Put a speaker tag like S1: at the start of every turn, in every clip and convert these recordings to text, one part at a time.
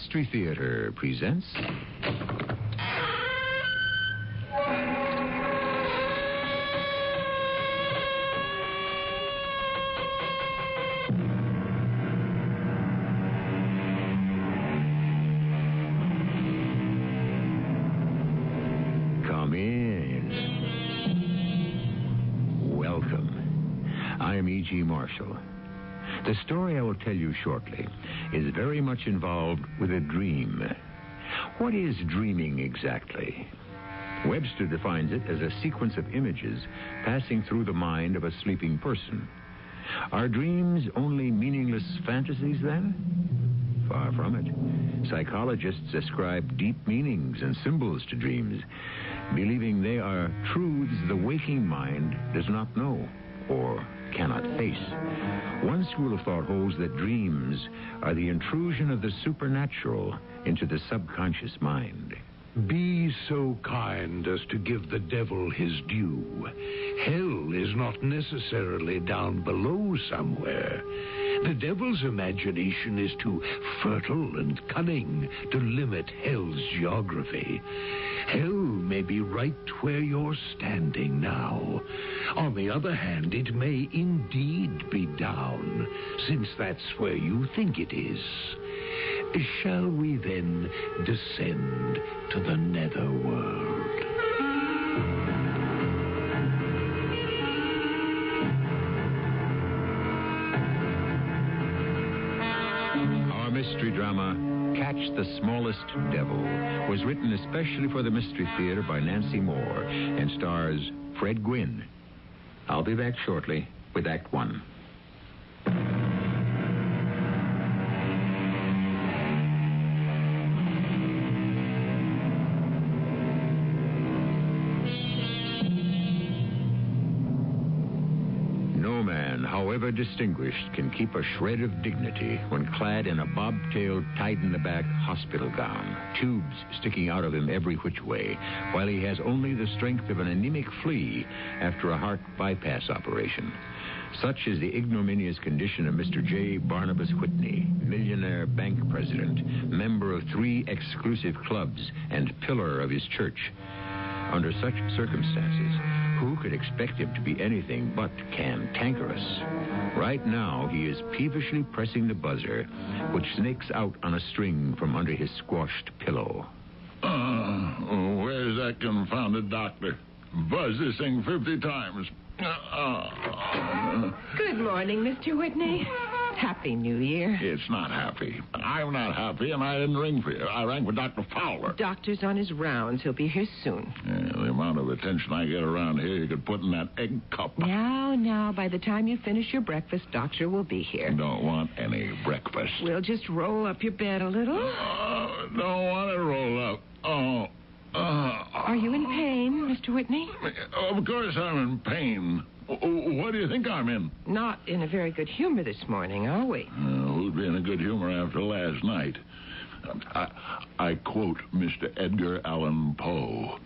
S1: Mystery Theater presents... Come in. Welcome. I'm E.G. Marshall. The story I will tell you shortly is very much involved with a dream. What is dreaming exactly? Webster defines it as a sequence of images passing through the mind of a sleeping person. Are dreams only meaningless fantasies then? Far from it. Psychologists ascribe deep meanings and symbols to dreams, believing they are truths the waking mind does not know or cannot face. One school of thought holds that dreams are the intrusion of the supernatural into the subconscious mind.
S2: Be so kind as to give the devil his due. Hell is not necessarily down below somewhere. The devil's imagination is too fertile and cunning to limit hell's geography. Hell may be right where you're standing now. On the other hand, it may indeed be down, since that's where you think it is. Shall we then descend to the netherworld?
S1: Our mystery drama, Catch the Smallest Devil, was written especially for the Mystery Theater by Nancy Moore and stars Fred Gwynne. I'll be back shortly with Act One. However distinguished, can keep a shred of dignity when clad in a bobtailed, tied-in-the-back hospital gown, tubes sticking out of him every which way, while he has only the strength of an anemic flea after a heart bypass operation. Such is the ignominious condition of Mr. J. Barnabas Whitney, millionaire bank president, member of 3 exclusive clubs, and pillar of his church. Under such circumstances, who could expect him to be anything but cantankerous? Right now, he is peevishly pressing the buzzer, which snakes out on a string from under his squashed pillow.
S3: Where's that confounded doctor? Buzz this thing 50 times.
S4: Good morning, Mr. Whitney. Happy New Year.
S3: It's not happy. I'm not happy, and I didn't ring for you. I rang for Dr. Fowler.
S4: Doctor's on his rounds. He'll be here soon.
S3: Yeah, the amount of attention I get around here, you could put in that egg cup.
S4: Now, by the time you finish your breakfast, Doctor will be here.
S3: Don't want any breakfast.
S4: We'll just roll up your bed a little.
S3: Don't want to roll up.
S4: Are you in pain, Mr. Whitney?
S3: Of course I'm in pain. What do you think I'm in?
S4: Not in a very good humor this morning, are we?
S3: Who'd be in a good humor after last night? I quote Mr. Edgar Allan Poe.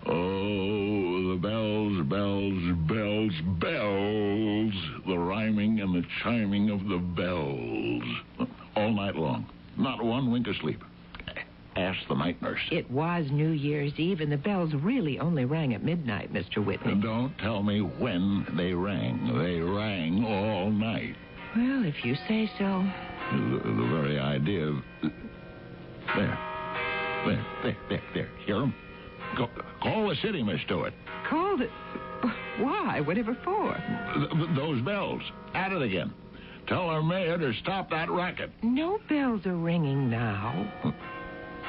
S3: Oh, the bells, bells, bells, bells. The rhyming and the chiming of the bells. All night long. Not one wink of sleep. Ask the night nurse.
S4: It was New Year's Eve, and the bells really only rang at midnight, Mr. Whitney.
S3: Don't tell me when they rang. They rang all night.
S4: Well, if you say so.
S3: The very idea of... There. Hear them? Call the city, Miss Stewart.
S4: Called it? Why? Whatever for?
S3: Those bells. At it again. Tell our mayor to stop that racket.
S4: No bells are ringing now.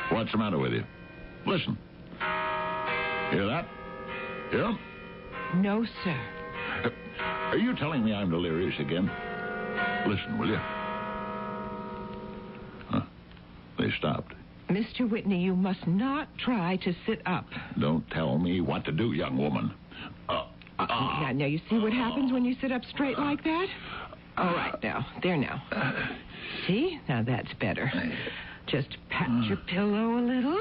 S3: What's the matter with you? Listen. Hear that? Hear 'em?
S4: No, sir.
S3: Are you telling me I'm delirious again? Listen, will you? They stopped.
S4: Mr. Whitney, you must not try to sit up.
S3: Don't tell me what to do, young woman.
S4: Now, you see what happens when you sit up straight like that? All right, now. There now. See? Now that's better. Just pat your pillow a little.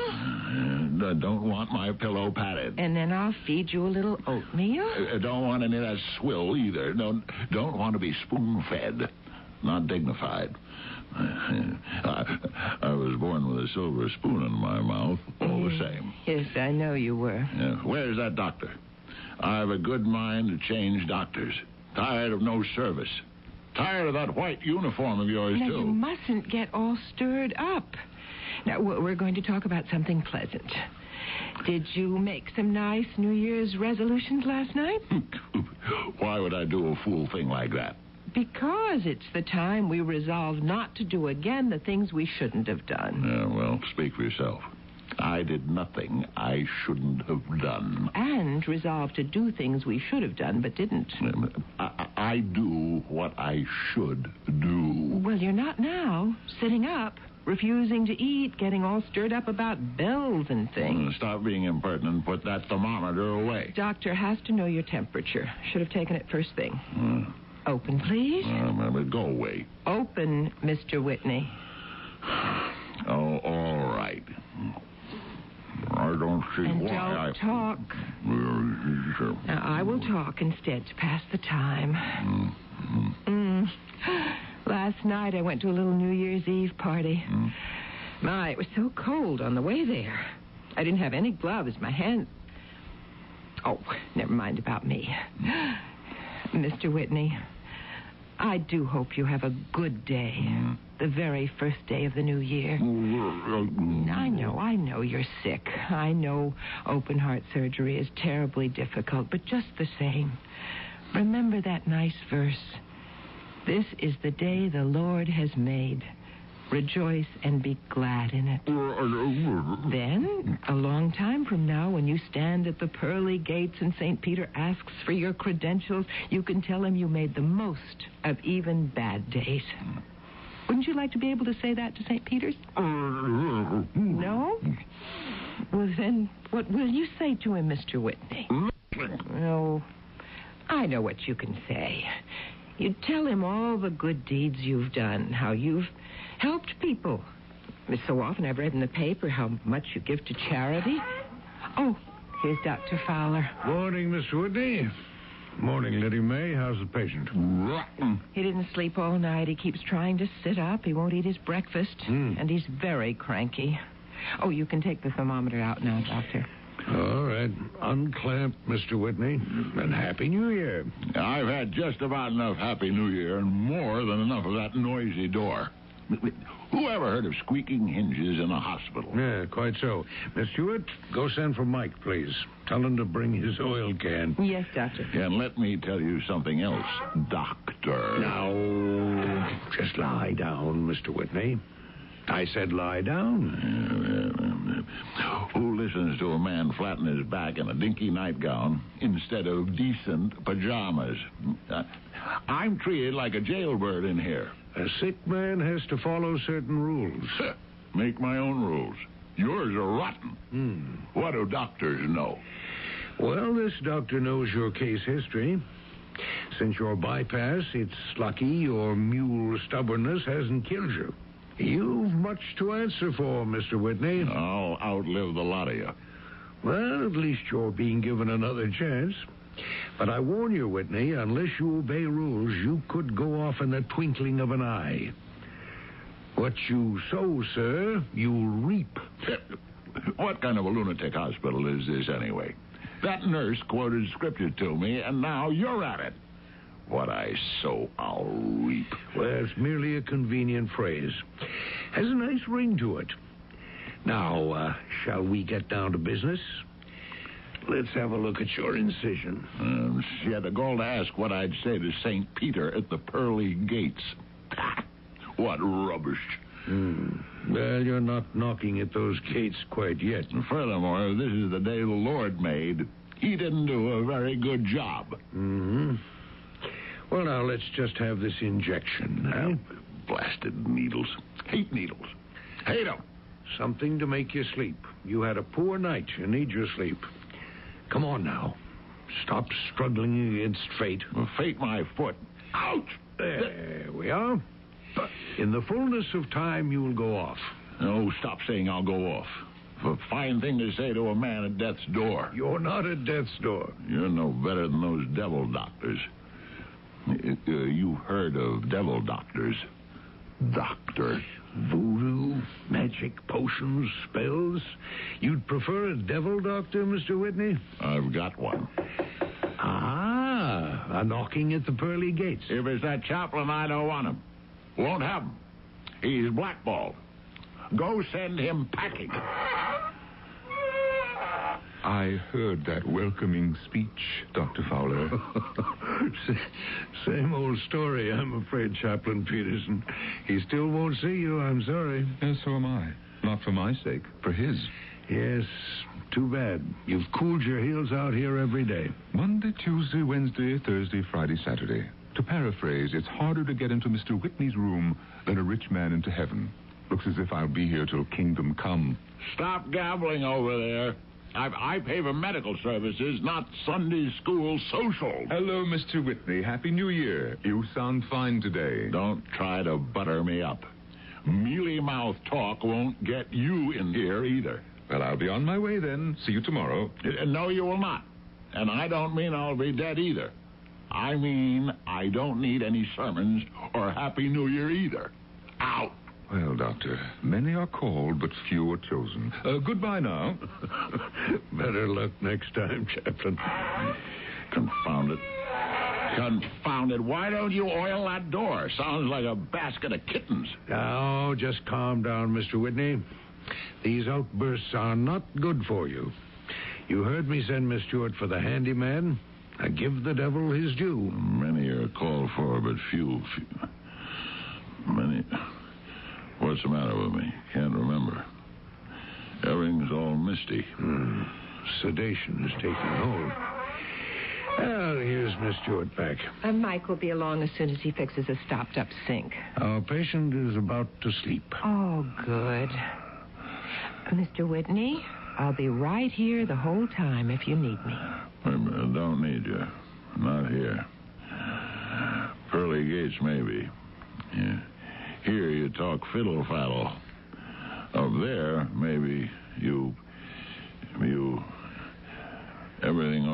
S3: Don't want my pillow patted.
S4: And then I'll feed you a little oatmeal.
S3: Don't want any of that swill either. Don't want to be spoon-fed. Not dignified. I was born with a silver spoon in my mouth, all the same.
S4: Yes, I know you were.
S3: Yeah. Where's that doctor? I have a good mind to change doctors. Tired of no service. Tired of that white uniform of yours,
S4: Now,
S3: too.
S4: you mustn't get all stirred up. Now, we're going to talk about something pleasant. Did you make some nice New Year's resolutions last night?
S3: Why would I do a fool thing like that?
S4: Because it's the time we resolve not to do again the things we shouldn't have done.
S3: Yeah, well, speak for yourself. I did nothing I shouldn't have done.
S4: And resolve to do things we should have done but didn't.
S3: I do what I should do.
S4: Well, you're not now. Sitting up, refusing to eat, getting all stirred up about bells and things.
S3: Stop being impertinent and put that thermometer away.
S4: Doctor has to know your temperature. Should have taken it first thing. Open, please.
S3: Go away.
S4: Open, Mr. Whitney.
S3: Oh, all right. I don't see
S4: And
S3: why
S4: don't talk. Now, I will talk instead to pass the time. Last night I went to a little New Year's Eve party. My, it was so cold on the way there. I didn't have any gloves. My hands... Oh, never mind about me. Mr. Whitney, I do hope you have a good day. The very first day of the new year. I know you're sick. I know open heart surgery is terribly difficult, but just the same, remember that nice verse. This is the day the Lord has made. Rejoice and be glad in it. Then, a long time from now, when you stand at the pearly gates and St. Peter asks for your credentials, you can tell him you made the most of even bad days. Wouldn't you like to be able to say that to St. Peter's? No? Well, then, what will you say to him, Mr. Whitney? Oh, I know what you can say. You tell him all the good deeds you've done, how you've helped people. So often I've read in the paper how much you give to charity. Oh, here's Dr. Fowler.
S2: Morning, Mr. Whitney. Morning, Lady May. How's the patient?
S3: Rotten.
S4: He didn't sleep all night. He keeps trying to sit up. He won't eat his breakfast. And he's very cranky. Oh, you can take the thermometer out now, Doctor.
S2: All right. Unclamp, Mr. Whitney. And Happy New Year.
S3: I've had just about enough Happy New Year and more than enough of that noisy door. Who ever heard of squeaking hinges in a hospital?
S2: Yeah, quite so. Miss Stewart, go send for Mike, please. Tell him to bring his oil can.
S4: Yes, Doctor.
S3: And let me tell you something else, Doctor.
S2: Now, just lie down, Mr. Whitney. I said lie down.
S3: Who listens to a man flatten his back in a dinky nightgown instead of decent pajamas? I'm treated like a jailbird in here.
S2: A sick man has to follow certain rules.
S3: Make my own rules. Yours are rotten. What do doctors know?
S2: Well, this doctor knows your case history. Since your bypass, it's lucky your mule stubbornness hasn't killed you. You've much to answer for, Mr. Whitney.
S3: I'll outlive the lot of you.
S2: Well, at least you're being given another chance. But I warn you, Whitney, unless you obey rules, you could go off in the twinkling of an eye. What you sow, sir, you'll reap.
S3: What kind of a lunatic hospital is this, anyway? That nurse quoted scripture to me, and now you're at it. What I sow, I'll reap.
S2: Well, it's merely a convenient phrase. Has a nice ring to it. Now, shall we get down to business? Let's have a look at your incision.
S3: She had the gall to ask what I'd say to St. Peter at the pearly gates. What rubbish.
S2: Well, you're not knocking at those gates quite yet.
S3: And furthermore, this is the day the Lord made. He didn't do a very good job.
S2: Well, now, let's just have this injection.
S3: Blasted needles. Hate needles. Hate them.
S2: Something to make you sleep. You had a poor night. You need your sleep. Come on now. Stop struggling against fate.
S3: Fate my foot. Ouch!
S2: There we are. In the fullness of time, you'll go off.
S3: No, stop saying I'll go off. A fine thing to say to a man at death's door.
S2: You're not at death's door.
S3: You're no better than those devil doctors. You heard of devil doctors. Doctor.
S2: Voodoo, magic potions, spells. You'd prefer a devil doctor, Mr. Whitney?
S3: I've got one.
S2: Ah, a knocking at the pearly gates.
S3: If it's that chaplain, I don't want him. Won't have him. He's blackballed. Go send him packing.
S5: I heard that welcoming speech, Dr. Fowler.
S2: Same old story, I'm afraid, Chaplain Peterson. He still won't see you, I'm sorry.
S5: And so am I. Not for my sake, for his.
S2: Yes, too bad. You've cooled your heels out here every day.
S5: Monday, Tuesday, Wednesday, Thursday, Friday, Saturday. To paraphrase, it's harder to get into Mr. Whitney's room than a rich man into heaven. Looks as if I'll be here till kingdom come.
S3: Stop gabbling over there. I pay for medical services, not Sunday school social.
S5: Hello, Mr. Whitney. Happy New Year. You sound fine today.
S3: Don't try to butter me up. Mealy-mouthed talk won't get you in here either.
S5: Well, I'll be on my way then. See you tomorrow.
S3: No, you will not. And I don't mean I'll be dead either. I mean I don't need any sermons or Happy New Year either. Out.
S5: Well, Doctor, many are called, but few are chosen. Goodbye now.
S2: Better luck next time, Chaplain.
S3: Confound it. Confound it. Why don't you oil that door? Sounds like a basket of kittens.
S2: Now, just calm down, Mr. Whitney. These outbursts are not good for you. You heard me send Miss Stewart for the handyman. I give the devil his due.
S3: Many are called for, but few. Many. What's the matter with me? Can't remember. Everything's all misty.
S2: Sedation is taking hold. Well, here's Miss Stewart back.
S4: Mike will be along as soon as he fixes a stopped-up sink.
S2: Our patient is about to sleep.
S4: Oh, good. Mr. Whitney, I'll be right here the whole time if you need me.
S3: I don't need you. Not here. Pearly Gates, maybe. Yeah. Here you talk fiddle-faddle. Up there, maybe you... Everything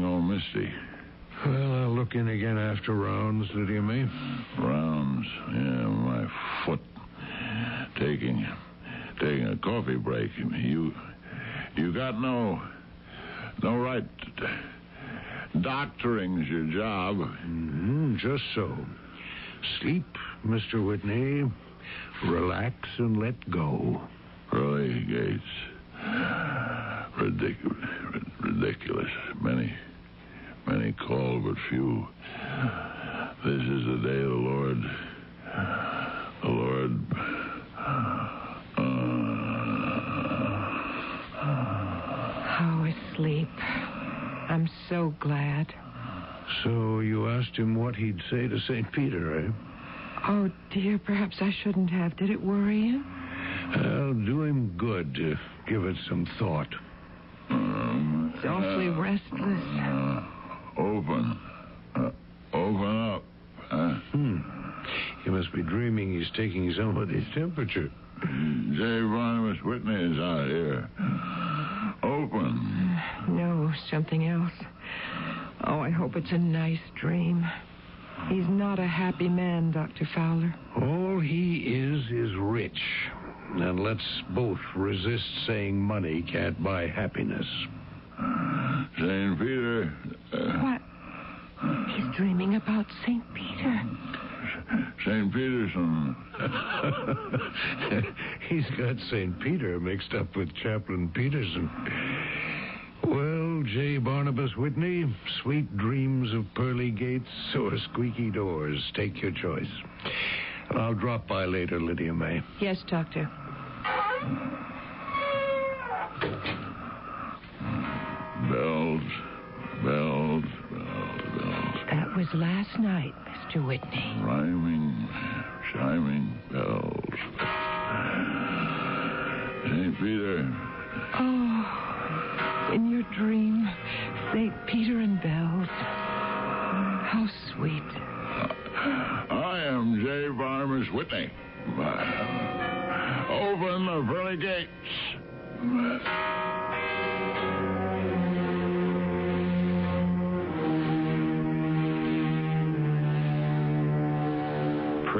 S3: all misty.
S2: Well, I'll look in again after rounds, Lydia May.
S3: Rounds? Yeah, my foot. Taking a coffee break. You got no right... Doctoring's your job.
S2: Just so. Sleep, Mr. Whitney. Relax and let go.
S3: Pearly Gates. Ridiculous. Many call, but few. This is the day the Lord...
S4: Oh, asleep. I'm so glad.
S2: So you asked him what he'd say to St. Peter, eh?
S4: Oh, dear, perhaps I shouldn't have. Did it worry him?
S2: I'll do him good to give it some thought.
S4: He's awfully restless.
S3: Open up.
S2: He must be dreaming he's taking somebody's temperature.
S3: J. Barnabas Whitney is out here. Open.
S4: No, something else. Oh, I hope it's a nice dream. He's not a happy man, Dr. Fowler.
S2: All he is rich. And let's both resist saying money can't buy happiness.
S3: St. Peter.
S4: What? He's dreaming about St. Peter.
S3: St. Peterson.
S2: He's got St. Peter mixed up with Chaplain Peterson. Well, J. Barnabas Whitney, sweet dreams of pearly gates or squeaky doors. Take your choice. I'll drop by later, Lydia May.
S4: Yes, Doctor.
S3: Bells.
S4: That was last night, Mr. Whitney.
S3: Rhyming, chiming bells. St. Peter.
S4: Oh, in your dream, St. Peter and bells. How sweet.
S3: I am J. Barnabas Whitney. Open the pearly gates.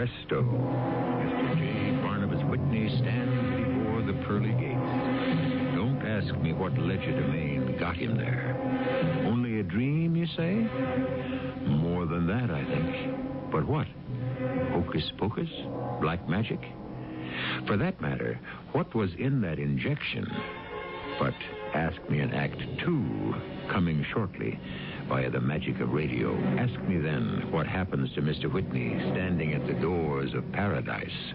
S1: presto, Mr. J. Barnabas Whitney stands before the pearly gates. Don't ask me what legerdemain got him there. Only a dream, you say? More than that, I think. But what? Hocus pocus? Black magic? For that matter, what was in that injection? But ask me in Act 2, coming shortly, via the magic of radio. Ask me then what happens to Mr. Whitney standing at the doors of paradise,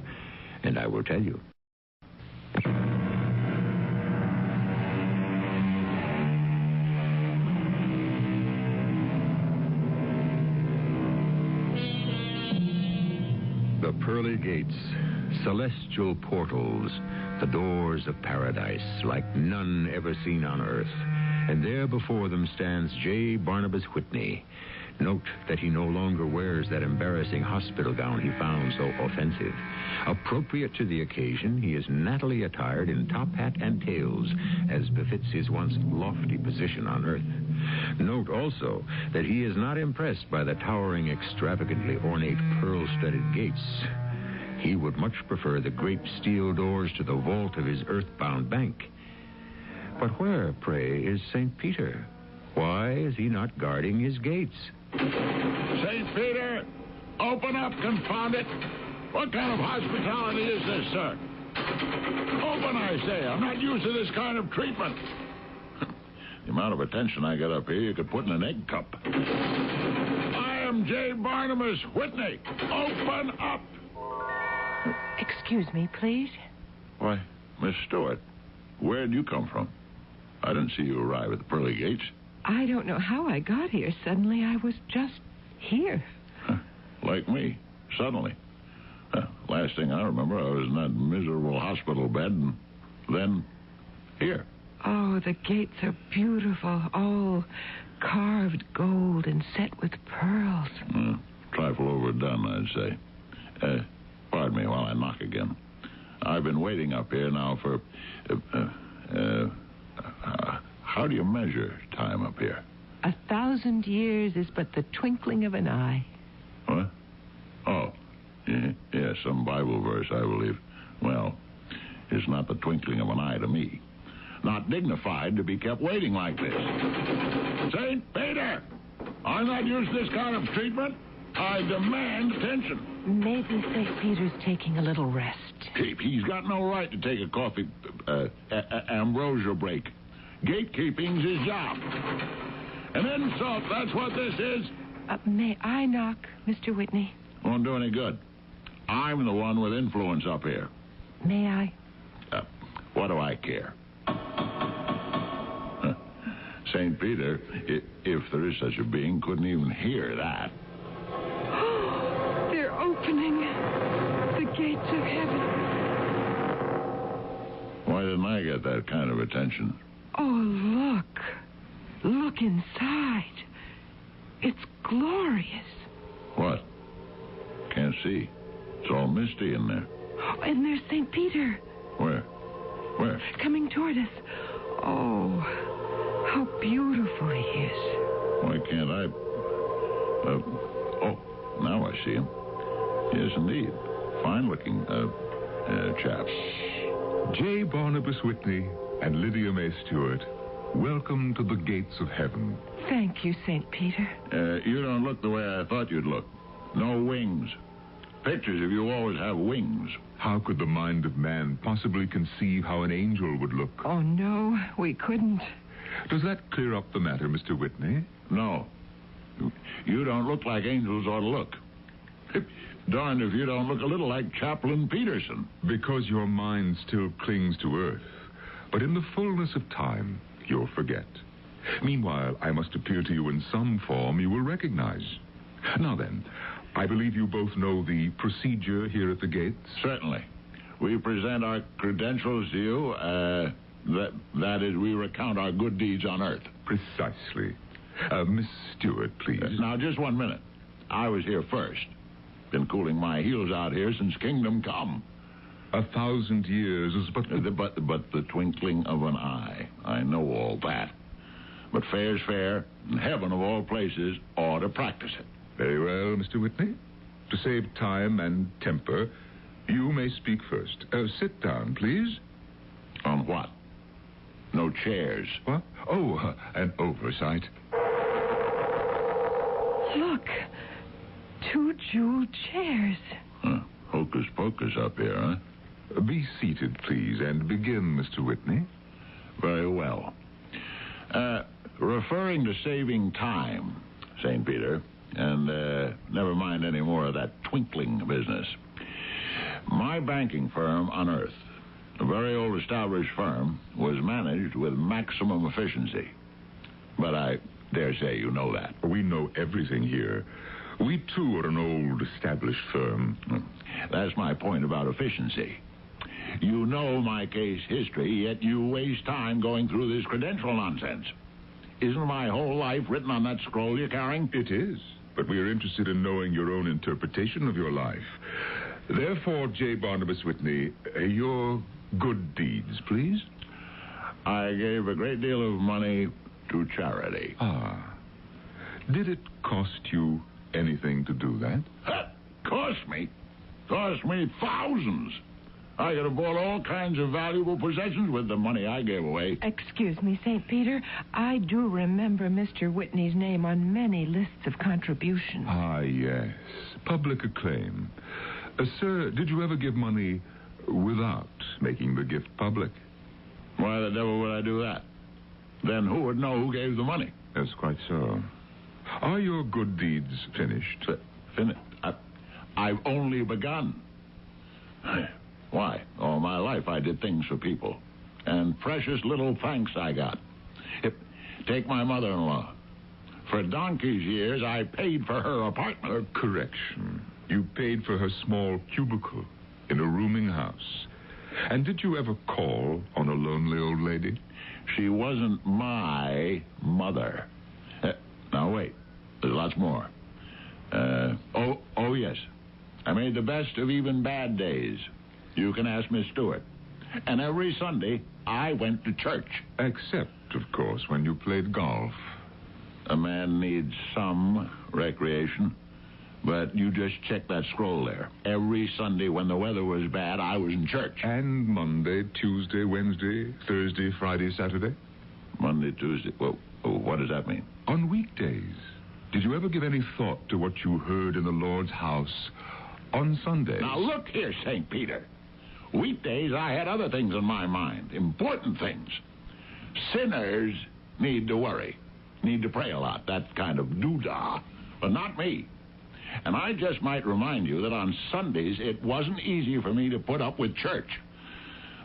S1: and I will tell you. The pearly gates, celestial portals, the doors of paradise like none ever seen on earth. And there before them stands J. Barnabas Whitney. Note that he no longer wears that embarrassing hospital gown he found so offensive. Appropriate to the occasion, he is nattily attired in top hat and tails, as befits his once lofty position on earth. Note also that he is not impressed by the towering, extravagantly ornate pearl-studded gates. He would much prefer the great steel doors to the vault of his earthbound bank. But where, pray, is St. Peter? Why is he not guarding his gates?
S3: St. Peter, open up, confound it. What kind of hospitality is this, sir? Open, I say. I'm not used to this kind of treatment. The amount of attention I get up here, you could put in an egg cup. I am J. Barnabas Whitney. Open up.
S4: Excuse me, please.
S3: Why, Miss Stewart, where'd you come from? I didn't see you arrive at the pearly gates.
S4: I don't know how I got here. Suddenly, I was just here.
S3: Like me, suddenly. Last thing I remember, I was in that miserable hospital bed, and then here.
S4: Oh, the gates are beautiful, all carved gold and set with pearls.
S3: Trifle overdone, I'd say. Pardon me while I knock again. I've been waiting up here now for... how do you measure time up here?
S4: 1,000 years is but the twinkling of an eye.
S3: What? Oh, yeah, some Bible verse, I believe. Well, it's not the twinkling of an eye to me. Not dignified to be kept waiting like this. St. Peter! I'm not used to this kind of treatment. I demand attention.
S4: Maybe St. Peter's taking a little rest.
S3: He's got no right to take a coffee ambrosia break. Gatekeeping's his job. An insult, that's what this is.
S4: May I knock, Mr. Whitney?
S3: Won't do any good. I'm the one with influence up here.
S4: May I?
S3: What do I care? St. Peter, if there is such a being, couldn't even hear that.
S4: They're opening the gates of heaven.
S3: Why didn't I get that kind of attention?
S4: Oh, look. Look inside. It's glorious.
S3: What? Can't see. It's all misty in there.
S4: And there's St. Peter.
S3: Where? Where?
S4: Coming toward us. Oh, how beautiful he is.
S3: Why can't I... now I see him. Yes, indeed. Fine-looking, chap.
S5: J. Barnabas Whitney and Lydia May Stewart, welcome to the gates of heaven.
S4: Thank you, St. Peter.
S3: You don't look the way I thought you'd look. No wings. Pictures of you always have wings.
S5: How could the mind of man possibly conceive how an angel would look?
S4: Oh, no, we couldn't.
S5: Does that clear up the matter, Mr. Whitney?
S3: No. You don't look like angels ought to look. Darned if you don't look a little like Chaplain Peterson.
S5: Because your mind still clings to earth. But in the fullness of time, you'll forget. Meanwhile, I must appear to you in some form you will recognize. Now then, I believe you both know the procedure here at the gates?
S3: Certainly. We present our credentials to you. That is, we recount our good deeds on earth.
S5: Precisely. Miss Stewart, please.
S3: Now, just 1 minute. I was here first. Been cooling my heels out here since Kingdom Come.
S5: 1,000 years is but...
S3: But the twinkling of an eye. I know all that. But fair's fair, and heaven of all places ought to practice it.
S5: Very well, Mr. Whitney. To save time and temper, you may speak first. Sit down, please.
S3: On what? No chairs.
S5: What? Oh, an oversight.
S4: Look. 2 jeweled chairs.
S3: Hocus pocus up here, huh?
S5: Be seated, please, and begin, Mr. Whitney.
S3: Very well. Referring to saving time, St. Peter, and never mind any more of that twinkling business. My banking firm on Earth, a very old established firm, was managed with maximum efficiency. But I dare say you know that.
S5: We know everything here. We, too, are an old established firm.
S3: That's my point about efficiency. You know my case history, yet you waste time going through this credential nonsense. Isn't my whole life written on that scroll you're carrying?
S5: It is, but we are interested in knowing your own interpretation of your life. Therefore, J. Barnabas Whitney, your good deeds, please.
S3: I gave a great deal of money to charity.
S5: Ah. Did it cost you anything to do that?
S3: Cost me? Cost me thousands. I could have bought all kinds of valuable possessions with the money I gave away.
S4: Excuse me, St. Peter. I do remember Mr. Whitney's name on many lists of contributions.
S5: Ah, yes. Public acclaim. Sir, did you ever give money without making the gift public?
S3: Why the devil would I do that? Then who would know who gave the money?
S5: That's quite so. Are your good deeds finished?
S3: Finished? I've only begun. Why? All my life I did things for people. And precious little thanks I got. Take my mother-in-law. For donkey's years, I paid for her apartment.
S5: Correction. You paid for her small cubicle in a rooming house. And did you ever call on a lonely old lady?
S3: She wasn't my mother. Now, wait. There's lots more. Oh, yes. I made the best of even bad days. You can ask Miss Stewart. And every Sunday, I went to church.
S5: Except, of course, when you played golf.
S3: A man needs some recreation. But you just check that scroll there. Every Sunday when the weather was bad, I was in church.
S5: And Monday, Tuesday, Wednesday, Thursday, Friday, Saturday?
S3: Monday, Tuesday. Well, what does that mean?
S5: On weekdays. Did you ever give any thought to what you heard in the Lord's house on Sundays?
S3: Now, look here, St. Peter. Weekdays, I had other things in my mind. Important things. Sinners need to worry. Need to pray a lot. That kind of doodah. But not me. And I just might remind you that on Sundays, it wasn't easy for me to put up with church.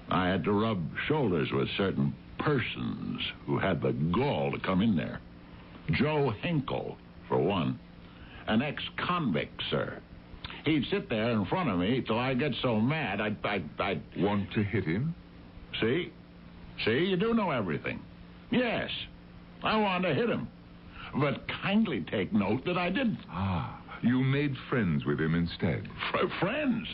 S3: I had to rub shoulders with certain persons who had the gall to come in there. Joe Hinkle, for one. An ex-convict, sir. He'd sit there in front of me till I'd get so mad I'd
S5: want to hit him?
S3: See? You do know everything. Yes, I wanted to hit him. But kindly take note that I didn't.
S5: Ah, you made friends with him instead.
S3: Friends?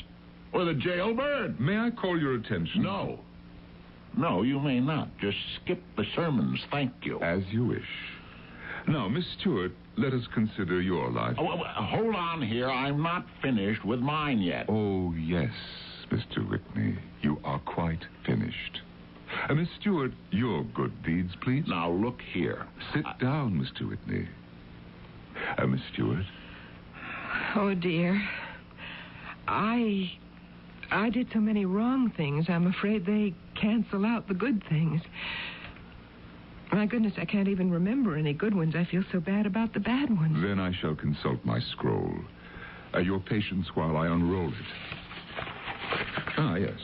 S3: With a jailbird?
S5: May I call your attention?
S3: No, you may not. Just skip the sermons, thank you.
S5: As you wish. Now, Miss Stewart, let us consider your life.
S3: Hold on here. I'm not finished with mine yet.
S5: Oh, yes, Mr. Whitney. You are quite finished. Miss Stewart, your good deeds, please.
S3: Now, look here.
S5: Sit down, Mr. Whitney. Miss Stewart?
S4: Oh, dear. I did so many wrong things, I'm afraid they cancel out the good things. My goodness, I can't even remember any good ones. I feel so bad about the bad ones.
S5: Then I shall consult my scroll. Your patience while I unroll it. Ah, yes.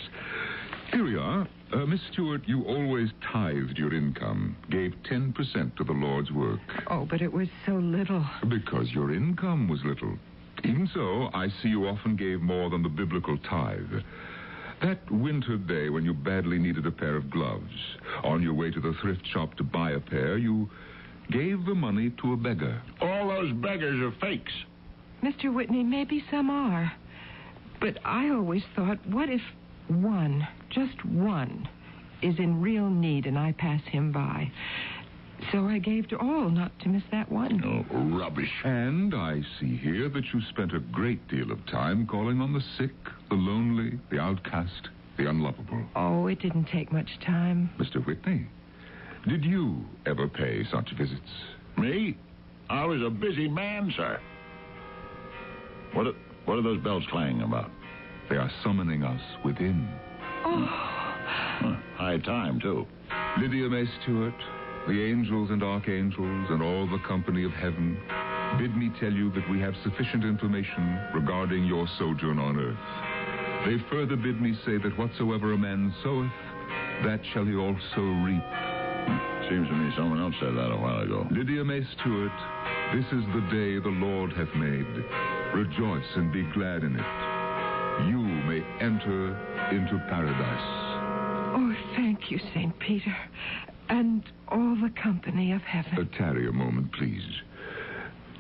S5: Here we are. Miss Stewart, you always tithed your income, gave 10% to the Lord's work.
S4: Oh, but it was so little.
S5: Because your income was little. Even so, I see you often gave more than the biblical tithe. That winter day when you badly needed a pair of gloves, on your way to the thrift shop to buy a pair, you gave the money to a beggar.
S3: All those beggars are fakes.
S4: Mr. Whitney, maybe some are. But I always thought, what if one, just one, is in real need and I pass him by? So I gave to all, not to miss that one.
S3: Oh, rubbish.
S5: And I see here that you spent a great deal of time calling on the sick, the lonely, the outcast, the unlovable.
S4: Oh, it didn't take much time.
S5: Mr. Whitney, did you ever pay such visits?
S3: Me? I was a busy man, sir. What are those bells clanging about?
S5: They are summoning us within.
S4: Oh.
S3: High time, too.
S5: Lydia May Stewart, the angels and archangels, and all the company of heaven, bid me tell you that we have sufficient information regarding your sojourn on earth. They further bid me say that whatsoever a man soweth, that shall he also reap.
S3: Seems to me someone else said that a while ago.
S5: Lydia May Stewart, this is the day the Lord hath made. Rejoice and be glad in it. You may enter into paradise.
S4: Oh, thank you, St. Peter, and all the company of heaven.
S5: Tarry a moment, please.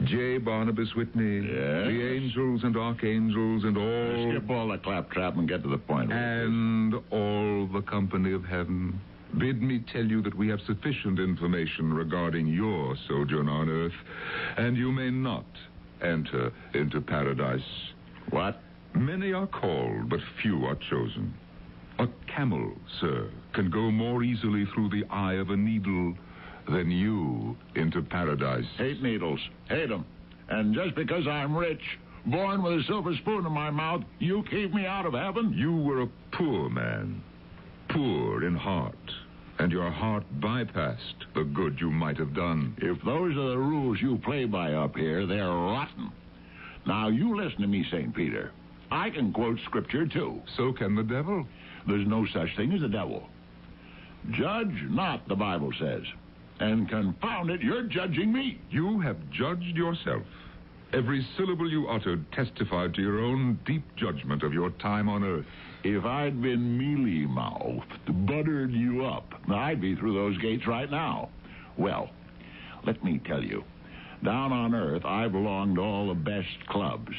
S5: J. Barnabas Whitney,
S3: Yes?
S5: the angels and archangels and all...
S3: Skip all the claptrap and get to the point.
S5: And all the company of heaven, bid me tell you that we have sufficient information regarding your sojourn on earth, and you may not enter into paradise.
S3: What?
S5: Many are called, but few are chosen. A camel, sir, can go more easily through the eye of a needle than you into paradise.
S3: Hate needles. Hate them. And just because I'm rich, born with a silver spoon in my mouth, you keep me out of heaven?
S5: You were a poor man, poor in heart, and your heart bypassed the good you might have done.
S3: If those are the rules you play by up here, they're rotten. Now, you listen to me, St. Peter. I can quote scripture, too.
S5: So can the devil.
S3: There's no such thing as a devil. Judge not, the Bible says. And confound it, you're judging me.
S5: You have judged yourself. Every syllable you uttered testified to your own deep judgment of your time on earth.
S3: If I'd been mealy-mouthed, buttered you up, I'd be through those gates right now. Well, let me tell you, down on earth, I belong to all the best clubs,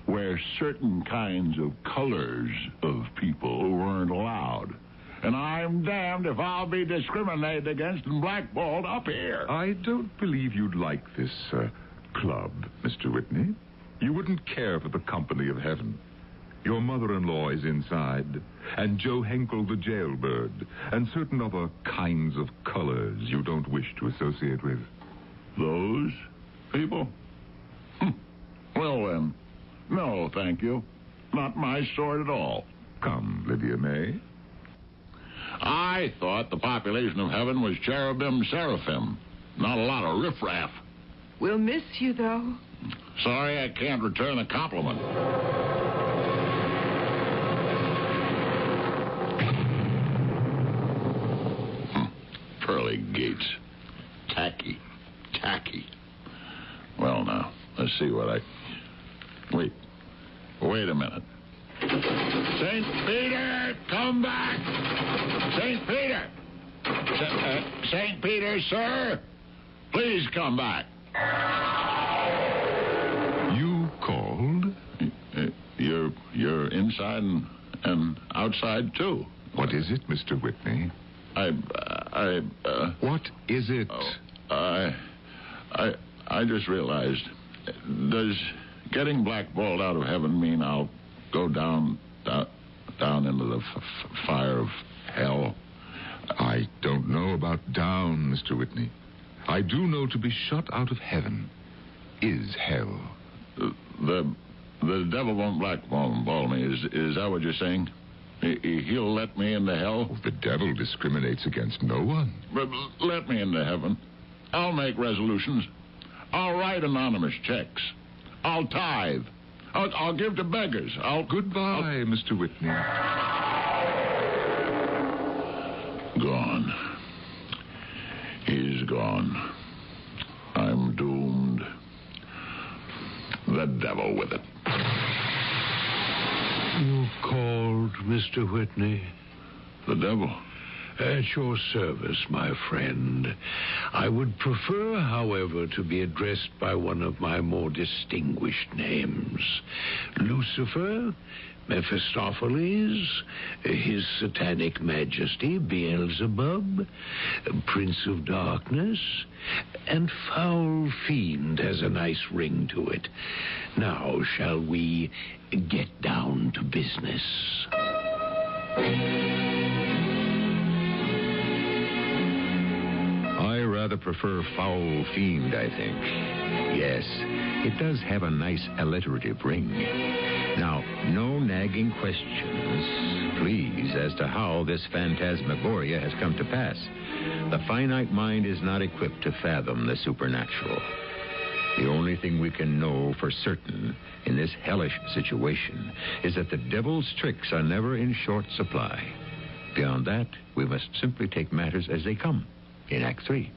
S3: where certain kinds of colors of people weren't allowed. And I'm damned if I'll be discriminated against and blackballed up here.
S5: I don't believe you'd like this, club, Mr. Whitney. You wouldn't care for the company of heaven. Your mother-in-law is inside, and Joe Henkel the jailbird, and certain other kinds of colors you don't wish to associate with.
S3: Those people? Well, then, no, thank you. Not my sort at all.
S5: Come, Lydia May.
S3: I thought the population of heaven was cherubim, seraphim. Not a lot of riffraff.
S4: We'll miss you, though.
S3: Sorry I can't return the compliment. Pearly gates. Tacky. Well, now, let's see what I... Wait a minute. St. Peter, come back! St. Peter! St. Peter, sir! Please come back.
S5: You called?
S3: You're inside and outside, too.
S5: What is it, Mr. Whitney? What is it?
S3: I just realized, does getting blackballed out of heaven mean I'll go down into the fire of hell?
S5: I don't know about down, Mr. Whitney. I do know to be shut out of heaven is hell.
S3: The devil won't blackball me. Is that what you're saying? He'll let me into hell?
S5: Oh, the devil discriminates against no one.
S3: But let me into heaven. I'll make resolutions. I'll write anonymous checks. I'll tithe. I'll give to beggars.
S5: Goodbye, Mr. Whitney.
S3: Gone. He's gone. I'm doomed. The devil with it.
S2: You called, Mr. Whitney?
S3: The devil.
S2: At your service, my friend. I would prefer, however, to be addressed by one of my more distinguished names. Lucifer, Mephistopheles, His Satanic Majesty, Beelzebub, Prince of Darkness, and Foul Fiend has a nice ring to it. Now, shall we get down to business?
S1: I rather prefer Foul Fiend, I think. Yes, it does have a nice alliterative ring. Now, no nagging questions, please, as to how this phantasmagoria has come to pass. The finite mind is not equipped to fathom the supernatural. The only thing we can know for certain in this hellish situation is that the devil's tricks are never in short supply. Beyond that, we must simply take matters as they come in Act 3.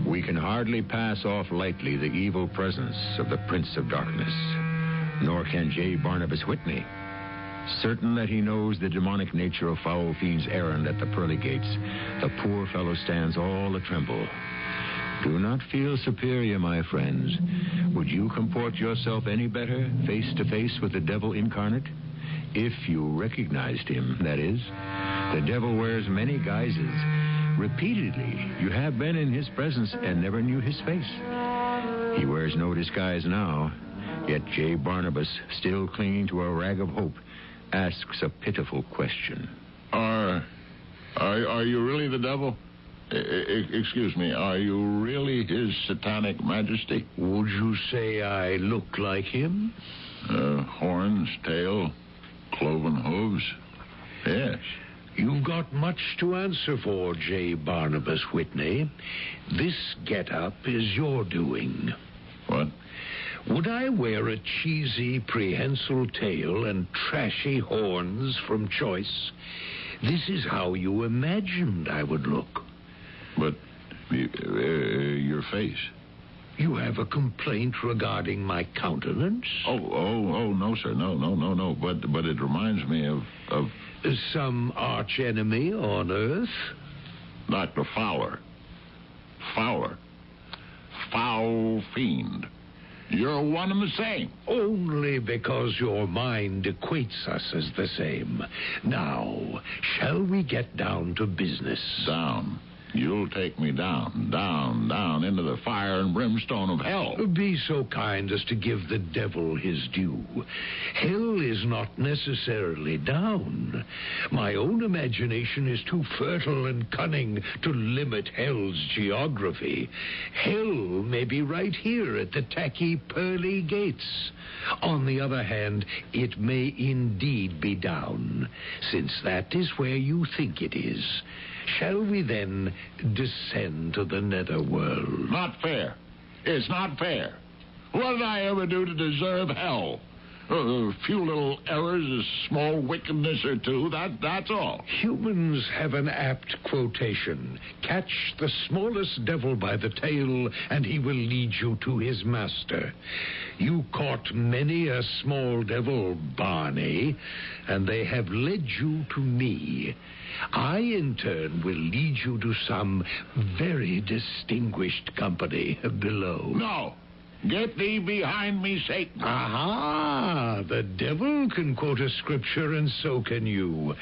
S1: We can hardly pass off lightly the evil presence of the Prince of Darkness, nor can J. Barnabas Whitney. Certain that he knows the demonic nature of Foul Fiend's errand at the pearly gates, the poor fellow stands all a-tremble. Do not feel superior, my friends. Would you comport yourself any better, face to face with the devil incarnate? If you recognized him, that is. The devil wears many guises. Repeatedly, you have been in his presence and never knew his face. He wears no disguise now, yet J. Barnabas, still clinging to a rag of hope, asks a pitiful question.
S3: Are you really the devil? Excuse me, are you really His Satanic Majesty?
S2: Would you say I look like him?
S3: Horns, tail, cloven hooves. Yes.
S2: You've got much to answer for, J. Barnabas Whitney. This get-up is your doing.
S3: What?
S2: Would I wear a cheesy prehensile tail and trashy horns from choice? This is how you imagined I would look.
S3: But your face.
S2: You have a complaint regarding my countenance?
S3: Oh, no, sir. No. But it reminds me of...
S2: Some arch-enemy on Earth?
S3: Dr. Fowler. Foul Fiend. You're one and the same.
S2: Only because your mind equates us as the same. Now, shall we get down to business?
S3: Down. You'll take me down into the fire and brimstone of hell.
S2: Be so kind as to give the devil his due. Hell is not necessarily down. My own imagination is too fertile and cunning to limit hell's geography. Hell may be right here at the tacky pearly gates. On the other hand, it may indeed be down, since that is where you think it is. Shall we then descend to the netherworld?
S3: Not fair. It's not fair. What did I ever do to deserve hell? A few little errors, a small wickedness or two, that's all.
S2: Humans have an apt quotation. Catch the smallest devil by the tail, and he will lead you to his master. You caught many a small devil, Barney, and they have led you to me. I, in turn, will lead you to some very distinguished company below.
S3: No. Get thee behind me, Satan.
S2: Aha! The devil can quote a scripture, and so can you.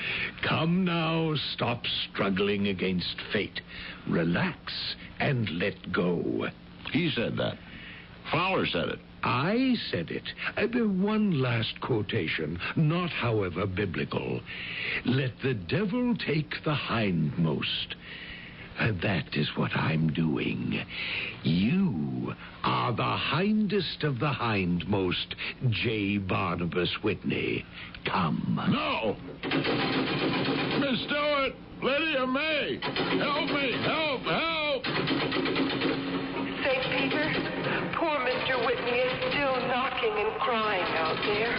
S2: Come now, stop struggling against fate. Relax and let go.
S3: He said that. Fowler said it.
S2: I said it. One last quotation, not, however, biblical. Let the devil take the hindmost. That is what I'm doing. You are the hindest of the hindmost, J. Barnabas Whitney. Come.
S3: No! Miss Stewart! Lydia May! Help me! Help!
S6: St. Peter, poor Mr. Whitney is still knocking and crying out there.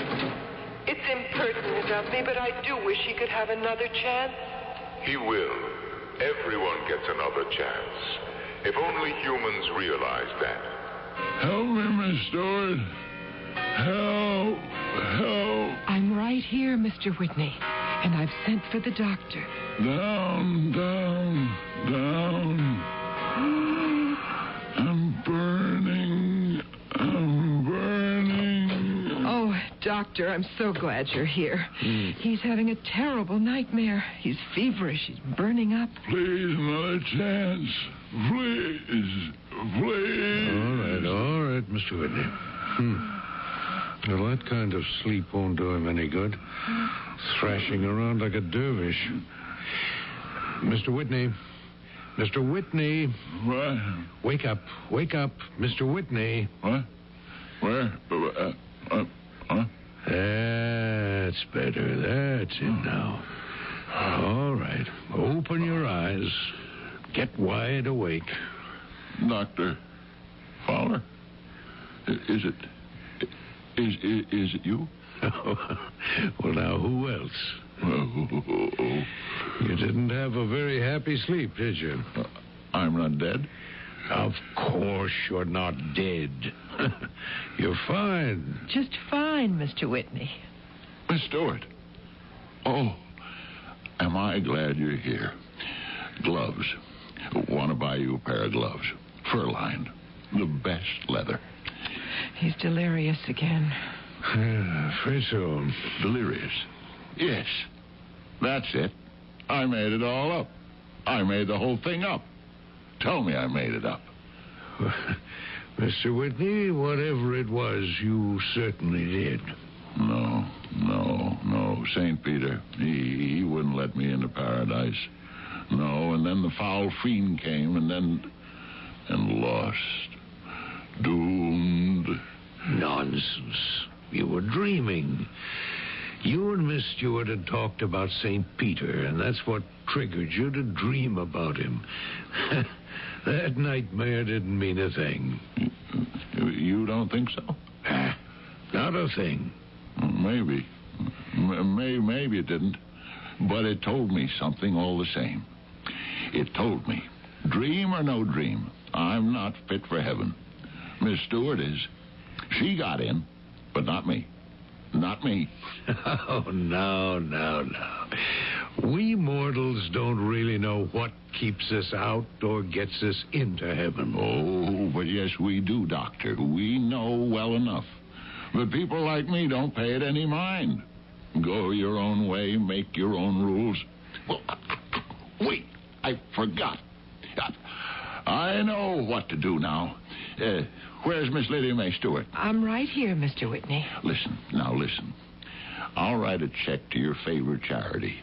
S6: It's impertinent of me, but I do wish he could have another chance.
S7: He will. Everyone gets another chance. If only humans realize that.
S3: Help me, Miss Stewart. Help. Help.
S4: I'm right here, Mr. Whitney. And I've sent for the doctor.
S3: Down, down, down. I'm burning. I'm burning.
S4: Oh, doctor, I'm so glad you're here. He's having a terrible nightmare. He's feverish. He's burning up.
S3: Please, another chance. Please. Please.
S2: All right, Mr. Whitney. Well, that kind of sleep won't do him any good. Thrashing around like a dervish. Mr. Whitney. Mr. Whitney.
S3: What?
S2: Wake up. Wake up, Mr. Whitney.
S3: What? Where? Huh?
S2: That's better. That's it now. All right. Open your eyes. Get wide awake.
S3: Dr. Fowler? Is it you?
S2: Well, now, who else? You didn't have a very happy sleep, did you?
S3: I'm not dead?
S2: Of course you're not dead. You're fine.
S4: Just fine, Mr. Whitney.
S3: Miss Stewart. Oh, am I glad you're here. Gloves. Want to buy you a pair of gloves. Fur-lined. The best leather.
S4: He's delirious again.
S2: Afraid so.
S3: Delirious. Yes. That's it. I made it all up. I made the whole thing up. Tell me I made it up.
S2: Mr. Whitney, whatever it was, you certainly did.
S3: No. St. Peter, he wouldn't let me into paradise. No, and then the foul fiend came, and lost. Doomed.
S2: Nonsense. You were dreaming. You and Miss Stewart had talked about St. Peter, and that's what triggered you to dream about him. That nightmare didn't mean a thing.
S3: You don't think so?
S2: Not a thing.
S3: Maybe. Maybe it didn't. But it told me something all the same. It told me, dream or no dream, I'm not fit for heaven. Miss Stewart is. She got in, but not me. Not me.
S2: Oh, no. We mortals don't really know what keeps us out or gets us into heaven.
S3: Oh, but yes, we do, Doctor. We know well enough. But people like me don't pay it any mind. Go your own way, make your own rules. Well, wait, I forgot. I know what to do now. Where's Miss Lydia May Stewart?
S4: I'm right here, Mr. Whitney.
S3: Listen. I'll write a check to your favorite charity.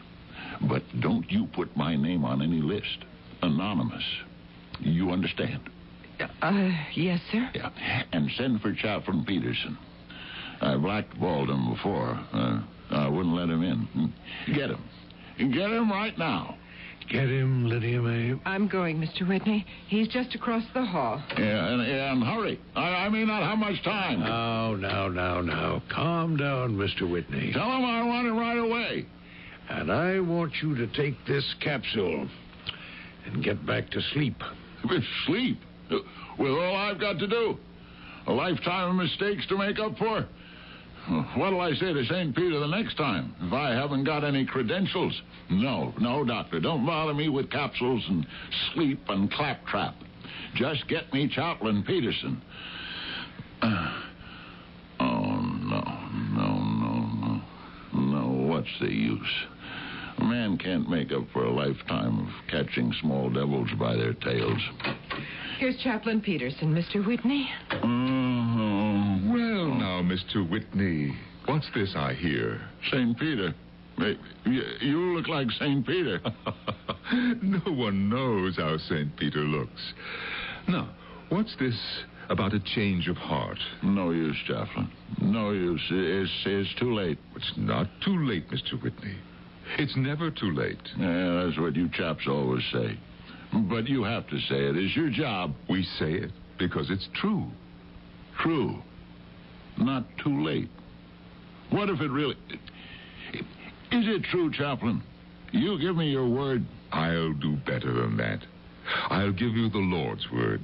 S3: But don't you put my name on any list. Anonymous. You understand?
S4: Yes, sir.
S3: Yeah. And send for Chaplain Peterson. I blackballed him before. I wouldn't let him in. Get him. Get him right now.
S2: Get him, Lydia May.
S4: I'm going, Mr. Whitney. He's just across the hall.
S3: Yeah, and hurry. I may not have much time.
S2: Now. Calm down, Mr. Whitney.
S3: Tell him I want him right away.
S2: And I want you to take this capsule and get back to sleep.
S3: Sleep? With all I've got to do? A lifetime of mistakes to make up for? What'll I say to St. Peter the next time if I haven't got any credentials? No, Doctor. Don't bother me with capsules and sleep and claptrap. Just get me Chaplain Peterson. No. What's the use? A man can't make up for a lifetime of catching small devils by their tails.
S4: Here's Chaplain Peterson, Mr. Whitney.
S5: Well, now, Mr. Whitney, what's this I hear?
S3: St. Peter. You look like St. Peter.
S5: No one knows how St. Peter looks. Now, what's this about a change of heart?
S3: No use, Chaplain. No use. It's too late.
S5: It's not too late, Mr. Whitney. It's never too late.
S3: Yeah, that's what you chaps always say. But you have to say it. It's your job.
S5: We say it because it's true.
S3: True. Not too late. What if it really... Is it true, Chaplain? You give me your word.
S5: I'll do better than that. I'll give you the Lord's word.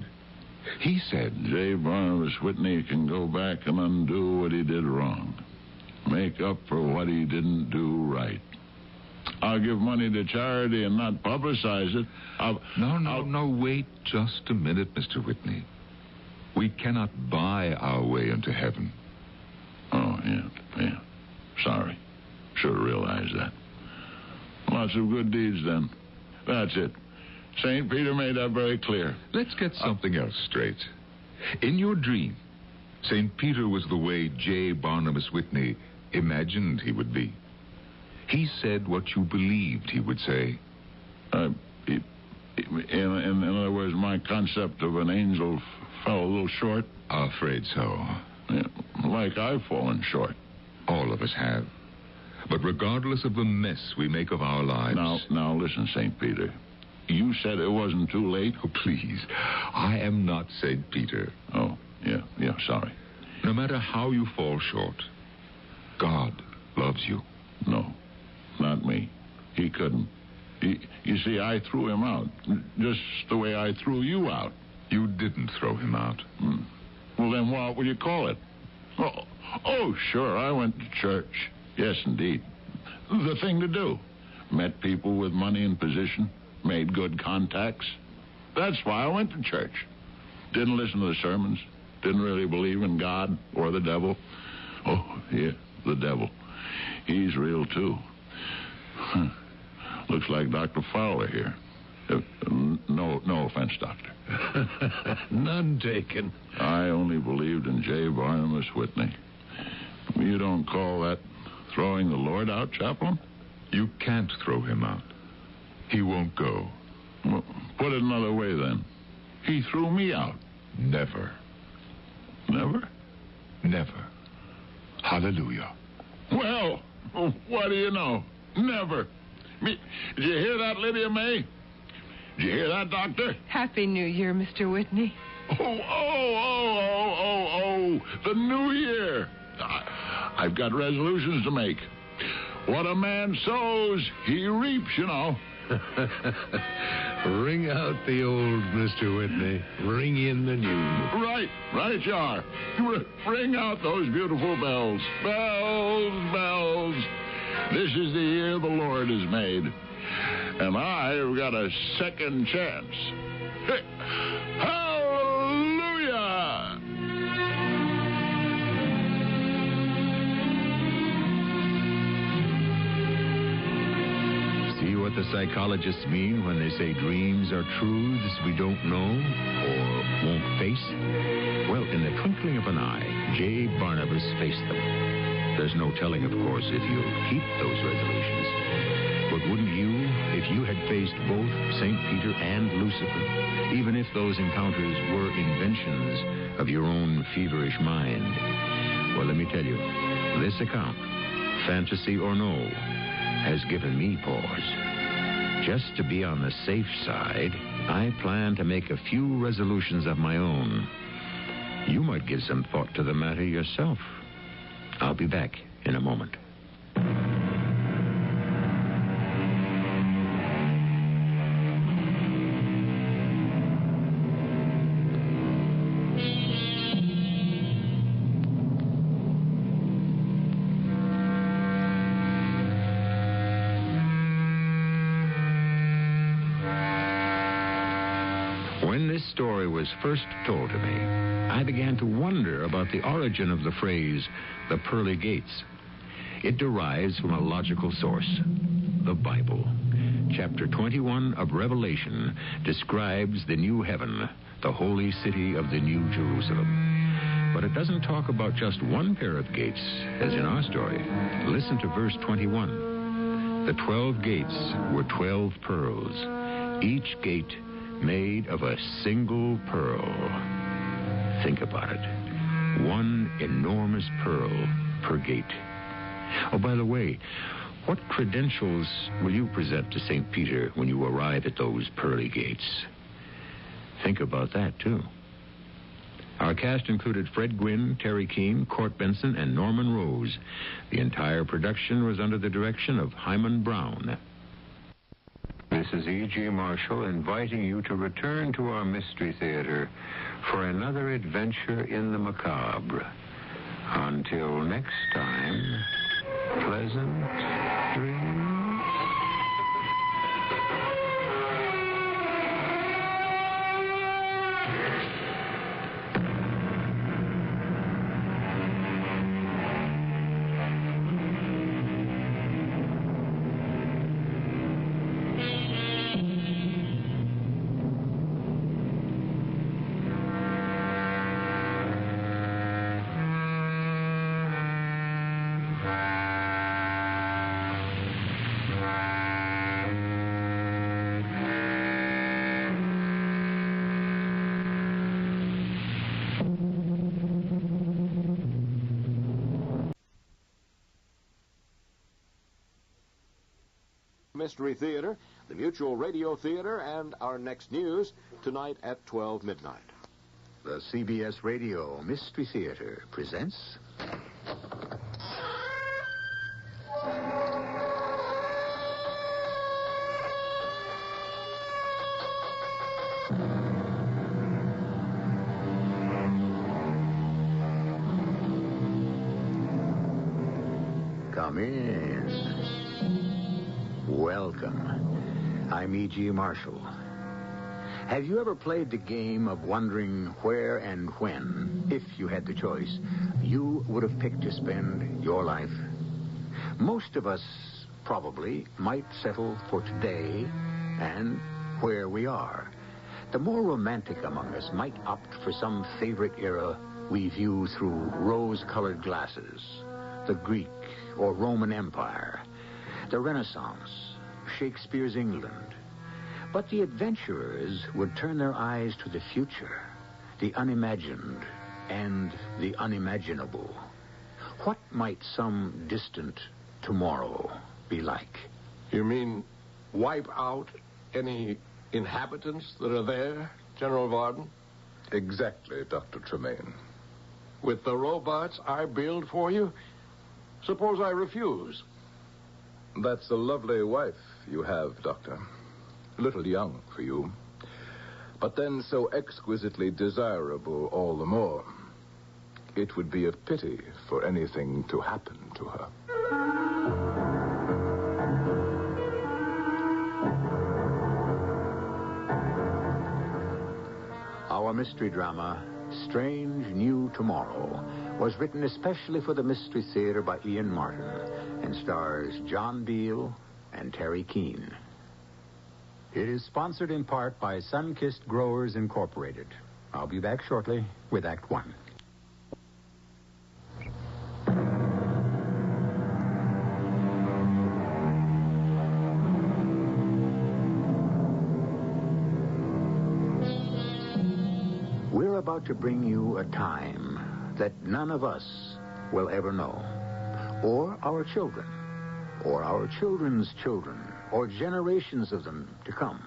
S5: He said,
S3: J. Barnabas Whitney can go back and undo what he did wrong. Make up for what he didn't do right. I'll give money to charity and not publicize it.
S5: No, wait just a minute, Mr. Whitney. We cannot buy our way into heaven.
S3: Oh, yeah. Sorry. Should have realized that. Lots of good deeds, then. That's it. St. Peter made that very clear.
S5: Let's get something else straight. In your dream, St. Peter was the way J. Barnabas Whitney imagined he would be. He said what you believed he would say.
S3: In other words, my concept of an angel fell a little short.
S5: Afraid so.
S3: Yeah, like I've fallen short.
S5: All of us have. But regardless of the mess we make of our lives...
S3: Now listen, St. Peter. You said it wasn't too late?
S5: Oh, please. I am not St. Peter.
S3: Oh, yeah, sorry.
S5: No matter how you fall short, God loves you.
S3: No, not me. He couldn't. You see, I threw him out, just the way I threw you out.
S5: You didn't throw him out.
S3: Well, then what would you call it? Oh, sure, I went to church. Yes, indeed. The thing to do. Met people with money and position. Made good contacts. That's why I went to church. Didn't listen to the sermons. Didn't really believe in God or the devil. Oh, yeah, the devil. He's real, too. Looks like Dr. Fowler here. No offense, Doctor.
S2: None taken.
S3: I only believed in J. Barnabas Whitney. You don't call that throwing the Lord out, Chaplain?
S5: You can't throw him out. He won't go.
S3: Well, put it another way, then. He threw me out.
S5: Never.
S3: Never?
S5: Never. Hallelujah.
S3: Well, what do you know? Never. Did you hear that, Lydia May? Did you hear that, Doctor?
S4: Happy New Year, Mr. Whitney.
S3: Oh, the New Year. I've got resolutions to make. What a man sows, he reaps, you know.
S2: Ring out the old, Mr. Whitney. Ring in the new.
S3: Right you are. Ring out those beautiful bells. Bells. This is the year the Lord has made. And I've got a second chance. Hallelujah!
S1: See what the psychologists mean when they say dreams are truths we don't know or won't face? Well, in the twinkling of an eye, J. Barnabas faced them. There's no telling, of course, if you'll keep those resolutions. But wouldn't you, if you had faced both St. Peter and Lucifer, even if those encounters were inventions of your own feverish mind? Well, let me tell you, this account, fantasy or no, has given me pause. Just to be on the safe side, I plan to make a few resolutions of my own. You might give some thought to the matter yourself. I'll be back in a moment. When this story was first told to me, I began to wonder about the origin of the phrase, the pearly gates. It derives from a logical source, the Bible. Chapter 21 of Revelation describes the new heaven, the holy city of the New Jerusalem. But it doesn't talk about just one pair of gates, as in our story. Listen to verse 21. The 12 gates were 12 pearls, each gate made of a single pearl. Think about it. One enormous pearl per gate. Oh, by the way, what credentials will you present to St. Peter when you arrive at those pearly gates? Think about that, too. Our cast included Fred Gwynne, Terry Keane, Court Benson, and Norman Rose. The entire production was under the direction of Hyman Brown. This This is E.G. Marshall inviting you to return to our Mystery Theater for another adventure in the macabre. Until next time, pleasant dreams.
S8: Mystery Theater, the Mutual Radio Theater, and our next news tonight at 12 midnight.
S1: The CBS Radio Mystery Theater presents... Come in. Welcome. I'm E.G. Marshall. Have you ever played the game of wondering where and when, if you had the choice, you would have picked to spend your life? Most of us probably might settle for today and where we are. The more romantic among us might opt for some favorite era we view through rose-colored glasses. The Greek or Roman Empire, the Renaissance, Shakespeare's England. But the adventurers would turn their eyes to the future, the unimagined and the unimaginable. What might some distant tomorrow be like?
S9: You mean wipe out any inhabitants that are there, General Varden?
S5: Exactly, Dr. Tremaine.
S9: With the robots I build for you? Suppose I refuse?
S5: That's a lovely wife you have, Doctor. A little young for you, but then so exquisitely desirable all the more. It would be a pity for anything to happen to her.
S1: Our mystery drama, Strange New Tomorrow, was written especially for the Mystery Theater by Ian Martin and stars John Beale and Terry Keane. It is sponsored in part by Sunkissed Growers Incorporated. I'll be back shortly with Act One. We're about to bring you a time that none of us will ever know, or our children, or our children's children, or generations of them to come.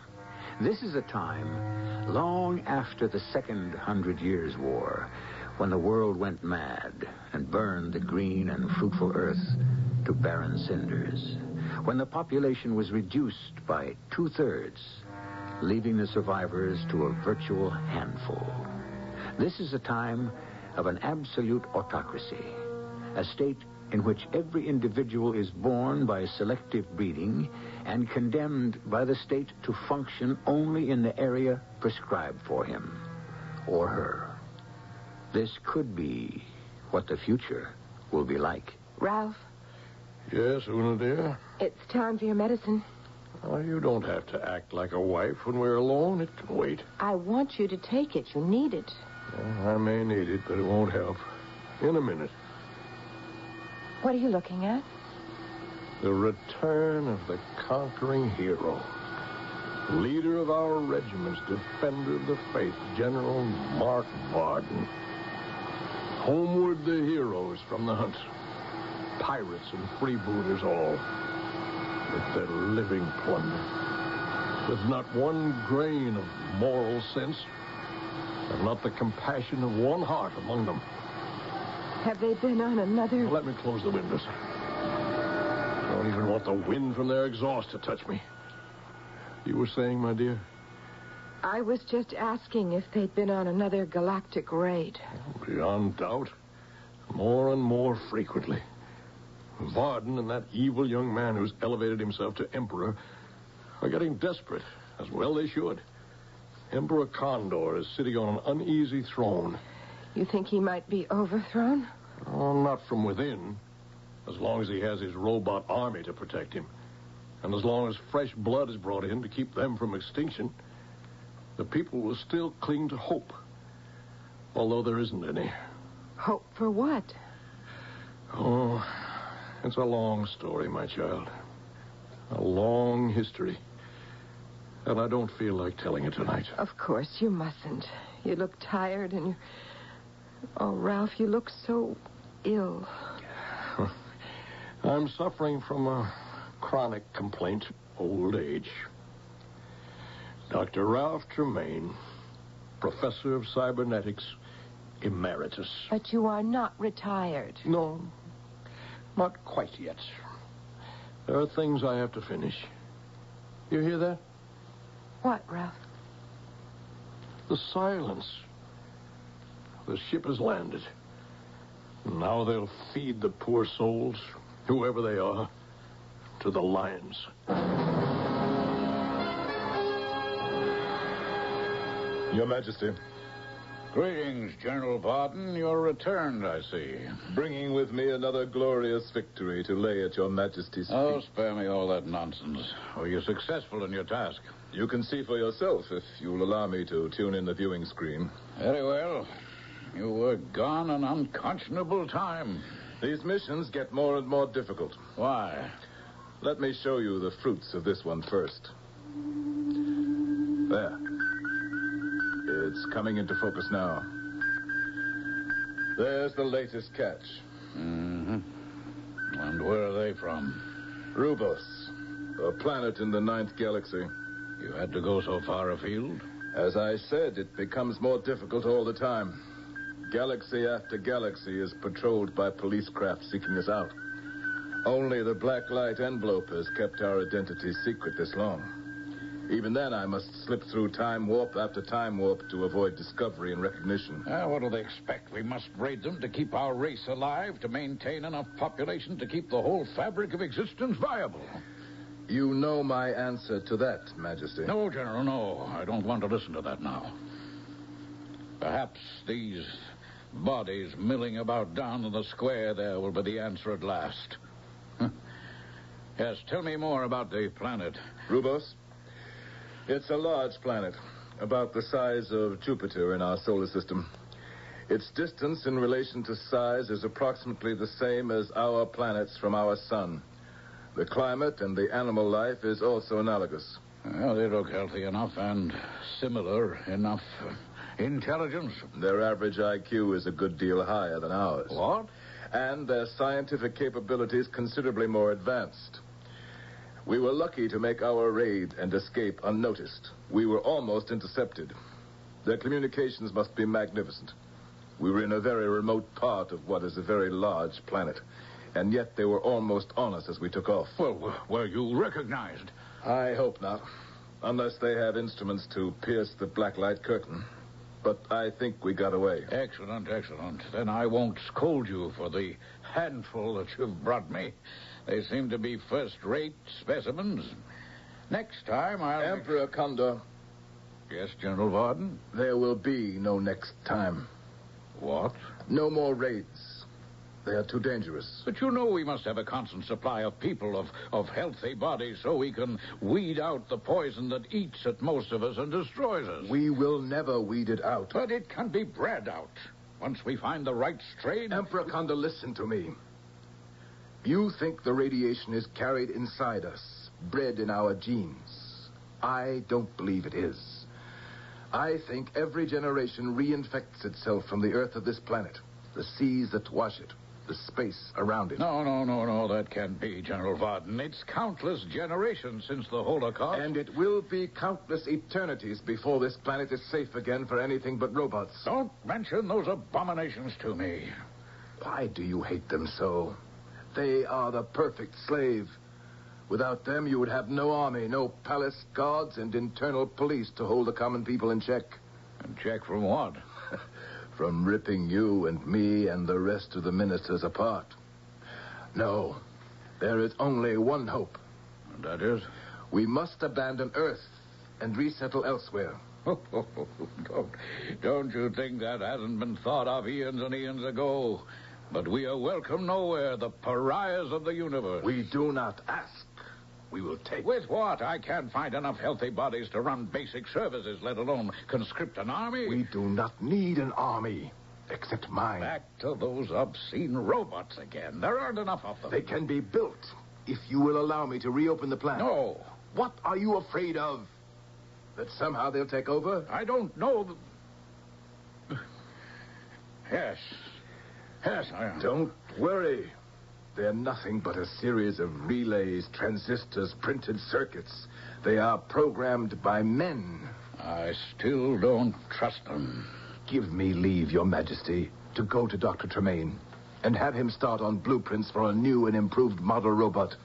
S1: This is a time long after the Second 100 Years' War, when the world went mad and burned the green and fruitful earth to barren cinders, when the population was reduced by 2/3, leaving the survivors to a virtual handful. This is a time of an absolute autocracy, a state in which every individual is born by selective breeding and condemned by the state to function only in the area prescribed for him or her. This could be what the future will be like.
S10: Ralph?
S9: Yes, Una, dear?
S10: It's time for your medicine.
S9: Oh, you don't have to act like a wife when we're alone. It can wait.
S10: I want you to take it. You need it.
S9: Well, I may need it, but it won't help. In a minute.
S10: What are you looking at?
S9: The return of the conquering hero. Leader of our regiments, defender of the faith, General Mark Varden. Homeward the heroes from the hunt. Pirates and freebooters all. With their living plunder. With not one grain of moral sense. And not the compassion of one heart among them.
S10: Have they been on another...
S9: Well, let me close the windows. I don't even want the wind from their exhaust to touch me. You were saying, my dear?
S10: I was just asking if they'd been on another galactic raid.
S9: Beyond doubt. More and more frequently. Varden and that evil young man who's elevated himself to emperor are getting desperate, as well they should. Emperor Condor is sitting on an uneasy throne.
S10: You think he might be overthrown?
S9: Oh, not from within. As long as he has his robot army to protect him. And as long as fresh blood is brought in to keep them from extinction, the people will still cling to hope. Although there isn't any.
S10: Hope for what?
S9: Oh, it's a long story, my child. A long history. And I don't feel like telling it tonight.
S10: Of course, you mustn't. You look tired and you... Oh, Ralph, you look so ill.
S9: I'm suffering from a chronic complaint, old age. Dr. Ralph Tremaine, Professor of Cybernetics, Emeritus.
S10: But you are not retired.
S9: No, not quite yet. There are things I have to finish. You hear that?
S10: What, Ralph?
S9: The silence. The ship has landed. Now they'll feed the poor souls, whoever they are, to the lions.
S11: Your Majesty.
S3: Greetings, General Varden. You're returned, I see.
S11: Bringing with me another glorious victory to lay at your Majesty's feet.
S3: Oh, spare me all that nonsense. Were you successful in your task?
S11: You can see for yourself if you'll allow me to tune in the viewing screen.
S3: Very well. You were gone an unconscionable time.
S11: These missions get more and more difficult.
S3: Why?
S11: Let me show you the fruits of this one first. There. It's coming into focus now. There's the latest catch.
S3: Mm-hmm. And where are they from?
S11: Rubos, a planet in the 9th galaxy.
S3: You had to go so far afield?
S11: As I said, it becomes more difficult all the time. Galaxy after galaxy is patrolled by police craft seeking us out. Only the black light envelope has kept our identity secret this long. Even then, I must slip through time warp after time warp to avoid discovery and recognition.
S3: What do they expect? We must raid them to keep our race alive, to maintain enough population to keep the whole fabric of existence viable.
S11: You know my answer to that, Majesty.
S3: No, General, no. I don't want to listen to that now. Perhaps these bodies milling about down in the square there will be the answer at last. Yes, tell me more about the planet.
S11: Rubos? It's a large planet, about the size of Jupiter in our solar system. Its distance in relation to size is approximately the same as our planets from our sun. The climate and the animal life is also analogous.
S3: Well, they look healthy enough and similar enough. Intelligence?
S11: Their average IQ is a good deal higher than ours.
S3: What?
S11: And their scientific capabilities considerably more advanced. We were lucky to make our raid and escape unnoticed. We were almost intercepted. Their communications must be magnificent. We were in a very remote part of what is a very large planet. And yet they were almost on us as we took off.
S3: Well, were you recognized?
S11: I hope not. Unless they have instruments to pierce the black light curtain. But I think we got away.
S3: Excellent, excellent. Then I won't scold you for the handful that you've brought me. They seem to be first-rate specimens. Next time I'll...
S11: Emperor Condor.
S3: Yes, General Varden?
S11: There will be no next time.
S3: What?
S11: No more raids. They are too dangerous.
S3: But you know we must have a constant supply of people, of healthy bodies, so we can weed out the poison that eats at most of us and destroys us.
S11: We will never weed it out.
S3: But it can be bred out. Once we find the right strain...
S11: Emperor Condor, listen to me. You think the radiation is carried inside us, bred in our genes. I don't believe it is. I think every generation reinfects itself from the earth of this planet, the seas that wash it, the space around it.
S3: No, that can't be, General Varden. It's countless generations since the Holocaust.
S11: And it will be countless eternities before this planet is safe again for anything but robots.
S3: Don't mention those abominations to me.
S11: Why do you hate them so? They are the perfect slave. Without them, you would have no army, no palace guards, and internal police to hold the common people in check.
S3: And check from what?
S11: From ripping you and me and the rest of the ministers apart. No, there is only one hope.
S3: And that is?
S11: We must abandon Earth and resettle elsewhere.
S3: Don't you think that hasn't been thought of eons and eons ago? But we are welcome nowhere, the pariahs of the universe.
S11: We do not ask. We will take.
S3: With what? I can't find enough healthy bodies to run basic services, let alone conscript an army.
S11: We do not need an army, except mine.
S3: Back to those obscene robots again. There aren't enough of them.
S11: They can be built if you will allow me to reopen the plant.
S3: No.
S11: What are you afraid of? That somehow they'll take over?
S3: I don't know. Yes, I am.
S11: Don't worry. They're nothing but a series of relays, transistors, printed circuits. They are programmed by men.
S3: I still don't trust them.
S11: Give me leave, Your Majesty, to go to Dr. Tremaine and have him start on blueprints for a new and improved model robot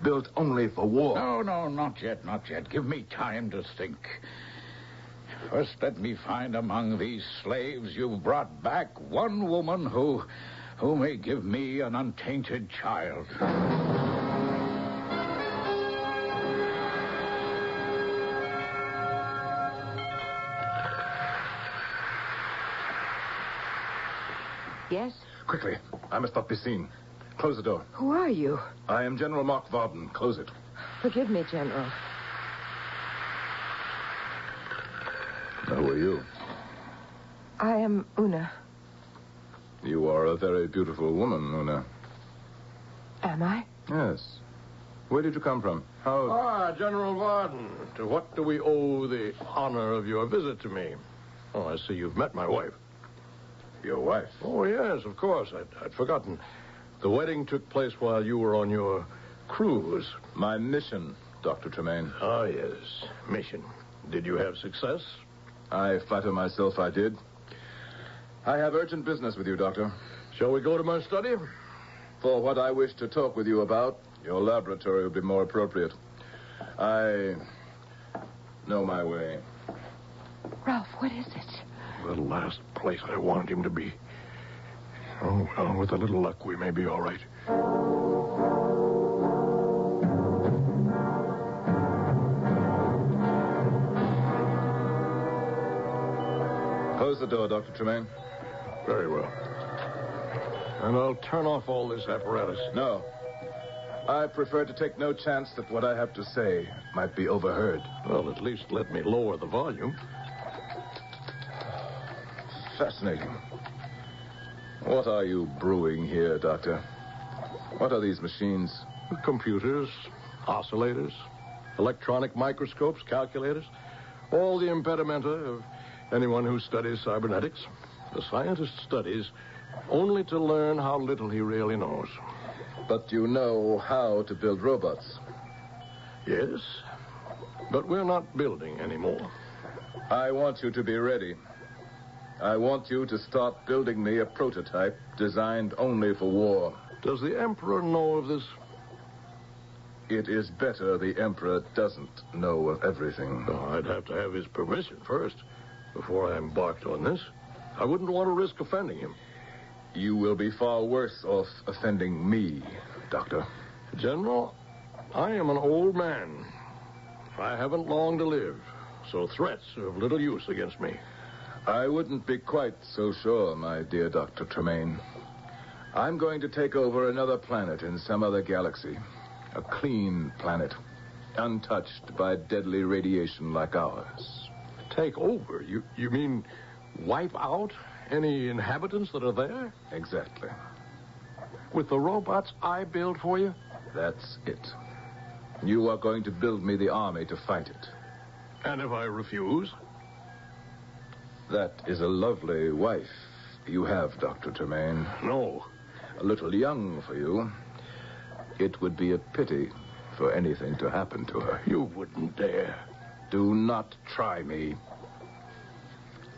S11: built only for war.
S3: No, not yet. Give me time to think. First, let me find among these slaves you've brought back one woman who may give me an untainted child.
S10: Yes?
S11: Quickly. I must not be seen. Close the door.
S10: Who are you?
S11: I am General Mark Varden. Close it.
S10: Forgive me, General.
S11: Who are you?
S10: I am Una.
S11: You are a very beautiful woman, Una.
S10: Am I?
S11: Yes. Where did you come from?
S9: General Varden. To what do we owe the honor of your visit to me? Oh, I see you've met my wife.
S11: Your wife?
S9: Oh, yes, of course. I'd forgotten. The wedding took place while you were on your cruise.
S11: My mission, Dr. Tremaine.
S9: Ah, yes. Mission. Did you have success?
S11: I flatter myself I did. I have urgent business with you, Doctor.
S9: Shall we go to my study?
S11: For what I wish to talk with you about, your laboratory would be more appropriate. I know my way.
S10: Ralph, what is it?
S9: The last place I wanted him to be. Oh, well, with a little luck, we may be all right.
S11: Close the door, Dr. Tremaine.
S9: Very well. And I'll turn off all this apparatus.
S11: No. I prefer to take no chance that what I have to say might be overheard.
S9: Well, at least let me lower the volume.
S11: Fascinating. What are you brewing here, Doctor? What are these machines?
S9: Computers, oscillators, electronic microscopes, calculators. All the impedimenta of anyone who studies cybernetics. The scientist studies only to learn how little he really knows.
S11: But you know how to build robots.
S9: Yes, but we're not building anymore.
S11: I want you to be ready. I want you to start building me a prototype designed only for war.
S9: Does the Emperor know of this?
S11: It is better the Emperor doesn't know of everything.
S9: Oh, I'd have to have his permission first before I embarked on this. I wouldn't want to risk offending him.
S11: You will be far worse off offending me, Doctor.
S9: General, I am an old man. I haven't long to live, so threats are of little use against me.
S11: I wouldn't be quite so sure, my dear Dr. Tremaine. I'm going to take over another planet in some other galaxy. A clean planet, untouched by deadly radiation like ours.
S9: Take over? You mean wipe out any inhabitants that are there?
S11: Exactly.
S9: With the robots I build for you?
S11: That's it. You are going to build me the army to fight it.
S9: And if I refuse?
S11: That is a lovely wife you have, Dr. Tremaine.
S9: No.
S11: A little young for you. It would be a pity for anything to happen to her.
S9: You wouldn't dare.
S11: Do not try me.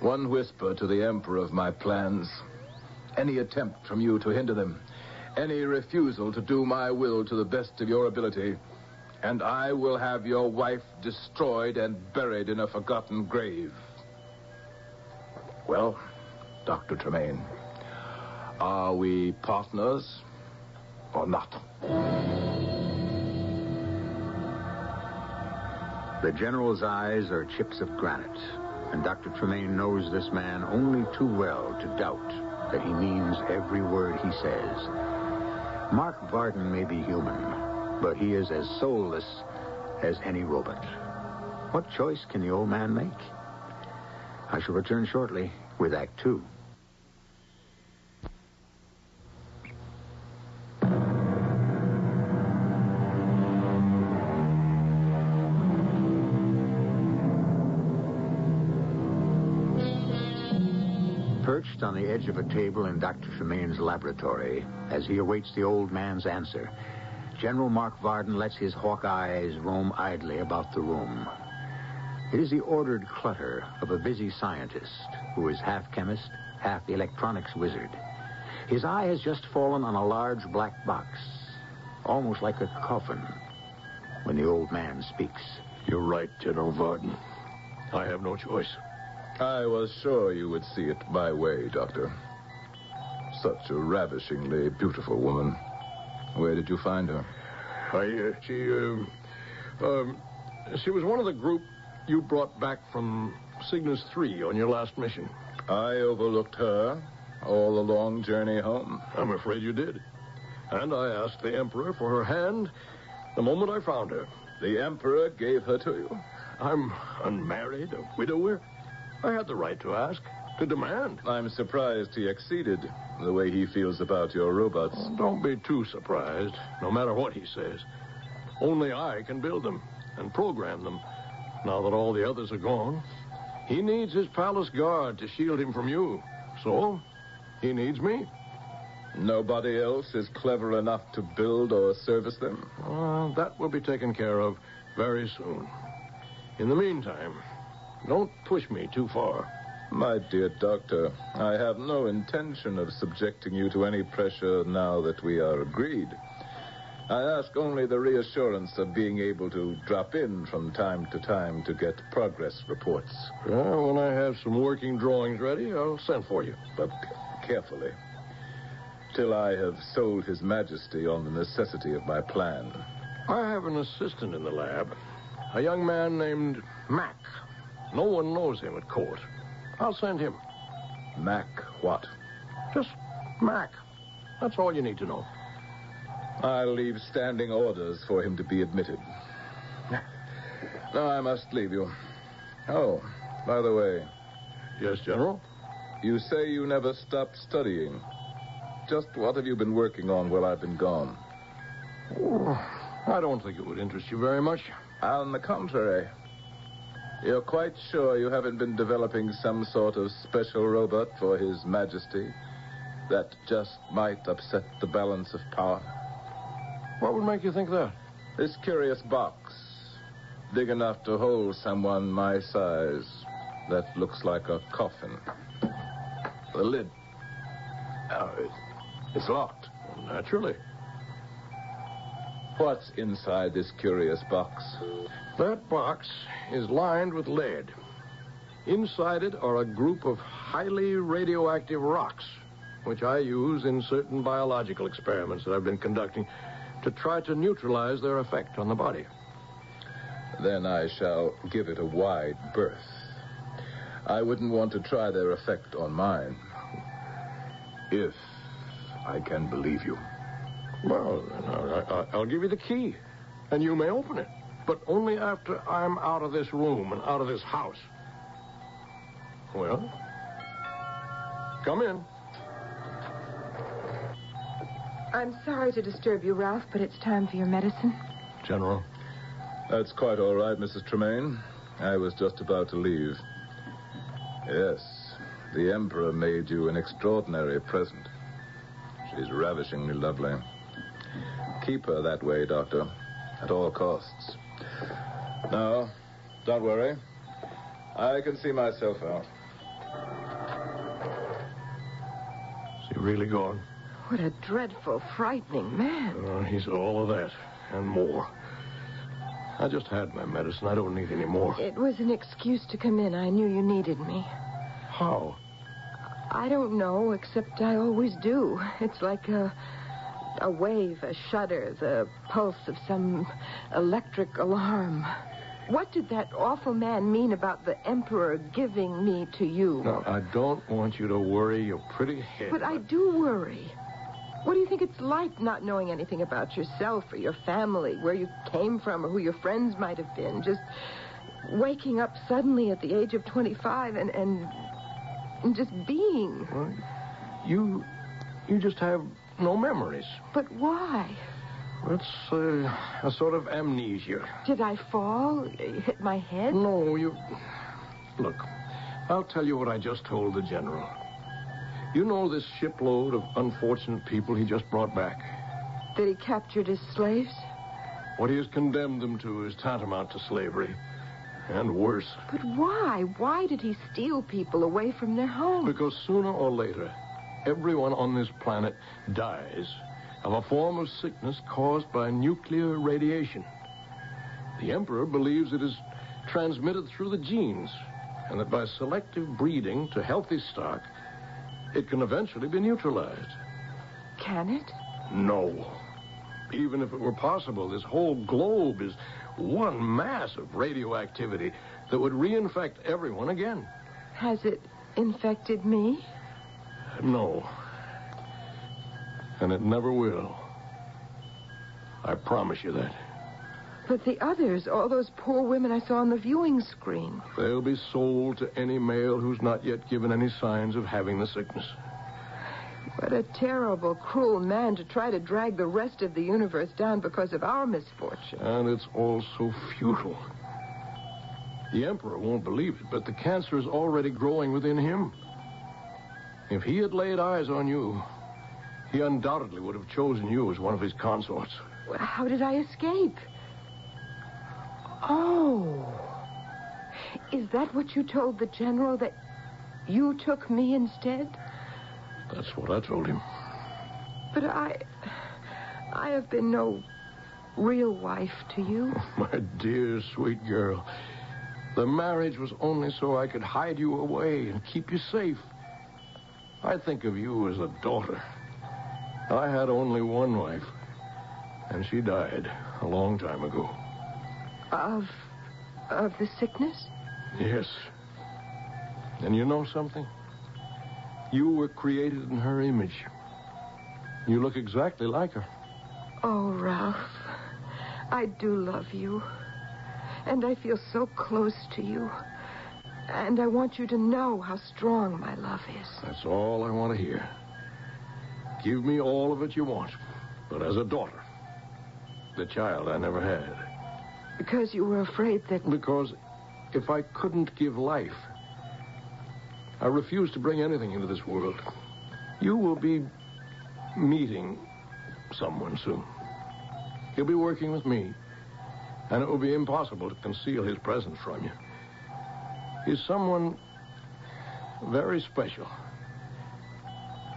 S11: One whisper to the Emperor of my plans. Any attempt from you to hinder them. Any refusal to do my will to the best of your ability. And I will have your wife destroyed and buried in a forgotten grave. Well, Dr. Tremaine, are we partners or not?
S1: The General's eyes are chips of granite, and Dr. Tremaine knows this man only too well to doubt that he means every word he says. Mark Varden may be human, but he is as soulless as any robot. What choice can the old man make? I shall return shortly with Act Two. Perched on the edge of a table in Dr. Tremaine's laboratory, as he awaits the old man's answer, General Mark Varden lets his hawk eyes roam idly about the room. It is the ordered clutter of a busy scientist who is half chemist, half electronics wizard. His eye has just fallen on a large black box, almost like a coffin, when the old man speaks.
S9: You're right, General Varden. I have no choice.
S11: I was sure you would see it my way, Doctor. Such a ravishingly beautiful woman. Where did you find her?
S9: She was one of the group you brought back from Cygnus 3 on your last mission.
S11: I overlooked her all the long journey home.
S9: I'm afraid you did. And I asked the Emperor for her hand the moment I found her.
S11: The Emperor gave her to you?
S9: I'm unmarried, a widower. I had the right to ask, to demand.
S11: I'm surprised he acceded the way he feels about your robots.
S9: Don't be too surprised, no matter what he says. Only I can build them and program them, now that all the others are gone. He needs his palace guard to shield him from you. So, he needs me.
S11: Nobody else is clever enough to build or service them?
S9: That will be taken care of very soon. In the meantime, don't push me too far.
S11: My dear Doctor, I have no intention of subjecting you to any pressure now that we are agreed. I ask only the reassurance of being able to drop in from time to time to get progress reports.
S9: Well, when I have some working drawings ready, I'll send for you.
S11: But carefully, till I have sold His Majesty on the necessity of my plan.
S9: I have an assistant in the lab, a young man named Mac. No one knows him at court. I'll send him.
S11: Mac what?
S9: Just Mac. That's all you need to know.
S11: I'll leave standing orders for him to be admitted. Now I must leave you. Oh, by the way.
S9: Yes, General?
S11: You say you never stopped studying. Just what have you been working on while I've been gone?
S9: Oh, I don't think it would interest you very much.
S11: On the contrary. You're quite sure you haven't been developing some sort of special robot for His Majesty that just might upset the balance of power?
S9: What would make you think that?
S11: This curious box, big enough to hold someone my size, that looks like a coffin. The lid. It's locked.
S9: Well, naturally.
S11: What's inside this curious box?
S9: That box is lined with lead. Inside it are a group of highly radioactive rocks, which I use in certain biological experiments that I've been conducting to try to neutralize their effect on the body.
S11: Then I shall give it a wide berth. I wouldn't want to try their effect on mine. If I can believe you.
S9: Well, I'll give you the key, and you may open it. But only after I'm out of this room and out of this house. Well, come in.
S10: I'm sorry to disturb you, Ralph, but it's time for your medicine.
S9: General.
S11: That's quite all right, Mrs. Tremaine. I was just about to leave. Yes, the Emperor made you an extraordinary present. She's ravishingly lovely. Keep her that way, Doctor, at all costs. No, don't worry. I can see myself out.
S9: Is he really gone?
S10: What a dreadful, frightening man.
S9: He's all of that and more. I just had my medicine. I don't need any more.
S10: It was an excuse to come in. I knew you needed me.
S9: How?
S10: I don't know, except I always do. It's like a wave, a shudder, the pulse of some electric alarm. What did that awful man mean about the Emperor giving me to you?
S9: No, I don't want you to worry your pretty head.
S10: But I do worry. What do you think it's like not knowing anything about yourself or your family, where you came from or who your friends might have been? Just waking up suddenly at the age of 25 and just being.
S9: Well, you just have no memories.
S10: But why?
S9: It's a sort of amnesia.
S10: Did I fall? Hit my head?
S9: No, you... Look, I'll tell you what I just told the general. You know this shipload of unfortunate people he just brought back?
S10: That he captured as slaves?
S9: What he has condemned them to is tantamount to slavery. And worse.
S10: But why? Why did he steal people away from their homes?
S9: Because sooner or later, everyone on this planet dies of a form of sickness caused by nuclear radiation. The Emperor believes it is transmitted through the genes, and that by selective breeding to healthy stock, it can eventually be neutralized.
S10: Can it?
S9: No. Even if it were possible, this whole globe is one mass of radioactivity that would reinfect everyone again.
S10: Has it infected me?
S9: No. And it never will. I promise you that.
S10: But the others, all those poor women I saw on the viewing screen.
S9: They'll be sold to any male who's not yet given any signs of having the sickness.
S10: What a terrible, cruel man to try to drag the rest of the universe down because of our misfortune.
S9: And it's all so futile. The Emperor won't believe it, but the cancer is already growing within him. If he had laid eyes on you, he undoubtedly would have chosen you as one of his consorts.
S10: How did I escape? Oh. Is that what you told the general, that you took me instead?
S9: That's what I told him.
S10: But I have been no real wife to you.
S9: My dear, sweet girl. The marriage was only so I could hide you away and keep you safe. I think of you as a daughter. I had only one wife, and she died a long time ago.
S10: Of the sickness?
S9: Yes. And you know something? You were created in her image. You look exactly like her.
S10: Oh, Ralph, I do love you. And I feel so close to you. And I want you to know how strong my love is.
S9: That's all I want to hear. Give me all of it you want, but as a daughter. The child I never had.
S10: Because you were afraid that...
S9: Because if I couldn't give life, I refuse to bring anything into this world. You will be meeting someone soon. He'll be working with me, and it will be impossible to conceal his presence from you. He's someone very special,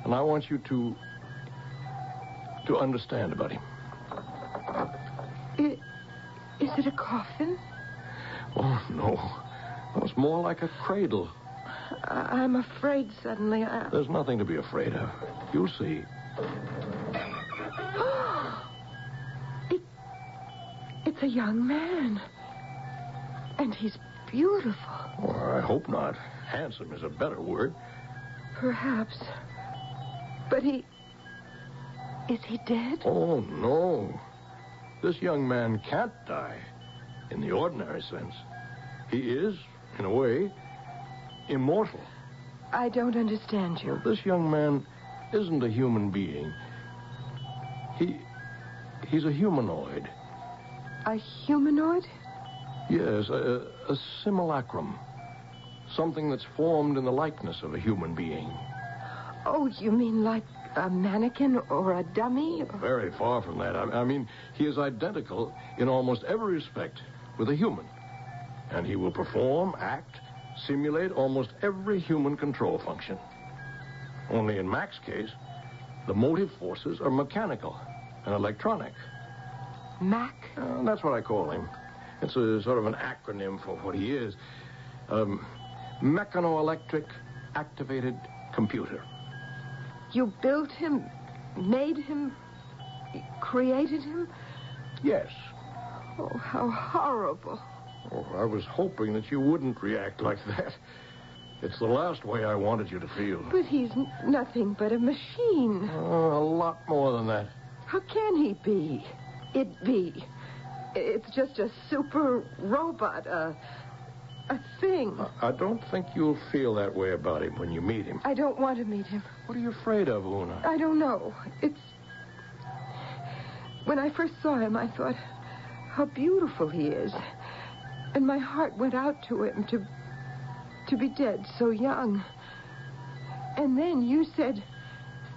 S9: and I want you to understand about him.
S10: Is it a coffin?
S9: Oh, no. It's more like a cradle.
S10: I'm afraid suddenly
S9: There's nothing to be afraid of. You'll see.
S10: It's a young man. And he's beautiful.
S9: Well, I hope not. Handsome is a better word.
S10: Perhaps. But is he dead?
S9: Oh, no. This young man can't die in the ordinary sense. He is, in a way, immortal.
S10: I don't understand you.
S9: Well, this young man isn't a human being. He's a humanoid.
S10: A humanoid?
S9: Yes, a simulacrum. Something that's formed in the likeness of a human being.
S10: Oh, you mean like a mannequin or a dummy?
S9: Very far from that. I mean, he is identical in almost every respect with a human. And he will perform, act, simulate almost every human control function. Only in Mac's case, the motive forces are mechanical and electronic.
S10: Mac?
S9: That's what I call him. It's a sort of an acronym for what he is. Mechanoelectric activated computer.
S10: You built him, made him, created him?
S9: Yes.
S10: Oh, how horrible.
S9: Oh, I was hoping that you wouldn't react like that. It's the last way I wanted you to feel.
S10: But he's nothing but a machine.
S9: Oh, a lot more than that.
S10: How can he be? It be. It's just a super robot, a thing.
S9: I don't think you'll feel that way about him when you meet him.
S10: I don't want to meet him.
S9: What are you afraid of, Una?
S10: I don't know. When I first saw him, I thought how beautiful he is. And my heart went out to him to be dead so young. And then you said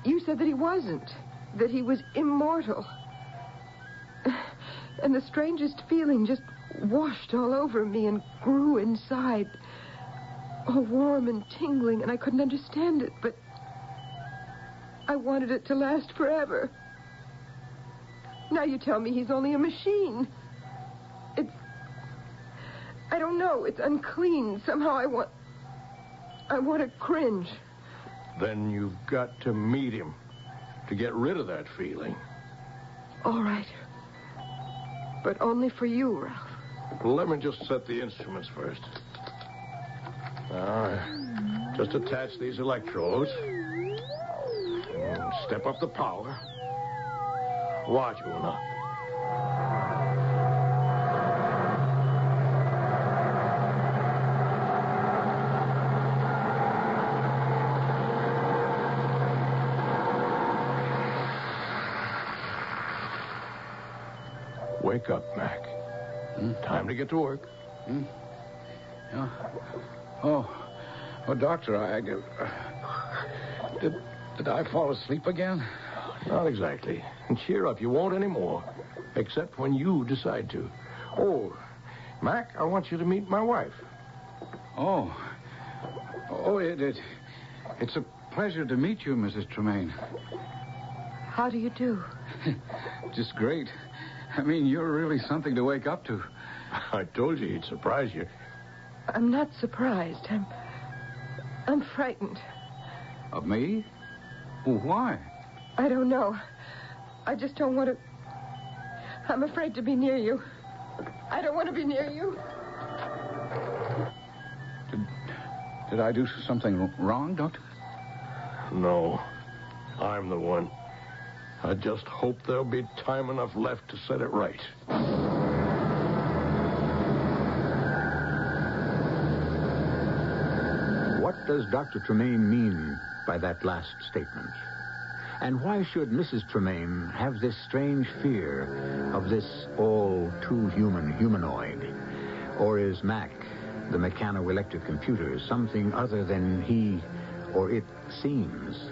S10: that he wasn't, that he was immortal. And the strangest feeling just washed all over me and grew inside, all warm and tingling, and I couldn't understand it, but I wanted it to last forever. Now you tell me he's only a machine. I don't know, it's unclean. Somehow I want to cringe.
S9: Then you've got to meet him to get rid of that feeling.
S10: All right. But only for you, Ralph.
S9: Well, let me just set the instruments first. Now, just attach these electrodes. And step up the power. Watch, Una. Wake up, Mac. Time to get to work.
S12: Yeah. Oh, Doctor, did I fall asleep again?
S9: Not exactly. And cheer up, you won't anymore. Except when you decide to. Oh, Mac, I want you to meet my wife.
S12: Oh, it's a pleasure to meet you, Mrs. Tremaine.
S10: How do you do?
S12: Just great. I mean, you're really something to wake up to.
S9: I told you he'd surprise you.
S10: I'm not surprised. I'm frightened.
S12: Of me? Well, why?
S10: I don't know. I just don't want to... I'm afraid to be near you. I don't want to be near you.
S12: Did I do something wrong, Doctor?
S9: No. I'm the one. I just hope there'll be time enough left to set it right.
S1: What does Dr. Tremaine mean by that last statement? And why should Mrs. Tremaine have this strange fear of this all-too-human humanoid? Or is Mac, the mechano-electric computer, something other than he or it seems?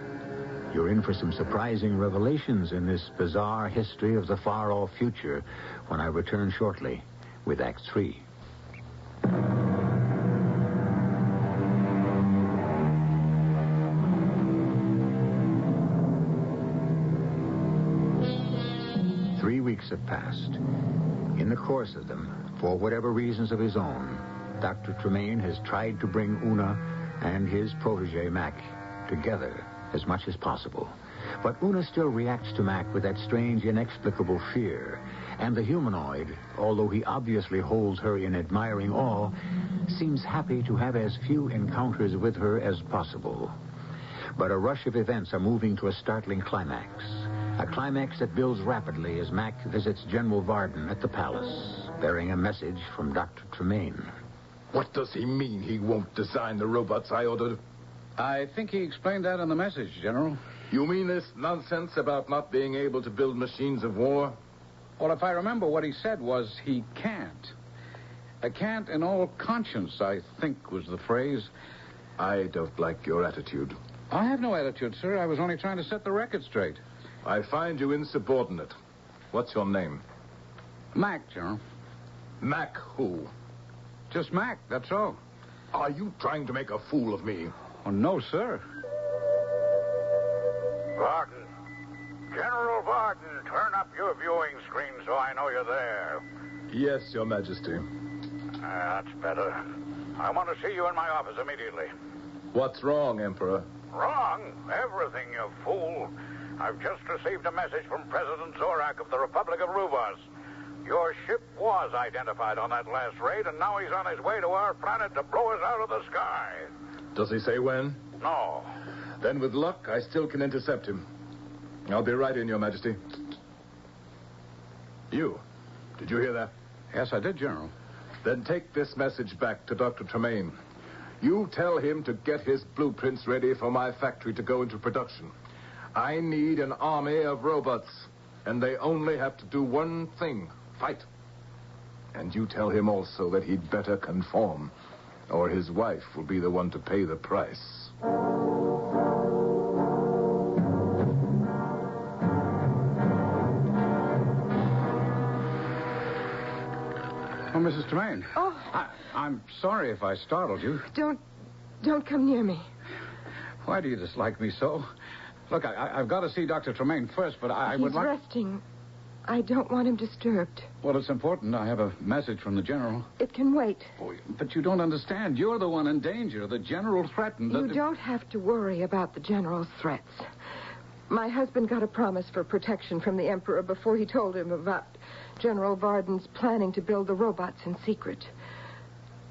S1: You're in for some surprising revelations in this bizarre history of the far-off future when I return shortly with Act 3. Have passed. In the course of them, for whatever reasons of his own, Dr. Tremaine has tried to bring Una and his protege, Mac, together as much as possible. But Una still reacts to Mac with that strange, inexplicable fear. And the humanoid, although he obviously holds her in admiring awe, seems happy to have as few encounters with her as possible. But a rush of events are moving to a startling climax. A climax that builds rapidly as Mac visits General Varden at the palace, bearing a message from Dr. Tremaine.
S11: What does he mean he won't design the robots I ordered?
S12: I think he explained that in the message, General.
S11: You mean this nonsense about not being able to build machines of war?
S12: Well, if I remember, what he said was he can't. A can't in all conscience, I think was the phrase.
S11: I don't like your attitude.
S12: I have no attitude, sir. I was only trying to set the record straight.
S11: I find you insubordinate. What's your name?
S12: Mac, General.
S11: Mac who?
S12: Just Mac, that's all.
S11: Are you trying to make a fool of me?
S12: Oh, no, sir.
S13: Varden. General Varden, turn up your viewing screen so I know you're there.
S11: Yes, Your Majesty.
S12: That's better. I want to see you in my office immediately.
S11: What's wrong, Emperor?
S12: Wrong? Everything, you fool. I've just received a message from President Zorak of the Republic of Rubas. Your ship was identified on that last raid, and now he's on his way to our planet to blow us out of the sky.
S11: Does he say when?
S12: No.
S11: Then with luck, I still can intercept him. I'll be right in, Your Majesty. You. Did you hear that?
S12: Yes, I did, General.
S11: Then take this message back to Dr. Tremaine. You tell him to get his blueprints ready for my factory to go into production. I need an army of robots, and they only have to do one thing, fight. And you tell him also that he'd better conform, or his wife will be the one to pay the price.
S12: Oh, Mrs. Tremaine.
S10: Oh.
S12: I'm sorry if I startled you.
S10: Don't come near me.
S12: Why do you dislike me so? Look, I've got to see Dr. Tremaine first, but I would like...
S10: He's resting. I don't want him disturbed.
S12: Well, it's important. I have a message from the General.
S10: It can wait.
S12: Oh, but you don't understand. You're the one in danger. The General threatened...
S10: You don't have to worry about the General's threats. My husband got a promise for protection from the Emperor before he told him about General Varden's planning to build the robots in secret.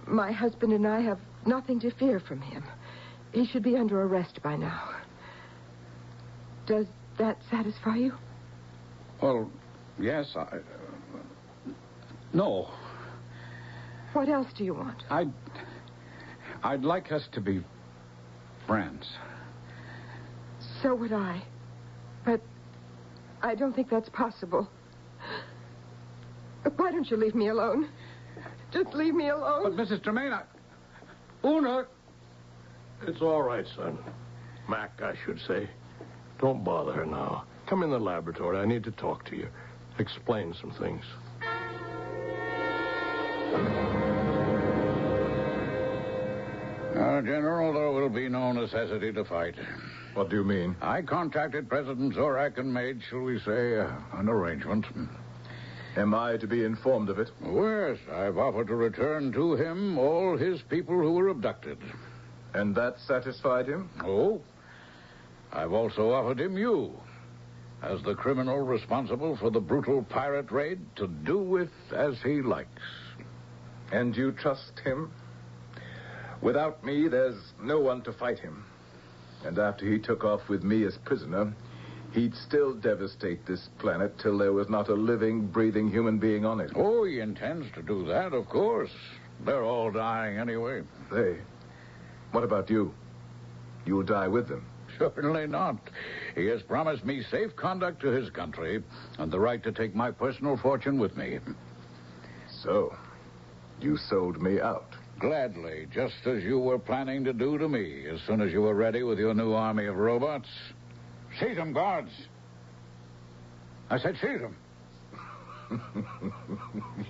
S10: My husband and I have nothing to fear from him. He should be under arrest by now. Does that satisfy you?
S12: Well, yes, no.
S10: What else do you want?
S12: I'd like us to be friends.
S10: So would I. But I don't think that's possible. Why don't you leave me alone? Just leave me alone.
S12: But, Mrs. Tremaine, Una...
S9: It's all right, son. Mac, I should say. Don't bother her now. Come in the laboratory. I need to talk to you. Explain some things.
S12: General, there will be no necessity to fight.
S11: What do you mean?
S12: I contacted President Zorak and made, shall we say, an arrangement.
S11: Am I to be informed of it?
S12: Yes, I've offered to return to him all his people who were abducted.
S11: And that satisfied him?
S12: Oh, I've also offered him you, as the criminal responsible for the brutal pirate raid, to do with as he likes.
S11: And you trust him? Without me, there's no one to fight him. And after he took off with me as prisoner, he'd still devastate this planet till there was not a living, breathing human being on it.
S12: Oh, he intends to do that, of course. They're all dying anyway.
S11: They? What about you? You'll die with them.
S12: Certainly not. He has promised me safe conduct to his country and the right to take my personal fortune with me.
S11: So, you sold me out.
S12: Gladly, just as you were planning to do to me as soon as you were ready with your new army of robots. Seize them, guards. I said seize them.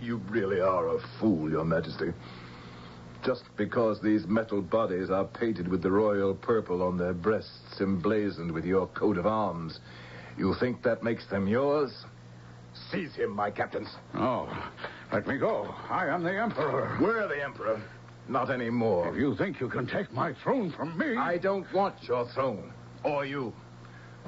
S11: You really are a fool, Your Majesty. Just because these metal bodies are painted with the royal purple on their breasts, emblazoned with your coat of arms, you think that makes them yours? Seize him, my captains.
S12: Oh, let me go. I am the Emperor.
S11: We're the Emperor. Not anymore.
S12: If you think you can take my throne from me...
S11: I don't want your throne. Or you.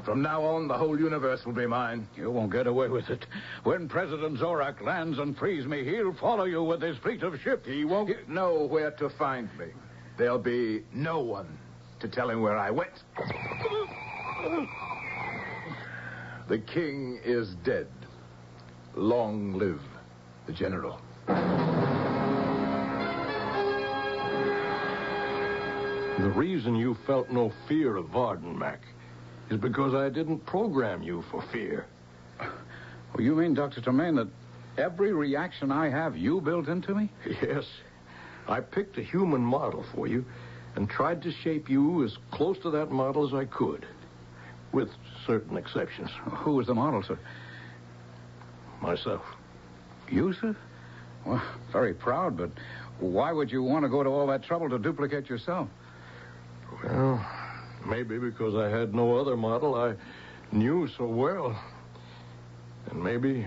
S11: From now on, the whole universe will be mine.
S12: You won't get away with it. When President Zorak lands and frees me, he'll follow you with his fleet of ships.
S11: He won't know where to find me. There'll be no one to tell him where I went. The king is dead. Long live the general.
S9: The reason you felt no fear of Varden, Mac, is because I didn't program you for fear.
S12: Well, you mean, Dr. Tremaine, that every reaction I have you built into me?
S9: Yes. I picked a human model for you and tried to shape you as close to that model as I could, with certain exceptions.
S12: Who was the model, sir?
S9: Myself.
S12: You, sir? Well, very proud, but why would you want to go to all that trouble to duplicate yourself?
S9: Well, maybe because I had no other model I knew so well. And maybe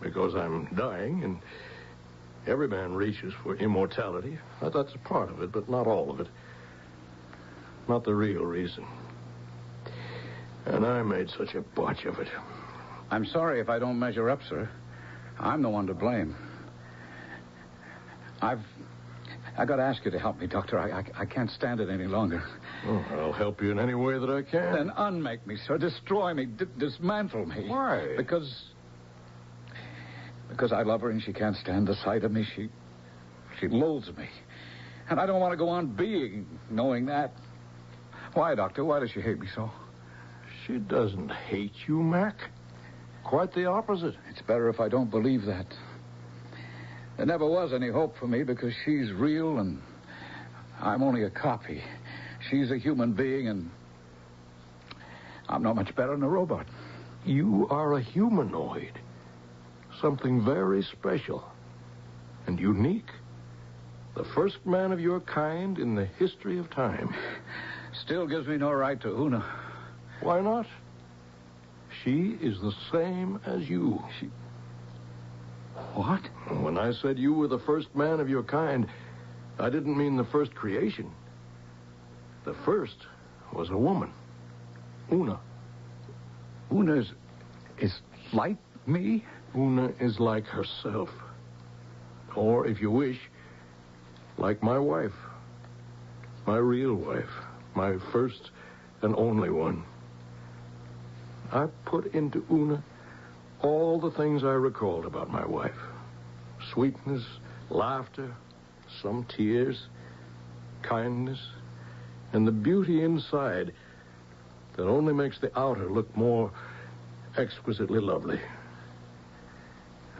S9: because I'm dying, and every man reaches for immortality. That's a part of it, but not all of it. Not the real reason. And I made such a botch of it.
S12: I'm sorry if I don't measure up, sir. I'm the one to blame. I got to ask you to help me, Doctor. I can't stand it any longer.
S9: Oh, I'll help you in any way that I can.
S12: Then unmake me, sir. Destroy me. Dismantle me.
S9: Why?
S12: Because I love her and she can't stand the sight of me. She loathes me. And I don't want to go on being knowing that. Why, Doctor? Why does she hate me so?
S9: She doesn't hate you, Mac. Quite the opposite.
S12: It's better if I don't believe that. There never was any hope for me because she's real and I'm only a copy. She's a human being and I'm not much better than a robot.
S9: You are a humanoid. Something very special and unique. The first man of your kind in the history of time.
S12: Still gives me no right to Una.
S9: Why not? She is the same as you.
S12: What?
S9: When I said you were the first man of your kind, I didn't mean the first creation. The first was a woman. Una.
S12: Una is like me?
S9: Una is like herself. Or, if you wish, like my wife. My real wife. My first and only one. I put into Una all the things I recalled about my wife. Sweetness, laughter, some tears, kindness, and the beauty inside that only makes the outer look more exquisitely lovely.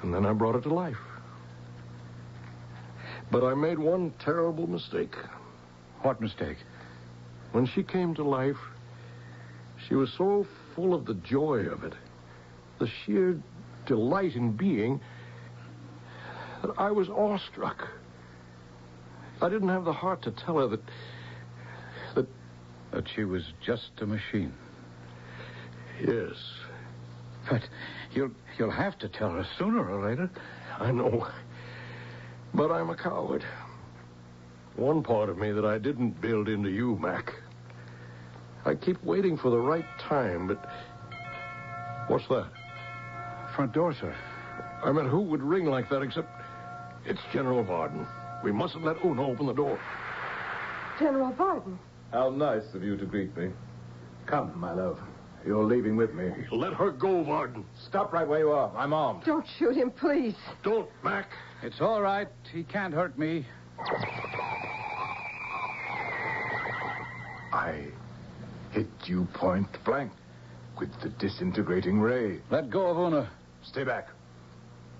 S9: And then I brought it to life. But I made one terrible mistake.
S12: What mistake?
S9: When she came to life, she was so full of the joy of it, the sheer delight in being, that I was awestruck. I didn't have the heart to tell her that
S12: she was just a machine.
S9: Yes.
S12: But you'll have to tell her sooner or later.
S9: I know. But I'm a coward. One part of me that I didn't build into you, Mac. I keep waiting for the right time, but... What's that?
S12: Front door, sir.
S9: I meant, who would ring like that except... It's General Varden. We mustn't let Una open the door.
S10: General Varden.
S11: How nice of you to greet me. Come, my love. You're leaving with me.
S9: Let her go, Varden.
S11: Stop right where you are. I'm armed.
S10: Don't shoot him, please.
S9: Don't, Mac.
S12: It's all right. He can't hurt me.
S11: I hit you point blank with the disintegrating ray.
S12: Let go of Una.
S11: Stay back.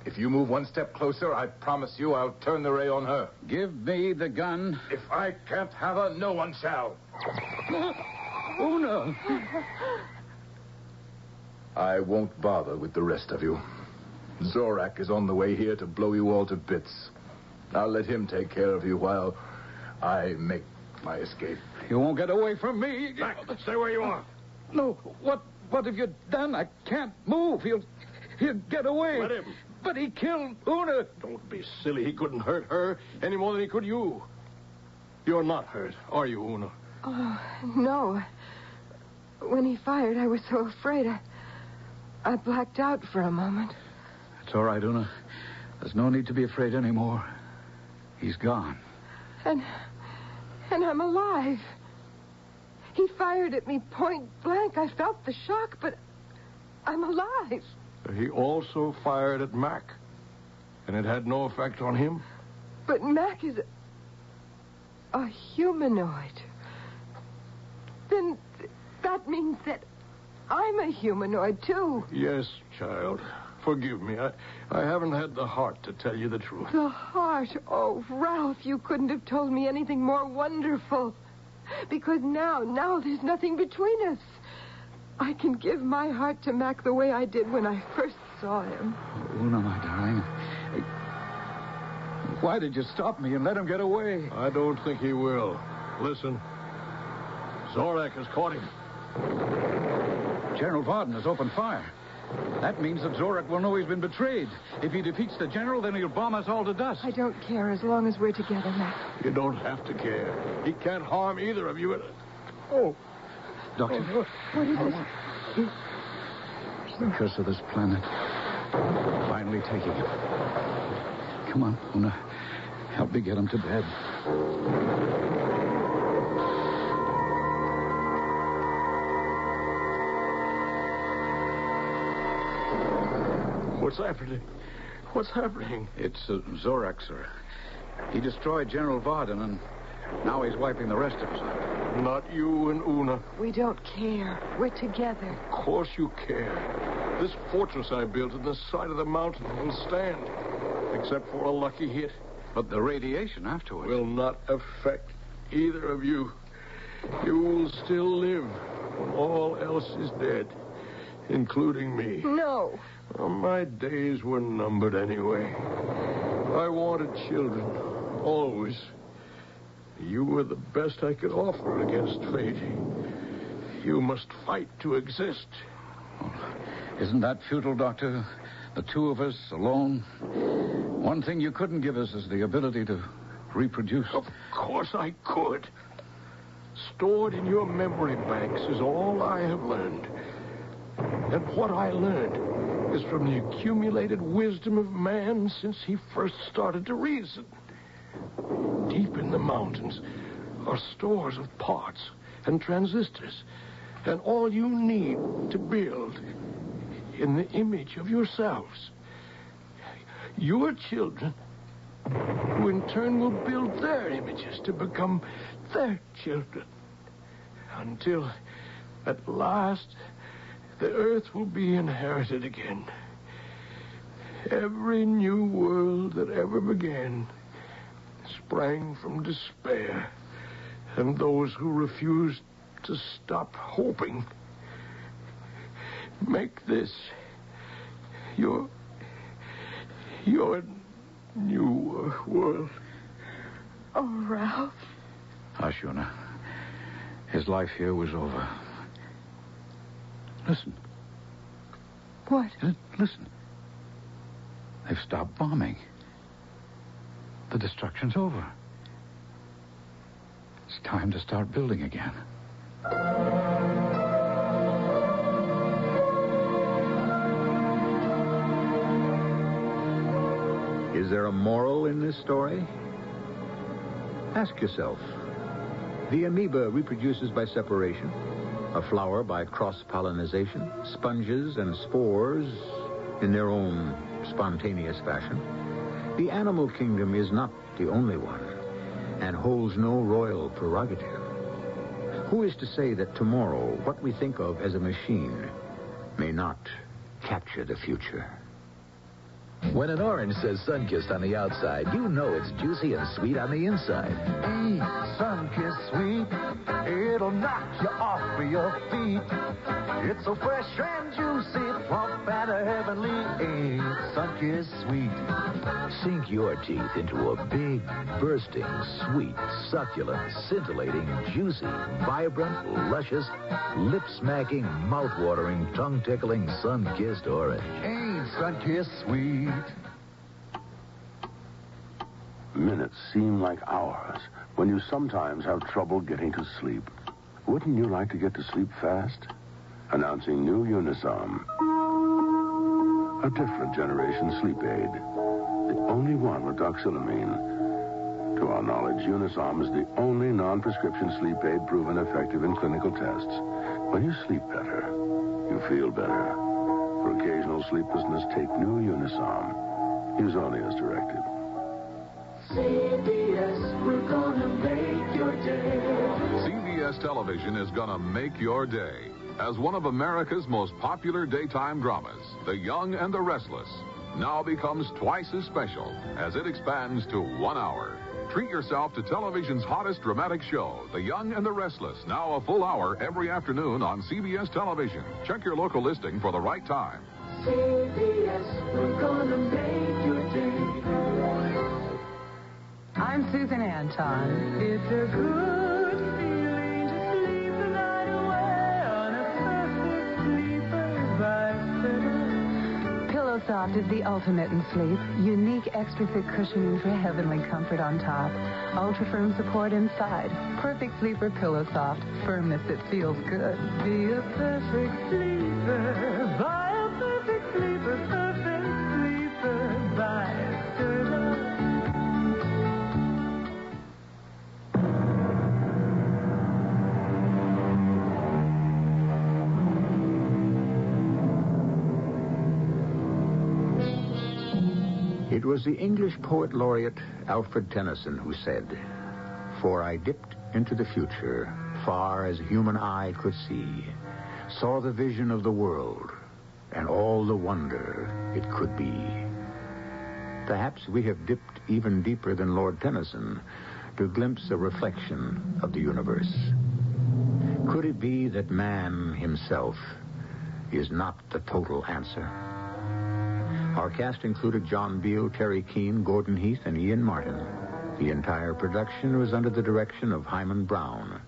S11: If you move one step closer, I promise you I'll turn the ray on her.
S12: Give me the gun.
S11: If I can't have her, no one shall.
S12: Una!
S11: I won't bother with the rest of you. Zorak is on the way here to blow you all to bits. I'll let him take care of you while I make my escape.
S12: You won't get away from me.
S9: Mac, stay where you are.
S12: No, what have you done? I can't move. He'll get away.
S9: Let him.
S12: But he killed Una.
S9: Don't be silly. He couldn't hurt her any more than he could you. You're not hurt, are you, Una?
S10: Oh, no. When he fired, I was so afraid. I blacked out for a moment.
S12: It's all right, Una. There's no need to be afraid anymore. He's gone.
S10: And I'm alive. He fired at me point blank. I felt the shock, but I'm alive.
S9: He also fired at Mac, and it had no effect on him.
S10: But Mac is a humanoid. Then that means that I'm a humanoid, too.
S9: Yes, child. Forgive me. I haven't had the heart to tell you the truth.
S10: The heart? Oh, Ralph, you couldn't have told me anything more wonderful. Because now there's nothing between us. I can give my heart to Mac the way I did when I first saw him.
S12: Una, my darling. Why did you stop me and let him get away?
S9: I don't think he will. Listen. Zorak has caught him.
S12: General Varden has opened fire. That means that Zorak will know he's been betrayed. If he defeats the general, then he'll bomb us all to dust.
S10: I don't care as long as we're together, Mac.
S9: You don't have to care. He can't harm either of you. Oh.
S12: Doctor.
S10: What is it?
S12: The curse of this planet. Finally taking him. Come on, Una. Help me get him to bed.
S9: What's happening? What's happening?
S12: It's Zorak, sir. He destroyed General Varden, and now he's wiping the rest of us out.
S9: Not you and Una.
S10: We don't care. We're together.
S9: Of course you care. This fortress I built in the side of the mountain will stand, except for a lucky hit.
S12: But the radiation afterwards
S9: will not affect either of you. You will still live when all else is dead, including me.
S10: No.
S9: Well, my days were numbered anyway. I wanted children, always. You were the best I could offer against fate. You must fight to exist.
S12: Oh, isn't that futile, Doctor? The two of us alone. One thing you couldn't give us is the ability to reproduce.
S9: Of course I could. Stored in your memory banks is all I have learned. And what I learned is from the accumulated wisdom of man since he first started to reason. Deep in the mountains are stores of parts and transistors, and all you need to build in the image of yourselves. Your children, who in turn will build their images to become their children, until at last the earth will be inherited again. Every new world that ever began sprang from despair, and those who refused to stop hoping. Make this your new world.
S10: Oh, Ralph.
S12: Hush, Una. His life here was over. Listen.
S10: What?
S12: Listen. They've stopped bombing. The destruction's over. It's time to start building again.
S1: Is there a moral in this story? Ask yourself. The amoeba reproduces by separation, a flower by cross-pollinization, sponges and spores in their own spontaneous fashion. The animal kingdom is not the only one and holds no royal prerogative. Who is to say that tomorrow what we think of as a machine may not capture the future?
S13: When an orange says Sunkissed on the outside, you know it's juicy and sweet on the inside.
S14: Hey, Sunkissed sweet, it'll knock you off of your feet. It's so fresh and juicy, plump and heavenly. Hey, Sunkissed sweet.
S13: Sink your teeth into a big, bursting, sweet, succulent, scintillating, juicy, vibrant, luscious, lip-smacking, mouth-watering, tongue-tickling, sun-kissed orange.
S14: Hey, Sunkissed sweet.
S15: Minutes seem like hours when you sometimes have trouble getting to sleep. Wouldn't you like to get to sleep fast? Announcing new Unisom. A different generation sleep aid. The only one with doxylamine. To our knowledge, Unisom is the only non-prescription sleep aid proven effective in clinical tests. When you sleep better, you feel better. For occasional sleeplessness, take new Unisom. Use only as directed.
S14: CBS, we're gonna make your day.
S5: CBS Television is gonna make your day. As one of America's most popular daytime dramas, The Young and the Restless now becomes twice as special as it expands to 1 hour. Treat yourself to television's hottest dramatic show, The Young and the Restless, now a full hour every afternoon on CBS Television. Check your local listing for the right time.
S14: CBS, we're gonna make your day.
S16: I'm Susan Anton. It's a good feeling to sleep the night away on a perfect sleeper by Federal. Soft is the ultimate in sleep. Unique extra thick cushioning for heavenly comfort on top. Ultra firm support inside. Perfect sleeper pillow soft. Firmness that feels good. Be a perfect sleeper. Buy a perfect sleeper. Perfect sleeper. Buy Sterling.
S13: It was the English poet laureate Alfred Tennyson who said, "For I dipped into the future, far as human eye could see, saw the vision of the world, and all the wonder it could be." Perhaps we have dipped even deeper than Lord Tennyson to glimpse a reflection of the universe. Could it be that man himself is not the total answer? Our cast included John Beale, Terry Keane, Gordon Heath, and Ian Martin. The entire production was under the direction of Hyman Brown.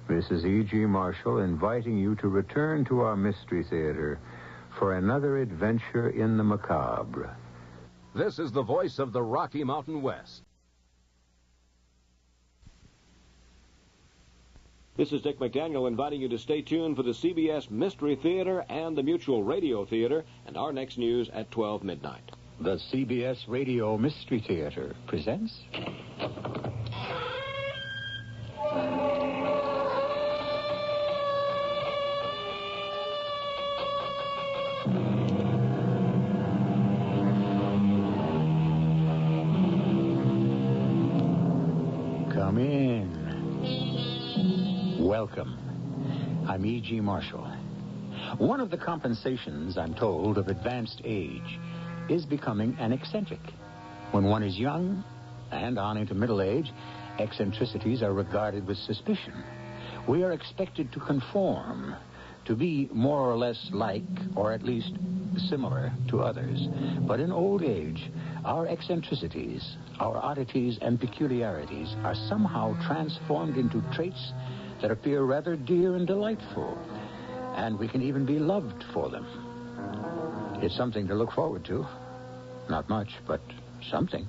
S13: This is E.G. Marshall inviting you to return to our Mystery Theater for another adventure in the macabre.
S8: This is the voice of the Rocky Mountain West. This is Dick McDaniel inviting you to stay tuned for the CBS Mystery Theater and the Mutual Radio Theater and our next news at 12 midnight.
S13: The CBS Radio Mystery Theater presents... Come in. Welcome. I'm E.G. Marshall. One of the compensations, I'm told, of advanced age is becoming an eccentric. When one is young and on into middle age, eccentricities are regarded with suspicion. We are expected to conform, to be more or less like, or at least similar to others. But in old age, our eccentricities, our oddities and peculiarities are somehow transformed into traits that appear rather dear and delightful, and we can even be loved for them. It's something to look forward to. Not much, but something.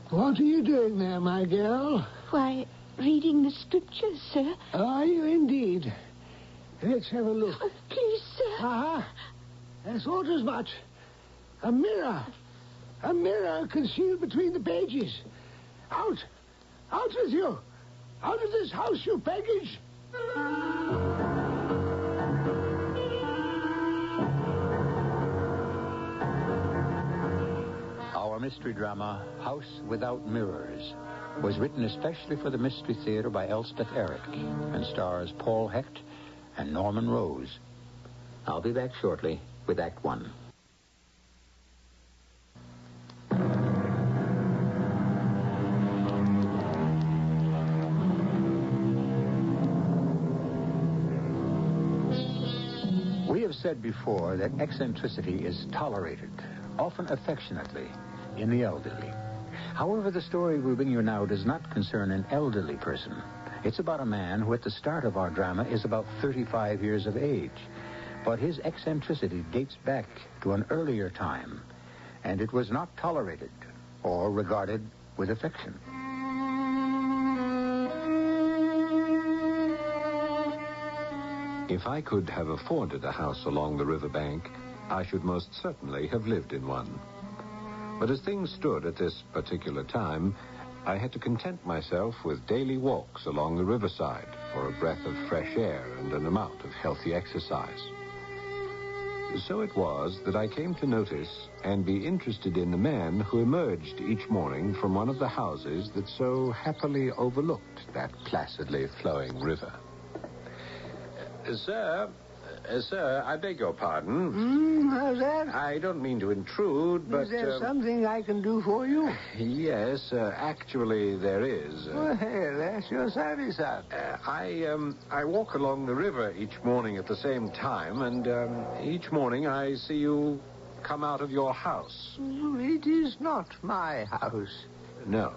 S17: What are you doing there, my girl?
S18: Why, reading the scriptures, sir.
S17: Are you indeed? Let's have a look.
S18: Oh, please, sir.
S17: Ah, I thought as much. A mirror. A mirror concealed between the pages. Out. Out with you. Out of this house, you baggage.
S13: Our mystery drama, House Without Mirrors, was written especially for the Mystery Theater by Elspeth Eric and stars Paul Hecht and Norman Rose. I'll be back shortly with Act One. We have said before that eccentricity is tolerated, often affectionately, in the elderly. However, the story we bring you now does not concern an elderly person. It's about a man who at the start of our drama is about 35 years of age. But his eccentricity dates back to an earlier time, and it was not tolerated or regarded with affection.
S8: If I could have afforded a house along the riverbank, I should most certainly have lived in one. But as things stood at this particular time, I had to content myself with daily walks along the riverside for a breath of fresh air and an amount of healthy exercise. So it was that I came to notice and be interested in the man who emerged each morning from one of the houses that so happily overlooked that placidly flowing river. Sir, I beg your pardon.
S17: How's that?
S8: I don't mean to intrude, but...
S17: Is there something I can do for you?
S8: Yes, actually there is.
S17: Well, that's your service, sir.
S8: I walk along the river each morning at the same time, and each morning I see you come out of your house.
S17: It is not my house.
S8: No.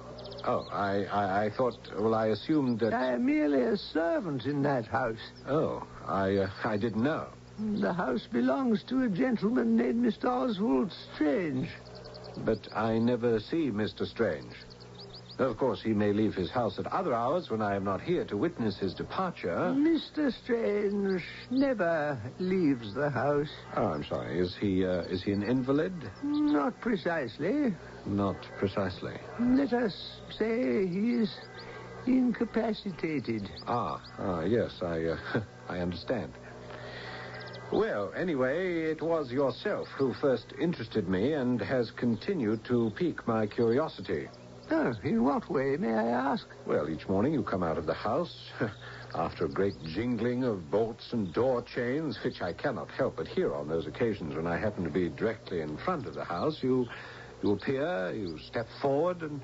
S8: Oh, I thought, well, I assumed that...
S17: I am merely a servant in that house.
S8: Oh, I didn't know.
S17: The house belongs to a gentleman named Mr. Oswald Strange.
S8: But I never see Mr. Strange. Of course, he may leave his house at other hours when I am not here to witness his departure.
S17: Mr. Strange never leaves the house.
S8: Oh, I'm sorry. Is he an invalid?
S17: Not precisely.
S8: Not precisely.
S17: Let us say he is incapacitated.
S8: Yes, I understand. Well, anyway, it was yourself who first interested me and has continued to pique my curiosity.
S17: Oh, in what way, may I ask?
S8: Well, each morning you come out of the house after a great jingling of bolts and door chains, which I cannot help but hear on those occasions when I happen to be directly in front of the house. You appear, you step forward and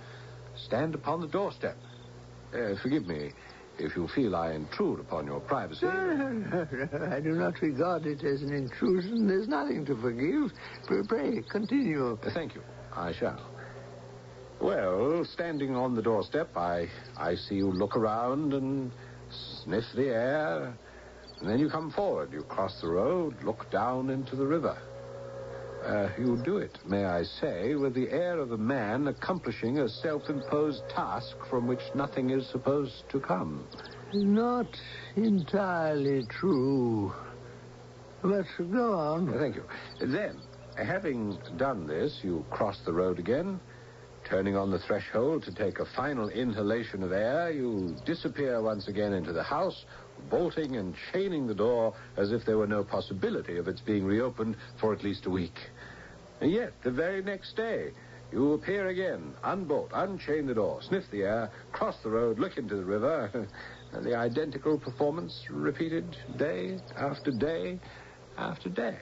S8: stand upon the doorstep. Forgive me if you feel I intrude upon your privacy.
S17: I do not regard it as an intrusion. There's nothing to forgive. Pray, continue.
S8: Thank you. I shall. Well, standing on the doorstep, I see you look around and sniff the air. And then you come forward. You cross the road, look down into the river. You do it, may I say, with the air of a man accomplishing a self-imposed task from which nothing is supposed to come.
S17: Not entirely true. But go on.
S8: Thank you. Then, having done this, you cross the road again. Turning on the threshold to take a final inhalation of air, you disappear once again into the house, bolting and chaining the door as if there were no possibility of its being reopened for at least a week. And yet, the very next day, you appear again, unbolt, unchain the door, sniff the air, cross the road, look into the river, and the identical performance repeated day after day after day.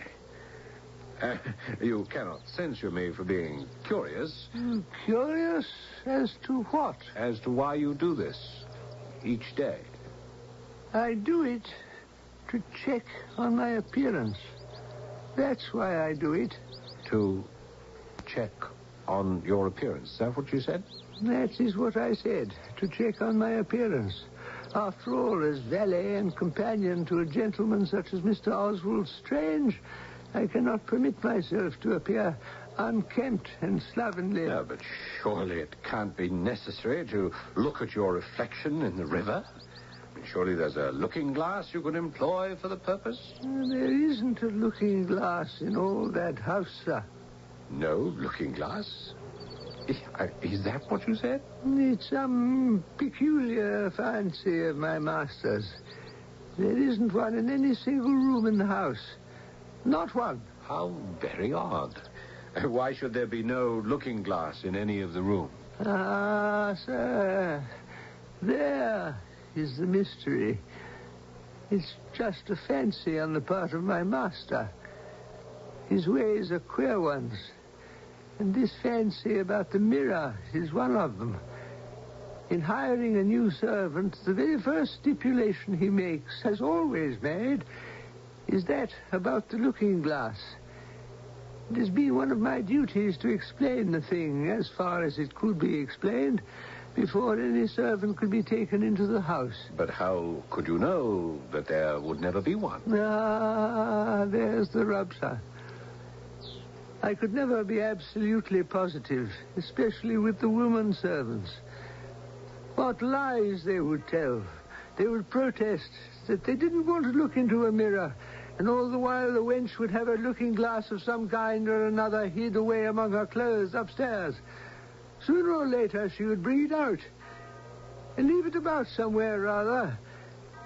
S8: You cannot censure me for being curious.
S17: Curious as to what?
S8: As to why you do this each day.
S17: I do it to check on my appearance. That's why I do it.
S8: To check on your appearance. Is that what you said?
S17: That is what I said, to check on my appearance. After all, as valet and companion to a gentleman such as Mr. Oswald Strange, I cannot permit myself to appear unkempt and slovenly.
S8: No, but surely it can't be necessary to look at your reflection in the river. Surely there's a looking glass you could employ for the purpose?
S17: There isn't a looking glass in all that house, sir.
S8: No looking glass? Is that what you said?
S17: It's some peculiar fancy of my master's. There isn't one in any single room in the house. Not one.
S8: How very odd. Why should there be no looking glass in any of the rooms?
S17: Sir, there is the mystery. It's just a fancy on the part of my master. His ways are queer ones. And this fancy about the mirror is one of them. In hiring a new servant, the very first stipulation he makes, has always made, is that about the looking glass. It has been one of my duties to explain the thing as far as it could be explained before any servant could be taken into the house.
S8: But how could you know that there would never be one?
S17: There's the rub, sir. I could never be absolutely positive, especially with the woman servants. What lies they would tell. They would protest that they didn't want to look into a mirror, and all the while the wench would have a looking glass of some kind or another hid away among her clothes upstairs. Sooner or later she would bring it out and leave it about somewhere, rather,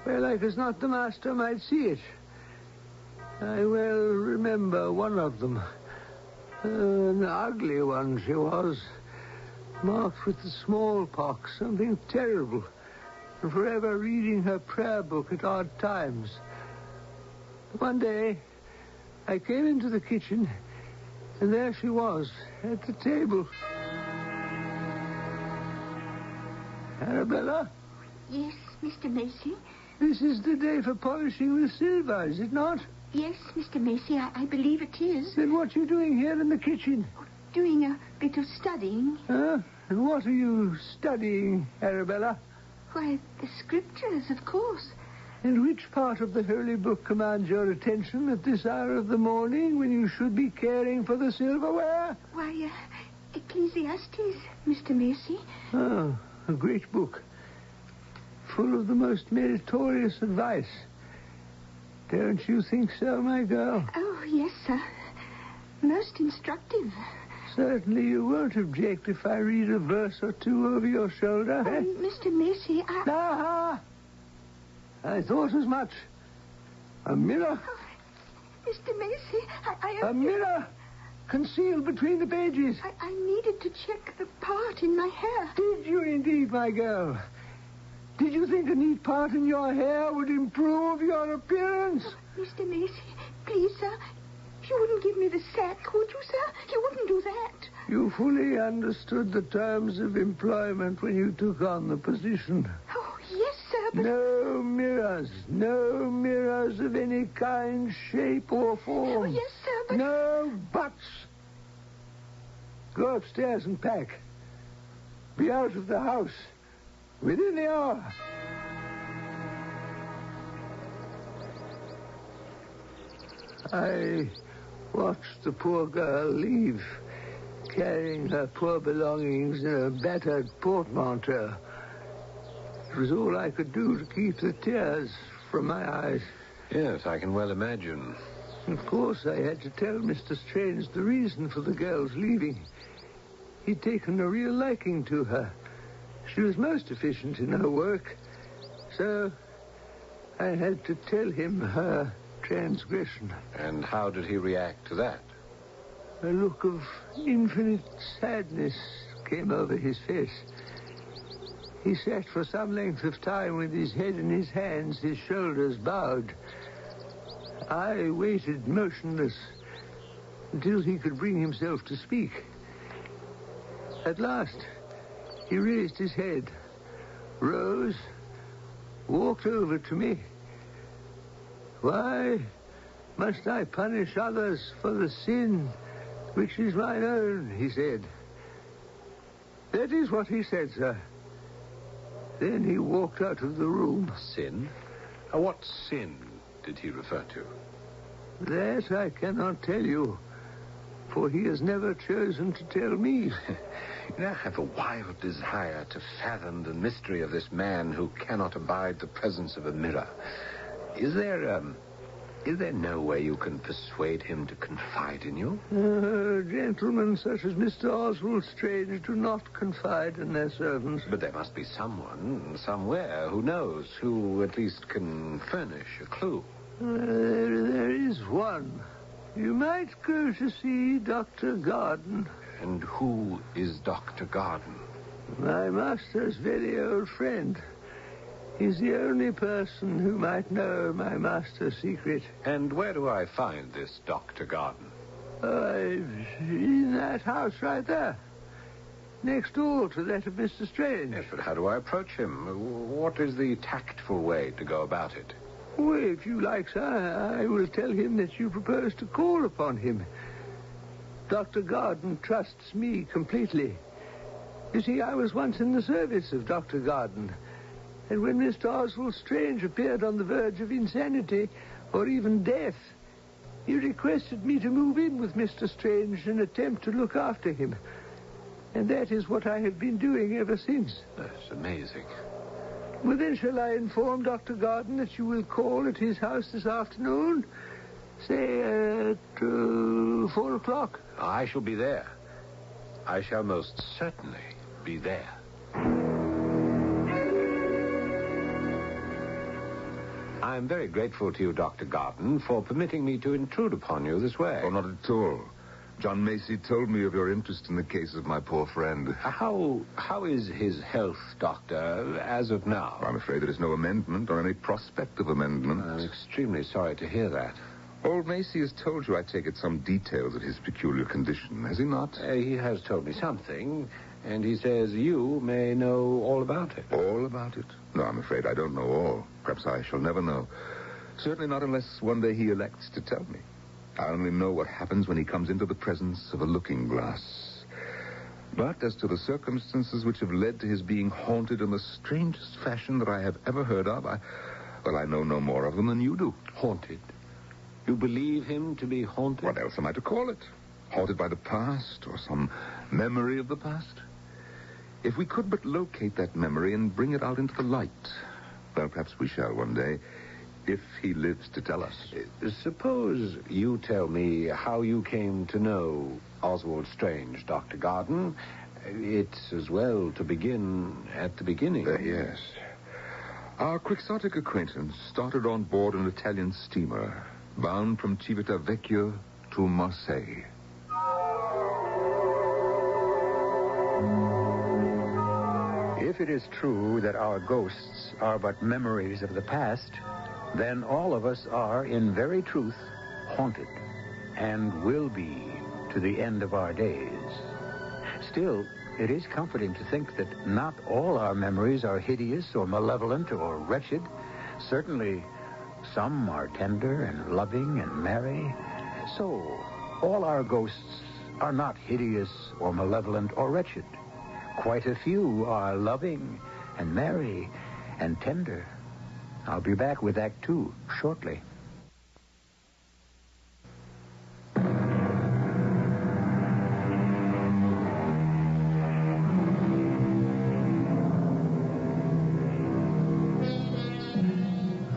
S17: where like as not the master might see it. I well remember one of them. An ugly one she was, marked with the smallpox, something terrible, and forever reading her prayer book at odd times. One day, I came into the kitchen, and there she was, at the table. Arabella?
S18: Yes, Mr. Macy?
S17: This is the day for polishing the silver, is it not?
S18: Yes, Mr. Macy, I believe it is.
S17: Then what are you doing here in the kitchen?
S18: Doing a bit of studying.
S17: And what are you studying, Arabella?
S18: Why, the scriptures, of course.
S17: And which part of the Holy Book commands your attention at this hour of the morning when you should be caring for the silverware?
S18: Why, Ecclesiastes, Mr. Macy.
S17: Oh, a great book. Full of the most meritorious advice. Don't you think so, my girl?
S18: Oh, yes, sir. Most instructive.
S17: Certainly you won't object if I read a verse or two over your shoulder.
S18: Mr. Macy,
S17: Aha! I thought as much. A mirror.
S18: Oh, Mr. Macy,
S17: A mirror concealed between the pages.
S18: I needed to check the part in my hair.
S17: Did you indeed, my girl? Did you think a neat part in your hair would improve your appearance?
S18: Oh, Mr. Macy, please, sir. You wouldn't give me the sack, would you, sir? You wouldn't do that.
S17: You fully understood the terms of employment when you took on the position.
S18: Oh, yes, sir, but...
S17: No mirrors of any kind, shape, or form.
S18: Oh, yes, sir, but...
S17: No buts. Go upstairs and pack. Be out of the house within the hour. I watched the poor girl leave, carrying her poor belongings in a battered portmanteau. It was all I could do to keep the tears from my eyes.
S8: Yes, I can well imagine.
S17: Of course, I had to tell Mr. Strange the reason for the girl's leaving. He'd taken a real liking to her. She was most efficient in her work. So I had to tell him her transgression.
S8: And how did he react to that?
S17: A look of infinite sadness came over his face. He sat for some length of time with his head in his hands, his shoulders bowed. I waited motionless until he could bring himself to speak. At last, he raised his head, rose, walked over to me. Why must I punish others for the sin which is mine own, he said. That is what he said, sir. Then he walked out of the room.
S8: Sin? What sin did he refer to?
S17: That I cannot tell you, for he has never chosen to tell me.
S8: I have a wild desire to fathom the mystery of this man who cannot abide the presence of a mirror. Is there no way you can persuade him to confide in you?
S17: Gentlemen such as Mr. Oswald Strange do not confide in their servants.
S8: But there must be someone, somewhere, who knows, who at least can furnish a clue.
S17: There is one. You might go to see Dr. Garden.
S8: And who is Dr. Garden?
S17: My master's very old friend. He's the only person who might know my master's secret.
S8: And where do I find this Dr. Garden?
S17: In that house right there. Next door to that of Mr. Strange.
S8: Yes, but how do I approach him? What is the tactful way to go about it?
S17: Well, if you like, sir, I will tell him that you propose to call upon him. Dr. Garden trusts me completely. You see, I was once in the service of Dr. Garden. And when Mr. Oswald Strange appeared on the verge of insanity, or even death, he requested me to move in with Mr. Strange and attempt to look after him. And that is what I have been doing ever since.
S8: That's amazing.
S17: Well, then shall I inform Dr. Garden that you will call at his house this afternoon? Say at 4 o'clock?
S8: I shall be there. I shall most certainly be there. I'm very grateful to you, Dr. Garden, for permitting me to intrude upon you this way.
S5: Oh, not at all. John Macy told me of your interest in the case of my poor friend.
S8: How is his health, Doctor, as of now?
S5: I'm afraid there is no amendment or any prospect of amendment.
S8: I'm extremely sorry to hear that.
S5: Old Macy has told you, I take it, some details of his peculiar condition, has he not?
S8: He has told me something, and he says you may know all about it.
S5: All about it? No, I'm afraid I don't know all. Perhaps I shall never know. Certainly not unless one day he elects to tell me. I only know what happens when he comes into the presence of a looking glass. But as to the circumstances which have led to his being haunted in the strangest fashion that I have ever heard of, Well, I know no more of them than you do.
S8: Haunted? You believe him to be haunted?
S5: What else am I to call it? Haunted by the past or some memory of the past? If we could but locate that memory and bring it out into the light, well, perhaps we shall one day, if he lives to tell us.
S8: Suppose you tell me how you came to know Oswald Strange, Dr. Garden. It's as well to begin at the beginning.
S5: Yes. Our quixotic acquaintance started on board an Italian steamer bound from Civitavecchia to Marseille.
S13: If it is true that our ghosts are but memories of the past, then all of us are, in very truth, haunted, and will be to the end of our days. Still, it is comforting to think that not all our memories are hideous or malevolent or wretched. Certainly, some are tender and loving and merry. So, all our ghosts are not hideous or malevolent or wretched. Quite a few are loving and merry and tender. I'll be back with Act 2 shortly.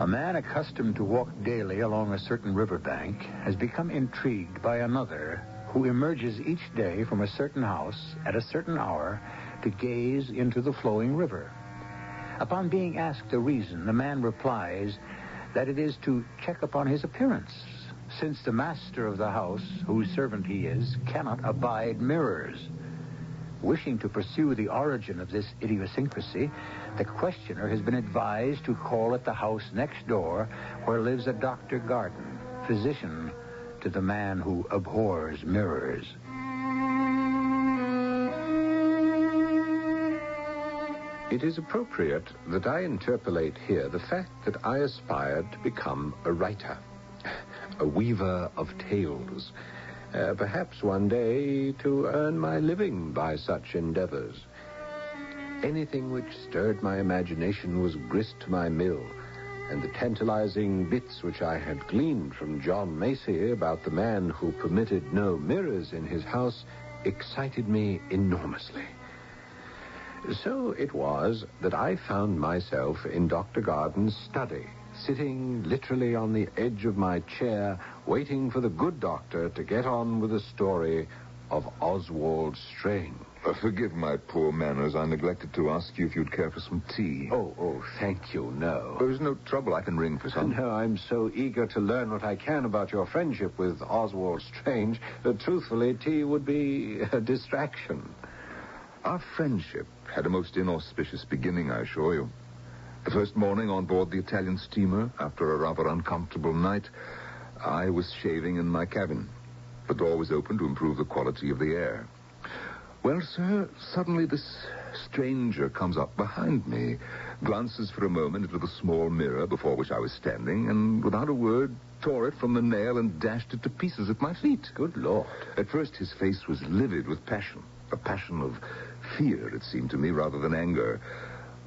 S13: A man accustomed to walk daily along a certain riverbank has become intrigued by another who emerges each day from a certain house at a certain hour to gaze into the flowing river. Upon being asked the reason, the man replies that it is to check upon his appearance, since the master of the house, whose servant he is, cannot abide mirrors. Wishing to pursue the origin of this idiosyncrasy, the questioner has been advised to call at the house next door where lives a Dr. Garden, physician to the man who abhors mirrors.
S8: It is appropriate that I interpolate here the fact that I aspired to become a writer, a weaver of tales, perhaps one day to earn my living by such endeavors. Anything which stirred my imagination was grist to my mill, and the tantalizing bits which I had gleaned from John Macy about the man who permitted no mirrors in his house excited me enormously. So it was that I found myself in Dr. Garden's study, sitting literally on the edge of my chair, waiting for the good doctor to get on with the story of Oswald Strange.
S5: Forgive my poor manners. I neglected to ask you if you'd care for some tea.
S8: Oh, thank you, no.
S5: There's no trouble. I can ring for some.
S8: No, I'm so eager to learn what I can about your friendship with Oswald Strange that, truthfully, tea would be a distraction.
S5: Our friendship had a most inauspicious beginning, I assure you. The first morning on board the Italian steamer, after a rather uncomfortable night, I was shaving in my cabin. The door was open to improve the quality of the air. Well, sir, suddenly this stranger comes up behind me, glances for a moment into the small mirror before which I was standing, and without a word tore it from the nail and dashed it to pieces at my feet.
S8: Good Lord.
S5: At first his face was livid with passion, a passion of fear, it seemed to me, rather than anger.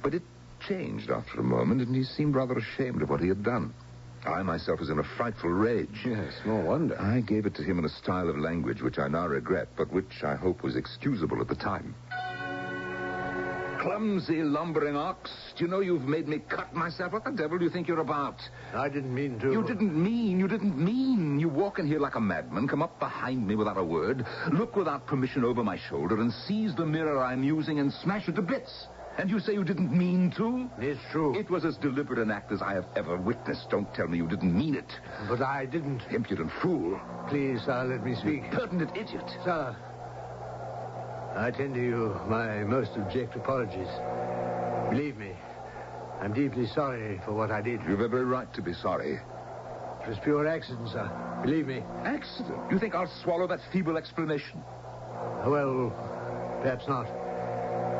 S5: But it changed after a moment, and he seemed rather ashamed of what he had done. I myself was in a frightful rage.
S8: Yes, no wonder.
S5: I gave it to him in a style of language which I now regret, but which I hope was excusable at the time. Clumsy, lumbering ox. Do you know you've made me cut myself? What the devil do you think you're about?
S17: I didn't mean to.
S5: You didn't mean. You walk in here like a madman, come up behind me without a word, look without permission over my shoulder, and seize the mirror I'm using and smash it to bits. And you say you didn't mean to?
S17: It's true.
S5: It was as deliberate an act as I have ever witnessed. Don't tell me you didn't mean it.
S17: But I didn't.
S5: Impudent fool.
S17: Please, sir, let me speak.
S5: Pertinent idiot.
S17: Sir, I tender you my most abject apologies. Believe me, I'm deeply sorry for what I did.
S5: You've every right to be sorry.
S17: It was pure accident, sir. Believe me.
S5: Accident? You think I'll swallow that feeble explanation?
S17: Well, perhaps not.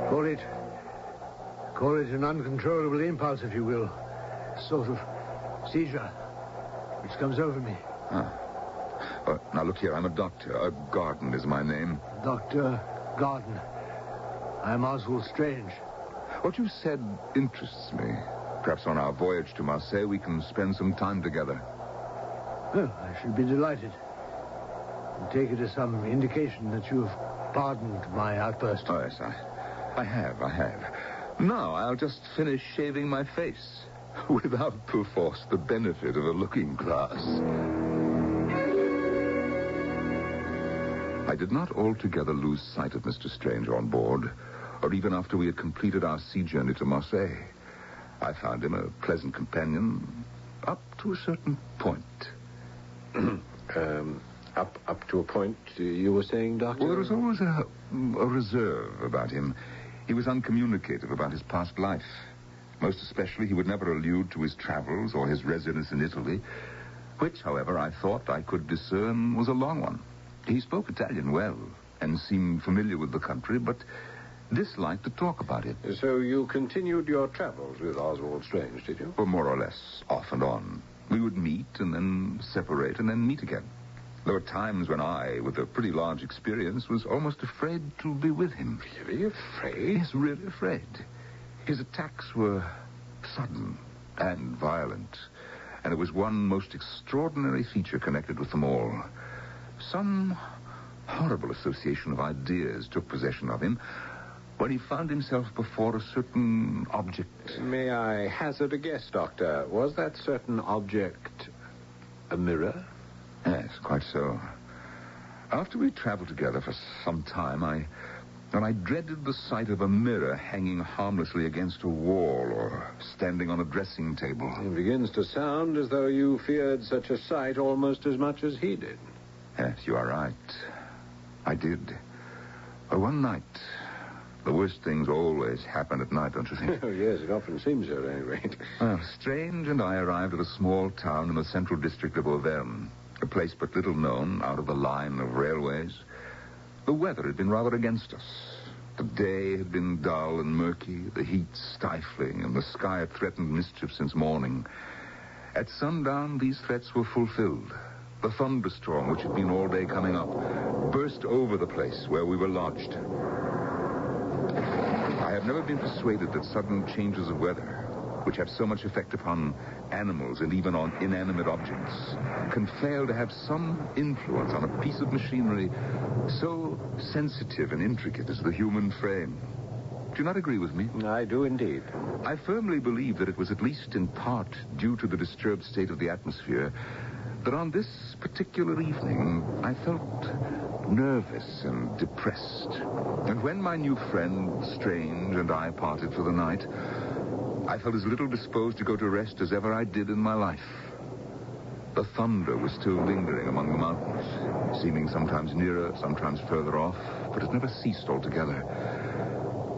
S17: Call it an uncontrollable impulse, if you will. A sort of seizure, which comes over me.
S5: Now, look here, I'm a doctor. Garden is my name.
S17: Dr. Garden. I'm Oswald Strange.
S5: What you said interests me. Perhaps on our voyage to Marseille we can spend some time together.
S17: Well, I should be delighted. I take it as some indication that you've pardoned my outburst.
S5: Oh, yes, I have. Now I'll just finish shaving my face without, perforce, the benefit of a looking glass. I did not altogether lose sight of Mr. Strange on board, or even after we had completed our sea journey to Marseille. I found him a pleasant companion up to a certain point.
S8: Up to a point, you were saying, Doctor?
S5: Well, there was always a reserve about him. He was uncommunicative about his past life. Most especially, he would never allude to his travels or his residence in Italy, which, however, I thought I could discern was a long one. He spoke Italian well and seemed familiar with the country, but disliked to talk about it.
S8: So you continued your travels with Oswald Strange, did you?
S5: Well, more or less, off and on. We would meet and then separate and then meet again. There were times when I, with a pretty large experience, was almost afraid to be with him.
S8: Really afraid?
S5: Yes, really afraid. His attacks were sudden and violent, and it was one most extraordinary feature connected with them all. Some horrible association of ideas took possession of him when he found himself before a certain object.
S8: May I hazard a guess, Doctor? Was that certain object a mirror?
S5: Yes, quite so. After we traveled together for some time, I dreaded the sight of a mirror hanging harmlessly against a wall or standing on a dressing table.
S8: It begins to sound as though you feared such a sight almost as much as he did.
S5: Yes, you are right. I did. But one night, the worst things always happen at night, don't you think?
S8: Oh, yes, it often seems so at any rate.
S5: Well, Strange and I arrived at a small town in the central district of Auvergne, a place but little known out of the line of railways. The weather had been rather against us. The day had been dull and murky, the heat stifling, and the sky had threatened mischief since morning. At sundown, these threats were fulfilled. The thunderstorm, which had been all day coming up, burst over the place where we were lodged. I have never been persuaded that sudden changes of weather, which have so much effect upon animals and even on inanimate objects, can fail to have some influence on a piece of machinery so sensitive and intricate as the human frame. Do you not agree with me?
S8: I do indeed.
S5: I firmly believe that it was at least in part due to the disturbed state of the atmosphere that on this particular evening I felt nervous and depressed. And when my new friend, Strange, and I parted for the night, I felt as little disposed to go to rest as ever I did in my life. The thunder was still lingering among the mountains, seeming sometimes nearer, sometimes further off, but it never ceased altogether.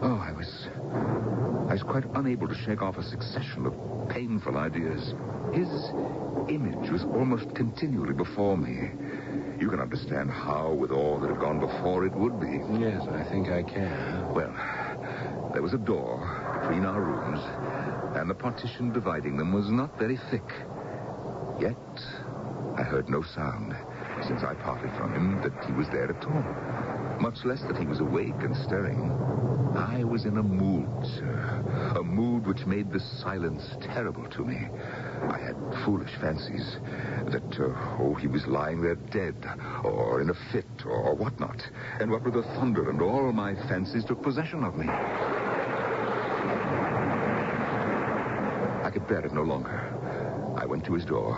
S5: Oh, I was quite unable to shake off a succession of painful ideas. His image was almost continually before me. You can understand how, with all that had gone before, it would be.
S8: Yes, I think I can.
S5: Well, there was a door between our rooms, and the partition dividing them was not very thick. Yet, I heard no sound since I parted from him that he was there at all, much less that he was awake and stirring. I was in a mood, sir, a mood which made this silence terrible to me. I had foolish fancies that, he was lying there dead, or in a fit, or whatnot. And what with the thunder and all my fancies took possession of me. I could bear it no longer. I went to his door.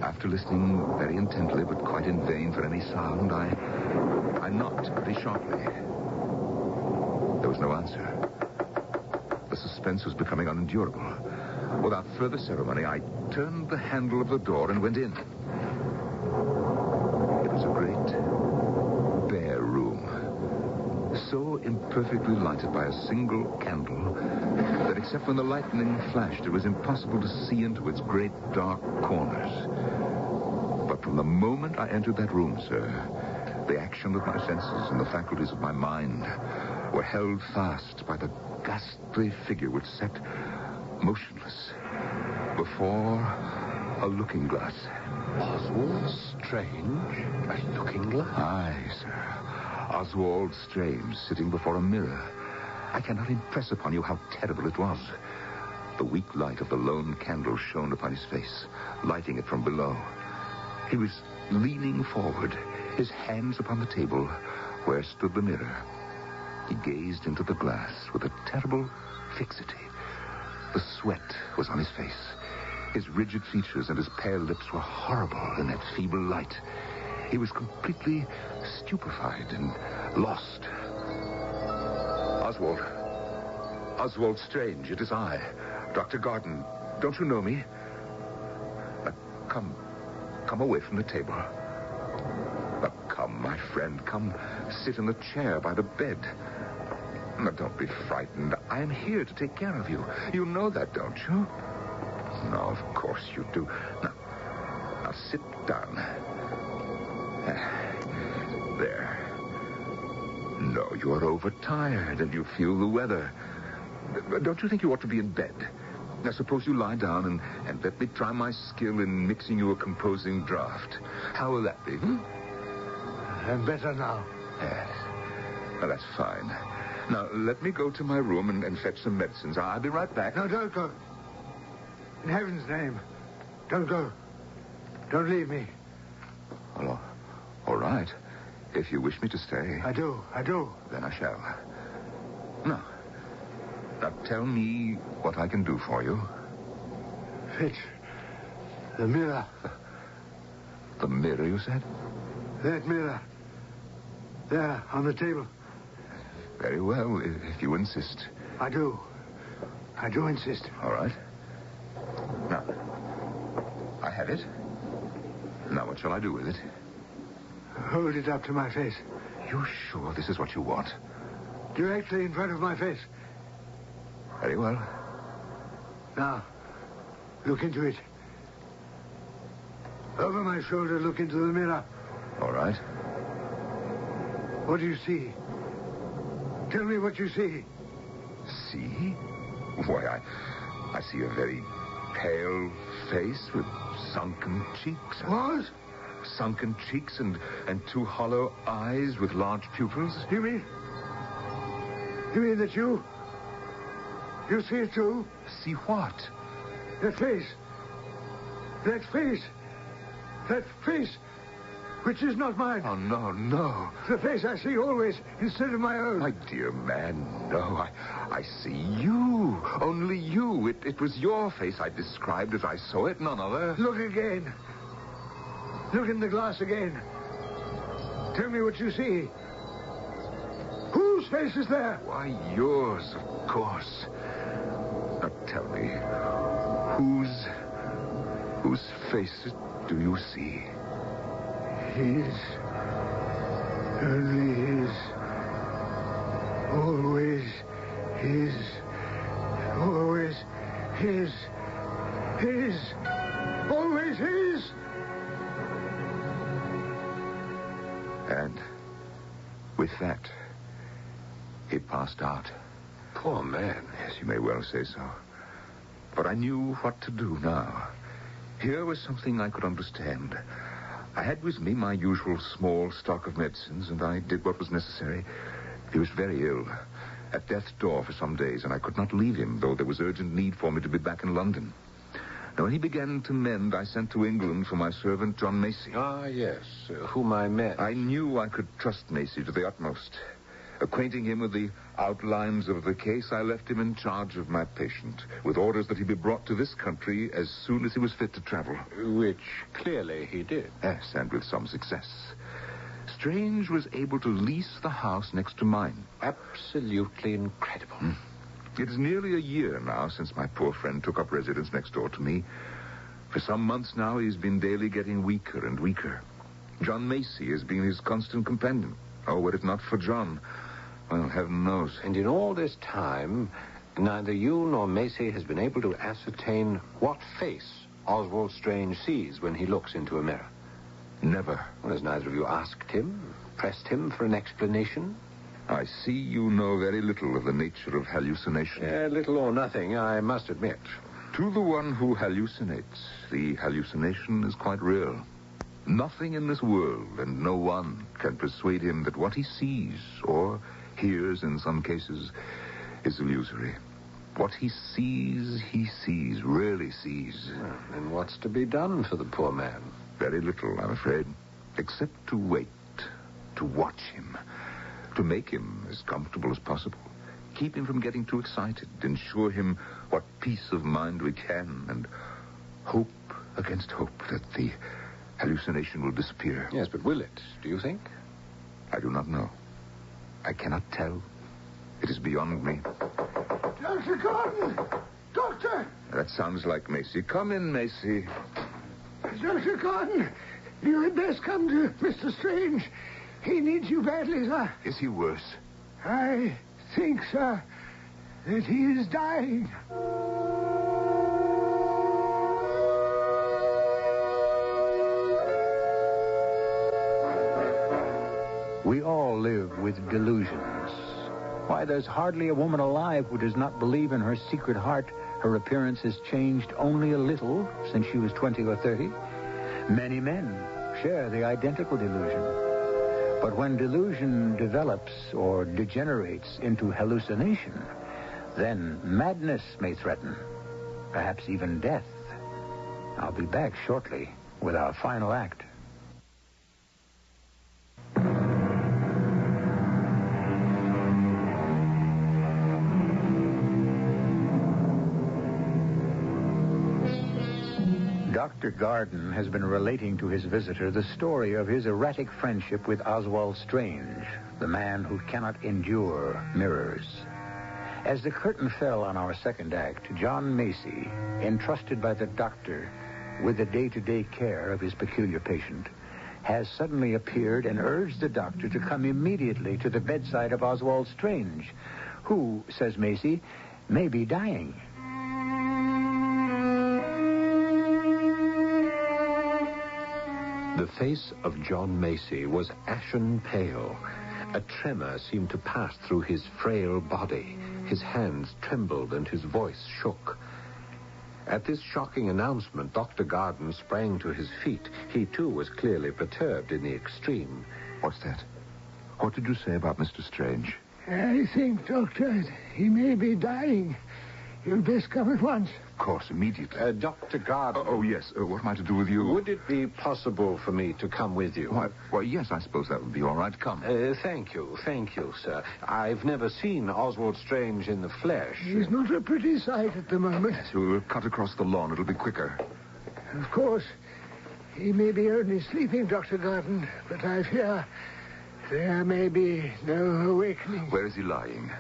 S5: After listening very intently, but quite in vain for any sound, I knocked pretty sharply. There was no answer. The suspense was becoming unendurable. Without further ceremony, I turned the handle of the door and went in. It was a great, bare room, so imperfectly lighted by a single candle that except when the lightning flashed, it was impossible to see into its great, dark corners. But from the moment I entered that room, sir, the action of my senses and the faculties of my mind were held fast by the ghastly figure which sat motionless before a looking glass.
S8: Oswald Strange? A looking glass?
S5: Aye, sir. Oswald Strange sitting before a mirror. I cannot impress upon you how terrible it was.
S19: The weak light of the lone candle shone upon his face, lighting it from below. He was leaning forward, his hands upon the table where stood the mirror. He gazed into the glass with a terrible fixity. The sweat was on his face. His rigid features and his pale lips were horrible in that feeble light. He was completely stupefied and lost. Oswald. Oswald Strange, it is I. Dr. Garden. Don't you know me? Come away from the table. Come, my friend. Come sit in the chair by the bed. Now, don't be frightened. I am here to take care of you. You know that, don't you? No, of course you do. Now sit down. There. No, you are overtired and you feel the weather. Don't you think you ought to be in bed? Now, suppose you lie down and let me try my skill in mixing you a composing draught. How will that be,
S17: I'm better now.
S19: Yes. Well, that's fine. Now, let me go to my room and fetch some medicines. I'll be right back.
S17: No, don't go. In heaven's name, don't go. Don't leave me.
S19: Well, all right. If you wish me to stay.
S17: I do.
S19: Then I shall. Now, tell me what I can do for you.
S17: Fetch the mirror.
S19: The mirror, you said?
S17: That mirror. There, on the table.
S19: Very well, if you insist.
S17: I do insist.
S19: All right. Now, I have it. Now, what shall I do with it?
S17: Hold it up to my face.
S19: You sure this is what you want?
S17: Directly in front of my face.
S19: Very well.
S17: Now, look into it. Over my shoulder, look into the mirror.
S19: All right.
S17: What do you see? Tell me what you see.
S19: See? Why, I see a very pale face with sunken cheeks.
S17: What?
S19: Sunken cheeks and two hollow eyes with large pupils.
S17: You mean that you see it too?
S19: See what?
S17: That face. That face, which is not mine.
S19: Oh, no.
S17: The face I see always instead of my own.
S19: My dear man, no. I see you. Only you. It was your face I described as I saw it, none other.
S17: Look again. Look in the glass again. Tell me what you see. Whose face is there?
S19: Why, yours, of course. Now tell me, whose face do you see?
S17: His. Only his. Always his. Always his. His. Always his.
S19: And with that, he passed out.
S8: Poor man.
S19: Yes, you may well say so. But I knew what to do now. Here was something I could understand. I had with me my usual small stock of medicines, and I did what was necessary. He was very ill, at death's door for some days, and I could not leave him, though there was urgent need for me to be back in London. Now, when he began to mend, I sent to England for my servant, John Macy.
S8: Ah, yes, whom I met.
S19: I knew I could trust Macy to the utmost. Acquainting him with the outlines of the case, I left him in charge of my patient, with orders that he be brought to this country as soon as he was fit to travel.
S8: Which clearly he did.
S19: Yes, and with some success. Strange was able to lease the house next to mine.
S8: Absolutely incredible.
S19: It is nearly a year now since my poor friend took up residence next door to me. For some months now, he's been daily getting weaker and weaker. John Macy has been his constant companion. Oh, were it not for John, well, heaven knows.
S8: And in all this time, neither you nor Macy has been able to ascertain what face Oswald Strange sees when he looks into a mirror.
S19: Never.
S8: Well, has neither of you asked him, pressed him for an explanation?
S19: I see you know very little of the nature of hallucination.
S8: Little or nothing, I must admit.
S19: To the one who hallucinates, the hallucination is quite real. Nothing in this world and no one can persuade him that what he sees, or hears in some cases, is illusory. What he sees, really sees.
S8: Well, then what's to be done for the poor man?
S19: Very little, I'm afraid, except to wait, to watch him, to make him as comfortable as possible, keep him from getting too excited, ensure him what peace of mind we can, and hope against hope that the hallucination will disappear.
S8: Yes, but will it, do you think?
S19: I do not know. I cannot tell. It is beyond me.
S17: Dr. Gordon! Doctor!
S19: That sounds like Macy. Come in, Macy.
S17: Dr. Gordon, you had best come to Mr. Strange. He needs you badly, sir.
S19: Is he worse?
S17: I think, sir, that he is dying.
S13: We all live with delusions. Why, there's hardly a woman alive who does not believe in her secret heart her appearance has changed only a little since she was 20 or 30. Many men share the identical delusion. But when delusion develops or degenerates into hallucination, then madness may threaten, perhaps even death. I'll be back shortly with our final act. Dr. Garden has been relating to his visitor the story of his erratic friendship with Oswald Strange, the man who cannot endure mirrors. As the curtain fell on our second act, John Macy, entrusted by the doctor with the day-to-day care of his peculiar patient, has suddenly appeared and urged the doctor to come immediately to the bedside of Oswald Strange, who, says Macy, may be dying.
S8: The face of John Macy was ashen pale. A tremor seemed to pass through his frail body. His hands trembled and his voice shook. At this shocking announcement, Dr. Garden sprang to his feet. He, too, was clearly perturbed in the extreme.
S19: What's that? What did you say about Mr. Strange?
S17: I think, Doctor, he may be dying. You'd best come at once.
S19: Of course, immediately.
S8: Dr. Garden.
S19: Oh, yes. What am I to do with you?
S8: Would it be possible for me to come with you?
S19: Why, yes, I suppose that would be all right. Come.
S8: Thank you, sir. I've never seen Oswald Strange in the flesh.
S17: He's not a pretty sight at the moment.
S19: Yes, we'll cut across the lawn. It'll be quicker.
S17: Of course, he may be only sleeping, Dr. Garden, but I fear there may be no awakening.
S19: Where is he lying?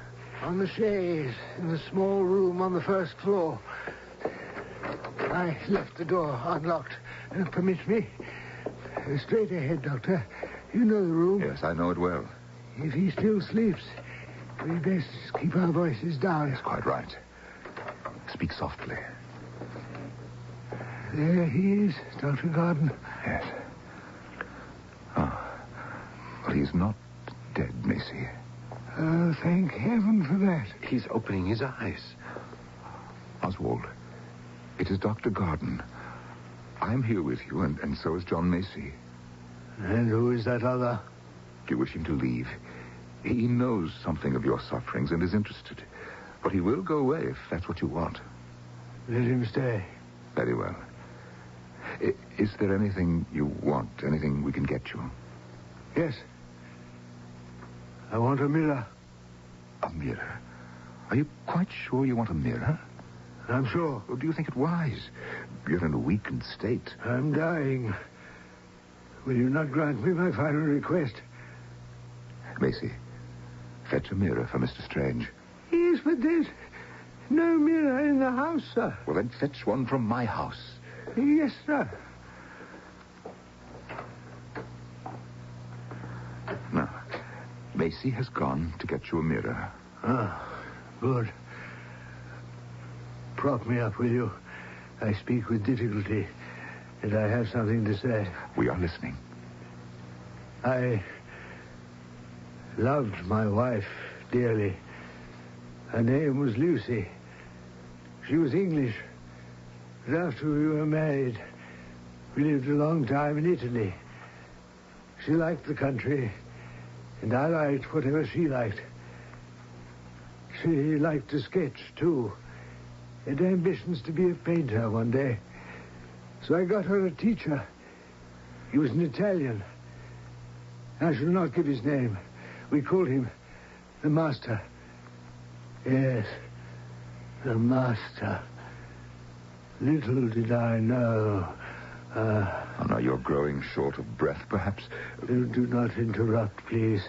S17: On the chaise, in the small room on the first floor. I left the door unlocked. Permit me. Straight ahead, Doctor. You know the room.
S19: Yes, I know it well.
S17: If he still sleeps, we'd best keep our voices down.
S19: That's quite right. Speak softly.
S17: There he is, Dr. Garden.
S19: Yes. Oh. Well, he's not dead, Macy.
S17: Oh, thank heaven for that.
S8: He's opening his eyes.
S19: Oswald, it is Dr. Garden. I'm here with you, and so is John Macy.
S17: And who is that other?
S19: Do you wish him to leave? He knows something of your sufferings and is interested. But he will go away if that's what you want.
S17: Let him stay.
S19: Very well. Is there anything you want? Anything we can get you?
S17: Yes. I want a mirror.
S19: A mirror? Are you quite sure you want a mirror?
S17: I'm sure.
S19: Or do you think it wise? You're in a weakened state.
S17: I'm dying. Will you not grant me my final request?
S19: Macy, fetch a mirror for Mr. Strange.
S17: Yes, but there's no mirror in the house, sir.
S19: Well, then fetch one from my house.
S17: Yes, sir.
S19: Now, Macy has gone to get you a mirror.
S17: Ah, good. Prop me up, will you? I speak with difficulty, and I have something to say.
S19: We are listening.
S17: I loved my wife dearly. Her name was Lucy. She was English. But after we were married, we lived a long time in Italy. She liked the country, and I liked whatever she liked. He liked to sketch, too. He had ambitions to be a painter one day. So I got her a teacher. He was an Italian. I shall not give his name. We called him the Master. Yes, the Master. Little did I know.
S19: Oh, now you're growing short of breath, perhaps.
S17: Do not interrupt, please.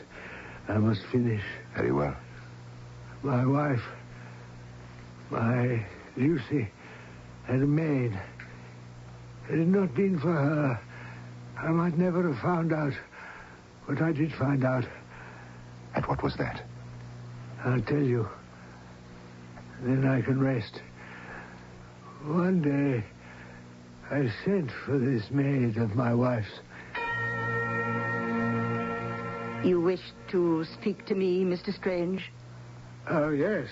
S17: I must finish.
S19: Very well.
S17: My wife, my Lucy, had a maid. Had it not been for her, I might never have found out what I did find out.
S19: And what was that?
S17: I'll tell you. Then I can rest. One day, I sent for this maid of my wife's.
S20: You wish to speak to me, Mr. Strange?
S17: Oh, yes.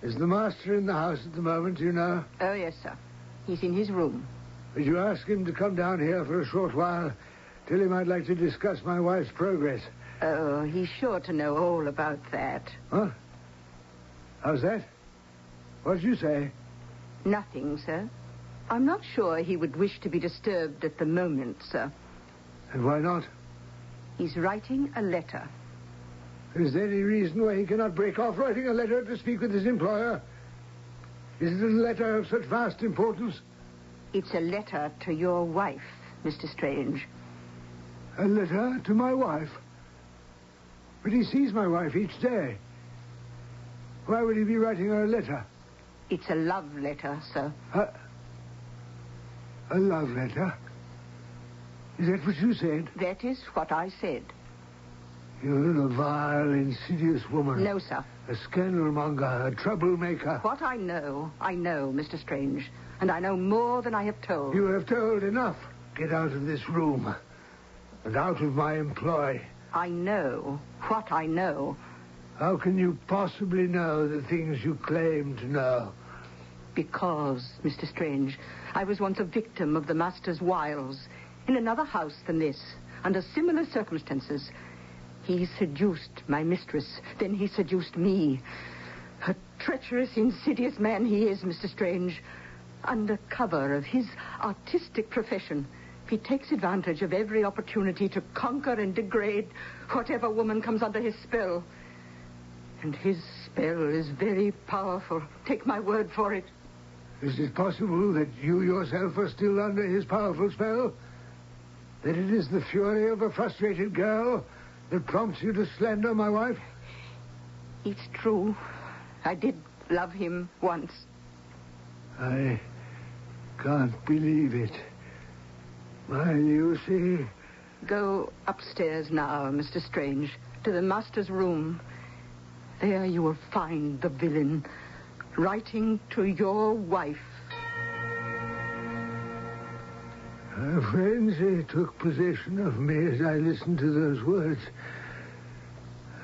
S17: Is the master in the house at the moment, do you know?
S20: Oh, yes, sir. He's in his room.
S17: Would you ask him to come down here for a short while? Tell him I'd like to discuss my wife's progress.
S20: Oh, he's sure to know all about that.
S17: Huh? How's that? What did you say?
S20: Nothing, sir. I'm not sure he would wish to be disturbed at the moment, sir.
S17: And why not?
S20: He's writing a letter.
S17: Is there any reason why he cannot break off writing a letter to speak with his employer? Is it a letter of such vast importance?
S20: It's a letter to your wife, Mr. Strange.
S17: A letter to my wife? But he sees my wife each day. Why would he be writing her a letter?
S20: It's a love letter, sir.
S17: A love letter? Is that what you said?
S20: That is what I said.
S17: You're a vile, insidious woman.
S20: No, sir.
S17: A scandalmonger, a troublemaker.
S20: What I know, Mr. Strange. And I know more than I have told.
S17: You have told enough. Get out of this room. And out of my employ.
S20: I know what I know.
S17: How can you possibly know the things you claim to know?
S20: Because, Mr. Strange, I was once a victim of the master's wiles. In another house than this, under similar circumstances. He seduced my mistress. Then he seduced me. A treacherous, insidious man he is, Mr. Strange. Under cover of his artistic profession, he takes advantage of every opportunity to conquer and degrade whatever woman comes under his spell. And his spell is very powerful. Take my word for it.
S17: Is it possible that you yourself are still under his powerful spell? That it is the fury of a frustrated girl that prompts you to slander my wife?
S20: It's true. I did love him once.
S17: I can't believe it. My Lucy.
S20: Go upstairs now, Mr. Strange, to the master's room. There you will find the villain writing to your wife.
S17: A frenzy took possession of me as I listened to those words.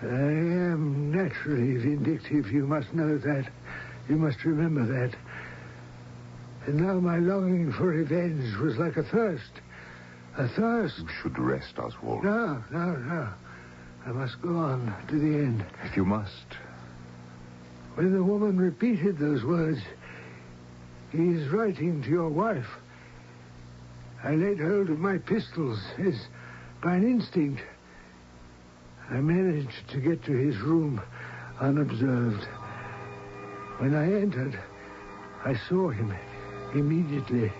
S17: I am naturally vindictive, you must know that. You must remember that. And now my longing for revenge was like a thirst. A thirst.
S19: You should rest, Oswald.
S17: No. I must go on to the end.
S19: If you must.
S17: When the woman repeated those words, he is writing to your wife. I laid hold of my pistols as by an instinct. I managed to get to his room unobserved. When I entered, I saw him immediately.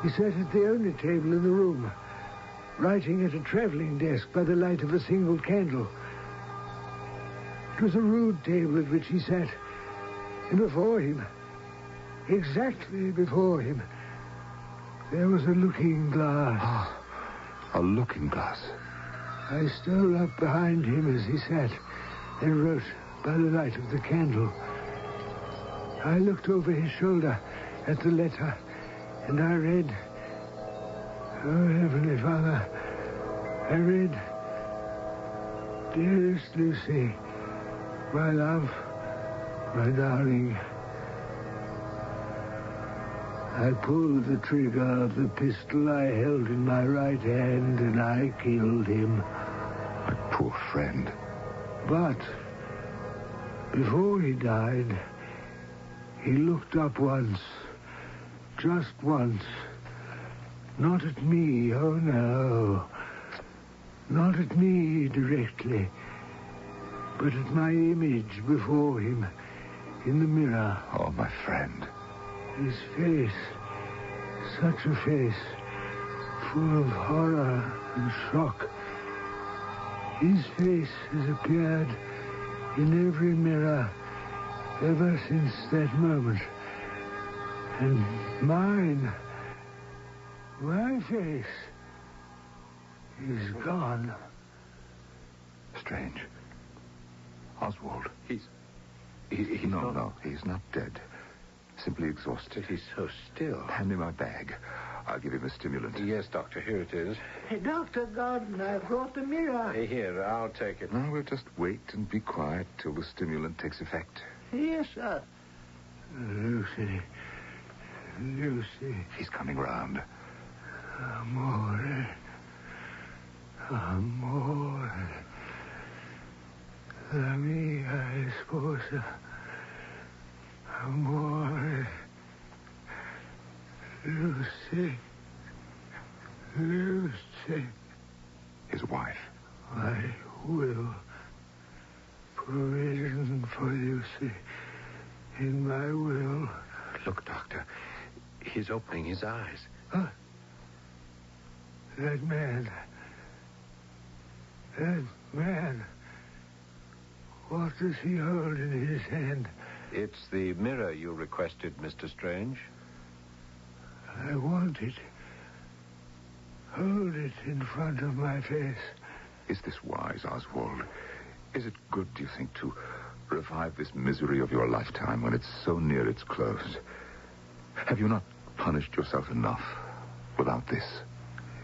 S17: He sat at the only table in the room, writing at a traveling desk by the light of a single candle. It was a rude table at which he sat, and before him, exactly before him, there was a looking glass.
S19: Ah, a looking glass.
S17: I stole up behind him as he sat and wrote by the light of the candle. I looked over his shoulder at the letter, and I read, oh, Heavenly Father, I read, Dearest Lucy, my love, my darling. I pulled the trigger of the pistol I held in my right hand, and I killed him.
S19: My poor friend.
S17: But Before he died, he looked up once. Just once. Not at me, oh no. Not at me directly, but at my image before him in the mirror.
S19: Oh, my friend.
S17: His face, such a face, full of horror and shock. His face has appeared in every mirror ever since that moment. And mine, my face, is gone.
S19: Strange. Oswald. No, he's not dead. Simply exhausted.
S13: He's so still.
S19: Hand me my bag. I'll give him a stimulant.
S13: Yes, Doctor, here it is.
S17: Hey, Dr. Gordon, I brought the mirror.
S13: Hey, here, I'll take it.
S19: No, we'll just wait and be quiet till the stimulant takes effect.
S17: Yes, sir. Lucy.
S19: He's coming round.
S17: Amore. La mia esposa. Amore. Lucy.
S19: His wife.
S17: I will. Provision for Lucy. In my will.
S13: Look, Doctor. He's opening his eyes.
S17: Huh? That man. What does he hold in his hand?
S13: It's the mirror you requested, Mr. Strange.
S17: I want it. Hold it in front of my face.
S19: Is this wise, Oswald? Is it good, do you think, to revive this misery of your lifetime when it's so near its close? Have you not punished yourself enough without this?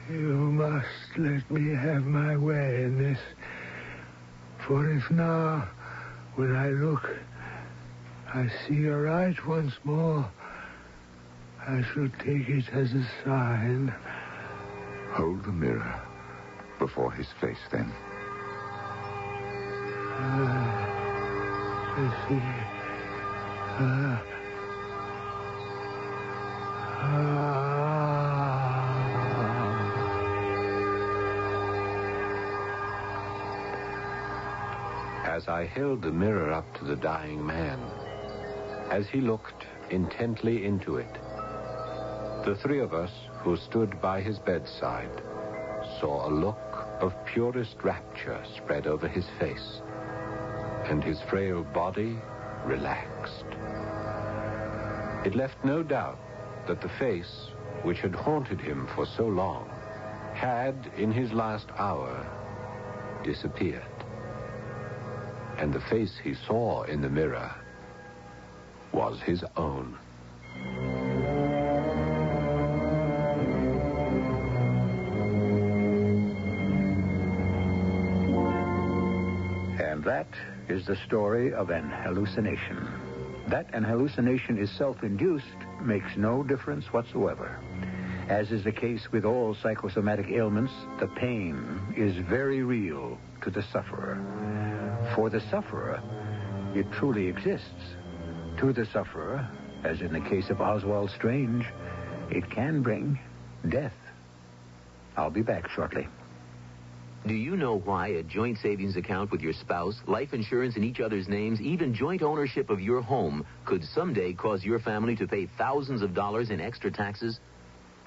S17: You must let me have my way in this. For if now, when I look, I see aright once more, I shall take it as a sign.
S19: Hold the mirror before his face, then.
S8: As I held the mirror up to the dying man, as he looked intently into it, the three of us who stood by his bedside saw a look of purest rapture spread over his face, and his frail body relaxed. It left no doubt that the face, which had haunted him for so long, had, in his last hour, disappeared. And the face he saw in the mirror was his own.
S13: And that is the story of an hallucination. That an hallucination is self-induced makes no difference whatsoever. As is the case with all psychosomatic ailments, the pain is very real to the sufferer. For the sufferer, it truly exists. To the sufferer, as in the case of Oswald Strange, it can bring death. I'll be back shortly.
S21: Do you know why a joint savings account with your spouse, life insurance in each other's names, even joint ownership of your home could someday cause your family to pay thousands of dollars in extra taxes?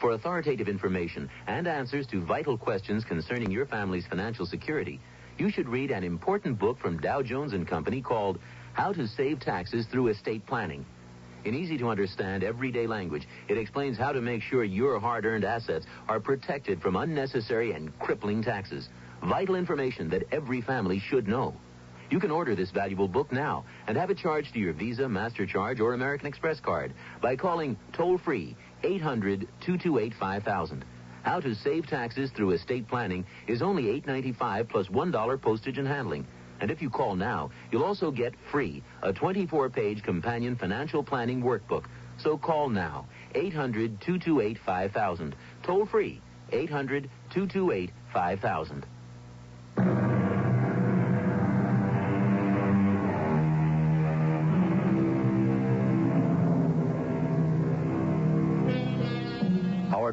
S21: For authoritative information and answers to vital questions concerning your family's financial security, you should read an important book from Dow Jones & Company called How to Save Taxes Through Estate Planning. In easy-to-understand, everyday language, it explains how to make sure your hard-earned assets are protected from unnecessary and crippling taxes. Vital information that every family should know. You can order this valuable book now and have it charged to your Visa, MasterCharge, or American Express card by calling toll-free 800-228-5000. How to Save Taxes Through Estate Planning is only $8.95 plus $1 postage and handling. And if you call now, you'll also get free a 24-page companion financial planning workbook. So call now, 800-228-5000. Toll free, 800-228-5000.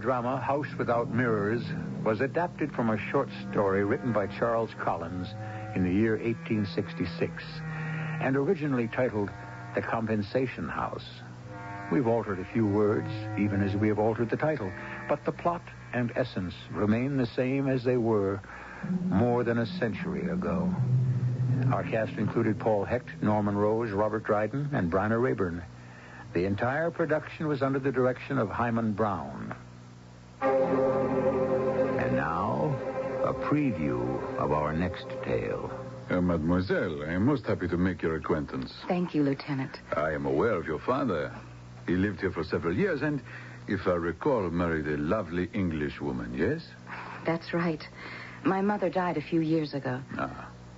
S13: drama, House Without Mirrors, was adapted from a short story written by Charles Collins in the year 1866 and originally titled The Compensation House. We've altered a few words, even as we have altered the title, but the plot and essence remain the same as they were more than a century ago. Our cast included Paul Hecht, Norman Rose, Robert Dryden, and Bryna Rayburn. The entire production was under the direction of Hyman Brown. And now, a preview of our next tale.
S6: Mademoiselle, I am most happy to make your acquaintance.
S22: Thank you, Lieutenant.
S6: I am aware of your father. He lived here for several years and, if I recall, married a lovely English woman, yes?
S22: That's right. My mother died a few years ago.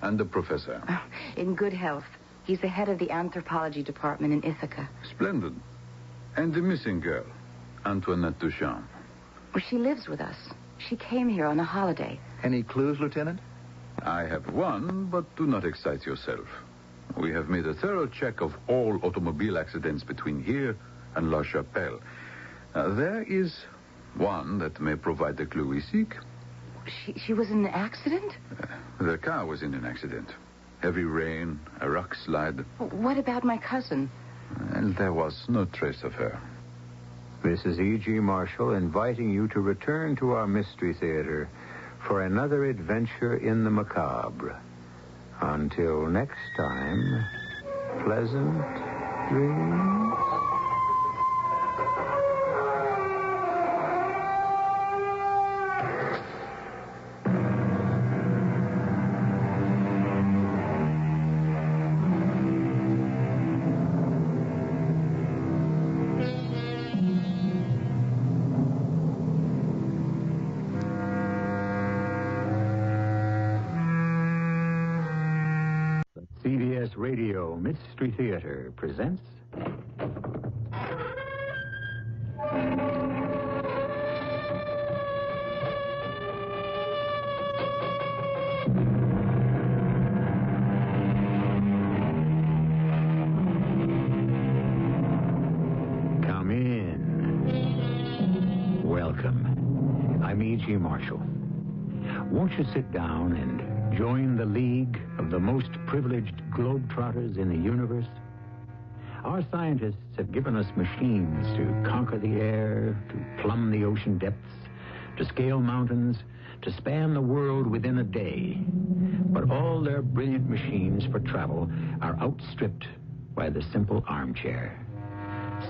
S6: And the professor?
S22: In good health. He's the head of the anthropology department in Ithaca.
S6: Splendid. And the missing girl, Antoinette Duchamp?
S22: Well, she lives with us. She came here on a holiday.
S6: Any clues, Lieutenant? I have one, but do not excite yourself. We have made a thorough check of all automobile accidents between here and La Chapelle. There is one that may provide the clue we seek.
S22: She was in an accident?
S6: The car was in an accident. Heavy rain, a rock slide.
S22: What about my cousin?
S6: And there was no trace of her.
S13: This is E.G. Marshall inviting you to return to our Mystery Theater for another adventure in the macabre. Until next time, pleasant dreams. CBS Radio Mystery Theater presents... Come in. Welcome. I'm E.G. Marshall. Won't you sit down and join the league of the most privileged globetrotters in the universe? Our scientists have given us machines to conquer the air, to plumb the ocean depths, to scale mountains, to span the world within a day. But all their brilliant machines for travel are outstripped by the simple armchair.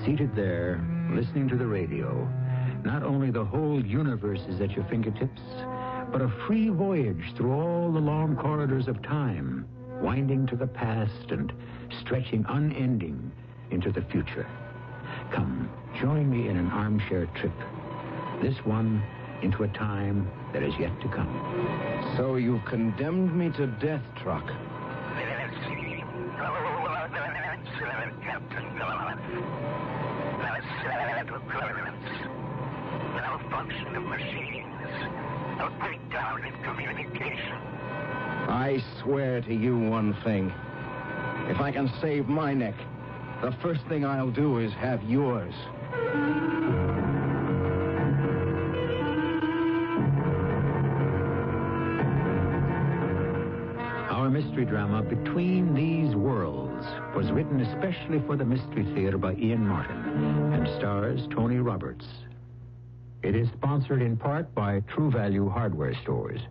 S13: Seated there, listening to the radio, not only the whole universe is at your fingertips, but a free voyage through all the long corridors of time, winding to the past and stretching unending into the future. Come, join me in an armchair trip. This one into a time that is yet to come.
S9: So you've condemned me to death, Truck.
S12: Malfunction of machines. A breakdown in communication.
S9: I swear to you one thing. If I can save my neck, the first thing I'll do is have yours.
S13: Our mystery drama, Between These Worlds, was written especially for the Mystery Theater by Ian Martin and stars Tony Roberts. It is sponsored in part by True Value Hardware Stores.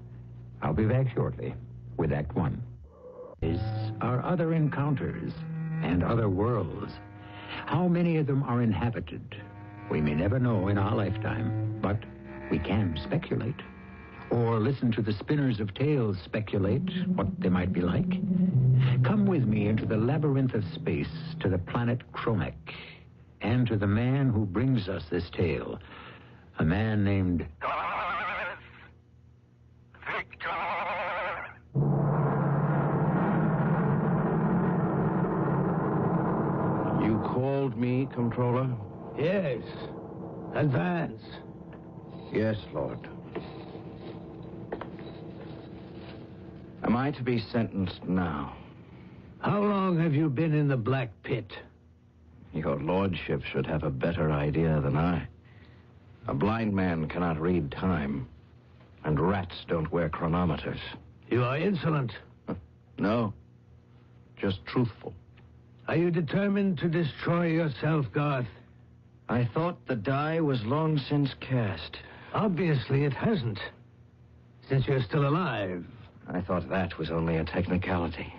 S13: I'll be back shortly with Act One. Is our other encounters and other worlds. How many of them are inhabited? We may never know in our lifetime, but we can speculate. Or listen to the spinners of tales speculate what they might be like. Come with me into the labyrinth of space, to the planet Chromek, and to the man who brings us this tale. A man named...
S9: You called me, Comptroller?
S17: Yes. Advance.
S9: Yes, Lord. Am I to be sentenced now?
S17: How long have you been in the Black Pit?
S9: Your Lordship should have a better idea than I.
S4: A blind man cannot read time, and rats don't wear chronometers.
S17: You are insolent.
S4: No, just truthful.
S17: Are you determined to destroy yourself, Garth?
S4: I thought the die was long since cast.
S17: Obviously it hasn't, since you're still alive.
S4: I thought that was only a technicality.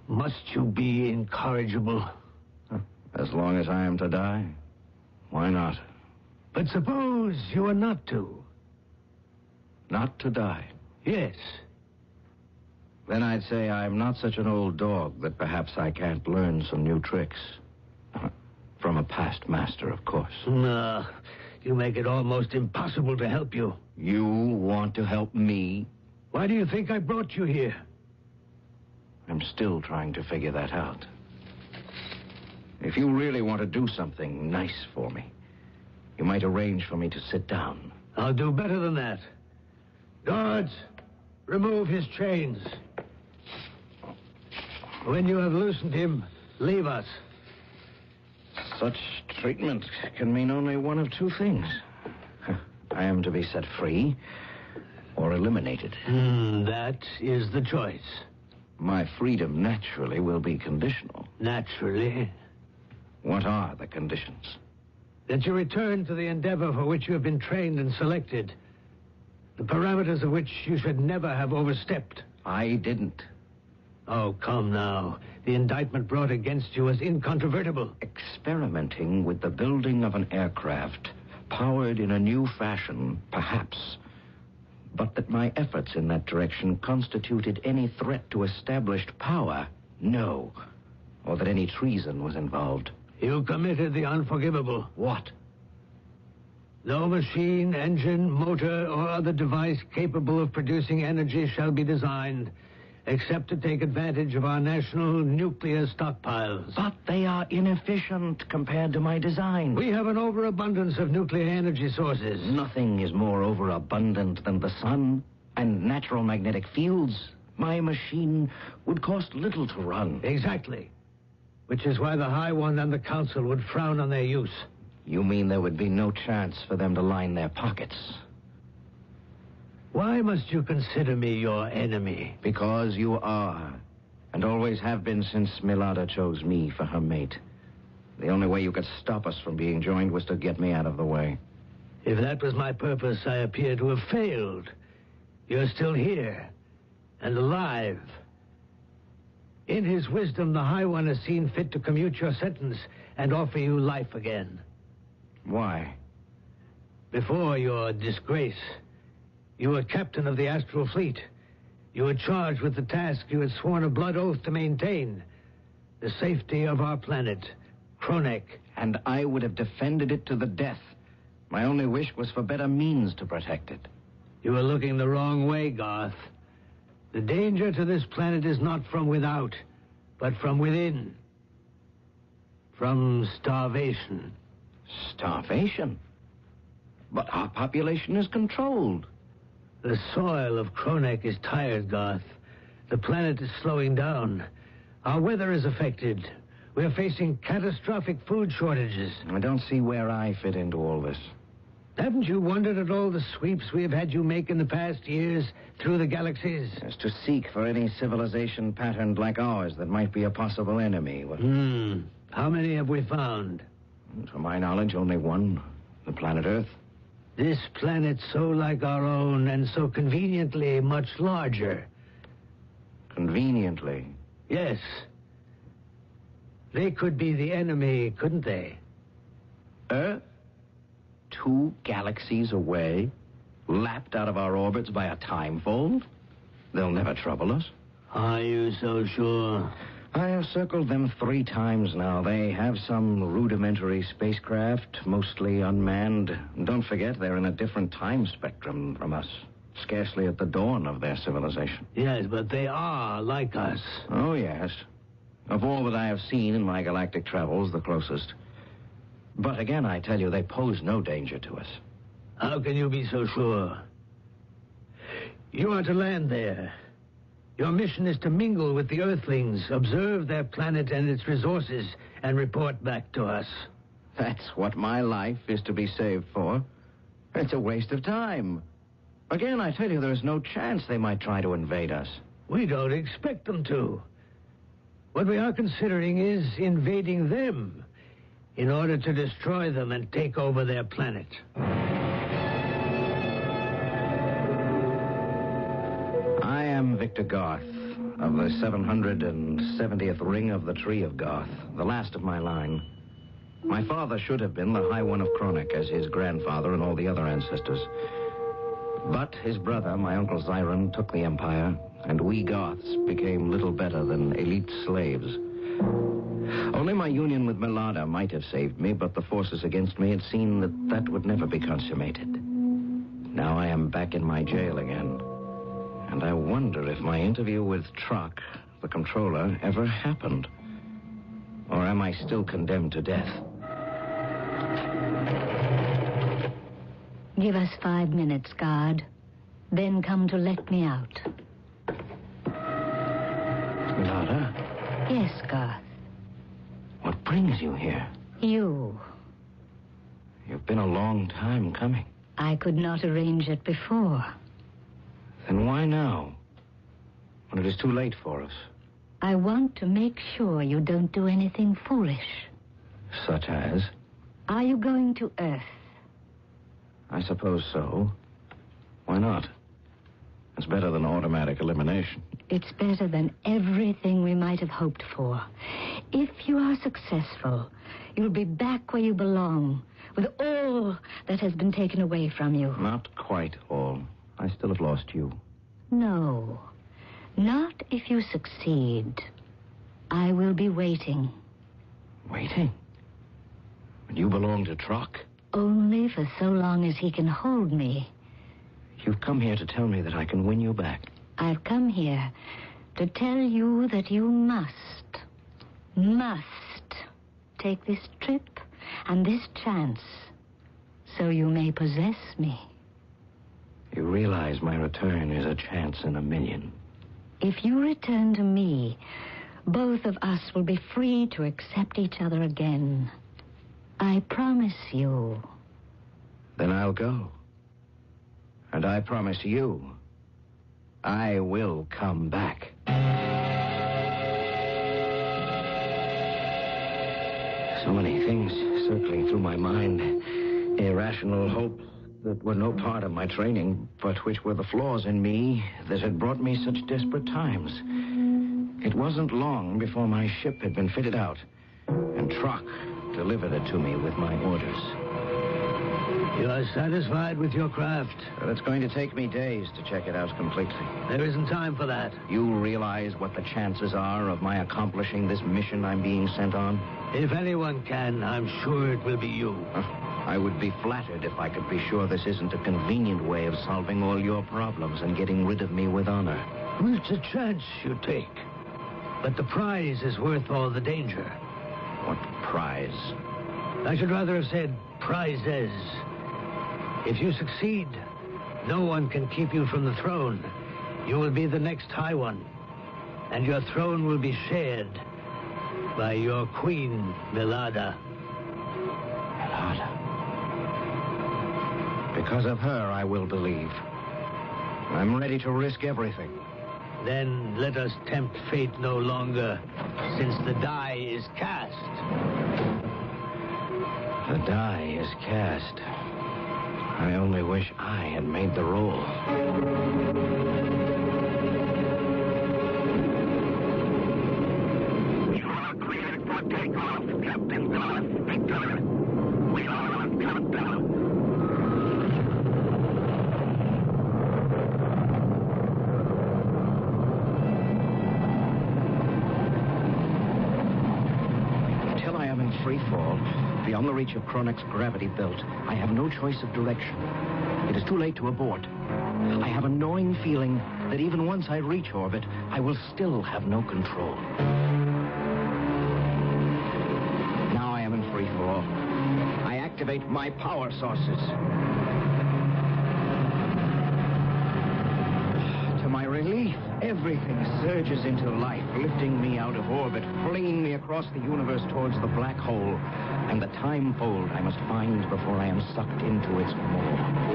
S17: Must you be incorrigible?
S4: As long as I am to die, why not?
S17: But suppose you are not to.
S4: Not to die?
S17: Yes.
S4: Then I'd say I'm not such an old dog that perhaps I can't learn some new tricks. From a past master, of course.
S17: No, you make it almost impossible to help you.
S4: You want to help me?
S17: Why do you think I brought you here?
S4: I'm still trying to figure that out. If you really want to do something nice for me, you might arrange for me to sit down.
S17: I'll do better than that. Guards, remove his chains. When you have loosened him, leave us.
S4: Such treatment can mean only one of two things. I am to be set free or eliminated.
S17: That is the choice.
S4: My freedom naturally will be conditional.
S17: Naturally.
S4: What are the conditions?
S17: That you return to the endeavor for which you have been trained and selected. The parameters of which you should never have overstepped.
S4: I didn't.
S17: Oh, come now. The indictment brought against you was incontrovertible.
S4: Experimenting with the building of an aircraft, powered in a new fashion, perhaps. But that my efforts in that direction constituted any threat to established power, no. Or that any treason was involved.
S17: You committed the unforgivable.
S4: What?
S17: No machine, engine, motor, or other device capable of producing energy shall be designed, except to take advantage of our national nuclear stockpiles.
S4: But they are inefficient compared to my design.
S17: We have an overabundance of nuclear energy sources.
S4: Nothing is more overabundant than the sun and natural magnetic fields. My machine would cost little to run.
S17: Exactly. Which is why the High One and the Council would frown on their use.
S4: You mean there would be no chance for them to line their pockets?
S17: Why must you consider me your enemy?
S4: Because you are, and always have been since Milada chose me for her mate. The only way you could stop us from being joined was to get me out of the way.
S17: If that was my purpose, I appear to have failed. You're still here, and alive. In his wisdom, the High One has seen fit to commute your sentence and offer you life again.
S4: Why?
S17: Before your disgrace, you were captain of the Astral Fleet. You were charged with the task you had sworn a blood oath to maintain. The safety of our planet, Kronek.
S4: And I would have defended it to the death. My only wish was for better means to protect it.
S17: You were looking the wrong way, Garth. The danger to this planet is not from without, but from within. From starvation.
S4: Starvation? But our population is controlled.
S17: The soil of Kronek is tired, Garth. The planet is slowing down. Our weather is affected. We are facing catastrophic food shortages.
S4: I don't see where I fit into all this.
S17: Haven't you wondered at all the sweeps we have had you make in the past years through the galaxies?
S4: As to seek for any civilization patterned like ours that might be a possible enemy.
S17: How many have we found?
S4: To my knowledge, only one. The planet Earth.
S17: This planet so like our own and so conveniently much larger.
S4: Conveniently?
S17: Yes. They could be the enemy, couldn't they?
S4: Earth? 2 galaxies away? Lapped out of our orbits by a time fold? They'll never trouble us.
S17: Are you so sure?
S4: I have circled them 3 times now. They have some rudimentary spacecraft, mostly unmanned. Don't forget, they're in a different time spectrum from us. Scarcely at the dawn of their civilization.
S17: Yes, but they are like us.
S4: Oh, yes. Of all that I have seen in my galactic travels, the closest. But again, I tell you, they pose no danger to us.
S17: How can you be so sure? You are to land there. Your mission is to mingle with the Earthlings, observe their planet and its resources, and report back to us.
S4: That's what my life is to be saved for. It's a waste of time. Again, I tell you, there's no chance they might try to invade us.
S17: We don't expect them to. What we are considering is invading them in order to destroy them and take over their planet.
S4: I am Victor Garth of the 770th ring of the Tree of Garth, the last of my line. My father should have been the High One of Chronic, as his grandfather and all the other ancestors. But his brother, my Uncle Zyron, took the empire, and we Goths became little better than elite slaves. Only my union with Melada might have saved me, but the forces against me had seen that would never be consummated. Now I am back in my jail again, and I wonder if my interview with Truck, the controller, ever happened. Or am I still condemned to death?
S2: Give us 5 minutes, guard. Then come to let me out.
S4: Melada?
S2: Yes, Garth.
S4: What brings you here?
S2: You.
S4: You've been a long time coming.
S2: I could not arrange it before.
S4: Then why now? When it is too late for us.
S2: I want to make sure you don't do anything foolish.
S4: Such as?
S2: Are you going to Earth?
S4: I suppose so. Why not? It's better than automatic elimination.
S2: It's better than everything we might have hoped for. If you are successful, you'll be back where you belong, with all that has been taken away from you.
S4: Not quite all. I still have lost you.
S2: No. Not if you succeed. I will be waiting.
S4: Waiting? But you belong to Truck.
S2: Only for so long as he can hold me.
S4: You've come here to tell me that I can win you back.
S2: I've come here to tell you that you must take this trip and this chance so you may possess me.
S4: You realize my return is a chance in a million.
S2: If you return to me, both of us will be free to accept each other again. I promise you.
S4: Then I'll go. And I promise you, I will come back. So many things circling through my mind. Irrational hopes that were no part of my training, but which were the flaws in me that had brought me such desperate times. It wasn't long before my ship had been fitted out, and Truck delivered it to me with my orders.
S17: You are satisfied with your craft?
S4: Well, it's going to take me days to check it out completely.
S17: There isn't time for that.
S4: You realize what the chances are of my accomplishing this mission I'm being sent on?
S17: If anyone can, I'm sure it will be you.
S4: I would be flattered if I could be sure this isn't a convenient way of solving all your problems and getting rid of me with honor.
S17: Well, it's a chance you take. But the prize is worth all the danger.
S4: What prize?
S17: I should rather have said prizes. If you succeed, no one can keep you from the throne. You will be the next High One. And your throne will be shared by your queen, Melada.
S4: Melada? Because of her, I will believe. I'm ready to risk everything.
S17: Then let us tempt fate no longer, since the die is cast.
S4: The die is cast. I only wish I had made the roll.
S14: You are cleared for takeoff, Captain Garth. Victor. We are on countdown.
S4: Until I am in free fall, beyond the reach of Chronix's gravity belt, I have no choice of direction. It is too late to abort. I have a gnawing feeling that even once I reach orbit, I will still have no control. Now I am in free fall. I activate my power sources. To my relief, everything surges into life, lifting me out of orbit, flinging me across the universe towards the black hole and the time fold I must find before I am sucked into its maw.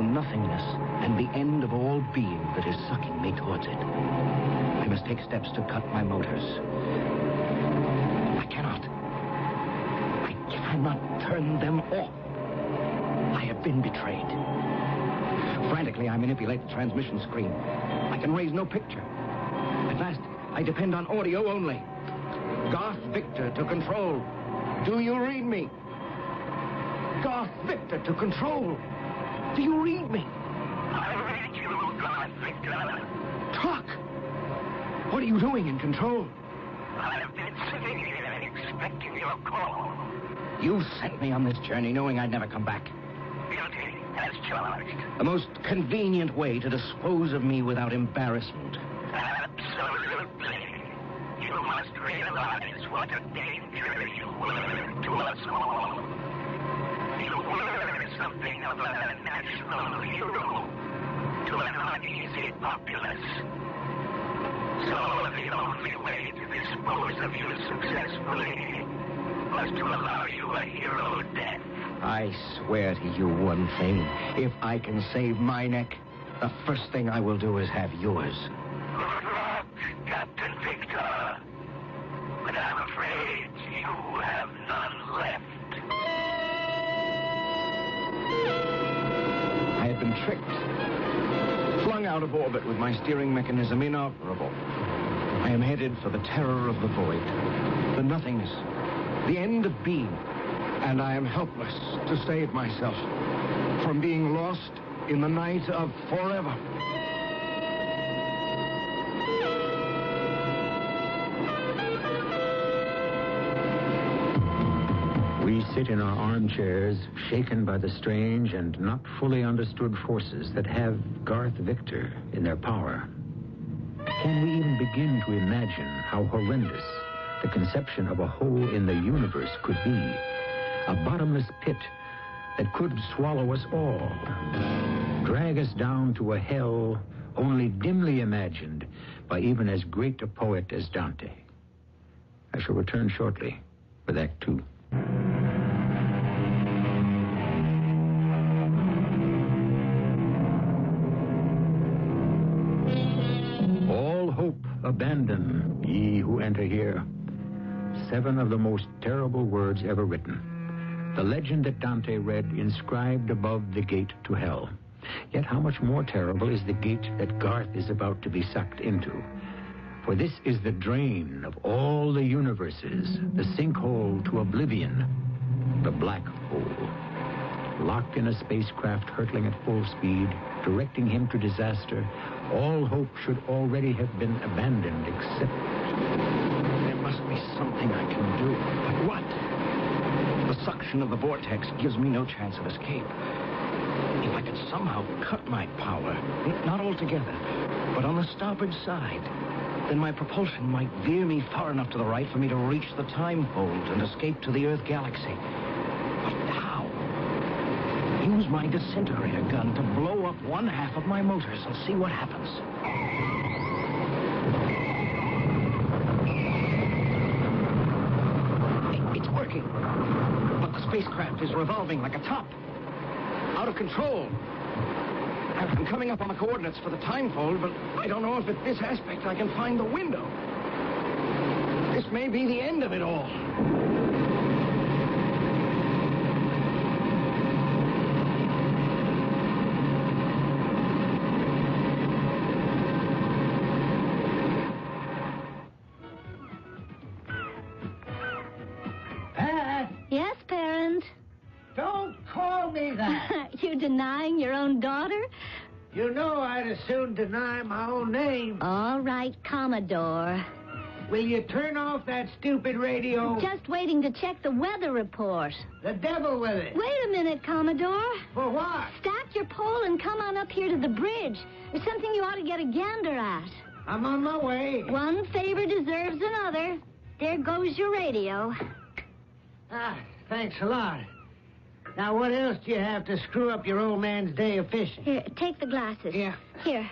S4: the nothingness and the end of all being that is sucking me towards it. I must take steps to cut my motors. I cannot turn them off. I have been betrayed. Frantically, I manipulate the transmission screen. I can raise no picture. At last, I depend on audio only. Garth Victor to control. Do you read me? Garth Victor to control. Do you read me?
S14: I read you, Garth Victor.
S4: Talk! What are you doing in control?
S14: I've been sitting here expecting your call.
S4: You sent me on this journey knowing I'd never come back.
S14: Guilty as charged.
S4: The most convenient way to dispose of me without embarrassment.
S14: Absolutely. You must realize what a danger you were to us all. You were something of a national hero to an uneasy populace. So the only way to dispose of you successfully was to allow you a hero death.
S4: I swear to you one thing. If I can save my neck, the first thing I will do is have yours.
S14: Good luck, Captain Victor. But I'm afraid you have none left.
S4: I have been tricked. Flung out of orbit with my steering mechanism inoperable. I am headed for the terror of the void. The nothingness. The end of being. And I am helpless to save myself from being lost in the night of forever.
S13: We sit in our armchairs, shaken by the strange and not fully understood forces that have Garth Victor in their power. Can we even begin to imagine how horrendous the conception of a hole in the universe could be? A bottomless pit that could swallow us all, drag us down to a hell only dimly imagined by even as great a poet as Dante. I shall return shortly with Act Two. All hope abandon, ye who enter here. 7 of the most terrible words ever written. The legend that Dante read inscribed above the gate to hell. Yet how much more terrible is the gate that Garth is about to be sucked into. For this is the drain of all the universes, the sinkhole to oblivion, the black hole. Locked in a spacecraft hurtling at full speed, directing him to disaster, all hope should already have been abandoned except...
S4: There must be something I can do. But what? The suction of the vortex gives me no chance of escape. If I could somehow cut my power, not altogether, but on the starboard side, then my propulsion might veer me far enough to the right for me to reach the time fold and escape to the Earth galaxy. But how? Use my disintegrator gun to blow up one half of my motors and see what happens. It's working. But the spacecraft is revolving like a top. Out of control. I'm coming up on the coordinates for the time fold, but I don't know if at this aspect I can find the window. This may be the end of it all.
S2: Yes, parent?
S17: Don't call me that.
S2: You denying your own daughter?
S17: You know I'd as soon deny my own name.
S2: All right, Commodore.
S17: Will you turn off that stupid radio?
S2: Just waiting to check the weather report.
S17: The devil with it.
S2: Wait a minute, Commodore.
S17: For what?
S2: Stack your pole and come on up here to the bridge. There's something you ought to get a gander at.
S17: I'm on my way.
S2: One favor deserves another. There goes your radio.
S17: Ah, thanks a lot. Now, what else do you have to screw up your old man's day of fishing?
S2: Here, take the glasses.
S17: Yeah.
S2: Here.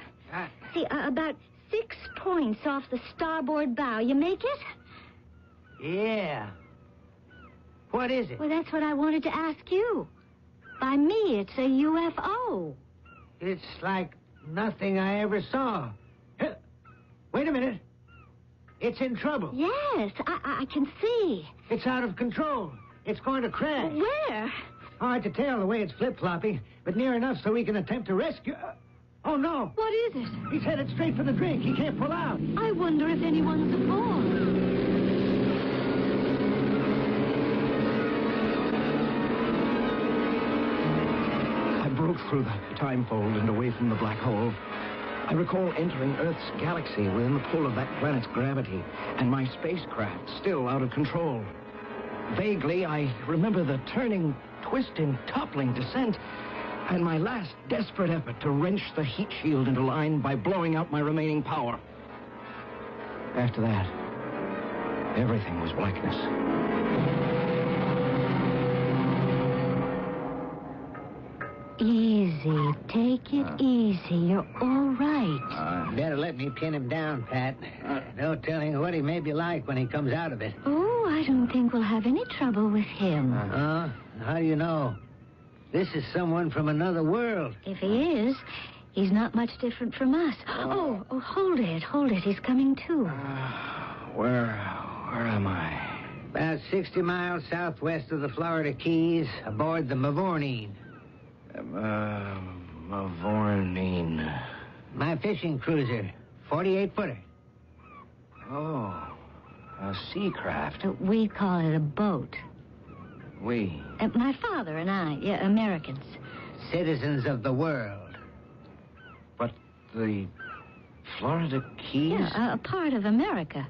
S2: See, about 6 points off the starboard bow. You make it?
S17: Yeah. What is it?
S2: Well, that's what I wanted to ask you. By me, it's a UFO.
S17: It's like nothing I ever saw. Wait a minute. It's in trouble.
S2: Yes, I can see.
S17: It's out of control. It's going to crash.
S2: Where?
S17: Hard to tell the way it's flip-flopping, but near enough so we can attempt to rescue... Oh, no.
S2: What is it?
S17: He's headed straight for the drink. He can't pull out.
S2: I wonder if anyone's aboard.
S4: Broke through the time fold and away from the black hole. I recall entering Earth's galaxy within the pull of that planet's gravity, and my spacecraft still out of control. Vaguely, I remember the turning, twisting, toppling descent, and my last desperate effort to wrench the heat shield into line by blowing out my remaining power. After that, everything was blackness.
S2: Easy. Take it easy. You're all right.
S17: Better let me pin him down, Pat. No telling what he may be like when he comes out of it.
S2: Oh, I don't think we'll have any trouble with him.
S17: How do you know? This is someone from another world.
S2: If he is, he's not much different from us. Oh, hold it. He's coming too.
S4: Where am I?
S17: About 60 miles southwest of the Florida Keys, aboard the MAUD-EVELYN.
S4: Mavornine.
S17: My fishing cruiser, 48-footer.
S4: Oh, a sea craft.
S2: We call it a boat.
S4: We?
S2: My father and I, Americans.
S17: Citizens of the world.
S4: But the Florida Keys?
S2: Yeah, a part of America.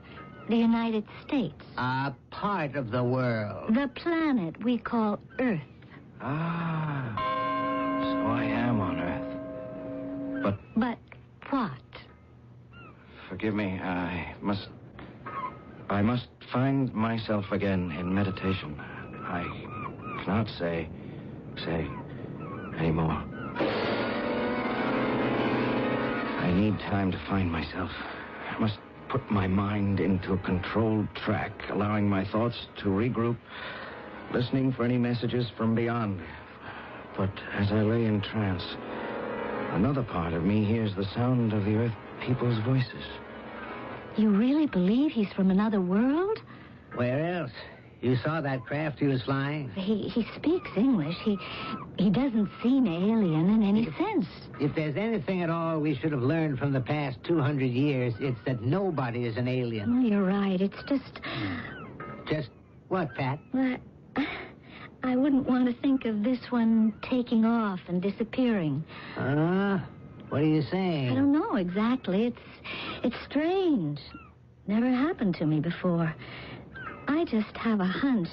S2: The United States.
S17: A part of the world.
S2: The planet we call Earth.
S4: So I am on Earth. But
S2: what?
S4: Forgive me, I must find myself again in meditation. I cannot say anymore. I need time to find myself. I must put my mind into a controlled track, allowing my thoughts to regroup, listening for any messages from beyond. But as I lay in trance, another part of me hears the sound of the Earth people's voices.
S2: You really believe he's from another world?
S17: Where else? You saw that craft he was flying?
S2: He speaks English. He doesn't seem alien in any sense.
S17: If there's anything at all we should have learned from the past 200 years, it's that nobody is an alien.
S2: Well, you're right. It's just...
S17: Just what, Pat?
S2: Well, I wouldn't want to think of this one taking off and disappearing.
S17: What are you saying?
S2: I don't know exactly. It's strange. Never happened to me before. I just have a hunch.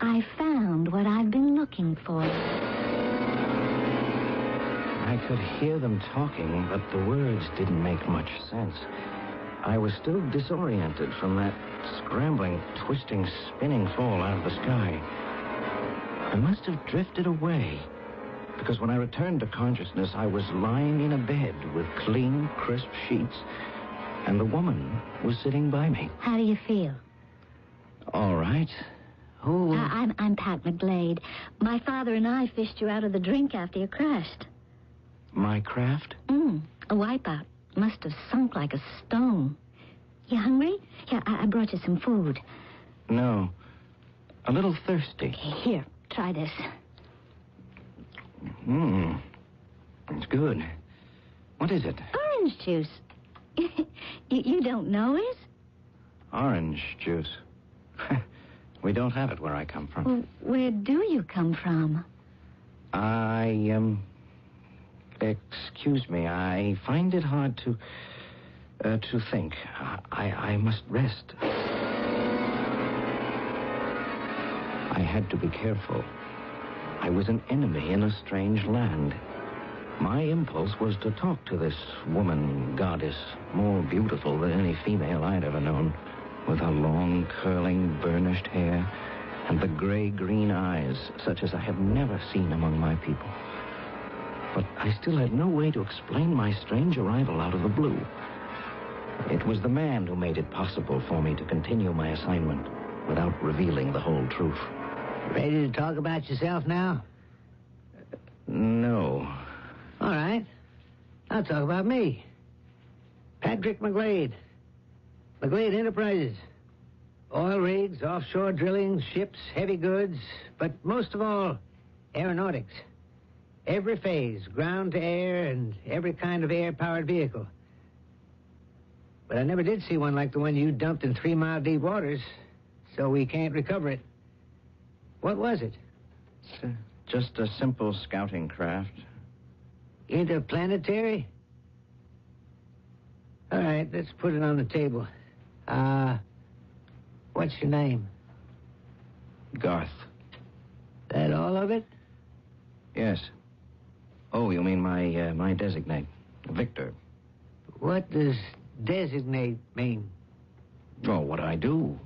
S2: I found what I've been looking for.
S4: I could hear them talking, but the words didn't make much sense. I was still disoriented from that scrambling, twisting, spinning fall out of the sky. I must have drifted away, because when I returned to consciousness, I was lying in a bed with clean, crisp sheets, and the woman was sitting by me.
S2: How do you feel?
S4: All right. Who?
S2: I'm Pat McGlade. My father and I fished you out of the drink after you crashed.
S4: My craft?
S2: A wipeout. Must have sunk like a stone. You hungry? Here, I brought you some food.
S4: No. A little thirsty.
S2: Here, try this.
S4: It's good. What is it?
S2: Orange juice. You don't know it?
S4: Orange juice. We don't have it where I come from.
S2: Well, where do you come from?
S4: Excuse me. I find it hard to think. I must rest. I had to be careful. I was an enemy in a strange land. My impulse was to talk to this woman goddess, more beautiful than any female I'd ever known, with her long, curling, burnished hair and the gray-green eyes, such as I have never seen among my people. But I still had no way to explain my strange arrival out of the blue. It was the man who made it possible for me to continue my assignment without revealing the whole truth.
S17: Ready to talk about yourself now?
S4: No.
S3: All right. I'll talk about me. Patrick McGlade. McGlade Enterprises. Oil rigs, offshore drilling, ships, heavy goods, but most of all, aeronautics. Every phase, ground to air, and every kind of air-powered vehicle. But I never did see one like the one you dumped in 3 Mile deep waters, so we can't recover it. What was it?
S4: It's just a simple scouting craft.
S3: Interplanetary? All right, let's put it on the table. What's your name?
S4: Garth.
S3: That all of it?
S4: Yes. Oh, you mean my designate, Victor.
S3: What does designate mean?
S4: Oh, what I do.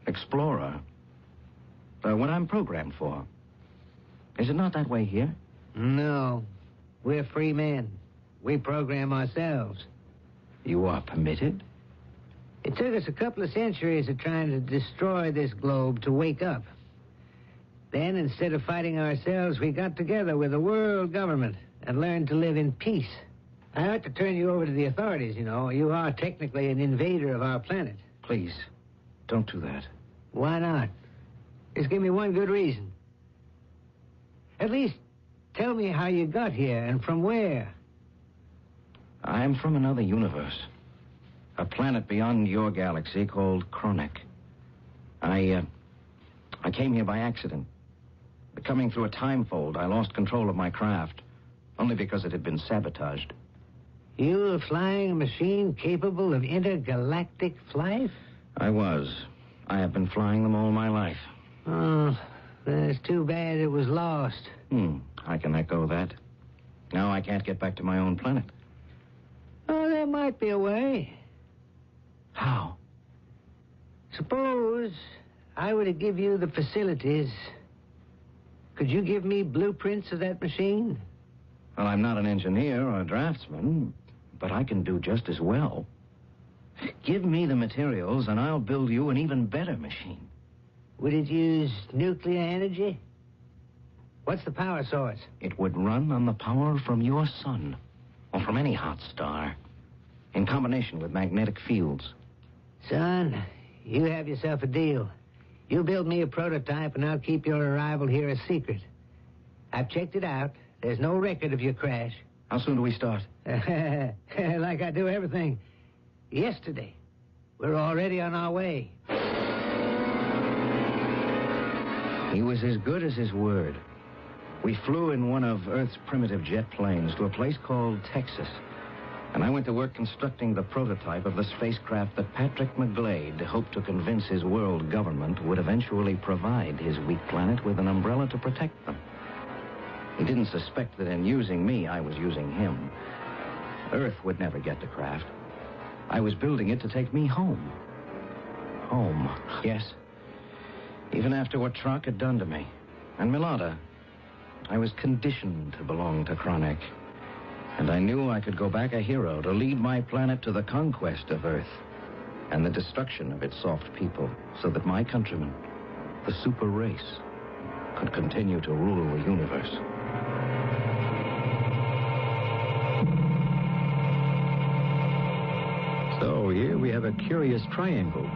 S4: Explorer. What I'm programmed for. Is it not that way here?
S3: No. We're free men. We program ourselves.
S4: You are permitted?
S3: It took us a couple of centuries of trying to destroy this globe to wake up. Then, instead of fighting ourselves, we got together with the world government and learned to live in peace. I ought to turn you over to the authorities, you know. You are technically an invader of our planet.
S4: Please, don't do that.
S3: Why not? Just give me one good reason. At least tell me how you got here and from where.
S4: I'm from another universe. A planet beyond your galaxy called Kronek. I came here by accident. Coming through a time fold, I lost control of my craft, only because it had been sabotaged.
S3: You were flying a machine capable of intergalactic flight?
S4: I was. I have been flying them all my life.
S3: Oh, it's too bad it was lost.
S4: I can echo that. Now I can't get back to my own planet.
S3: Oh, there might be a way.
S4: How?
S3: Suppose I were to give you the facilities. Could you give me blueprints of that machine?
S4: Well, I'm not an engineer or a draftsman, but I can do just as well. Give me the materials, and I'll build you an even better machine.
S3: Would it use nuclear energy? What's the power source?
S4: It would run on the power from your sun, or from any hot star, in combination with magnetic fields.
S3: Son, you have yourself a deal. You build me a prototype, and I'll keep your arrival here a secret. I've checked it out. There's no record of your crash.
S4: How soon do we start?
S3: Like I do everything. Yesterday. We're already on our way.
S4: He was as good as his word. We flew in one of Earth's primitive jet planes to a place called Texas. And I went to work constructing the prototype of the spacecraft that Patrick McGlade hoped to convince his world government would eventually provide his weak planet with an umbrella to protect them. He didn't suspect that in using me, I was using him. Earth would never get the craft. I was building it to take me home. Home, yes. Even after what Trock had done to me. And Milada, I was conditioned to belong to Kronek. And I knew I could go back a hero to lead my planet to the conquest of Earth and the destruction of its soft people, so that my countrymen, the super race, could continue to rule the universe.
S13: So here we have a curious triangle.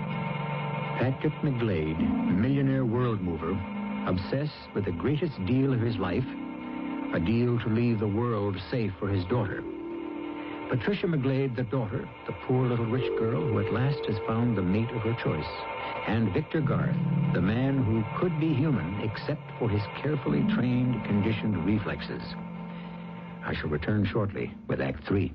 S13: Patrick McGlade, millionaire world mover, obsessed with the greatest deal of his life, a deal to leave the world safe for his daughter. Patricia McGlade, the daughter, the poor little rich girl who at last has found the mate of her choice. And Victor Garth, the man who could be human except for his carefully trained, conditioned reflexes. I shall return shortly with Act 3.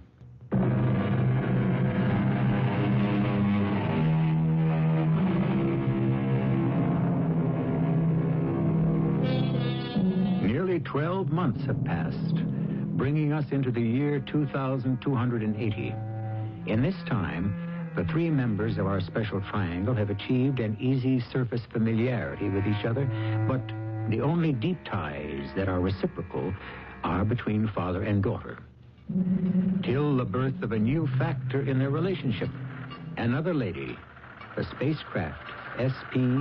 S13: Nearly 12 months have passed, bringing us into the year 2280. In this time, the three members of our special triangle have achieved an easy surface familiarity with each other, but the only deep ties that are reciprocal are between father and daughter. Till the birth of a new factor in their relationship, another lady, the spacecraft SP-ENFA-1,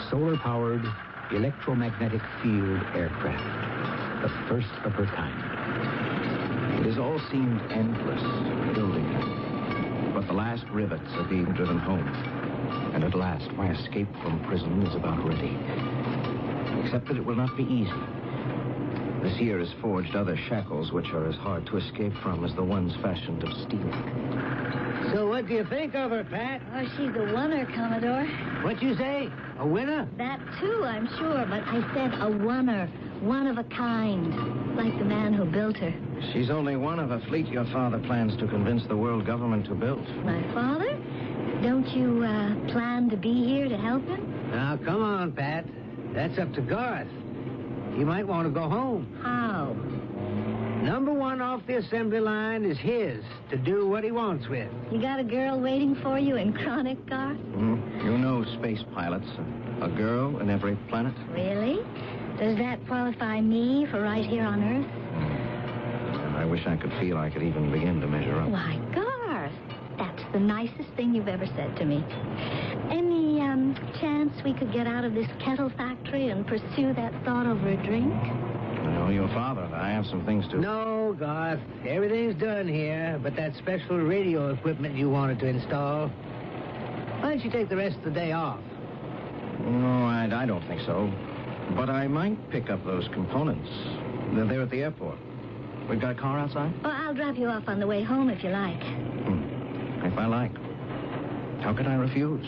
S13: solar-powered electromagnetic field aircraft.
S4: the first of her kind. It has all seemed endless, building. But the last rivets are being driven home. And at last, my escape from prison is about ready. Except that it will not be easy. This year has forged other shackles which are as hard to escape from as the ones fashioned of steel.
S3: So what do you think of her, Pat?
S2: Oh, she's a winner, Commodore.
S3: What'd you say? A winner?
S2: That, too, I'm sure, but I said a oneer. One of a kind. Like the man who built her.
S4: She's only one of a fleet your father plans to convince the world government to build.
S2: My father? Don't you, plan to be here to help him?
S3: Now, come on, Pat. That's up to Garth. He might want to go home.
S2: How?
S3: Number one off the assembly line is his to do what he wants with.
S2: You got a girl waiting for you in Chronic, Garth?
S4: You know space pilots. A girl in every planet.
S2: Really? Does that qualify me for right here on Earth?
S4: I wish I could feel I could even begin to measure up.
S2: Why, Garth, that's the nicest thing you've ever said to me. Any, chance we could get out of this kettle factory and pursue that thought over a drink?
S4: No, your father and I have some things to...
S3: No, Garth. Everything's done here, but that special radio equipment you wanted to install. Why don't you take the rest of the day off?
S4: No, I don't think so. But I might pick up those components. They're there at the airport. We've got a car outside?
S2: Well, I'll drop you off on the way home if you like.
S4: If I like. How could I refuse?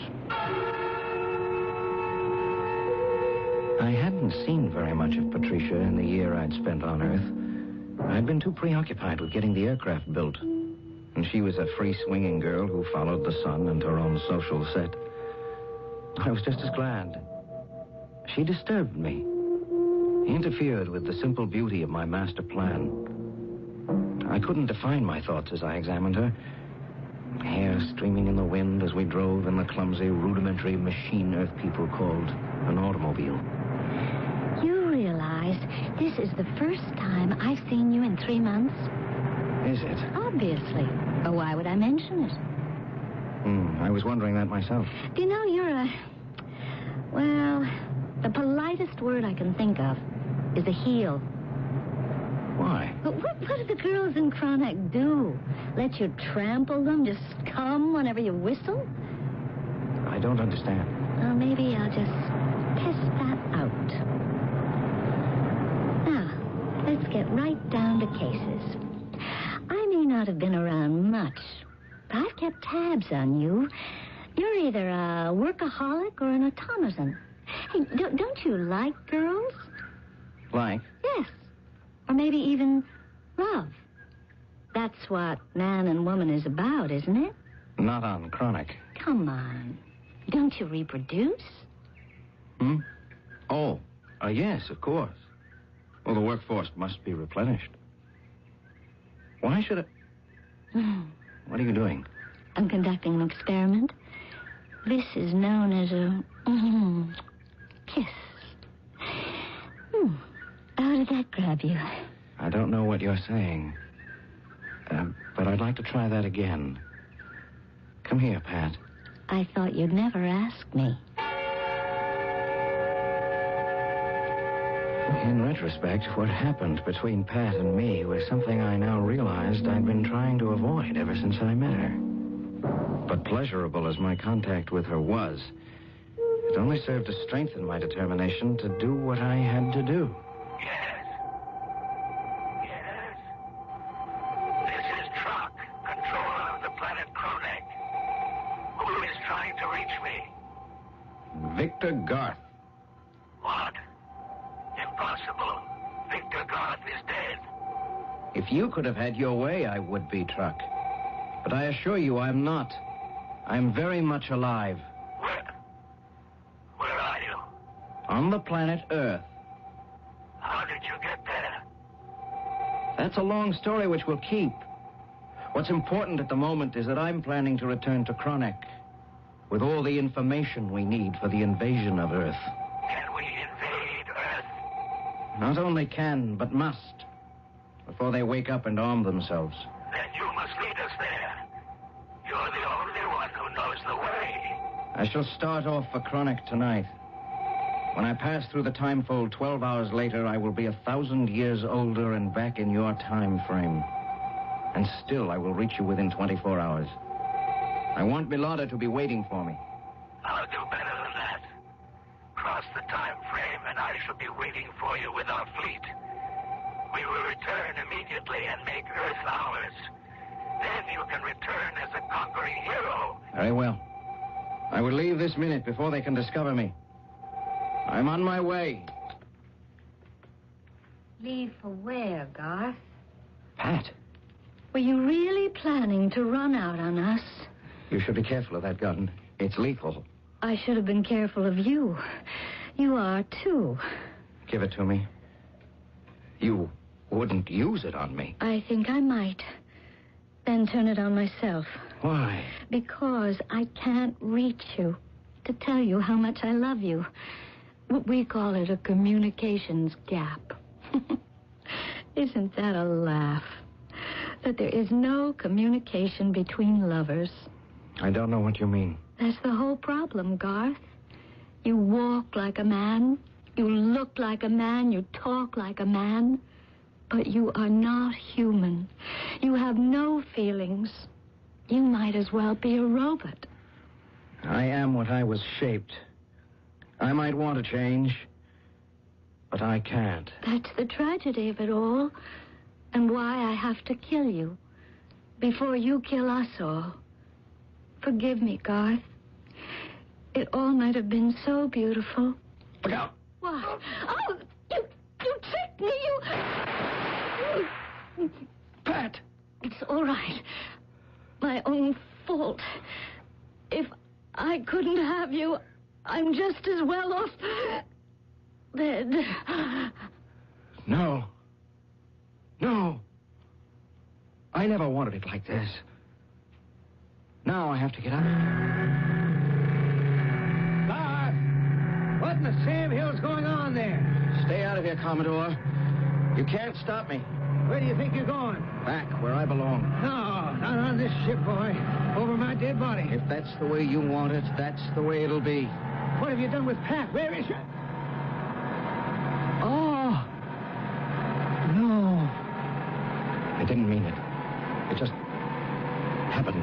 S4: I hadn't seen very much of Patricia in the year I'd spent on Earth. I'd been too preoccupied with getting the aircraft built. And she was a free-swinging girl who followed the sun and her own social set. I was just as glad. She disturbed me. Interfered with the simple beauty of my master plan. I couldn't define my thoughts as I examined her. Hair streaming in the wind as we drove in the clumsy, rudimentary machine Earth people called an automobile.
S2: You realize this is the first time I've seen you in 3 months?
S4: Is it?
S2: Obviously. But why would I mention it?
S4: I was wondering that myself.
S2: Do you know, you're well, the politest word I can think of is a heel.
S4: Why?
S2: But what do the girls in Chronic do? Let you trample them, just come whenever you whistle?
S4: I don't understand.
S2: Well, maybe I'll just test that out. Now, let's get right down to cases. I may not have been around much, but I've kept tabs on you. You're either a workaholic or an automaton. Hey, don't you like girls?
S4: Like?
S2: Yes. Or maybe even love. That's what man and woman is about, isn't it?
S4: Not on Chronic.
S2: Come on. Don't you reproduce?
S4: Oh, yes, of course. Well, the workforce must be replenished. Why should it... What are you doing?
S2: I'm conducting an experiment. This is known as a kiss. How did that grab you?
S4: I don't know what you're saying. But I'd like to try that again. Come here, Pat.
S2: I thought you'd never ask me.
S4: In retrospect, what happened between Pat and me was something I now realized I'd been trying to avoid ever since I met her. But pleasurable as my contact with her was, it only served to strengthen my determination to do what I had to do.
S12: Yes. This is Truck, controller of the planet Kronek. Who is trying to reach me?
S4: Victor Garth.
S12: What? Impossible. Victor Garth is dead.
S4: If you could have had your way, I would be, Truck. But I assure you I'm not. I'm very much alive.
S12: Where are you?
S4: On the planet Earth.
S12: How did you get there?
S4: That's a long story which we'll keep. What's important at the moment is that I'm planning to return to Chronic with all the information we need for the invasion of Earth.
S12: Can we invade Earth?
S4: Not only can, but must, before they wake up and arm themselves.
S12: Then you must lead us there. You're the only one who knows the way.
S4: I shall start off for Chronic tonight. When I pass through the time fold 12 hours later, I will be 1,000 years older and back in your time frame. And still I will reach you within 24 hours. I want Milada to be waiting for me.
S7: I'll do better than that. Cross the time frame and I shall be waiting for you with our fleet. We will return immediately and make Earth ours. Then you can return as a conquering hero.
S4: Very well. I will leave this minute before they can discover me. I'm on my way.
S2: Leave for where, Garth?
S4: Pat,
S2: Were you really planning to run out on us?
S4: you should be careful of that gun. It's lethal.
S2: I should have been careful of you. You are, too.
S4: Give it to me. You wouldn't use it on me.
S2: I think I might. Then turn it on myself.
S4: Why?
S2: Because I can't reach you to tell you how much I love you. We call it a communications gap. Isn't that a laugh? That there is no communication between lovers.
S4: I don't know what you mean.
S2: That's the whole problem, Garth. You walk like a man, you look like a man, you talk like a man, but you are not human. You have no feelings. You might as well be a robot.
S4: I am what I was shaped. I might want to change, but I can't.
S2: That's the tragedy of it all, and why I have to kill you before you kill us all. Forgive me, Garth. It all might have been so beautiful.
S4: Look out!
S2: What? Oh, you tricked me, you...
S4: Pat!
S2: It's all right. My own fault. If I couldn't have you, I'm just as well off dead.
S4: No. No. I never wanted it like this. Now I have to get out.
S3: Garth! What in the Sam Hill's going on there?
S4: Stay out of here, Commodore. You can't stop me.
S3: Where do you think you're going?
S4: Back where I belong.
S3: No, not on this ship, boy. Over my dead body.
S4: If that's the way you want it, that's the way it'll be.
S3: What have you done with Pat? Where is she?
S4: Oh. No. I didn't mean it. It just happened.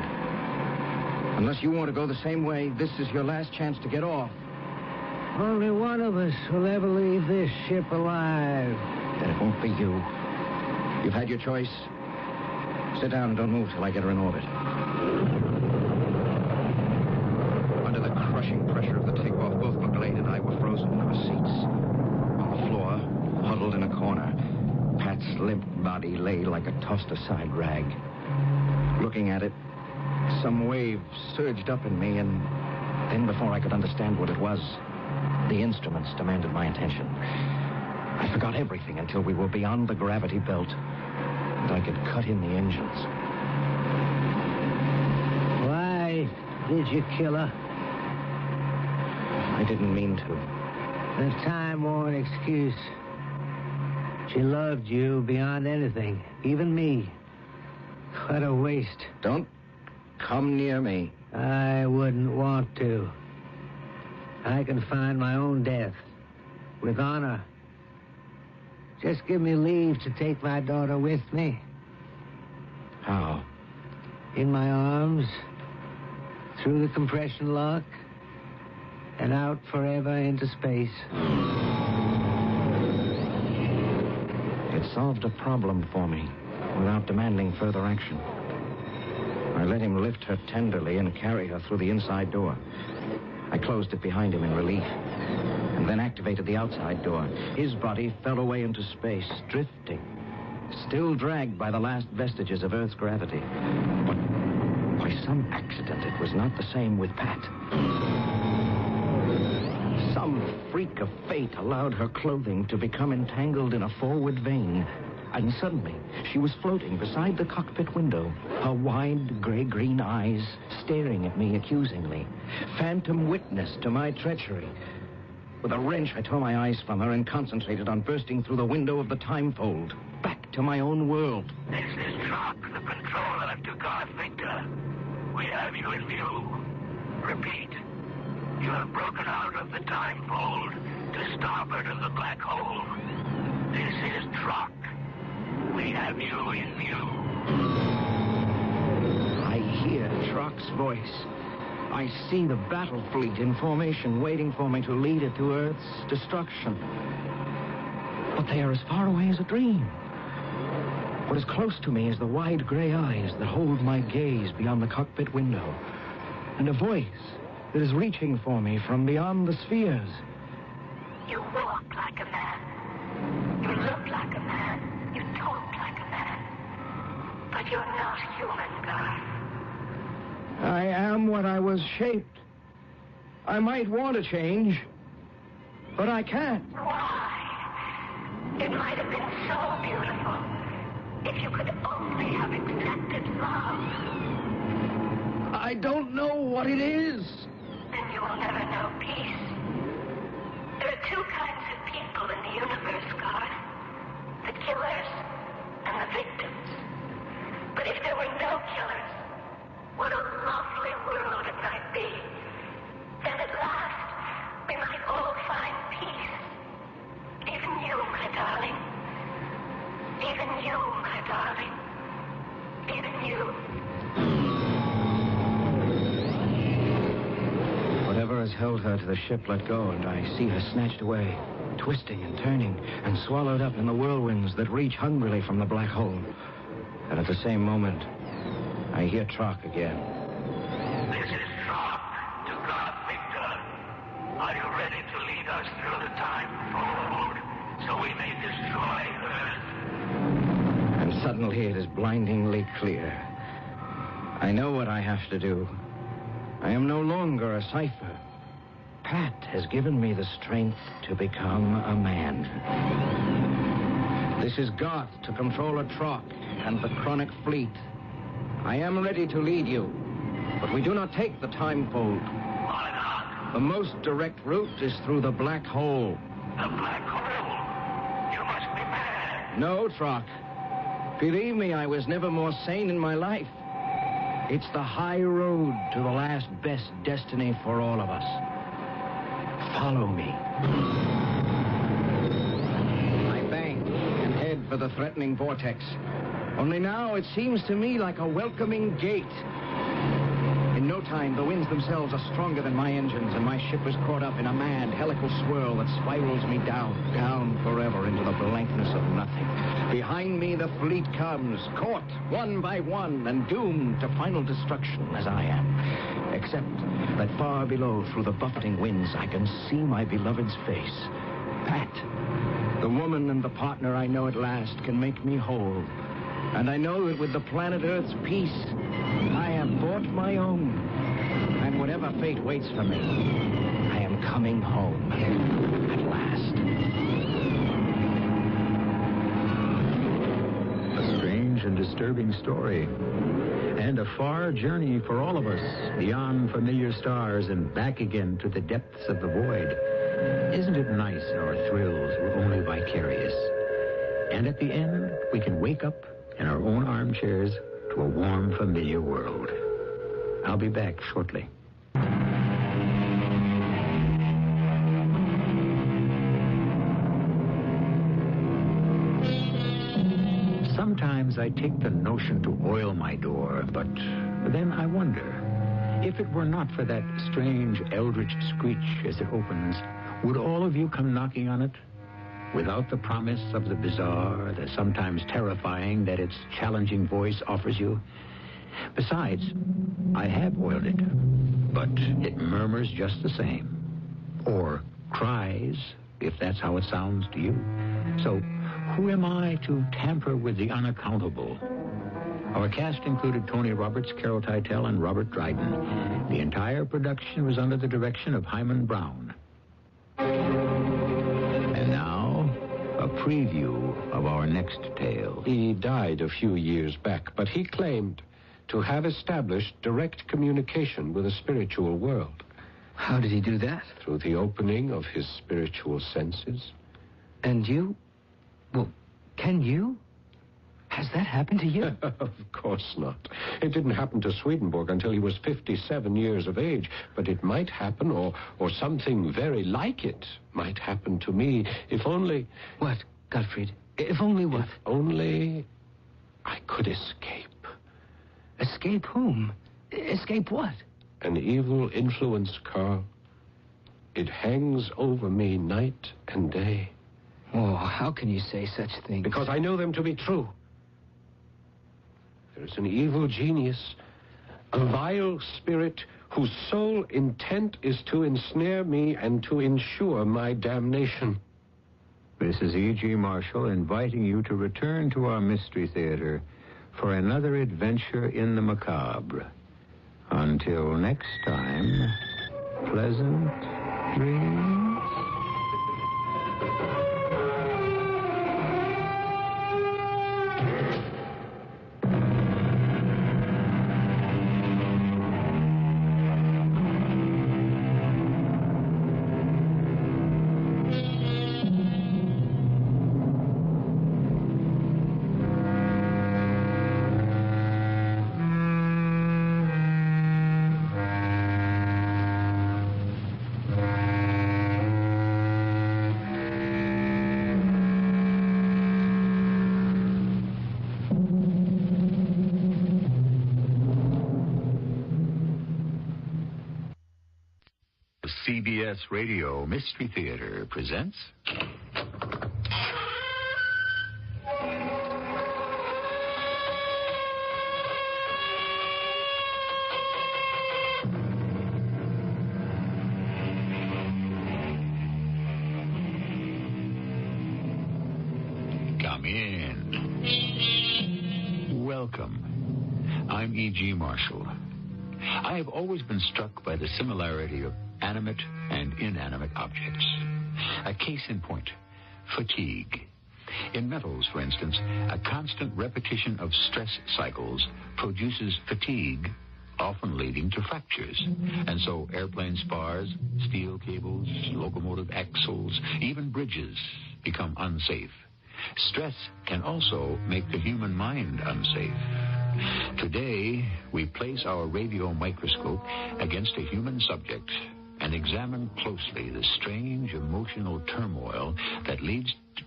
S4: Unless you want to go the same way, this is your last chance to get off.
S3: Only one of us will ever leave this ship alive.
S4: Then it won't be you. You've had your choice. Sit down and don't move till I get her in orbit. Under the crushing pressure of the takeoff, both McGlade and I were frozen in our seats. On the floor, huddled in a corner, Pat's limp body lay like a tossed-aside rag. Looking at it, some wave surged up in me, and then before I could understand what it was, the instruments demanded my attention. I forgot everything until we were beyond the gravity belt, and I could cut in the engines.
S3: Why did you kill her?
S4: I didn't mean to.
S3: The time-worn excuse. She loved you beyond anything, even me. What a waste.
S4: Don't come near me.
S3: I wouldn't want to. I can find my own death with honor. Just give me leave to take my daughter with me.
S4: How?
S3: In my arms, through the compression lock, and out forever into space.
S4: It solved a problem for me without demanding further action. I let him lift her tenderly and carry her through the inside door. I closed it behind him in relief, and then activated the outside door. His body fell away into space, drifting, still dragged by the last vestiges of Earth's gravity. But by some accident, it was not the same with Pat. Some freak of fate allowed her clothing to become entangled in a forward vein. And suddenly, she was floating beside the cockpit window, her wide gray-green eyes staring at me accusingly. Phantom witness to my treachery. With a wrench, I tore my eyes from her and concentrated on bursting through the window of the time-fold, back to my own world.
S7: This is Jock, the controller to Garth Victor. We have you in view. Repeat, you have broken out of the time fold to starboard of the black hole. This is Trock. We have you in view.
S4: I hear Trock's voice. I see the battle fleet in formation waiting for me to lead it to Earth's destruction. But they are as far away as a dream. What is close to me is the wide gray eyes that hold my gaze beyond the cockpit window, and a voice that is reaching for me from beyond the spheres.
S18: You walk like a man. You look like a man. You talk like a man. But you're not human, Garth.
S4: I am what I was shaped. I might want to change, but I can't.
S18: Why? It might have been so beautiful if you could only have accepted love.
S4: I don't know what it is.
S18: Then you will never know peace. There are two kinds of people in the universe, Garth. The killers and the victims. But if there were no killers, what a lovely world it might be. Then at last, we might all find peace. Even you, my darling. Even you, my darling. Even you.
S4: Whatever has held her to the ship let go, and I see her snatched away, twisting and turning, and swallowed up in the whirlwinds that reach hungrily from the black hole. And at the same moment, I hear Trock again.
S7: This is Trock to God Victor. Are you ready to lead us through the time fold so we may destroy Earth?
S4: And suddenly it is blindingly clear. I know what I have to do. I am no longer a cipher. Pat has given me the strength to become a man. This is Garth to control a Trock and the chronic fleet. I am ready to lead you, but we do not take the time fold.
S7: Why not?
S4: The most direct route is through the black hole.
S7: The black hole? You must be mad.
S4: No, Trock. Believe me, I was never more sane in my life. It's the high road to the last best destiny for all of us. Follow me. I bank and head for the threatening vortex. Only now it seems to me like a welcoming gate. In no time, the winds themselves are stronger than my engines, and my ship is caught up in a mad, helical swirl that spirals me down forever into the blankness of nothing. Behind me, the fleet comes, caught one by one, and doomed to final destruction as I am. Except that far below, through the buffeting winds, I can see my beloved's face. Pat, the woman and the partner I know at last, can make me whole. And I know that with the planet Earth's peace, I have bought my own. And whatever fate waits for me, I am coming home at last.
S13: A strange and disturbing story. And a far journey for all of us, beyond familiar stars and back again to the depths of the void. Isn't it nice our thrills were only vicarious? And at the end, we can wake up in our own armchairs to a warm, familiar world. I'll be back shortly. Sometimes I take the notion to oil my door, but then I wonder, if it were not for that strange eldritch screech as it opens, would all of you come knocking on it? Without the promise of the bizarre, the sometimes terrifying that its challenging voice offers you? Besides, I have oiled it, but it murmurs just the same. Or cries, if that's how it sounds to you. So, who am I to tamper with the unaccountable? Our cast included Tony Roberts, Carol Teitel, and Robert Dryden. The entire production was under the direction of Hyman Brown. And now, a preview of our next tale.
S8: He died a few years back, but he claimed to have established direct communication with the spiritual world.
S3: How did he do that?
S8: Through the opening of his spiritual senses.
S3: And you? Well, can you? Has that happened to you?
S9: Of course not. It didn't happen to Swedenborg until he was 57 years of age, but it might happen, or something very like it might happen to me, if only...
S3: What, Gottfried? If only what?
S9: If only I could escape.
S3: Escape whom? Escape what?
S9: An evil influence, Carl. It hangs over me night and day.
S3: Oh, how can you say such things?
S9: Because I know them to be true. There's an evil genius, a vile spirit whose sole intent is to ensnare me and to ensure my damnation.
S1: This is E.G. Marshall inviting you to return to our Mystery Theater for another adventure in the macabre. Until next time, pleasant dreams. CBS Radio Mystery Theater presents... Come in. Welcome. I'm E.G. Marshall. I have always been struck by the similarity of animate and inanimate objects. A case in point, fatigue. In metals, for instance, a constant repetition of stress cycles produces fatigue, often leading to fractures. And so airplane spars, steel cables, locomotive axles, even bridges become unsafe. Stress can also make the human mind unsafe. Today, we place our radio microscope against a human subject and examine closely the strange emotional turmoil that leads to...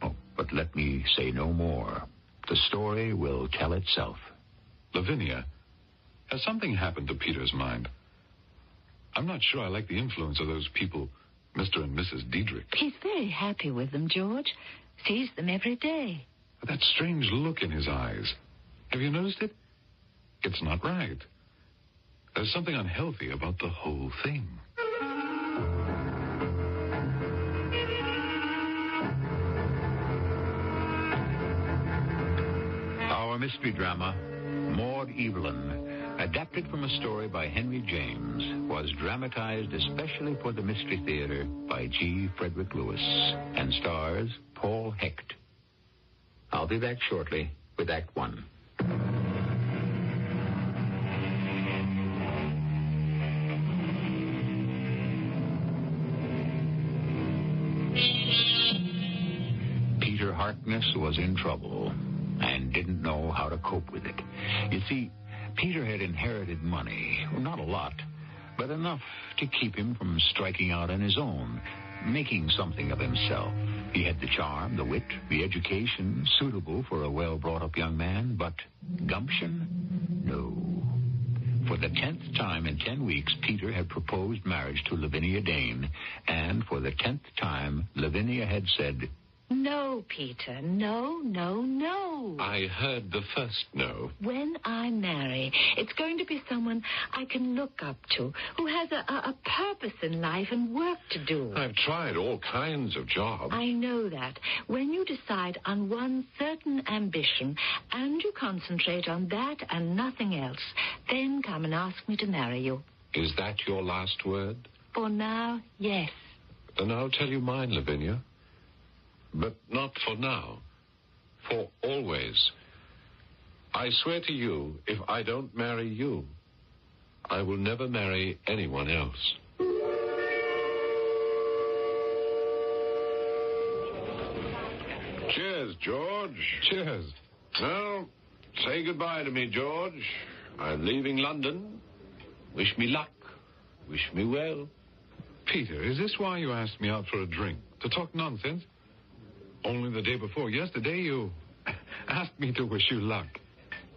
S1: Oh, but let me say no more. The story will tell itself.
S5: Lavinia, has something happened to Peter's mind? I'm not sure I like the influence of those people, Mr. and Mrs. Diedrich.
S10: He's very happy with them, George. Sees them every day.
S5: But that strange look in his eyes. Have you noticed it? It's not right. There's something unhealthy about the whole thing.
S1: Our mystery drama, MAUD-EVELYN, adapted from a story by Henry James, was dramatized especially for the Mystery Theater by G. Frederick Lewis and stars Paul Hecht. I'll be back shortly with Act One. Peter Harkness was in trouble and didn't know how to cope with it. You see, Peter had inherited money, not a lot, but enough to keep him from striking out on his own, making something of himself. He had the charm, the wit, the education suitable for a well-brought-up young man, but gumption? No. For the 10th time in 10 weeks, Peter had proposed marriage to Lavinia Dane, and for the 10th time, Lavinia had said,
S10: No, Peter, no, no, no.
S9: I heard the first no.
S10: When I marry, it's going to be someone I can look up to, who has a purpose in life and work to do.
S9: I've tried all kinds of jobs.
S10: I know that. When you decide on one certain ambition and you concentrate on that and nothing else, then come and ask me to marry you.
S9: Is that your last word?
S10: For now, yes.
S9: Then I'll tell you mine, Lavinia. But not for now. For always. I swear to you, if I don't marry you, I will never marry anyone else. Cheers, George.
S5: Cheers.
S9: Well, say goodbye to me, George. I'm leaving London. Wish me luck. Wish me well.
S11: Peter, is this why you asked me out for a drink? To talk nonsense? Only the day before yesterday, you asked me to wish you luck.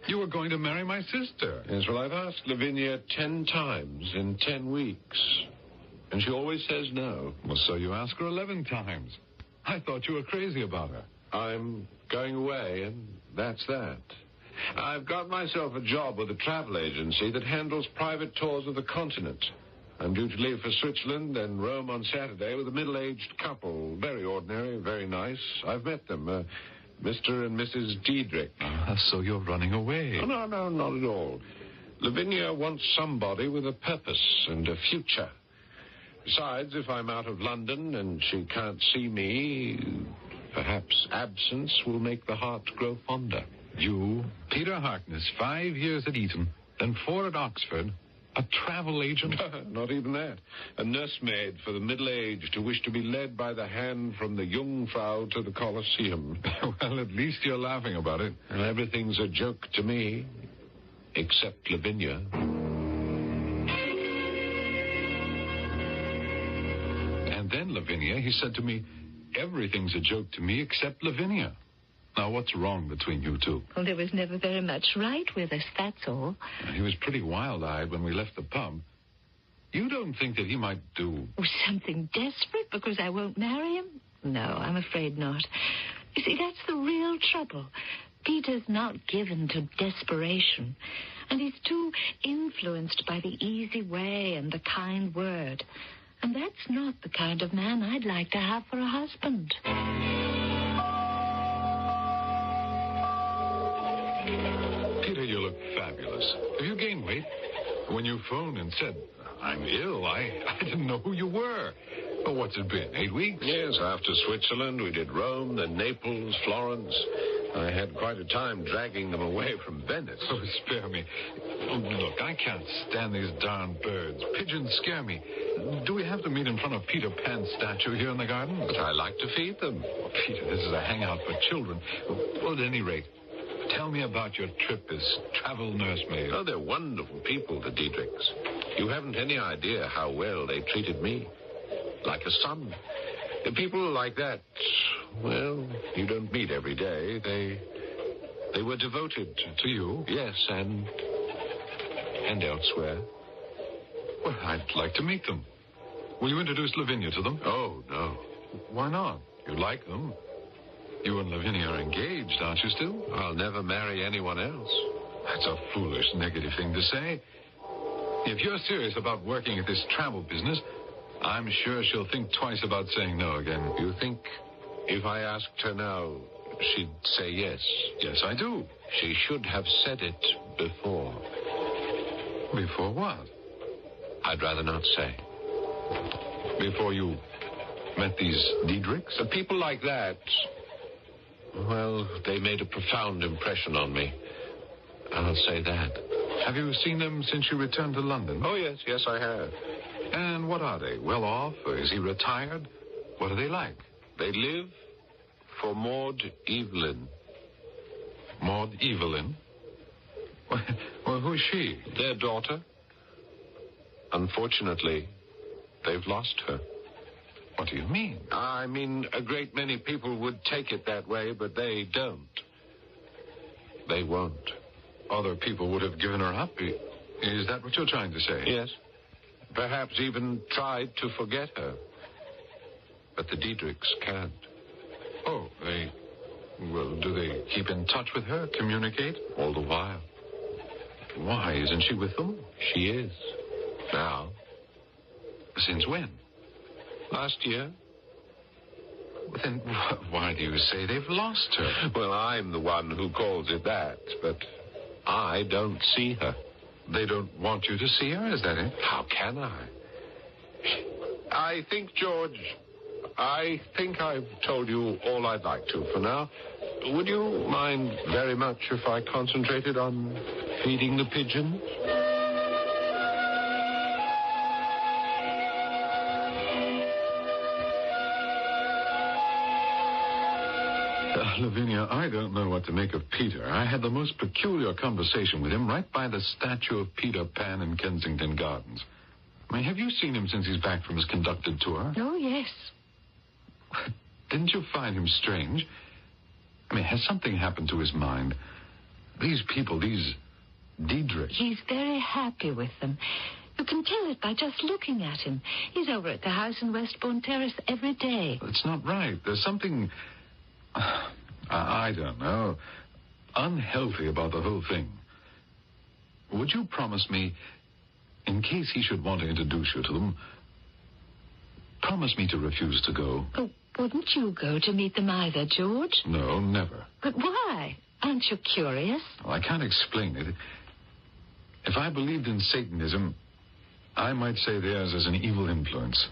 S11: You were going to marry my sister.
S9: Yes, well, I've asked Lavinia 10 times in 10 weeks. And she always says no.
S11: Well, so you asked her 11 times. I thought you were crazy about her.
S9: I'm going away, and that's that. I've got myself a job with a travel agency that handles private tours of the continent. I'm due to leave for Switzerland and Rome on Saturday with a middle-aged couple. Very ordinary, very nice. I've met them, Mr. and Mrs. Diedrich.
S11: So you're running away.
S9: Oh, no, not at all. Lavinia wants somebody with a purpose and a future. Besides, if I'm out of London and she can't see me, perhaps absence will make the heart grow fonder.
S11: You, Peter Harkness, 5 years at Eton, then 4 at Oxford, a travel agent?
S9: Not even that. A nursemaid for the middle-aged who wish to be led by the hand from the Jungfrau to the Colosseum.
S11: Well, at least you're laughing about it.
S9: And everything's a joke to me, except Lavinia.
S11: And then Lavinia, he said to me, everything's a joke to me except Lavinia. Now, what's wrong between you two?
S10: Well, there was never very much right with us, that's all.
S11: He was pretty wild-eyed when we left the pub. You don't think that he might do...
S10: Oh, something desperate because I won't marry him? No, I'm afraid not. You see, that's the real trouble. Peter's not given to desperation, and he's too influenced by the easy way and the kind word. And that's not the kind of man I'd like to have for a husband.
S11: Peter, you look fabulous. Have you gained weight? When you phoned and said, I'm ill, I didn't know who you were. Well, what's it been, 8 weeks?
S9: Yes, after Switzerland, we did Rome, then Naples, Florence. I had quite a time dragging them away from Venice.
S11: Oh, spare me. Oh, look, I can't stand these darn birds. Pigeons scare me. Do we have to meet in front of Peter Pan's statue here in the garden?
S9: But I like to feed them.
S11: Oh, Peter, this is a hangout for children. Well, at any rate, tell me about your trip as travel nursemaid.
S9: Oh, they're wonderful people, the Diedrichs. You haven't any idea how well they treated me. Like a son. The people like that, well, you don't meet every day. They were devoted
S11: to you?
S9: Yes, and elsewhere.
S11: Well, I'd like to meet them. Will you introduce Lavinia to them?
S9: Oh, no.
S11: Why not? You like them. You and Lavinia are engaged, aren't you still?
S9: I'll never marry anyone else.
S11: That's a foolish, negative thing to say. If you're serious about working at this travel business, I'm sure she'll think twice about saying no again.
S9: You think if I asked her now, she'd say yes?
S11: Yes, I do.
S9: She should have said it before.
S11: Before what?
S9: I'd rather not say.
S11: Before you met these Diedrichs?
S9: People like that, well, they made a profound impression on me. I'll say that.
S11: Have you seen them since you returned to London?
S9: Oh, yes, I have.
S11: And what are they? Well off? Or is he retired? What are they like?
S9: They live for MAUD-EVELYN.
S11: MAUD-EVELYN? Well, who is she?
S9: Their daughter. Unfortunately, they've lost her.
S11: What do you mean?
S9: I mean, a great many people would take it that way, but they don't. They won't.
S11: Other people would have given her up. Is that what you're trying to say?
S9: Yes. Perhaps even tried to forget her. But the Diedrichs can't.
S11: Oh, do they keep in touch with her, communicate?
S9: All the while.
S11: Why, isn't she with them?
S9: She is. Now.
S11: Since when?
S9: Last year.
S11: Then why do you say they've lost her?
S9: Well, I'm the one who calls it that, but I don't see her.
S11: They don't want you to see her, is that it?
S9: How can I? I think, George, I've told you all I'd like to for now. Would you mind very much if I concentrated on feeding the pigeons?
S11: Lavinia, I don't know what to make of Peter. I had the most peculiar conversation with him right by the statue of Peter Pan in Kensington Gardens. I mean, have you seen him since he's back from his conducted tour?
S10: Oh, yes.
S11: Didn't you find him strange? I mean, has something happened to his mind? These people, these Diedrich.
S10: He's very happy with them. You can tell it by just looking at him. He's over at the house in Westbourne Terrace every day.
S11: It's not right. There's something, I don't know, unhealthy about the whole thing. Would you promise me, in case he should want to introduce you to them, promise me to refuse to go?
S10: Oh, wouldn't you go to meet them either, George?
S11: No, never.
S10: But why? Aren't you curious?
S11: Well, I can't explain it. If I believed in Satanism, I might say theirs is an evil influence.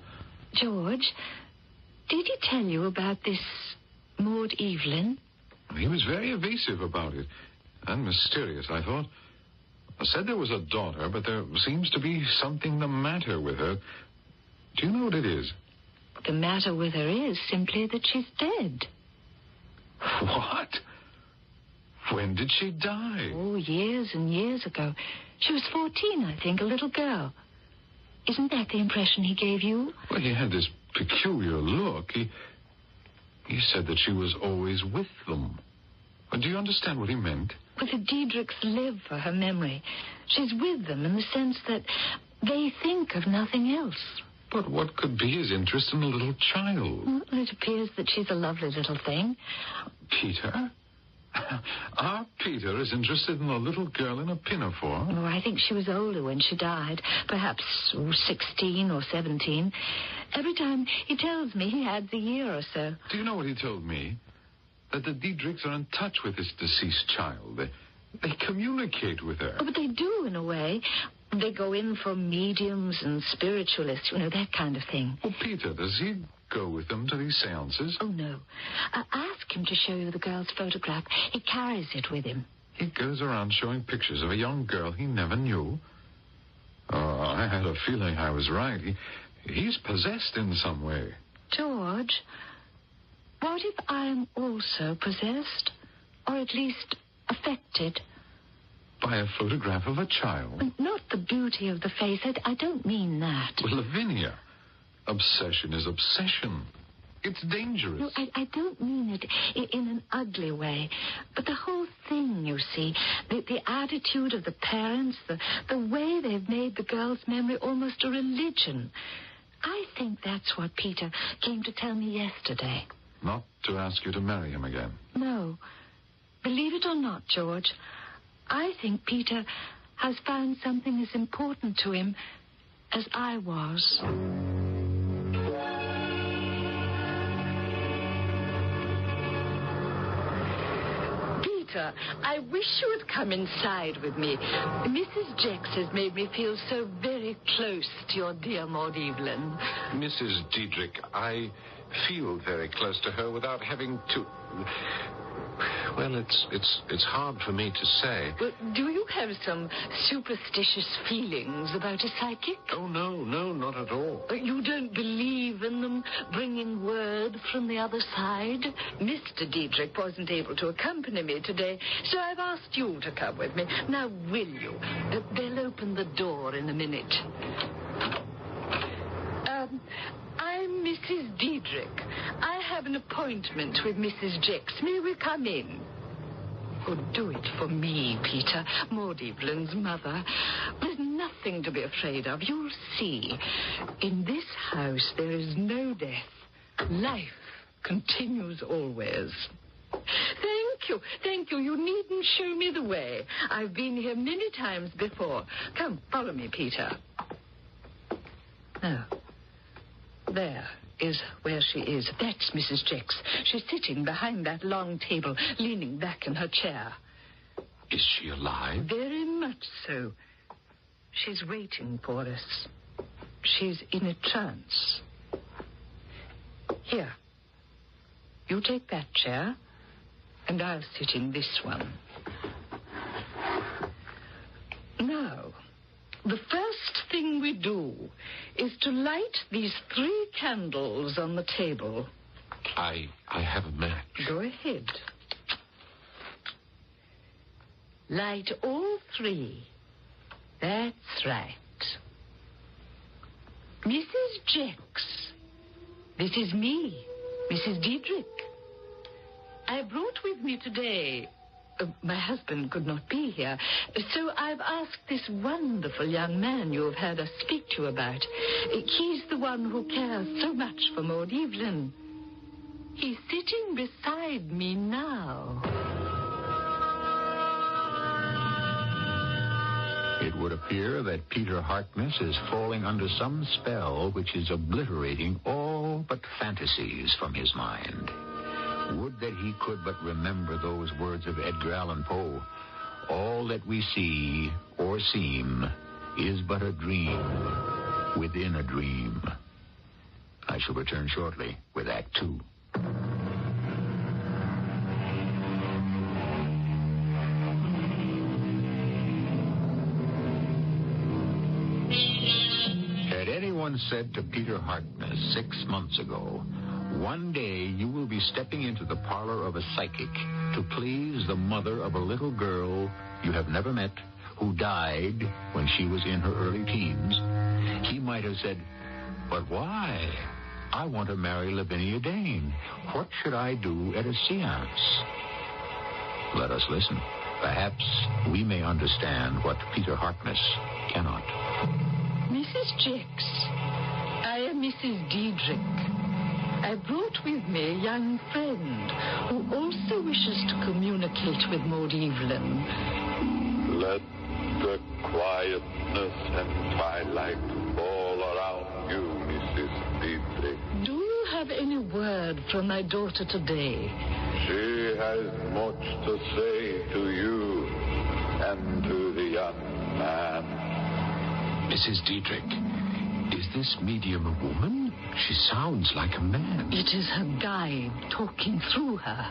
S10: George, did he tell you about this MAUD-EVELYN?
S11: He was very evasive about it. And mysterious, I thought. I said there was a daughter, but there seems to be something the matter with her. Do you know what it is?
S10: The matter with her is simply that she's dead.
S11: What? When did she die?
S10: Oh, years and years ago. She was 14, I think, a little girl. Isn't that the impression he gave you?
S11: Well, he had this peculiar look. He said that she was always with them. Do you understand what he meant?
S10: Well, the Diedrichs live for her memory. She's with them in the sense that they think of nothing else.
S11: But what could be his interest in a little child?
S10: Well, it appears that she's a lovely little thing.
S11: Peter? Our Peter is interested in a little girl in a pinafore?
S10: Oh, I think she was older when she died. Perhaps 16 or 17. Every time he tells me he adds a year or so.
S11: Do you know what he told me? That the Diedrichs are in touch with this deceased child. They communicate with her.
S10: Oh, but they do, in a way. They go in for mediums and spiritualists, that kind of thing.
S11: Well, Peter, does he go with them to these seances?
S10: Oh, no. Ask him to show you the girl's photograph. He carries it with him.
S11: He goes around showing pictures of a young girl he never knew. Oh, I had a feeling I was right. He's possessed in some way.
S10: George, what if I'm also possessed? Or at least affected?
S11: By a photograph of a child?
S10: Not the beauty of the face. I don't mean that.
S11: Well, Lavinia, obsession is obsession. It's dangerous.
S10: No, I don't mean it in an ugly way. But the whole thing, you see, the attitude of the parents, the way they've made the girl's memory almost a religion. I think that's what Peter came to tell me yesterday.
S11: Not to ask you to marry him again?
S10: No. Believe it or not, George, I think Peter has found something as important to him as I was. Peter, I wish you would come inside with me. Mrs. Jex has made me feel so very close to your dear MAUD-EVELYN.
S11: Mrs. Diedrich, I feel very close to her without having to... Well, it's hard for me to say.
S10: Well, do you have some superstitious feelings about a psychic?
S11: Oh, no, not at all.
S10: You don't believe in them bringing word from the other side? Mr. Diedrich wasn't able to accompany me today, so I've asked you to come with me. Now, will you? They'll open the door in a minute. I'm Mrs. Diedrich. I have an appointment with Mrs. Jex. May we come in? Oh, do it for me, Peter. MAUD-EVELYN's mother. There's nothing to be afraid of. You'll see. In this house, there is no death. Life continues always. Thank you. You needn't show me the way. I've been here many times before. Come, follow me, Peter. Now, there is where she is. That's Mrs. Jex. She's sitting behind that long table, leaning back in her chair.
S11: Is she alive?
S10: Very much so. She's waiting for us. She's in a trance. Here. You take that chair, and I'll sit in this one. Now, the first thing we do is to light these 3 candles on the table.
S11: I have a match.
S10: Go ahead. Light all three. That's right. Mrs. Jex, this is me, Mrs. Diedrich. I brought with me today... my husband could not be here, so I've asked this wonderful young man you've heard us speak to you about. He's the one who cares so much for MAUD-EVELYN. He's sitting beside me now.
S13: It would appear that Peter Harkness is falling under some spell which is obliterating all but fantasies from his mind. Would that he could but remember those words of Edgar Allan Poe. All that we see or seem is but a dream within a dream. I shall return shortly with Act 2. Had anyone said to Peter Harkness 6 months ago, one day you will be stepping into the parlor of a psychic to please the mother of a little girl you have never met who died when she was in her early teens, he might have said, but why? I want to marry Lavinia Dane. What should I do at a seance? Let us listen. Perhaps we may understand what Peter Harkness cannot.
S10: Mrs. Jex, I am Mrs. Diedrich. I brought with me a young friend who also wishes to communicate with MAUD-EVELYN.
S15: Let the quietness and twilight fall around you, Mrs. Diedrich.
S10: Do you have any word from my daughter today?
S15: She has much to say to you and to the young man.
S11: Mrs. Diedrich, is this medium a woman? She sounds like a man.
S10: It is her guide talking through her.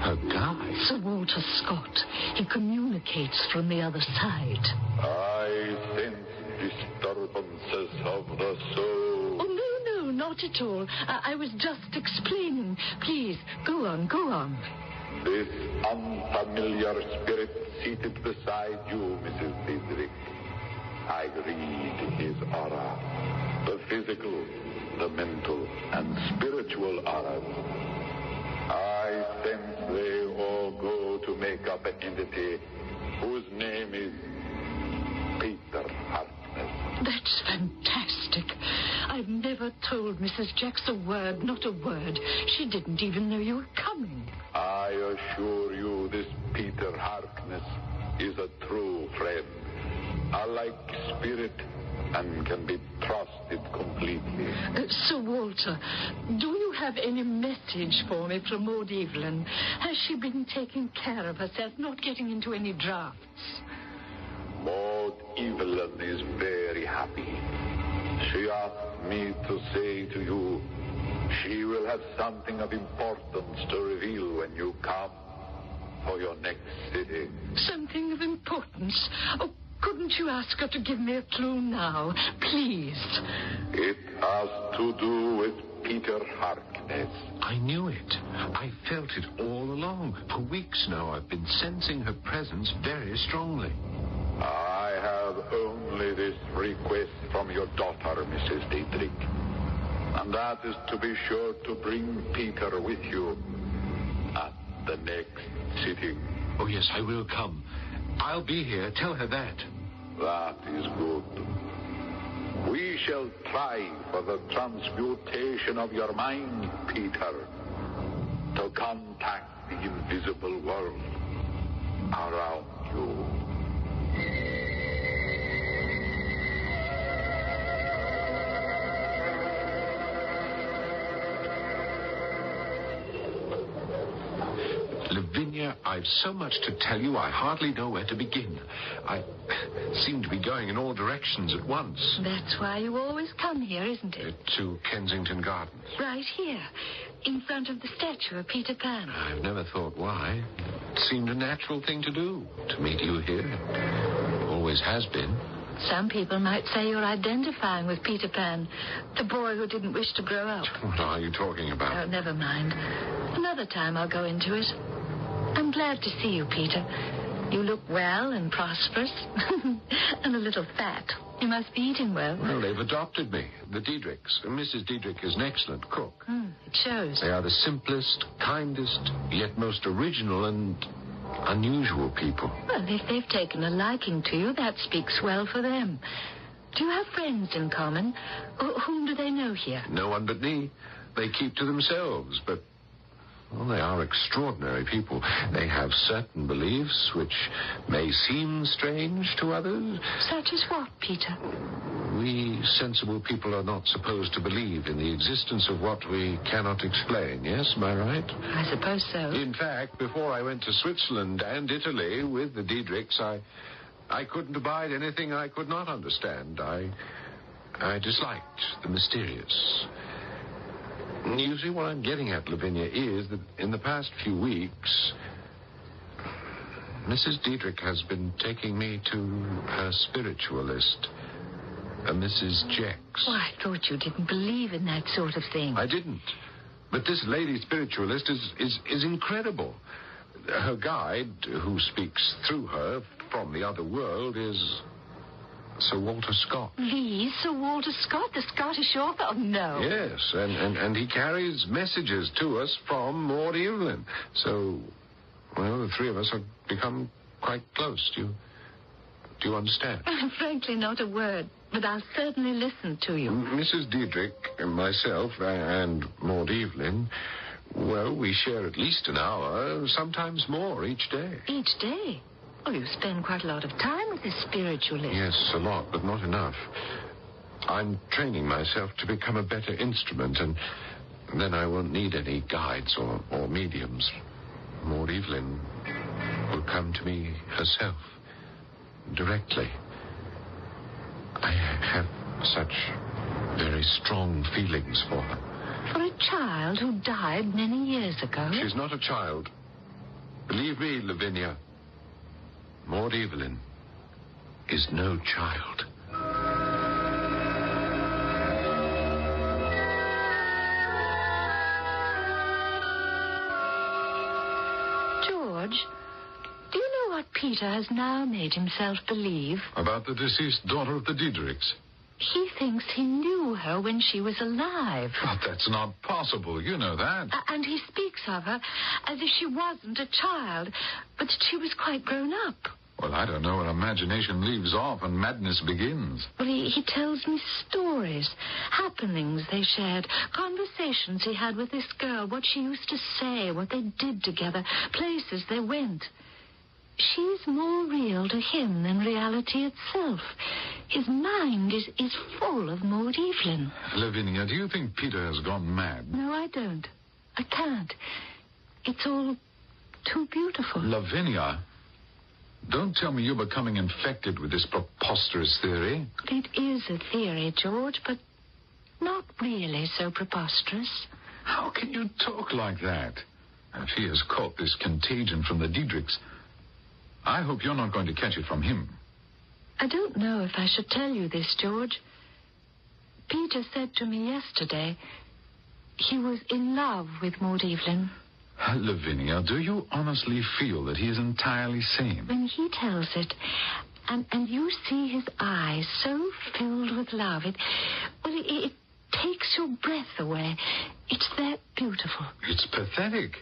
S11: Her guide?
S10: Sir Walter Scott. He communicates from the other side.
S15: I sense disturbances of the soul.
S10: Oh, no, not at all. I was just explaining. Please, go on.
S15: This unfamiliar spirit seated beside you, Mrs. Diedrich. I read his aura. The physical, the mental, and spiritual auras. I sense they all go to make up an entity whose name is Peter Harkness.
S10: That's fantastic. I've never told Mrs. Jex a word, not a word. She didn't even know you were coming.
S15: I assure you this Peter Harkness is a true friend. A like spirit and can be trusted completely.
S10: Sir Walter, do you have any message for me from MAUD-EVELYN? Has she been taking care of herself, not getting into any drafts?
S15: MAUD-EVELYN is very happy. She asked me to say to you, she will have something of importance to reveal when you come for your next sitting.
S10: Something of importance? Oh, couldn't you ask her to give me a clue now, please?
S15: It has to do with Peter Harkness.
S11: I knew it. I felt it all along. For weeks now, I've been sensing her presence very strongly.
S15: I have only this request from your daughter, Mrs. Diedrich. And that is to be sure to bring Peter with you at the next sitting.
S11: Oh, yes, I will come. I'll be here. Tell her that.
S15: That is good. We shall try for the transmutation of your mind, Peter, to contact the invisible world around you.
S11: Lavinia, I've so much to tell you, I hardly know where to begin. I seem to be going in all directions at once.
S10: That's why you always come here, isn't it?
S11: To Kensington Gardens.
S10: Right here, in front of the statue of Peter Pan.
S11: I've never thought why. It seemed a natural thing to do, to meet you here. Always has been.
S10: Some people might say you're identifying with Peter Pan, the boy who didn't wish to grow up.
S11: What are you talking about?
S10: Oh, never mind. Another time I'll go into it. I'm glad to see you, Peter. You look well and prosperous. And a little fat. You must be eating well.
S11: Well, they've adopted me. The Diedrichs. Mrs. Diedrich is an excellent cook.
S10: It shows.
S11: They are the simplest, kindest, yet most original and unusual people.
S10: Well, if they've taken a liking to you, that speaks well for them. Do you have friends in common? Whom do they know here?
S11: No one but me. They keep to themselves, but... well, they are extraordinary people. They have certain beliefs which may seem strange to others.
S10: Such as what, Peter?
S11: We sensible people are not supposed to believe in the existence of what we cannot explain, yes? Am I right?
S10: I suppose so.
S11: In fact, before I went to Switzerland and Italy with the Diedrichs, I couldn't abide anything I could not understand. I disliked the mysterious. You see, what I'm getting at, Lavinia, is that in the past few weeks, Mrs. Diedrich has been taking me to her spiritualist, a Mrs. Jex.
S10: Oh, I thought you didn't believe in that sort of thing.
S11: I didn't. But this lady spiritualist is incredible. Her guide, who speaks through her from the other world, is Sir Walter Scott.
S10: Sir Walter Scott, the Scottish author? Oh, no.
S11: Yes, and he carries messages to us from MAUD-EVELYN. So, well, the three of us have become quite close. Do you understand?
S10: Frankly, not a word, but I'll certainly listen to you.
S11: Mrs. Diedrich and myself and MAUD-EVELYN, well, we share at least an hour, sometimes more each day.
S10: Each day? Oh, you spend quite a lot of time with this spiritualist.
S11: Yes, a lot, but not enough. I'm training myself to become a better instrument, and then I won't need any guides or mediums. MAUD-EVELYN will come to me herself, directly. I have such very strong feelings for her.
S10: For a child who died many years ago?
S11: She's not a child. Believe me, Lavinia. MAUD-EVELYN is no child.
S10: George, do you know what Peter has now made himself believe?
S11: About the deceased daughter of the Diedrichs.
S10: He thinks he knew her when she was alive.
S11: But that's not possible. You know that.
S10: And he speaks of her as if she wasn't a child, but that she was quite grown up.
S11: Well, I don't know when imagination leaves off and madness begins.
S10: Well, he tells me stories, happenings they shared, conversations he had with this girl, what she used to say, what they did together, places they went. She's more real to him than reality itself. His mind is full of MAUD-EVELYN.
S11: Lavinia, do you think Peter has gone mad?
S10: No, I don't. I can't. It's all too beautiful.
S11: Lavinia, don't tell me you're becoming infected with this preposterous theory.
S10: It is a theory, George, but not really so preposterous.
S11: How can you talk like that? If he has caught this contagion from the Diedrichs, I hope you're not going to catch it from him.
S10: I don't know if I should tell you this, George. Peter said to me yesterday he was in love with MAUD-EVELYN.
S11: Lavinia, do you honestly feel that he is entirely sane?
S10: When he tells it, and you see his eyes so filled with love, it takes your breath away. It's that beautiful.
S11: It's pathetic.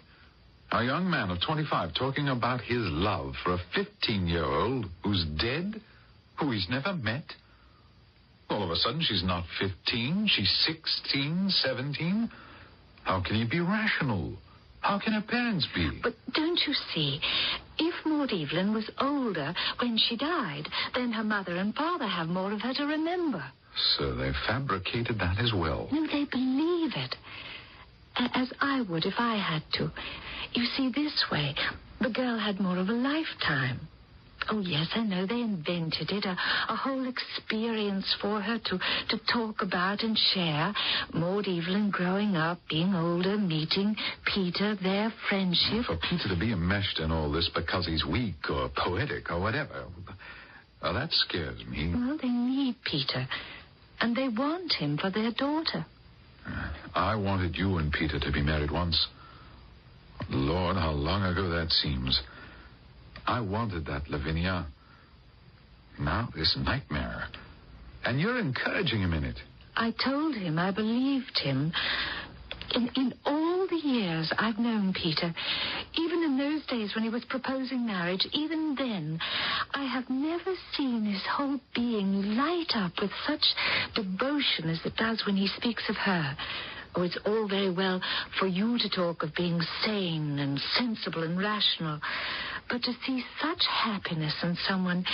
S11: A young man of 25 talking about his love for a 15-year-old who's dead, who he's never met. All of a sudden, she's not 15, she's 16, 17. How can he be rational? How can her parents be?
S10: But don't you see, if MAUD-EVELYN was older when she died, then her mother and father have more of her to remember.
S11: So they fabricated that as well.
S10: No, they believe it. As I would if I had to. You see, this way, the girl had more of a lifetime. Oh, yes, I know they invented it, a whole experience for her to talk about and share. MAUD-EVELYN growing up, being older, meeting Peter, their friendship.
S11: For Peter to be enmeshed in all this because he's weak or poetic or whatever. Oh, that scares me.
S10: Well, they need Peter, and they want him for their daughter.
S11: I wanted you and Peter to be married once. Lord, how long ago that seems. I wanted that, Lavinia. Now, this nightmare. And you're encouraging him in it.
S10: I told him I believed him. In all the years I've known Peter, even in those days when he was proposing marriage, even then, I have never seen his whole being light up with such devotion as it does when he speaks of her. Oh, it's all very well for you to talk of being sane and sensible and rational, but to see such happiness in someone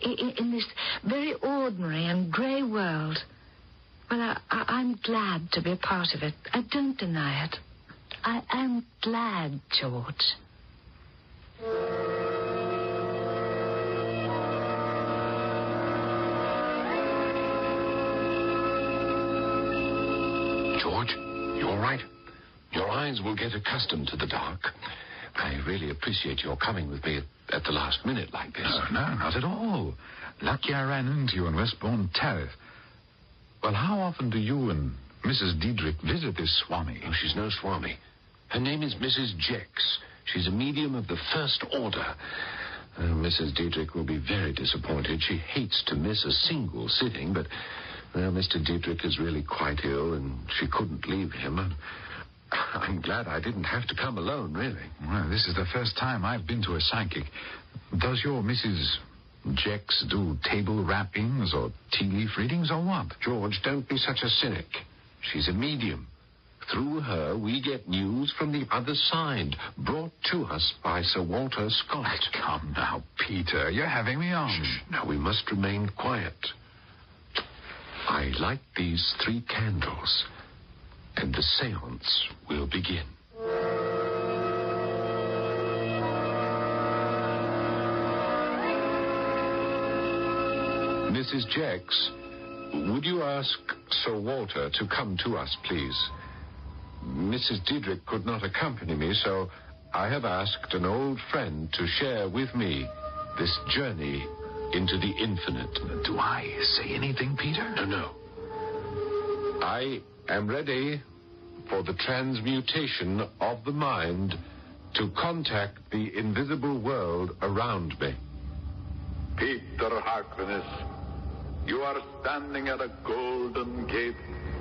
S10: in this very ordinary and grey world, well, I'm glad to be a part of it. I don't deny it. I am glad, George.
S16: George, you all right? Your eyes will get accustomed to the dark. I really appreciate your coming with me at the last minute like this.
S11: No, not at all. Lucky I ran into you on Westbourne Terrace. Well, how often do you and Mrs. Diedrich visit this Swami?
S16: Oh, she's no Swami. Her name is Mrs. Jex. She's a medium of the first order. Mrs. Diedrich will be very disappointed. She hates to miss a single sitting, but, well, Mr. Diedrich is really quite ill, and she couldn't leave him. And I'm glad I didn't have to come alone, really.
S11: Well, this is the first time I've been to a psychic. Does your Mrs. Jex do table rappings or tea leaf readings or what?
S16: George, don't be such a cynic. She's a medium. Through her, we get news from the other side, brought to us by Sir Walter Scott.
S11: Come now, Peter, you're having me on.
S16: Shh. Now, we must remain quiet. I light these 3 candles, and the seance will begin. Mrs. Jex, would you ask Sir Walter to come to us, please? Mrs. Diedrich could not accompany me, so I have asked an old friend to share with me this journey into the infinite.
S11: Do I say anything, Peter?
S16: No. I am ready for the transmutation of the mind to contact the invisible world around me.
S15: Peter Harkness, you are standing at a golden gate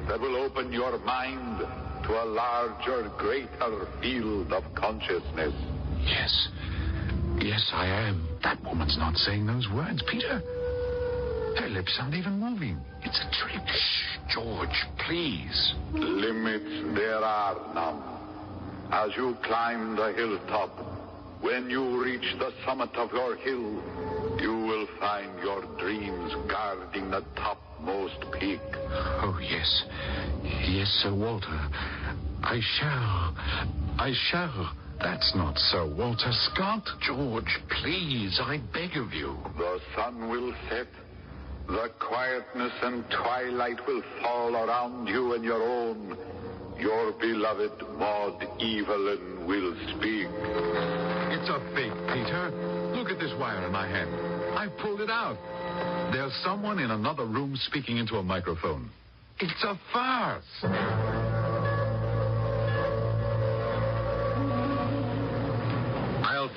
S15: that will open your mind to a larger, greater field of consciousness.
S16: Yes. Yes, I am.
S11: That woman's not saying those words, Peter. Her lips aren't even moving. It's a trick.
S16: Shh, George, please.
S15: Limits there are none. As you climb the hilltop, when you reach the summit of your hill, you will find your dreams guarding the topmost peak.
S16: Oh, yes. Yes, Sir Walter. I shall.
S11: That's not Sir Walter Scott.
S16: George, please, I beg of you.
S15: The sun will set. The quietness and twilight will fall around you and your own. Your beloved MAUD-EVELYN will speak.
S11: It's a fake, Peter. Look at this wire in my hand. I pulled it out. There's someone in another room speaking into a microphone. It's a farce.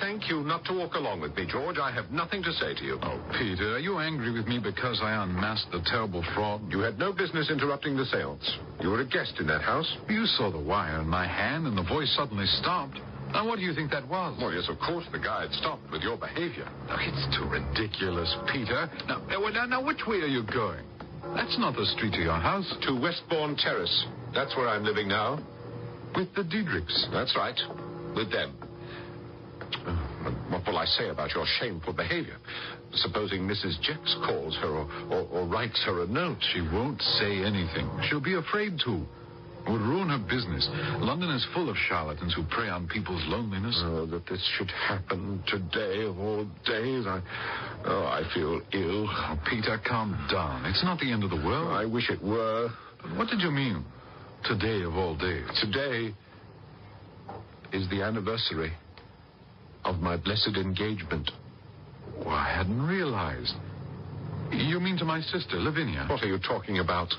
S16: Thank you not to walk along with me, George. I have nothing to say to you.
S11: Oh, Peter, are you angry with me because I unmasked the terrible fraud?
S16: You had no business interrupting the seance. You were a guest in that house.
S11: You saw the wire in my hand and the voice suddenly stopped. Now, what do you think that was?
S16: Well, yes, of course, the guy had stopped with your behavior.
S11: Oh, it's too ridiculous, Peter. Now, which way are you going? That's not the street to your house.
S16: To Westbourne Terrace. That's where I'm living now.
S11: With the Diedrichs?
S16: That's right. With them. What will I say about your shameful behavior? Supposing Mrs. Jex calls her or writes her a note.
S11: She won't say anything. She'll be afraid to. It would ruin her business. London is full of charlatans who prey on people's loneliness.
S16: Oh, that this should happen today of all days. I feel ill.
S11: Oh, Peter, calm down. It's not the end of the world.
S16: I wish it were.
S11: What did you mean? Today of all days.
S16: Today is the anniversary of my blessed engagement.
S11: Well, I hadn't realized. You mean to my sister, Lavinia?
S16: What are you talking about?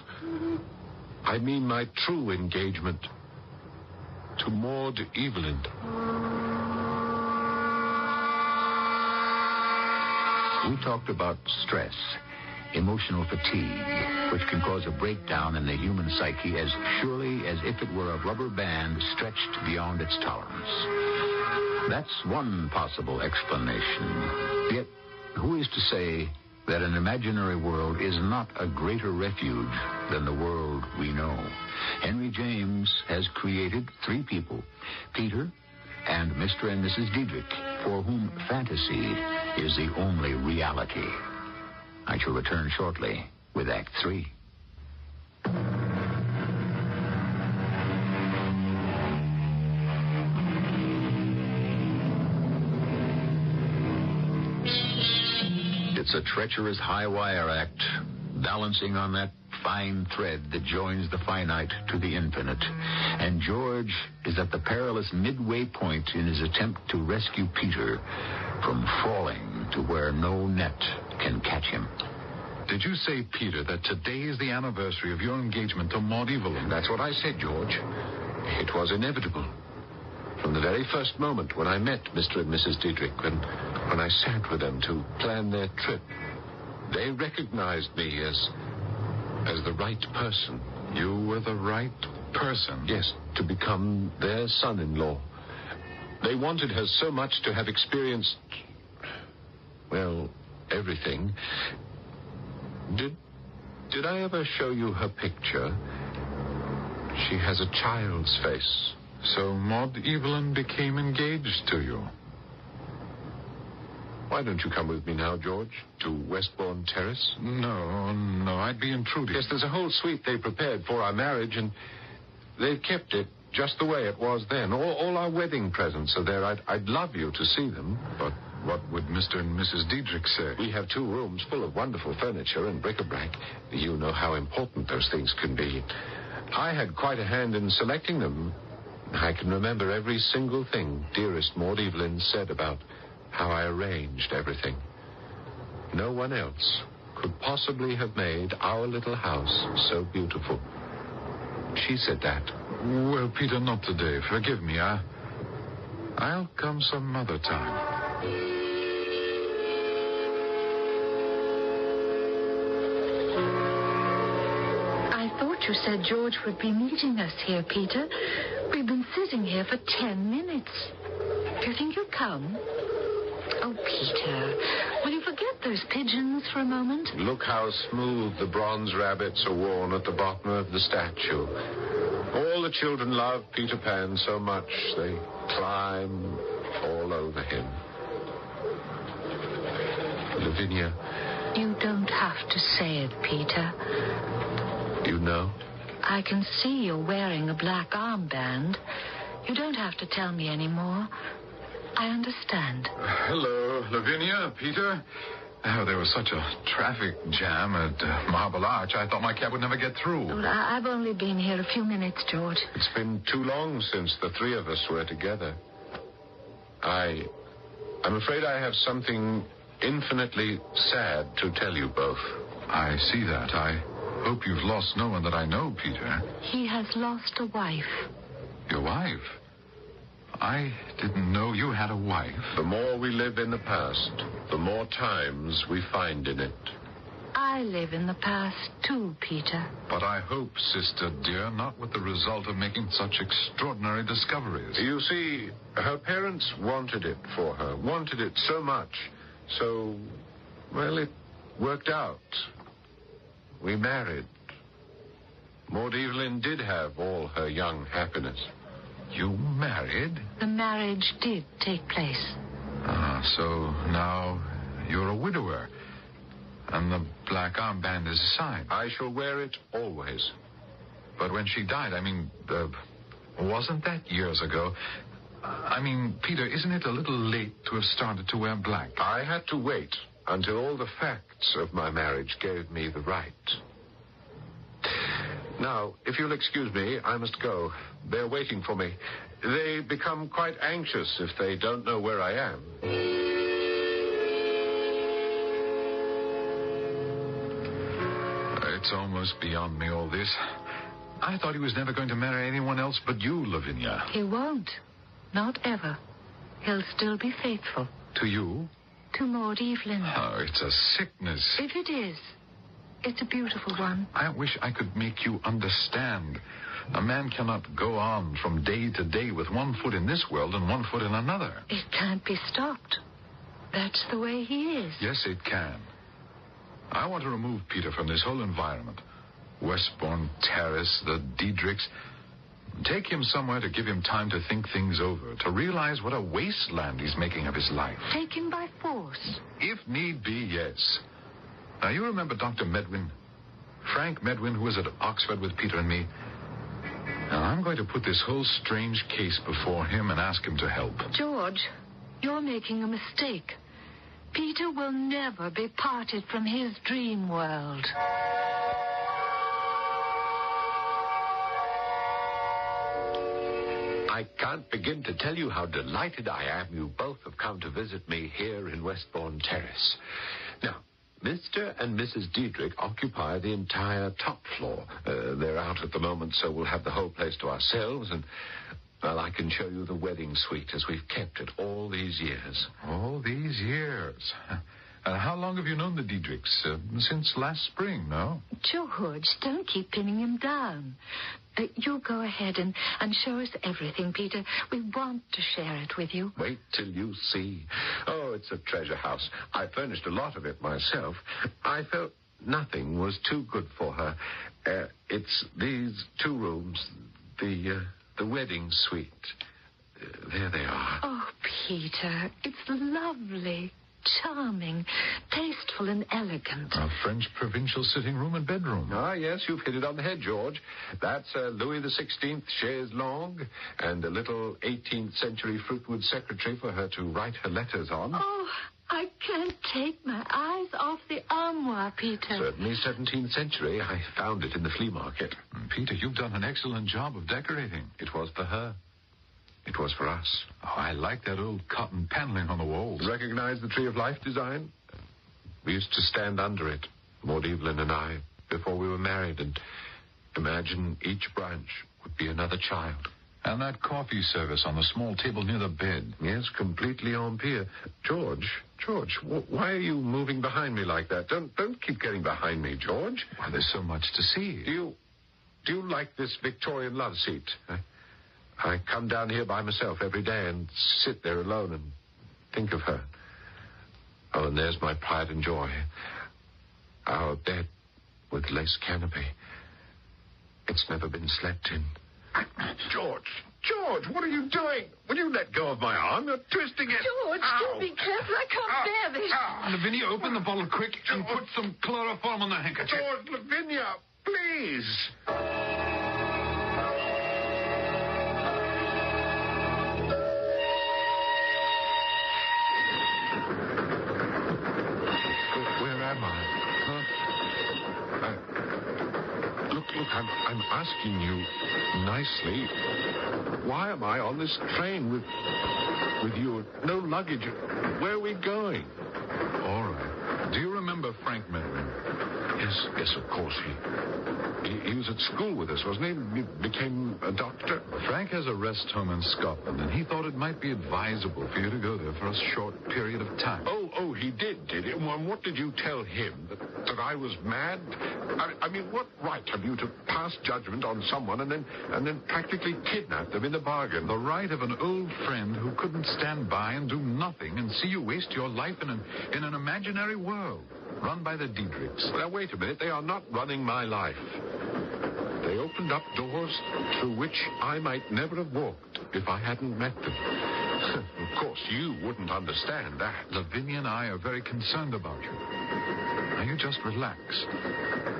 S16: I mean my true engagement to MAUD-EVELYN.
S13: We talked about stress, emotional fatigue, which can cause a breakdown in the human psyche as surely as if it were a rubber band stretched beyond its tolerance. That's one possible explanation. Yet, who is to say that an imaginary world is not a greater refuge than the world we know? Henry James has created three people, Peter and Mr. and Mrs. Diedrich, for whom fantasy is the only reality. I shall return shortly with Act 3. It's a treacherous high-wire act, balancing on that fine thread that joins the finite to the infinite. And George is at the perilous midway point in his attempt to rescue Peter from falling to where no net can catch him.
S11: Did you say, Peter, that today is the anniversary of your engagement to MAUD-EVELYN?
S16: That's what I said, George. It was inevitable. From the very first moment when I met Mr. and Mrs. Diedrich, when I sat with them to plan their trip, they recognized me as the right person.
S11: You were the right person?
S16: Yes, to become their son-in-law. They wanted her so much to have experienced, well, everything. Did I ever show you her picture? She has a child's face.
S11: So MAUD-EVELYN became engaged to you.
S16: Why don't you come with me now, George, to Westbourne Terrace?
S11: No, I'd be intruding.
S16: Yes, there's a whole suite they prepared for our marriage, and they've kept it just the way it was then. All our wedding presents are there. I'd love you to see them.
S11: But what would Mr. and Mrs. Diedrich say?
S16: We have 2 rooms full of wonderful furniture and bric-a-brac. You know how important those things can be. I had quite a hand in selecting them. I can remember every single thing dearest MAUD-EVELYN said about how I arranged everything. No one else could possibly have made our little house so beautiful. She said that.
S11: Well, Peter, not today. Forgive me. I'll come some other time.
S10: I thought you said George would be meeting us here, Peter. We've been sitting here for 10 minutes. Do you think he'll come? Oh, Peter, will you forget those pigeons for a moment?
S16: Look how smooth the bronze rabbits are worn at the bottom of the statue. All the children love Peter Pan so much, they climb all over him. Lavinia.
S10: You don't have to say it, Peter.
S16: You know?
S10: I can see you're wearing a black armband. You don't have to tell me anymore. I understand.
S11: Hello, Lavinia, Peter. Oh, there was such a traffic jam at Marble Arch, I thought my cab would never get through.
S10: Well, I've only been here a few minutes, George.
S16: It's been too long since the 3 of us were together. I'm afraid I have something infinitely sad to tell you both.
S11: I see that. I hope you've lost no one that I know, Peter.
S10: He has lost a wife.
S11: Your wife? I didn't know you had a wife.
S16: The more we live in the past, the more times we find in it.
S10: I live in the past, too, Peter.
S11: But I hope, sister dear, not with the result of making such extraordinary discoveries.
S16: You see, her parents wanted it for her, wanted it so much. So, well, it worked out. We married. MAUD-EVELYN did have all her young happiness.
S11: You married?
S10: The marriage did take place.
S11: So now you're a widower. And the black armband is a sign.
S16: I shall wear it always.
S11: But when she died, wasn't that years ago? Peter, isn't it a little late to have started to wear black?
S16: I had to wait until all the facts of my marriage gave me the right. Now, if you'll excuse me, I must go. They're waiting for me. They become quite anxious if they don't know where I am.
S11: It's almost beyond me, all this. I thought he was never going to marry anyone else but you, Lavinia.
S10: He won't. Not ever. He'll still be faithful.
S11: To you?
S10: To MAUD-EVELYN.
S11: Oh, it's a sickness.
S10: If it is, it's a beautiful one.
S11: I wish I could make you understand. A man cannot go on from day to day with one foot in this world and one foot in another.
S10: It can't be stopped. That's the way he is.
S11: Yes, it can. I want to remove Peter from this whole environment. Westbourne Terrace, the Diedrichs. Take him somewhere to give him time to think things over, to realize what a wasteland he's making of his life.
S10: Take him by force.
S11: If need be, yes. Now, you remember Dr. Medwin? Frank Medwin, who was at Oxford with Peter and me. Now, I'm going to put this whole strange case before him and ask him to help.
S10: George, you're making a mistake. Peter will never be parted from his dream world.
S8: I can't begin to tell you how delighted I am you both have come to visit me here in Westbourne Terrace. Now, Mr. and Mrs. Diedrich occupy the entire top floor. They're out at the moment, so we'll have the whole place to ourselves, and, well, I can show you the wedding suite as we've kept it all these years.
S11: All these years? How long have you known the Diedrichs? Since last spring, no?
S10: George, don't keep pinning him down. You go ahead and show us everything, Peter. We want to share it with you.
S8: Wait till you see. Oh, it's a treasure house. I furnished a lot of it myself. I felt nothing was too good for her. It's these 2 rooms, the wedding suite. There they are.
S10: Oh, Peter, it's lovely. Charming, tasteful, and elegant.
S11: A French provincial sitting room and bedroom.
S8: Ah, yes, you've hit it on the head, George. That's a Louis XVI chaise longue and a little 18th century fruitwood secretary for her to write her letters on.
S10: Oh, I can't take my eyes off the armoire, Peter.
S8: Certainly 17th century. I found it in the flea market.
S11: Peter, you've done an excellent job of decorating.
S8: It was for her. It was for us.
S11: Oh, I like that old cotton paneling on the walls.
S8: Recognize the Tree of Life design? We used to stand under it, MAUD-EVELYN and I, before we were married, and imagine each branch would be another child.
S11: And that coffee service on the small table near the bed.
S8: Yes, completely en pied. George, why are you moving behind me like that? Don't keep getting behind me, George.
S11: Why, there's so much to see.
S8: Do you like this Victorian love seat? I come down here by myself every day and sit there alone and think of her. Oh, and there's my pride and joy. Our bed with lace canopy. It's never been slept in.
S9: George, what are you doing? Will you let go of my arm? You're twisting it.
S10: George, do be careful. I can't bear this.
S11: Lavinia, open the bottle quick and put some chloroform on the handkerchief.
S9: George, Lavinia, please.
S8: Where am I? Look, I'm asking you nicely. Why am I on this train with you? No luggage. Where are we going?
S11: All right. Do you remember Frank Medwin?
S8: Yes, of course. He was at school with us, wasn't he? He became a doctor.
S11: Frank has a rest home in Scotland, and he thought it might be advisable for you to go there for a short period of time.
S8: Oh, he did he? Well, what did you tell him? That I was mad? I mean, what right have you to pass judgment on someone and then practically kidnap them in the bargain?
S11: The right of an old friend who couldn't stand by and do nothing and see you waste your life in an imaginary world run by the Diedrichs.
S8: Now, wait a minute. They are not running my life. They opened up doors through which I might never have walked if I hadn't met them. Of course, you wouldn't understand that.
S11: Lavinia and I are very concerned about you. Now, you just relax.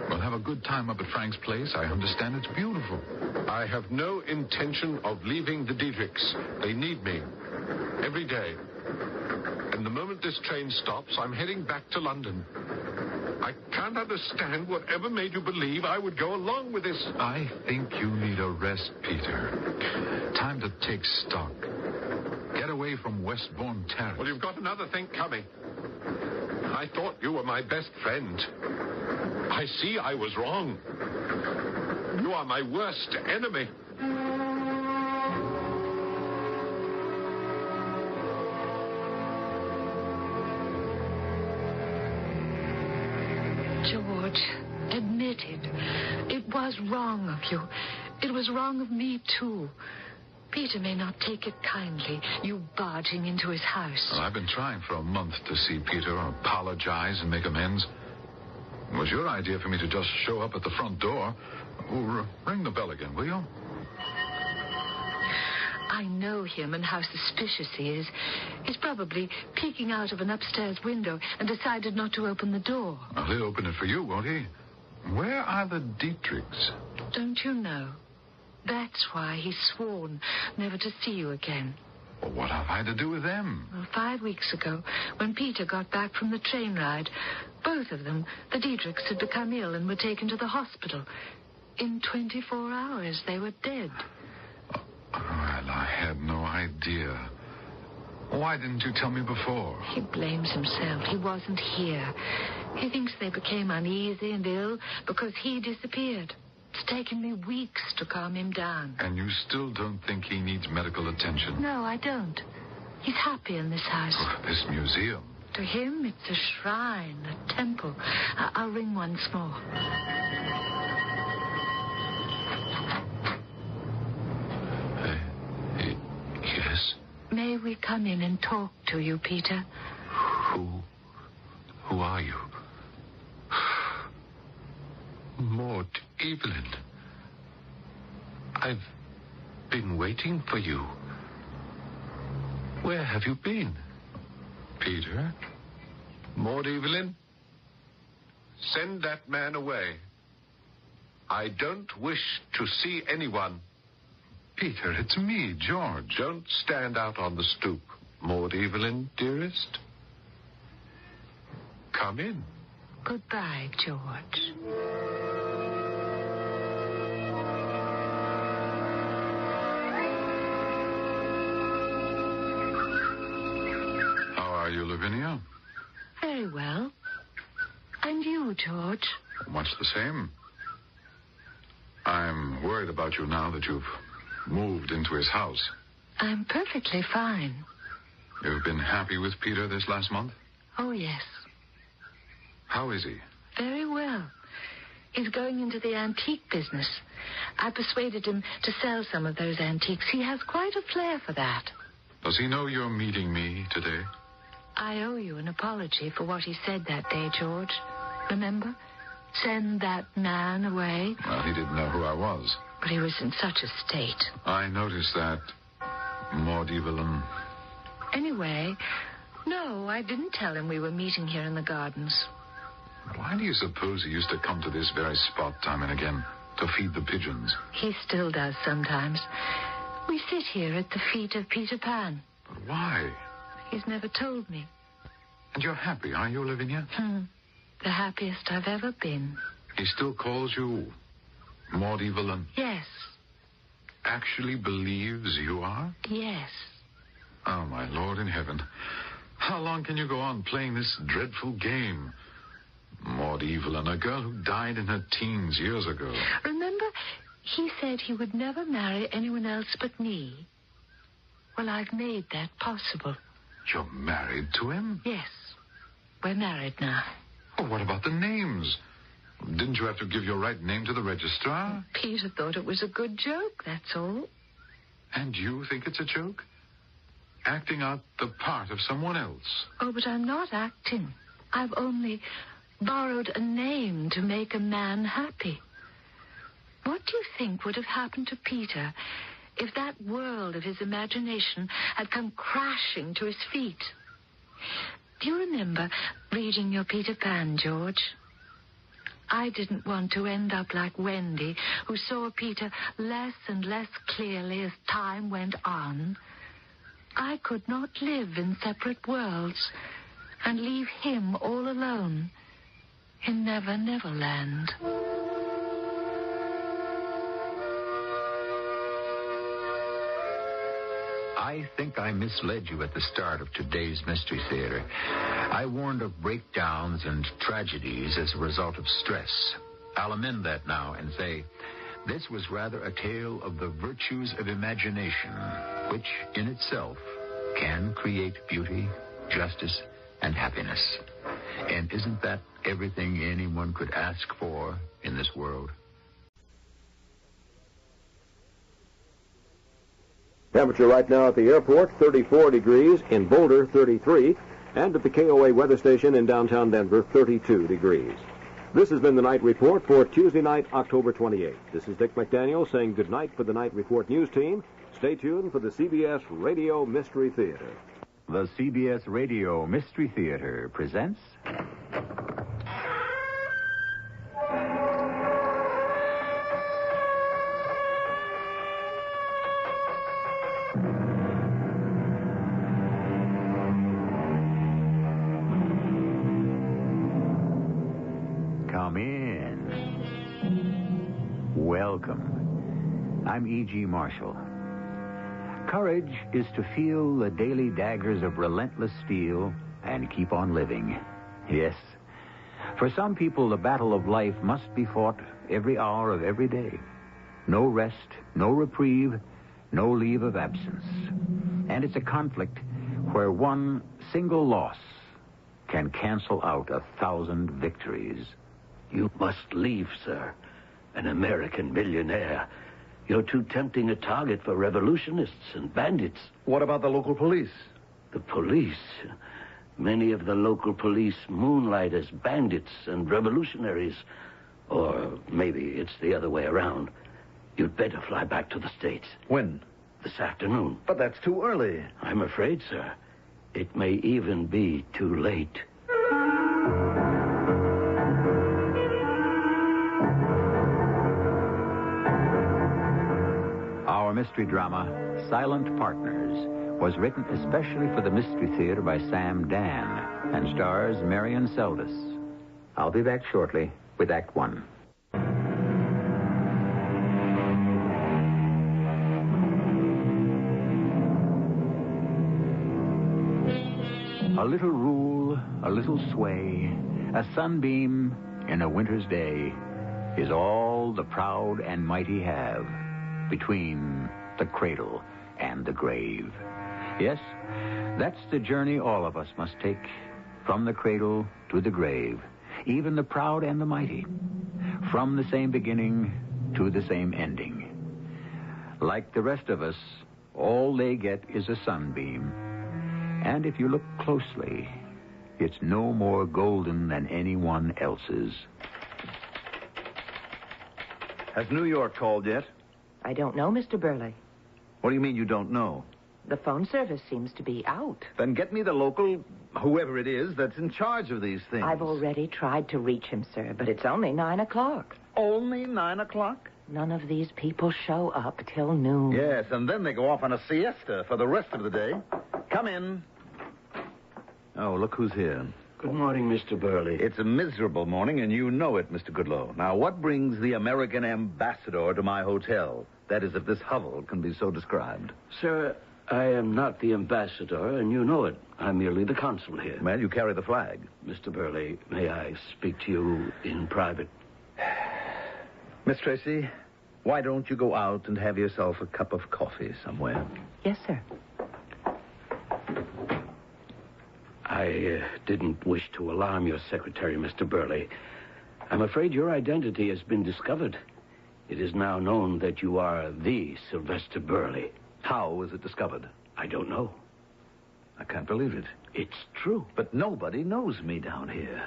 S11: We'll have a good time up at Frank's place. I understand it's beautiful.
S8: I have no intention of leaving the Diedrichs. They need me. Every day. And the moment this train stops, I'm heading back to London. I can't understand whatever made you believe I would go along with this.
S11: I think you need a rest, Peter. Time to take stock. Get away from Westbourne Terrace.
S8: Well, you've got another thing coming.
S16: I thought you were my best friend. I see I was wrong. You are my worst enemy.
S10: George, admit it. It was wrong of you. It was wrong of me, too. Peter may not take it kindly, you barging into his house.
S11: Well, I've been trying for a month to see Peter, apologize and make amends. It was your idea for me to just show up at the front door. Oh, ring the bell again, will you?
S10: I know him and how suspicious he is. He's probably peeking out of an upstairs window and decided not to open the door.
S11: Well, he'll open it for you, won't he? Where are the Dietrichs?
S10: Don't you know? That's why he's sworn never to see you again.
S11: Well, what have I to do with them?
S10: Well, 5 weeks ago, when Peter got back from the train ride, both of them, the Dietrichs, had become ill and were taken to the hospital. In 24 hours, they were dead.
S11: Well, I had no idea. Why didn't you tell me before?
S10: He blames himself. He wasn't here. He thinks they became uneasy and ill because he disappeared. It's taken me weeks to calm him down.
S11: And you still don't think he needs medical attention?
S10: No, I don't. He's happy in this house.
S11: Oh, this museum.
S10: To him, it's a shrine, a temple. I'll ring once more.
S16: Yes?
S10: May we come in and talk to you, Peter?
S16: Who are you? MAUD-EVELYN. I've been waiting for you. Where have you been?
S11: Peter?
S16: MAUD-EVELYN, send that man away. I don't wish to see anyone.
S11: Peter, it's me, George.
S16: Don't stand out on the stoop, MAUD-EVELYN, dearest. Come in.
S10: Goodbye, George.
S11: How are you, Lavinia?
S10: Very well. And you, George?
S11: Much the same. I'm worried about you now that you've moved into his house.
S10: I'm perfectly fine.
S11: You've been happy with Peter this last month?
S10: Oh, yes.
S11: How is he?
S10: Very well. He's going into the antique business. I persuaded him to sell some of those antiques. He has quite a flair for that.
S11: Does he know you're meeting me today?
S10: I owe you an apology for what he said that day, George. Remember? Send that man away.
S11: Well, he didn't know who I was.
S10: But he was in such a state.
S11: I noticed that, MAUD-EVELYN.
S10: Anyway, no, I didn't tell him we were meeting here in the gardens.
S11: Why do you suppose he used to come to this very spot time and again to feed the pigeons?
S10: He still does sometimes. We sit here at the feet of Peter Pan.
S11: But why?
S10: He's never told me.
S11: And you're happy, are you, Lavinia?
S10: The happiest I've ever been.
S11: He still calls you MAUD-EVELYN?
S10: Yes.
S11: Actually believes you are?
S10: Yes.
S11: Oh, my Lord in heaven. How long can you go on playing this dreadful game? MAUD-EVELYN, a girl who died in her teens years ago.
S10: Remember, he said he would never marry anyone else but me. Well, I've made that possible.
S11: You're married to him?
S10: Yes. We're married now.
S11: Well, what about the names? Didn't you have to give your right name to the registrar?
S10: Peter thought it was a good joke, that's all.
S11: And you think it's a joke? Acting out the part of someone else?
S10: Oh, but I'm not acting. I've only borrowed a name to make a man happy. What do you think would have happened to Peter if that world of his imagination had come crashing to his feet? Do you remember reading your Peter Pan, George? I didn't want to end up like Wendy, who saw Peter less and less clearly as time went on. I could not live in separate worlds and leave him all alone in Never Never Land.
S8: I
S13: I think I misled you at the start of today's Mystery Theater. I warned of breakdowns and tragedies as a result of stress. I'll amend that now and say this was rather a tale of the virtues of imagination, which in itself can create beauty, justice, and happiness. And isn't that everything anyone could ask for in this world?
S19: Temperature right now at the airport, 34 degrees, in Boulder, 33, and at the KOA weather station in downtown Denver, 32 degrees. This has been the Night Report for Tuesday night, October 28th. This is Dick McDaniel saying good night for the Night Report news team. Stay tuned for the CBS Radio Mystery Theater.
S1: The CBS Radio Mystery Theater presents... Come in. Welcome. I'm E.G. Marshall. Courage is to feel the daily daggers of relentless steel and keep on living. Yes. For some people, the battle of life must be fought every hour of every day. No rest, no reprieve, no leave of absence. And it's a conflict where one single loss can cancel out 1,000 victories.
S20: You must leave, sir. An American millionaire. You're too tempting a target for revolutionists and bandits.
S6: What about the local police?
S20: The police? Many of the local police moonlight as bandits and revolutionaries. Or maybe it's the other way around. You'd better fly back to the States.
S6: When?
S20: This afternoon.
S6: But that's too early.
S20: I'm afraid, sir. It may even be too late.
S1: Our mystery drama, Silent Partners, was written especially for the Mystery Theater by Sam Dan and stars Marion Seldes. I'll be back shortly with Act One. A little rule, a little sway, a sunbeam in a winter's day is all the proud and mighty have between the cradle and the grave. Yes, that's the journey all of us must take, from the cradle to the grave, even the proud and the mighty, from the same beginning to the same ending. Like the rest of us, all they get is a sunbeam, and if you look closely, it's no more golden than anyone else's.
S6: Has New York called yet?
S23: I don't know, Mr. Burley.
S6: What do you mean you don't know?
S23: The phone service seems to be out.
S6: Then get me the local, whoever it is, that's in charge of these things.
S23: I've already tried to reach him, sir, but it's only 9 o'clock.
S6: Only 9 o'clock?
S23: None of these people show up till noon.
S6: Yes, and then they go off on a siesta for the rest of the day. Come in. Oh, look who's here.
S20: Good morning, Mr. Burley.
S6: It's a miserable morning, and you know it, Mr. Goodloe. Now, what brings the American ambassador to my hotel? That is, if this hovel can be so described.
S20: Sir, I am not the ambassador, and you know it. I'm merely the consul here.
S6: Well, you carry the flag.
S20: Mr. Burley, may I speak to you in private?
S6: Miss Tracy, why don't you go out and have yourself a cup of coffee somewhere?
S23: Yes, sir.
S20: I didn't wish to alarm your secretary, Mr. Burley. I'm afraid your identity has been discovered. It is now known that you are the Sylvester Burley.
S6: How was it discovered?
S20: I don't know.
S6: I can't believe it.
S20: It's true.
S6: But nobody knows me down here.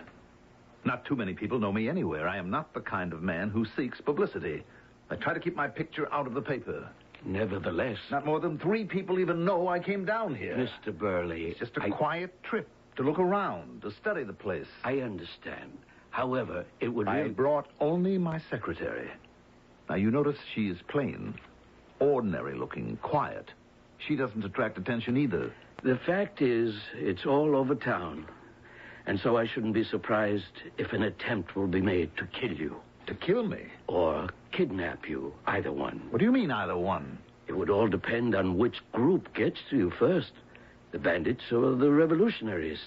S6: Not too many people know me anywhere. I am not the kind of man who seeks publicity. I try to keep my picture out of the paper.
S20: Nevertheless...
S6: Not more than 3 people even know I came down here.
S20: Mr. Burley...
S6: It's just a quiet trip to look around, to study the place.
S20: I understand. However, it would...
S6: I brought only my secretary. Now, you notice she is plain, ordinary-looking, quiet. She doesn't attract attention either.
S20: The fact is, it's all over town. And so I shouldn't be surprised if an attempt will be made to kill you.
S6: To kill me?
S20: Or kidnap you, either one.
S6: What do you mean, either one?
S20: It would all depend on which group gets to you first, the bandits or the revolutionaries.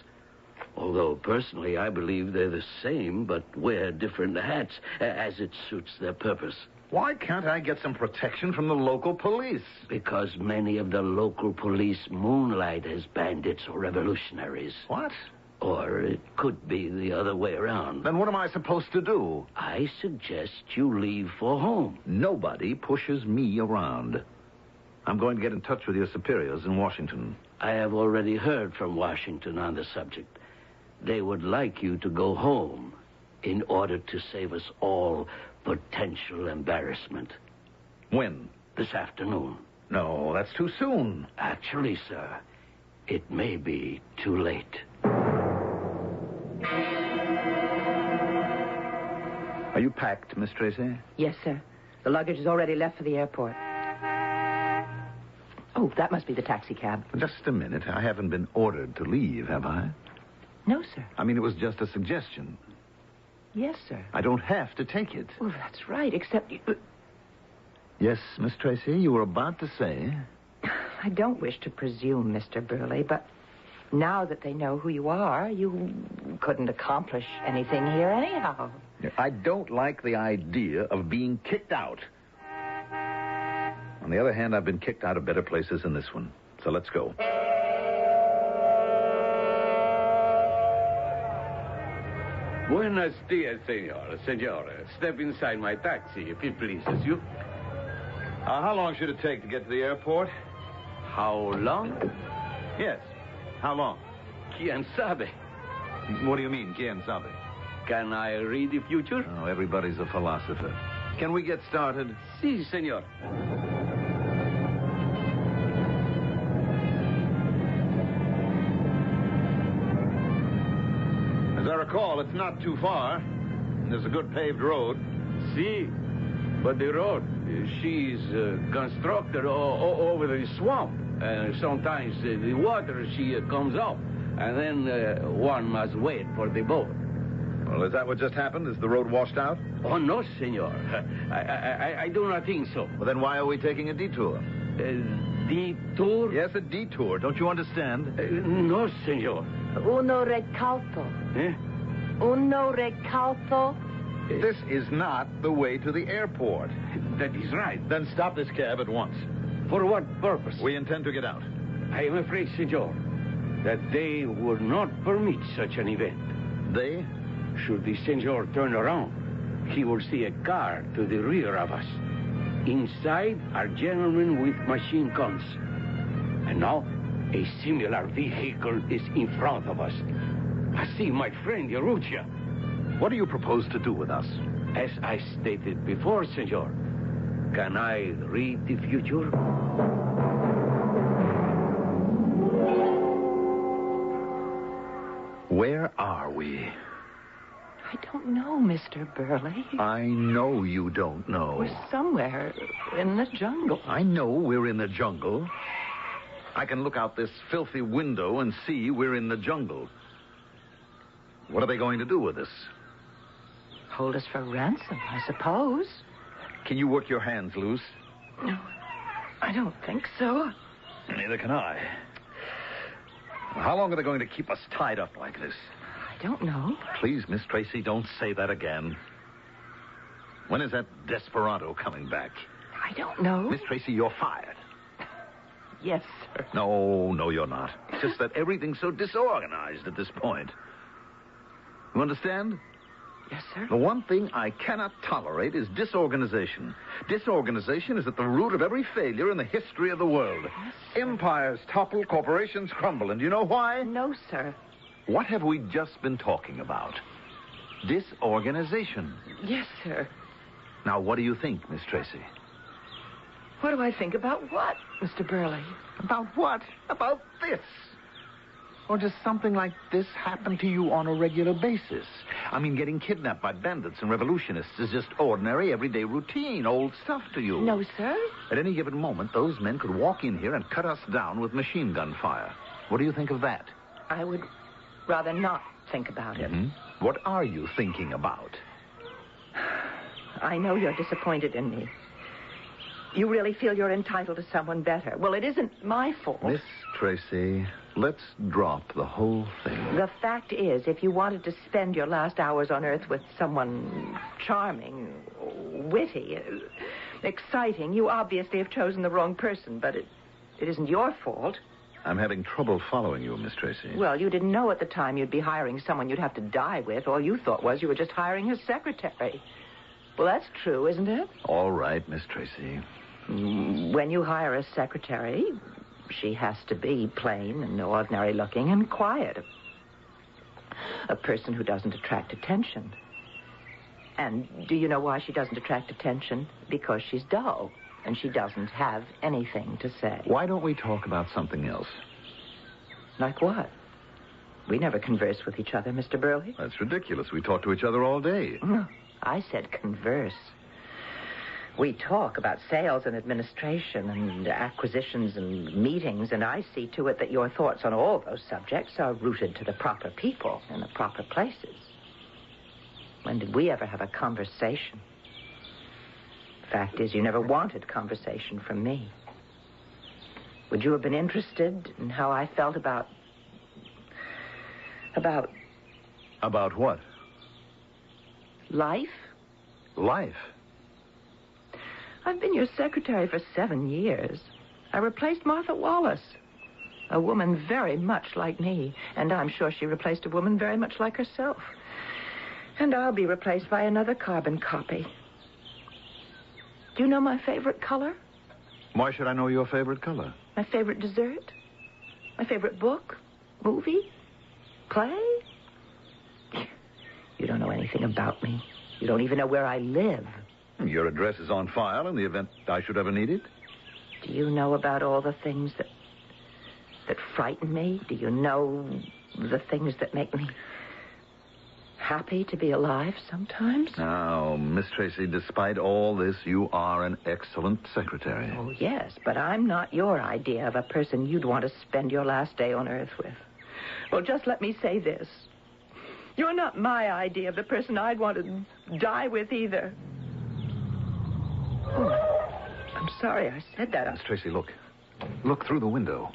S20: Although, personally, I believe they're the same, but wear different hats as it suits their purpose.
S14: Why can't I get some protection from the local police?
S20: Because many of the local police moonlight as bandits or revolutionaries.
S14: What?
S20: Or it could be the other way around.
S14: Then what am I supposed to do?
S20: I suggest you leave for home.
S14: Nobody pushes me around. I'm going to get in touch with your superiors in Washington.
S20: I have already heard from Washington on the subject. They would like you to go home in order to save us all potential embarrassment.
S14: When?
S20: This afternoon.
S14: No, that's too soon.
S20: Actually, sir, it may be too late.
S14: Are you packed, Miss Tracy?
S23: Yes, sir. The luggage is already left for the airport. Oh, that must be the taxi cab.
S14: Just a minute. I haven't been ordered to leave, have I?
S23: No, sir.
S14: I mean, it was just a suggestion.
S23: Yes, sir.
S14: I don't have to take it.
S23: Well, that's right, except you...
S14: Yes, Miss Tracy, you were about to say...
S23: I don't wish to presume, Mr. Burley, but now that they know who you are, you couldn't accomplish anything here anyhow.
S14: I don't like the idea of being kicked out. On the other hand, I've been kicked out of better places than this one. So let's go.
S20: Buenos dias, senora. Step inside my taxi, if it pleases you.
S14: How long should it take to get to the airport?
S20: How long?
S14: Yes. How long?
S20: Quien sabe?
S14: What do you mean, quien sabe?
S20: Can I read the future?
S14: Oh, everybody's a philosopher. Can we get started?
S20: Si, senor.
S14: As I recall, it's not too far. There's a good paved road.
S20: Si, but the road, she's constructed over the swamp. Sometimes the water, she comes up, and then one must wait for the boat.
S14: Well, is that what just happened? Is the road washed out?
S20: Oh, no, senor. I do not think so.
S14: Well, then why are we taking a detour?
S20: Detour?
S14: Yes, a detour. Don't you understand?
S20: No, senor.
S23: Uno recalco.
S20: Eh?
S23: Uno recalco.
S14: This is not the way to the airport.
S20: That is right.
S14: Then stop this cab at once.
S20: For what purpose?
S14: We intend to get out.
S20: I am afraid, senor, that they would not permit such an event.
S14: They?
S20: Should the senor turn around, he will see a car to the rear of us. Inside are gentlemen with machine guns. And now, a similar vehicle is in front of us. I see my friend Yarucha.
S14: What do you propose to do with us?
S20: As I stated before, senor, can I read the future?
S14: Where are we?
S23: I don't know, Mr. Burley.
S14: I know you don't know.
S23: We're somewhere in the jungle.
S14: I know we're in the jungle. I can look out this filthy window and see we're in the jungle. What are they going to do with us?
S23: Hold us for ransom, I suppose.
S14: Can you work your hands loose?
S23: No, I don't think so.
S14: Neither can I. How long are they going to keep us tied up like this?
S23: I don't know.
S14: Please, Miss Tracy, don't say that again. When is that desperado coming back?
S23: I don't know.
S14: Miss Tracy, you're fired.
S23: Yes, sir.
S14: No, you're not. It's just that everything's so disorganized at this point. You understand?
S23: Yes, sir.
S14: The one thing I cannot tolerate is disorganization. Disorganization is at the root of every failure in the history of the world.
S23: Yes,
S14: empires topple, corporations crumble. And do you know why?
S23: No, sir.
S14: What have we just been talking about? Disorganization.
S23: Yes, sir.
S14: Now, what do you think, Miss Tracy?
S23: What do I think about what, Mr. Burley?
S14: About what? About this. Or does something like this happen to you on a regular basis? I mean, getting kidnapped by bandits and revolutionists is just ordinary, everyday routine, old stuff to you.
S23: No, sir.
S14: At any given moment, those men could walk in here and cut us down with machine gun fire. What do you think of that?
S23: I would rather not think about it.
S14: Mm-hmm. What are you thinking about?
S23: I know you're disappointed in me. You really feel you're entitled to someone better. Well, it isn't my fault.
S11: Miss Tracy, let's drop the whole thing.
S23: The fact is, if you wanted to spend your last hours on Earth with someone charming, witty, exciting, you obviously have chosen the wrong person, but it isn't your fault.
S11: I'm having trouble following you, Miss Tracy.
S23: Well, you didn't know at the time you'd be hiring someone you'd have to die with. All you thought was you were just hiring his secretary. Well, that's true, isn't it?
S11: All right, Miss Tracy.
S23: When you hire a secretary, she has to be plain and ordinary looking and quiet. A person who doesn't attract attention. And do you know why she doesn't attract attention? Because she's dull, and she doesn't have anything to say.
S11: Why don't we talk about something else?
S23: Like what? We never converse with each other, Mr. Burley.
S11: That's ridiculous. We talk to each other all day.
S23: I said converse. We talk about sales and administration and acquisitions and meetings, and I see to it that your thoughts on all those subjects are rooted to the proper people in the proper places. When did we ever have a conversation? Fact is, you never wanted conversation from me. Would you have been interested in how I felt about...
S11: About what?
S23: Life?
S11: Life?
S23: I've been your secretary for 7 years. I replaced Martha Wallace, a woman very much like me, and I'm sure she replaced a woman very much like herself. And I'll be replaced by another carbon copy. Do you know my favorite color?
S11: Why should I know your favorite color?
S23: My favorite dessert? My favorite book? Movie? Play? You don't know anything about me. You don't even know where I live.
S11: Your address is on file in the event I should ever need it.
S23: Do you know about all the things that frighten me? Do you know the things that make me happy to be alive sometimes?
S11: Now, Miss Tracy, despite all this, you are an excellent secretary.
S23: Oh, yes, but I'm not your idea of a person you'd want to spend your last day on Earth with. Well, just let me say this. You're not my idea of the person I'd want to die with either. Oh, I'm sorry I said that.
S11: Miss Tracy, look. Look through the window.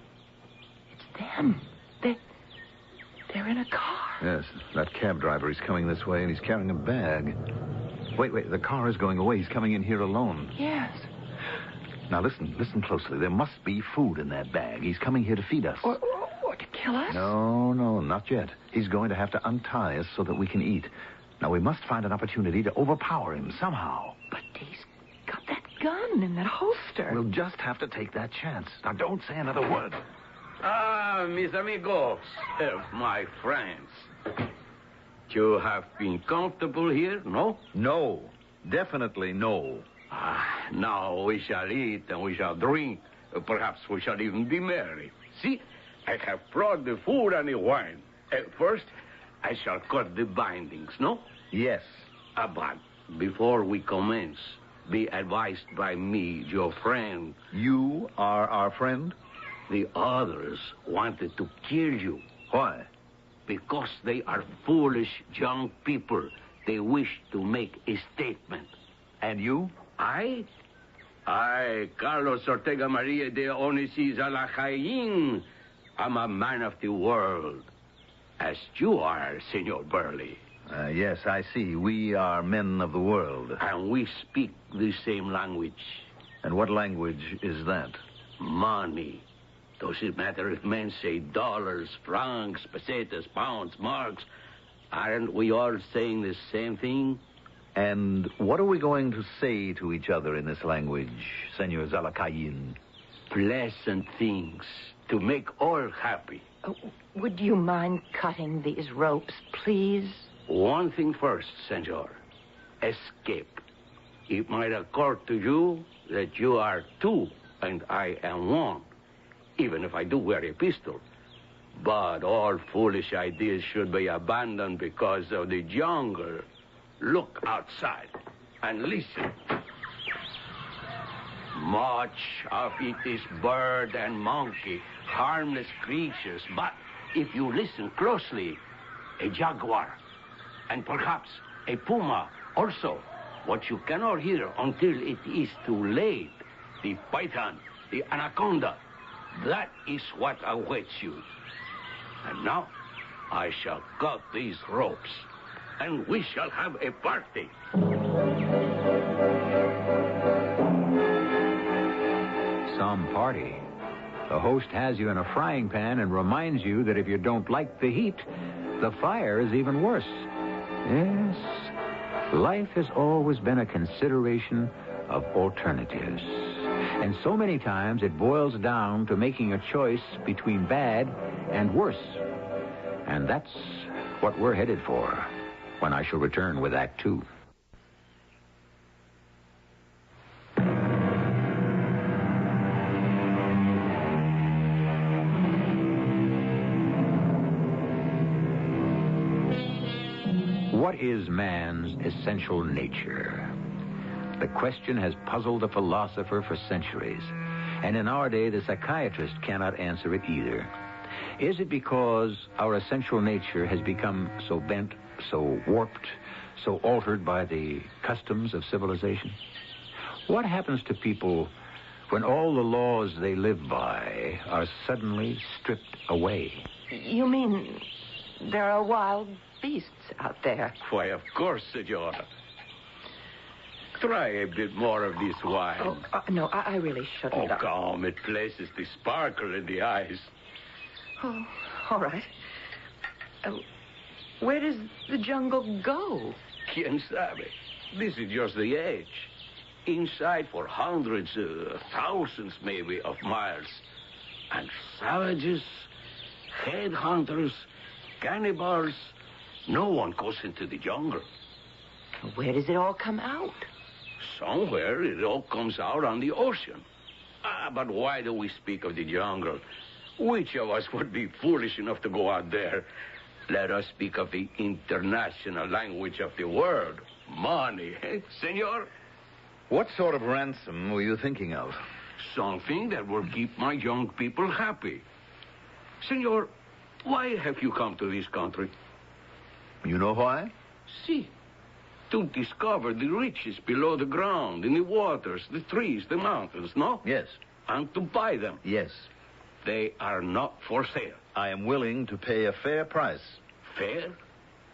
S23: It's them. They're in a car.
S11: Yes, that cab driver. He's coming this way, and he's carrying a bag. Wait. The car is going away. He's coming in here alone.
S23: Yes.
S11: Now, listen closely. There must be food in that bag. He's coming here to feed us.
S23: Or to kill us?
S11: No, not yet. He's going to have to untie us so that we can eat. Now, we must find an opportunity to overpower him somehow.
S23: But he's got that gun in that holster.
S11: We'll just have to take that chance. Now, don't say another word.
S17: Ah, mis amigos, my friends. You have been comfortable here, no?
S11: No, definitely no.
S17: Now we shall eat and we shall drink. Perhaps we shall even be merry. See, I have brought the food and the wine. First, I shall cut the bindings, no?
S11: Yes.
S17: But before we commence, be advised by me, your friend.
S11: You are our friend?
S17: The others wanted to kill you.
S11: Why?
S17: Because they are foolish young people. They wish to make a statement.
S11: And you?
S17: I, Carlos Ortega Maria de Onisi Zalacayin. I'm a man of the world. As you are, Senor Burley.
S11: Yes, I see. We are men of the world.
S17: And we speak the same language.
S11: And what language is that?
S17: Money. Does it matter if men say dollars, francs, pesetas, pounds, marks? Aren't we all saying the same thing?
S11: And what are we going to say to each other in this language, Senor Zalacayin?
S17: Pleasant things to make all happy.
S23: Would you mind cutting these ropes, please?
S17: One thing first, Senor. Escape. It might occur to you that you are two and I am one. Even if I do wear a pistol. But all foolish ideas should be abandoned because of the jungle. Look outside and listen. Much of it is bird and monkey, harmless creatures. But if you listen closely, a jaguar, and perhaps a puma also. What you cannot hear until it is too late the python, the anaconda. That is what awaits you. And now, I shall cut these ropes, and we shall have a party.
S13: Some party. The host has you in a frying pan and reminds you that if you don't like the heat, the fire is even worse. Yes, life has always been a consideration of alternatives. And so many times it boils down to making a choice between bad and worse. And that's what we're headed for when I shall return with Act Two. What is man's essential nature? The question has puzzled the philosopher for centuries, and in our day, the psychiatrist cannot answer it either. Is it because our essential nature has become so bent, so warped, so altered by the customs of civilization? What happens to people when all the laws they live by are suddenly stripped away?
S23: You mean there are wild beasts out there?
S17: Why, of course, Senora. Try a bit more of this wine.
S23: Oh, no, I really shouldn't.
S17: Oh, come. It places the sparkle in the eyes.
S23: Oh, all right. Where does the jungle go?
S17: Quien sabe? This is just the edge. Inside for hundreds, thousands maybe, of miles. And savages, headhunters, cannibals, no one goes into the jungle.
S23: Where does it all come out?
S17: Somewhere it all comes out on the ocean. But why do we speak of the jungle? Which of us would be foolish enough to go out there? Let us speak of the international language of the world. Money, eh, senor?
S14: What sort of ransom were you thinking of?
S17: Something that will keep my young people happy. Senor, why have you come to this country?
S14: You know why?
S17: See, to discover the riches below the ground, in the waters, the trees, the mountains, no?
S14: Yes.
S17: And to buy them.
S14: Yes.
S17: They are not for sale.
S14: I am willing to pay a fair price.
S17: Fair?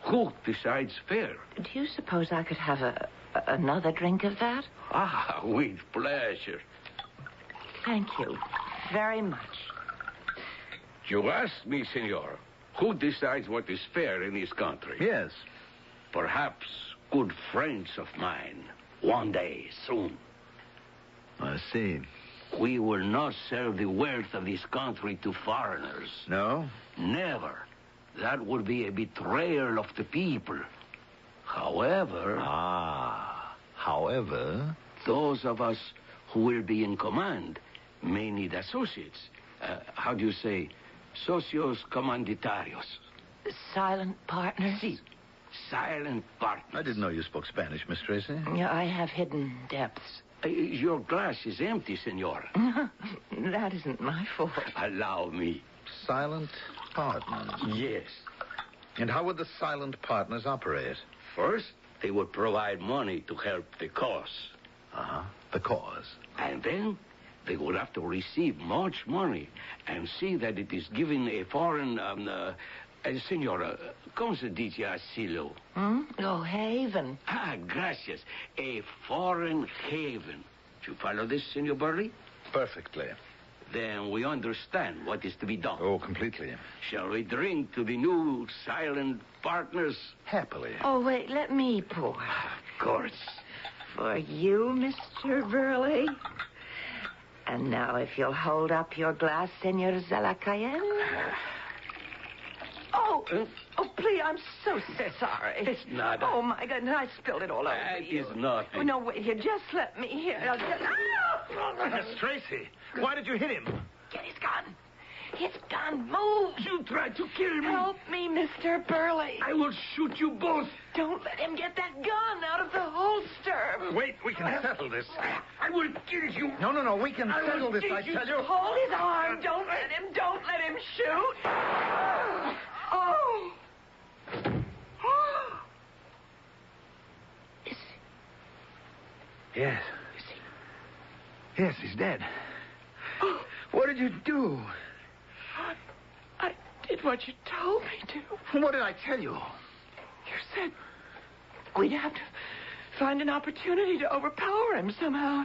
S17: Who decides fair?
S23: Do you suppose I could have another drink of that?
S17: Ah, with pleasure.
S23: Thank you very much.
S17: You ask me, senor, who decides what is fair in this country?
S14: Yes.
S17: Perhaps good friends of mine. One day, soon.
S14: I see.
S17: We will not sell the wealth of this country to foreigners.
S14: No?
S17: Never. That would be a betrayal of the people. However...
S14: However?
S17: Those of us who will be in command may need associates. How do you say? Socios commanditarios.
S23: Silent partners?
S17: Si. Silent partners.
S14: I didn't know you spoke Spanish, Miss Tracy.
S23: Yeah, I have hidden depths.
S17: Your glass is empty, senor.
S23: That isn't my fault.
S17: Allow me.
S14: Silent partners?
S17: Yes.
S14: And how would the silent partners operate?
S17: First, they would provide money to help the cause.
S14: Uh-huh. The cause.
S17: And then they would have to receive much money and see that it is given a foreign... Senora, ¿cómo se dice asilo?
S23: Oh, haven.
S17: Ah, gracias. A foreign haven. Do you follow this, Senor Burley?
S14: Perfectly.
S17: Then we understand what is to be done.
S14: Oh, completely.
S17: Shall we drink to the new silent partners?
S14: Happily.
S23: Oh, wait, let me pour.
S17: Of course.
S23: For you, Mr. Burley. And now, if you'll hold up your glass, Senor Zalakayen. Oh, please, I'm so sorry.
S17: It's not.
S23: Oh, my goodness, I spilled it all over you.
S17: It is nothing.
S23: Oh, no, wait here. Just let me here.
S14: Miss Tracy, why did you hit him?
S23: Get his gun. His gun. Move.
S17: You tried to kill me.
S23: Help me, Mr. Burley.
S17: I will shoot you both.
S23: Don't let him get that gun out of the holster.
S14: Wait, we can settle this.
S17: I will kill you.
S14: No, we can settle this, I tell you.
S23: Hold his arm. Don't let him shoot. Oh.
S14: Yes. Yes, he's dead.
S23: Oh.
S14: What did you do?
S23: I did what you told me to.
S14: What did I tell you?
S23: You said we'd have to find an opportunity to overpower him somehow.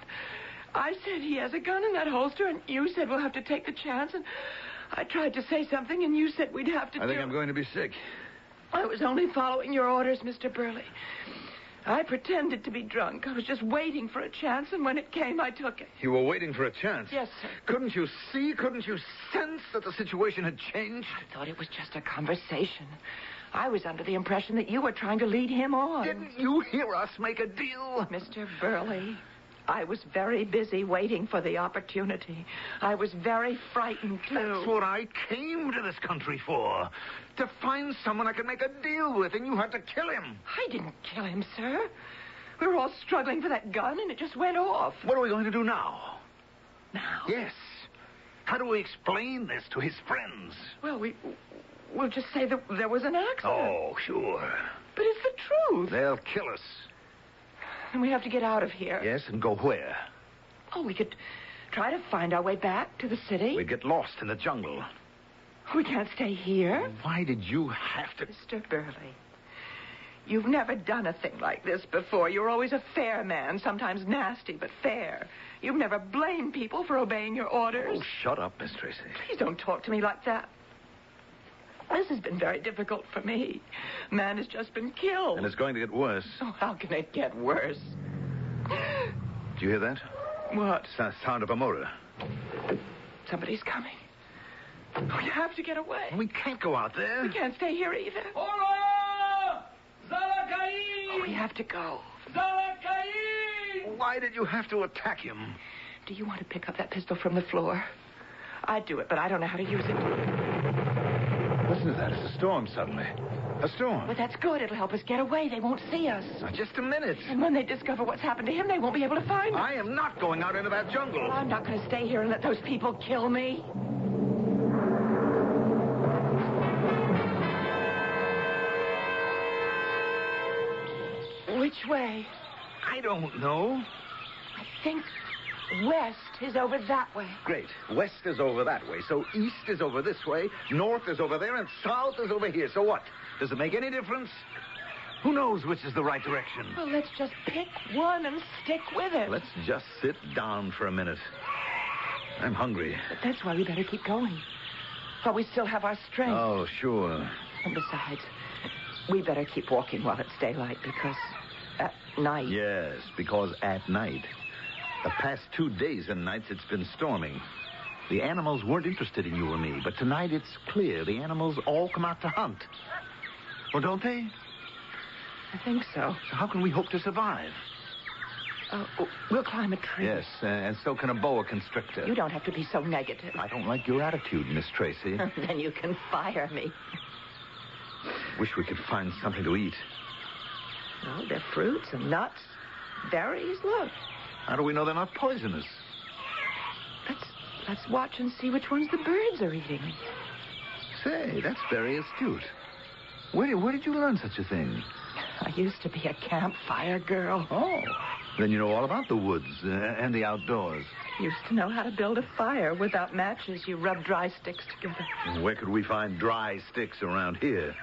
S23: I said he has a gun in that holster, and you said we'll have to take the chance, and I tried to say something, and you said we'd have to
S14: I think I'm going to be sick.
S23: I was only following your orders, Mr. Burley. I pretended to be drunk. I was just waiting for a chance, and when it came, I took it.
S14: You were waiting for a chance?
S23: Yes, sir.
S14: Couldn't you see, couldn't you sense that the situation had changed?
S23: I thought it was just a conversation. I was under the impression that you were trying to lead him on.
S14: Didn't you hear us make a deal?
S23: Mr. Burley, I was very busy waiting for the opportunity. I was very frightened, too.
S14: That's what I came to this country for. To find someone I could make a deal with, and you had to kill him.
S23: I didn't kill him, sir. We were all struggling for that gun, and it just went off.
S14: What are we going to do now?
S23: Now?
S14: Yes. How do we explain this to his friends?
S23: Well, we'll just say that there was an accident.
S14: Oh, sure.
S23: But it's the truth.
S14: They'll kill us.
S23: And we have to get out of here.
S14: Yes, and go where?
S23: Oh, we could try to find our way back to the city.
S14: We'd get lost in the jungle.
S23: We can't stay here.
S14: Why did you have to...
S23: Mr. Burley, you've never done a thing like this before. You're always a fair man, sometimes nasty, but fair. You've never blamed people for obeying your orders.
S14: Oh, shut up, Miss Tracy.
S23: Please don't talk to me like that. This has been very difficult for me. Man has just been killed.
S14: And it's going to get worse.
S23: Oh, how can it get worse?
S14: Do you hear that?
S23: What?
S14: Sound of a motor.
S23: Somebody's coming. We have to get away.
S14: We can't go out there.
S23: We can't stay here either.
S12: Hola!
S23: We have to go.
S14: Why did you have to attack him?
S23: Do you want to pick up that pistol from the floor? I'd do it, but I don't know how to use it.
S14: Listen to that. It's a storm suddenly. A storm.
S23: But that's good. It'll help us get away. They won't see us.
S14: Just a minute.
S23: And when they discover what's happened to him, they won't be able to find us.
S14: I am not going out into that jungle.
S23: Well, I'm not going to stay here and let those people kill me. Which way?
S14: I don't know.
S23: I think west is over that way.
S14: Great. West is over that way. So east is over this way, north is over there, and south is over here. So what? Does it make any difference? Who knows which is the right direction?
S23: Well, let's just pick one and stick with it.
S14: Let's just sit down for a minute. I'm hungry.
S23: But that's why we better keep going. While we still have our strength.
S14: Oh, sure.
S23: And besides, we better keep walking while it's daylight because at night...
S14: Yes, because at night. The past 2 days and nights it's been storming. The animals weren't interested in you or me, but tonight it's clear the animals all come out to hunt. Well, don't they?
S23: I think so.
S14: So how can we hope to survive?
S23: We'll climb a tree.
S14: Yes, and so can a boa constrictor.
S23: You don't have to be so negative.
S14: I don't like your attitude, Miss Tracy.
S23: Then you can fire me.
S14: Wish we could find something to eat.
S23: Well, they're fruits and nuts, berries. Look.
S14: How do we know they're not poisonous?
S23: Let's watch and see which ones the birds are eating.
S14: Say, that's very astute. Where did you learn such a thing?
S23: I used to be a campfire girl.
S14: Oh. Then you know all about the woods and the outdoors.
S23: Used to know how to build a fire without matches. You rub dry sticks together.
S14: Where could we find dry sticks around here?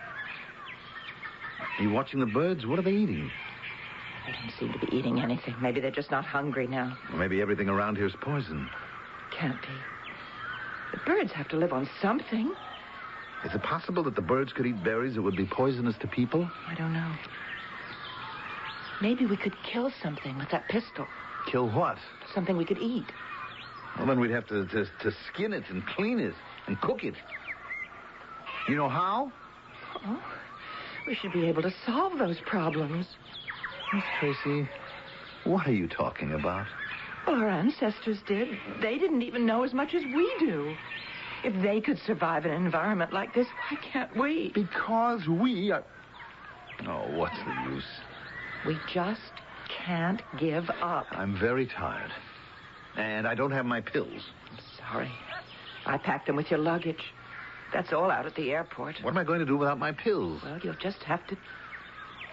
S14: Are you watching the birds? What are they eating?
S23: They don't seem to be eating anything. Maybe they're just not hungry now.
S14: Or maybe everything around here is poison.
S23: Can't be. The birds have to live on something.
S14: Is it possible that the birds could eat berries that would be poisonous to people?
S23: I don't know. Maybe we could kill something with that pistol.
S14: Kill what?
S23: Something we could eat.
S14: Well, then we'd have to skin it and clean it and cook it. You know how?
S23: Oh, we should be able to solve those problems.
S14: Miss Tracy, what are you talking about?
S23: Well, our ancestors did. They didn't even know as much as we do. If they could survive in an environment like this, why can't we?
S14: Because we are... Oh, what's the use?
S23: We just can't give up.
S14: I'm very tired. And I don't have my pills.
S23: I'm sorry. I packed them with your luggage. That's all out at the airport.
S14: What am I going to do without my pills?
S23: Well, you'll just have to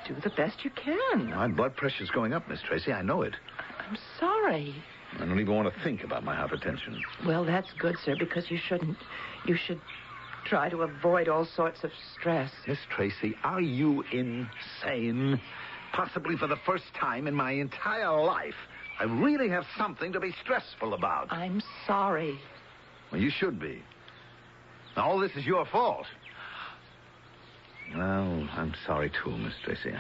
S23: do the best you can.
S14: My blood pressure's going up, Miss Tracy. I know it.
S23: I'm sorry.
S14: I don't even want to think about my hypertension.
S23: Well, that's good, sir, because you shouldn't. You should try to avoid all sorts of stress.
S14: Miss Tracy, are you insane? Possibly for the first time in my entire life, I really have something to be stressful about.
S23: I'm sorry.
S14: Well, you should be. Now, all this is your fault. Well, I'm sorry, too, Miss Tracy.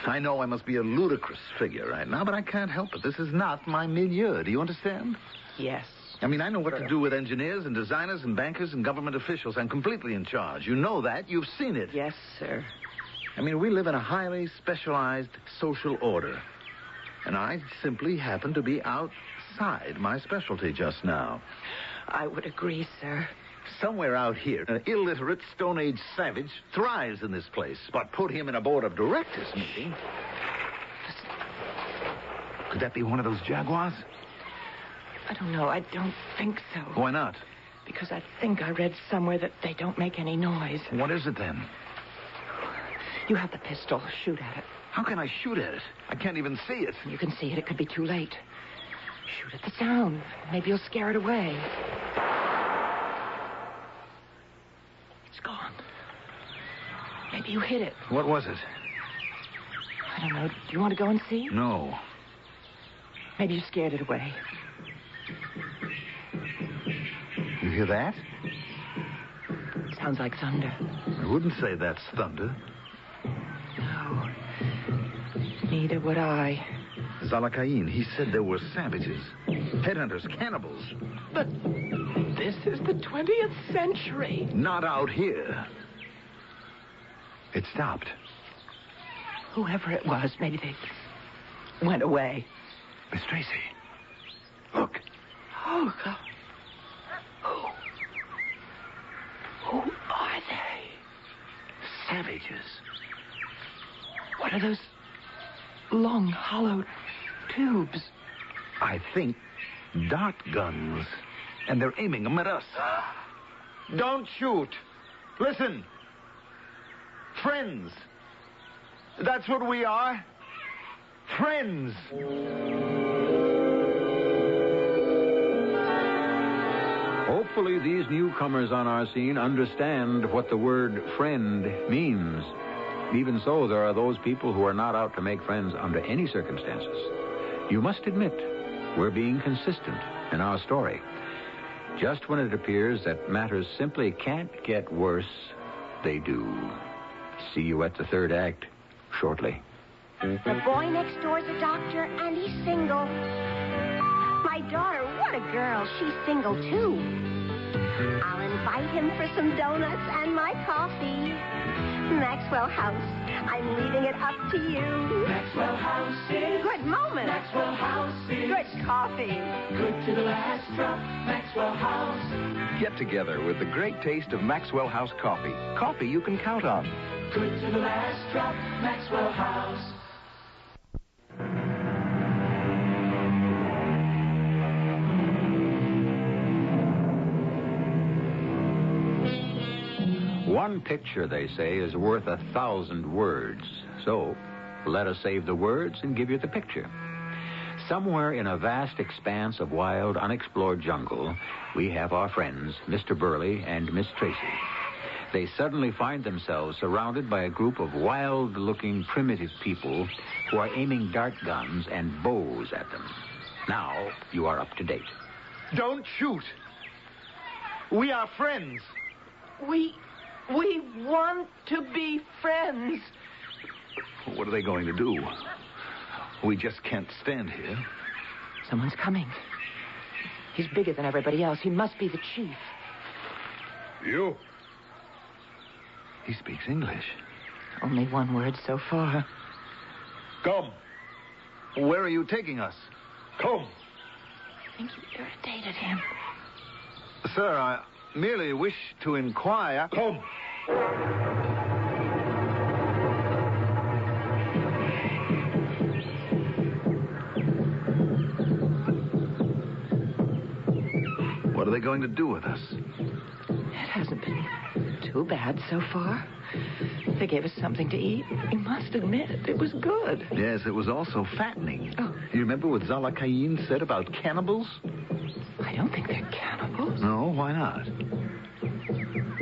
S14: I know I must be a ludicrous figure right now, but I can't help it. This is not my milieu. Do you understand?
S23: Yes.
S14: I mean, I know what to do with engineers and designers and bankers and government officials. I'm completely in charge. You know that. You've seen it.
S23: Yes, sir.
S14: I mean, we live in a highly specialized social order. And I simply happen to be outside my specialty just now.
S23: I would agree, sir.
S14: Somewhere out here, an illiterate Stone Age savage thrives in this place. But put him in a board of directors meeting. Could that be one of those Jaguars?
S23: I don't know. I don't think so.
S14: Why not?
S23: Because I think I read somewhere that they don't make any noise.
S14: What is it then?
S23: You have the pistol. Shoot at it.
S14: How can I shoot at it? I can't even see it.
S23: You can see it. It could be too late. Shoot at the sound. Maybe you'll scare it away. It's gone. Maybe you hit it.
S14: What was it?
S23: I don't know. Do you want to go and see?
S14: No.
S23: Maybe you scared it away.
S14: You hear that?
S23: Sounds like thunder.
S14: I wouldn't say that's thunder.
S23: No. Neither would I.
S14: Zalakain, he said there were savages. Headhunters, cannibals.
S23: But this is the 20th century.
S14: Not out here. It stopped.
S23: Whoever it was, maybe they went away.
S14: Miss Tracy, look.
S23: Oh, God. Who are they?
S14: Savages.
S23: What are those long, hollow tubes?
S14: I think dart guns. And they're aiming them at us. Don't shoot. Listen. Friends. That's what we are. Friends.
S13: Hopefully these newcomers on our scene understand what the word friend means. Even so, there are those people who are not out to make friends under any circumstances. You must admit, we're being consistent in our story. Just when it appears that matters simply can't get worse, they do. See you at the third act shortly.
S2: The boy next door's a doctor, and he's single. My daughter, what a girl. She's single, too. I'll invite him for some donuts and my coffee. Maxwell House, I'm leaving it up to you.
S12: Maxwell House is
S2: good moment.
S12: Maxwell House is
S2: good coffee.
S12: Good to the last drop. Maxwell House.
S21: Get together with the great taste of Maxwell House coffee. Coffee you can count on.
S12: Good to the last drop. Maxwell House.
S13: One picture, they say, is worth 1,000 words. So, let us save the words and give you the picture. Somewhere in a vast expanse of wild, unexplored jungle, we have our friends, Mr. Burley and Miss Tracy. They suddenly find themselves surrounded by a group of wild-looking, primitive people who are aiming dart guns and bows at them. Now, you are up to date.
S14: Don't shoot. We are friends.
S23: We want to be friends.
S14: What are they going to do? We just can't stand here.
S23: Someone's coming. He's bigger than everybody else. He must be the chief.
S14: You? He speaks English.
S23: Only one word so far.
S14: Come. Where are you taking us? Come.
S23: I think you irritated him.
S14: Sir, I merely wish to inquire. Come. What are they going to do with us?
S23: It hasn't been too bad so far. They gave us something to eat. You must admit, it was good.
S14: Yes, it was also fattening.
S23: Oh.
S14: You remember what Zalakayin said about cannibals?
S23: I don't think they're cannibals.
S14: No, why not?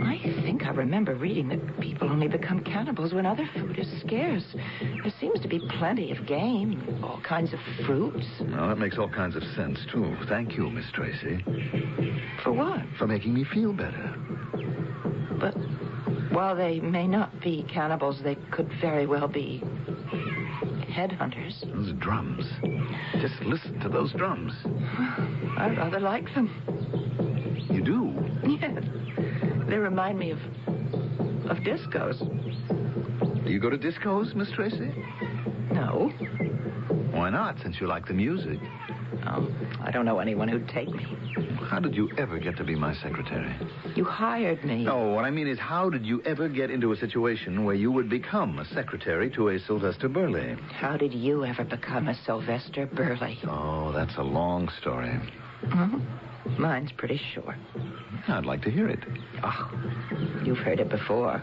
S23: I think I remember reading that people only become cannibals when other food is scarce. There seems to be plenty of game, all kinds of fruits.
S14: Well, that makes all kinds of sense, too. Thank you, Miss Tracy.
S23: For what?
S14: For making me feel better.
S23: But while they may not be cannibals, they could very well be headhunters.
S14: Those drums. Just listen to those drums.
S23: I rather like them.
S14: You do?
S23: Yes. They remind me of discos.
S14: Do you go to discos, Miss Tracy?
S23: No.
S14: Why not, since you like the music?
S23: Oh, I don't know anyone who'd take me.
S14: How did you ever get to be my secretary?
S23: You hired me.
S14: No, what I mean is, how did you ever get into a situation where you would become a secretary to a Sylvester Burley?
S23: How did you ever become a Sylvester Burley?
S14: Oh, that's a long story.
S23: Mine's pretty short.
S14: I'd like to hear it.
S23: Oh, you've heard it before.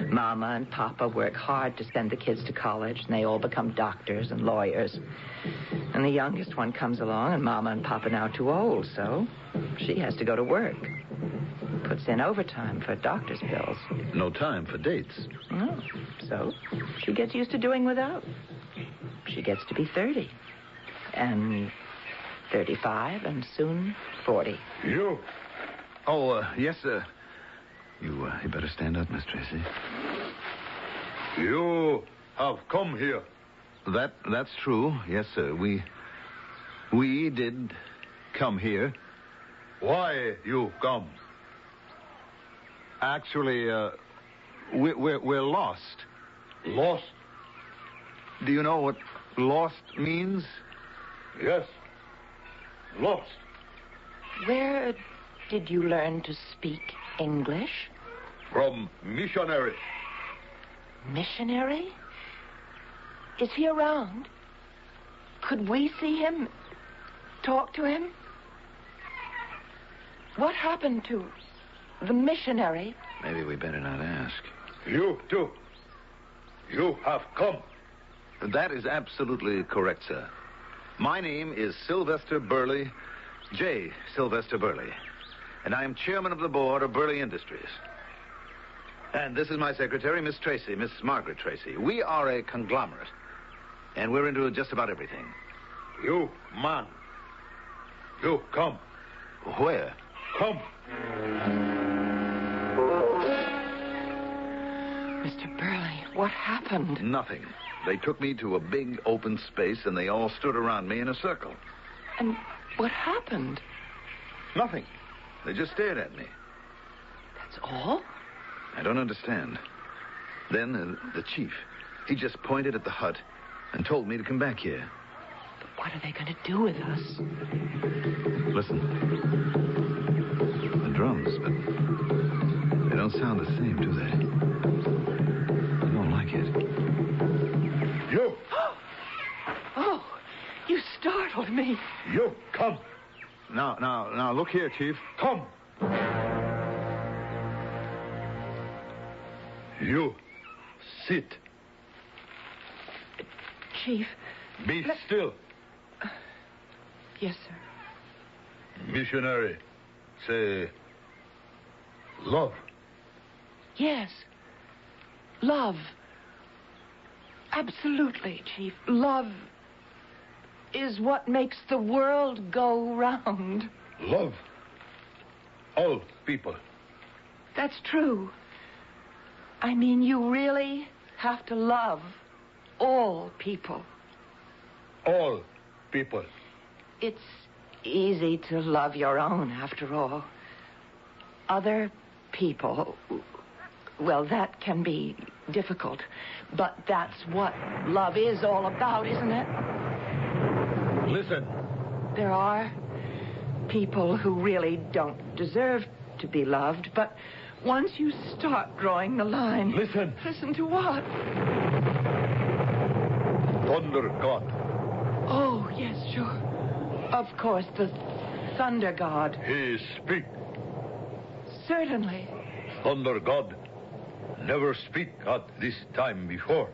S23: Mama and Papa work hard to send the kids to college, and they all become doctors and lawyers. And the youngest one comes along, and Mama and Papa now too old, so she has to go to work. Puts in overtime for doctor's bills.
S14: No time for dates.
S23: Oh, so she gets used to doing without. She gets to be 30. And 35, and soon 40.
S14: You? Oh, yes, sir. You better stand up, Miss Tracy.
S6: You have come here.
S14: That's true. Yes, sir. We did come here.
S6: Why you come?
S14: Actually, we're lost.
S6: Lost?
S14: Do you know what lost means?
S6: Yes. Lost.
S23: Where did you learn to speak English?
S6: From missionary.
S23: Missionary? Is he around? Could we see him? Talk to him? What happened to the missionary?
S14: Maybe we better not ask.
S6: You too. You have come.
S14: That is absolutely correct, sir. My name is Sylvester Burley, J. Sylvester Burley, and I am chairman of the board of Burley Industries. And this is my secretary, Miss Tracy, Miss Margaret Tracy. We are a conglomerate, and we're into just about everything.
S6: You, man. You, come.
S14: Where?
S6: Come.
S23: Mr. Burley, what happened?
S14: Nothing. They took me to a big open space, and they all stood around me in a circle.
S23: And what happened?
S14: Nothing. They just stared at me.
S23: That's all?
S14: I don't understand. Then the chief, he just pointed at the hut and told me to come back here.
S23: But what are they going to do with us?
S14: Listen. The drums, but they don't sound the same, do they? I don't like it.
S6: You!
S23: Oh, you startled me.
S6: You, come.
S14: Now, look here, Chief.
S6: Come. You, sit.
S23: Chief.
S6: Be still.
S23: Yes, sir.
S6: Missionary, say, love.
S23: Yes. Love. Absolutely, Chief. Love is what makes the world go round.
S6: Love. All people.
S23: That's true. I mean, you really have to love all people.
S6: All people.
S23: It's easy to love your own, after all. Other people, well, that can be difficult. But that's what love is all about, isn't it?
S6: Listen.
S23: There are people who really don't deserve to be loved, but once you start drawing the line...
S6: Listen.
S23: Listen to what?
S6: Thunder God.
S23: Oh, yes, sure. Of course, the Thunder God.
S6: He speak.
S23: Certainly.
S6: Thunder God. never speak at this time before.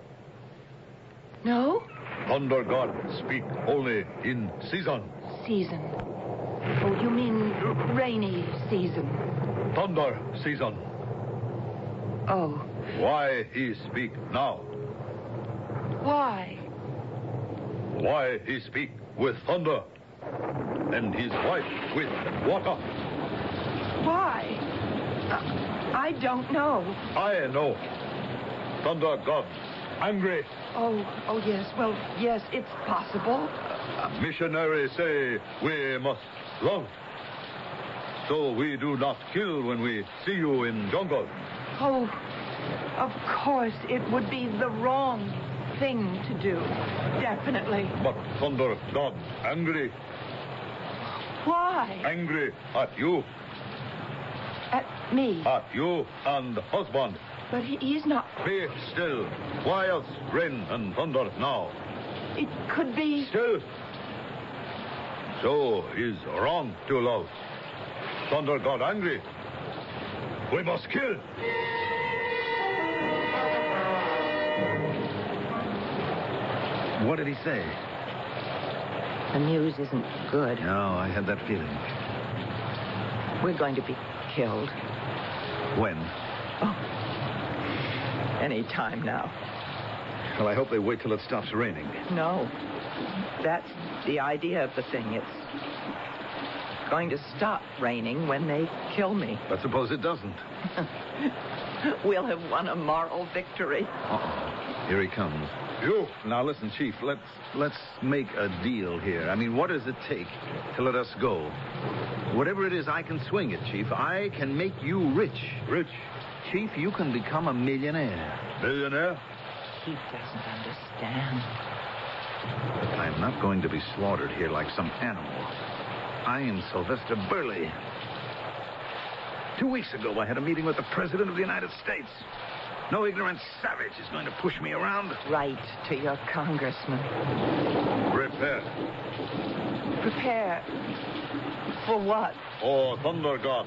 S7: No?
S6: Thunder God speak only in season.
S7: Season. Oh, you mean rainy season.
S6: Thunder season.
S7: Oh.
S6: Why he speak now?
S7: Why?
S6: Why he speak with thunder and his wife with water?
S7: Why? I don't know.
S6: I know. Thunder God angry.
S7: Oh, yes. Well, yes, it's possible.
S6: Missionaries say we must love. So we do not kill when we see you in jungle.
S7: Oh, of course, it would be the wrong thing to do. Definitely.
S6: But Thunder God angry.
S7: Why?
S6: Angry at you.
S7: At me?
S6: At you and husband.
S7: But he's not...
S6: Be still. Why else rain and thunder now?
S7: It could be...
S6: Still. So is wrong to love. Thunder God angry. We must kill.
S14: What did he say?
S23: The news isn't good.
S14: No, I had that feeling.
S23: We're going to be killed.
S14: When?
S23: Oh. Any time now.
S14: Well, I hope they wait till it stops raining.
S23: No. That's the idea of the thing. It's going to stop raining when they kill me.
S14: But suppose it doesn't?
S23: We'll have won a moral victory.
S14: Uh-oh. Here he comes.
S6: You.
S14: Now, listen, Chief, let's make a deal here. I mean, what does it take to let us go? Whatever it is, I can swing it, Chief. I can make you rich.
S6: Rich?
S14: Chief, you can become a millionaire.
S6: Millionaire?
S23: He doesn't understand.
S14: I'm not going to be slaughtered here like some animal. I am Sylvester Burley. 2 weeks ago, I had a meeting with the President of the United States. No ignorant savage is going to push me around.
S23: Write to your congressman.
S6: Prepare.
S23: Prepare? For what?
S6: For Thunder God.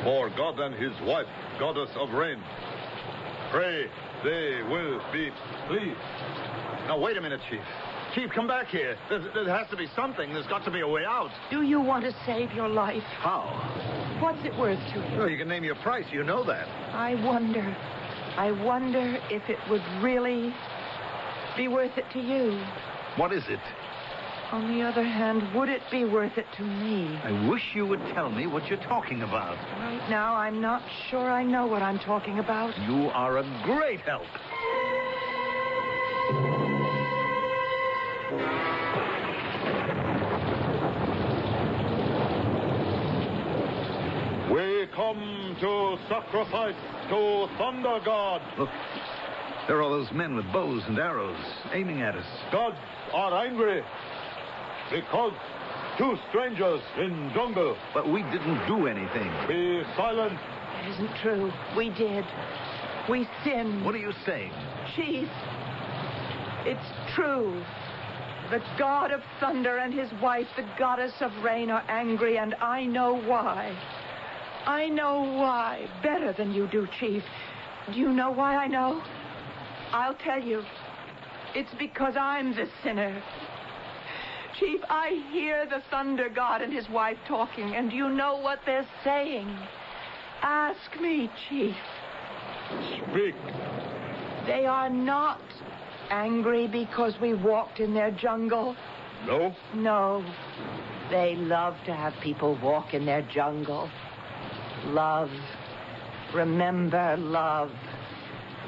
S6: For God and his wife, goddess of rain. Pray they will be pleased.
S14: Now, wait a minute, Chief. Chief, come back here. There has to be something. There's got to be a way out.
S7: Do you want to save your life?
S14: How?
S7: What's it worth to you?
S14: Well, you can name your price. You know that.
S7: I wonder if it would really be worth it to you.
S14: What is it?
S7: On the other hand, would it be worth it to me?
S14: I wish you would tell me what you're talking about.
S7: Right now, I'm not sure I know what I'm talking about.
S14: You are a great help.
S6: We come to sacrifice to Thunder God.
S14: Look, there are all those men with bows and arrows aiming at us.
S6: Gods are angry because two strangers in jungle.
S14: But we didn't do anything.
S6: Be silent.
S7: It isn't true. We did. We sinned.
S14: What are you saying?
S7: Chief, it's true. The god of thunder and his wife, the goddess of rain, are angry, and I know why. I know why better than you do, Chief. Do you know why I know? I'll tell you. It's because I'm the sinner. Chief, I hear the thunder god and his wife talking, and do you know what they're saying? Ask me, Chief.
S6: Speak.
S7: They are not angry because we walked in their jungle.
S6: No?
S23: No. They love to have people walk in their jungle. Love. Remember love.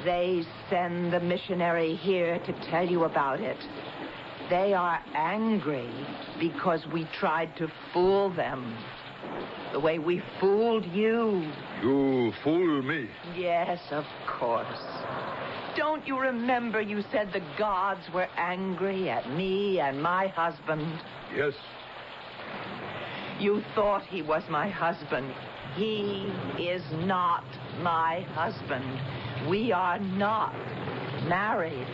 S23: They send the missionary here to tell you about it. They are angry because we tried to fool them. The way we fooled you.
S6: You fool me.
S23: Yes, of course. Don't you remember you said the gods were angry at me and my husband?
S6: Yes.
S23: You thought he was my husband. He is not my husband. We are not married.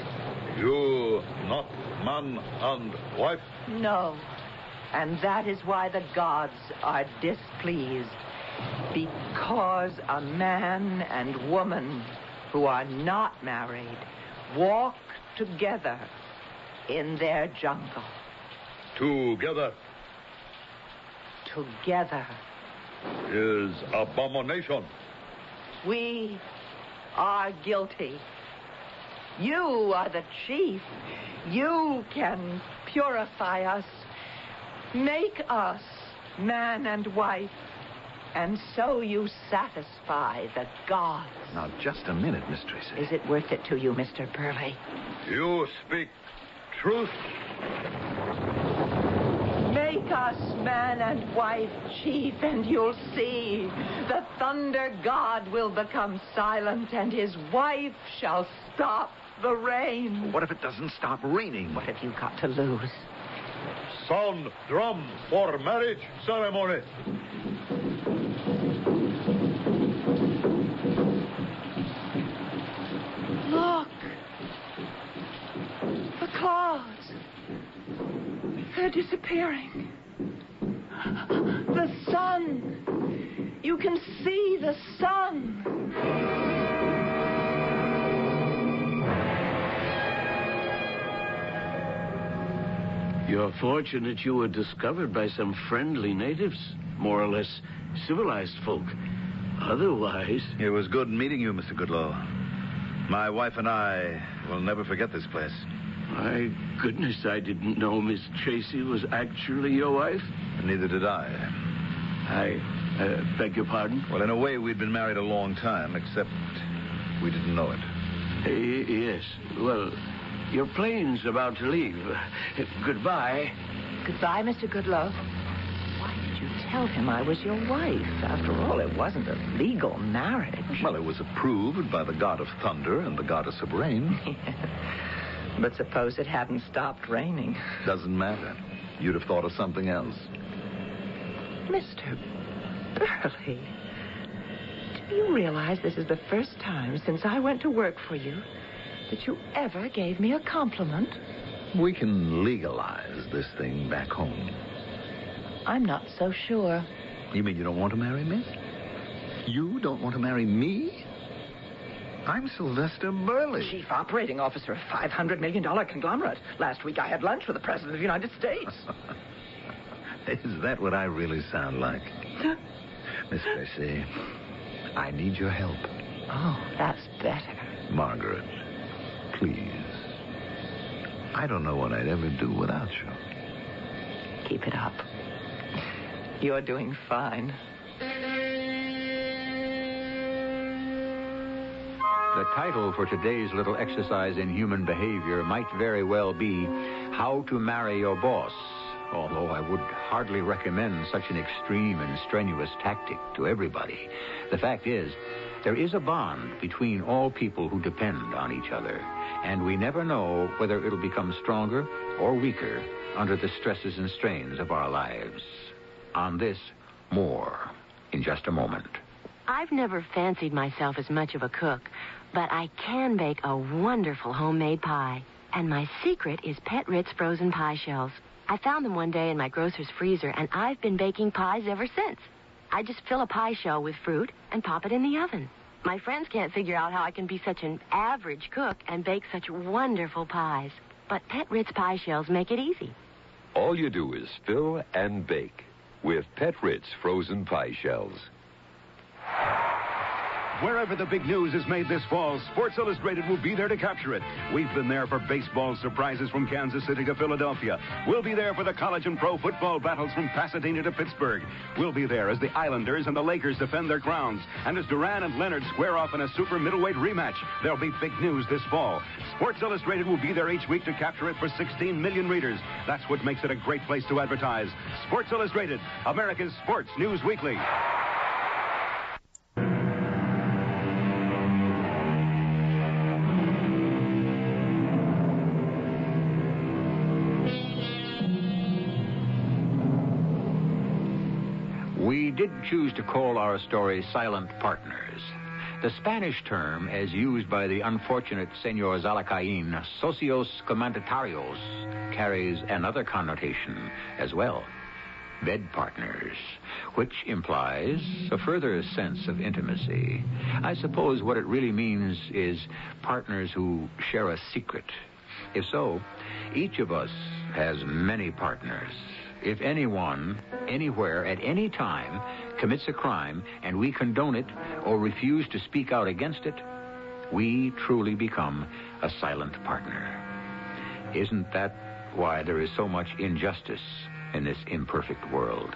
S6: You not man and wife?
S23: No. And that is why the gods are displeased. Because a man and woman who are not married walk together in their jungle.
S6: Together
S23: Together.
S6: is abomination.
S23: We are guilty. You are the chief. You can purify us, make us man and wife, and so you satisfy the gods.
S14: Now, just a minute, Miss Tracy.
S23: Is it worth it to you, Mr. Burley?
S6: You speak truth.
S23: Make us man and wife, chief, and you'll see the thunder god will become silent, and his wife shall stop the rain.
S14: What if it doesn't stop raining?
S23: What have you got to lose?
S6: Sound drum for marriage ceremony.
S23: Look. The clouds. They're disappearing. The sun. You can see the sun.
S17: You're fortunate you were discovered by some friendly natives, more or less civilized folk. Otherwise...
S14: It was good meeting you, Mr. Goodlow. My wife and I will never forget this place.
S17: My goodness, I didn't know Miss Tracy was actually your wife.
S14: Neither did I.
S17: I beg your pardon?
S14: Well, in a way, we'd been married a long time, except we didn't know it.
S17: Yes. Well, your plane's about to leave. Goodbye.
S23: Goodbye, Mr. Goodlow. Why did you tell him I was your wife? After all, it wasn't a legal marriage.
S14: Well, it was approved by the god of thunder and the goddess of rain.
S23: But suppose it hadn't stopped raining.
S14: Doesn't matter. You'd have thought of something else.
S23: Mr. Burley, do you realize this is the first time since I went to work for you that you ever gave me a compliment?
S14: We can legalize this thing back home.
S23: I'm not so sure.
S14: You mean you don't want to marry me? You don't want to marry me? I'm Sylvester Burley.
S23: Chief Operating Officer of a $500 million conglomerate. Last week I had lunch with the President of the United States.
S14: Is that what I really sound like? Miss Tracy, I need your help.
S23: Oh, that's better.
S14: Margaret, please. I don't know what I'd ever do without you.
S23: Keep it up. You're doing fine.
S13: The title for today's little exercise in human behavior might very well be How to Marry Your Boss, although I would hardly recommend such an extreme and strenuous tactic to everybody. The fact is, there is a bond between all people who depend on each other, and we never know whether it'll become stronger or weaker under the stresses and strains of our lives. On this, more in just a moment.
S4: I've never fancied myself as much of a cook, but I can bake a wonderful homemade pie. And my secret is Pet Ritz frozen pie shells. I found them one day in my grocer's freezer, and I've been baking pies ever since. I just fill a pie shell with fruit and pop it in the oven. My friends can't figure out how I can be such an average cook and bake such wonderful pies. But Pet Ritz pie shells make it easy.
S18: All you do is fill and bake with Pet Ritz frozen pie shells.
S22: Wherever the big news is made this fall, Sports Illustrated will be there to capture it. We've been there for baseball surprises from Kansas City to Philadelphia. We'll be there for the college and pro football battles from Pasadena to Pittsburgh. We'll be there as the Islanders and the Lakers defend their crowns. And as Duran and Leonard square off in a super middleweight rematch, there'll be big news this fall. Sports Illustrated will be there each week to capture it for 16 million readers. That's what makes it a great place to advertise. Sports Illustrated, America's Sports News Weekly.
S13: We did choose to call our story Silent Partners. The Spanish term, as used by the unfortunate Senor Zalacain, socios comandatarios, carries another connotation as well. bed partners, which implies a further sense of intimacy. I suppose what it really means is partners who share a secret. If so, each of us has many partners. If anyone, anywhere, at any time, commits a crime and we condone it or refuse to speak out against it, we truly become a silent partner. Isn't that why there is so much injustice in this imperfect world?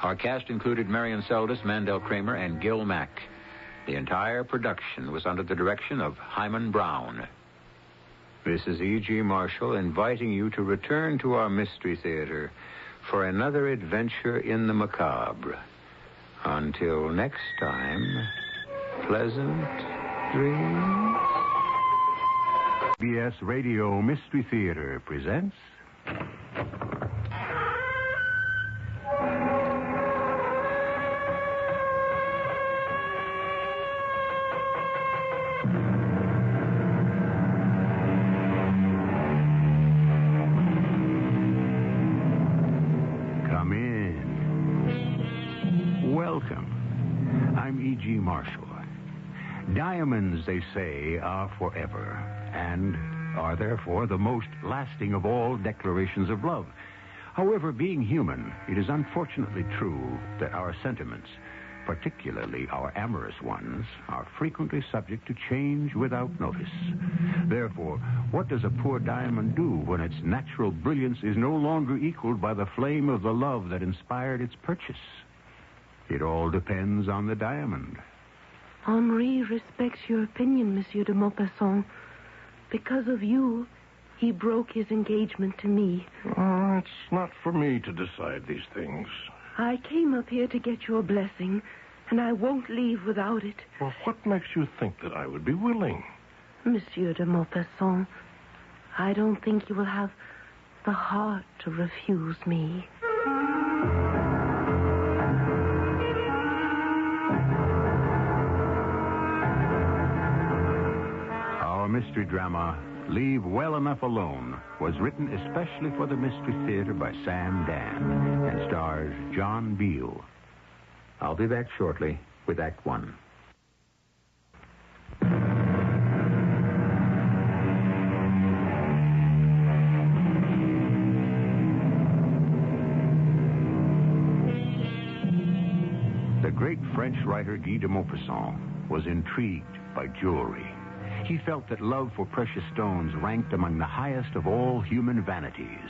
S13: Our cast included Marion Seldes, Mandel Kramer, and Gil Mack. The entire production was under the direction of Hyman Brown. This is E.G. Marshall inviting you to return to our Mystery Theater for another adventure in the macabre. Until next time, pleasant dreams.
S3: CBS Radio Mystery Theater presents... Come in. Welcome. I'm E.G. Marshall. Diamonds, they say, are forever, and are therefore the most lasting of all declarations of love. However, being human, it is unfortunately true that our sentiments, particularly our amorous ones, are frequently subject to change without notice. Therefore, what does a poor diamond do when its natural brilliance is no longer equaled by the flame of the love that inspired its purchase? It all depends on the diamond.
S5: Henri respects your opinion, Monsieur de Maupassant. Because of you, he broke his engagement to me.
S9: Oh, it's not for me to decide these things.
S5: I came up here to get your blessing, and I won't leave without it.
S9: Well, what makes you think that I would be willing?
S5: Monsieur de Maupassant, I don't think you will have the heart to refuse me.
S3: Our mystery drama, Leave Well Enough Alone, was written especially for the Mystery Theater by Sam Dan and stars John Beal.
S13: I'll be back shortly with Act One.
S3: The great French writer Guy de Maupassant was intrigued by jewelry. He felt that love for precious stones ranked among the highest of all human vanities.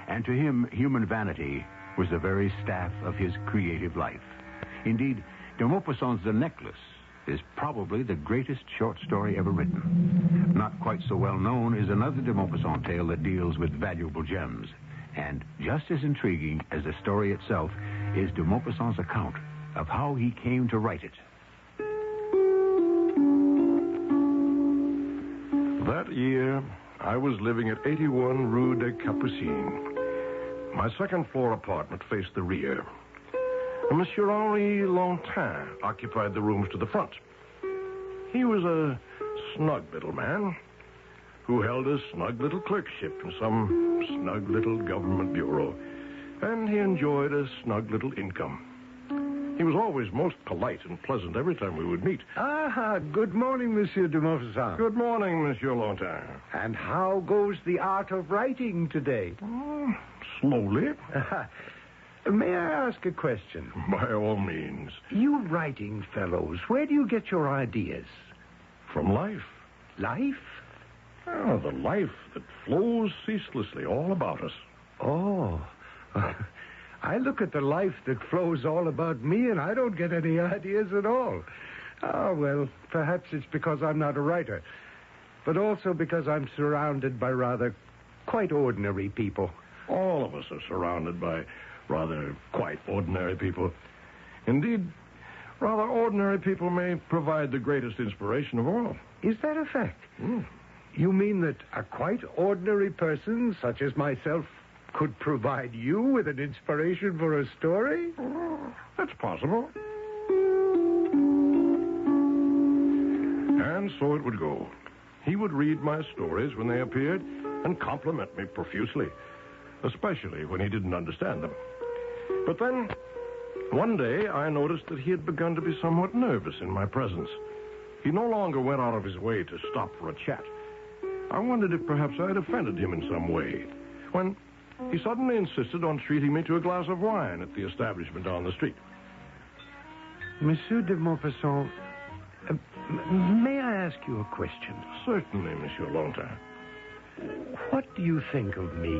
S3: And to him, human vanity was the very staff of his creative life. Indeed, de Maupassant's The Necklace is probably the greatest short story ever written. Not quite so well known is another de Maupassant tale that deals with valuable gems. And just as intriguing as the story itself is de Maupassant's account of how he came to write it.
S9: That year, I was living at 81 Rue des Capucines. My second-floor apartment faced the rear. Monsieur Henri Lontin occupied the rooms to the front. He was a snug little man who held a snug little clerkship in some snug little government bureau, and he enjoyed a snug little income. He was always most polite and pleasant every time we would meet.
S15: Ah, good morning, Monsieur de Maupassant.
S9: Good morning, Monsieur Lontin.
S15: And how goes the art of writing today?
S9: Slowly.
S15: May I ask a question?
S9: By all means.
S15: You writing fellows, where do you get your ideas?
S9: From life.
S15: Life?
S9: Oh, the life that flows ceaselessly all about us.
S15: Oh. I look at the life that flows all about me, and I don't get any ideas at all. Oh, well, perhaps it's because I'm not a writer, but also because I'm surrounded by rather quite ordinary people.
S9: All of us are surrounded by rather quite ordinary people. Indeed, rather ordinary people may provide the greatest inspiration of all.
S15: Is that a fact? You mean that a quite ordinary person, such as myself, could provide you with an inspiration for a story?
S9: That's possible. And so it would go. He would read my stories when they appeared and compliment me profusely. especially when he didn't understand them. But then, one day, I noticed that he had begun to be somewhat nervous in my presence. He no longer went out of his way to stop for a chat. I wondered if perhaps I had offended him in some way, when he suddenly insisted on treating me to a glass of wine at the establishment down the street.
S15: Monsieur de Maupassant, may I ask you a question?
S9: Certainly, Monsieur Longtime.
S15: What do you think of me?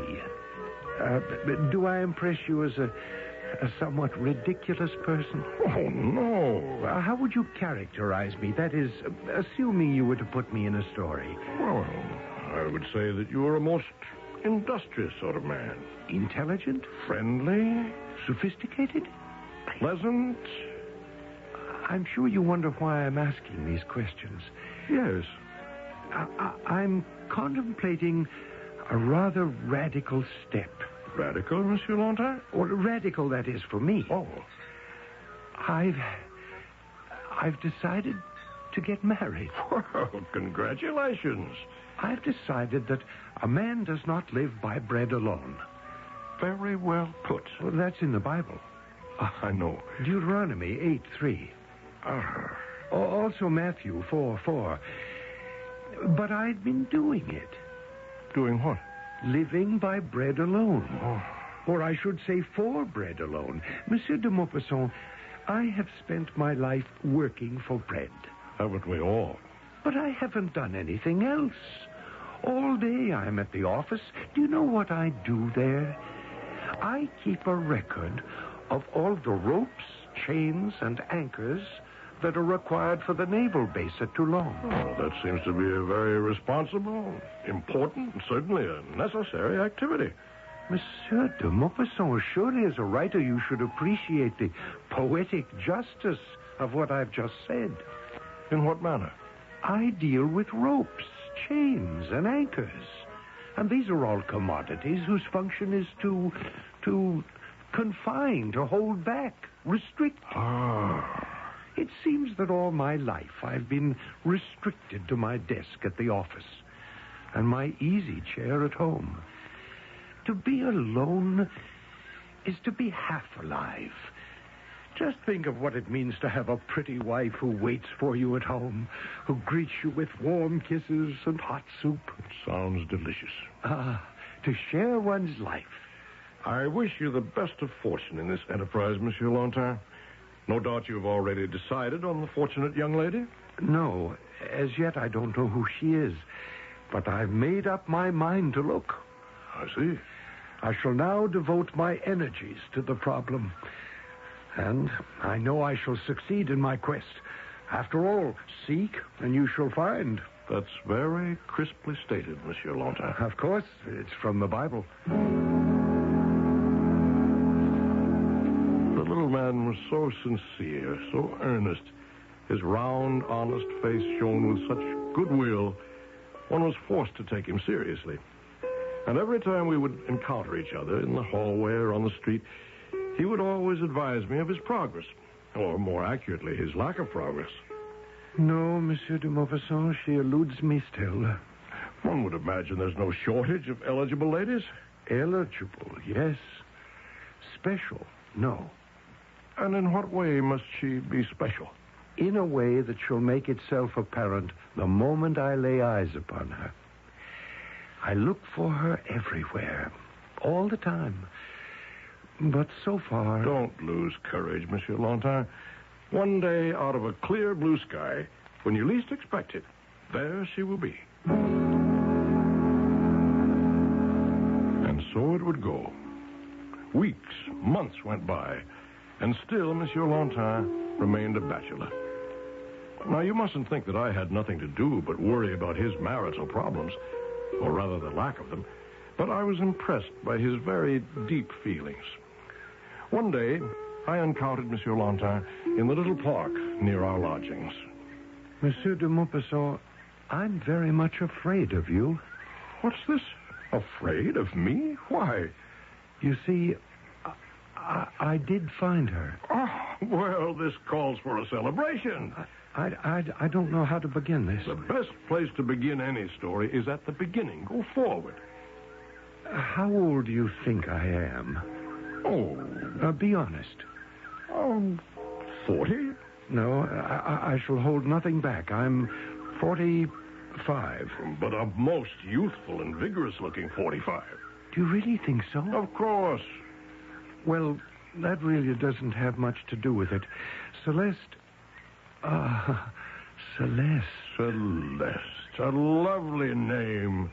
S15: Do I impress you as a somewhat ridiculous person?
S9: Oh, no.
S15: How would you characterize me? That is, assuming you were to put me in a story.
S9: Well, I would say that you are a most industrious sort of man.
S15: Intelligent?
S9: Friendly?
S15: Sophisticated?
S9: Pleasant?
S15: I'm sure you wonder why I'm asking these questions.
S9: Yes.
S15: I'm contemplating a rather radical step.
S9: Radical, Monsieur Longtime?
S15: Or radical, that is, for me.
S9: Oh.
S15: I've decided to get married.
S9: Well, congratulations.
S15: I've decided that a man does not live by bread alone.
S9: Very well put.
S15: Well, that's in the Bible.
S9: I know.
S15: Deuteronomy 8:3. Also Matthew 4:4. But I've been doing it.
S9: Doing what?
S15: Living by bread alone. Or I should say for bread alone. Monsieur de Maupassant, I have spent my life working for bread.
S9: Haven't we all?
S15: But I haven't done anything else. All day I'm at the office. Do you know what I do there? I keep a record of all the ropes, chains, and anchors that are required for the naval base at Toulon.
S9: Oh, that seems to be a very responsible, important, and certainly a necessary activity.
S15: Monsieur de Maupassant, surely as a writer you should appreciate the poetic justice of what I've just said.
S9: In what manner?
S15: I deal with ropes, chains, and anchors. And these are all commodities whose function is to confine, to hold back, restrict. It seems that all my life I've been restricted to my desk at the office and my easy chair at home. To be alone is to be half alive. Just think of what it means to have a pretty wife who waits for you at home, who greets you with warm kisses and hot soup.
S9: It sounds delicious.
S15: To share one's life.
S9: I wish you the best of fortune in this enterprise, Monsieur Longtime. No doubt you've already decided on the fortunate young lady?
S15: No, as yet I don't know who she is, but I've made up my mind to look.
S9: I see.
S15: I shall now devote my energies to the problem. And I know I shall succeed in my quest. After all, seek and you shall find.
S9: That's very crisply stated, Monsieur Longtime.
S15: Of course, it's from the Bible.
S9: The little man was so sincere, so earnest. His round, honest face shone with such goodwill, one was forced to take him seriously. And every time we would encounter each other in the hallway or on the street, he would always advise me of his progress, or more accurately, his lack of progress.
S15: No, Monsieur de Maupassant, she eludes me still.
S9: One would imagine there's no shortage of eligible ladies.
S15: Eligible, yes. Special, no.
S9: And in what way must she be special?
S15: In a way that shall make itself apparent the moment I lay eyes upon her. I look for her everywhere, all the time. But so far...
S9: Don't lose courage, Monsieur Longtime. One day, out of a clear blue sky, when you least expect it, there she will be. And so it would go. Weeks, months went by, and still Monsieur Longtime remained a bachelor. Now, you mustn't think that I had nothing to do but worry about his marital problems, or rather the lack of them, but I was impressed by his very deep feelings. One day, I encountered Monsieur Longtime in the little park near our lodgings.
S15: Monsieur de Maupassant, I'm very much afraid of you.
S9: What's this? Afraid of me? Why?
S15: You see, I did find her.
S9: Oh, well, this calls for a celebration.
S15: I don't know how to begin this.
S9: The best place to begin any story is at the beginning. Go forward.
S15: How old do you think I am?
S9: Oh.
S15: Be honest.
S9: 40?
S15: No, I shall hold nothing back. I'm 45.
S9: But a most youthful and vigorous-looking 45.
S15: Do you really think so?
S9: Of course.
S15: Well, that really doesn't have much to do with it. Celeste. Celeste.
S9: Celeste. A lovely name.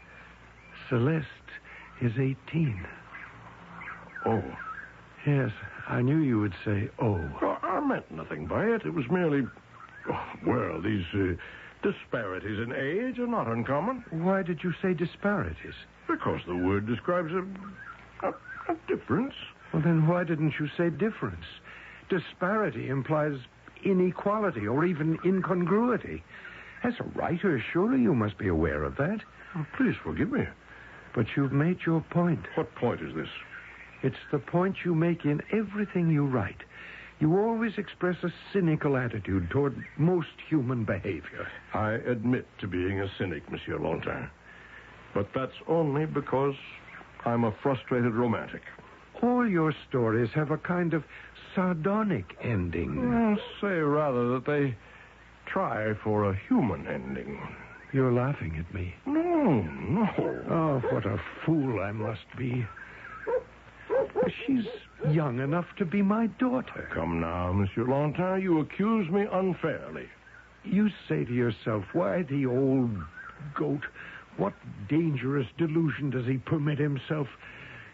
S15: Celeste is 18.
S9: Oh.
S15: Yes, I knew you would say, oh.
S9: Well, I meant nothing by it. It was merely... well, these disparities in age are not uncommon.
S15: Why did you say disparities?
S9: Because the word describes a difference.
S15: Well, then why didn't you say difference? Disparity implies inequality or even incongruity. As a writer, surely you must be aware of that.
S9: Oh, please forgive me.
S15: But you've made your point.
S9: What point is this?
S15: It's the point you make in everything you write. You always express a cynical attitude toward most human behavior.
S9: I admit to being a cynic, Monsieur Lontin. But that's only because I'm a frustrated romantic.
S15: All your stories have a kind of sardonic ending.
S9: I'll say rather that they try for a human ending.
S15: You're laughing at me.
S9: No.
S15: Oh, what a fool I must be. She's young enough to be my daughter.
S9: Come now, Monsieur Lontin, you accuse me unfairly.
S15: You say to yourself, why the old goat? What dangerous delusion does he permit himself?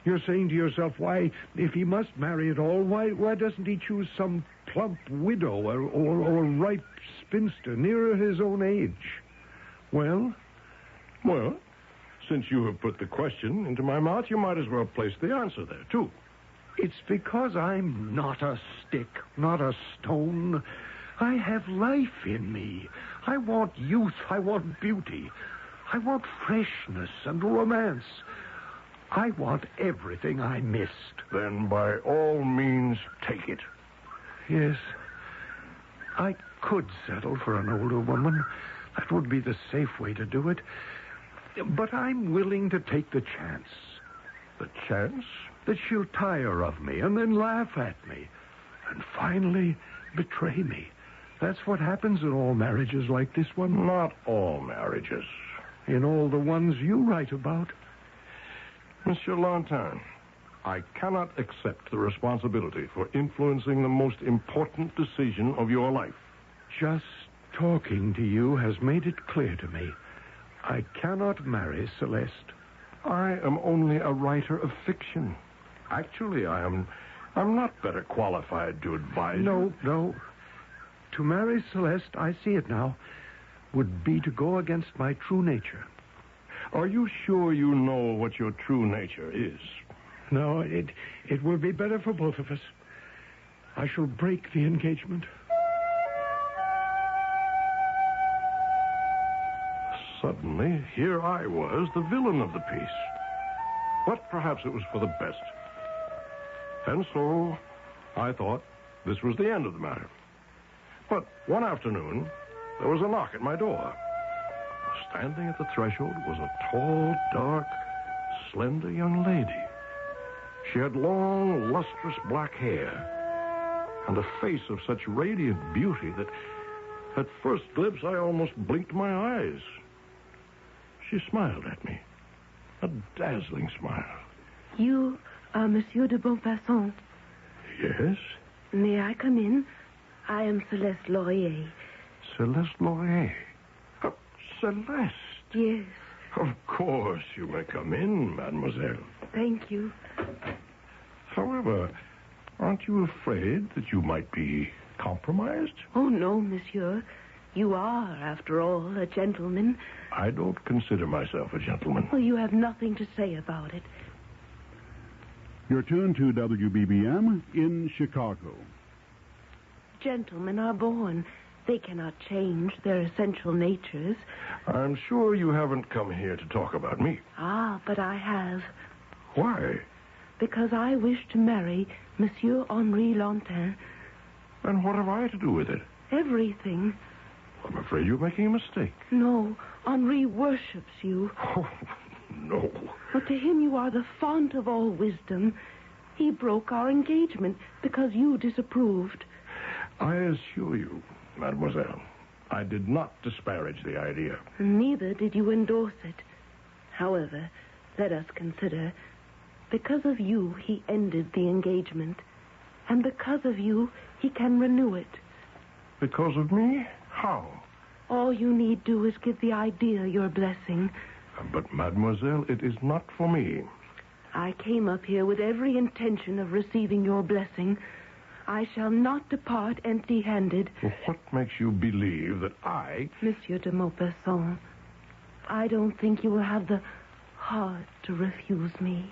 S15: You're saying to yourself, why, if he must marry at all, why doesn't he choose some plump widow or ripe spinster nearer his own age? Well?
S9: Well, since you have put the question into my mouth, you might as well place the answer there, too.
S15: It's because I'm not a stick, not a stone. I have life in me. I want youth. I want beauty. I want freshness and romance. I want everything I missed.
S9: Then by all means, take it.
S15: Yes. I could settle for an older woman. That would be the safe way to do it. But I'm willing to take the chance.
S9: The chance?
S15: That she'll tire of me and then laugh at me. And finally betray me. That's what happens in all marriages like this one.
S9: Not all marriages.
S15: In all the ones you write about.
S9: Monsieur Lontin, I cannot accept the responsibility for influencing the most important decision of your life.
S15: Just talking to you has made it clear to me. I cannot marry Celeste.
S9: I am only a writer of fiction. Actually, I'm not better qualified to advise you.
S15: No. To marry Celeste, I see it now, would be to go against my true nature.
S9: Are you sure you know what your true nature is?
S15: No, it will be better for both of us. I shall break the engagement.
S9: Suddenly, here I was, the villain of the piece. But perhaps it was for the best. And so, I thought this was the end of the matter. But one afternoon, there was a knock at my door. Standing at the threshold was a tall, dark, slender young lady. She had long, lustrous black hair and a face of such radiant beauty that at first glimpse I almost blinked my eyes. She smiled at me, a dazzling smile.
S5: You are Monsieur de Beaufasson.
S9: Yes?
S5: May I come in? I am Celeste Laurier.
S9: Celeste Laurier? Celeste?
S5: Yes.
S9: Of course you may come in, mademoiselle.
S5: Thank you.
S9: However, aren't you afraid that you might be compromised?
S5: Oh, no, monsieur. You are, after all, a gentleman.
S9: I don't consider myself a gentleman.
S5: Well, you have nothing to say about it.
S8: You're tuned to WBBM in Chicago.
S5: Gentlemen are born. They cannot change their essential natures.
S9: I'm sure you haven't come here to talk about me.
S5: Ah, but I have.
S9: Why?
S5: Because I wish to marry Monsieur Henri Lontin.
S9: And what have I to do with it?
S5: Everything.
S9: I'm afraid you're making a mistake.
S5: No, Henri worships you.
S9: Oh, no.
S5: But to him you are the font of all wisdom. He broke our engagement because you disapproved.
S9: I assure you, mademoiselle, I did not disparage the idea.
S5: Neither did you endorse it. However, let us consider. Because of you, he ended the engagement. And because of you, he can renew it.
S9: Because of me? How?
S5: All you need do is give the idea your blessing.
S9: But, mademoiselle, it is not for me.
S5: I came up here with every intention of receiving your blessing. I shall not depart empty-handed.
S9: Well, what makes you believe that I...
S5: Monsieur de Maupassant, I don't think you will have the heart to refuse me.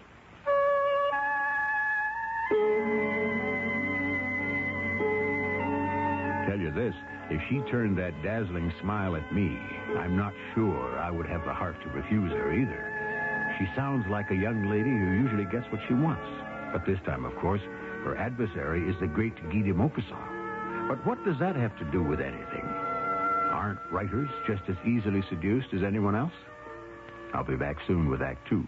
S3: Tell you this, if she turned that dazzling smile at me, I'm not sure I would have the heart to refuse her either. She sounds like a young lady who usually gets what she wants. But this time, of course, her adversary is the great Guy de Maupassant. But what does that have to do with anything? Aren't writers just as easily seduced as anyone else? I'll be back soon with Act 2.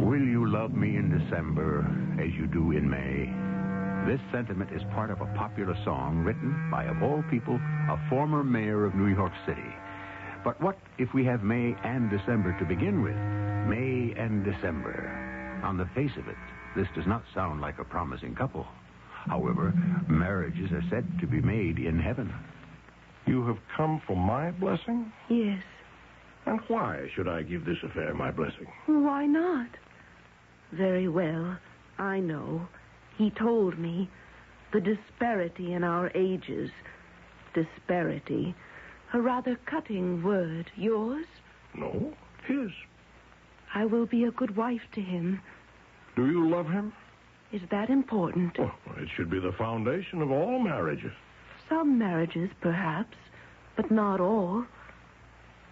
S3: Will you love me in December as you do in May? This sentiment is part of a popular song written by, of all people, a former mayor of New York City. But what if we have May and December to begin with? May and December. On the face of it, this does not sound like a promising couple. However, marriages are said to be made in heaven.
S9: You have come for my blessing?
S5: Yes.
S9: And why should I give this affair my blessing?
S5: Why not? Very well. I know. He told me. The disparity in our ages. Disparity. A rather cutting word. Yours?
S9: No, his.
S5: I will be a good wife to him.
S9: Do you love him?
S5: Is that important?
S9: Well, it should be the foundation of all marriages.
S5: Some marriages, perhaps, but not all.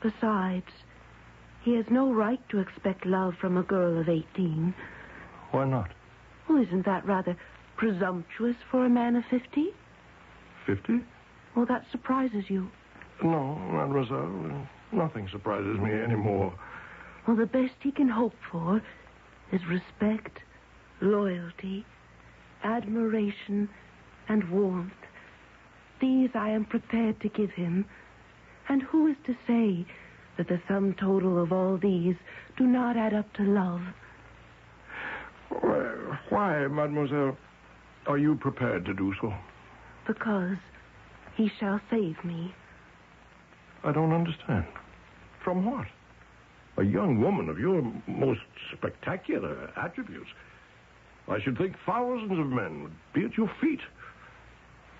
S5: Besides, he has no right to expect love from a girl of 18.
S9: Why not?
S5: Well, isn't that rather presumptuous for a man of 50?
S9: 50?
S5: Well, that surprises you.
S9: No, mademoiselle. Nothing surprises me anymore.
S5: Well, the best he can hope for is respect, loyalty, admiration, and warmth. These I am prepared to give him. And who is to say that the sum total of all these do not add up to love?
S9: Why, mademoiselle, are you prepared to do so?
S5: Because he shall save me.
S9: I don't understand. From what? A young woman of your most spectacular attributes. I should think thousands of men would be at your feet.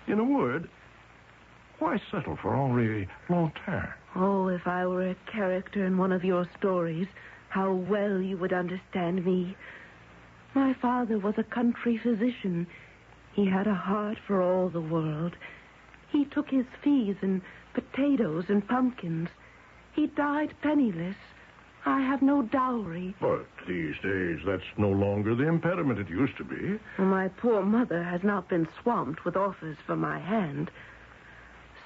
S9: In a word, why settle for Henri Lanterne?
S5: Oh, if I were a character in one of your stories, how well you would understand me. My father was a country physician. He had a heart for all the world. He took his fees in potatoes and pumpkins. He died penniless. I have no dowry.
S9: But these days, that's no longer the impediment it used to be.
S5: Well, my poor mother has not been swamped with offers for my hand.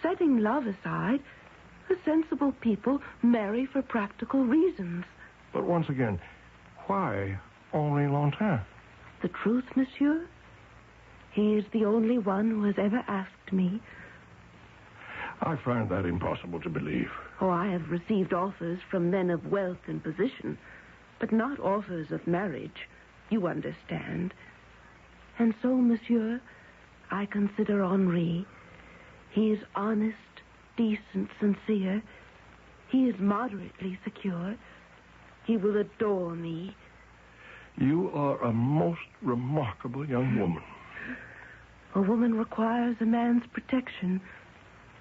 S5: Setting love aside, the sensible people marry for practical reasons.
S9: But once again, why Henri Lanterne?
S5: The truth, monsieur? He is the only one who has ever asked me.
S9: I find that impossible to believe.
S5: Oh, I have received offers from men of wealth and position, but not offers of marriage. You understand. And so, monsieur, I consider Henri. He is honest, decent, sincere. He is moderately secure. He will adore me.
S9: You are a most remarkable young woman.
S5: A woman requires a man's protection.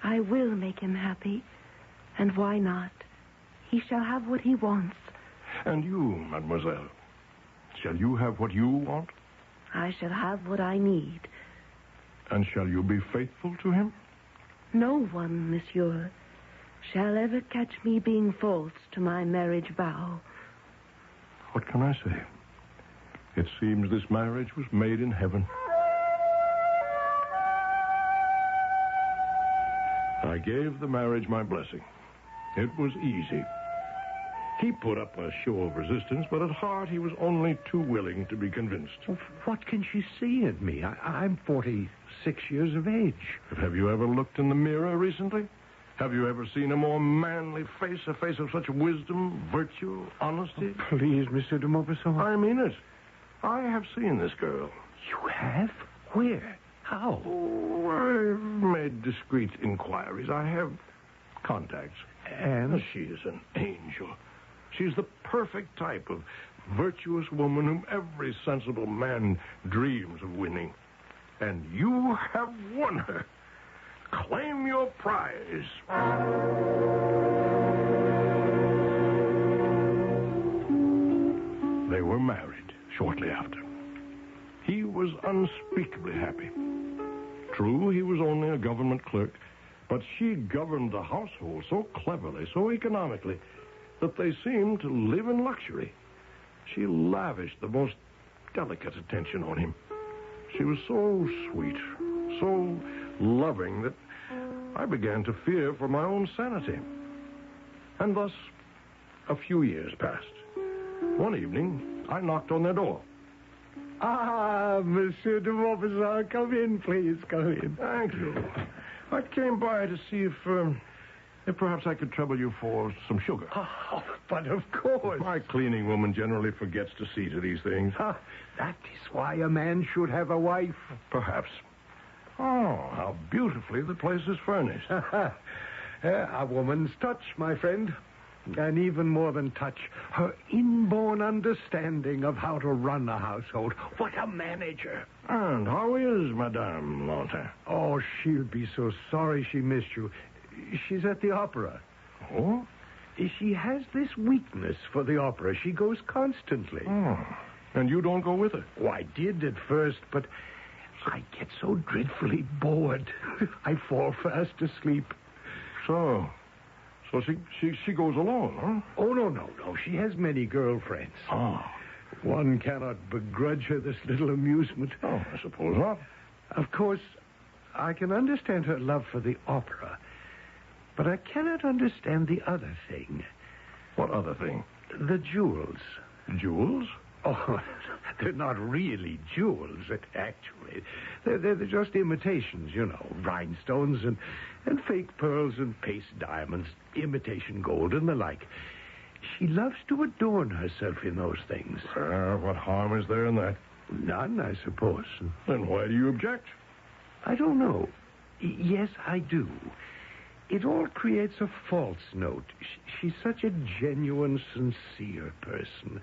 S5: I will make him happy. And why not? He shall have what he wants.
S9: And you, mademoiselle, shall you have what you want?
S5: I shall have what I need.
S9: And shall you be faithful to him?
S5: No one, monsieur, shall ever catch me being false to my marriage vow.
S9: What can I say?
S10: It seems this marriage was made in heaven. I gave the marriage my blessing. It was easy. He put up a show of resistance, but at heart he was only too willing to be convinced.
S15: Well, what can she see in me? I'm 46 years of age.
S10: But have you ever looked in the mirror recently? Have you ever seen a more manly face, a face of such wisdom, virtue, honesty?
S15: Oh, please, Monsieur de Maupassant.
S10: I mean it. I have seen this girl.
S15: You have? Where? How?
S10: Oh, I've made discreet inquiries. I have contacts.
S15: And?
S10: She is an angel. She's the perfect type of virtuous woman whom every sensible man dreams of winning. And you have won her. Claim your prize. They were married shortly after. He was unspeakably happy. True, he was only a government clerk, but she governed the household so cleverly, so economically, that they seemed to live in luxury. She lavished the most delicate attention on him. She was so sweet, so loving that I began to fear for my own sanity. And thus, a few years passed. One evening, I knocked on their door.
S15: Ah, Monsieur de Maupassant, come in, please, come in.
S10: Thank you. I came by to see if perhaps I could trouble you for some sugar.
S15: Oh, but of course.
S10: My cleaning woman generally forgets to see to these things.
S15: That is why a man should have a wife.
S10: Perhaps. Oh, how beautifully the place is furnished.
S15: A woman's touch, my friend. And even more than touch, her inborn understanding of how to run a household. What a manager.
S10: And how is Madame Lantin?
S15: Oh, she'll be so sorry she missed you. She's at the opera.
S10: Oh?
S15: She has this weakness for the opera. She goes constantly.
S10: Oh. And you don't go with her?
S15: Oh, I did at first, but I get so dreadfully bored. I fall fast asleep.
S10: So she goes alone, huh?
S15: Oh, no. She has many girlfriends.
S10: Oh.
S15: One cannot begrudge her this little amusement.
S10: Oh, I suppose not.
S15: Of course, I can understand her love for the opera, but I cannot understand the other thing.
S10: What other thing?
S15: The jewels.
S10: Jewels?
S15: Oh, they're not really jewels, actually. They're just imitations, rhinestones and fake pearls and paste diamonds, imitation gold and the like. She loves to adorn herself in those things.
S10: What harm is there in that?
S15: None, I suppose.
S10: Then why do you object?
S15: I don't know. Yes, I do. It all creates a false note. She's such a genuine, sincere person.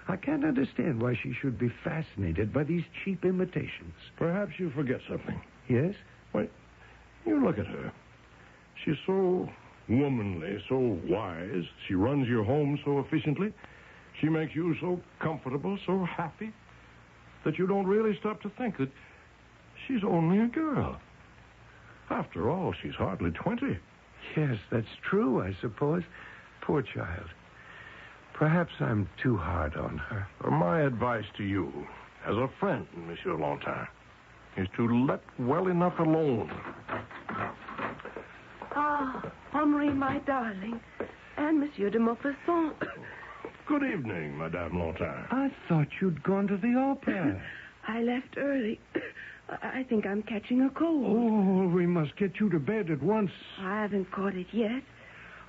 S15: I can't understand why she should be fascinated by these cheap imitations.
S10: Perhaps you forget something.
S15: Yes?
S10: Wait, you look at her. She's so womanly, so wise. She runs your home so efficiently. She makes you so comfortable, so happy, that you don't really stop to think that she's only a girl. After all, she's hardly 20.
S15: Yes, that's true, I suppose. Poor child. Perhaps I'm too hard on her.
S10: My advice to you, as a friend, Monsieur Lantin, is to let well enough alone.
S5: Ah, Henri, my darling. And Monsieur de Maupassant.
S10: Good evening, Madame Lantin.
S15: I thought you'd gone to the opera.
S5: I left early. I think I'm catching a cold.
S15: Oh, we must get you to bed at once.
S5: I haven't caught it yet.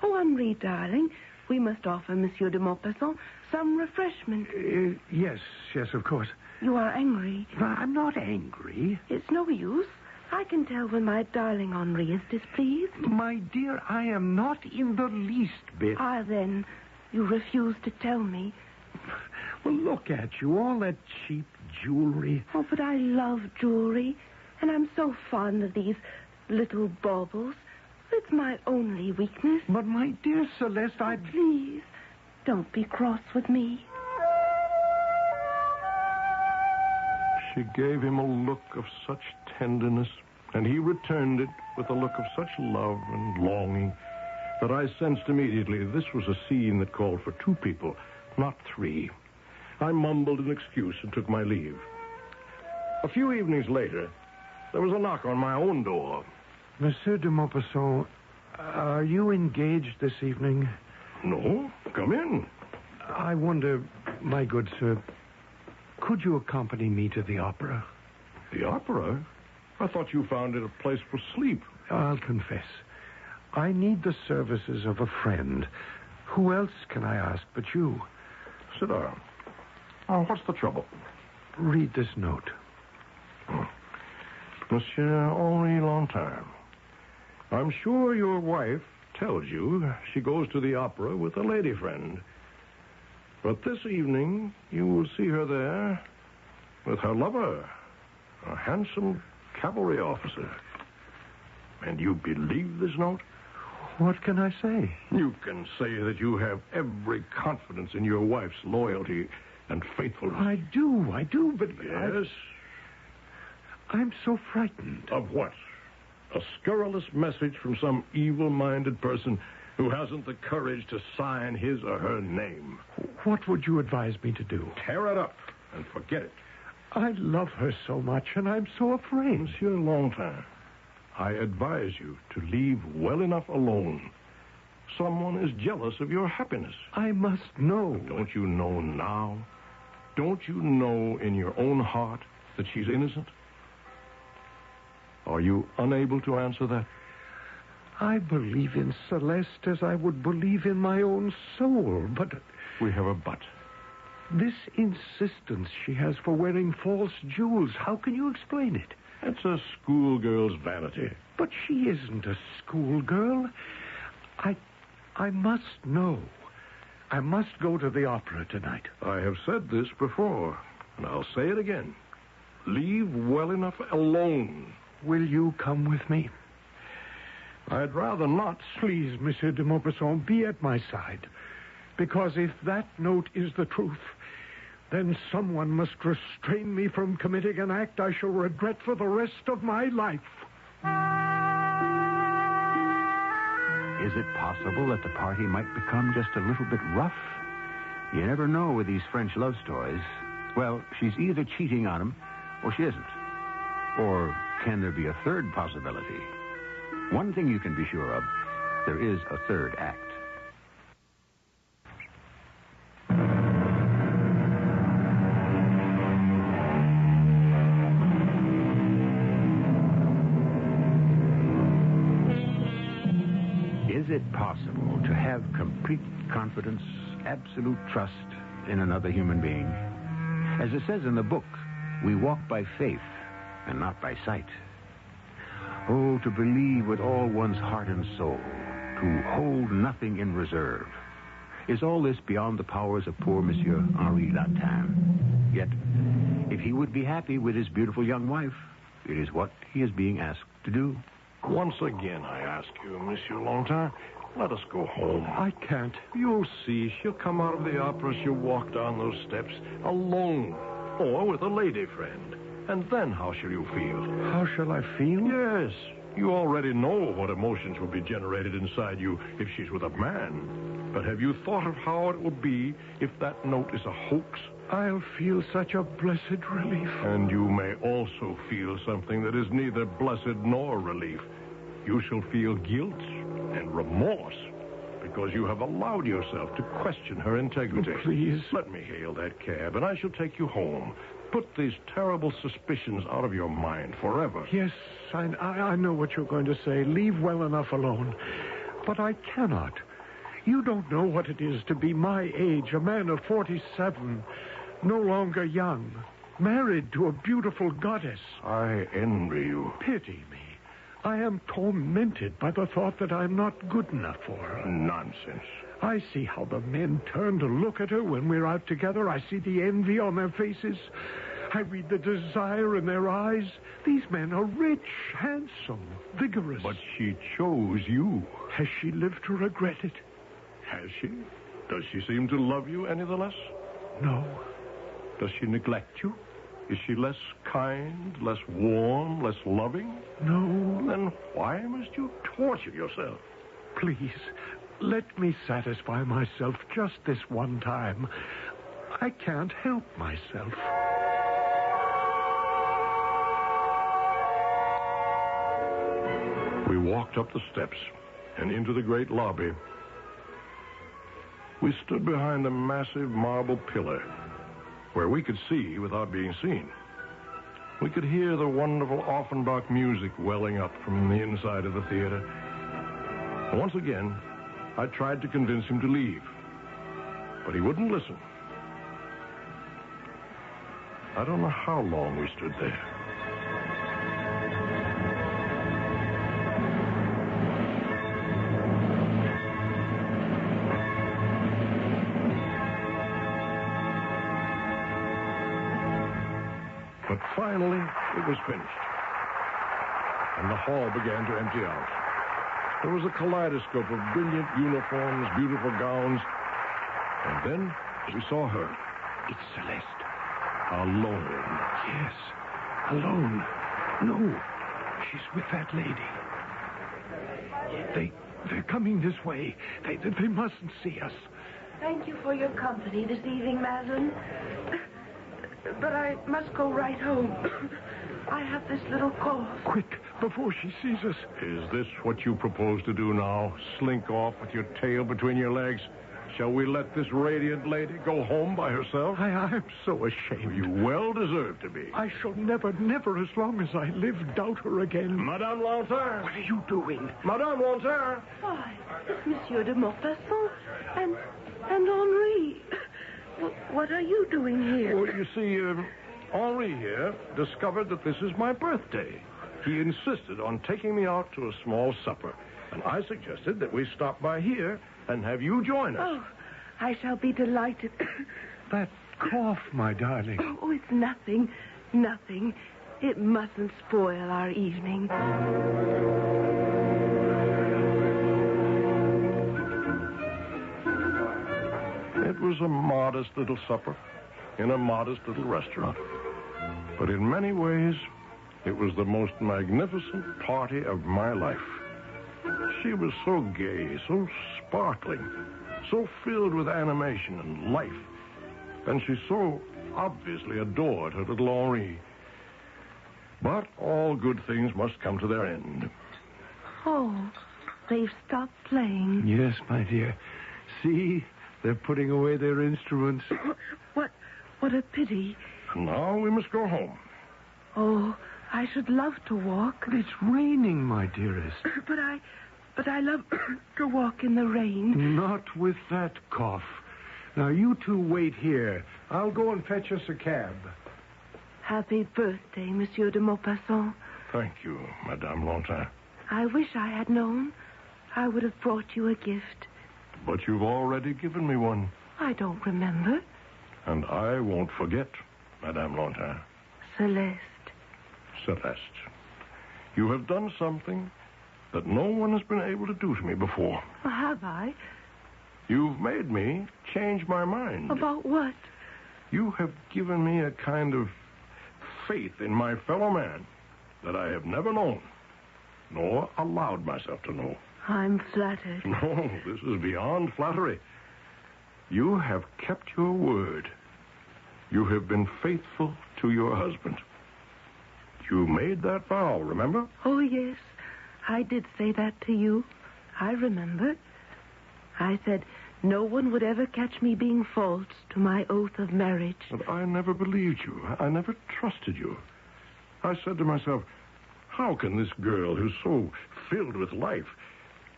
S5: Oh, Henri, darling, we must offer Monsieur de Maupassant some refreshment.
S15: Yes, of course.
S5: You are angry.
S15: I'm not angry.
S5: It's no use. I can tell when my darling Henri is displeased.
S15: My dear, I am not in the least bit.
S5: Ah, then, you refuse to tell me.
S15: Well, look at you, all that cheap jewelry.
S5: Oh, but I love jewelry, and I'm so fond of these little baubles. It's my only weakness.
S15: But, my dear Celeste,
S5: Please, don't be cross with me.
S10: She gave him a look of such tenderness, and he returned it with a look of such love and longing, that I sensed immediately this was a scene that called for two people, not three. I mumbled an excuse and took my leave. A few evenings later, there was a knock on my own door.
S15: Monsieur de Maupassant, are you engaged this evening?
S10: No, come in.
S15: I wonder, my good sir, could you accompany me to the opera?
S10: The opera? I thought you found it a place for sleep.
S15: I'll confess. I need the services of a friend. Who else can I ask but you?
S10: Sit down. What's the trouble?
S15: Read this note.
S10: Monsieur Henri Lanterne, I'm sure your wife tells you she goes to the opera with a lady friend. But this evening, you will see her there with her lover, a handsome cavalry officer. And you believe this note?
S15: What can I say?
S10: You can say that you have every confidence in your wife's loyalty and faithfulness.
S15: I do, but...
S10: Yes?
S15: I'm so frightened.
S10: Of what? A scurrilous message from some evil-minded person who hasn't the courage to sign his or her name.
S15: What would you advise me to do?
S10: Tear it up and forget it.
S15: I love her so much, and I'm so afraid.
S10: Monsieur Lanterne, I advise you to leave well enough alone. Someone is jealous of your happiness.
S15: I must know.
S10: Don't you know now? Don't you know in your own heart that she's innocent? Are you unable to answer that?
S15: I believe in Celeste as I would believe in my own soul, but...
S10: We have a but.
S15: This insistence she has for wearing false jewels, how can you explain it?
S10: It's a schoolgirl's vanity.
S15: But she isn't a schoolgirl. I must know. I must go to the opera tonight.
S10: I have said this before, and I'll say it again. Leave well enough alone.
S15: Will you come with me?
S10: I'd rather not.
S15: Please, Monsieur de Maupassant, be at my side. Because if that note is the truth, then someone must restrain me from committing an act I shall regret for the rest of my life.
S3: Is it possible that the party might become just a little bit rough? You never know with these French love stories. Well, she's either cheating on him or she isn't. Or can there be a third possibility? One thing you can be sure of, there is a third act. Is it possible to have complete confidence, absolute trust in another human being? As it says in the book, we walk by faith and not by sight. Oh, to believe with all one's heart and soul, to hold nothing in reserve. Is all this beyond the powers of poor Monsieur Henri Lanterne? Yet, if he would be happy with his beautiful young wife, it is what he is being asked to do.
S10: Once again, I ask you, Monsieur Lanterne, let us go home.
S15: I can't.
S10: You'll see. She'll come out of the opera. She'll walk down those steps alone or with a lady friend. And then how shall you feel?
S15: How shall I feel?
S10: Yes. You already know what emotions will be generated inside you if she's with a man. But have you thought of how it will be if that note is a hoax?
S15: I'll feel such a blessed relief.
S10: And you may also feel something that is neither blessed nor relief. You shall feel guilt and remorse because you have allowed yourself to question her integrity.
S15: Oh, please.
S10: Let me hail that cab, and I shall take you home. Put these terrible suspicions out of your mind forever.
S15: Yes, I know what you're going to say. Leave well enough alone. But I cannot. You don't know what it is to be my age, a man of 47, no longer young, married to a beautiful goddess.
S10: I envy you.
S15: Pity me. I am tormented by the thought that I'm not good enough for her.
S10: Nonsense.
S15: I see how the men turn to look at her when we're out together. I see the envy on their faces. I read the desire in their eyes. These men are rich, handsome, vigorous.
S10: But she chose you.
S15: Has she lived to regret it?
S10: Has she? Does she seem to love you any the less?
S15: No.
S10: Does she neglect you? Is she less kind, less warm, less loving?
S15: No.
S10: Then why must you torture yourself?
S15: Please, let me satisfy myself just this one time. I can't help myself. We walked up the steps and into the great lobby. We stood behind a massive marble pillar where we could see without being seen. We could hear the wonderful Offenbach music welling up from the inside of the theater. Once again, I tried to convince him to leave, but he wouldn't listen. I don't know how long we stood there. But finally, it was finished, and the hall began to empty out. There was a kaleidoscope of brilliant uniforms, beautiful gowns, and then we saw her.
S1: It's Celeste.
S15: Alone.
S1: Yes, alone. No, she's with that lady. They're coming this way. They mustn't see us.
S5: Thank you for your company this evening, Madeline. But I must go right home. I have this little cough.
S1: Quick, before she sees us.
S15: Is this what you propose to do now? Slink off with your tail between your legs? Shall we let this radiant lady go home by herself?
S1: I'm so ashamed.
S15: You well deserve to be.
S1: I shall never, as long as I live, doubt her again.
S15: Madame Lantin!
S1: What are you doing?
S15: Madame Lantin!
S5: Why, it's Monsieur de Maupassant and Henri. What are you doing here?
S15: Well, you see, Henri here discovered that this is my birthday. He insisted on taking me out to a small supper, and I suggested that we stop by here and have you join us.
S5: Oh, I shall be delighted.
S1: That cough, my darling.
S5: Oh, it's nothing. Nothing. It mustn't spoil our evening.
S15: It was a modest little supper in a modest little restaurant. But in many ways, it was the most magnificent party of my life. She was so gay, so sparkling, so filled with animation and life. And she so obviously adored her little Henri. But all good things must come to their end.
S5: Oh, they've stopped playing.
S1: Yes, my dear. See, they're putting away their instruments.
S5: What a pity.
S15: Now we must go home.
S5: Oh, I should love to walk.
S1: But it's raining, my dearest.
S5: But I love to walk in the rain.
S1: Not with that cough. Now, you two wait here. I'll go and fetch us a cab.
S5: Happy birthday, Monsieur de Maupassant.
S15: Thank you, Madame Lantin.
S5: I wish I had known. I would have brought you a gift.
S15: But you've already given me one.
S5: I don't remember.
S15: And I won't forget, Madame Lantin.
S5: Celeste.
S15: Celeste, you have done something that no one has been able to do to me before.
S5: Have I?
S15: You've made me change my mind.
S5: About what?
S15: You have given me a kind of faith in my fellow man that I have never known, nor allowed myself to know.
S5: I'm flattered.
S15: No, this is beyond flattery. You have kept your word. You have been faithful to your husband. You made that vow, remember?
S5: Oh, yes. I did say that to you. I remember. I said no one would ever catch me being false to my oath of marriage.
S15: But I never believed you. I never trusted you. I said to myself, how can this girl who's so filled with life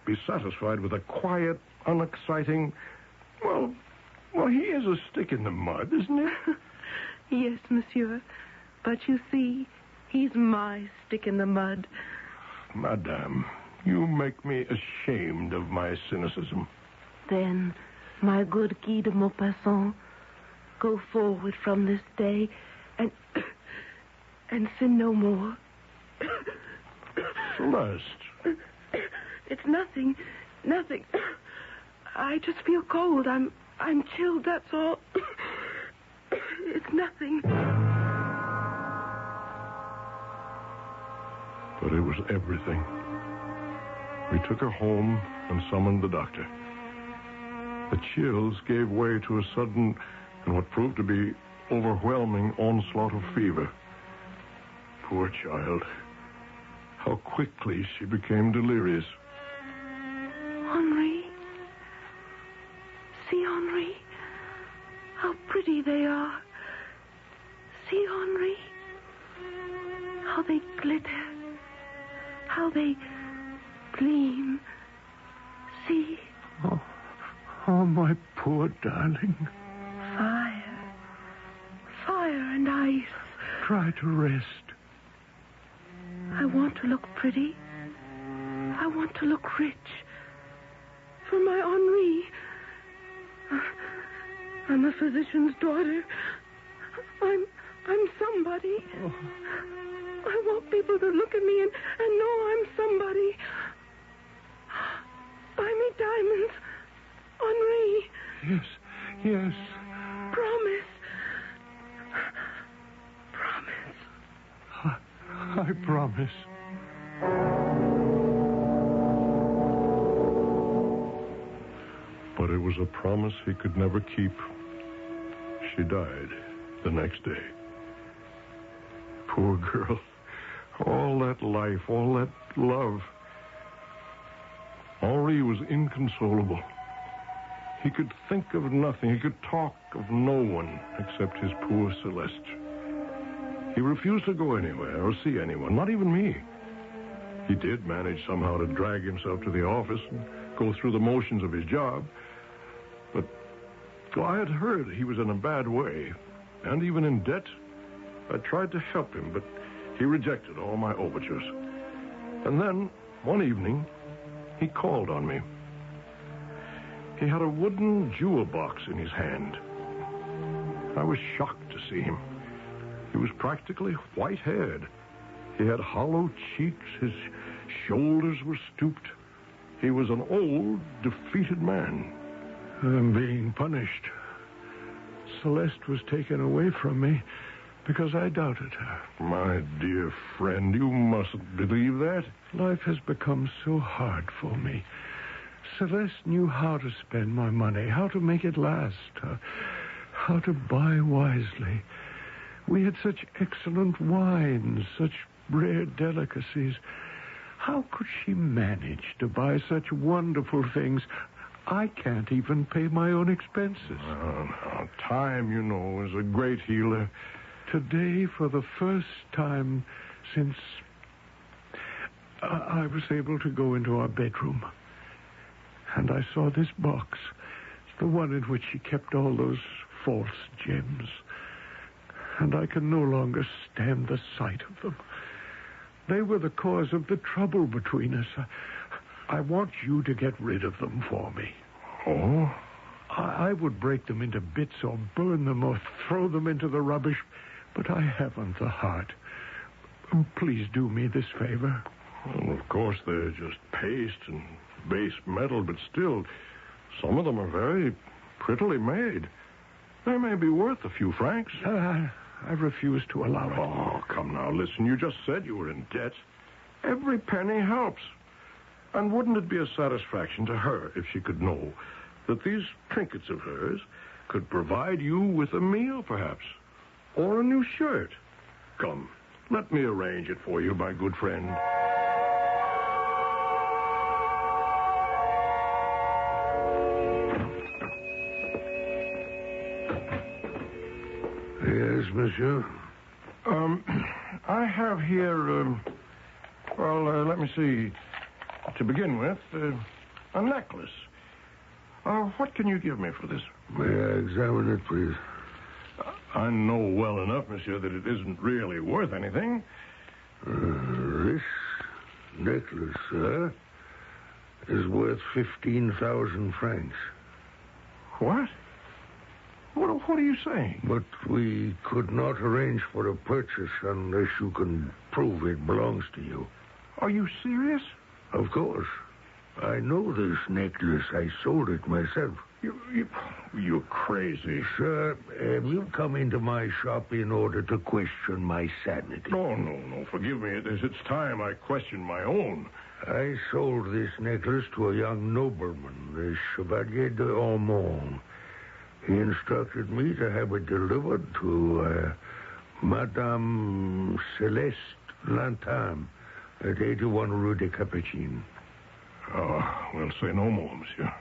S15: be satisfied with a quiet, unexciting... Well, he is a stick in the mud, isn't he?
S5: Yes, monsieur. But you see, he's my stick in the mud.
S15: Madame, you make me ashamed of my cynicism.
S5: Then, my good Guy de Maupassant, go forward from this day and sin no more.
S15: Celeste.
S5: It's nothing. I just feel cold. I'm chilled, that's all. It's nothing.
S15: But it was everything. We took her home and summoned the doctor. The chills gave way to a sudden
S10: and what proved to be overwhelming onslaught of fever. Poor child. How quickly she became delirious.
S5: Henri. See, Henri. How pretty they are. See, Henri. How they glitter. How they gleam. See.
S1: Oh, my poor darling.
S5: Fire. Fire and ice.
S1: Try to rest.
S5: I want to look pretty. I want to look rich. For my Henri. I'm a physician's daughter. I'm somebody.
S1: Oh.
S5: I want people to look at me and know I'm somebody. Buy me diamonds. Henri.
S1: Yes.
S5: Promise.
S1: I promise.
S10: But it was a promise he could never keep. She died the next day. Poor girl. All that life, all that love. Henri was inconsolable. He could think of nothing. He could talk of no one except his poor Celeste. He refused to go anywhere or see anyone, not even me. He did manage somehow to drag himself to the office and go through the motions of his job. But I had heard he was in a bad way, and even in debt. I tried to help him, but he rejected all my overtures. And then, one evening, he called on me. He had a wooden jewel box in his hand. I was shocked to see him. He was practically white-haired. He had hollow cheeks. His shoulders were stooped. He was an old, defeated man.
S1: I'm being punished. Celeste was taken away from me because I doubted her.
S10: My dear friend, you mustn't believe that.
S1: Life has become so hard for me. Celeste knew how to spend my money, how to make it last, how to buy wisely. We had such excellent wines, such rare delicacies. How could she manage to buy such wonderful things? I can't even pay my own expenses.
S10: Time, you know, is a great healer.
S1: Today, for the first time since I was able to go into our bedroom, and I saw this box. It's the one in which she kept all those false gems. And I can no longer stand the sight of them. They were the cause of the trouble between us. I want you to get rid of them for me.
S10: Oh?
S1: I would break them into bits or burn them or throw them into the rubbish, but I haven't the heart. Please do me this favor.
S10: Well, of course, they're just paste and base metal, but still, some of them are very prettily made. They may be worth a few francs.
S1: I refuse to allow it.
S10: Oh, come now, listen. You just said you were in debt. Every penny helps. And wouldn't it be a satisfaction to her if she could know that these trinkets of hers could provide you with a meal, perhaps? Or a new shirt? Come, let me arrange it for you, my good friend.
S1: Yes, monsieur.
S10: I have here, let me see. To begin with, a necklace. What can you give me for this?
S1: May I examine it, please?
S10: I know well enough, monsieur, that it isn't really worth anything.
S1: This necklace, sir, is worth 15,000 francs.
S10: What? What are you saying?
S1: But we could not arrange for a purchase unless you can prove it belongs to you.
S10: Are you serious?
S1: Of course. I know this necklace. I sold it myself.
S10: You're crazy.
S1: Sir, have you come into my shop in order to question my sanity?
S10: No. Forgive me. It's time I question my own.
S1: I sold this necklace to a young nobleman, the Chevalier de Ormond. He instructed me to have it delivered to Madame Celeste Lantin at 81 Rue des Capucines.
S10: Oh, well, say no more, monsieur.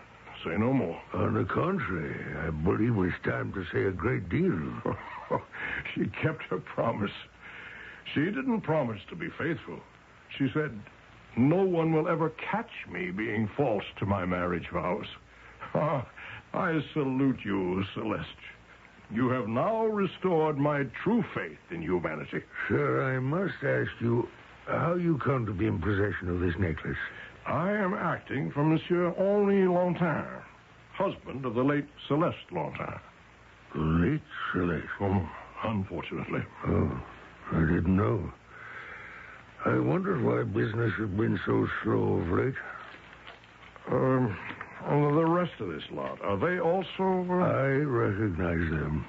S10: Say no more.
S1: On the contrary, I believe it's time to say a great deal.
S10: She kept her promise. She didn't promise to be faithful. She said, no one will ever catch me being false to my marriage vows. I salute you, Celeste. You have now restored my true faith in humanity.
S1: Sir, I must ask you how you come to be in possession of this necklace.
S10: I am acting for Monsieur Henri Lantin, husband of the late Celeste Lantin.
S1: Late Celeste?
S10: Oh, unfortunately.
S1: Oh, I didn't know. I wondered why business had been so slow of late.
S10: The rest of this lot, are they also...
S1: I recognize them.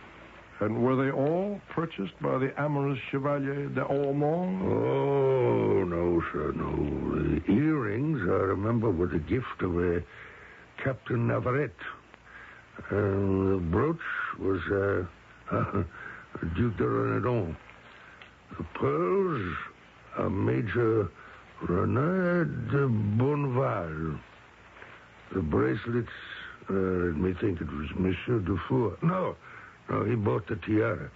S10: And were they all purchased by the amorous Chevalier d'Ormond?
S1: Oh, no, sir, no. The earrings, I remember, were the gift of Captain Navarrete. The brooch was Duc de Renaudon. The pearls, Major Renard de Bonneval. The bracelets, let me think, it was Monsieur Dufour. No, he bought the tiara.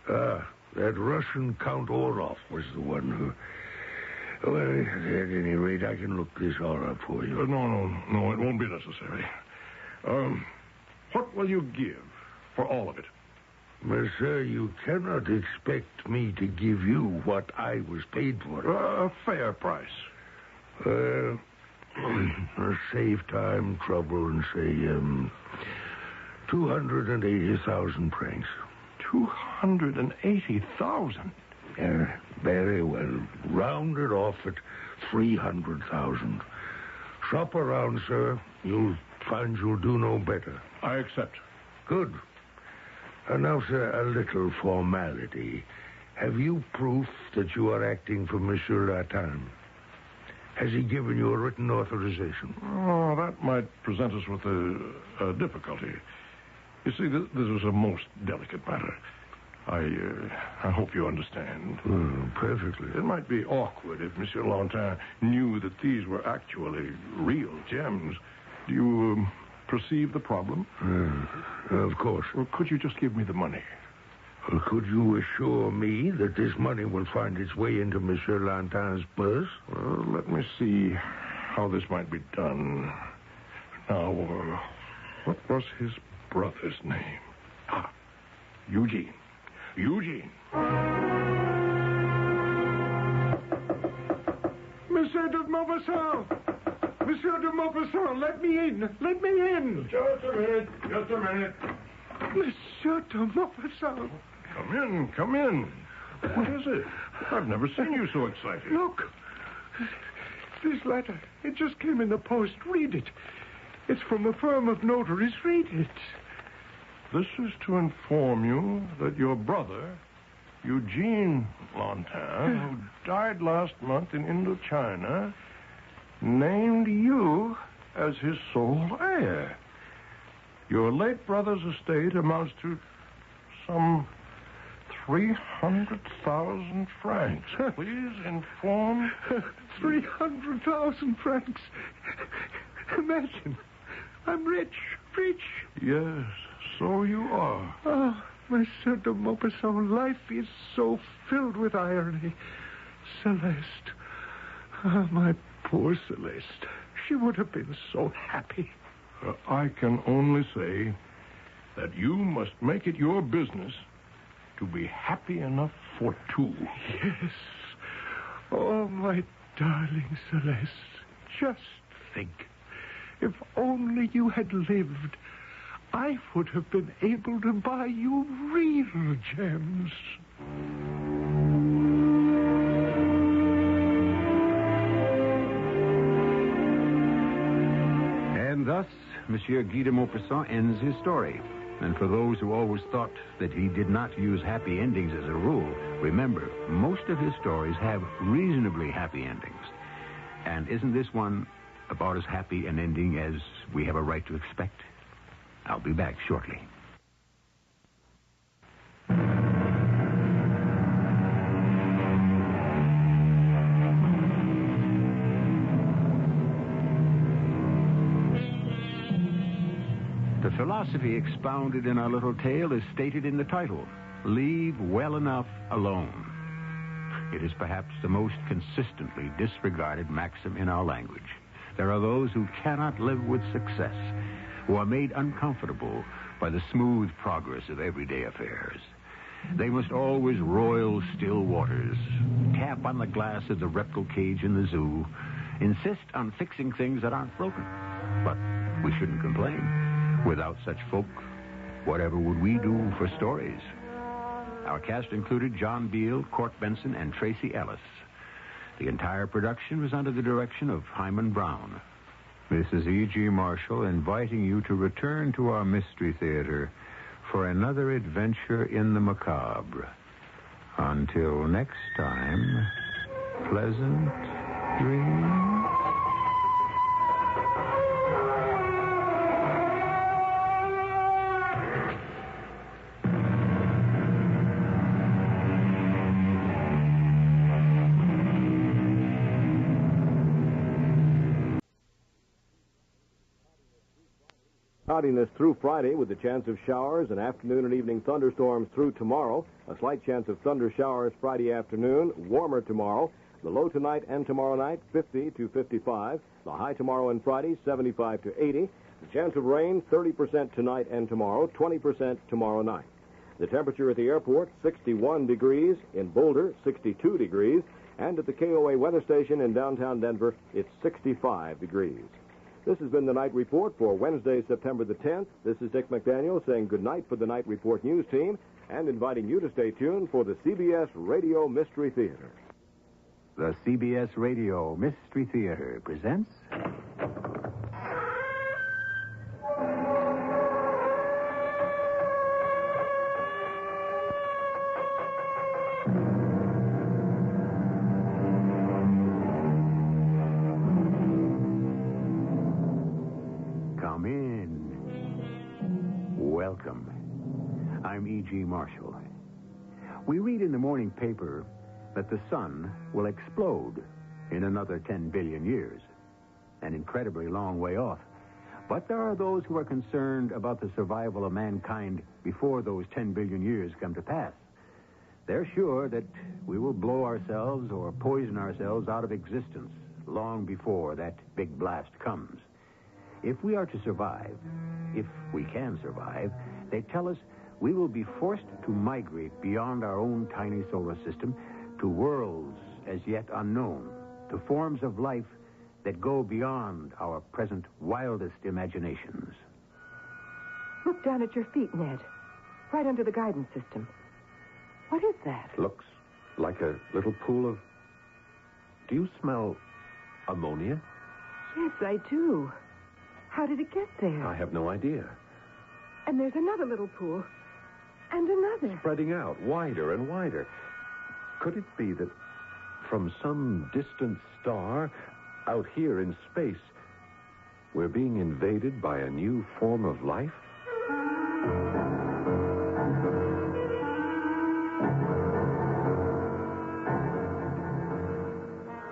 S1: That Russian Count Orloff was the one who... Well, at any rate, I can look this all up for you.
S10: No, it won't be necessary. What will you give for all of it?
S1: Monsieur, you cannot expect me to give you what I was paid for.
S10: A fair price.
S1: Save time, trouble, and say, 280,000 francs.
S10: 280,000?
S1: Very well. Round it off at 300,000. Shop around, sir. You'll find you'll do no better.
S10: I accept.
S1: Good. And now, sir, a little formality. Have you proof that you are acting for Monsieur Lantin? Has he given you a written authorization?
S10: Oh, that might present us with a difficulty. You see, this is a most delicate matter. I hope you understand.
S1: Perfectly.
S10: It might be awkward if Monsieur Lantin knew that these were actually real gems. Do you perceive the problem?
S1: Of course.
S10: Well, could you just give me the money?
S1: Could you assure me that this money will find its way into Monsieur Lantin's purse?
S10: Well, let me see how this might be done. Now, what was his brother's name? Eugene.
S1: Monsieur de Maupassant! Monsieur de Maupassant, let me in! Let me in!
S10: Just a minute.
S1: Monsieur de Maupassant!
S10: Come in. What is it? I've never seen you so excited.
S1: Look. This letter. It just came in the post. Read it. It's from a firm of notaries. Read it.
S10: This is to inform you that your brother, Eugene Lantin, who died last month in Indochina, named you as his sole heir. Your late brother's estate amounts to some 300,000 francs. Please inform...
S1: 300,000 francs. Imagine. I'm rich.
S10: Yes, so you are.
S1: Oh, Monsieur de Maupassant, life is so filled with irony. Celeste. My poor Celeste. She would have been so happy.
S10: I can only say that you must make it your business to be happy enough for two.
S1: Yes. Oh, my darling Celeste. Just think. If only you had lived, I would have been able to buy you real gems.
S3: And thus, Monsieur Guy de Maupassant ends his story. And for those who always thought that he did not use happy endings as a rule, remember, most of his stories have reasonably happy endings. And isn't this one about as happy an ending as we have a right to expect? I'll be back shortly. philosophy expounded in our little tale is stated in the title, Leave Well Enough Alone. It is perhaps the most consistently disregarded maxim in our language. There are those who cannot live with success, who are made uncomfortable by the smooth progress of everyday affairs. They must always roil still waters, tap on the glass of the reptile cage in the zoo, insist on fixing things that aren't broken. But we shouldn't complain. Without such folk, whatever would we do for stories? Our cast included John Beal, Court Benson, and Tracy Ellis. The entire production was under the direction of Hyman Brown. This is E.G. Marshall inviting you to return to our Mystery Theater for another adventure in the macabre. Until next time, pleasant dreams.
S16: Cloudiness through Friday with the chance of showers and afternoon and evening thunderstorms through tomorrow. A slight chance of thunder showers Friday afternoon, warmer tomorrow. The low tonight and tomorrow night, 50 to 55. The high tomorrow and Friday, 75 to 80. The chance of rain, 30% tonight and tomorrow, 20% tomorrow night. The temperature at the airport, 61 degrees. In Boulder, 62 degrees. And at the KOA weather station in downtown Denver, it's 65 degrees. This has been the Night Report for Wednesday, September the 10th. This is Dick McDaniel saying goodnight for the Night Report news team and inviting you to stay tuned for the CBS Radio Mystery Theater.
S3: The CBS Radio Mystery Theater presents... Come in. Welcome. I'm E.G. Marshall. We read in the morning paper that the sun will explode in another 10 billion years. An incredibly long way off. But there are those who are concerned about the survival of mankind before those 10 billion years come to pass. They're sure that we will blow ourselves or poison ourselves out of existence long before that big blast comes. If we are to survive, if we can survive, they tell us we will be forced to migrate beyond our own tiny solar system to worlds as yet unknown, to forms of life that go beyond our present wildest imaginations.
S19: Look down at your feet, Ned. Right under the guidance system. What is that?
S10: Looks like a little pool of... Do you smell ammonia?
S19: Yes, I do. How did it get there?
S10: I have no idea.
S19: And there's another little pool. And another.
S10: Spreading out, wider and wider. Could it be that from some distant star out here in space, we're being invaded by a new form of life?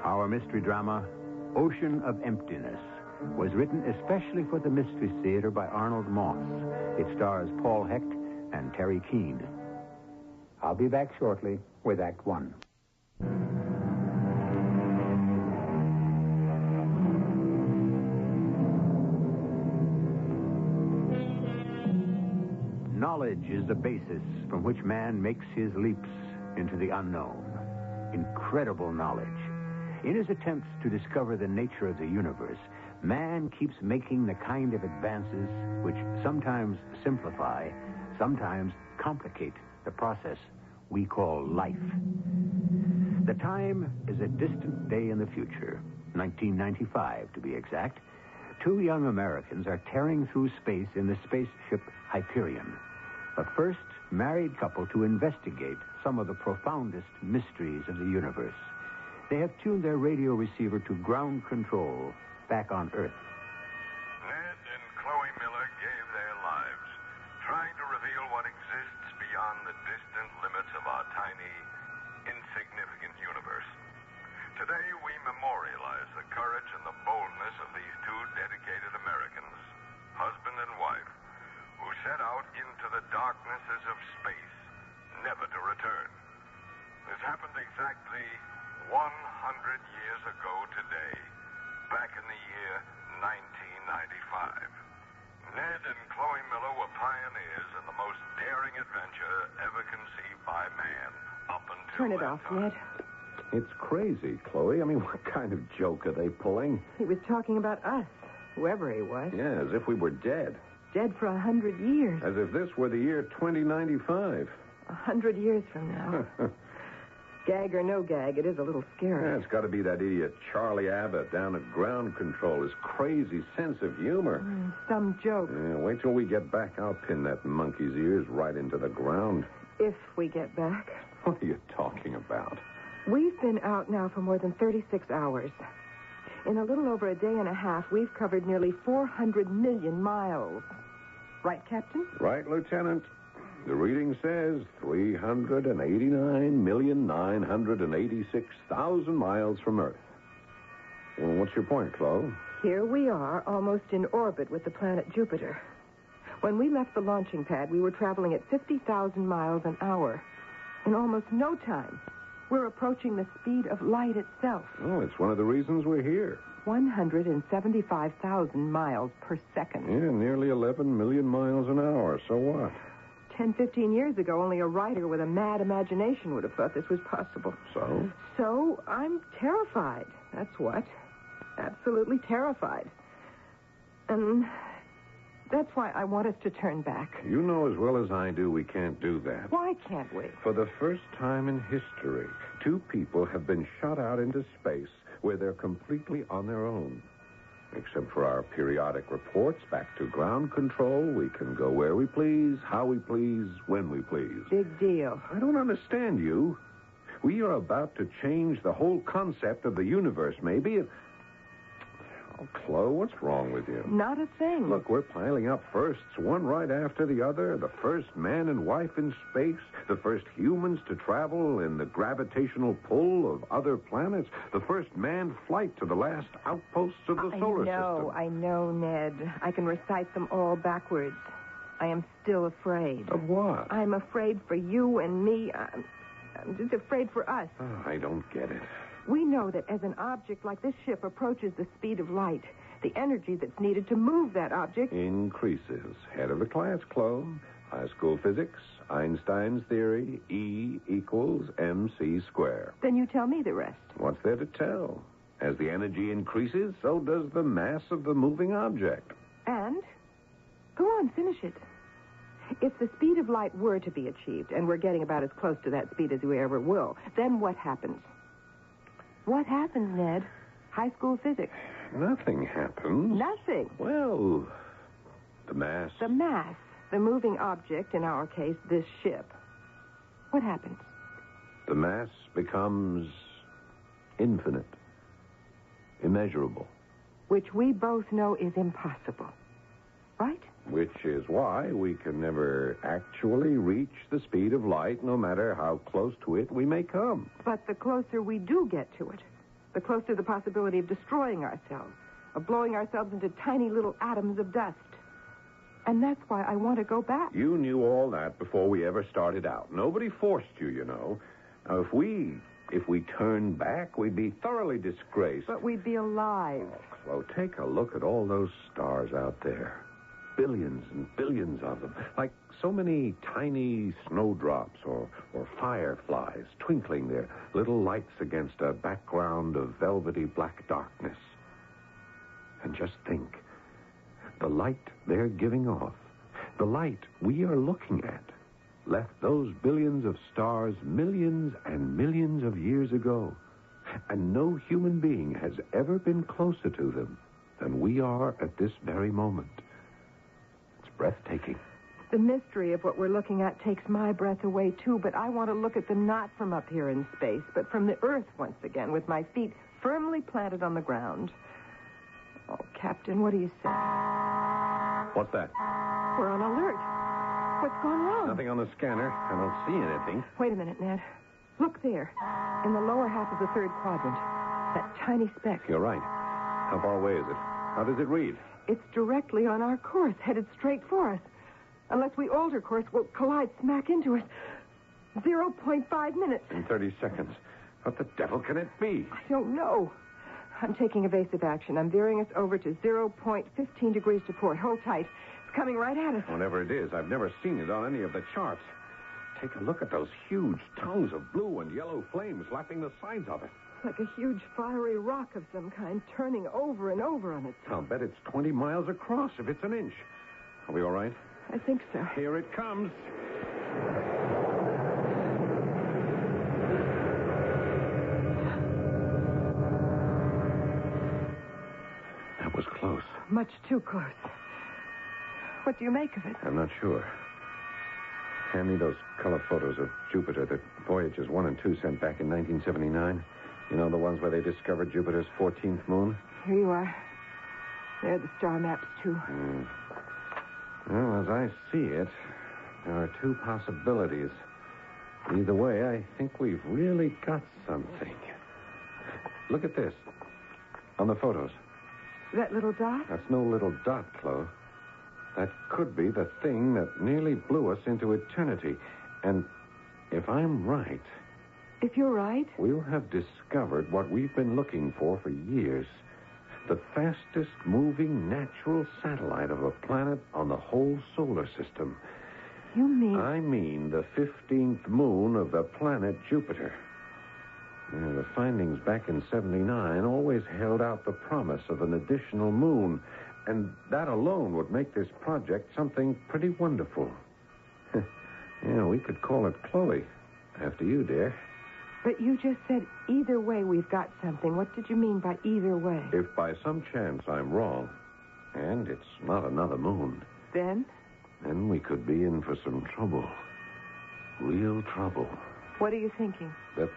S3: Our mystery drama, Ocean of Emptiness, was written especially for the Mystery Theater by Arnold Moss. It stars Paul Hecht and Terry Keane. I'll be back shortly with Act One. Knowledge is the basis from which man makes his leaps into the unknown. Incredible knowledge. In his attempts to discover the nature of the universe, man keeps making the kind of advances which sometimes simplify, sometimes complicate the process we call life. The time is a distant day in the future, 1995 to be exact. Two young Americans are tearing through space in the spaceship Hyperion, the first married couple to investigate some of the profoundest mysteries of the universe. They have tuned their radio receiver to ground control back on Earth.
S20: Ned and Chloe Miller gave their lives trying to reveal what exists beyond the distant limits of our tiny, insignificant universe. Today, we memorialize the courage and the boldness of these two dedicated Americans, husband and wife, who set out into the darknesses of space, never to return. This happened exactly 100 years ago today, back in the year 1995. Ned and Chloe Miller were pioneers in the most daring adventure ever conceived by man up until
S19: Turn it off, Ned.
S9: It's crazy, Chloe. I mean, what kind of joke are they pulling?
S19: He was talking about us, whoever he was.
S9: Yeah, as if we were dead.
S19: Dead for 100 years.
S9: As if this were the year 2095.
S19: 100 years from now. Gag or no gag, it is a little scary.
S9: Yeah, it's got to be that idiot Charlie Abbott down at ground control. His crazy sense of humor.
S19: Some joke.
S9: Yeah, wait till we get back. I'll pin that monkey's ears right into the ground.
S19: If we get back.
S9: What are you talking about?
S19: We've been out now for more than 36 hours. In a little over a day and a half, we've covered nearly 400 million miles. Right, Captain?
S9: Right, Lieutenant. The reading says 389,986,000 miles from Earth. Well, what's your point, Chloe?
S19: Here we are, almost in orbit with the planet Jupiter. When we left the launching pad, we were traveling at 50,000 miles an hour. In almost no time, we're approaching the speed of light itself.
S9: Oh, it's one of the reasons we're here.
S19: 175,000 miles per second.
S9: Yeah, nearly 11 million miles an hour. So what?
S19: 10, 15 years ago, only a writer with a mad imagination would have thought this was possible.
S9: So?
S19: So, I'm terrified. That's what. Absolutely terrified. And that's why I want us to turn back.
S9: You know as well as I do we can't do that.
S19: Why can't we?
S9: For the first time in history, two people have been shot out into space where they're completely on their own. Except for our periodic reports back to ground control, we can go where we please, how we please, when we please.
S19: Big deal.
S9: I don't understand you. We are about to change the whole concept of the universe, maybe. Oh, Chloe, what's wrong with you?
S19: Not a thing.
S9: Look, we're piling up firsts, one right after the other. The first man and wife in space, the first humans to travel in the gravitational pull of other planets, the first manned flight to the last outposts of the solar system.
S19: I know, Ned. I can recite them all backwards. I am still afraid.
S9: Of what?
S19: I'm afraid for you and me. I'm just afraid for us.
S9: Oh, I don't get it.
S19: We know that as an object like this ship approaches the speed of light, the energy that's needed to move that object
S9: increases. Head of the class, Chloe. High school physics, Einstein's theory, E equals mc squared.
S19: Then you tell me the rest.
S9: What's there to tell? As the energy increases, so does the mass of the moving object.
S19: And? Go on, finish it. If the speed of light were to be achieved, and we're getting about as close to that speed as we ever will, then what happens? What happens, Ned? High school physics.
S9: Nothing happens.
S19: Nothing.
S9: Well, the mass.
S19: The mass. The moving object, in our case, this ship. What happens?
S9: The mass becomes infinite. Immeasurable.
S19: Which we both know is impossible. Right?
S9: Which is why we can never actually reach the speed of light, no matter how close to it we may come.
S19: But the closer we do get to it, the closer the possibility of destroying ourselves, of blowing ourselves into tiny little atoms of dust. And that's why I want to go back.
S9: You knew all that before we ever started out. Nobody forced you, you know. Now, if we turned back, we'd be thoroughly disgraced.
S19: But we'd be alive.
S9: Oh, Chloe, take a look at all those stars out there. Billions and billions of them. Like so many tiny snowdrops or fireflies twinkling their little lights against a background of velvety black darkness. And just think, the light they're giving off, the light we are looking at, left those billions of stars millions and millions of years ago. And no human being has ever been closer to them than we are at this very moment. It's breathtaking.
S19: The mystery of what we're looking at takes my breath away, too, but I want to look at them not from up here in space, but from the Earth once again, with my feet firmly planted on the ground. Oh, Captain, what do you say?
S9: What's that?
S19: We're on alert. What's gone wrong?
S9: Nothing on the scanner. I don't see anything.
S19: Wait a minute, Ned. Look there, in the lower half of the third quadrant. That tiny speck.
S9: You're right. How far away is it? How does it read?
S19: It's directly on our course, headed straight for us. Unless we alter course, we'll collide smack into it. 0.5 minutes.
S10: In 30 seconds. What the devil can it be?
S19: I don't know. I'm taking evasive action. I'm veering us over to 0.15 degrees to port. Hold tight. It's coming right at us.
S10: Whatever it is, I've never seen it on any of the charts. Take a look at those huge tongues of blue and yellow flames lapping the sides of it.
S19: Like a huge fiery rock of some kind turning over and over on itself.
S10: I'll bet it's 20 miles across if it's an inch. Are we all right?
S19: I think so.
S10: Here it comes. That was close.
S19: Much too close. What do you make of it?
S10: I'm not sure. Hand me those color photos of Jupiter that Voyagers 1 and 2 sent back in 1979. You know, the ones where they discovered Jupiter's 14th moon?
S19: Here you are. There are the star maps, too.
S10: Well, as I see it, there are two possibilities. Either way, I think we've really got something. Look at this. On the photos.
S19: That little dot?
S10: That's no little dot, Chloe. That could be the thing that nearly blew us into eternity. And if I'm right...
S19: If you're right?
S10: We'll have discovered what we've been looking for years. The fastest moving natural satellite of a planet on the whole solar system.
S19: You mean...
S10: I mean the 15th moon of the planet Jupiter. The findings back in 79 always held out the promise of an additional moon, and that alone would make this project something pretty wonderful. Yeah, we could call it Chloe, after you, dear.
S19: But you just said either way we've got something. What did you mean by either way?
S10: If by some chance I'm wrong, and it's not another moon...
S19: Then
S10: we could be in for some trouble. Real trouble.
S19: What are you thinking?
S10: That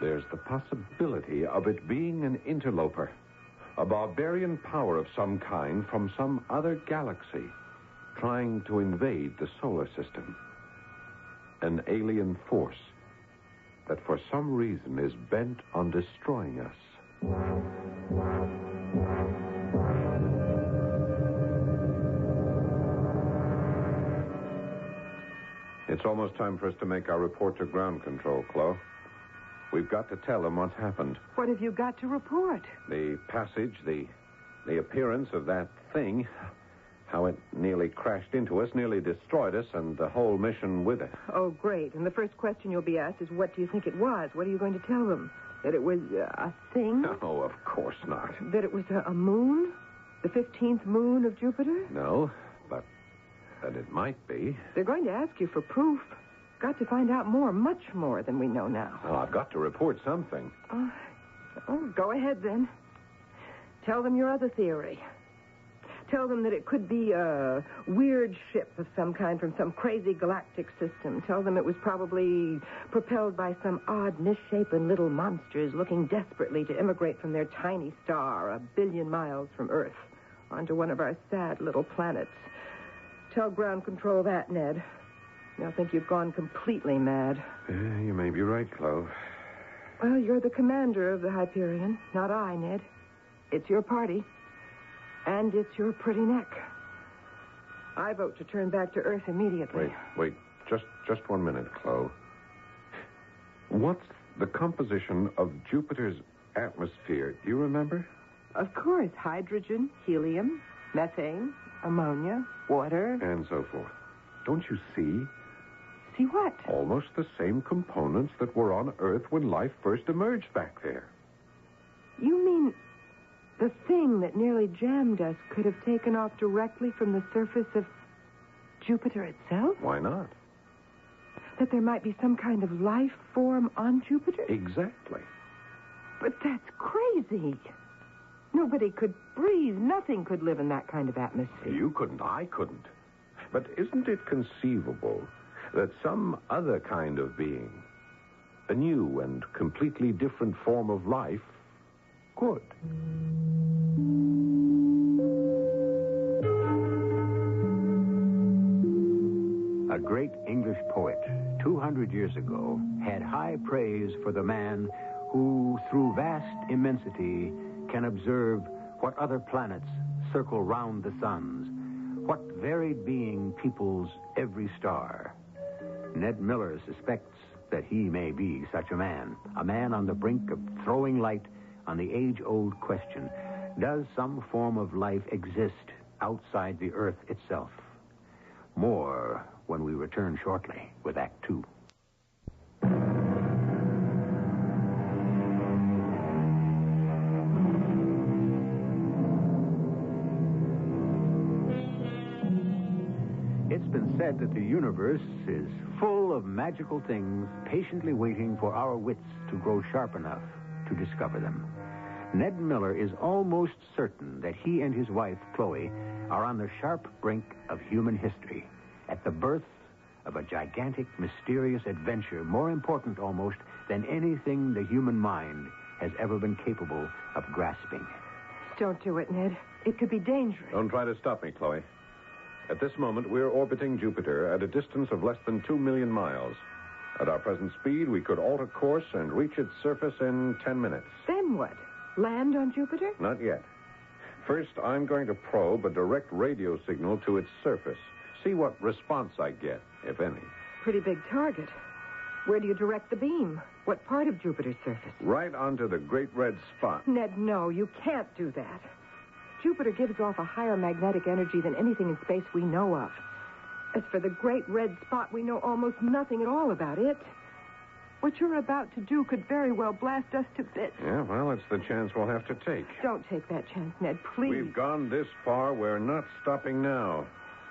S10: there's the possibility of it being an interloper. A barbarian power of some kind from some other galaxy trying to invade the solar system. An alien force that for some reason is bent on destroying us. It's almost time for us to make our report to ground control, Chloe. We've got to tell them what's happened.
S19: What have you got to report?
S10: The passage, the appearance of that thing, how it nearly crashed into us, nearly destroyed us, and the whole mission with it.
S19: Oh, great. And the first question you'll be asked is, what do you think it was? What are you going to tell them? That it was a thing?
S10: No, of course not.
S19: That it was a moon? The 15th moon of Jupiter?
S10: No, but that it might be.
S19: They're going to ask you for proof. Got to find out more, much more than we know now.
S10: Oh, I've got to report something.
S19: Oh, go ahead, then. Tell them your other theory. Tell them that it could be a weird ship of some kind from some crazy galactic system. Tell them it was probably propelled by some odd, misshapen little monsters looking desperately to immigrate from their tiny star 1 billion miles from Earth onto one of our sad little planets. Tell ground control that, Ned. They'll think you've gone completely mad.
S10: You may be right, Chloe.
S19: Well, you're the commander of the Hyperion, not I, Ned. It's your party. And it's your pretty neck. I vote to turn back to Earth immediately.
S10: Wait. Just 1 minute, Chloe. What's the composition of Jupiter's atmosphere? Do you remember?
S19: Of course. Hydrogen, helium, methane, ammonia, water.
S10: And so forth. Don't you see?
S19: See what?
S10: Almost the same components that were on Earth when life first emerged back there.
S19: You mean the thing that nearly jammed us could have taken off directly from the surface of Jupiter itself?
S10: Why not?
S19: That there might be some kind of life form on Jupiter?
S10: Exactly.
S19: But that's crazy. Nobody could breathe. Nothing could live in that kind of atmosphere.
S10: You couldn't. I couldn't. But isn't it conceivable that some other kind of being, a new and completely different form of life, could?
S3: A great English poet, 200 years ago, had high praise for the man who, through vast immensity, can observe what other planets circle round the suns, What varied being peoples every star? Ned Miller suspects that he may be such a man on the brink of throwing light on the age-old question, does some form of life exist outside the Earth itself? More when we return shortly with Act Two. It's been said that the universe is full of magical things patiently waiting for our wits to grow sharp enough to discover them. Ned Miller is almost certain that he and his wife, Chloe, are on the sharp brink of human history, at the birth of a gigantic, mysterious adventure more important almost than anything the human mind has ever been capable of grasping.
S19: Don't do it, Ned. It could be dangerous.
S10: Don't try to stop me, Chloe. At this moment, we're orbiting Jupiter at a distance of less than 2 million miles. At our present speed, we could alter course and reach its surface in 10 minutes.
S19: Then what? Land on Jupiter?
S10: Not yet. First, I'm going to probe a direct radio signal to its surface. See what response I get, if any.
S19: Pretty big target. Where do you direct the beam? What part of Jupiter's surface?
S10: Right onto the great red spot.
S19: Ned, no, you can't do that. Jupiter gives off a higher magnetic energy than anything in space we know of. As for the great red spot, we know almost nothing at all about it. What you're about to do could very well blast us to bits.
S10: Yeah, well, it's the chance we'll have to take.
S19: Don't take that chance, Ned, please.
S10: We've gone this far. We're not stopping now.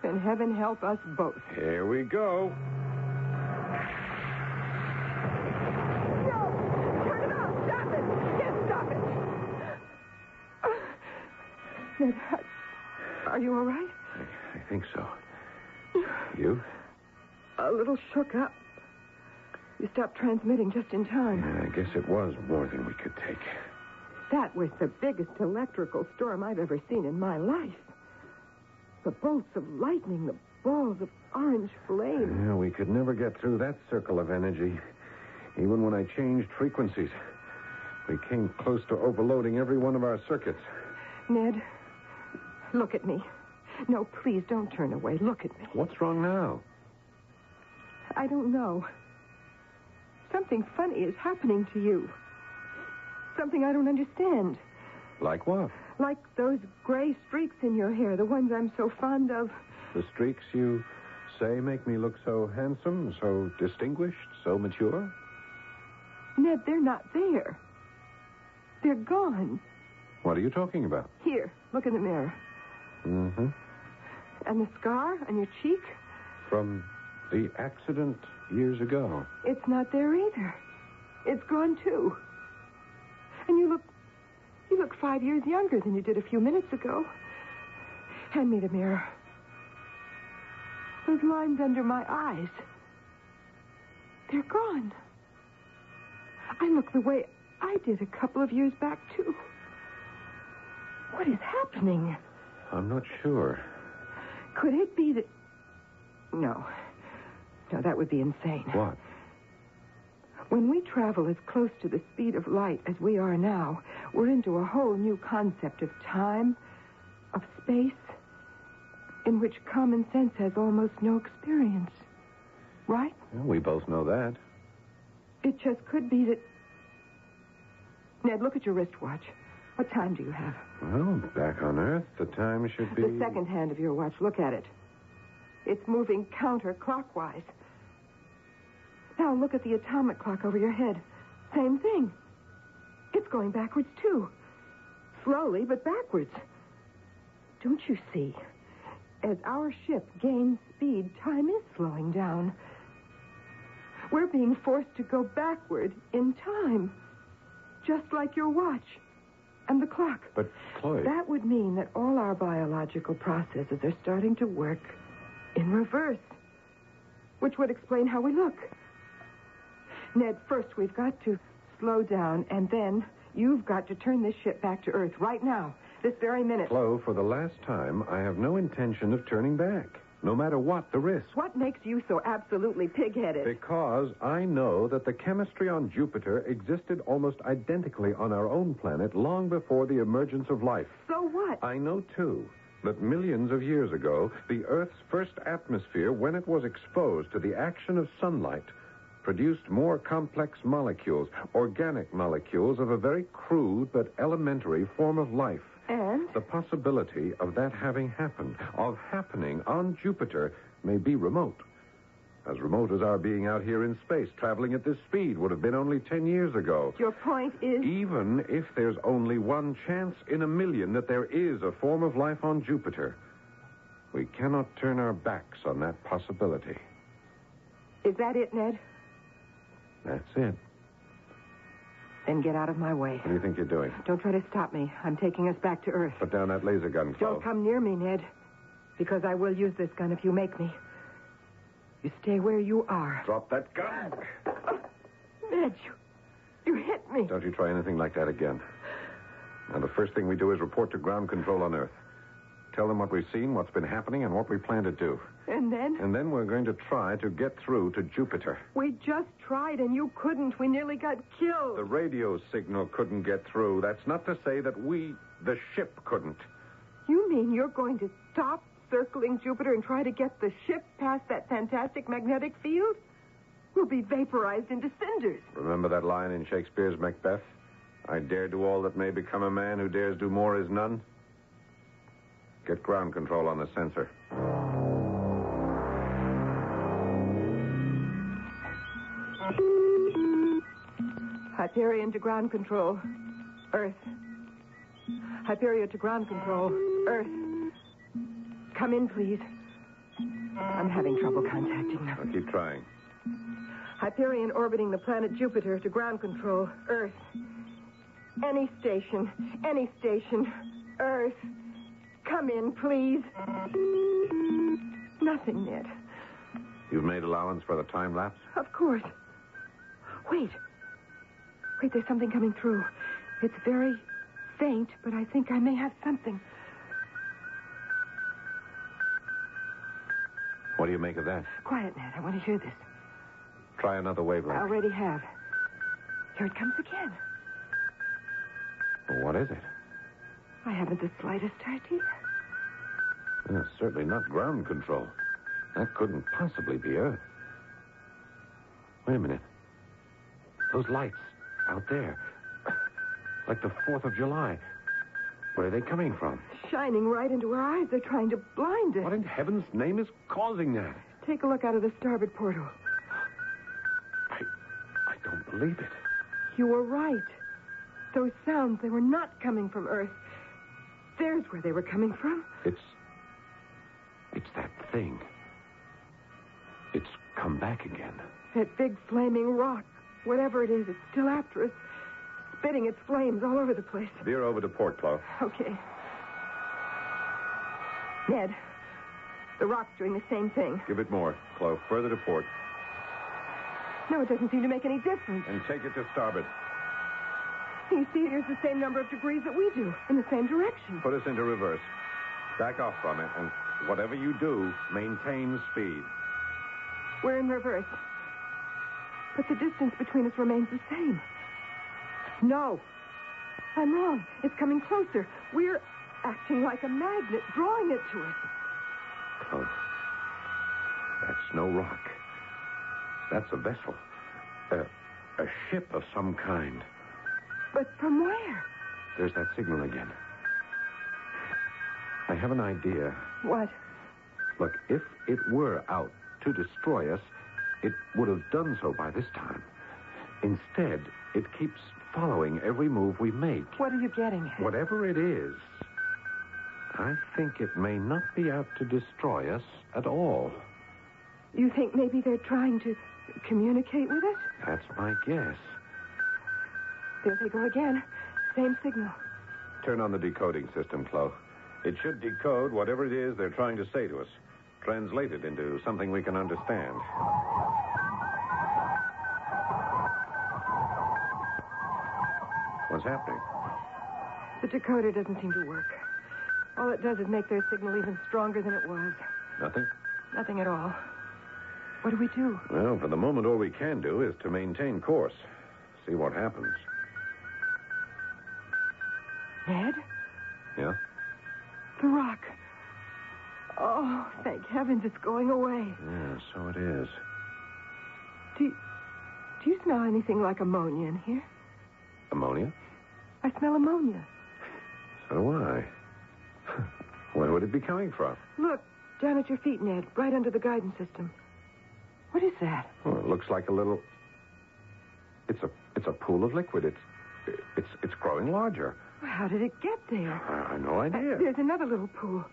S19: And heaven help us both.
S10: Here we go.
S19: No! Turn it off! Stop it! Yes, stop it! Ned, are you all right?
S10: I think so. You?
S19: A little shook up. You stopped transmitting just in time.
S10: Yeah, I guess it was more than we could take.
S19: That was the biggest electrical storm I've ever seen in my life. The bolts of lightning, the balls of orange flame.
S10: Yeah, we could never get through that circle of energy, even when I changed frequencies. We came close to overloading every one of our circuits.
S19: Ned, look at me. No, please, don't turn away. Look at me.
S10: What's wrong now?
S19: I don't know. Something funny is happening to you. Something I don't understand.
S10: Like what?
S19: Like those gray streaks in your hair, the ones I'm so fond of.
S10: The streaks you say make me look so handsome, so distinguished, so mature?
S19: Ned, they're not there. They're gone.
S10: What are you talking about?
S19: Here, look in the mirror.
S10: Mm-hmm.
S19: And the scar on your cheek?
S10: From the accident years ago.
S19: It's not there either. It's gone, too. And you look 5 years younger than you did a few minutes ago. Hand me the mirror. Those lines under my eyes. They're gone. I look the way I did a couple of years back, too. What is happening?
S10: I'm not sure.
S19: Could it be that... No, that would be insane.
S10: What?
S19: When we travel as close to the speed of light as we are now, we're into a whole new concept of time, of space, in which common sense has almost no experience. Right?
S10: Well, we both know that.
S19: It just could be that... Ned, look at your wristwatch. What time do you have?
S10: Well, back on Earth, the time should be...
S19: The second hand of your watch. Look at it. It's moving counterclockwise. Now look at the atomic clock over your head. Same thing. It's going backwards, too. Slowly, but backwards. Don't you see? As our ship gains speed, time is slowing down. We're being forced to go backward in time. Just like your watch and the clock.
S10: But, Chloe...
S19: That would mean that all our biological processes are starting to work in reverse, which would explain how we look. Ned, first we've got to slow down, and then you've got to turn this ship back to Earth right now, this very minute.
S10: Chloe, for the last time, I have no intention of turning back, no matter what the risk.
S19: What makes you so absolutely pig-headed?
S10: Because I know that the chemistry on Jupiter existed almost identically on our own planet long before the emergence of life.
S19: So what?
S10: I know, too,
S1: that millions of years ago, the Earth's first atmosphere, when it was exposed to the action of sunlight, produced more complex molecules, organic molecules of a very crude but elementary form of life.
S19: And?
S1: The possibility of that having happened, of happening on Jupiter, may be remote. As remote as our being out here in space, traveling at this speed would have been only 10 years ago.
S19: Your point is?
S1: Even if there's only one chance in a million that there is a form of life on Jupiter, we cannot turn our backs on that possibility.
S19: Is that it, Ned?
S1: That's it.
S19: Then get out of my way.
S1: What do you think you're doing?
S19: Don't try to stop me. I'm taking us back to Earth.
S1: Put down that laser gun, Chloe.
S19: Don't come near me, Ned. Because I will use this gun if you make me. You stay where you are.
S1: Drop that gun.
S19: Ned, you hit me.
S1: Don't you try anything like that again. Now, the first thing we do is report to ground control on Earth. Tell them what we've seen, what's been happening, and what we plan to do.
S19: And then?
S1: And then we're going to try to get through to Jupiter.
S19: We just tried, and you couldn't. We nearly got killed.
S1: The radio signal couldn't get through. That's not to say that we, the ship, couldn't.
S19: You mean you're going to stop circling Jupiter and try to get the ship past that fantastic magnetic field? We'll be vaporized into cinders.
S1: Remember that line in Shakespeare's Macbeth? I dare do all that may become a man who dares do more is none. Get ground control on the sensor.
S19: Hyperion to ground control. Earth. Hyperion to ground control. Earth. Come in, please. I'm having trouble contacting them.
S1: I'll keep trying.
S19: Hyperion orbiting the planet Jupiter to ground control. Earth. Any station. Any station. Earth. Come in, please. Nothing, Ned.
S1: You've made allowance for the time lapse?
S19: Of course. Wait, there's something coming through. It's very faint, but I think I may have something.
S1: What do you make of that?
S19: Quiet, Ned. I want to hear this.
S1: Try another wavelength.
S19: I already have. Here it comes again.
S1: Well, what is it?
S19: I haven't the slightest idea.
S1: Well, it's certainly not ground control. That couldn't possibly be Earth. Wait a minute. Those lights out there. Like the 4th of July. Where are they coming from?
S19: Shining right into our eyes. They're trying to blind us.
S1: What in heaven's name is causing that?
S19: Take a look out of the starboard portal.
S1: I don't believe it.
S19: You were right. Those sounds, they were not coming from Earth. There's where they were coming from.
S1: It's that thing. It's come back again.
S19: That big flaming rock. Whatever it is, it's still after us. Spitting its flames all over the place.
S1: Veer over to port, Chloe.
S19: Okay. Ned, the rock's doing the same thing.
S1: Give it more, Chloe. Further to port.
S19: No, it doesn't seem to make any difference.
S1: And take it to starboard.
S19: You see, there's the same number of degrees that we do, in the same direction.
S1: Put us into reverse. Back off from it, and whatever you do, maintain speed.
S19: We're in reverse. But the distance between us remains the same. No. I'm wrong. It's coming closer. We're acting like a magnet, drawing it to us.
S1: Chloe, that's no rock. That's a vessel. A ship of some kind.
S19: But from where?
S1: There's that signal again. I have an idea.
S19: What?
S1: Look, if it were out to destroy us, it would have done so by this time. Instead, it keeps following every move we make.
S19: What are you getting at?
S1: Whatever it is, I think it may not be out to destroy us at all.
S19: You think maybe they're trying to communicate with us?
S1: That's my guess.
S19: There they go again. Same signal.
S1: Turn on the decoding system, Chloe. It should decode whatever it is they're trying to say to us. Translate it into something we can understand. What's happening?
S19: The decoder doesn't seem to work. All it does is make their signal even stronger than it was.
S1: Nothing?
S19: Nothing at all. What do we do?
S1: Well, for the moment, all we can do is to maintain course. See what happens.
S19: Ned?
S1: Yeah?
S19: The rock. thank heavens it's going away.
S10: Yeah, so it is.
S19: Do you smell anything like ammonia in here?
S10: Ammonia?
S19: I smell ammonia.
S10: So do I. Where would it be coming from?
S19: Look, down at your feet, Ned, right under the guidance system. What is that?
S10: Well, it looks like a little... It's a pool of liquid. It's growing larger.
S19: Well, how did it get there?
S10: I have no idea.
S19: There's another little pool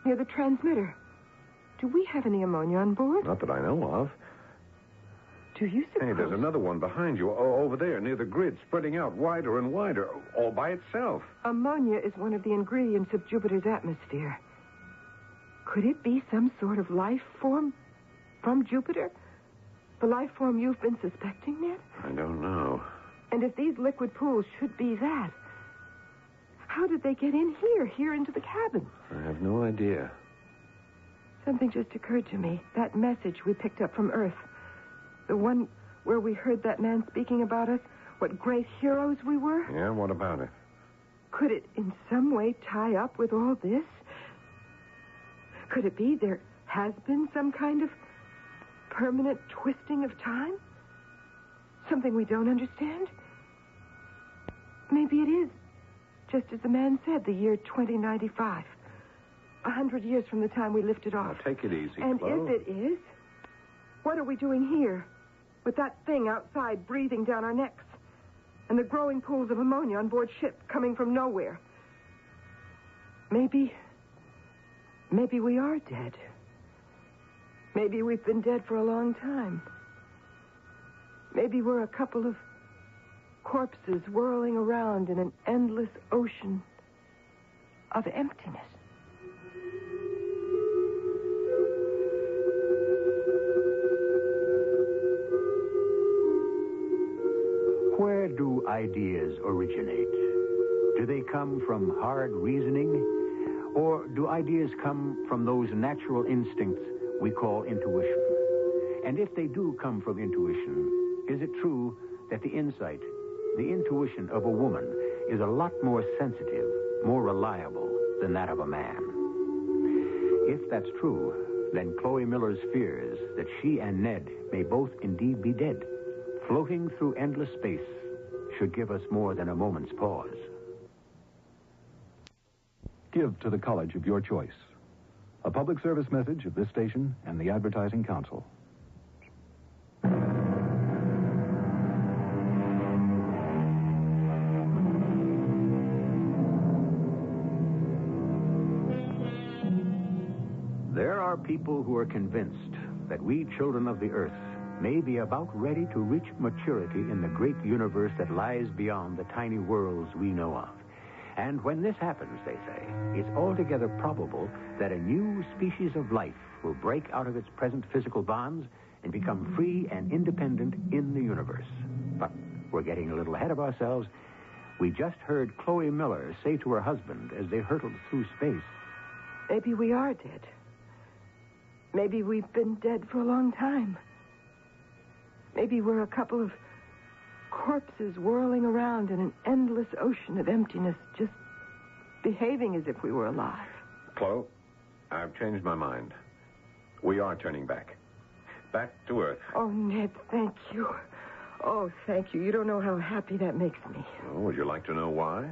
S19: near the transmitter. Do we have any ammonia on board?
S10: Not that I know of.
S19: Do you suppose...
S10: Hey, there's another one behind you, over there, near the grid, spreading out wider and wider, all by itself.
S19: Ammonia is one of the ingredients of Jupiter's atmosphere. Could it be some sort of life form from Jupiter? The life form you've been suspecting, Ned?
S10: I don't know.
S19: And if these liquid pools should be that, how did they get in here into the cabin?
S10: I have no idea.
S19: Something just occurred to me. That message we picked up from Earth. The one where we heard that man speaking about us, what great heroes we were.
S10: Yeah, what about it?
S19: Could it in some way tie up with all this? Could it be there has been some kind of permanent twisting of time? Something we don't understand? Maybe it is, just as the man said, the year 2095. 100 years from the time we lifted off.
S10: Now, take it easy,
S19: And
S10: Flo.
S19: if it is, what are we doing here? With that thing outside breathing down our necks. And the growing pools of ammonia on board ship coming from nowhere. Maybe we are dead. Maybe we've been dead for a long time. Maybe we're a couple of corpses whirling around in an endless ocean of emptiness.
S3: Where do ideas originate? Do they come from hard reasoning? Or do ideas come from those natural instincts we call intuition? And if they do come from intuition, is it true that the insight, the intuition of a woman is a lot more sensitive, more reliable than that of a man? If that's true, then Chloe Miller's fears that she and Ned may both indeed be dead, floating through endless space, should give us more than a moment's pause.
S2: Give to the college of your choice. A public service message of this station and the Advertising Council.
S3: There are people who are convinced that we children of the earth may be about ready to reach maturity in the great universe that lies beyond the tiny worlds we know of. And when this happens, they say, it's altogether probable that a new species of life will break out of its present physical bonds and become free and independent in the universe. But we're getting a little ahead of ourselves. We just heard Chloe Miller say to her husband as they hurtled through space,
S19: Maybe we are dead. Maybe we've been dead for a long time. Maybe we're a couple of corpses whirling around in an endless ocean of emptiness, just behaving as if we were alive.
S10: Chloe, I've changed my mind. We are turning back. Back to Earth.
S19: Oh, Ned, thank you. Oh, thank you. You don't know how happy that makes me.
S10: Oh, would you like to know why?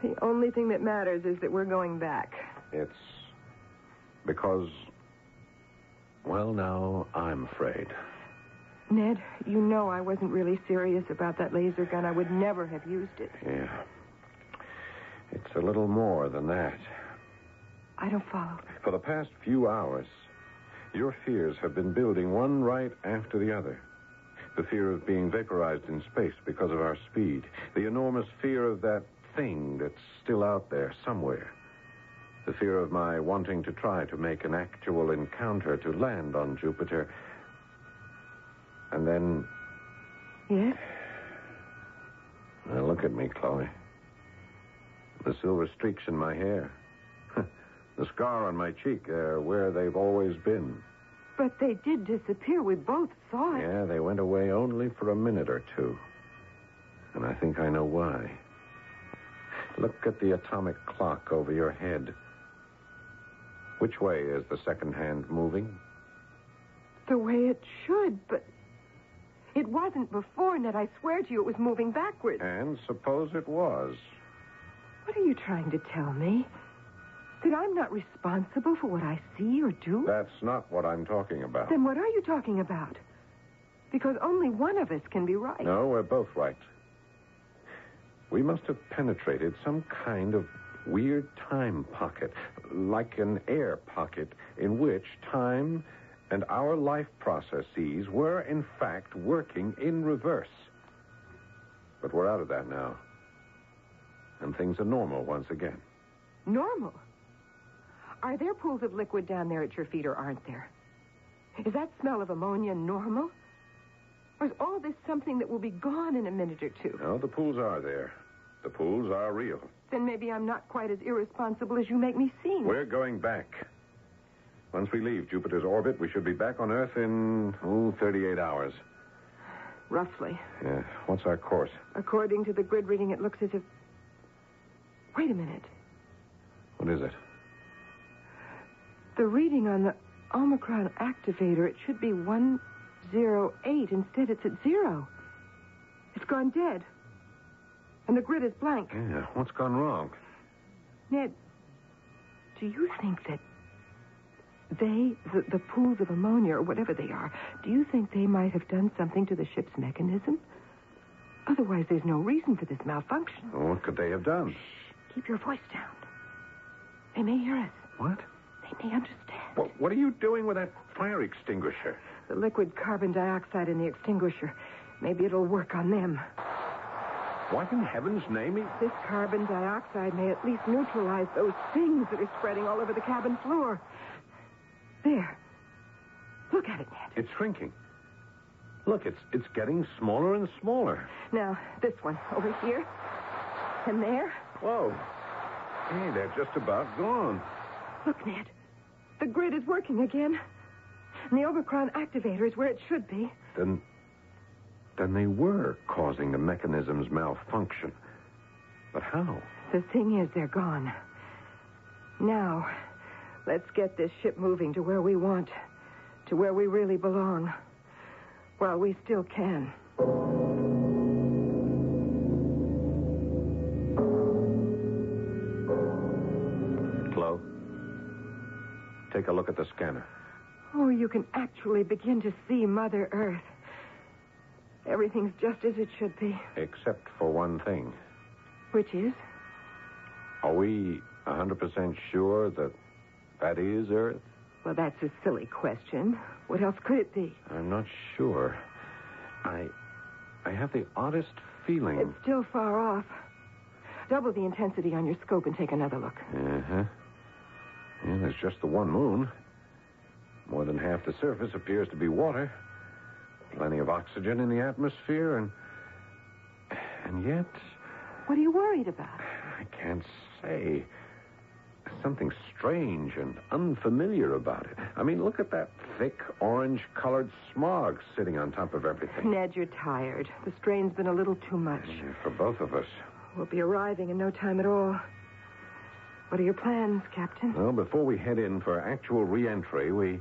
S19: The only thing that matters is that we're going back.
S10: It's because, well, now, I'm afraid.
S19: Ned, you know I wasn't really serious about that laser gun. I would never have used it.
S10: Yeah. It's a little more than that.
S19: I don't follow.
S10: For the past few hours, your fears have been building one right after the other. The fear of being vaporized in space because of our speed. The enormous fear of that thing that's still out there somewhere. The fear of my wanting to try to make an actual encounter to land on Jupiter. And then...
S19: Yes?
S10: Now, look at me, Chloe. The silver streaks in my hair. The scar on my cheek, they're where they've always been.
S19: But they did disappear. We both saw it.
S10: Yeah, they went away only for a minute or two. And I think I know why. Look at the atomic clock over your head.
S11: Which way is the second hand moving?
S19: The way it should, but it wasn't before, Ned. I swear to you it was moving backwards.
S11: And suppose it was.
S19: What are you trying to tell me? That I'm not responsible for what I see or do?
S11: That's not what I'm talking about.
S19: Then what are you talking about? Because only one of us can be right.
S11: No, we're both right. We must have penetrated some kind of weird time pocket, like an air pocket, in which time and our life processes were, in fact, working in reverse. But we're out of that now. And things are normal once again.
S19: Normal? Are there pools of liquid down there at your feet, or aren't there? Is that smell of ammonia normal? Or is all this something that will be gone in a minute or two?
S11: No, the pools are there. The pools are real.
S19: Then maybe I'm not quite as irresponsible as you make me seem.
S11: We're going back. Once we leave Jupiter's orbit, we should be back on Earth in, 38 hours.
S19: Roughly.
S11: Yeah. What's our course?
S19: According to the grid reading, it looks as if... Wait a minute.
S11: What is it?
S19: The reading on the Omicron activator, it should be 108. Instead, it's at 0. It's gone dead. And the grid is blank.
S11: Yeah, what's gone wrong?
S19: Ned, do you think that the pools of ammonia, or whatever they are, do you think they might have done something to the ship's mechanism? Otherwise, there's no reason for this malfunction.
S11: Well, what could they have done?
S19: Shh, keep your voice down. They may hear us.
S11: What?
S19: They may understand.
S11: What are you doing with that fire extinguisher?
S19: The liquid carbon dioxide in the extinguisher. Maybe it'll work on them.
S11: What in heaven's name is...
S19: This carbon dioxide may at least neutralize those things that are spreading all over the cabin floor. There. Look at it, Ned.
S11: It's shrinking. Look, it's getting smaller and smaller.
S19: Now, this one over here. And there.
S11: Whoa. Hey, they're just about gone.
S19: Look, Ned. The grid is working again. And the Omicron activator is where it should be.
S11: Then they were causing the mechanism's malfunction. But how?
S19: The thing is, they're gone. Now, let's get this ship moving to where we want, to where we really belong, while we still can.
S11: Chloe, take a look at the scanner.
S19: Oh, you can actually begin to see Mother Earth. Everything's just as it should be.
S11: Except for one thing.
S19: Which is?
S11: Are we 100% sure that is Earth?
S19: Well, that's a silly question. What else could it be?
S11: I'm not sure. I have the oddest feeling.
S19: It's still far off. Double the intensity on your scope and take another look.
S11: Uh-huh. Yeah, there's just the one moon. More than half the surface appears to be water. Plenty of oxygen in the atmosphere, and yet...
S19: What are you worried about?
S11: I can't say. Something strange and unfamiliar about it. I mean, look at that thick, orange-colored smog sitting on top of everything.
S19: Ned, you're tired. The strain's been a little too much.
S11: Yeah, for both of us.
S19: We'll be arriving in no time at all. What are your plans, Captain?
S11: Well, before we head in for actual re-entry, we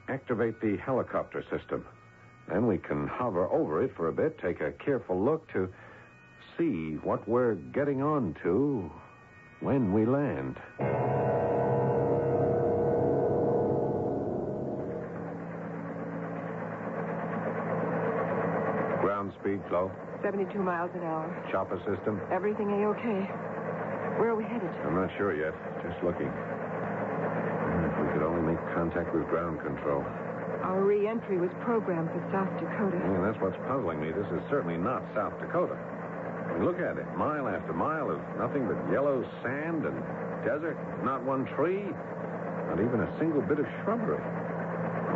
S11: activate the helicopter system. Then we can hover over it for a bit, take a careful look to see what we're getting on to when we land. Ground speed, Flo?
S19: 72 miles an hour.
S11: Chopper system?
S19: Everything A-okay. Where are we headed?
S11: I'm not sure yet. Just looking. If we could only make contact with ground control.
S19: Our re-entry was programmed for South Dakota.
S11: Yeah, that's what's puzzling me. This is certainly not South Dakota. I mean, look at it. Mile after mile of nothing but yellow sand and desert. Not one tree. Not even a single bit of shrubbery.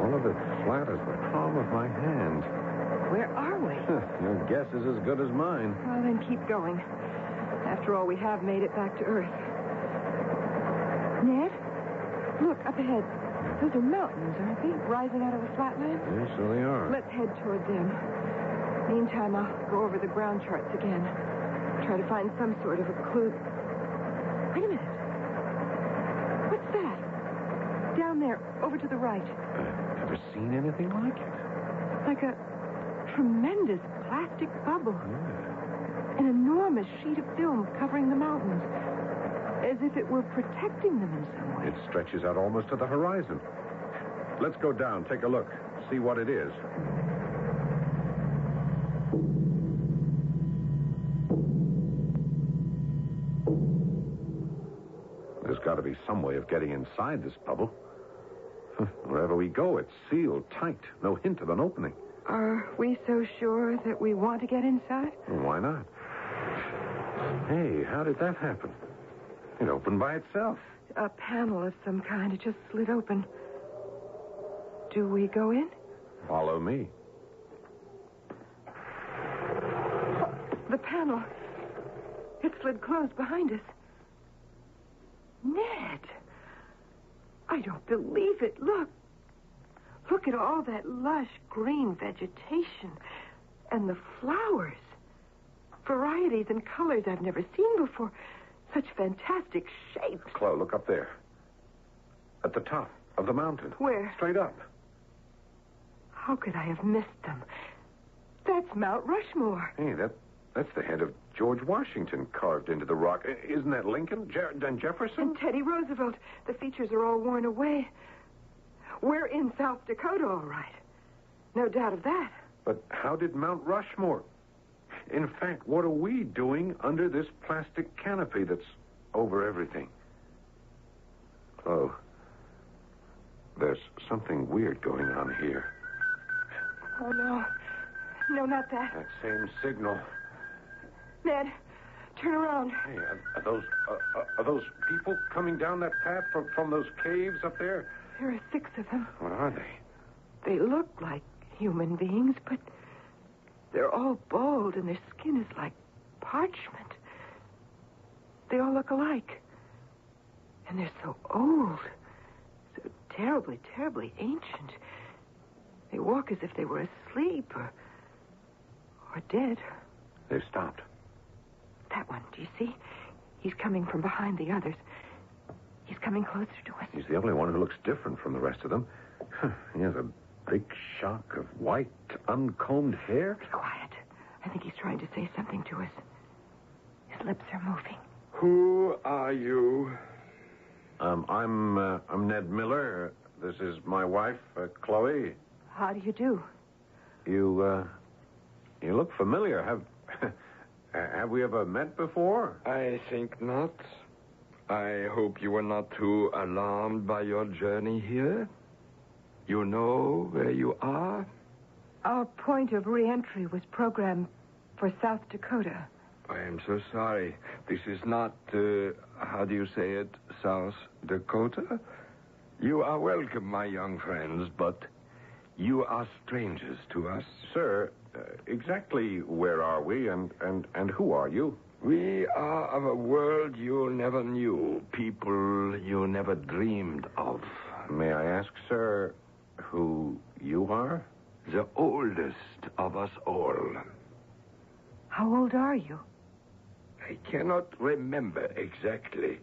S11: All of it flat as the palm of my hand.
S19: Where are we?
S11: Your guess is as good as mine.
S19: Well, then keep going. After all, we have made it back to Earth. Ned? Look, up ahead. Those are mountains, aren't they? Rising out of the flatland?
S11: Yeah, so they are.
S19: Let's head toward them. Meantime, I'll go over the ground charts again. Try to find some sort of a clue. Wait a minute. What's that? there, over to the right.
S11: Ever seen anything like it?
S19: Like a tremendous plastic bubble.
S11: Yeah.
S19: An enormous sheet of film covering the mountains. As if it were protecting them in some way.
S11: It stretches out almost to the horizon. Let's go down, take a look, see what it is. There's got to be some way of getting inside this bubble. Wherever we go, it's sealed tight. No hint of an opening.
S19: Are we so sure that we want to get inside?
S11: Well, why not? Hey, how did that happen? It opened by itself.
S19: A panel of some kind. It just slid open. Do we go in?
S11: Follow me.
S19: The panel. It slid closed behind us. Ned. I don't believe it. Look. Look at all that lush green vegetation. And the flowers. Varieties and colors I've never seen before. Such fantastic shapes.
S11: Chloe, look up there. At the top of the mountain.
S19: Where?
S11: Straight up.
S19: How could I have missed them? That's Mount Rushmore.
S11: Hey, that's the head of George Washington carved into the rock. Isn't that Lincoln? And Jefferson?
S19: And Teddy Roosevelt. The features are all worn away. We're in South Dakota, all right. No doubt of that.
S11: But how did Mount Rushmore? In fact, what are we doing under this plastic canopy that's over everything? Chloe, there's something weird going on here.
S19: Oh, no. No, not that.
S11: That same signal.
S19: Ned, turn around.
S11: Hey, are those people coming down that path from those caves up there?
S19: There are 6 of them.
S11: What are they?
S19: They look like human beings, but they're all bald and their skin is like parchment. They all look alike. And they're so old. So terribly, terribly ancient. They walk as if they were asleep or dead.
S11: They've stopped.
S19: That one, do you see? He's coming from behind the others. He's coming closer to us.
S11: He's the only one who looks different from the rest of them. He has a big shock of white, uncombed hair.
S19: Be quiet. I think he's trying to say something to us. His lips are moving.
S9: Who are you?
S11: I'm Ned Miller. This is my wife, Chloe.
S19: How do you do?
S11: You look familiar. Have we ever met before?
S9: I think not. I hope you were not too alarmed by your journey here. You know where you are?
S19: Our point of re-entry was programmed for South Dakota.
S9: I am so sorry. This is not, how do you say it, South Dakota? You are welcome, my young friends, but you are strangers to us.
S11: Sir, exactly where are we and who are you?
S9: We are of a world you never knew, people you never dreamed of.
S11: May I ask, sir, who you are?
S9: The oldest of us all.
S19: How old are you?
S9: I cannot remember exactly.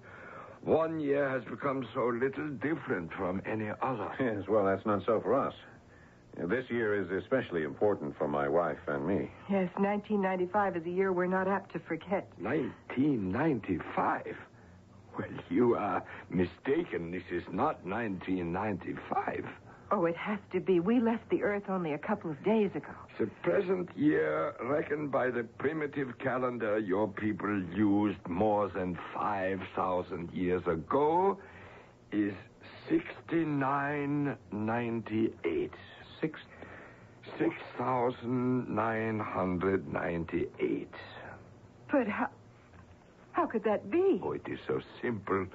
S9: One year has become so little different from any other.
S11: Yes, well, that's not so for us. This year is especially important for my wife and me.
S19: Yes, 1995 is a year we're not apt to forget.
S9: 1995? Well, you are mistaken. This is not 1995.
S19: Oh, it has to be. We left the Earth only a couple of days ago.
S9: The present year, reckoned by the primitive calendar your people used more than 5,000 years ago, is 6998. 6,998.
S19: But how could that be?
S9: Oh, it is so simple.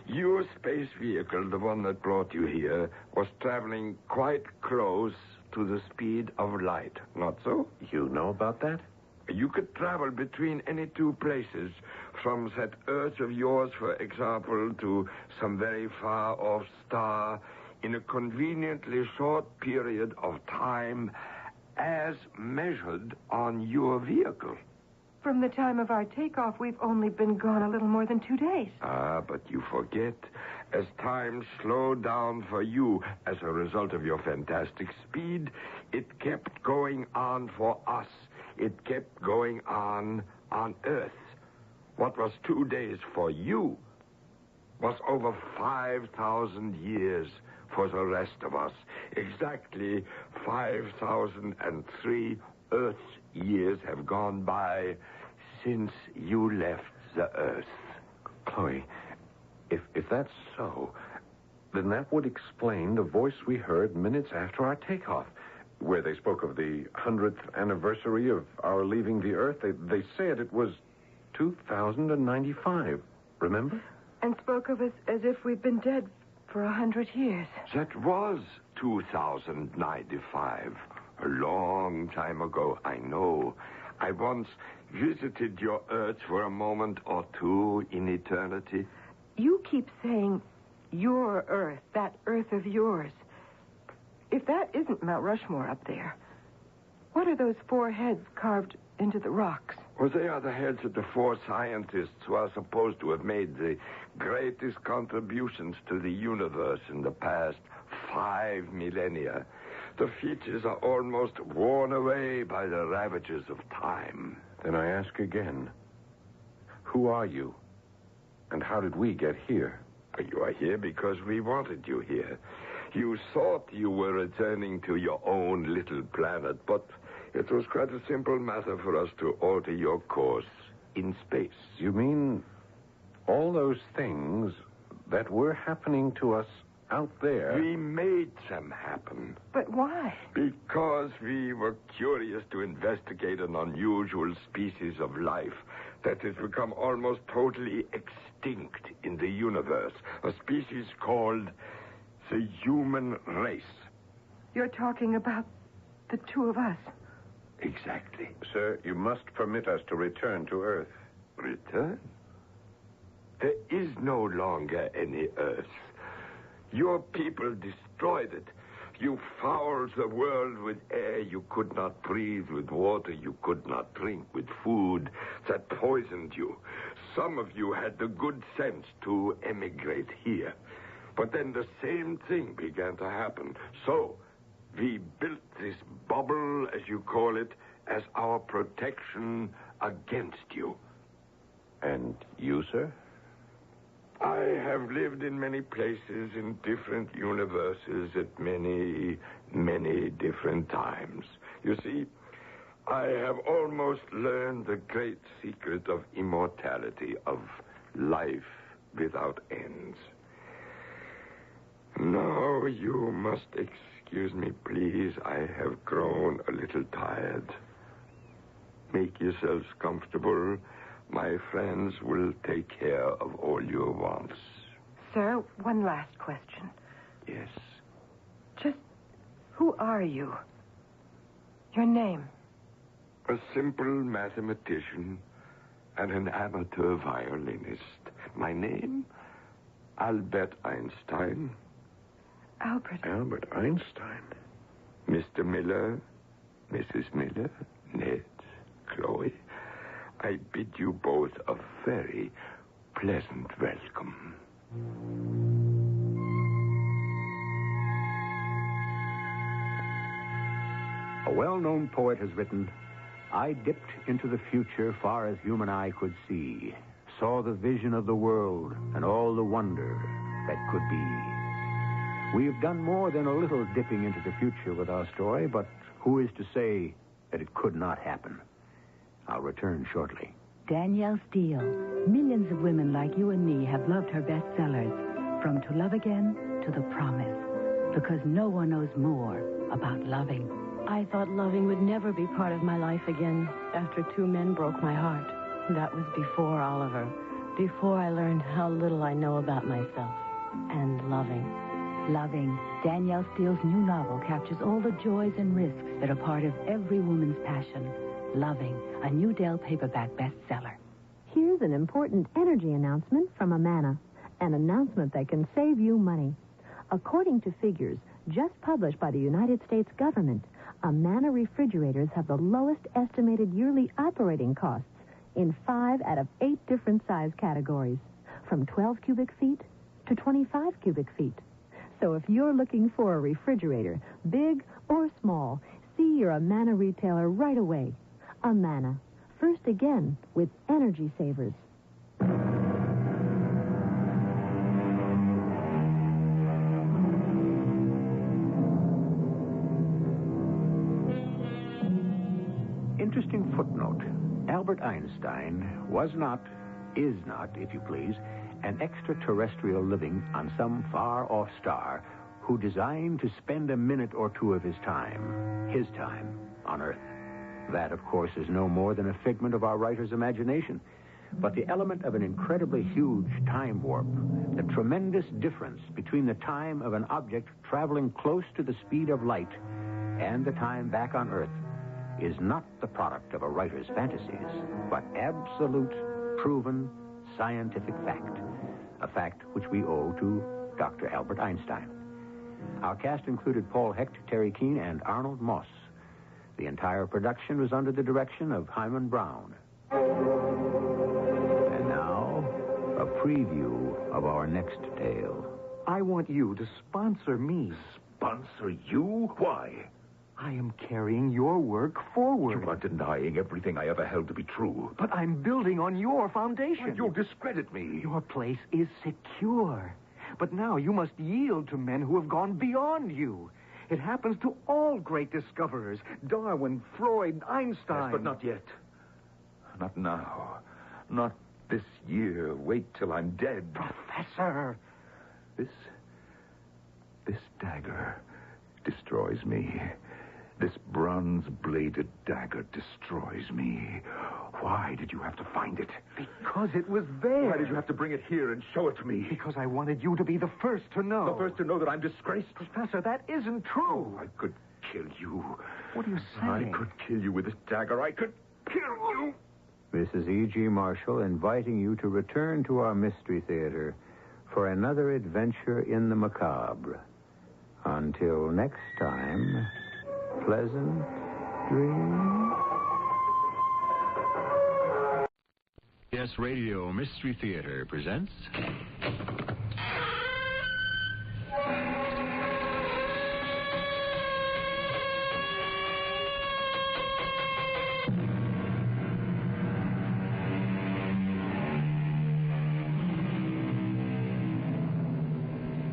S9: Your space vehicle, the one that brought you here, was traveling quite close to the speed of light. Not so?
S11: You know about that?
S9: You could travel between any 2 places, from that Earth of yours, for example, to some very far-off star, in a conveniently short period of time as measured on your vehicle.
S19: From the time of our takeoff, we've only been gone a little more than 2 days.
S11: Ah, but you forget. As time slowed down for you as a result of your fantastic speed, it kept going on for us. It kept going on Earth. What was 2 days for you was over 5,000 years for the rest of us. Exactly 5,003 Earth's years have gone by since you left the Earth.
S2: Chloe, if that's so, then that would explain the voice we heard minutes after our takeoff, where they spoke of the 100th anniversary of our leaving the Earth. They said it was 2095, remember?
S19: And spoke of us as if we'd been dead for 100 years.
S11: That was 2095. A long time ago, I know. I once visited your Earth for a moment or two in eternity.
S19: You keep saying your Earth, that Earth of yours. If that isn't Mount Rushmore up there, what are those 4 heads carved into the rocks?
S11: Well, they are the heads of the 4 scientists who are supposed to have made the greatest contributions to the universe in the past 5 millennia. The features are almost worn away by the ravages of time.
S2: Then I ask again, who are you? And how did we get here?
S11: You are here because we wanted you here. You thought you were returning to your own little planet, but it was quite a simple matter for us to alter your course in space.
S2: You mean all those things that were happening to us out there?
S11: We made them happen.
S19: But why?
S11: Because we were curious to investigate an unusual species of life that has become almost totally extinct in the universe. A species called the human race.
S19: You're talking about the 2 of us.
S11: Exactly.
S2: Sir, you must permit us to return to Earth.
S11: Return? There is no longer any Earth. Your people destroyed it. You fouled the world with air you could not breathe, with water you could not drink, with food that poisoned you. Some of you had the good sense to emigrate here. But then the same thing began to happen. So we built this bubble, as you call it, as our protection against you.
S2: And you, sir?
S11: I have lived in many places, in different universes, at many, many different times. You see, I have almost learned the great secret of immortality, of life without ends. Now, you must excuse me, please. I have grown a little tired. Make yourselves comfortable. My friends will take care of all your wants.
S19: Sir, one last question.
S11: Yes.
S19: Just who are you? Your name?
S11: A simple mathematician and an amateur violinist. My name? Albert Einstein.
S19: Albert
S11: Einstein. Mr. Miller, Mrs. Miller, Ned, Chloe, I bid you both a very pleasant welcome.
S13: A well-known poet has written, I dipped into the future far as human eye could see, saw the vision of the world and all the wonder that could be. We've done more than a little dipping into the future with our story, but who is to say that it could not happen? I'll return shortly.
S7: Danielle Steele. Millions of women like you and me have loved her bestsellers, from To Love Again to The Promise, because no one knows more about loving.
S4: I thought loving would never be part of my life again after 2 men broke my heart. That was before Oliver, before I learned how little I know about myself and loving.
S7: Loving. Danielle Steele's new novel captures all the joys and risks that are part of every woman's passion. Loving, a new Dell paperback bestseller.
S12: Here's an important energy announcement from Amana. An announcement that can save you money. According to figures just published by the United States government, Amana refrigerators have the lowest estimated yearly operating costs in 5 out of 8 different size categories, from 12 cubic feet to 25 cubic feet. So if you're looking for a refrigerator, big or small, see your Amana retailer right away. Amana, first again with energy savers.
S3: Interesting footnote. Albert Einstein was not, is not, if you please, an extraterrestrial living on some far-off star who designed to spend a minute or two of his time, on Earth. That, of course, is no more than a figment of our writer's imagination. But the element of an incredibly huge time warp, the tremendous difference between the time of an object traveling close to the speed of light and the time back on Earth, is not the product of a writer's fantasies, but absolute, proven, scientific fact. A fact which we owe to Dr. Albert Einstein. Our cast included Paul Hecht, Terry Keane, and Arnold Moss. The entire production was under the direction of Hyman Brown. And now, a preview of our next tale.
S6: I want you to sponsor me.
S17: Sponsor you? Why?
S6: I am carrying your work forward.
S17: You are denying everything I ever held to be true.
S6: But I'm building on your foundation.
S17: You'll discredit me.
S6: Your place is secure. But now you must yield to men who have gone beyond you. It happens to all great discoverers. Darwin, Freud, Einstein.
S17: Yes, but not yet. Not now. Not this year. Wait till I'm dead.
S6: Professor!
S17: This dagger destroys me. This bronze-bladed dagger destroys me. Why did you have to find it?
S6: Because it was there.
S17: Why did you have to bring it here and show it to me?
S6: Because I wanted you to be the first to know.
S17: The first to know that I'm disgraced?
S6: Professor, that isn't true.
S17: Oh, I could kill you.
S6: What are you saying?
S17: I could kill you with this dagger. I could kill you.
S3: This is E.G. Marshall inviting you to return to our Mystery Theater for another adventure in the macabre. Until next time, pleasant dreams.
S22: Yes Radio Mystery Theater presents...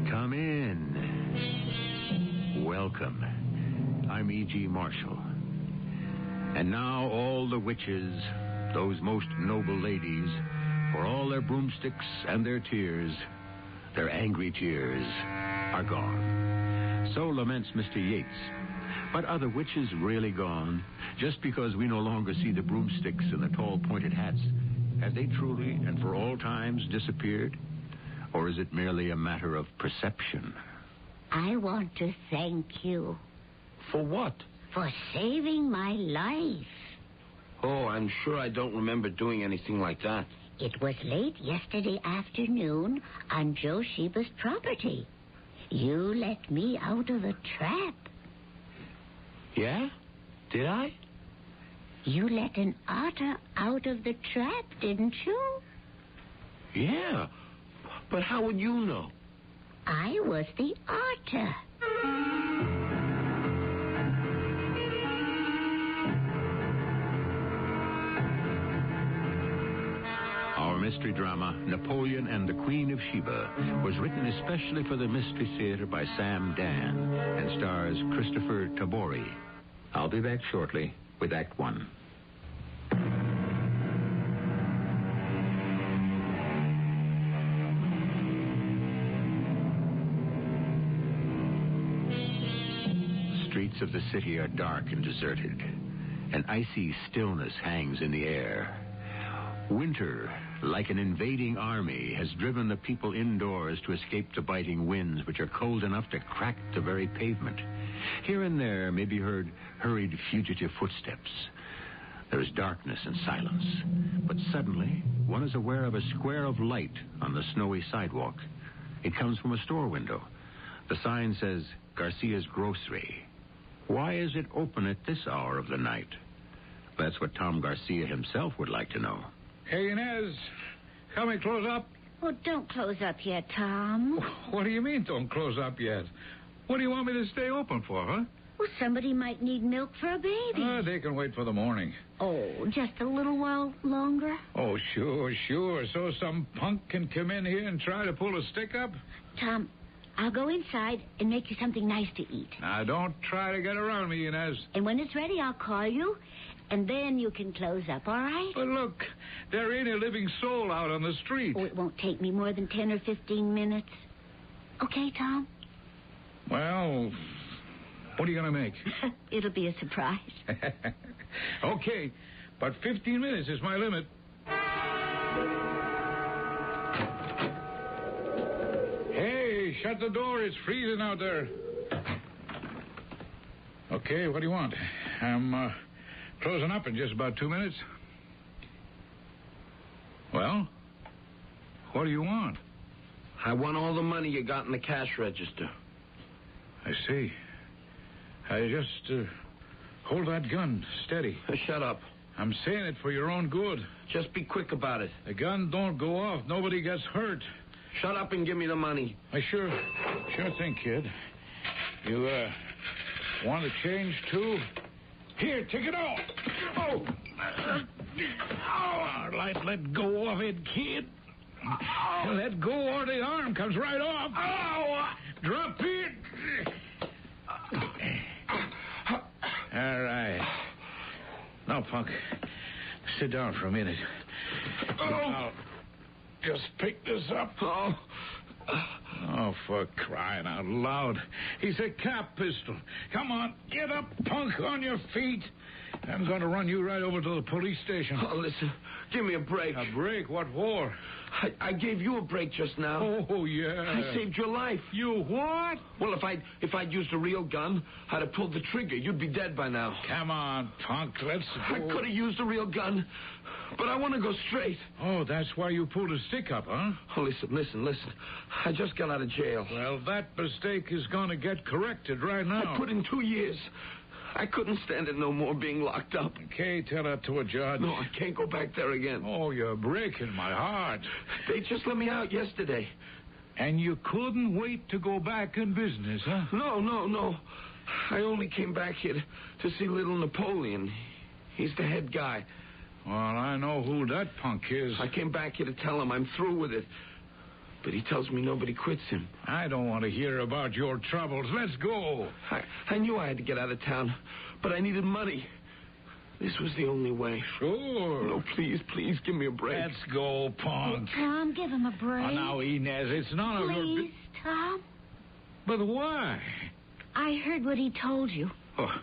S22: Come in. Welcome. I'm E.G. Marshall. And now all the witches, those most noble ladies, for all their broomsticks and their tears, their angry tears, are gone. So laments Mr. Yeats. But are the witches really gone? Just because we no longer see the broomsticks and the tall pointed hats, have they truly and for all times disappeared? Or is it merely a matter of perception?
S21: I want to thank you.
S22: For what?
S21: For saving my life.
S24: Oh, I'm sure I don't remember doing anything like that.
S21: It was late yesterday afternoon on Joe Sheba's property. You let me out of a trap.
S24: Yeah? Did I?
S21: You let an otter out of the trap, didn't you?
S24: Yeah. But how would you know?
S21: I was the otter.
S22: Our mystery drama, Napoleon and the Queen of Sheba, was written especially for the Mystery Theater by Sam Dan and stars Christopher Tabori. I'll be back shortly with Act One. The streets of the city are dark and deserted. An icy stillness hangs in the air. Winter, like an invading army, has driven the people indoors to escape the biting winds, which are cold enough to crack the very pavement. Here and there may be heard hurried fugitive footsteps. There is darkness and silence. But suddenly, one is aware of a square of light on the snowy sidewalk. It comes from a store window. The sign says, Garcia's Grocery. Why is it open at this hour of the night?
S3: That's what Tom Garcia himself would like to know.
S8: Hey, Inez, can we close up?
S21: Well, don't close up yet, Tom.
S8: What do you mean, don't close up yet? What do you want me to stay open for, huh?
S21: Well, somebody might need milk for a baby.
S8: They can wait for the morning.
S21: Oh, just a little while longer?
S8: Oh, sure. So some punk can come in here and try to pull a stick up?
S21: Tom, I'll go inside and make you something nice to eat.
S8: Now, don't try to get around me, Inez.
S21: And when it's ready, I'll call you, and then you can close up, all right?
S8: But look, there ain't a living soul out on the street.
S21: Oh, it won't take me more than 10 or 15 minutes. Okay, Tom?
S8: Well, what are you going to make?
S21: It'll be a surprise.
S8: Okay, but 15 minutes is my limit. Hey, shut the door. It's freezing out there. Okay, what do you want? I'm closing up in just about 2 minutes. Well, what do you want?
S14: I want all the money you got in the cash register.
S8: I see. I just hold that gun steady.
S14: Shut up.
S8: I'm saying it for your own good.
S14: Just be quick about it.
S8: The gun don't go off. Nobody gets hurt.
S14: Shut up and give me the money.
S8: I sure think, kid. You want to change too? Here, take it off. Oh, let go of it, kid. Let go or the arm comes right off. Drop it. All right. Now, punk, sit down for a minute. I'll just pick this up. Oh, for crying out loud. He's a cap pistol. Come on, get up, punk, on your feet. I'm going to run you right over to the police station.
S14: Oh, listen, give me a break.
S8: A break? What for?
S14: I gave you a break just now.
S8: Oh, yeah.
S14: I saved your life.
S8: You what?
S14: Well, if I'd used a real gun, I'd have pulled the trigger. You'd be dead by now.
S8: Come on, punk, let's go.
S14: I could have used a real gun, but I want to go straight.
S8: Oh, that's why you pulled a stick up, huh?
S14: Oh, listen. I just got out of jail.
S8: Well, that mistake is going to get corrected right now.
S14: I put in 2 years. I couldn't stand it no more being locked up.
S8: Okay, tell that to a judge.
S14: No, I can't go back there again.
S8: Oh, you're breaking my heart.
S14: They just let me out yesterday.
S8: And you couldn't wait to go back in business, huh?
S14: No. I only came back here to see little Napoleon. He's the head guy.
S8: Well, I know who that punk is.
S14: I came back here to tell him I'm through with it. But he tells me nobody quits him.
S8: I don't want to hear about your troubles. Let's go.
S14: I knew I had to get out of town, but I needed money. This was the only way.
S8: Sure.
S14: No, please, give me a break.
S8: Let's go, punk.
S21: Tom, give him a break.
S8: Oh, now, Inez, it's none of your...
S21: Please, Tom.
S8: But why?
S21: I heard what he told you.
S8: Oh,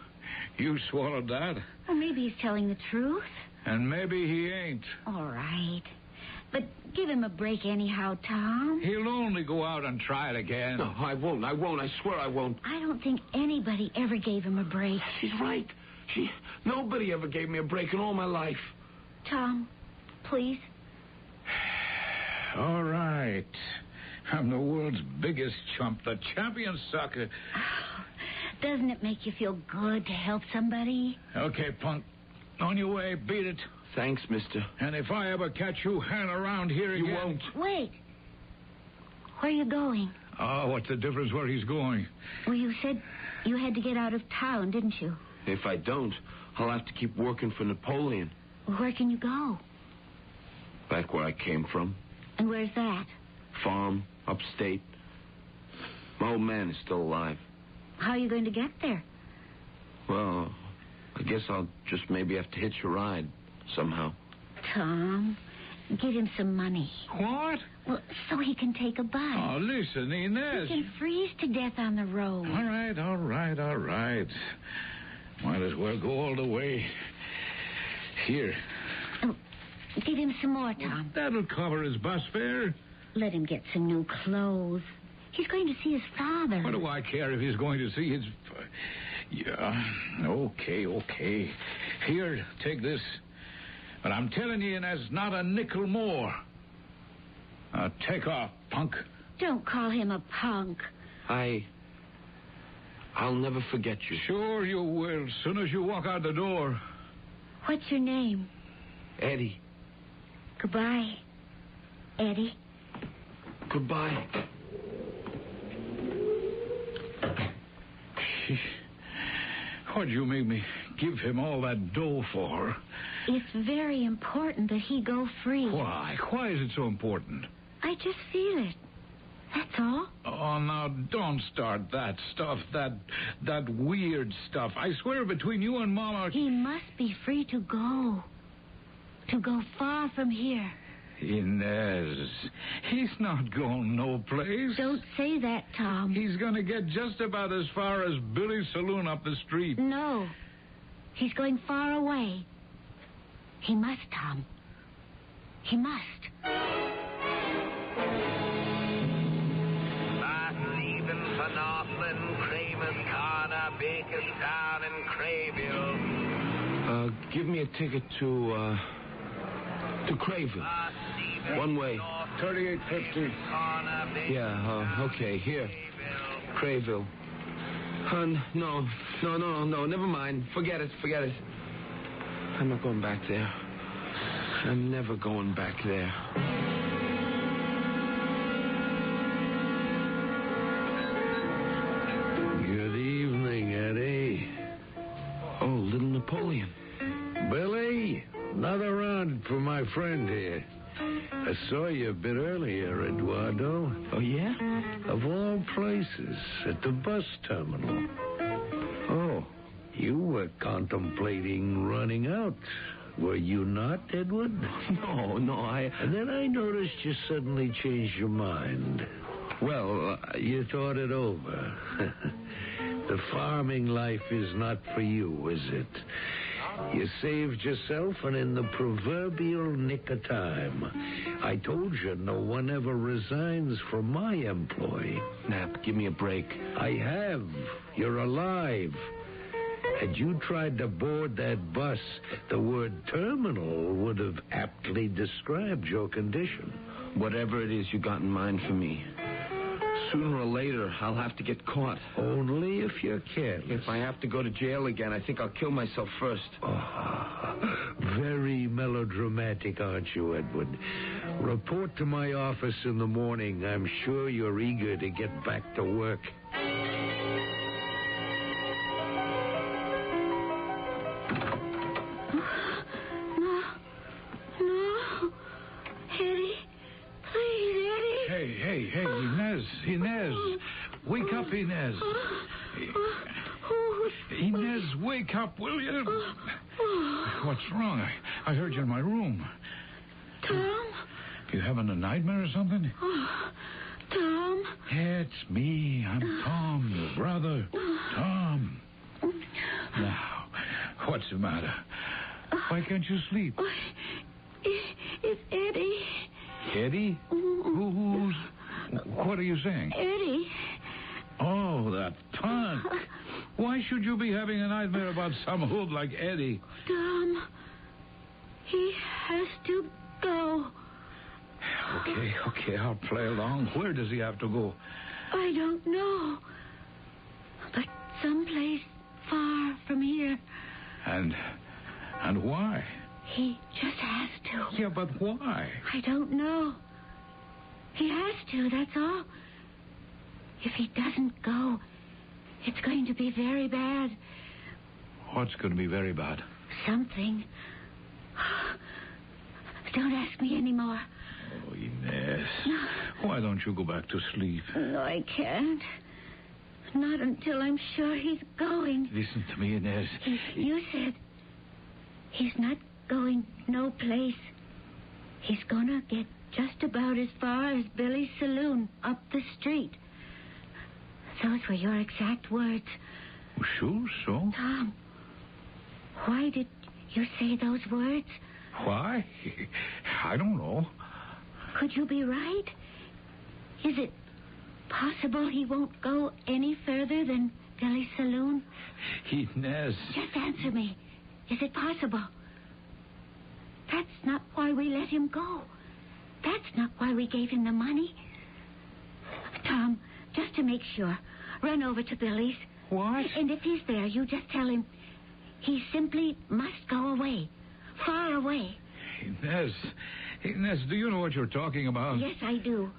S8: you swallowed that?
S21: Or maybe he's telling the truth.
S8: And maybe he ain't.
S21: All right. But give him a break anyhow, Tom.
S8: He'll only go out and try it again.
S14: No, I won't. I swear I won't.
S21: I don't think anybody ever gave him a break.
S14: She's right. Nobody ever gave me a break in all my life.
S21: Tom, please.
S8: All right. I'm the world's biggest chump, the champion sucker.
S21: Oh, doesn't it make you feel good to help somebody?
S8: Okay, punk. On your way, beat it.
S14: Thanks, mister.
S8: And if I ever catch you hanging around here again...
S14: You won't.
S21: Wait. Where are you going?
S8: Oh, what's the difference where he's going?
S21: Well, you said you had to get out of town, didn't you?
S14: If I don't, I'll have to keep working for Napoleon.
S21: Where can you go?
S14: Back where I came from.
S21: And where's that?
S14: Farm, upstate. My old man is still alive.
S21: How are you going to get there?
S14: Well, I guess I'll just maybe have to hitch a ride somehow.
S21: Tom, give him some money.
S8: What?
S21: Well, so he can take a bus.
S8: Oh, listen, Inez.
S21: He can freeze to death on the road.
S8: All right. Might as well go all the way. Here.
S21: Oh, give him some more, Tom.
S8: Well, that'll cover his bus fare.
S21: Let him get some new clothes. He's going to see his father.
S8: What do I care if he's going to see his... Yeah, okay. Here, take this. But I'm telling you, there's not a nickel more. Now, take off, punk.
S21: Don't call him a punk.
S14: I'll never forget you.
S8: Sure you will, as soon as you walk out the door.
S21: What's your name?
S14: Eddie.
S21: Goodbye, Eddie.
S14: Goodbye.
S8: What'd you make me give him all that dough for?
S21: It's very important that he go free.
S8: Why? Why is it so important?
S21: I just feel it. That's all.
S8: Oh, now, don't start that stuff, that weird stuff. I swear between you and Mama...
S21: He must be free to go. To go far from here.
S8: Inez, he's not going no place.
S21: Don't say that, Tom.
S8: He's going to get just about as far as Billy's saloon up the street.
S21: No. He's going far away. He must, Tom. He must.
S5: Leaving for Northland, Kramer's Corner, Bakerstown, and Crayville.
S14: Give me a ticket to Crayville. One way.
S1: 3850.
S14: Yeah, okay, here. Crayville. No, never mind. Forget it. I'm not going back there. I'm never going back there.
S1: Good evening, Eddie.
S14: Oh, little Napoleon.
S1: Billy, another round for my friend here. I saw you a bit earlier, Eduardo.
S14: Oh, yeah?
S1: Of all places, at the bus terminal. Oh, you were contemplating running out. Were you not, Edward?
S14: No,
S1: And then I noticed you suddenly changed your mind.
S14: Well,
S1: you thought it over. The farming life is not for you, is it? You saved yourself, and in the proverbial nick of time. I told you no one ever resigns from my employ.
S14: Nap, give me a break.
S1: I have. You're alive. Had you tried to board that bus, the word terminal would have aptly described your condition.
S14: Whatever it is you got in mind for me. Sooner or later, I'll have to get caught.
S1: Only if you're careless.
S14: If I have to go to jail again, I think I'll kill myself first.
S1: Oh, very melodramatic, aren't you, Edward? Report to my office in the morning. I'm sure you're eager to get back to work.
S21: No. Eddie. Please, Eddie.
S8: Hey, Inez. Wake up, Inez. Inez, wake up, will you? What's wrong? I heard you in my room.
S21: Tom?
S8: You having a nightmare or something?
S21: Tom?
S8: It's me. I'm Tom, your brother. Tom. Now, what's the matter? Why can't you sleep?
S21: It's Eddie.
S8: Eddie? Who's... What are you saying?
S21: Eddie.
S8: Oh, that punk. Why should you be having a nightmare about some hood like Eddie?
S21: Tom, he has to go.
S8: Okay, I'll play along. Where does he have to go?
S21: I don't know. But someplace far from here.
S8: And why?
S21: He just has to.
S8: Yeah, but why?
S21: I don't know. He has to, that's all. If he doesn't go, it's going to be very bad.
S8: What's going to be very bad?
S21: Something. Don't ask me anymore.
S8: Oh, Inez. Why don't you go back to sleep?
S21: No, I can't. Not until I'm sure he's going.
S8: Listen to me, Inez.
S21: You said he's not going no place. He's gonna get just about as far as Billy's saloon up the street. Those were your exact words.
S8: Sure, so?
S21: Tom, why did you say those words?
S8: Why? I don't know.
S21: Could you be right? Is it possible he won't go any further than Billy's saloon?
S8: Inez.
S21: Just answer me. Is it possible? That's not why we let him go. That's not why we gave him the money. Tom, just to make sure, run over to Billy's.
S8: What?
S21: And if he's there, you just tell him he simply must go away.
S8: Inez, do you know what you're talking about?
S21: Yes, I do.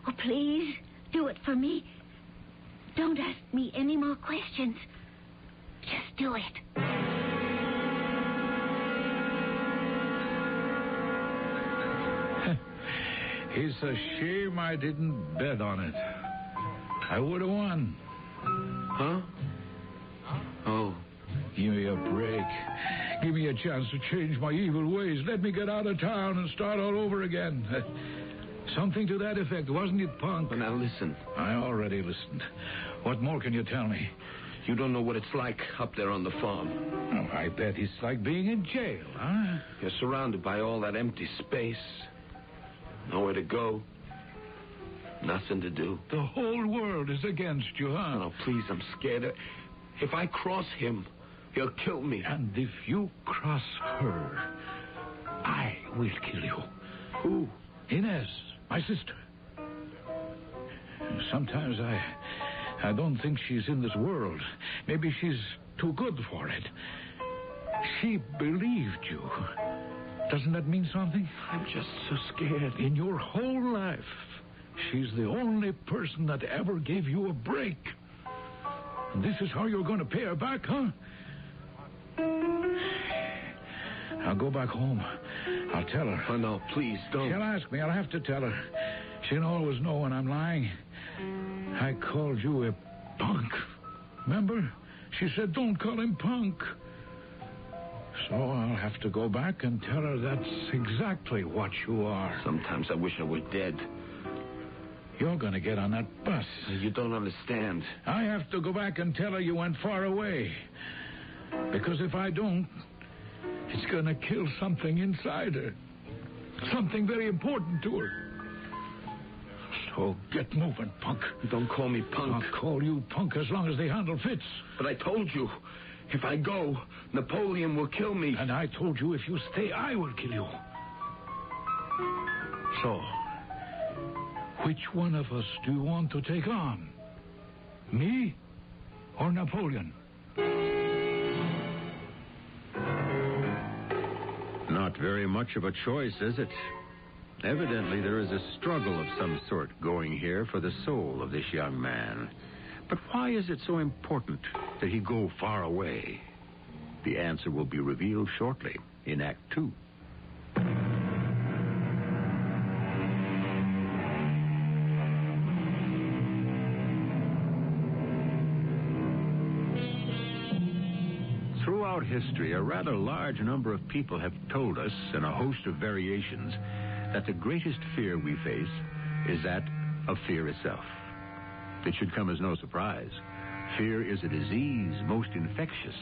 S21: Oh, please, do it for me. Don't ask me any more questions. Just do it.
S8: It's a shame I didn't bet on it. I would have won.
S14: Huh? Oh.
S8: Give me a break. Give me a chance to change my evil ways. Let me get out of town and start all over again. Something to that effect, wasn't it, punk?
S14: Now listen.
S8: I already listened. What more can you tell me?
S14: You don't know what it's like up there on the farm.
S8: Oh, I bet it's like being in jail, huh?
S14: You're surrounded by all that empty space. Nowhere to go. Nothing to do.
S8: The whole world is against you, huh?
S14: Oh, please, I'm scared. If I cross him, he'll kill me.
S8: And if you cross her, I will kill you.
S14: Who?
S8: Inez, my sister. Sometimes I don't think she's in this world. Maybe she's too good for it. She believed you. Doesn't that mean something?
S14: I'm just so scared.
S8: In your whole life, she's the only person that ever gave you a break. And this is how you're going to pay her back, huh? I'll go back home. I'll tell her.
S14: Oh, no, please, don't.
S8: She'll ask me. I'll have to tell her. She'll always know when I'm lying. I called you a punk. Remember? She said, don't call him punk. So I'll have to go back and tell her that's exactly what you are.
S14: Sometimes I wish I were dead.
S8: You're going to get on that bus.
S14: You don't understand.
S8: I have to go back and tell her you went far away. Because if I don't, it's going to kill something inside her. Something very important to her. So get moving, punk.
S14: Don't call me punk.
S8: I'll call you punk as long as the handle fits.
S14: But I told you, if I go, Napoleon will kill me.
S8: And I told you if you stay, I will kill you. So, which one of us do you want to take on? Me or Napoleon?
S3: Not very much of a choice, is it? Evidently, there is a struggle of some sort going here for the soul of this young man. But why is it so important that he go far away? The answer will be revealed shortly in Act 2. Throughout history, a rather large number of people have told us, in a host of variations, that the greatest fear we face is that of fear itself. It should come as no surprise. Fear is a disease most infectious,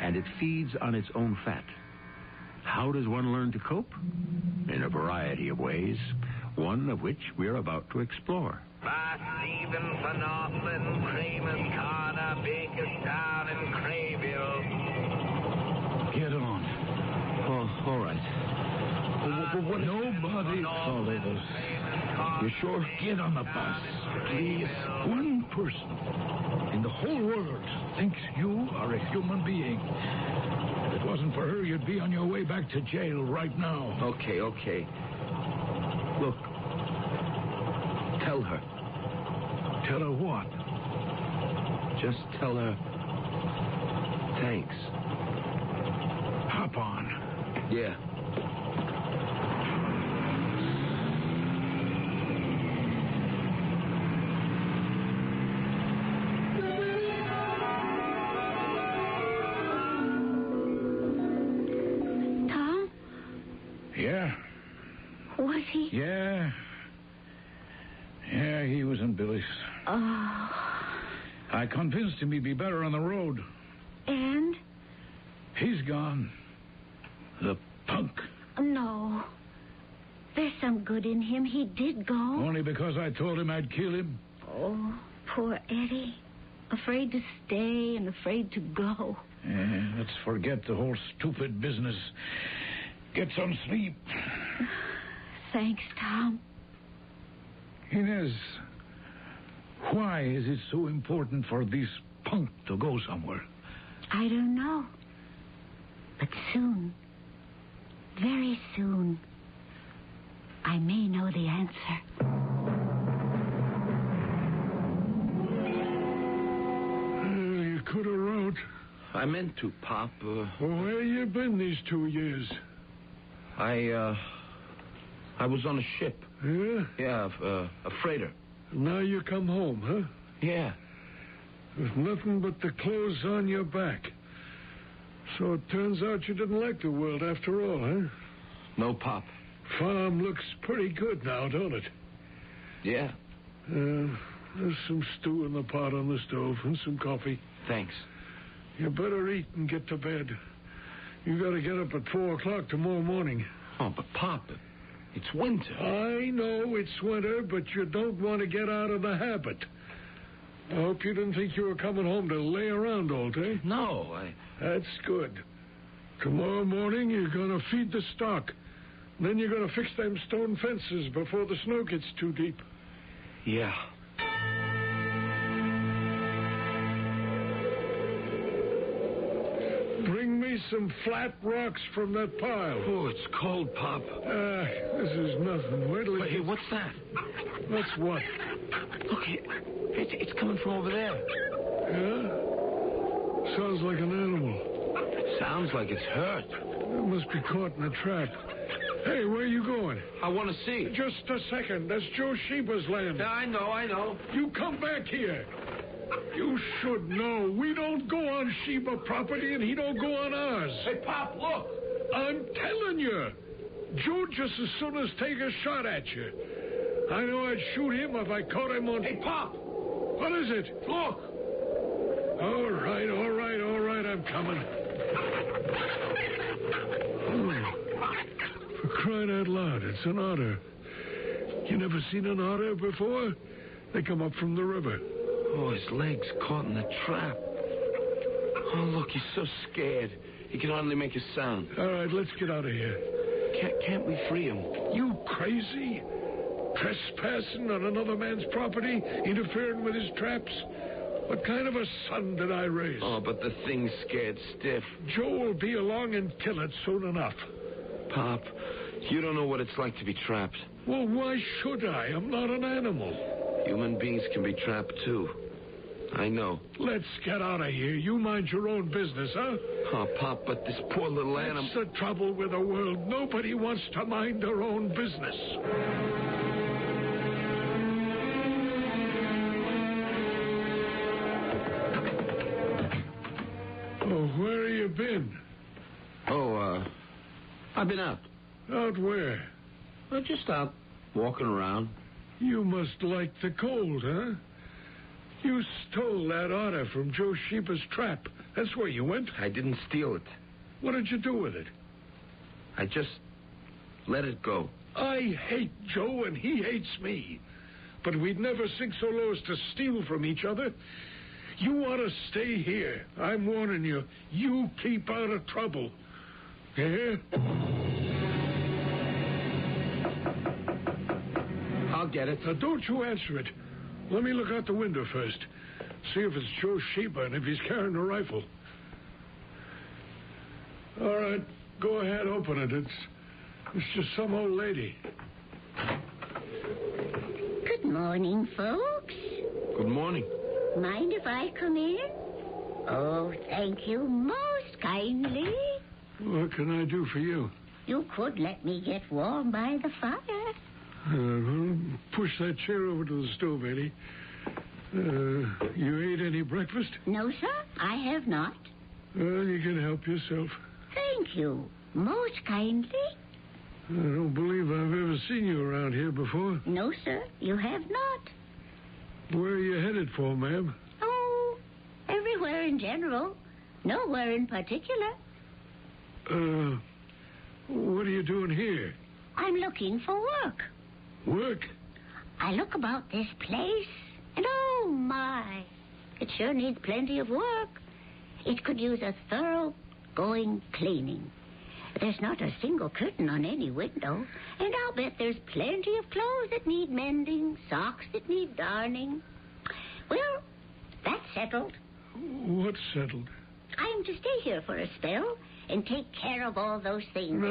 S3: and it feeds on its own fat. How does one learn to cope? In a variety of ways, one of which we're about to explore.
S5: Stephen for Northland, Kramer's Corner, Bakerstown, and Crayville.
S8: Get on.
S14: Oh, all right. What
S8: Nobody follows us.
S14: You sure?
S8: Get on the bus, please. One person in the whole world thinks you are a human being. If it wasn't for her, you'd be on your way back to jail right now.
S14: Okay. Look. Tell her.
S8: Tell her what?
S14: Just tell her thanks.
S8: Hop on.
S14: Yeah.
S21: Tom?
S8: Yeah?
S21: Was he?
S8: Yeah, he was in Billy's.
S21: Oh.
S8: I convinced him he'd be better on the road.
S21: And?
S8: He's gone. The punk.
S21: No. There's some good in him. He did go.
S8: Only because I told him I'd kill him.
S21: Oh, poor Eddie. Afraid to stay and afraid to go.
S8: Yeah, let's forget the whole stupid business. Get some sleep.
S21: Thanks, Tom.
S8: Inez, why is it so important for this punk to go somewhere?
S21: I don't know. But soon, very soon,
S14: meant to, Pop.
S1: Where you been these 2 years?
S14: I was on a ship.
S1: Yeah?
S14: Yeah, a freighter.
S1: Now you come home, huh?
S14: Yeah.
S1: With nothing but the clothes on your back. So it turns out you didn't like the world after all, huh?
S14: No, Pop.
S1: Farm looks pretty good now, don't it?
S14: Yeah.
S1: There's some stew in the pot on the stove and some coffee.
S14: Thanks.
S1: You better eat and get to bed. You got to get up at 4 o'clock tomorrow morning.
S14: Oh, but Pop, it's winter.
S1: I know it's winter, but you don't want to get out of the habit. I hope you didn't think you were coming home to lay around all day.
S14: No,
S1: That's good. Tomorrow morning, you're going to feed the stock. Then you're going to fix them stone fences before the snow gets too deep.
S14: Yeah.
S1: Bring me some flat rocks from that pile.
S14: Oh, it's cold, Pop.
S1: This is nothing. Wait till
S14: Hey, what's that?
S1: That's what?
S14: Look, it's coming from over there.
S1: Yeah? Sounds like an animal.
S14: Sounds like it's hurt.
S1: It must be caught in a trap. Hey, where are you going?
S14: I want to see.
S1: Just a second. That's Joe Sheba's land.
S14: Yeah, I know.
S1: You come back here. You should know. We don't go on Sheba property, and he don't go on ours.
S14: Hey, Pop, look.
S1: I'm telling you. Joe just as soon as take a shot at you. I know I'd shoot him if I caught him on...
S14: Hey, Pop.
S1: What is it?
S14: Look.
S1: All right. I'm coming. For crying out loud, it's an otter. You never seen an otter before? They come up from the river.
S14: Oh, his leg's caught in the trap. Oh, look, he's so scared. He can hardly make a sound.
S1: All right, let's get out of here.
S14: Can't we free him?
S1: You crazy? Trespassing on another man's property? Interfering with his traps? What kind of a son did I raise?
S14: Oh, but the thing's scared stiff.
S1: Joe will be along and kill it soon enough.
S14: Pop, you don't know what it's like to be trapped.
S1: Well, why should I? I'm not an animal.
S14: Human beings can be trapped, too. I know.
S1: Let's get out of here. You mind your own business, huh?
S14: Oh, Pop, but this poor little animal...
S1: That's the trouble with the world. Nobody wants to mind their own business. Oh, where have you been?
S14: Oh, I've been out.
S1: Out where?
S14: Just out, walking around.
S1: You must like the cold, huh? You stole that otter from Joe Sheba's trap. That's where you went.
S14: I didn't steal it.
S1: What did you do with it?
S14: I just let it go.
S1: I hate Joe and he hates me. But we'd never sink so low as to steal from each other. You ought to stay here. I'm warning you. You keep out of trouble. You hear?
S14: I'll get it.
S1: Now, don't you answer it. Let me look out the window first. See if it's Joe Sheba and if he's carrying a rifle. All right. Go ahead, open it. It's just some old lady.
S21: Good morning, folks.
S14: Good morning.
S21: Mind if I come in? Oh, thank you most kindly.
S1: What can I do for you?
S21: You could let me get warm by the fire.
S1: Push that chair over to the stove, Eddie. You ate any breakfast?
S21: No, sir, I have not.
S1: Well, you can help yourself.
S21: Thank you most kindly.
S1: I don't believe I've ever seen you around here before.
S21: No, sir, you have not.
S1: Where are you headed for, ma'am?
S21: Oh, everywhere in general. Nowhere in particular.
S1: What are you doing here?
S21: I'm looking for work.
S1: Work?
S21: I look about this place, and oh, my. It sure needs plenty of work. It could use a thorough-going cleaning. There's not a single curtain on any window, and I'll bet there's plenty of clothes that need mending, socks that need darning. Well, that's settled.
S1: What's settled?
S21: I'm to stay here for a spell and take care of all those things.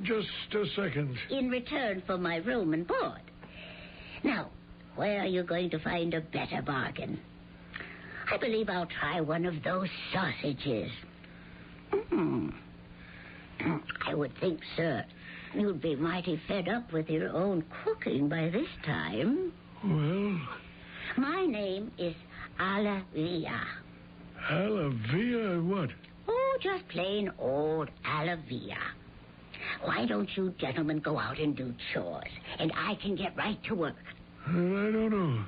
S1: Just a second.
S21: In return for my room and board. Now, where are you going to find a better bargain? I believe I'll try one of those sausages. I would think, sir, you'd be mighty fed up with your own cooking by this time.
S1: Well?
S21: My name is Alavia.
S1: Alavia what?
S21: Oh, just plain old Alavia. Why don't you gentlemen go out and do chores, and I can get right to work?
S1: I don't know.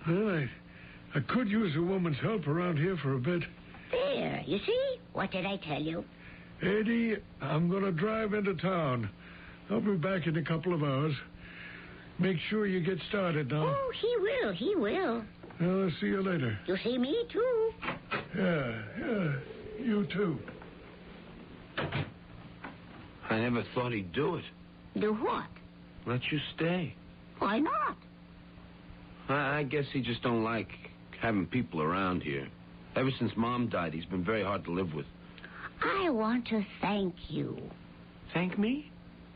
S1: Well, I could use a woman's help around here for a bit.
S21: There, you see? What did I tell you?
S1: Eddie, I'm going to drive into town. I'll be back in a couple of hours. Make sure you get started now.
S21: Oh, he will.
S1: Well, I'll see you later.
S21: You'll see me, too.
S1: Yeah, you too.
S14: I never thought he'd do it.
S21: Do what?
S14: Let you stay.
S21: Why not?
S14: I guess he just don't like having people around here. Ever since Mom died, he's been very hard to live with.
S21: I want to thank you.
S14: Thank me?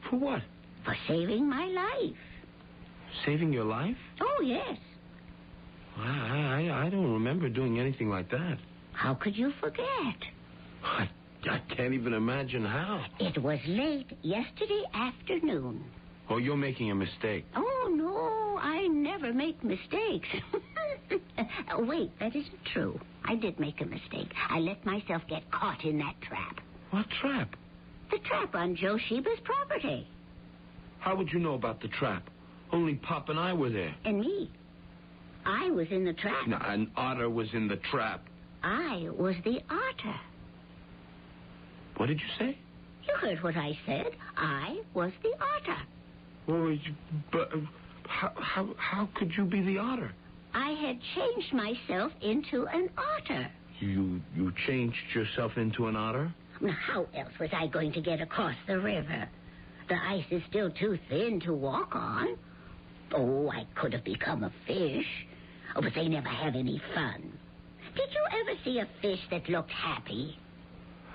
S14: For what?
S21: For saving my life.
S14: Saving your life?
S21: Oh, yes.
S14: I don't remember doing anything like that.
S21: How could you forget?
S14: I can't even imagine how.
S21: It was late yesterday afternoon.
S14: Oh, you're making a mistake.
S21: Oh, no, I never make mistakes. Wait, that isn't true. I did make a mistake. I let myself get caught in that trap.
S14: What trap?
S21: The trap on Joe Sheba's property.
S14: How would you know about the trap? Only Pop and I were there.
S21: And me. I was in the trap.
S14: No, an otter was in the trap.
S21: I was the otter.
S14: What did you say?
S21: You heard what I said. I was the otter.
S14: Well, but how could you be the otter?
S21: I had changed myself into an otter.
S14: You changed yourself into an otter?
S21: Now, how else was I going to get across the river? The ice is still too thin to walk on. Oh, I could have become a fish. Oh, but they never have any fun. Did you ever see a fish that looked happy?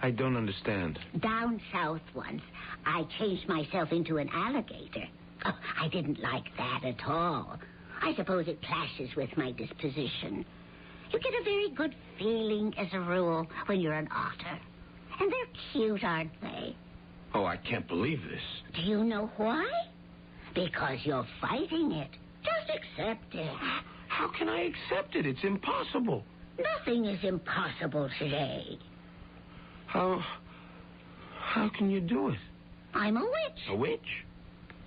S14: I don't understand.
S21: Down south once, I changed myself into an alligator. Oh, I didn't like that at all. I suppose it clashes with my disposition. You get a very good feeling, as a rule, when you're an otter. And they're cute, aren't they?
S14: Oh, I can't believe this.
S21: Do you know why? Because you're fighting it. Just accept it.
S14: How can I accept it? It's impossible.
S21: Nothing is impossible today.
S14: How can you do it?
S21: I'm a witch.
S14: A witch?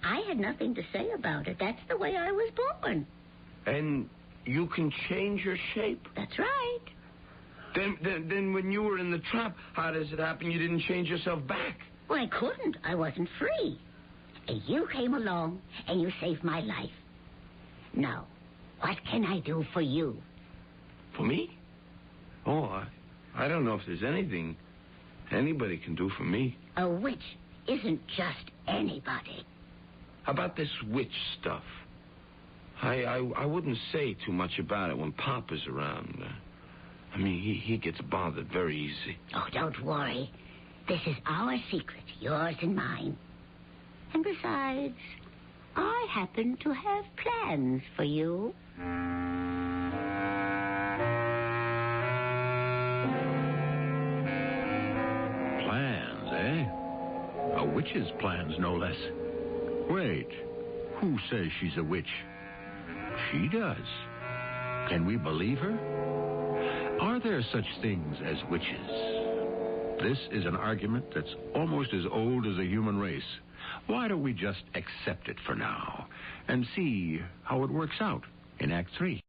S21: I had nothing to say about it. That's the way I was born.
S14: And you can change your shape?
S21: That's right.
S14: Then when you were in the trap, how does it happen you didn't change yourself back?
S21: Well, I couldn't. I wasn't free. And you came along, and you saved my life. Now, what can I do for you?
S14: For me? Oh, I don't know if there's anything anybody can do for me.
S21: A witch isn't just anybody.
S14: How about this witch stuff? I wouldn't say too much about it when Pop is around. I mean, he gets bothered very easy.
S21: Oh, don't worry. This is our secret, yours and mine. And besides, I happen to have plans for you.
S3: Plans, eh? A witch's plans, no less. Wait, who says she's a witch? She does. Can we believe her? Are there such things as witches? This is an argument that's almost as old as the human race. Why don't we just accept it for now and see how it works out in Act 3?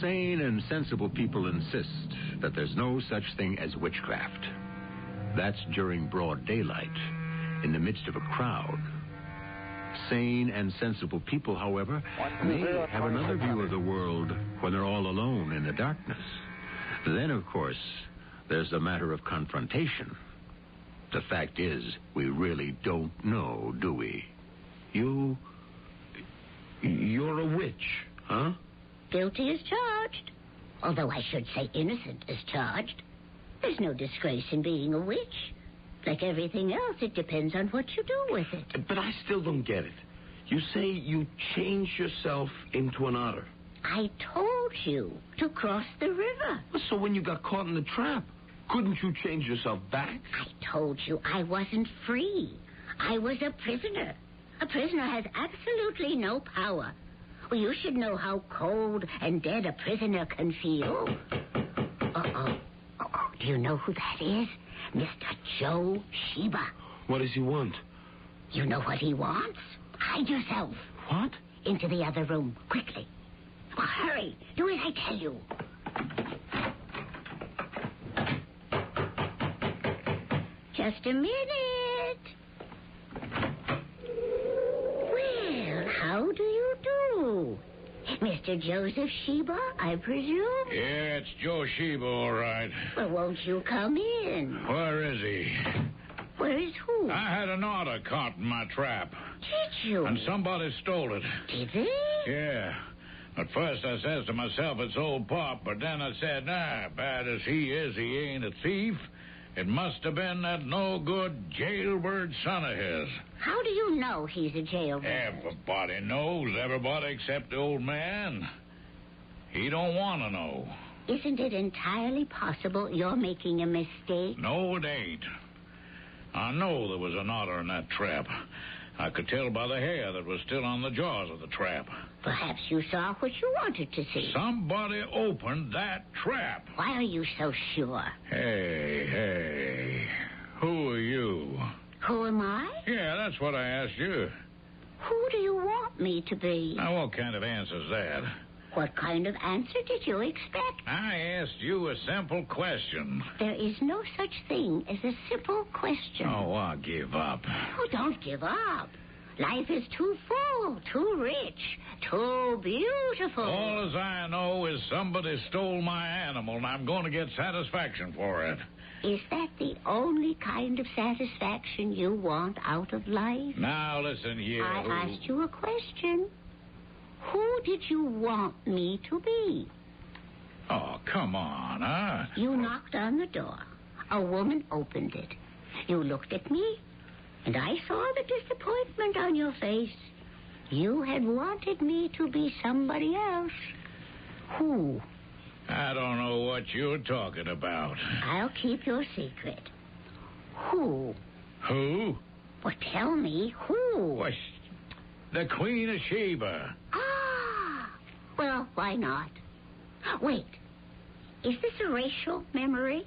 S3: Sane and sensible people insist that there's no such thing as witchcraft. That's during broad daylight, in the midst of a crowd. Sane and sensible people, however, may have another view of the world when they're all alone in the darkness. Then, of course, there's the matter of confrontation. The fact is, we really don't know, do we?
S14: You're a witch, huh?
S21: Guilty as charged. Although I should say innocent as charged. There's no disgrace in being a witch. Like everything else, it depends on what you do with it.
S14: But I still don't get it. You say you changed yourself into an otter.
S21: I told you to cross the river.
S14: So when you got caught in the trap, couldn't you change yourself back?
S21: I told you I wasn't free. I was a prisoner. A prisoner has absolutely no power. Well, you should know how cold and dead a prisoner can feel. Uh-oh. Do you know who that is? Mr. Joe Sheba.
S14: What does he want?
S21: You know what he wants? Hide yourself.
S14: What?
S21: Into the other room, quickly. Well, hurry. Do as I tell you. Just a minute. Well, how do you do? Mr. Joseph Sheba, I presume?
S8: Yeah, it's Joe Sheba, all right.
S21: Well, won't you come in?
S8: Where is he?
S21: Where is who?
S8: I had an otter caught in my trap.
S21: Did you?
S8: And somebody stole it.
S21: Did they?
S8: Yeah. At first I says to myself, it's old Pop, but then I said, nah, bad as he is, he ain't a thief. It must have been that no-good jailbird son of his.
S21: How do you know he's a jailbird?
S8: Everybody knows, everybody except the old man. He don't want to know.
S21: Isn't it entirely possible you're making a mistake?
S8: No, it ain't. I know there was an otter in that trap. I could tell by the hair that was still on the jaws of the trap.
S21: Perhaps you saw what you wanted to see.
S8: Somebody opened that trap.
S21: Why are you so sure?
S8: Hey, who are you?
S21: Who am I?
S8: Yeah, that's what I asked you.
S21: Who do you want me to be?
S8: Now, what kind of answer's that?
S21: What kind of answer did you expect?
S8: I asked you a simple question.
S21: There is no such thing as a simple question.
S8: Oh, I'll give up.
S21: Oh, don't give up. Life is too full, too rich, too beautiful.
S8: All as I know is somebody stole my animal, and I'm going to get satisfaction for it.
S21: Is that the only kind of satisfaction you want out of life?
S8: Now, listen here.
S21: I asked you a question. Who did you want me to be?
S8: Oh, come on, huh?
S21: You knocked on the door. A woman opened it. You looked at me, and I saw the disappointment on your face. You had wanted me to be somebody else. Who?
S8: I don't know what you're talking about.
S21: I'll keep your secret. Who?
S8: Who?
S21: Well, tell me who.
S8: Well, the Queen of Sheba.
S21: Well, why not? Wait. Is this a racial memory?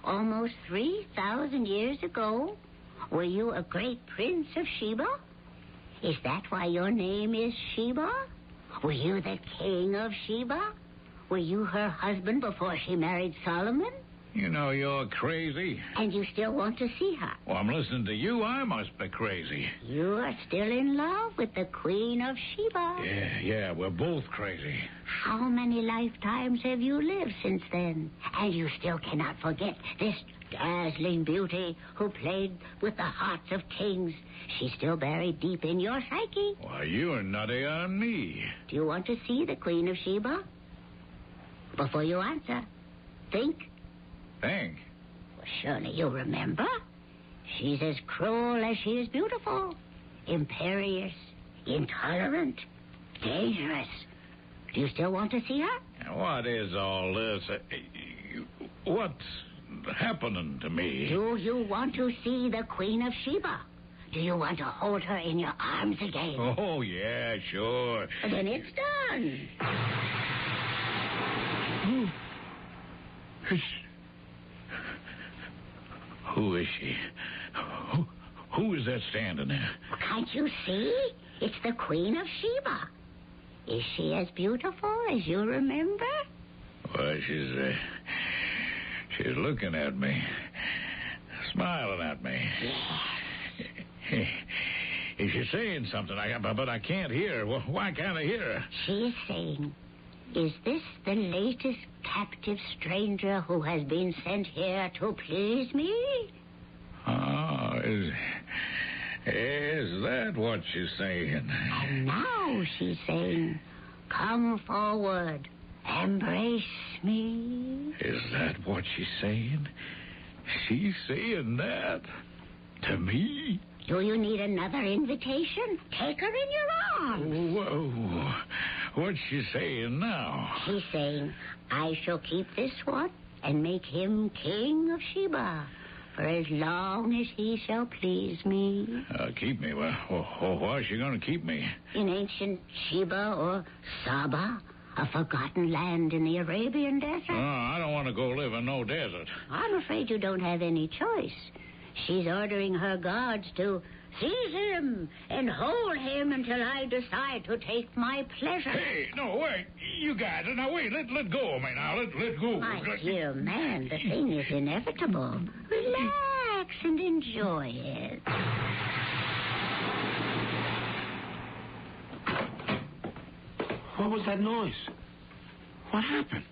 S21: Almost 3,000 years ago, were you a great prince of Sheba? Is that why your name is Sheba? Were you the king of Sheba? Were you her husband before she married Solomon?
S8: You know you're crazy.
S21: And you still want to see her?
S8: Well, I'm listening to you. I must be crazy.
S21: You are still in love with the Queen of Sheba.
S8: Yeah, we're both crazy.
S21: How many lifetimes have you lived since then? And you still cannot forget this dazzling beauty who played with the hearts of kings. She's still buried deep in your psyche.
S8: Why, you're nutty on me.
S21: Do you want to see the Queen of Sheba? Before you answer, think.
S8: Think?
S21: Well, surely you remember. She's as cruel as she is beautiful. Imperious, intolerant, dangerous. Do you still want to see her?
S8: What is all this? What's happening to me?
S21: Do you want to see the Queen of Sheba? Do you want to hold her in your arms again?
S8: Oh, yeah, sure.
S21: Then it's done.
S8: Who is she? Who is that standing there?
S21: Can't you see? It's the Queen of Sheba. Is she as beautiful as you remember?
S8: Well, she's looking at me, smiling at me.
S21: Yeah.
S8: Is she saying something? But I can't hear her. Well, why can't I hear her?
S21: She's saying, is this the latest captive stranger who has been sent here to please me?
S8: Oh, is that what she's saying?
S21: And now she's saying, come forward embrace me?
S8: Is that what she's saying? She's saying that to me?
S21: Do you need another invitation? Take her in your arms.
S8: Whoa. What's she saying now?
S21: She's saying, I shall keep this one and make him king of Sheba for as long as he shall please me.
S8: Keep me? Well, why is she going to keep me?
S21: In ancient Sheba or Saba, a forgotten land in the Arabian desert.
S8: Oh, I don't want to go live in no desert.
S21: I'm afraid you don't have any choice. She's ordering her guards to seize him and hold him until I decide to take my pleasure.
S8: Hey, no, wait. You got it. Now, wait. Let go of me now. Let go.
S21: My dear man, the thing is inevitable. Relax and enjoy it.
S14: What was that noise? What happened?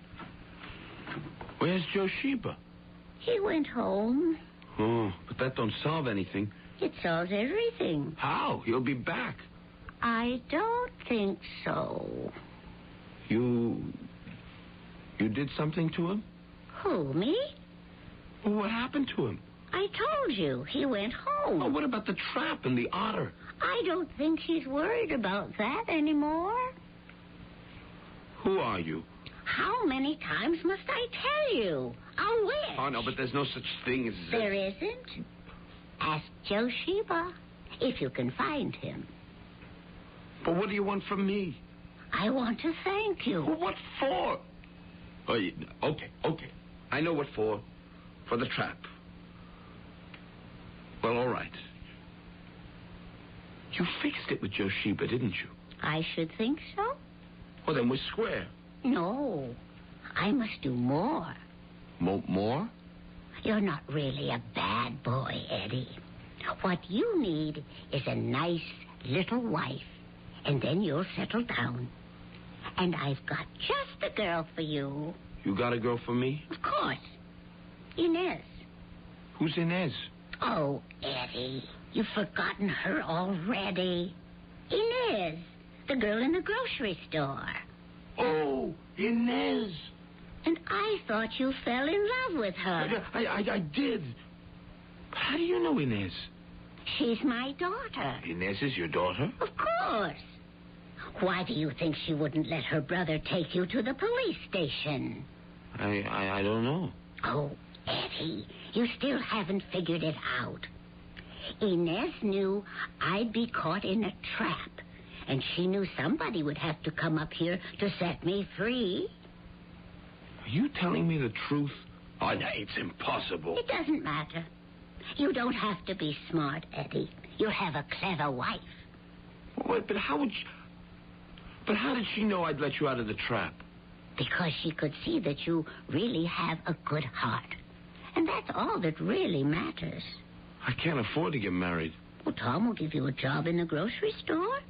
S14: Where's Joe Sheba?
S21: He went home.
S14: Oh, but that don't solve anything.
S21: It solves everything.
S14: How? He'll be back.
S21: I don't think so.
S14: You did something to him?
S21: Who, me?
S14: Well, what happened to him?
S21: I told you. He went home.
S14: Oh, what about the trap and the otter?
S21: I don't think she's worried about that anymore.
S14: Who are you?
S21: How many times must I tell you? A witch.
S14: Oh, no, but there's no such thing as...
S21: There isn't. Ask Joe Sheba, if you can find him.
S14: But what do you want from me?
S21: I want to thank you.
S14: Well, what for? Oh, okay. I know what for. For the trap. Well, all right. You fixed it with Joe Sheba, didn't you?
S21: I should think so.
S14: Well, then we're square.
S21: No, I must do more.
S14: More?
S21: You're not really a bad boy, Eddie. What you need is a nice little wife, and then you'll settle down. And I've got just the girl for you.
S14: You got a girl for me?
S21: Of course. Inez.
S14: Who's Inez?
S21: Oh, Eddie, you've forgotten her already. Inez, the girl in the grocery store.
S14: Oh, Inez.
S21: And I thought you fell in love with her.
S14: I did. But how do you know Inez?
S21: She's my daughter.
S14: Inez is your daughter?
S21: Of course. Why do you think she wouldn't let her brother take you to the police station?
S14: I don't know.
S21: Oh, Eddie, you still haven't figured it out. Inez knew I'd be caught in a trap, and she knew somebody would have to come up here to set me free.
S14: Are you telling me the truth? Oh, no, it's impossible.
S21: It doesn't matter. You don't have to be smart, Eddie. You have a clever wife.
S14: Wait, but how did she know I'd let you out of the trap?
S21: Because she could see that you really have a good heart. And that's all that really matters.
S14: I can't afford to get married.
S21: Well, Tom will give you a job in the grocery store.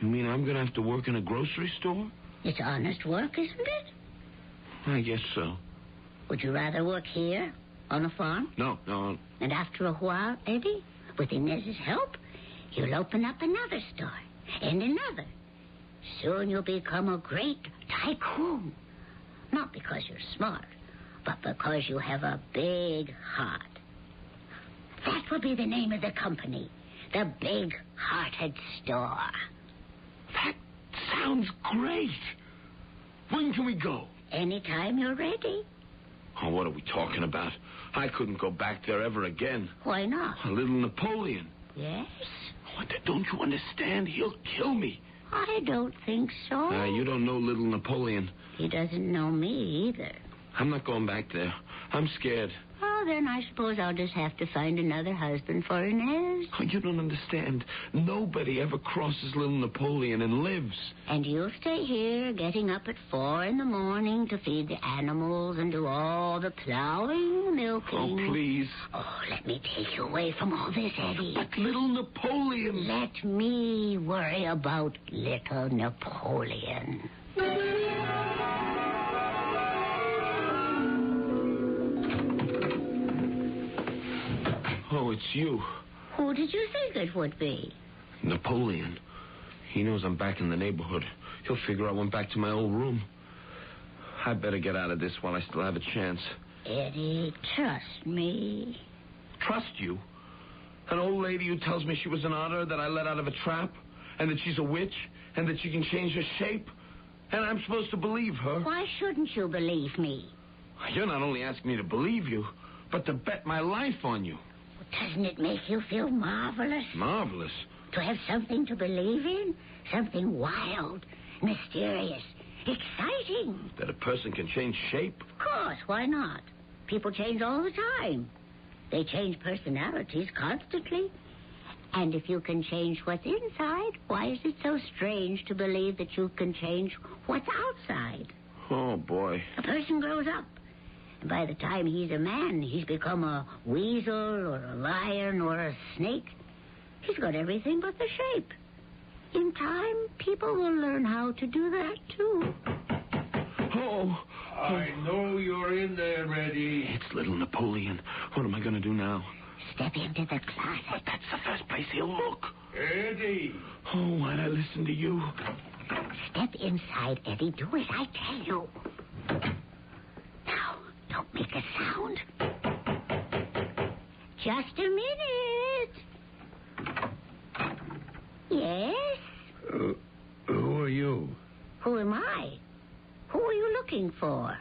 S14: You mean I'm going to have to work in a grocery store?
S21: It's honest work, isn't it?
S14: I guess so.
S21: Would you rather work here, on a farm?
S14: No.
S21: And after a while, Eddie, with Inez's help, you'll open up another store, and another. Soon you'll become a great tycoon. Not because you're smart, but because you have a big heart. That will be the name of the company, the Big-Hearted Store.
S14: That sounds great. When can we go?
S21: Anytime you're ready.
S14: Oh, what are we talking about? I couldn't go back there ever again.
S21: Why not?
S14: A little Napoleon.
S21: Yes?
S14: What, don't you understand? He'll kill me.
S21: I don't think so.
S14: You don't know little Napoleon.
S21: He doesn't know me either.
S14: I'm not going back there. I'm scared.
S21: Oh, then I suppose I'll just have to find another husband for Inez.
S14: Oh, you don't understand. Nobody ever crosses little Napoleon and lives.
S21: And you'll stay here, getting up at 4 a.m. to feed the animals and do all the plowing, milking.
S14: Oh, please.
S21: Oh, let me take you away from all this, Eddie.
S14: But little Napoleon.
S21: Let me worry about little Napoleon.
S14: Oh, it's you.
S21: Who did you think it would be?
S14: Napoleon. He knows I'm back in the neighborhood. He'll figure I went back to my old room. I better get out of this while I still have a chance.
S21: Eddie, trust me.
S14: Trust you? An old lady who tells me she was an otter that I let out of a trap, and that she's a witch, and that she can change her shape? And I'm supposed to believe her?
S21: Why shouldn't you believe me?
S14: You're not only asking me to believe you, but to bet my life on you.
S21: Doesn't it make you feel marvelous?
S14: Marvelous?
S21: To have something to believe in? Something wild, mysterious, exciting.
S14: That a person can change shape?
S21: Of course, why not? People change all the time. They change personalities constantly. And if you can change what's inside, why is it so strange to believe that you can change what's outside?
S14: Oh, boy.
S21: A person grows up. And by the time he's a man, he's become a weasel or a lion or a snake. He's got everything but the shape. In time, people will learn how to do that, too.
S14: Oh.
S8: I know you're in there, Eddie.
S14: It's little Napoleon. What am I going to do now?
S21: Step into the closet.
S14: But that's the first place he'll look.
S8: Eddie.
S14: Oh, why'd I listen to you?
S21: Step inside, Eddie. Do as I tell you. Now, don't make a sound. Just a minute. Yes?
S8: Who are you?
S21: Who am I? Who are you looking for?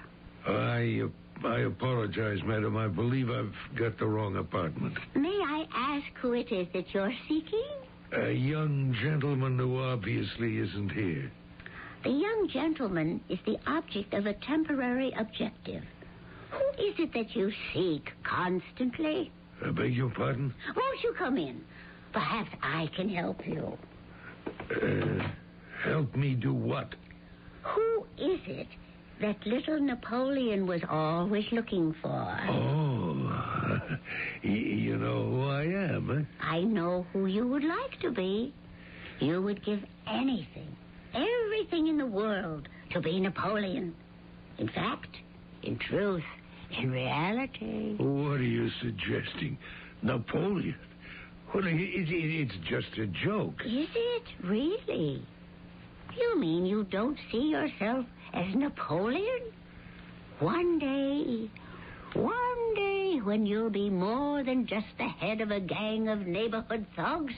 S8: I apologize, madam. I believe I've got the wrong apartment.
S21: May I ask who it is that you're seeking?
S8: A young gentleman who obviously isn't here.
S21: The young gentleman is the object of a temporary objective. Who is it that you seek constantly?
S8: I beg your pardon?
S21: Won't you come in? Perhaps I can help you.
S8: Help me do what?
S21: Who is it that little Napoleon was always looking for?
S8: Oh, you know who I am, eh?
S21: I know who you would like to be. You would give anything, everything in the world to be Napoleon. In fact, in truth, in reality.
S8: What are you suggesting? Napoleon? Well, it's just a joke.
S21: Is it really? You mean you don't see yourself as Napoleon? One day, when you'll be more than just the head of a gang of neighborhood thugs,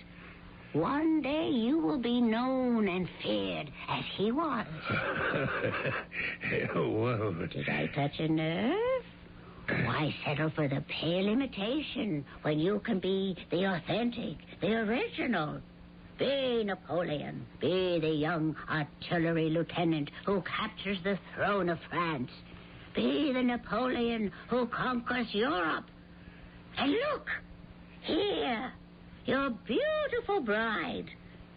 S21: one day you will be known and feared as he was.
S8: Well,
S21: did I touch a nerve? Why settle for the pale imitation when you can be the authentic, the original? Be Napoleon. Be the young artillery lieutenant who captures the throne of France. Be the Napoleon who conquers Europe. And look, here, your beautiful bride,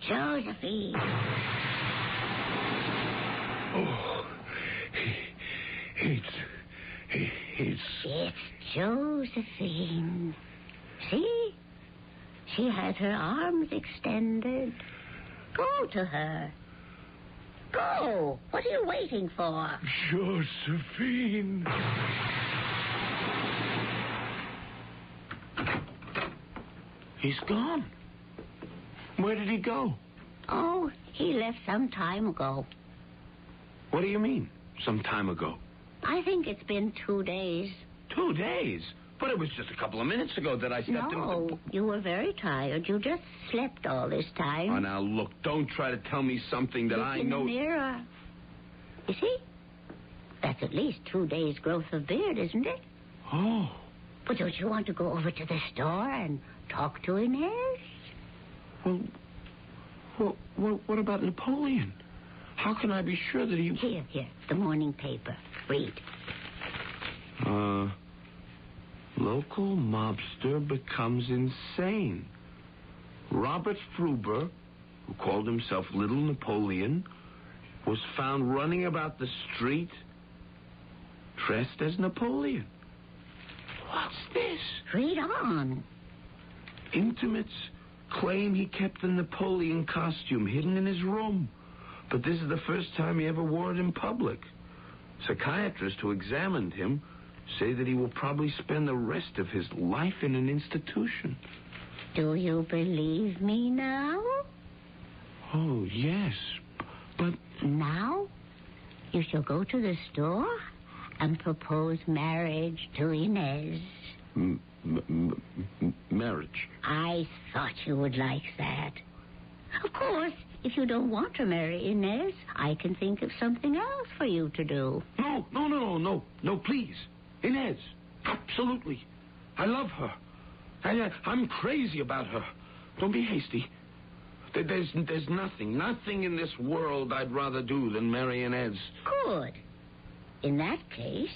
S21: Josephine.
S8: Oh,
S21: It's Josephine. See? She has her arms extended. Go to her. Go. What are you waiting for?
S8: Josephine.
S14: He's gone. Where did he go?
S21: Oh, he left some time ago.
S14: What do you mean, some time ago?
S21: I think it's been 2 days.
S14: 2 days? But it was just a couple of minutes ago that I stepped into the...
S21: You were very tired. You just slept all this time.
S14: Oh, now, look, don't try to tell me something that I know...
S21: in the mirror. You see? That's at least 2 days' growth of beard, isn't it?
S14: Oh.
S21: But don't you want to go over to the store and talk to Inez?
S14: Well, what about Napoleon? How can I be sure that he...
S21: Here, the morning paper. Read.
S14: Local mobster becomes insane. Robert Fruber, who called himself Little Napoleon, was found running about the street dressed as Napoleon. What's this?
S21: Read on.
S14: Intimates claim he kept the Napoleon costume hidden in his room, but this is the first time he ever wore it in public. Psychiatrists who examined him say that he will probably spend the rest of his life in an institution.
S21: Do you believe me now?
S14: Oh, yes, but...
S21: Now? You shall go to the store and propose marriage to Inez.
S14: Marriage?
S21: I thought you would like that. Of course, if you don't want to marry Inez, I can think of something else for you to do.
S14: No, please. Inez, absolutely. I love her. I'm crazy about her. Don't be hasty. There's nothing in this world I'd rather do than marry Inez.
S21: Good. In that case,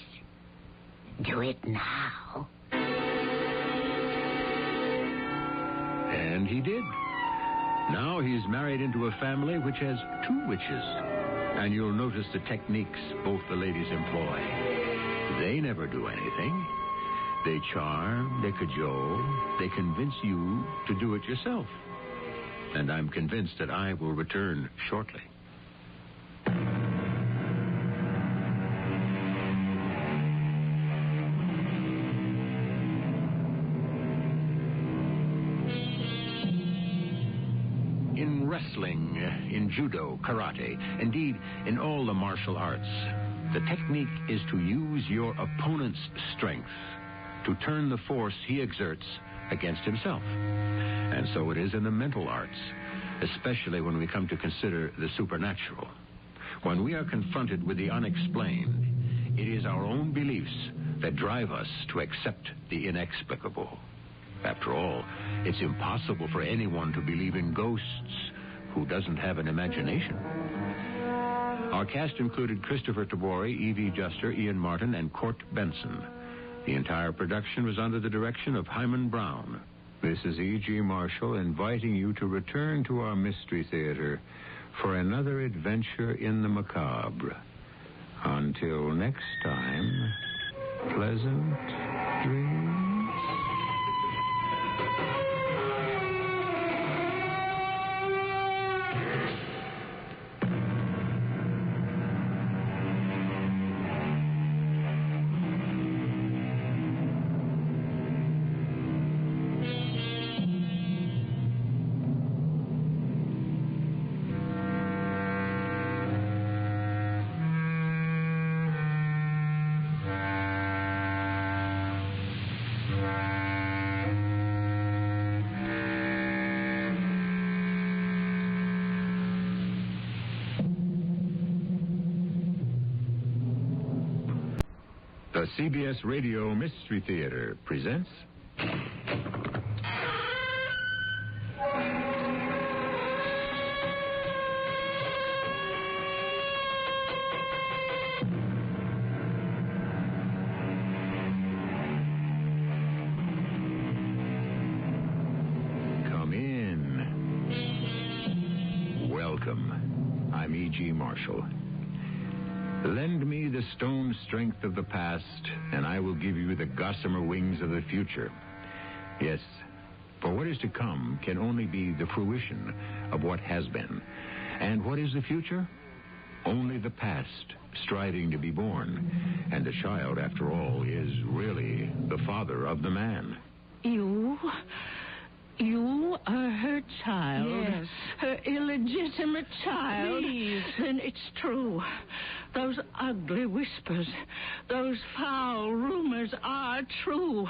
S21: do it now.
S3: And he did. Now he's married into a family which has 2 witches. And you'll notice the techniques both the ladies employ. They never do anything. They charm, they cajole, they convince you to do it yourself. And I'm convinced that I will return shortly. In wrestling, in judo, karate, indeed, in all the martial arts, the technique is to use your opponent's strength to turn the force he exerts against himself. And so it is in the mental arts, especially when we come to consider the supernatural. When we are confronted with the unexplained, it is our own beliefs that drive us to accept the inexplicable. After all, it's impossible for anyone to believe in ghosts who doesn't have an imagination. Our cast included Christopher Tabori, Evie Juster, Ian Martin, and Court Benson. The entire production was under the direction of Hyman Brown. This is E.G. Marshall inviting you to return to our Mystery Theater for another adventure in the macabre. Until next time, pleasant dreams. The CBS Radio Mystery Theater presents... Come in. Welcome. I'm E.G. Marshall. Lend me the stone strength of the past, and I will give you the gossamer wings of the future. Yes, for what is to come can only be the fruition of what has been. And what is the future? Only the past, striving to be born. And the child, after all, is really the father of the man.
S15: You are her child.
S16: Yes.
S15: Her illegitimate child.
S16: Please.
S15: Then it's true. Those ugly whispers, those foul rumors are true.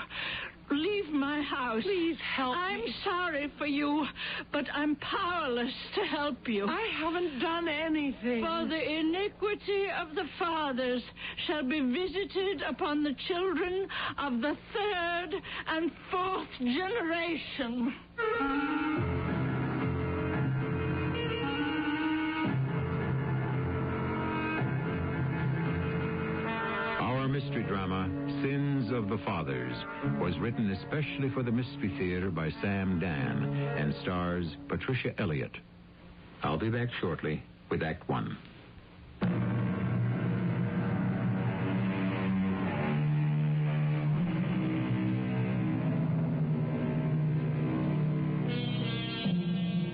S15: Leave my house.
S16: Please help me.
S15: I'm sorry for you, but I'm powerless to help you.
S16: I haven't done anything.
S15: For the iniquity of the fathers shall be visited upon the children of the 3rd and 4th generation.
S3: Our mystery drama, Sins of the Fathers, was written especially for the Mystery Theater by Sam Dan and stars Patricia Elliott. I'll be back shortly with Act 1.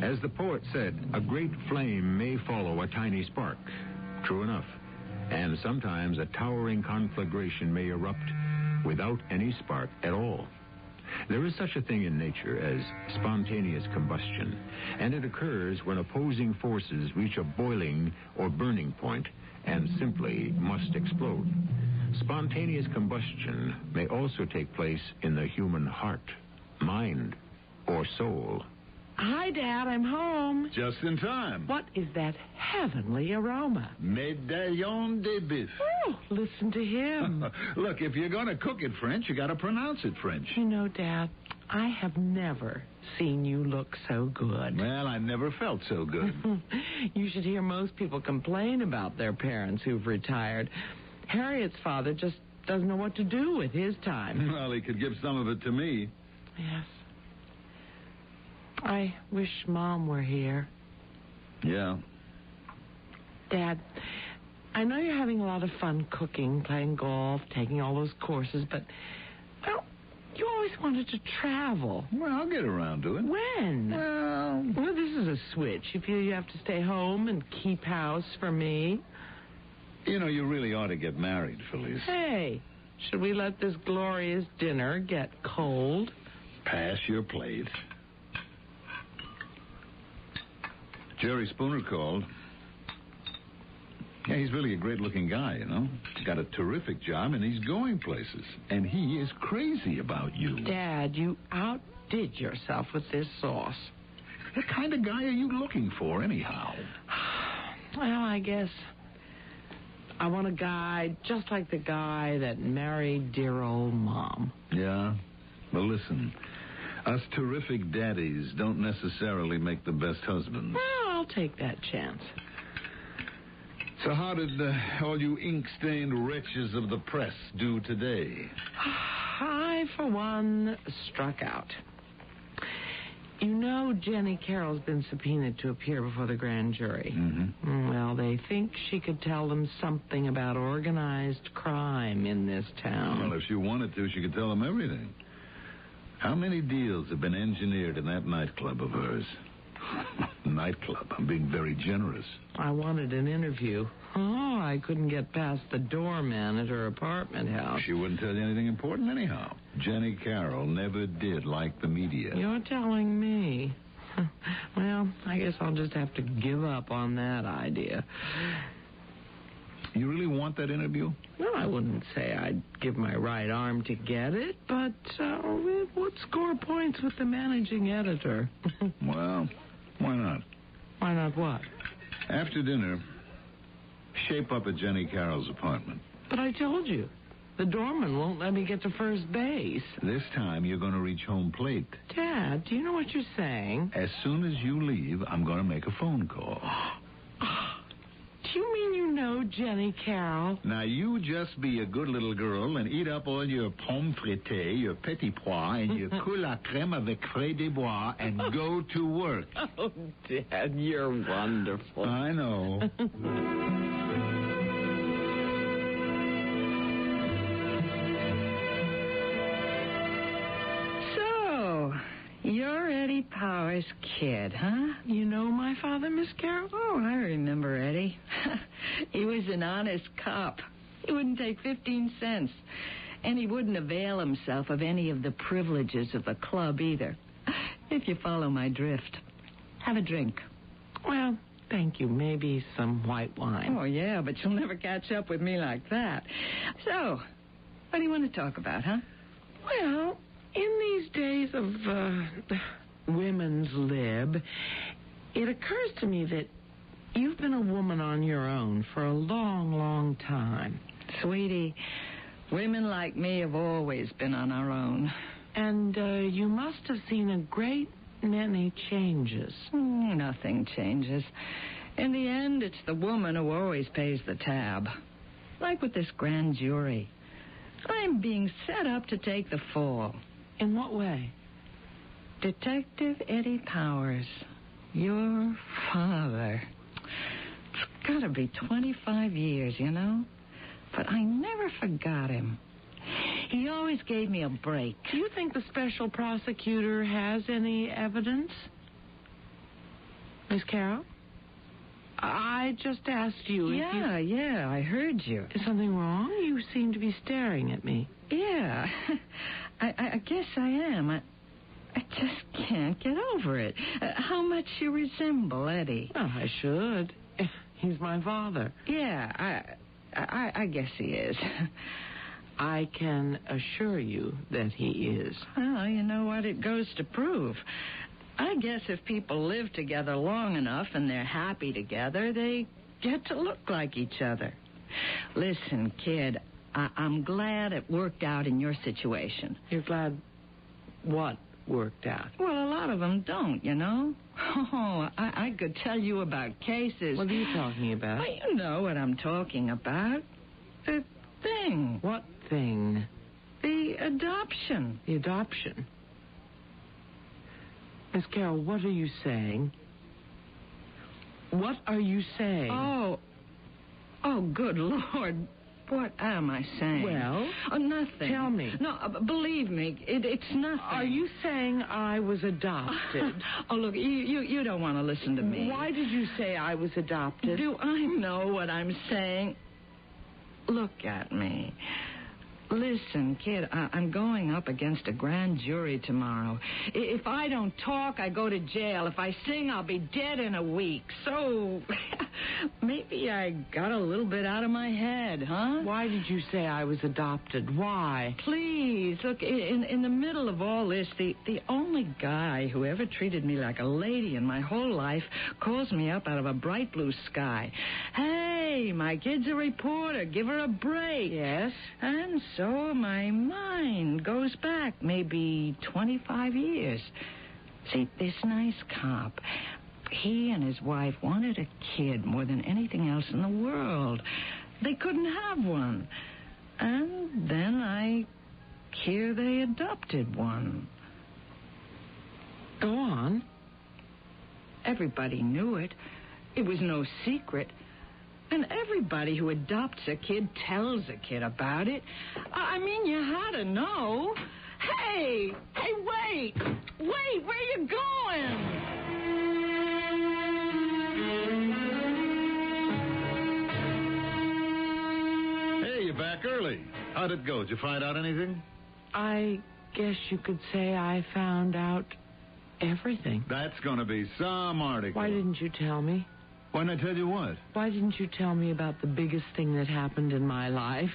S3: As the poet said, a great flame may follow a tiny spark. True enough. And sometimes a towering conflagration may erupt without any spark at all. There is such a thing in nature as spontaneous combustion, and it occurs when opposing forces reach a boiling or burning point and simply must explode. Spontaneous combustion may also take place in the human heart, mind, or soul.
S16: Hi, Dad. I'm home.
S8: Just in time.
S16: What is that heavenly aroma?
S8: Médaillon de bœuf.
S16: Oh, listen to him.
S8: Look, if you're going to cook it French, you got to pronounce it French.
S16: You know, Dad, I have never seen you look so good.
S8: Well, I never felt so good.
S16: You should hear most people complain about their parents who've retired. Harriet's father just doesn't know what to do with his time.
S8: Well, he could give some of it to me.
S16: Yes. I wish Mom were here.
S8: Yeah.
S16: Dad, I know you're having a lot of fun cooking, playing golf, taking all those courses, but, well, you always wanted to travel.
S8: Well, I'll get around to it.
S16: When?
S8: Well,
S16: this is a switch. You feel you have to stay home and keep house for me?
S8: You know, you really ought to get married, Felice.
S16: Hey, should we let this glorious dinner get cold?
S8: Pass your plate. Jerry Spooner called. Yeah, he's really a great-looking guy, you know. He's got a terrific job, and he's going places. And he is crazy about you.
S16: Dad, you outdid yourself with this sauce.
S8: What kind of guy are you looking for, anyhow?
S16: Well, I guess I want a guy just like the guy that married dear old Mom.
S8: Yeah? Well, listen. Us terrific daddies don't necessarily make the best husbands.
S16: Well, I'll take that chance.
S8: So how did all you ink-stained wretches of the press do today?
S16: I, for one, struck out. You know Jenny Carroll's been subpoenaed to appear before the grand jury.
S8: Mm-hmm.
S16: Well, they think she could tell them something about organized crime in this town.
S8: Well, if she wanted to, she could tell them everything. How many deals have been engineered in that nightclub of hers? Nightclub. I'm being very generous.
S16: I wanted an interview. Oh, I couldn't get past the doorman at her apartment house.
S8: She wouldn't tell you anything important anyhow. Jenny Carroll never did like the media.
S16: You're telling me. Well, I guess I'll just have to give up on that idea.
S8: You really want that interview?
S16: Well, I wouldn't say I'd give my right arm to get it, but it would score points with the managing editor.
S8: Well, why not?
S16: Why not what?
S8: After dinner, shape up at Jenny Carroll's apartment.
S16: But I told you, the doorman won't let me get to first base.
S8: This time you're going to reach home plate.
S16: Dad, do you know what you're saying?
S8: As soon as you leave, I'm going to make a phone call.
S16: Do you mean you know Jenny Carroll?
S8: Now, you just be a good little girl and eat up all your pommes frites, your petit pois, and your coule à crème avec frais des bois and go to work.
S16: Oh, Dad, you're wonderful.
S8: I know.
S10: So, you're Eddie Power's kid, huh?
S16: You know my father, Miss Carroll?
S10: Oh, I remember Eddie. He was an honest cop. He wouldn't take 15 cents. And he wouldn't avail himself of any of the privileges of the club either. If you follow my drift. Have a drink.
S16: Well, thank you. Maybe some white wine.
S10: Oh, yeah, but you'll never catch up with me like that. So, what do you want to talk about, huh?
S16: Well, in these days of women's lib, it occurs to me that you've been a woman on your own for a long, long time.
S10: Sweetie, women like me have always been on our own.
S16: And you must have seen a great many changes.
S10: Nothing changes. In the end, it's the woman who always pays the tab. Like with this grand jury. I'm being set up to take the fall.
S16: In what way?
S10: Detective Eddie Powers, your father. It's got to be 25 years, you know? But I never forgot him. He always gave me a break.
S16: Do you think the special prosecutor has any evidence? Miss Carroll? I just asked you if you...
S10: Yeah, I heard you.
S16: Is something wrong? You seem to be staring at me.
S10: Yeah. I guess I am. I just can't get over it. How much you resemble Eddie.
S16: Oh, I should. He's my father.
S10: Yeah, I guess he is.
S16: I can assure you that he is.
S10: Well, you know what it goes to prove. I guess if people live together long enough and they're happy together, they get to look like each other. Listen, kid, I'm glad it worked out in your situation.
S16: You're glad what worked out?
S10: Well, a lot of them don't, you know. Oh, I could tell you about cases.
S16: What are you talking about?
S10: Well, you know what I'm talking about. The thing.
S16: What thing?
S10: The adoption.
S16: The adoption? Miss Carol, what are you saying? What are you saying?
S10: Oh, good Lord. What am I saying?
S16: Well?
S10: Nothing.
S16: Tell me.
S10: No, believe me, it's nothing.
S16: Are you saying I was adopted?
S10: Oh, look, you don't want to listen to me.
S16: Why did you say I was adopted?
S10: Do I know what I'm saying? Look at me. Listen, kid, I'm going up against a grand jury tomorrow. If I don't talk, I go to jail. If I sing, I'll be dead in a week. So maybe I got a little bit out of my head, huh?
S16: Why did you say I was adopted? Why?
S10: Please, look, in the middle of all this, the only guy who ever treated me like a lady in my whole life calls me up out of a bright blue sky. Hey, my kid's a reporter. Give her a break.
S16: Yes?
S10: And so my mind goes back maybe 25 years. See, this nice cop, he and his wife wanted a kid more than anything else in the world. They couldn't have one. And then I hear they adopted one.
S16: Go on.
S10: Everybody knew it. It was no secret. And everybody who adopts a kid tells a kid about it. I mean, you had to know. Hey, wait, where you going?
S9: Hey, you're back early. How'd it go? Did you find out anything?
S16: I guess you could say I found out everything.
S9: That's going to be some article.
S16: Why didn't you tell me?
S9: Why didn't I tell you what?
S16: Why didn't you tell me about the biggest thing that happened in my life?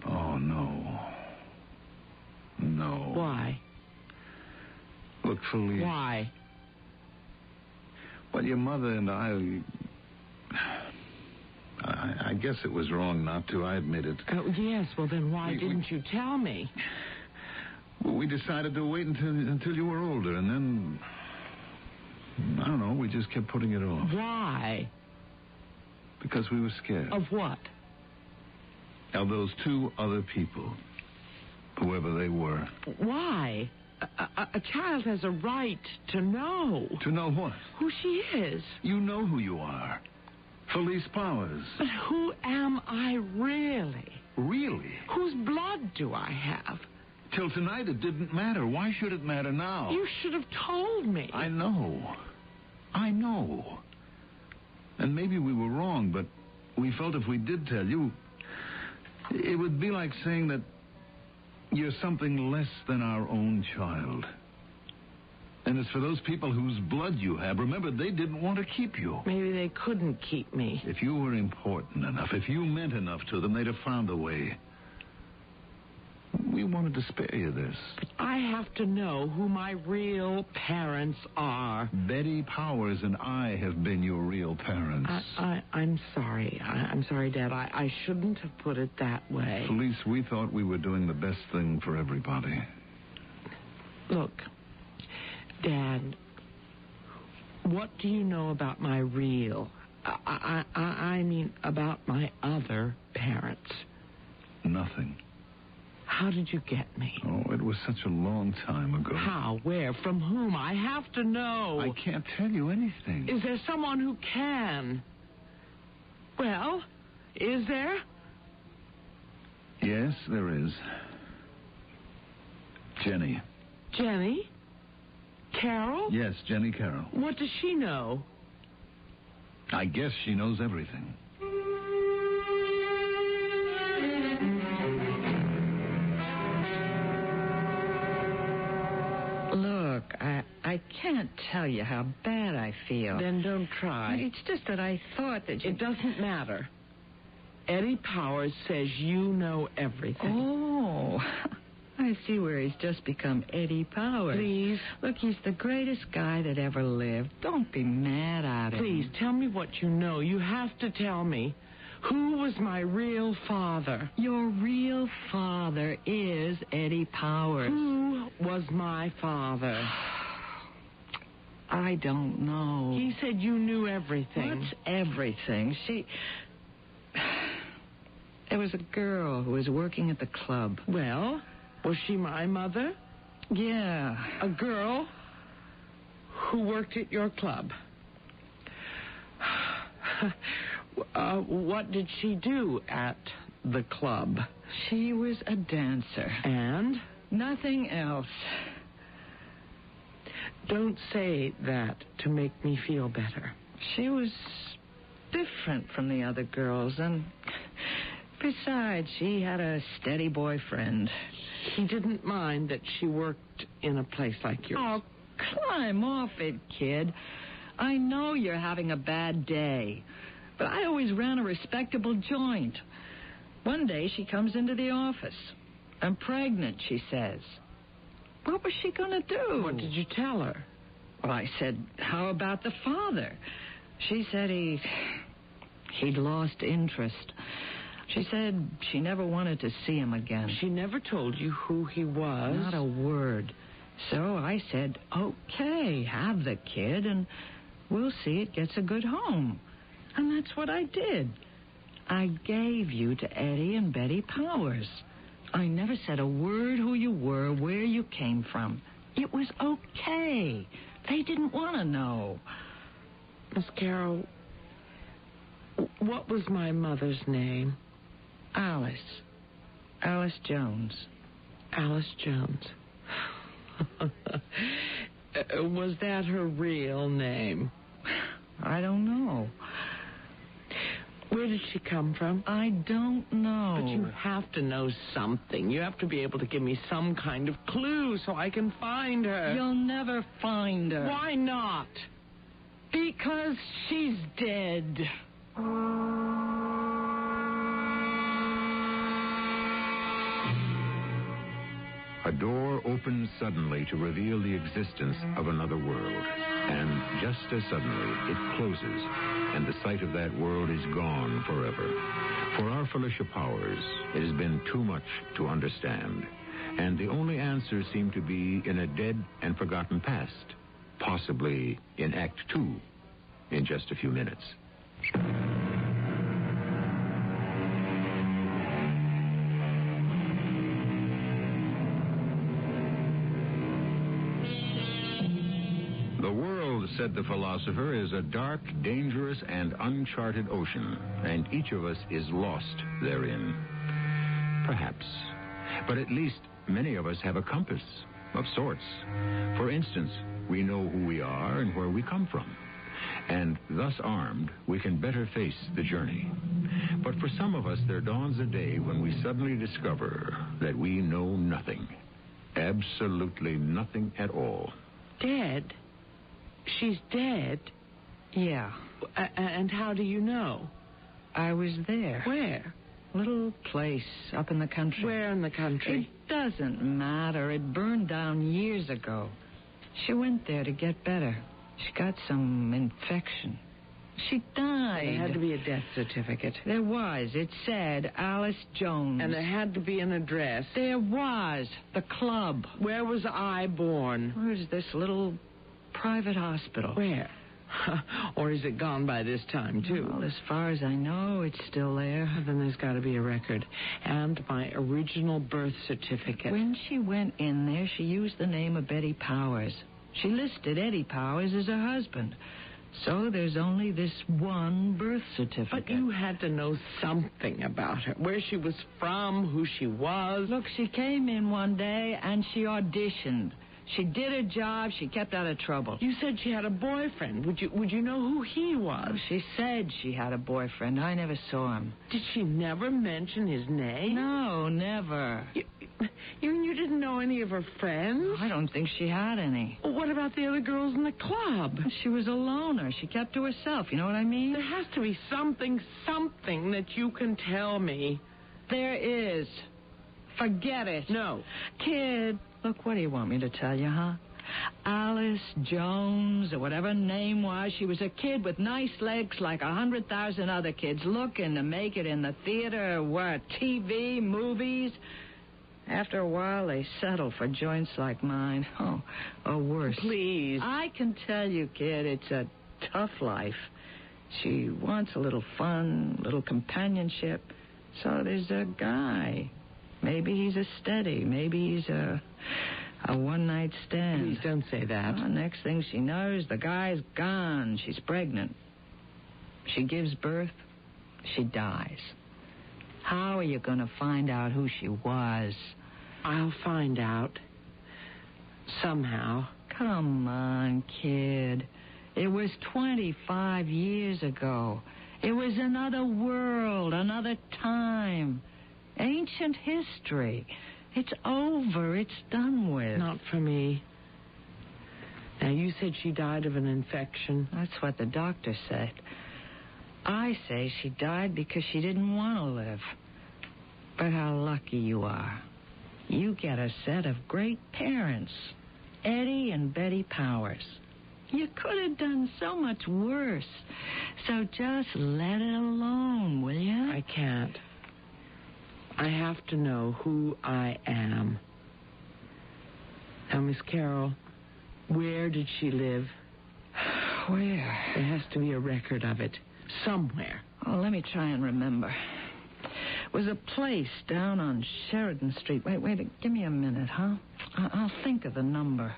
S9: Oh, no. No.
S16: Why?
S9: Look, Felice.
S16: Why?
S9: Well, your mother and I guess it was wrong not to. I admit it.
S16: Oh, yes, well, then why didn't you tell me?
S9: Well, we decided to wait until you were older, and then... I don't know. We just kept putting it off.
S16: Why?
S9: Because we were scared.
S16: Of what?
S9: Of those two other people. Whoever they were.
S16: Why? A child has a right to know.
S9: To know what?
S16: Who she is.
S9: You know who you are. Felice Powers.
S16: But who am I really?
S9: Really?
S16: Whose blood do I have?
S9: Till tonight, it didn't matter. Why should it matter now?
S16: You should have told me.
S9: I know. And maybe we were wrong, but we felt if we did tell you, it would be like saying that you're something less than our own child. And as for those people whose blood you have, remember, they didn't want to keep you.
S16: Maybe they couldn't keep me.
S9: If you were important enough, if you meant enough to them, they'd have found a way. We wanted to spare you this.
S16: But I have to know who my real parents are.
S9: Betty Powers and I have been your real parents.
S16: I'm sorry. I'm sorry, Dad. I shouldn't have put it that way.
S9: Felice, we thought we were doing the best thing for everybody.
S16: Look, Dad, what do you know about my real... I mean, about my other parents?
S9: Nothing.
S16: How did you get me?
S9: Oh, it was such a long time ago.
S16: How? Where? From whom? I have to know.
S9: I can't tell you anything.
S16: Is there someone who can? Well, is there?
S9: Yes, there is. Jenny.
S16: Jenny? Carol?
S9: Yes, Jenny Carroll.
S16: What does she know?
S9: I guess she knows everything.
S10: I can't tell you how bad I feel.
S16: Then don't try.
S10: It's just that I thought that you...
S16: It doesn't matter. Eddie Powers says you know everything.
S10: Oh, I see where he's just become Eddie Powers.
S16: Please.
S10: Look, he's the greatest guy that ever lived. Don't be mad at him.
S16: Please, tell me what you know. You have to tell me. Who was my real father?
S10: Your real father is Eddie Powers.
S16: Who was my father?
S10: I don't know.
S16: He said you knew everything.
S10: What's everything? There was a girl who was working at the club.
S16: Well, was she my mother?
S10: Yeah.
S16: A girl who worked at your club. What did she do at the club?
S10: She was a dancer.
S16: And?
S10: Nothing else.
S16: Don't say that to make me feel better.
S10: She was different from the other girls, and besides, she had a steady boyfriend.
S16: He didn't mind that she worked in a place like yours.
S10: Oh, climb off it, kid. I know you're having a bad day, but I always ran a respectable joint. One day she comes into the office. I'm pregnant, she says. What was she going to do?
S16: What did you tell her?
S10: Well, I said, how about the father? She said he'd lost interest. She said she never wanted to see him again.
S16: She never told you who he was?
S10: Not a word. So I said, okay, have the kid, and we'll see it gets a good home. And that's what I did. I gave you to Eddie and Betty Powers. I never said a word who you were, where you came from. It was okay. They didn't want to know.
S16: Miss Carroll, what was my mother's name?
S10: Alice. Alice Jones.
S16: Alice Jones. Was that her real name?
S10: I don't know.
S16: Where did she come from?
S10: I don't know.
S16: But you have to know something. You have to be able to give me some kind of clue so I can find her.
S10: You'll never find her.
S16: Why not?
S10: Because she's dead.
S3: A door opens suddenly to reveal the existence of another world. And just as suddenly, it closes, and the sight of that world is gone forever. For our Felicia Powers, it has been too much to understand. And the only answers seem to be in a dead and forgotten past. Possibly in Act 2, in just a few minutes. Said the philosopher, is a dark, dangerous, and uncharted ocean, and each of us is lost therein. Perhaps. But at least many of us have a compass of sorts. For instance, we know who we are and where we come from. And thus armed, we can better face the journey. But for some of us, there dawns a day when we suddenly discover that we know nothing. Absolutely nothing at all.
S16: Dead? She's dead?
S10: Yeah.
S16: And how do you know?
S10: I was there.
S16: Where?
S10: Little place up in the country.
S16: Where in the country?
S10: It doesn't matter. It burned down years ago. She went there to get better. She got some infection. She died.
S16: There had to be a death certificate.
S10: There was. It said Alice Jones.
S16: And there had to be an address.
S10: There was. The club.
S16: Where was I born?
S10: Where's this little private hospital?
S16: Where? Or is it gone by this time, too?
S10: Well, as far as I know, it's still there.
S16: Then there's got to be a record. And my original birth certificate.
S10: When she went in there, she used the name of Betty Powers. She listed Eddie Powers as her husband. So there's only this one birth certificate.
S16: But you had to know something about her. Where she was from, who she was.
S10: Look, she came in one day and she auditioned. She did her job. She kept out of trouble.
S16: You said she had a boyfriend. Would you know who he was?
S10: Oh, she said she had a boyfriend. I never saw him.
S16: Did she never mention his name?
S10: No, never.
S16: You mean you didn't know any of her friends?
S10: I don't think she had any.
S16: Well, what about the other girls in the club?
S10: She was a loner. She kept to herself. You know what I mean?
S16: There has to be something that you can tell me.
S10: There is. Forget it.
S16: No.
S10: Kid, look, what do you want me to tell you, huh? Alice Jones, or whatever her name was, she was a kid with nice legs like 100,000 other kids looking to make it in the theater, TV, movies. After a while, they settle for joints like mine. Oh, or worse.
S16: Please.
S10: I can tell you, kid, it's a tough life. She wants a little fun, a little companionship. So there's a guy. Maybe he's a steady. Maybe he's a one-night stand.
S16: Please don't say that.
S10: Well, next thing she knows, the guy's gone. She's pregnant. She gives birth. She dies. How are you going to find out who she was?
S16: I'll find out. Somehow.
S10: Come on, kid. It was 25 years ago. It was another world, another time. Ancient history. It's over. It's done with.
S16: Not for me. Now, you said she died of an infection.
S10: That's what the doctor said. I say she died because she didn't want to live. But how lucky you are. You get a set of great parents. Eddie and Betty Powers. You could have done so much worse. So just let it alone, will you?
S16: I can't. I have to know who I am. Now, Miss Carroll, where did she live?
S10: Where?
S16: There has to be a record of it. Somewhere.
S10: Oh, let me try and remember. It was a place down on Sheridan Street. Wait, give me a minute, huh? I'll think of the number.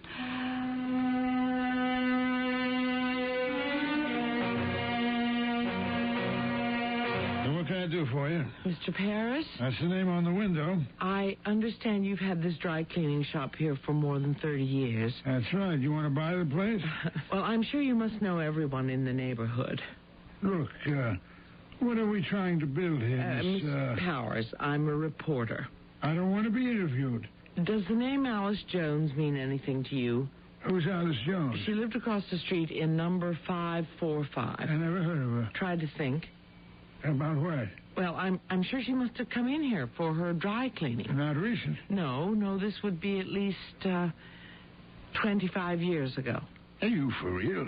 S1: What can I do for you?
S16: Mr. Paris?
S1: That's the name on the window.
S16: I understand you've had this dry cleaning shop here for more than 30 years.
S1: That's right. You want to buy the place?
S16: Well, I'm sure you must know everyone in the neighborhood.
S1: Look, what are we trying to build here,
S16: Miss Powers, I'm a reporter.
S1: I don't want to be interviewed.
S16: Does the name Alice Jones mean anything to you?
S1: Who's Alice Jones?
S16: She lived across the street in number 545.
S1: I never heard of her.
S16: Tried to think.
S1: About what?
S16: Well, I'm sure she must have come in here for her dry cleaning.
S1: Not recent?
S16: No, this would be at least 25 years ago.
S1: Are you for real?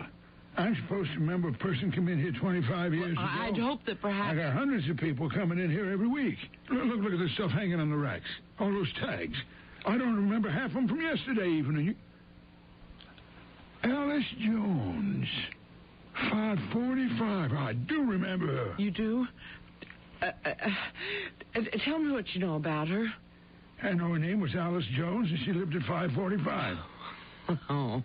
S1: I'm supposed to remember a person come in here 25 years ago?
S16: I'd hope that perhaps...
S1: I got hundreds of people coming in here every week. Look at this stuff hanging on the racks. All those tags. I don't remember half of them from yesterday even. And you... Alice Jones. 545. I do remember her.
S16: You do? Tell me what you know about her.
S1: I know her name was Alice Jones, and she lived at 545.
S16: Oh.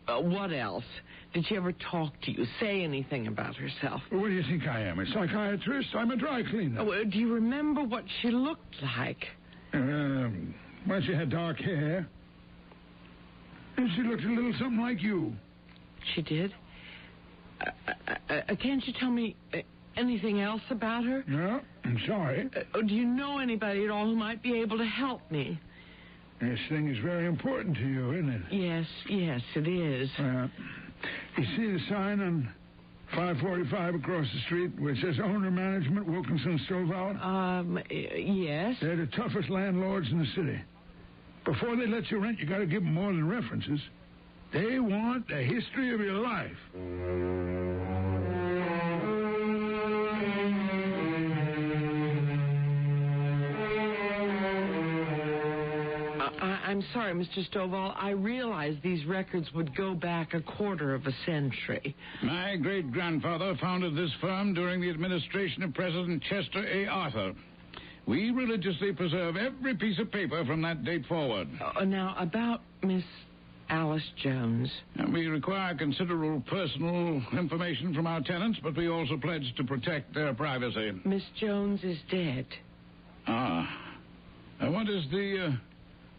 S16: What else? Did she ever talk to you, say anything about herself?
S1: Well, what do you think I am, a psychiatrist? I'm a dry cleaner.
S16: Do you remember what she looked like?
S1: Well, she had dark hair. And she looked a little something like you.
S16: She did? Can't you tell me anything else about her?
S1: No, I'm sorry.
S16: Do you know anybody at all who might be able to help me?
S1: This thing is very important to you, isn't it?
S16: Yes, it is.
S1: You see the sign on 545 across the street where it says Owner Management, Wilkinson Stovall?
S16: Yes.
S1: They're the toughest landlords in the city. Before they let you rent, you got to give them more than references. They want the history of your life.
S16: I'm sorry, Mr. Stovall. I realized these records would go back a quarter of a century.
S8: My great-grandfather founded this firm during the administration of President Chester A. Arthur. We religiously preserve every piece of paper from that date forward.
S16: Now, about Miss Alice Jones.
S8: We require considerable personal information from our tenants, but we also pledge to protect their privacy.
S16: Miss Jones is dead.
S8: What is the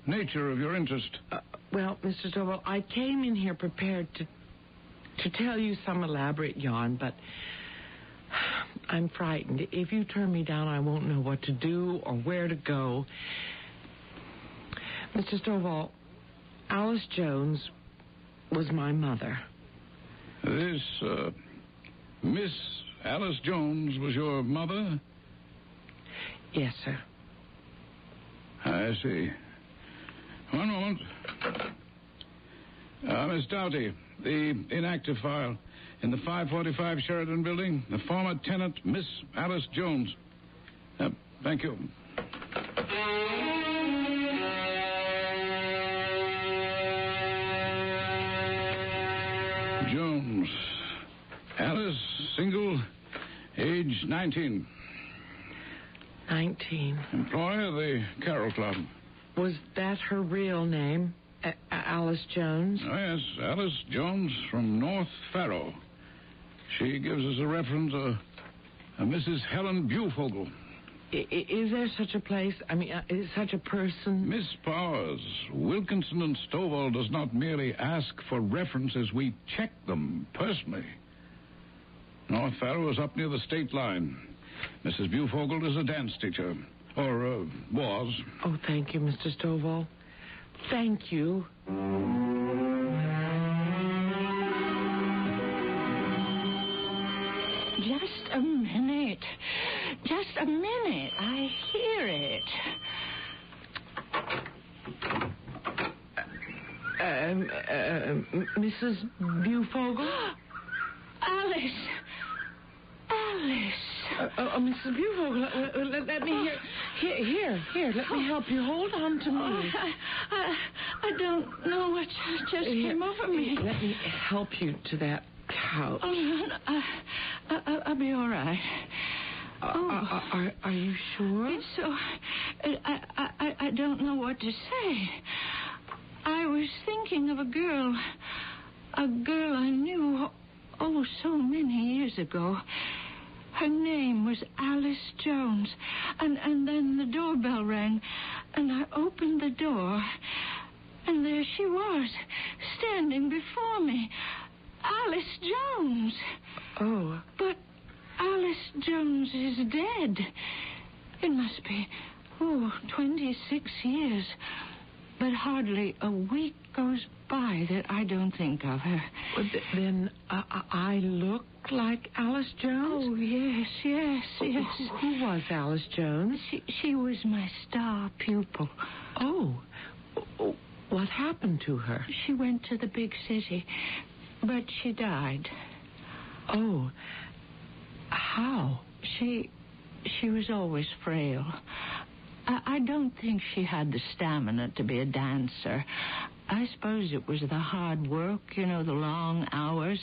S8: nature of your interest?
S16: Well, Mr. Stovall, I came in here prepared to tell you some elaborate yarn, but I'm frightened. If you turn me down, I won't know what to do or where to go. Mr. Stovall, Alice Jones was my mother.
S8: This, Miss Alice Jones was your mother?
S16: Yes, sir.
S8: I see. One moment. Miss Doughty, the inactive file in the 545 Sheridan Building, the former tenant, Miss Alice Jones. Thank you. Jones. Alice, single, age 19.
S16: 19.
S8: Employer, the Carroll Club.
S16: Was that her real name, Alice Jones?
S8: Oh, yes, Alice Jones from North Faro. She gives us a reference, a Mrs. Helen Bufogel.
S16: Is there such a place? I mean, is such a person?
S8: Miss Powers, Wilkinson and Stovall does not merely ask for references, we check them personally. North Faro is up near the state line. Mrs. Bufogel is a dance teacher. Or, was.
S16: Oh, thank you, Mr. Stovall. Thank you.
S15: Just a minute. Just a minute. I hear it.
S16: Mrs. Bufogel?
S15: Alice.
S16: Mrs. Bufogel, let me hear. Here, let me help you. Hold on to me.
S15: I don't know what just came over me.
S16: Let me help you to that couch.
S15: Oh, no, I'll be all right.
S16: Are you sure?
S15: It's so... I don't know what to say. I was thinking of a girl I knew, so many years ago. Her name was Alice Jones. And then the doorbell rang, and I opened the door, and there she was, standing before me. Alice Jones.
S16: Oh.
S15: But Alice Jones is dead. It must be, 26 years. But hardly a week goes by that I don't think of her.
S16: Well, then I look like Alice Jones?
S15: Oh, yes.
S16: Who was Alice Jones?
S15: She was my star pupil.
S16: Oh. What happened to her?
S15: She went to the big city, but she died.
S16: Oh. How?
S15: She was always frail. I don't think she had the stamina to be a dancer. I suppose it was the hard work, the long hours.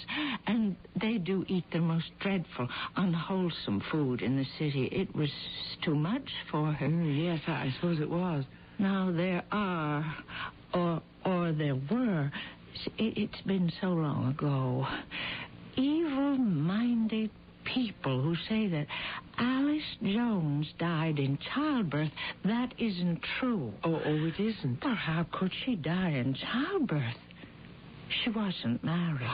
S15: And they do eat the most dreadful, unwholesome food in the city. It was too much for her.
S16: Yes, I suppose it was.
S15: Now, there are, or there were, it's been so long ago, evil-minded people who say that Alice Jones died in childbirth. That isn't true.
S16: Oh, it isn't?
S15: Well, how could she die in childbirth? She wasn't married.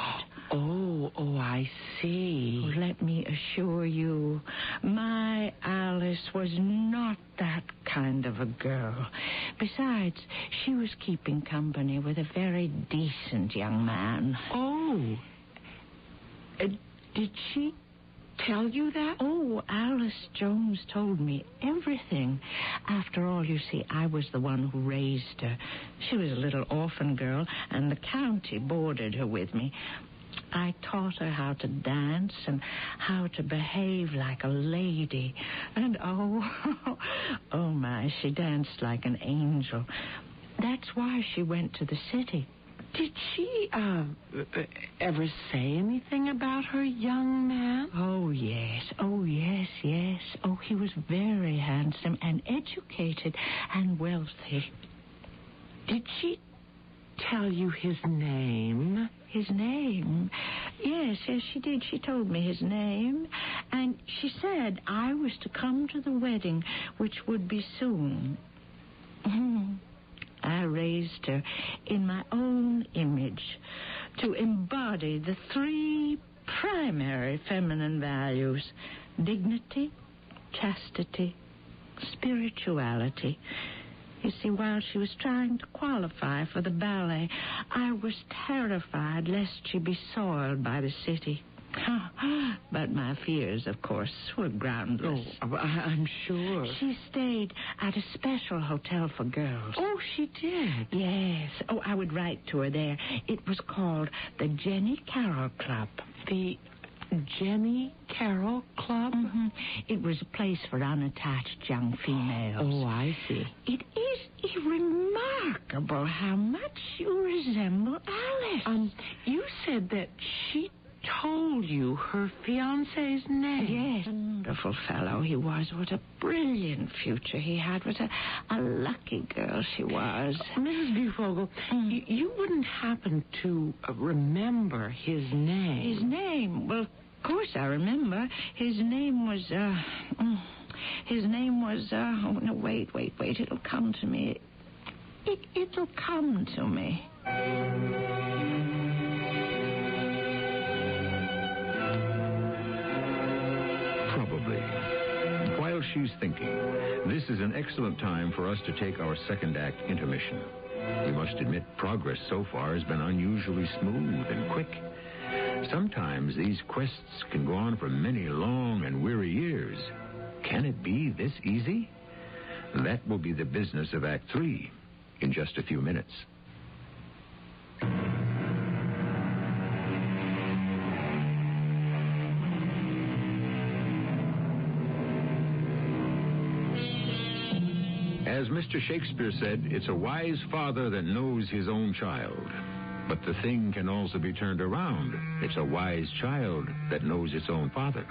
S16: Oh, I see.
S15: Let me assure you, my Alice was not that kind of a girl. Besides, she was keeping company with a very decent young man.
S16: Oh. Did she tell you that?
S15: Oh, Alice Jones told me everything. After all, you see, I was the one who raised her. She was a little orphan girl, and the county boarded her with me. I taught her how to dance and how to behave like a lady. And oh my, she danced like an angel. That's why she went to the city.
S16: Did she ever say anything about her young man?
S15: Oh, yes. Oh, he was very handsome and educated and wealthy.
S16: Did she tell you his name?
S15: His name? Yes, she did. She told me his name. And she said I was to come to the wedding, which would be soon. I raised her in my own image to embody the 3 primary feminine values: dignity, chastity, spirituality.
S16: You see, while she was trying to qualify for the ballet, I was terrified lest she be soiled by the city. But my fears, of course, were groundless.
S2: Oh, I'm sure.
S16: She stayed at a special hotel for girls.
S2: Oh, she did?
S16: Yes. Oh, I would write to her there. It was called the Jenny Carroll Club.
S2: The Jenny Carroll Club?
S16: Mm-hmm. It was a place for unattached young females.
S2: Oh, I see.
S16: It is remarkable how much you resemble Alice.
S2: You said that she told you her fiancé's name.
S16: Yes. Wonderful fellow he was. What a brilliant future he had. What a lucky girl she was.
S2: Mrs. Bufogel, you wouldn't happen to remember his name?
S16: His name? Well, of course I remember. His name was, oh, no, wait. It'll come to me. It'll come to me.
S3: Probably. While she's thinking, this is an excellent time for us to take our second act intermission. We must admit progress so far has been unusually smooth and quick. Sometimes these quests can go on for many long and weary years. Can it be this easy? That will be the business of Act 3 in just a few minutes. As Mr. Shakespeare said, it's a wise father that knows his own child. But the thing can also be turned around. It's a wise child that knows its own father.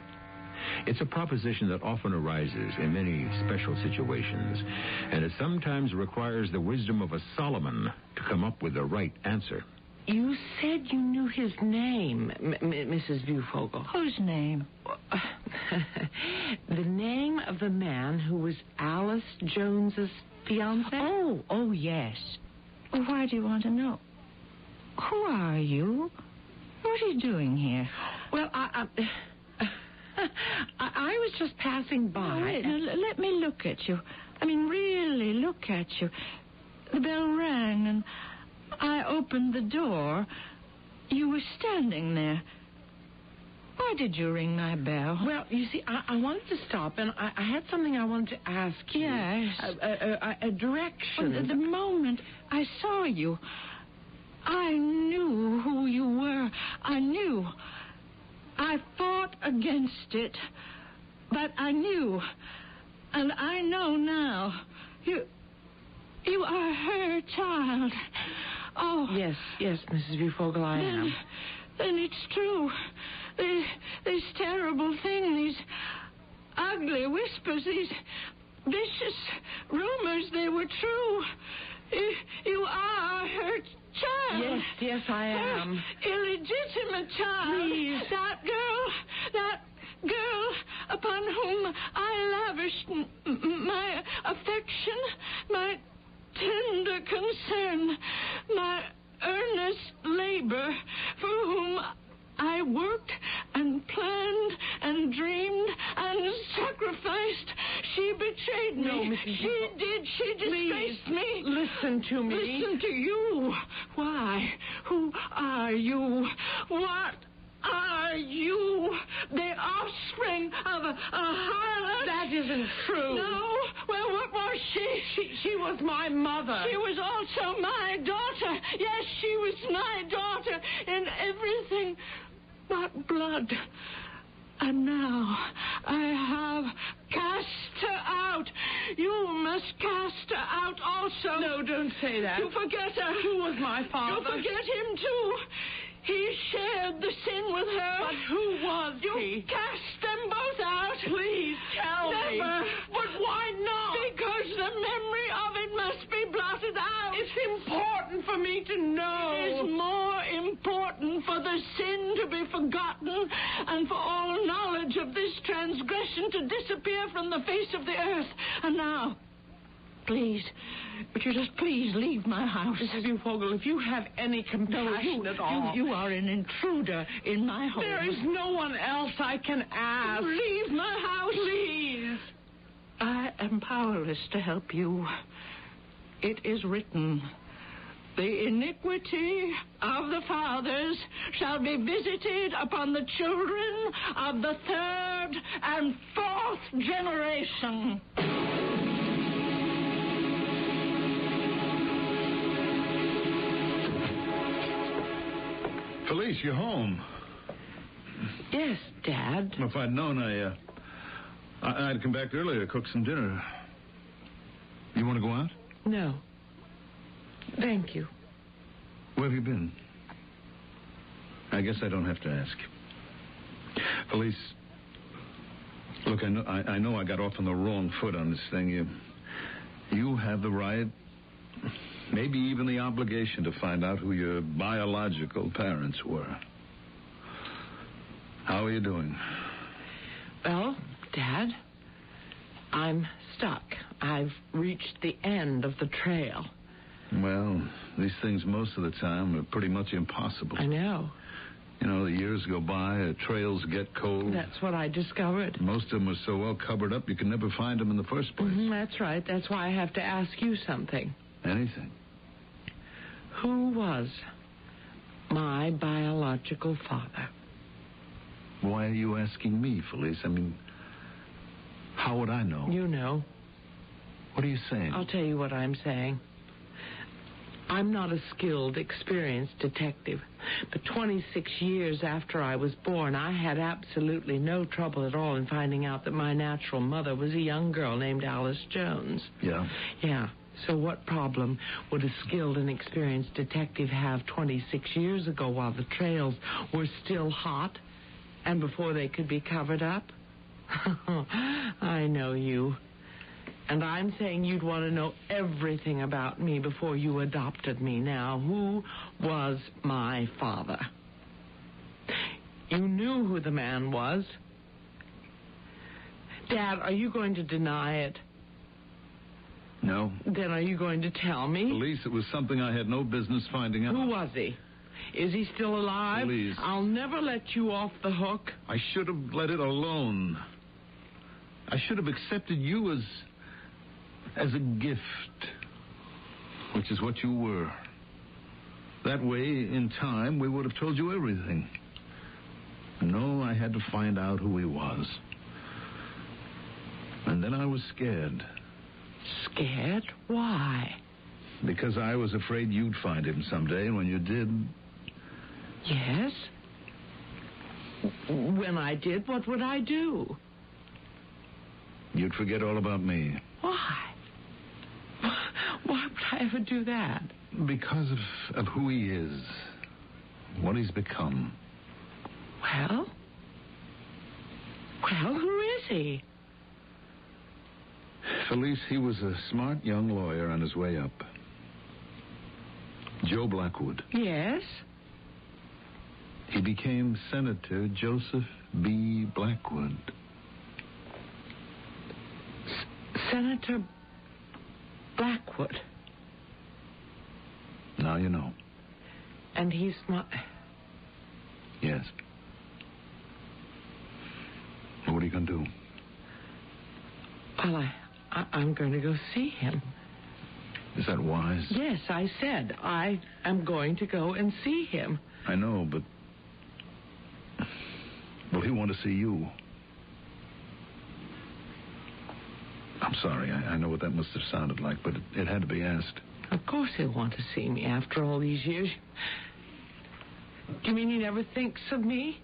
S3: It's a proposition that often arises in many special situations, and it sometimes requires the wisdom of a Solomon to come up with the right answer.
S2: You said you knew his name, Mrs. Bufogel.
S16: Whose name?
S2: The name of the man who was Alice Jones's fiancé?
S16: Oh, yes. Why do you want to know? Who are you? What are you doing here?
S2: Well, I was just passing by.
S16: Oh, wait, let me look at you. I mean, really look at you. The bell rang, and I opened the door. You were standing there. Why did you ring my bell?
S2: Well, you see, I wanted to stop, and I had something I wanted to ask you.
S16: Yes.
S2: A direction.
S16: Well, the moment I saw you, I knew who you were. I knew. I fought against it, but I knew. And I know now. You are her child. Oh.
S2: Yes, Mrs. Bufogel, I am.
S16: Then it's true. This terrible thing, these ugly whispers, these vicious rumors, they were true. You are her child.
S2: Yes, I am.
S16: Her illegitimate child.
S2: Please.
S16: That girl upon whom I lavished my affection, my tender concern, my earnest labor, for whom I worked and planned and dreamed and sacrificed. She betrayed me.
S2: No, Mrs.
S16: She did. She disgraced me.
S2: Listen to me.
S16: Listen to you. Why? Who are you? What are you? The offspring of a harlot?
S2: That isn't true.
S16: No? Well, what was she?
S2: She was my mother.
S16: She was also my daughter. Yes, she was my daughter in everything but blood. And now I have cast her out. You must cast her out also.
S2: No, don't say that.
S16: You forget her.
S2: Who was my father?
S16: You forget him, too. He shared the sin with her.
S2: But who was
S16: you
S2: he?
S16: You cast them both out.
S2: Please tell me.
S16: Never.
S2: But why not?
S16: Because the memory of it must be blotted out.
S2: It's important for me to know.
S16: It is more important for the sin to be forgotten and for all knowledge of this transgression to disappear from the face of the earth. And now, please, would you just please leave my house?
S2: Mrs. Bufogel, if you have any compassion at all.
S16: You are an intruder in my home.
S2: There is no one else I can ask.
S16: Leave my house.
S2: Please.
S16: I am powerless to help you.
S15: it is written, the iniquity of the fathers shall be visited upon the children of the third and fourth generation.
S9: Felice, you're home.
S2: Yes, Dad.
S9: Well, if I'd known, I'd come back earlier to cook some dinner. You want to go out?
S2: No. Thank you.
S9: Where have you been? I guess I don't have to ask. Felice, look, I know I got off on the wrong foot on this thing. You have the right, maybe even the obligation to find out who your biological parents were. How are you doing?
S2: Well, Dad, I'm stuck. I've reached the end of the trail.
S9: Well, these things most of the time are pretty much impossible.
S2: I know.
S9: You know, the years go by, trails get cold.
S2: That's what I discovered.
S9: Most of them are so well covered up you can never find them in the first place.
S2: That's right. That's why I have to ask you something.
S9: Anything.
S2: Who was my biological father?
S9: Why are you asking me, Felice? I mean, how would I know?
S2: You know.
S9: What are you saying?
S2: I'll tell you what I'm saying. I'm not a skilled, experienced detective, but 26 years after I was born, I had absolutely no trouble at all in finding out that my natural mother was a young girl named Alice Jones.
S9: Yeah?
S2: Yeah. So what problem would a skilled and experienced detective have 26 years ago while the trails were still hot and before they could be covered up? I know you. And I'm saying you'd want to know everything about me before you adopted me. Now, who was my father? You knew who the man was. Dad, are you going to deny it?
S9: No.
S2: Then are you going to tell me?
S9: Felice, it was something I had no business finding out.
S2: Who was he? Is he still alive?
S9: Felice.
S2: I'll never let you off the hook.
S9: I should have let it alone. I should have accepted you as a gift, which is what you were. That way, in time, we would have told you everything. No, I had to find out who he was. And then I was scared.
S2: Scared? Why?
S9: Because I was afraid you'd find him someday, and when you did...
S2: Yes? When I did, what would I do?
S9: You'd forget all about me.
S2: Why? Why would I ever do that?
S9: Because of who he is. What he's become.
S2: Well, who is he?
S9: Felice, he was a smart young lawyer on his way up. Joe Blackwood.
S2: Yes?
S9: He became Senator Joseph B. Blackwood.
S2: Senator Blackwood.
S9: Now you know.
S2: And he's not...
S9: Yes. What are you going to do?
S2: Well, I'm going to go see him.
S9: Is that wise?
S2: Yes, I said I am going to go and see him.
S9: I know, but... Well, he wanted to see you. I'm sorry. I know what that must have sounded like, but it had to be asked.
S2: Of course he'll want to see me after all these years. Do you mean he never thinks of me?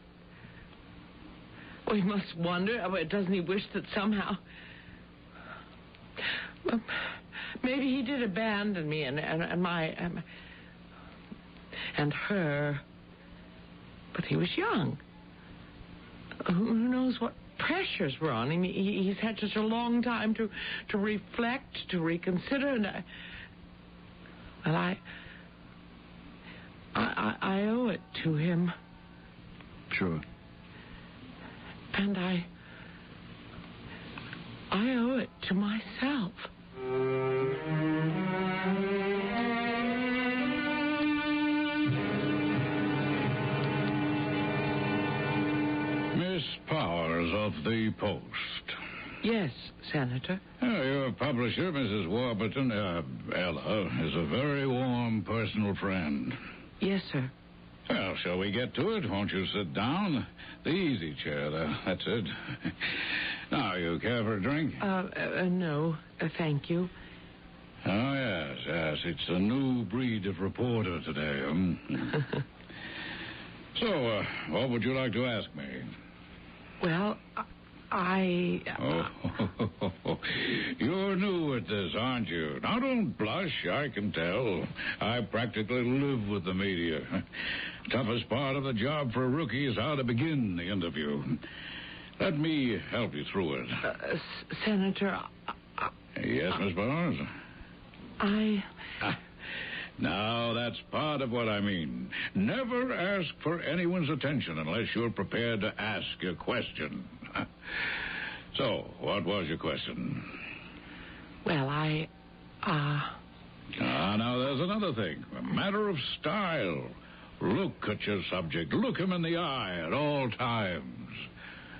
S2: Well, he must wonder. Doesn't he wish that somehow... maybe he did abandon me and my... and her. But he was young. Who knows what pressures were on him? He's had such a long time to reflect, to reconsider, and I owe it to him.
S9: Sure.
S2: And I owe it to myself.
S8: Miss Powers of the Post.
S2: Yes, Senator.
S9: Your publisher, Mrs. Warburton, Ella, is a very warm personal friend.
S2: Yes, sir.
S9: Well, shall we get to it? Won't you sit down? The easy chair there. That's it. Now, you care for a drink?
S2: No, thank you.
S9: Oh, yes. It's a new breed of reporter today. So, what would you like to ask me?
S2: Well,
S9: You're new at this, aren't you? Now, don't blush. I can tell. I practically live with the media. Toughest part of the job for a rookie is how to begin the interview. Let me help you through it.
S2: Senator...
S9: Yes, Miss Bowers? Now, that's part of what I mean. Never ask for anyone's attention unless you're prepared to ask a question. So, what was your question?
S2: Well,
S9: now there's another thing. A matter of style. Look at your subject. Look him in the eye at all times.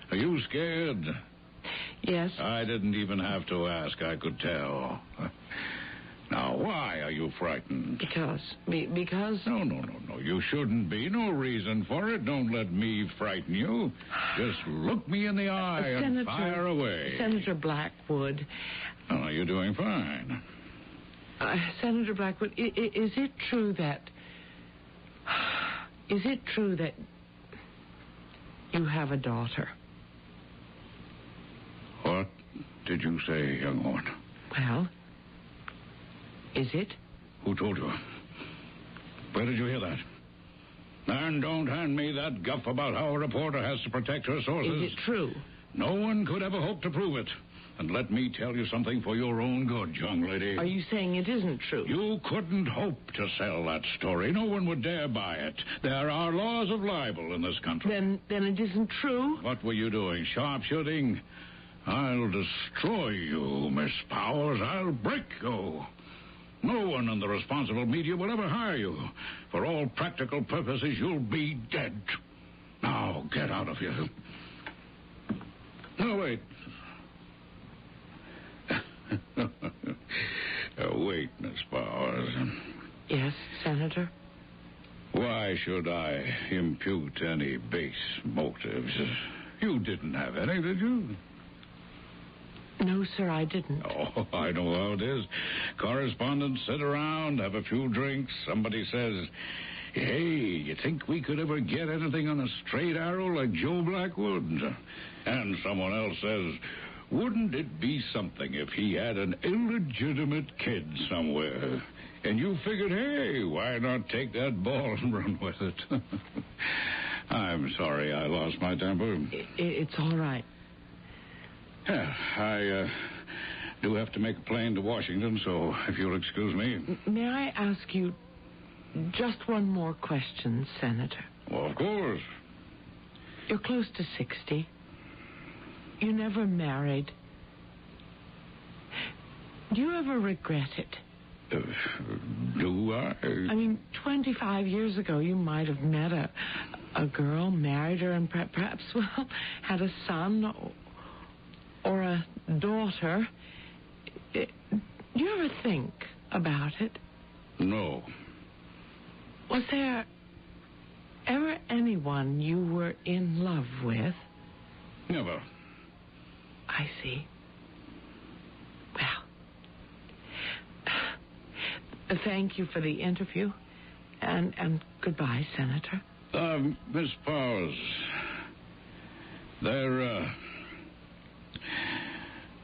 S9: Are you scared?
S2: Yes.
S9: I didn't even have to ask. I could tell. Now, why are you frightened?
S2: Because...
S9: No. You shouldn't be. No reason for it. Don't let me frighten you. Just look me in the eye and fire away.
S2: Senator Blackwood.
S9: Oh, you're doing fine.
S2: Senator Blackwood, is it true that... Is it true that you have a daughter?
S9: What did you say, young one?
S2: Well... Is it?
S9: Who told you? Where did you hear that? And don't hand me that guff about how a reporter has to protect her sources.
S2: Is it true?
S9: No one could ever hope to prove it. And let me tell you something for your own good, young lady.
S2: Are you saying it isn't true?
S9: You couldn't hope to sell that story. No one would dare buy it. There are laws of libel in this country.
S2: Then it isn't true?
S9: What were you doing? Sharpshooting? I'll destroy you, Miss Powers. I'll break you. No one in the responsible media will ever hire you. For all practical purposes, you'll be dead. Now, get out of here. No, wait. Wait, Miss Powers.
S2: Yes, Senator?
S9: Why should I impute any base motives? You didn't have any, did you?
S2: No, sir, I didn't.
S9: Oh, I know how it is. Correspondents sit around, have a few drinks. Somebody says, hey, you think we could ever get anything on a straight arrow like Joe Blackwood? And someone else says, wouldn't it be something if he had an illegitimate kid somewhere? And you figured, hey, why not take that ball and run with it? I'm sorry I lost my temper.
S2: It's all right.
S9: Yeah, I do have to make a plane to Washington, so if you'll excuse me.
S2: May I ask you just one more question, Senator?
S9: Well, of course.
S2: You're close to 60. You never married. Do you ever regret it?
S9: Do I?
S2: I mean, 25 years ago, you might have met a girl, married her, and perhaps, well, had a son or a daughter. Do you ever think about it?
S9: No.
S2: Was there ever anyone you were in love with?
S9: Never.
S2: I see. Well, thank you for the interview, and goodbye, Senator.
S9: Miss Powers, there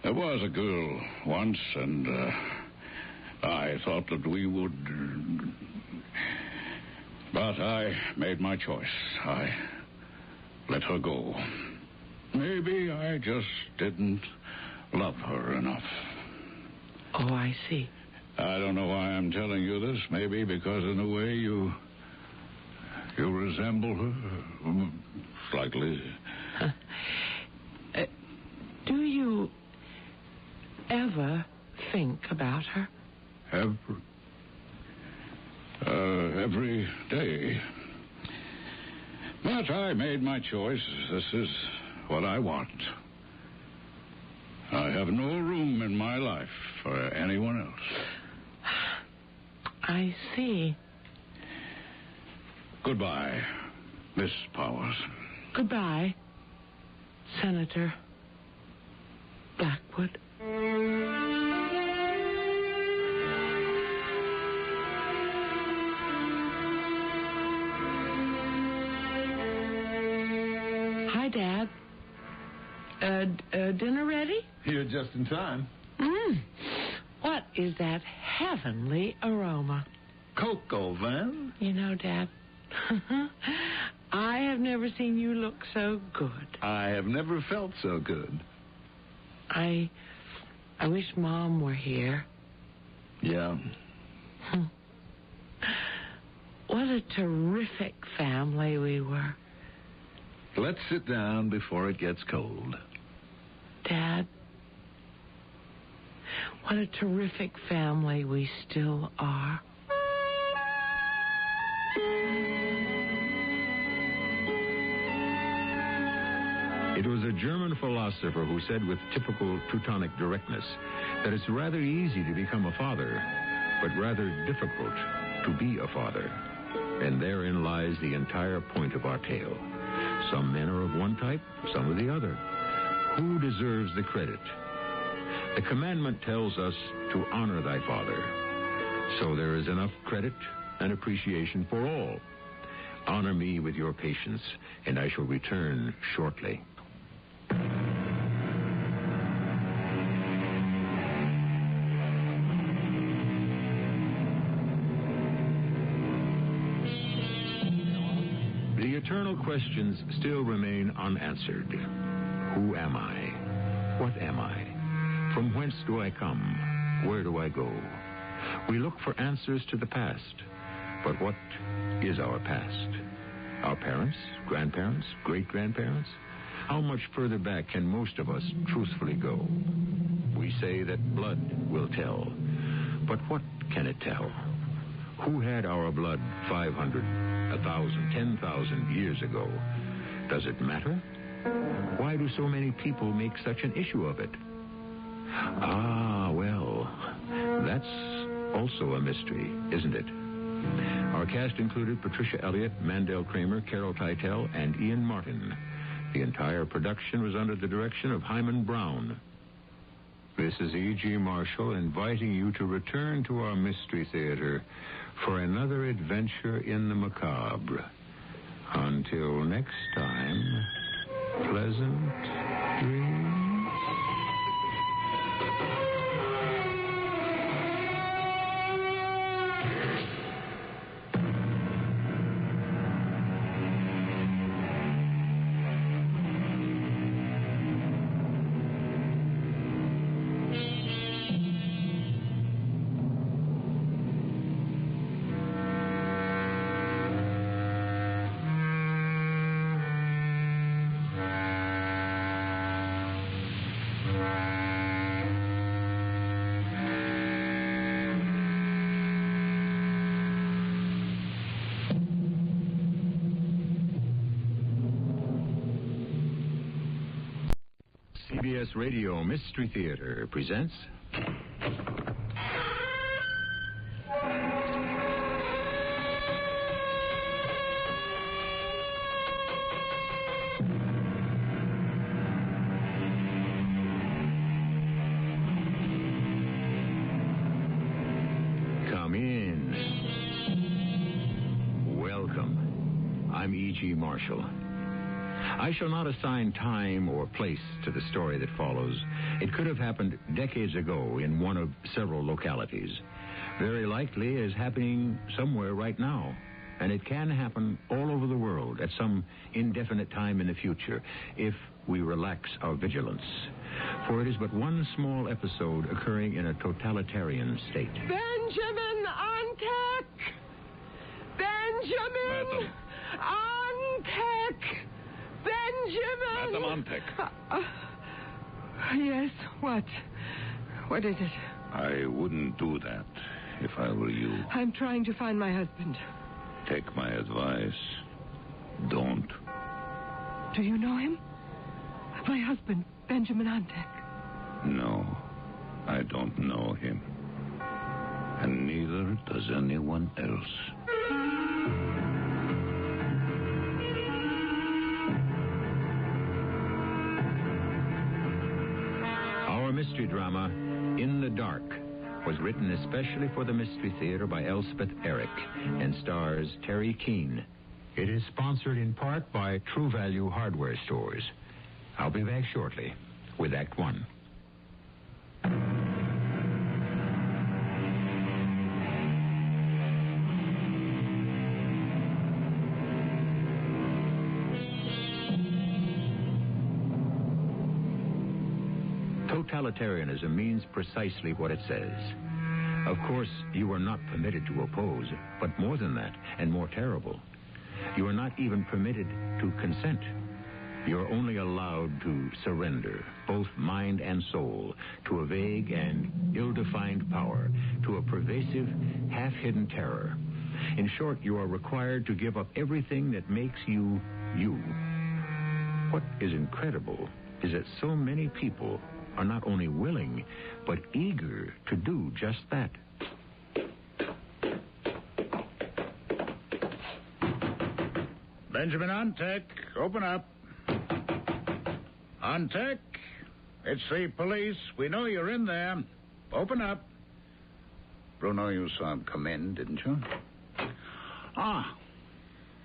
S9: was a girl once, and I thought that we would... But I made my choice. I let her go. Maybe I just didn't love her enough.
S2: Oh, I see.
S9: I don't know why I'm telling you this. Maybe because in a way you resemble her slightly.
S2: Do you ever think about her?
S9: Every day. But I made my choice. This is what I want. I have no room in my life for anyone else.
S2: I see.
S9: Goodbye, Miss Powers.
S2: Goodbye, Senator Blackwood. Hi, Dad. Dinner ready?
S9: You're just in time.
S2: What is that heavenly aroma?
S9: Cocoa, Van.
S2: You know, Dad, I have never seen you look so good.
S9: I have never felt so good.
S2: I wish Mom were here.
S9: Yeah.
S2: What a terrific family we were.
S9: Let's sit down before it gets cold.
S2: Dad, what a terrific family we still are.
S13: It was a German philosopher who said with typical Teutonic directness that it's rather easy to become a father, but rather difficult to be a father. And therein lies the entire point of our tale. Some men are of one type, some of the other. Who deserves the credit? The commandment tells us to honor thy father. So there is enough credit and appreciation for all. Honor me with your patience, and I shall return shortly. The eternal questions still remain unanswered. Who am I? What am I? From whence do I come? Where do I go? We look for answers to the past. But what is our past? Our parents, grandparents, great-grandparents? How much further back can most of us truthfully go? We say that blood will tell. But what can it tell? Who had our blood 500, 1,000, 10,000 years ago? Does it matter? Why do so many people make such an issue of it? Ah, well, that's also a mystery, isn't it? Our cast included Patricia Elliott, Mandel Kramer, Carol Teitel, and Ian Martin. The entire production was under the direction of Hyman Brown. This is E.G. Marshall inviting you to return to our Mystery Theater for another adventure in the macabre. Until next time, pleasant dreams. CBS Radio Mystery Theater presents... Come in. Welcome. I'm E.G. Marshall. I shall not assign time or place to the story that follows. It could have happened decades ago in one of several localities. Very likely is happening somewhere right now. And it can happen all over the world at some indefinite time in the future if we relax our vigilance. For it is but one small episode occurring in a totalitarian state.
S2: Benjamin Antek! Benjamin Antek! Benjamin!
S9: Madam Antek.
S2: Yes, what? What is it?
S9: I wouldn't do that if I were you.
S2: I'm trying to find my husband.
S9: Take my advice. Don't.
S2: Do you know him? My husband, Benjamin Antek.
S9: No, I don't know him. And neither does anyone else.
S18: Our mystery drama, In the Dark, was written especially for the Mystery Theater by Elspeth Eric and stars Terry Keane. It is sponsored in part by True Value Hardware Stores. I'll be back shortly with Act One. Totalitarianism means precisely what it says. Of course, you are not permitted to oppose, but more than that, and more terrible, you are not even permitted to consent. You are only allowed to surrender, both mind and soul, to a vague and ill-defined power, to a pervasive, half-hidden terror. In short, you are required to give up everything that makes you, you. What is incredible is that so many people are not only willing, but eager to do just that.
S8: Benjamin Ontek, open up. Ontek, it's the police. We know you're in there. Open up.
S13: Bruno, you saw him come in, didn't you?
S8: Ah,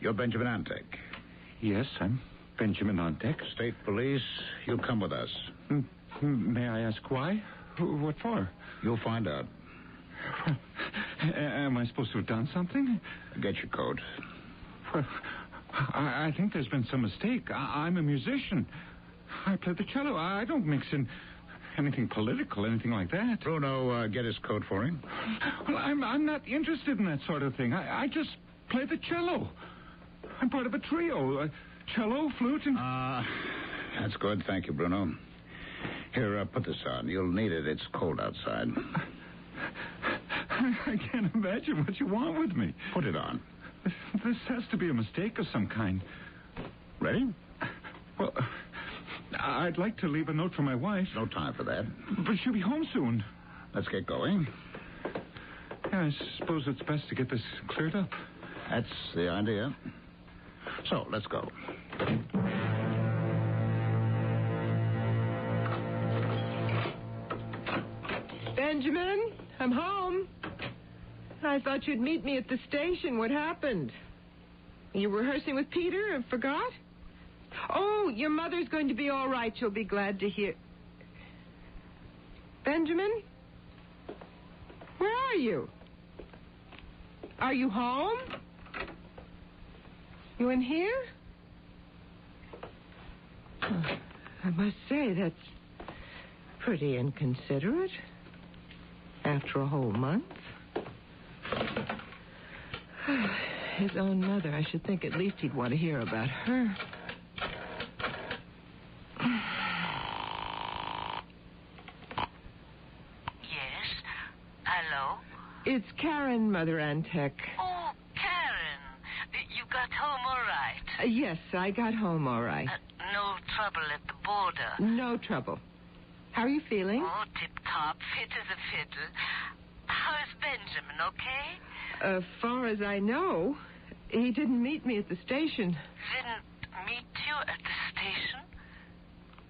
S8: you're Benjamin Ontek.
S17: Yes, I'm Benjamin Ontek.
S8: State police, you come with us.
S17: May I ask why? What for?
S8: You'll find out.
S17: Am I supposed to have done something?
S8: Get your coat.
S17: Well, I think there's been some mistake. I'm a musician. I play the cello. I don't mix in anything political, anything like that.
S8: Bruno, get his coat for him.
S17: Well, I'm not interested in that sort of thing. I just play the cello. I'm part of a trio. Cello, flute, and...
S8: That's good. Thank you, Bruno. Here, put this on. You'll need it. It's cold outside.
S17: I can't imagine what you want with me.
S8: Put it on.
S17: This has to be a mistake of some kind.
S8: Ready?
S17: Well, I'd like to leave a note for my wife.
S8: No time for that.
S17: But she'll be home soon.
S8: Let's get going.
S17: Yeah, I suppose it's best to get this cleared up.
S8: That's the idea. So, let's go.
S2: Benjamin, I'm home. I thought you'd meet me at the station. What happened? You were rehearsing with Peter and forgot? Oh, your mother's going to be all right. She'll be glad to hear. Benjamin? Where are you? Are you home? You in here? I must say, that's pretty inconsiderate. After a whole month. His own mother. I should think at least he'd want to hear about her.
S19: Yes? Hello?
S2: It's Karen, Mother Antek.
S19: Oh, Karen. You got home all right?
S2: Yes, I got home all right.
S19: No trouble at the border?
S2: No trouble. How are you feeling?
S19: Oh, tip-top, fit as a fiddle. How's Benjamin, okay?
S2: As far as I know, he didn't meet me at the station.
S19: Didn't meet you at the station?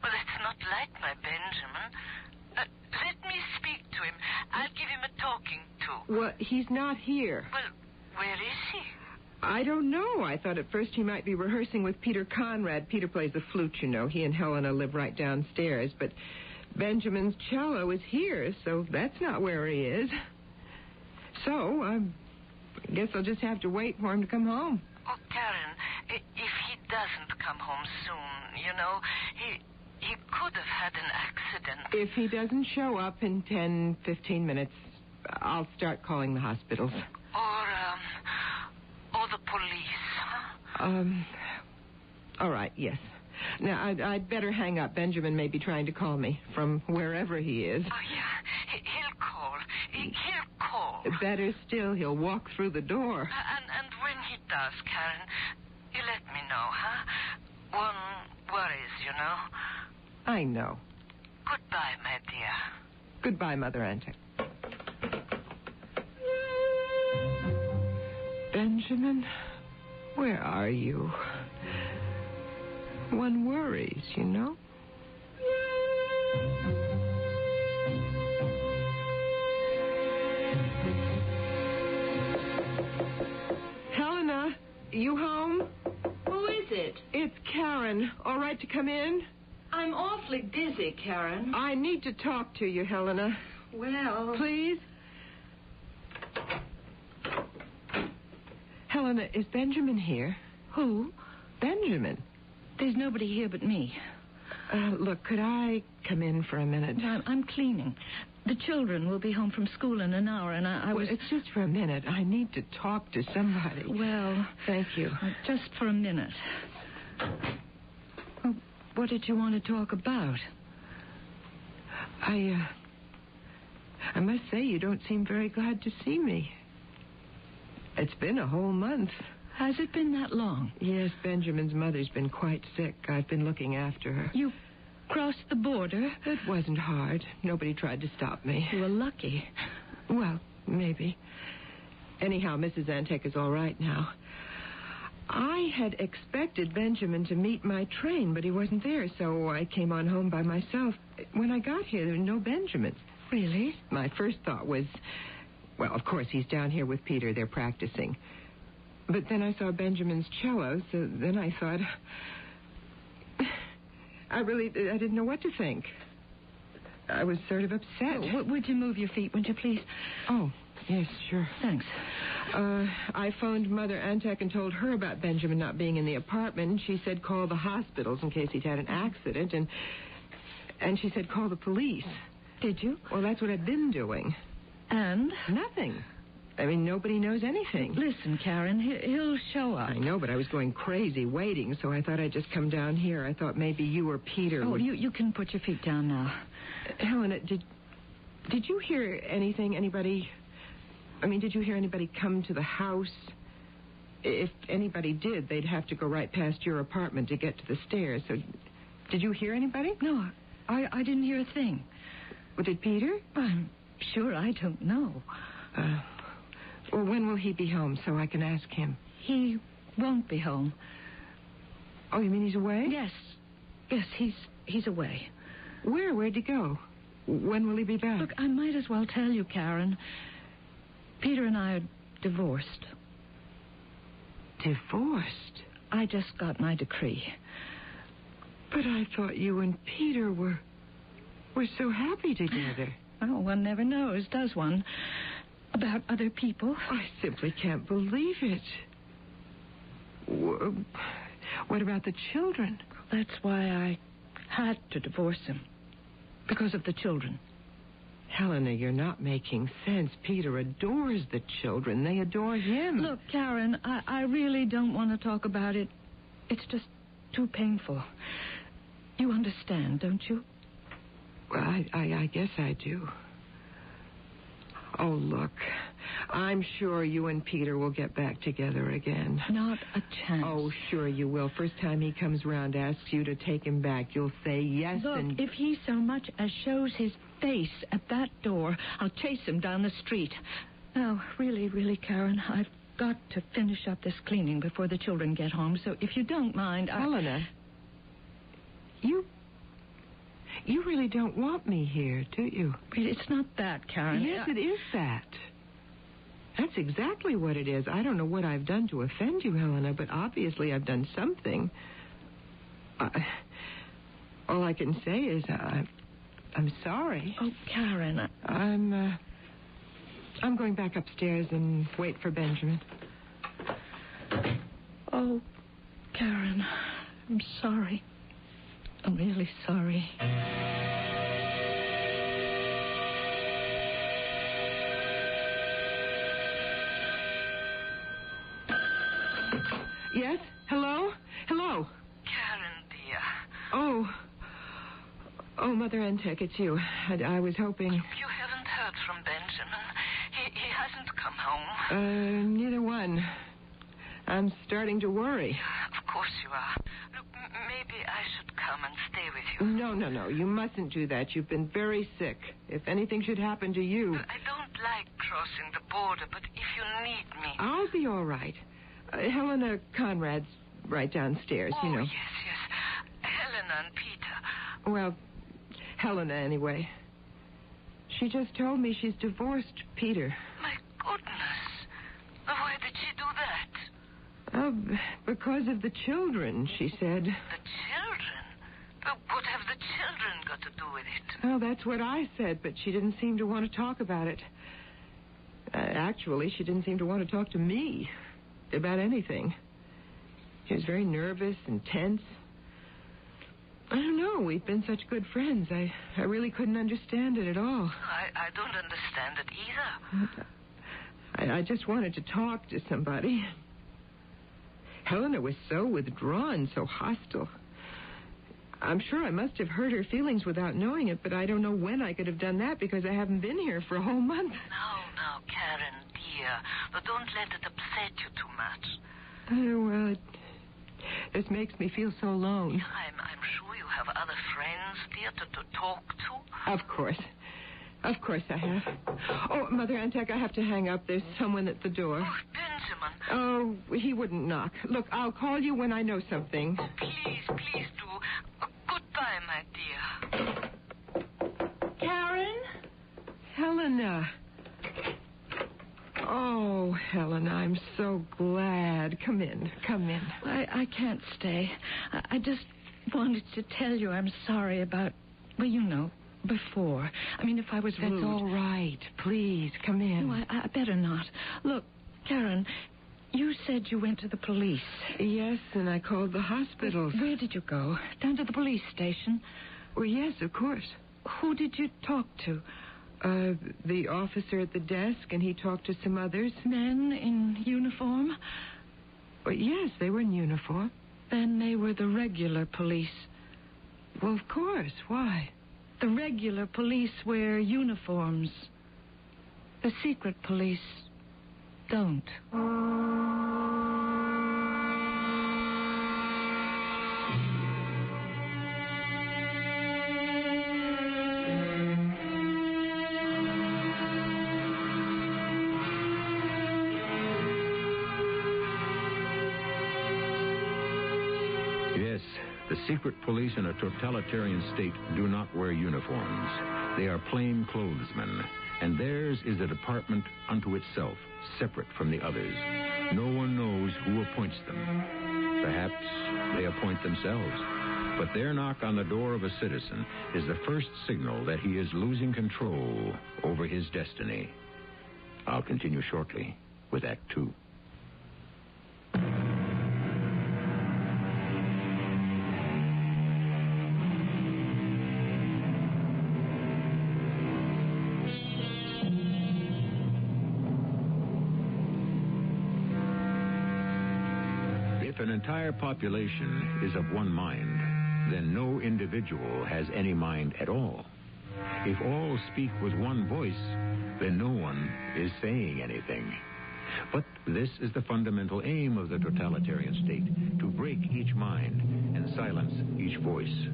S19: Well, that's not like my Benjamin. Let me speak to him. I'll give him a talking to.
S2: Well, he's not here.
S19: Well, where is he?
S2: I don't know. I thought at first he might be rehearsing with Peter Conrad. Peter plays the flute, you know. He and Helena live right downstairs, but Benjamin's cello is here, so that's not where he is. So, I guess I'll just have to wait for him to come home.
S19: Oh, Karen, if he doesn't come home soon, you know, he could have had an accident.
S2: If he doesn't show up in 10, 15 minutes, I'll start calling the hospitals.
S19: Or the police, huh?
S2: All right, yes. Now, I'd better hang up. Benjamin may be trying to call me from wherever he is.
S19: Oh, yeah. He'll call. He'll call.
S2: Better still, he'll walk through the door.
S19: And when he does, Karen, you let me know, huh? One worries, you know.
S2: I know.
S19: Goodbye, my dear.
S16: Goodbye, Mother Antek. Benjamin, where are you? One worries, you know. Helena, you home?
S10: Who is it?
S16: It's Karen. All right to come in?
S10: I'm awfully busy, Karen.
S16: I need to talk to you, Helena.
S10: Well...
S16: Please? Helena, is Benjamin here?
S10: Who?
S16: Benjamin.
S10: There's nobody here but me.
S16: Look, could I come in for a minute?
S10: I'm cleaning. The children will be home from school in an hour, and I was...
S16: It's just for a minute. I need to talk to somebody.
S10: Well...
S16: Thank you.
S10: Just for a minute. Well, what did you want to talk about?
S16: I must say you don't seem very glad to see me. It's been a whole month.
S10: Has it been that long?
S16: Yes, Benjamin's mother's been quite sick. I've been looking after her.
S10: You crossed the border?
S16: It wasn't hard. Nobody tried to stop me.
S10: You were lucky.
S16: Well, maybe. Anyhow, Mrs. Antek is all right now. I had expected Benjamin to meet my train, but he wasn't there, so I came on home by myself. When I got here, there were no Benjamins.
S10: Really?
S16: My first thought was, well, of course, he's down here with Peter. They're practicing. But then I saw Benjamin's cello, so then I thought... I didn't know what to think. I was sort of upset.
S10: Would you move your feet, would you, please?
S16: Oh, yes, sure.
S10: Thanks.
S16: I phoned Mother Antek and told her about Benjamin not being in the apartment. She said call the hospitals in case he'd had an accident, and she said call the police.
S10: Did you?
S16: Well, that's what I've been doing.
S10: And?
S16: Nothing. I mean, nobody knows anything.
S10: Listen, Karen, he'll show up.
S16: I know, but I was going crazy waiting, so I thought I'd just come down here. I thought maybe you or Peter would...
S10: you can put your feet down now.
S16: Helena, did you hear anything, anybody... I mean, did you hear anybody come to the house? If anybody did, they'd have to go right past your apartment to get to the stairs. So, did you hear anybody?
S10: No, I didn't hear a thing.
S16: Well, did Peter?
S10: I'm sure I don't know.
S16: Well, when will he be home so I can ask him?
S10: He won't be home.
S16: Oh, you mean he's away?
S10: Yes, he's away.
S16: Where? Where'd he go? When will he be back?
S10: Look, I might as well tell you, Karen. Peter and I are divorced.
S16: Divorced?
S10: I just got my decree.
S16: But I thought you and Peter were so happy together.
S10: Oh, one never knows, does one? About other people.
S16: I simply can't believe it. What about the children?
S10: That's why I had to divorce him. Because of the children.
S16: Helena, you're not making sense. Peter adores the children. They adore him.
S10: Look, Karen, I really don't want to talk about it. It's just too painful. You understand, don't you?
S16: Well, I guess I do. Oh, look. I'm sure you and Peter will get back together again.
S10: Not a chance.
S16: Oh, sure you will. First time he comes round, asks you to take him back, you'll say yes.
S10: Look,
S16: and...
S10: if he so much as shows his face at that door, I'll chase him down the street. Now, really, Karen, I've got to finish up this cleaning before the children get home, so if you don't mind,
S16: Helena, you really don't want me here, do you?
S10: It's not that, Karen.
S16: Yes, it is that. That's exactly what it is. I don't know what I've done to offend you, Helena, but obviously I've done something. All I can say is I'm sorry.
S10: Oh, Karen.
S16: I'm going back upstairs and wait for Benjamin.
S10: Oh, Karen, I'm sorry. I'm really sorry.
S16: Yes? Hello? Hello?
S19: Karen, dear.
S16: Oh, Mother Antek, it's you. I was hoping...
S19: You haven't heard from Benjamin. He hasn't come home.
S16: Neither one. I'm starting to worry.
S19: Of course you are. Look, maybe I should come and stay with you
S4: No. You mustn't do that. You've been very sick. If anything should happen to you...
S19: I don't like crossing the border, but if you need me...
S4: I'll be all right. Helena Conrad's right downstairs, you know.
S19: Yes. Helena and Peter.
S4: Well, Helena, anyway. She just told me she's divorced Peter.
S19: My goodness. Why did she do that?
S4: Because of the children, she said.
S19: The children? What have the children got to do with it?
S4: Well, that's what I said, but she didn't seem to want to talk about it. Actually, she didn't seem to want to talk to me about anything. She was very nervous and tense. I don't know. We've been such good friends. I really couldn't understand it at all.
S19: I don't understand it either.
S4: I just wanted to talk to somebody. Helena was so withdrawn, so hostile. I'm sure I must have hurt her feelings without knowing it, but I don't know when I could have done that because I haven't been here for a whole month.
S19: No, Karen, dear. But don't let it upset you too much.
S4: Well, this makes me feel so alone.
S19: I'm sure you have other friends, dear, to talk to.
S4: Of course I have. Oh, Mother Antek, I have to hang up. There's someone at the door.
S19: Oh, Benjamin.
S4: Oh, he wouldn't knock. Look, I'll call you when I know something.
S19: Oh, please do. Goodbye, my dear.
S4: Karen? Helena. Oh, Helena, I'm so glad. Come in.
S10: I can't stay. I just wanted to tell you I'm sorry about, well, you know, before. I mean, if I was rude.
S4: That's all right. Please, come in.
S10: No, I better not. Look, Karen, you said you went to the police.
S4: Yes, and I called the hospitals.
S10: Where did you go? Down to the police station?
S4: Well, yes, of course.
S10: Who did you talk to?
S4: The officer at the desk, and he talked to some others.
S10: Men in uniform?
S4: Well, yes, they were in uniform.
S10: Then they were the regular police.
S4: Well, of course. Why?
S10: The regular police wear uniforms. The secret police don't.
S18: The secret police in a totalitarian state do not wear uniforms. They are plain clothesmen, and theirs is a department unto itself, separate from the others. No one knows who appoints them. Perhaps they appoint themselves. But their knock on the door of a citizen is the first signal that he is losing control over his destiny. I'll continue shortly with Act 2. If an entire population is of one mind, then no individual has any mind at all. If all speak with one voice, then no one is saying anything. But this is the fundamental aim of the totalitarian state, to break each mind and silence each voice.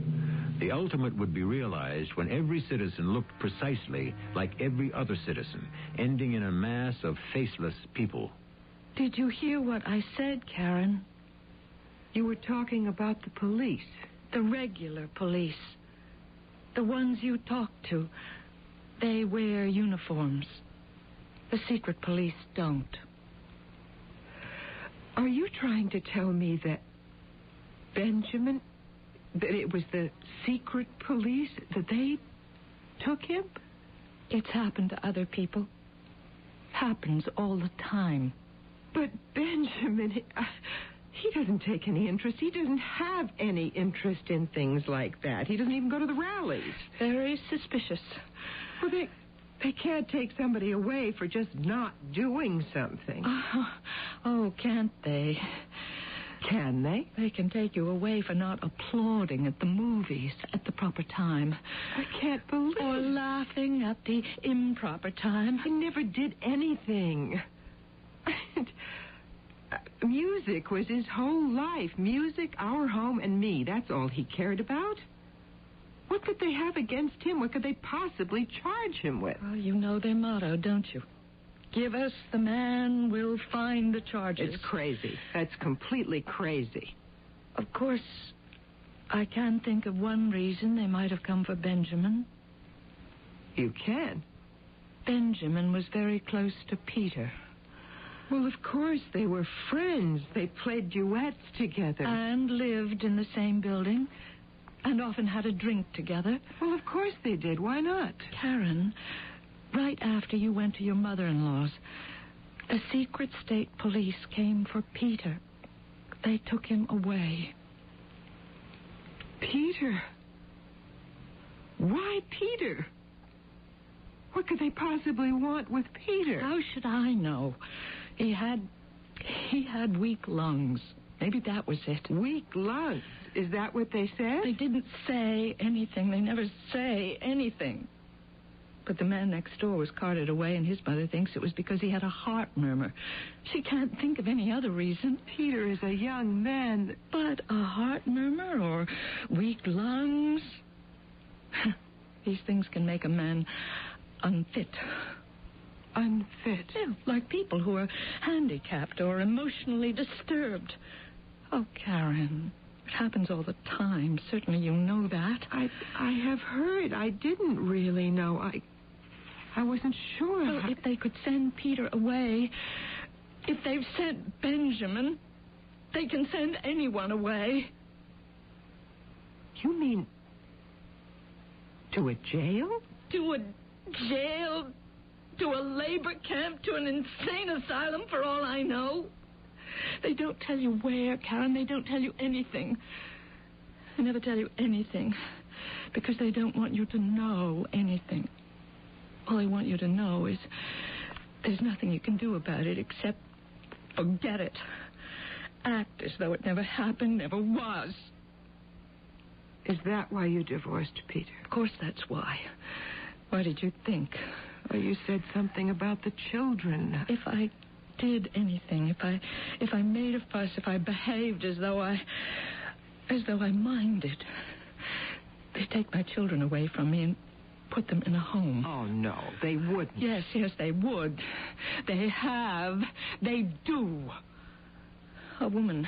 S18: The ultimate would be realized when every citizen looked precisely like every other citizen, ending in a mass of faceless people.
S10: Did you hear what I said, Karen?
S4: You were talking about the police.
S10: The regular police. The ones you talk to. They wear uniforms. The secret police don't.
S4: Are you trying to tell me that Benjamin, that it was the secret police, that they took him?
S10: It's happened to other people. Happens all the time.
S4: But Benjamin, he doesn't take any interest. He doesn't have any interest in things like that. He doesn't even go to the rallies.
S10: Very suspicious.
S4: Well, they can't take somebody away for just not doing something.
S10: Oh, can't they?
S4: Can they?
S10: They can take you away for not applauding at the movies at the proper time.
S4: I can't believe it.
S10: Or laughing at the improper time.
S4: I never did anything. Music was his whole life. Music, our home, and me. That's all he cared about. What could they have against him? What could they possibly charge him with?
S10: Well, you know their motto, don't you? Give us the man, we'll find the charges.
S4: It's crazy. That's completely crazy.
S10: Of course, I can think of one reason they might have come for Benjamin.
S4: You can?
S10: Benjamin was very close to Peter.
S4: Well, of course, they were friends. They played duets together.
S10: And lived in the same building. And often had a drink together.
S4: Well, of course they did. Why not?
S10: Karen, right after you went to your mother-in-law's, the secret state police came for Peter. They took him away.
S4: Peter? Why Peter? What could they possibly want with Peter?
S10: How should I know? He had weak lungs. Maybe that was it.
S4: Weak lungs? Is that what they said?
S10: They didn't say anything. They never say anything. But the man next door was carted away, and his mother thinks it was because he had a heart murmur. She can't think of any other reason.
S4: Peter is a young man.
S10: But a heart murmur or weak lungs? These things can make a man unfit.
S4: Unfit?
S10: Yeah, like people who are handicapped or emotionally disturbed. Oh, Karen, it happens all the time. Certainly you know that.
S4: I have heard. I didn't really know. I wasn't sure.
S10: Well, if they could send Peter away, if they've sent Benjamin, they can send anyone away.
S4: You mean to a jail?
S10: To a jail? To a labor camp? To an insane asylum, for all I know? They don't tell you where, Karen. They don't tell you anything. They never tell you anything because they don't want you to know anything. All they want you to know is there's nothing you can do about it except forget it. Act as though it never happened, never was.
S4: Is that why you divorced Peter?
S10: Of course that's why. Why did you think?
S4: Well, you said something about the children.
S10: If I did anything, if I made a fuss, if I behaved as though I minded, they'd take my children away from me and put them in a home.
S4: Oh, no, they wouldn't.
S10: Yes, they would. They have. They do. A woman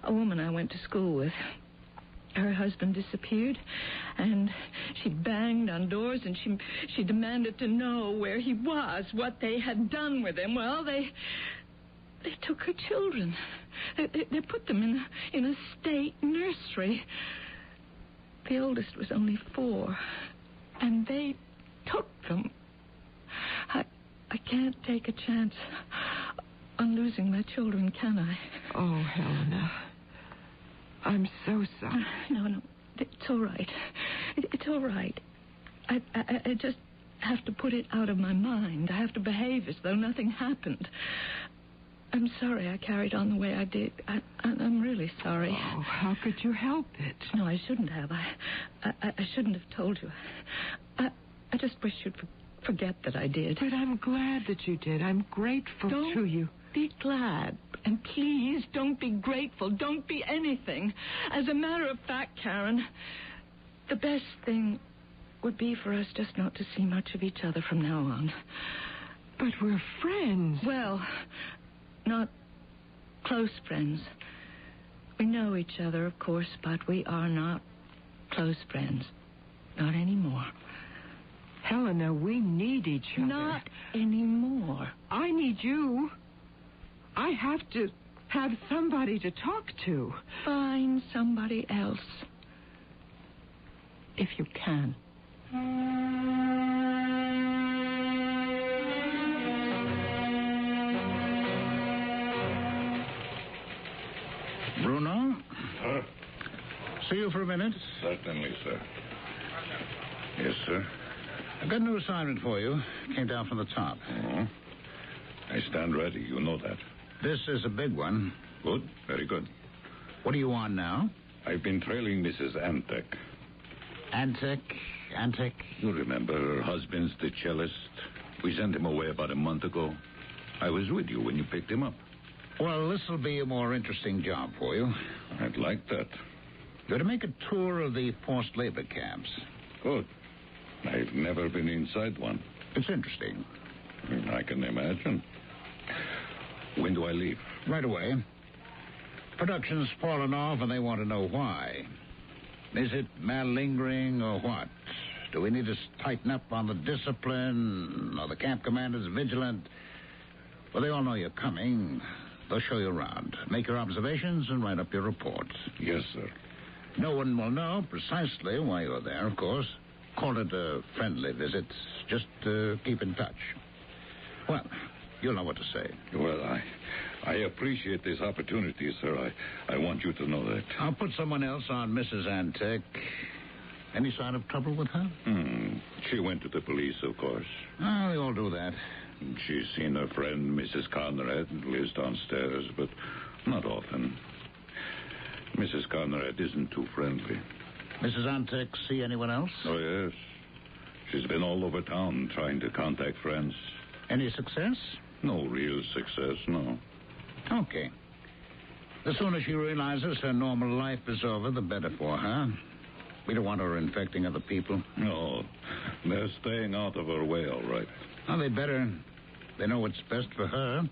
S10: I went to school with, her husband disappeared, and she banged on doors, and she demanded to know where he was, what they had done with him. Well, they took her children. They put them in a state nursery. The oldest was only 4, and they took them. I can't take a chance on losing my children, can I?
S4: Oh, Helena. I'm so sorry.
S10: No. It's all right. It's all right. I just have to put it out of my mind. I have to behave as though nothing happened. I'm sorry I carried on the way I did. I'm really sorry.
S4: Oh, how could you help it?
S10: No, I shouldn't have. I shouldn't have told you. I just wish you'd forget that I did.
S4: But I'm glad that you did. I'm grateful to you.
S10: Be glad. And please, don't be grateful. Don't be anything. As a matter of fact, Karen, the best thing would be for us just not to see much of each other from now on.
S4: But we're friends.
S10: Well, not close friends. We know each other, of course, but we are not close friends. Not anymore.
S4: Helena, we need each other.
S10: Not anymore.
S4: I need you. I have to have somebody to talk to.
S10: Find somebody else. If you can.
S9: Bruno? See you for a minute?
S8: Certainly, sir. Yes, sir.
S9: I've got a new assignment for you. Came down from the top.
S8: Oh. I stand ready. You know that.
S9: This is a big one.
S8: Good. Very good.
S9: What are you on now?
S8: I've been trailing Mrs. Antek.
S9: Antek?
S8: You remember her husband's the cellist? We sent him away about a month ago. I was with you when you picked him up.
S9: Well, this will be a more interesting job for you.
S8: I'd like that.
S18: You're to make a tour of the forced labor camps.
S7: Good. I've never been inside one.
S18: It's interesting.
S7: I can imagine. When do I leave?
S18: Right away. Production's fallen off, and they want to know why. Is it malingering or what? Do we need to tighten up on the discipline? Are the camp commanders vigilant? Well, they all know you're coming. They'll show you around. Make your observations and write up your reports.
S7: Yes, sir.
S18: No one will know precisely why you're there, of course. Call it a friendly visit. Just keep in touch. Well, you'll know what to say.
S7: Well, I appreciate this opportunity, sir. I want you to know that.
S18: I'll put someone else on Mrs. Antek. Any sign of trouble with her?
S7: She went to the police, of course.
S18: Oh, they all do that.
S7: She's seen her friend, Mrs. Conrad, lives downstairs, but not often. Mrs. Conrad isn't too friendly.
S18: Mrs. Antek see anyone else?
S7: Oh, yes. She's been all over town trying to contact friends.
S18: Any success?
S7: No real success, no.
S18: Okay. The sooner she realizes her normal life is over, the better for her. We don't want her infecting other people.
S7: No, they're staying out of her way, all right.
S18: Well, they better. They know what's best for her.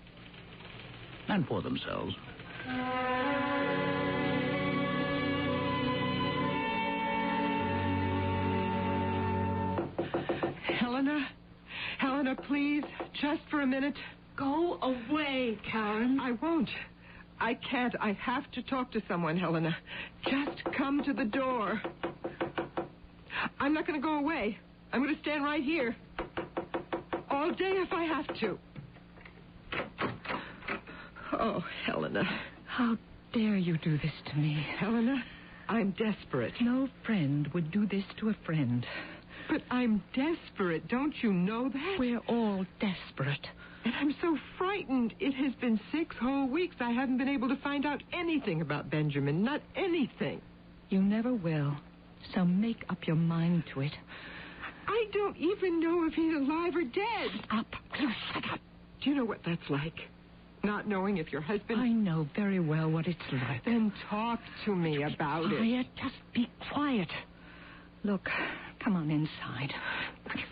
S18: And for themselves.
S4: Helena, please, just for a minute.
S15: Go away, Karen.
S4: I won't. I can't. I have to talk to someone, Helena. Just come to the door. I'm not going to go away. I'm going to stand right here. All day if I have to. Oh, Helena.
S10: How dare you do this to me?
S4: Helena, I'm desperate.
S10: No friend would do this to a friend.
S4: But I'm desperate. Don't you know that?
S10: We're all desperate.
S4: And I'm so frightened. It has been 6 whole weeks. I haven't been able to find out anything about Benjamin. Not anything.
S10: You never will. So make up your mind to it.
S4: I don't even know if he's alive or dead.
S10: Up. Shut up.
S4: Do you know what that's like? Not knowing if your husband...
S10: I know very well what it's like.
S4: Then talk to me about it.
S10: Quiet. Just be quiet. Look, come on inside.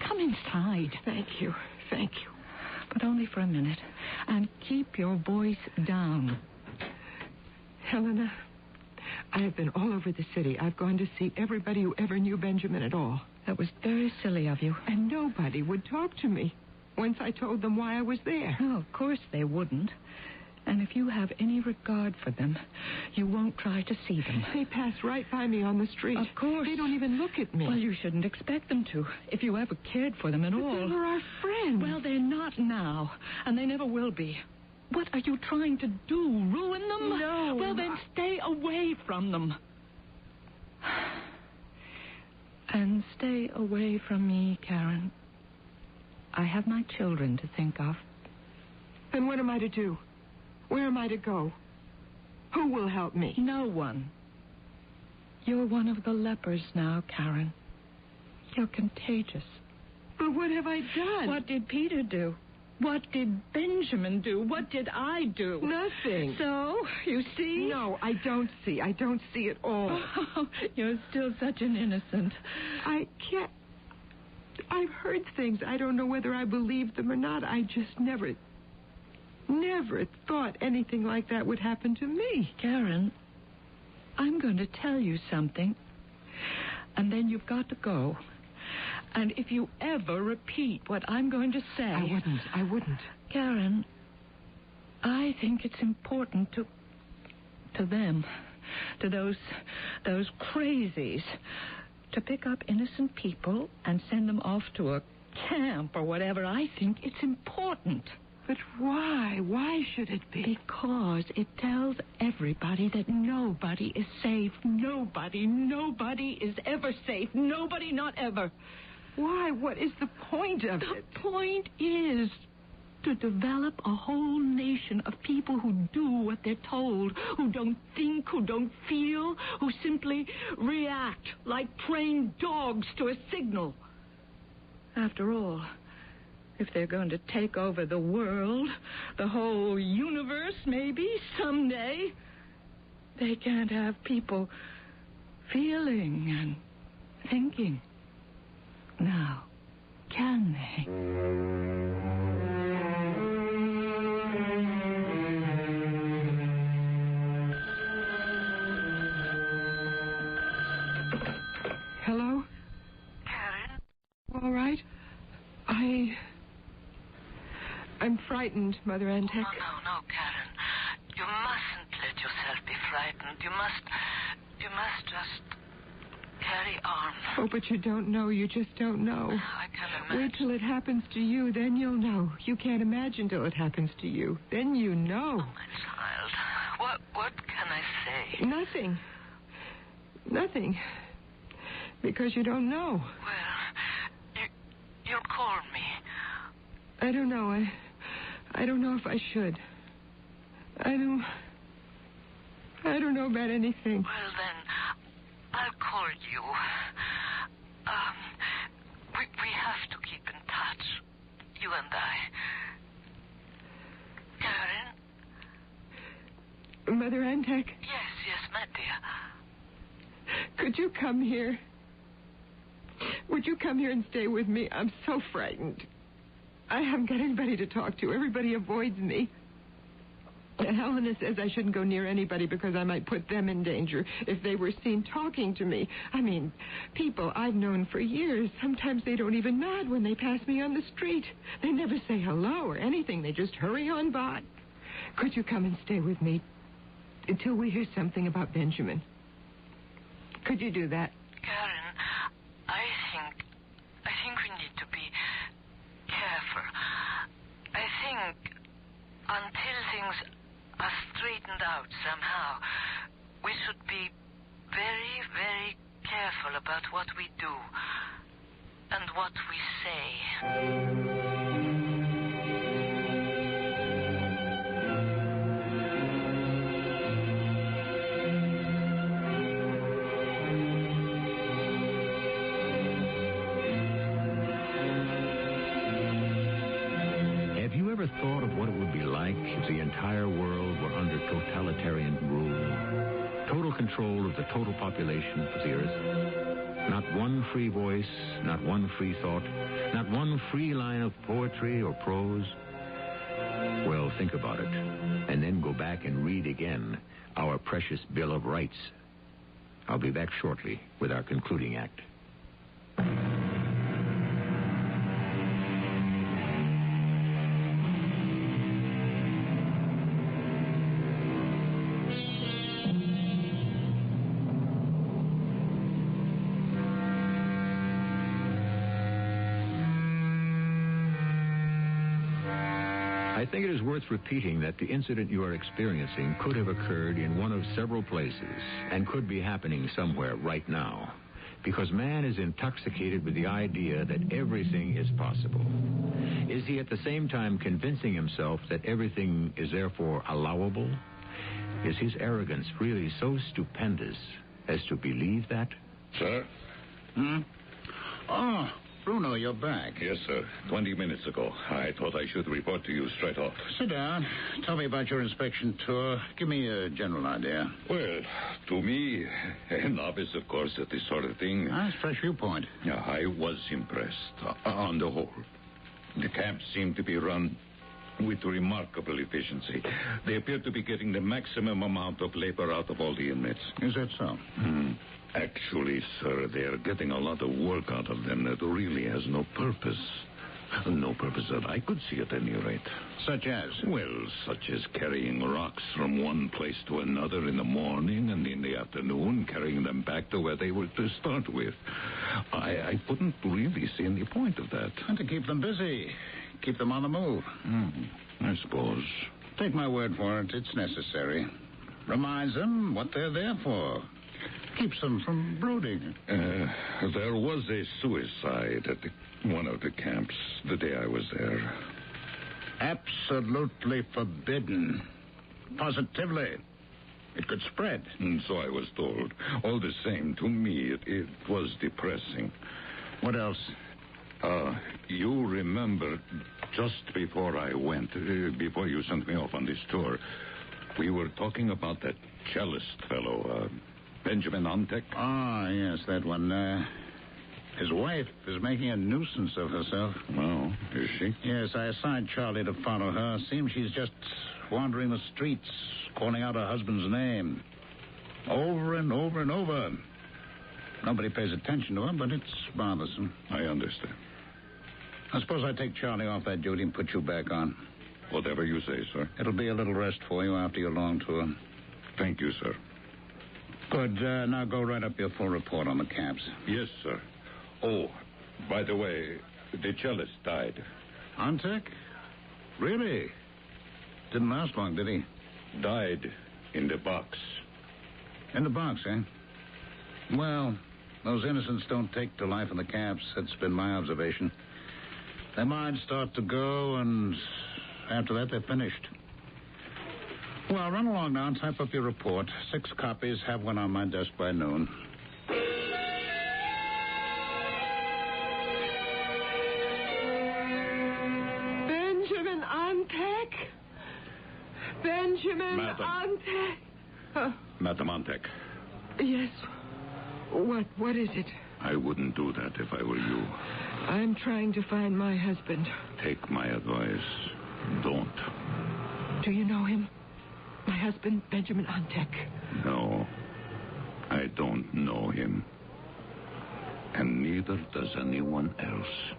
S10: Come inside.
S4: Thank you. Thank you.
S10: But only for a minute. And keep your voice down.
S4: Helena, I have been all over the city. I've gone to see everybody who ever knew Benjamin at all.
S10: That was very silly of you.
S4: And nobody would talk to me once I told them why I was there.
S10: No, of course they wouldn't. And if you have any regard for them, you won't try to see them.
S4: They pass right by me on the street.
S10: Of course.
S4: They don't even look at me.
S10: Well, you shouldn't expect them to, if you ever cared for them at all.
S4: But they were our friends.
S10: Well, they're not now, and they never will be. What are you trying to do? Ruin them?
S4: No.
S10: Well, then stay away from them. And stay away from me, Karen. I have my children to think of.
S4: Then what am I to do? Where am I to go? Who will help me?
S10: No one. You're one of the lepers now, Karen. You're contagious.
S4: But what have I done?
S10: What did Peter do? What did Benjamin do? What did I do?
S4: Nothing.
S10: So, you see?
S4: No, I don't see. I don't see at all.
S10: Oh, you're still such an innocent.
S4: I can't... I've heard things. I don't know whether I believe them or not. I just never thought anything like that would happen to me.
S10: Karen, I'm going to tell you something, and then you've got to go. And if you ever repeat what I'm going to say...
S4: I wouldn't.
S10: Karen, I think it's important to them, to those crazies, to pick up innocent people and send them off to a camp or whatever. I think it's important.
S4: But why? Why should it be?
S10: Because it tells everybody that nobody is safe. Nobody is ever safe. Nobody, not ever.
S4: Why? What is the point of it?
S10: The point is to develop a whole nation of people who do what they're told, who don't think, who don't feel, who simply react like trained dogs to a signal. After all, if they're going to take over the world, the whole universe, maybe, someday, they can't have people
S4: feeling and thinking. Now, can they? Hello?
S19: Karen?
S4: All right. I'm frightened, Mother Antek.
S19: No, Karen. You mustn't let yourself be frightened. You must just carry on.
S4: Oh, but you don't know. You just don't know.
S19: I can't imagine.
S4: Wait till it happens to you, then you'll know. You can't imagine till it happens to you. Then you know.
S19: Oh, my child. What can I say?
S4: Nothing. Because you don't know.
S19: Well, you'll call me.
S4: I don't know. I don't know if I should. I don't know about anything.
S19: Well, then, I'll call you. We have to keep in touch. You and I. Karen?
S4: Mother Antek?
S19: Yes, my dear.
S4: Could you come here? Would you come here and stay with me? I'm so frightened. I haven't got anybody to talk to. Everybody avoids me. Helena says I shouldn't go near anybody because I might put them in danger if they were seen talking to me. I mean, people I've known for years, sometimes they don't even nod when they pass me on the street. They never say hello or anything. They just hurry on by. Could you come and stay with me until we hear something about Benjamin? Could you do that?
S19: Karen, I think we need to be careful. I think until things are straightened out somehow, we should be very, very careful about what we do and what we say.
S18: Thought of what it would be like if the entire world were under totalitarian rule, total control of the total population of the earth? Not one free voice, not one free thought, not one free line of poetry or prose? Well, think about it, and then go back and read again our precious Bill of Rights. I'll be back shortly with our concluding act. I think it is worth repeating that the incident you are experiencing could have occurred in one of several places and could be happening somewhere right now, because man is intoxicated with the idea that everything is possible. Is he at the same time convincing himself that everything is therefore allowable? Is his arrogance really so stupendous as to believe that?
S7: Sir?
S9: Oh, Bruno, you're back.
S7: Yes, sir. 20 minutes ago. I thought I should report to you straight off.
S9: Sit down. Tell me about your inspection tour. Give me a general idea.
S7: Well, to me, a novice, of course, at this sort of thing.
S9: That's a fresh viewpoint.
S7: I was impressed, on the whole. The camps seem to be run with remarkable efficiency. They appear to be getting the maximum amount of labor out of all the inmates.
S9: Is that so?
S7: Actually, sir, they are getting a lot of work out of them that really has no purpose. No purpose that I could see at any rate.
S9: Such as?
S7: Well, such as carrying rocks from one place to another in the morning and in the afternoon, carrying them back to where they were to start with. I couldn't really see any point of that.
S9: And to keep them busy. Keep them on the move.
S7: I suppose.
S9: Take my word for it, it's necessary. Reminds them what they're there for. Keeps them from brooding.
S7: There was a suicide at one of the camps the day I was there.
S9: Absolutely forbidden. Positively. It could spread.
S7: So I was told. All the same, to me, it was depressing.
S9: What else?
S7: You remember, just before I went, before you sent me off on this tour, we were talking about that cellist fellow, Benjamin Ontek?
S9: Ah, yes, that one. His wife is making a nuisance of herself.
S7: Oh, is she?
S9: Yes, I assigned Charlie to follow her. Seems she's just wandering the streets, calling out her husband's name. Over and over and over. Nobody pays attention to her, but it's bothersome.
S7: I understand.
S9: I suppose I take Charlie off that duty and put you back on.
S7: Whatever you say, sir.
S9: It'll be a little rest for you after your long tour.
S7: Thank you, sir.
S9: Good. Now go write up your full report on the cabs.
S7: Yes, sir. Oh, by the way, the cellist died.
S9: Ontek? Really? Didn't last long, did he?
S7: Died in the box.
S9: In the box, eh? Well, those innocents don't take to life in the camps. That's been my observation. Their minds start to go, and after that, they're finished. Well, run along now and type up your report. 6 copies. Have one on my desk by noon.
S4: Benjamin Ontek? Benjamin
S7: Madam.
S4: Ontek?
S7: Madam Ontek,
S4: Yes. What is it?
S7: I wouldn't do that if I were you.
S4: I'm trying to find my husband.
S7: Take my advice. Don't.
S4: Do you know him? My husband, Benjamin Ontek.
S7: No, I don't know him. And neither does anyone else.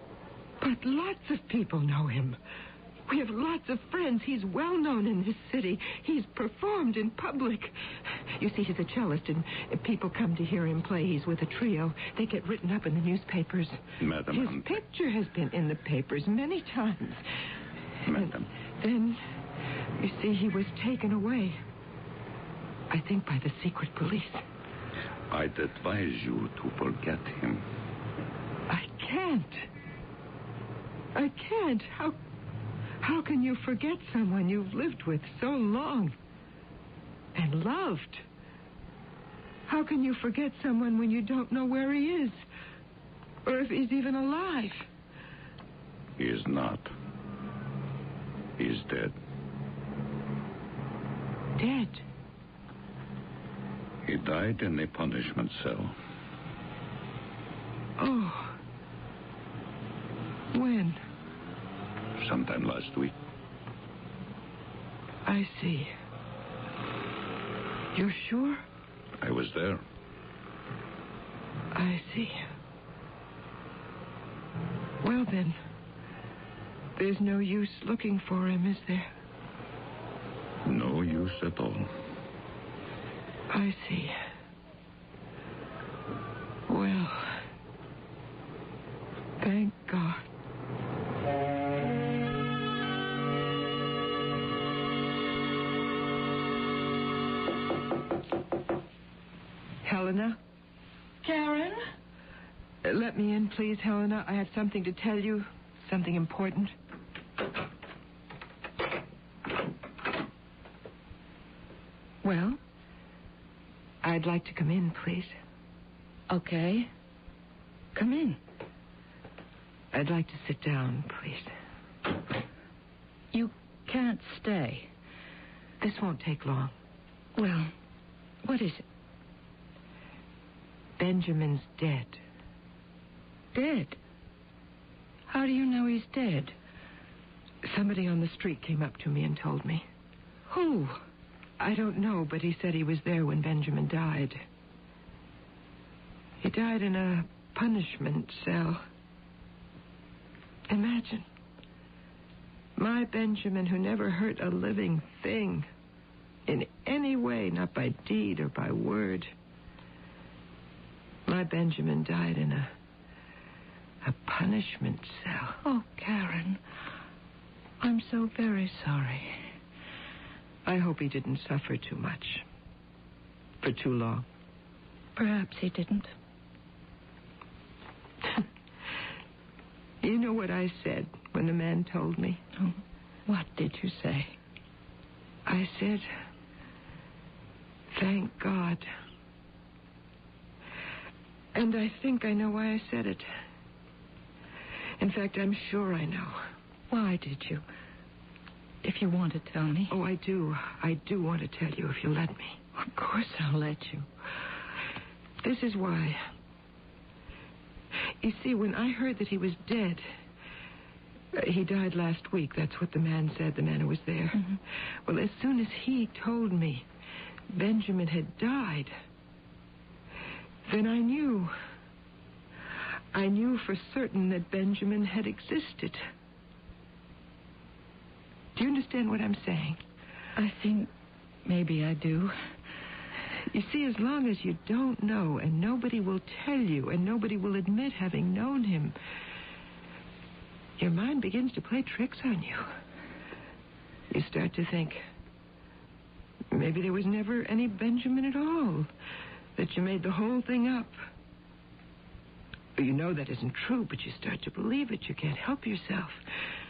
S4: But lots of people know him. We have lots of friends. He's well known in this city. He's performed in public. You see, he's a cellist, and people come to hear him play. He's with a trio. They get written up in the newspapers.
S7: Madam
S4: His
S7: Ontek.
S4: picture has been in the papers many times.
S7: Madam.
S4: Then, you see, he was taken away. I think by the secret police.
S7: I'd advise you to forget him.
S4: I can't. How can you forget someone you've lived with so long and loved? How can you forget someone when you don't know where he is or if he's even alive?
S7: He is not. He's dead.
S4: Dead?
S7: He died in a punishment cell.
S4: Oh. When?
S7: Sometime last week.
S4: I see. You're sure?
S7: I was there.
S4: I see. Well, then, there's no use looking for him, is there?
S7: No use at all.
S4: I see. Well, thank God. Helena?
S2: Karen?
S4: Let me in, please, Helena. I have something to tell you. Something important. Well? I'd like to come in, please.
S10: Okay. Come in.
S4: I'd like to sit down, please.
S10: You can't stay.
S4: This won't take long.
S10: Well, what is it?
S4: Benjamin's dead.
S10: Dead? How do you know he's dead?
S4: Somebody on the street came up to me and told me.
S10: Who?
S4: I don't know, but he said he was there when Benjamin died. He died in a punishment cell. Imagine. My Benjamin, who never hurt a living thing in any way, not by deed or by word. My Benjamin died in a punishment cell.
S10: Oh, Karen, I'm so very sorry.
S4: I hope he didn't suffer too much. For too long.
S10: Perhaps he didn't.
S4: You know what I said when the man told me?
S10: Oh, what did you say?
S4: I said, thank God. And I think I know why I said it. In fact, I'm sure I know.
S10: Why did you? If you want to tell me.
S4: Oh, I do. I do want to tell you if you'll let me.
S10: Of course I'll let you.
S4: This is why. You see, when I heard that he was dead, he died last week. That's what the man said, the man who was there.
S10: Mm-hmm.
S4: Well, as soon as he told me Benjamin had died, then I knew. I knew for certain that Benjamin had existed. Do you understand what I'm saying?
S10: I think maybe I do.
S4: You see, as long as you don't know, and nobody will tell you, and nobody will admit having known him, your mind begins to play tricks on you. You start to think, maybe there was never any Benjamin at all, that you made the whole thing up. You know that isn't true, but you start to believe it. You can't help yourself.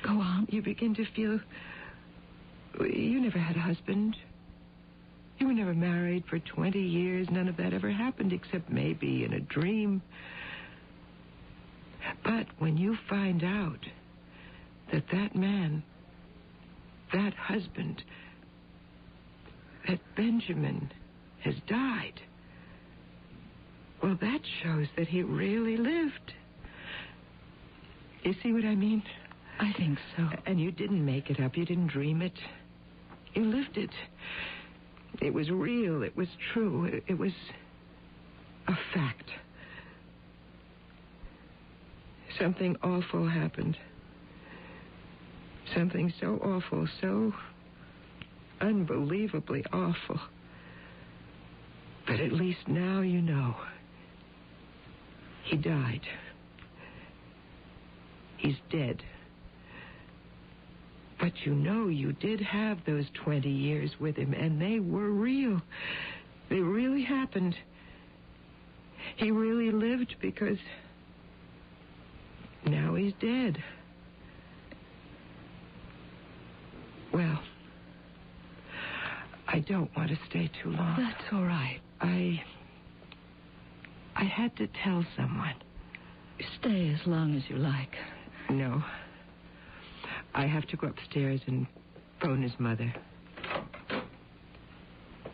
S10: Go on.
S4: You begin to feel you never had a husband. You were never married for 20 years. None of that ever happened except maybe in a dream. But when you find out that that man, that husband, that Benjamin has died, well, that shows that he really lived. You see what I mean?
S10: I think so.
S4: And you didn't make it up. You didn't dream it. You lived it. It was real. It was true. It was a fact. Something awful happened. Something so awful, so unbelievably awful. But at least now you know. He died. He's dead. But you know you did have those 20 years with him, and they were real. They really happened. He really lived because now he's dead. Well, I don't want to stay too long.
S10: That's all right.
S4: I had to tell someone.
S10: Stay as long as you like.
S4: No. I have to go upstairs and phone his mother.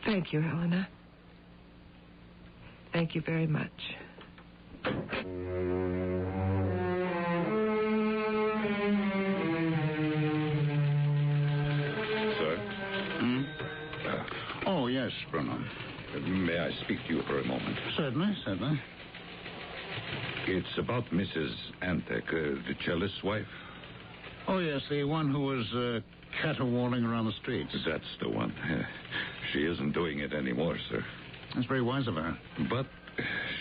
S4: Thank you, Helena. Thank you very much.
S9: Oh, yes, Bruno.
S7: May I speak to you for a moment?
S9: Certainly, certainly.
S7: It's about Mrs. Antek, the cellist's wife.
S9: Oh, yes, the one who was caterwauling around the streets.
S7: That's the one. She isn't doing it anymore, sir.
S9: That's very wise of her.
S7: But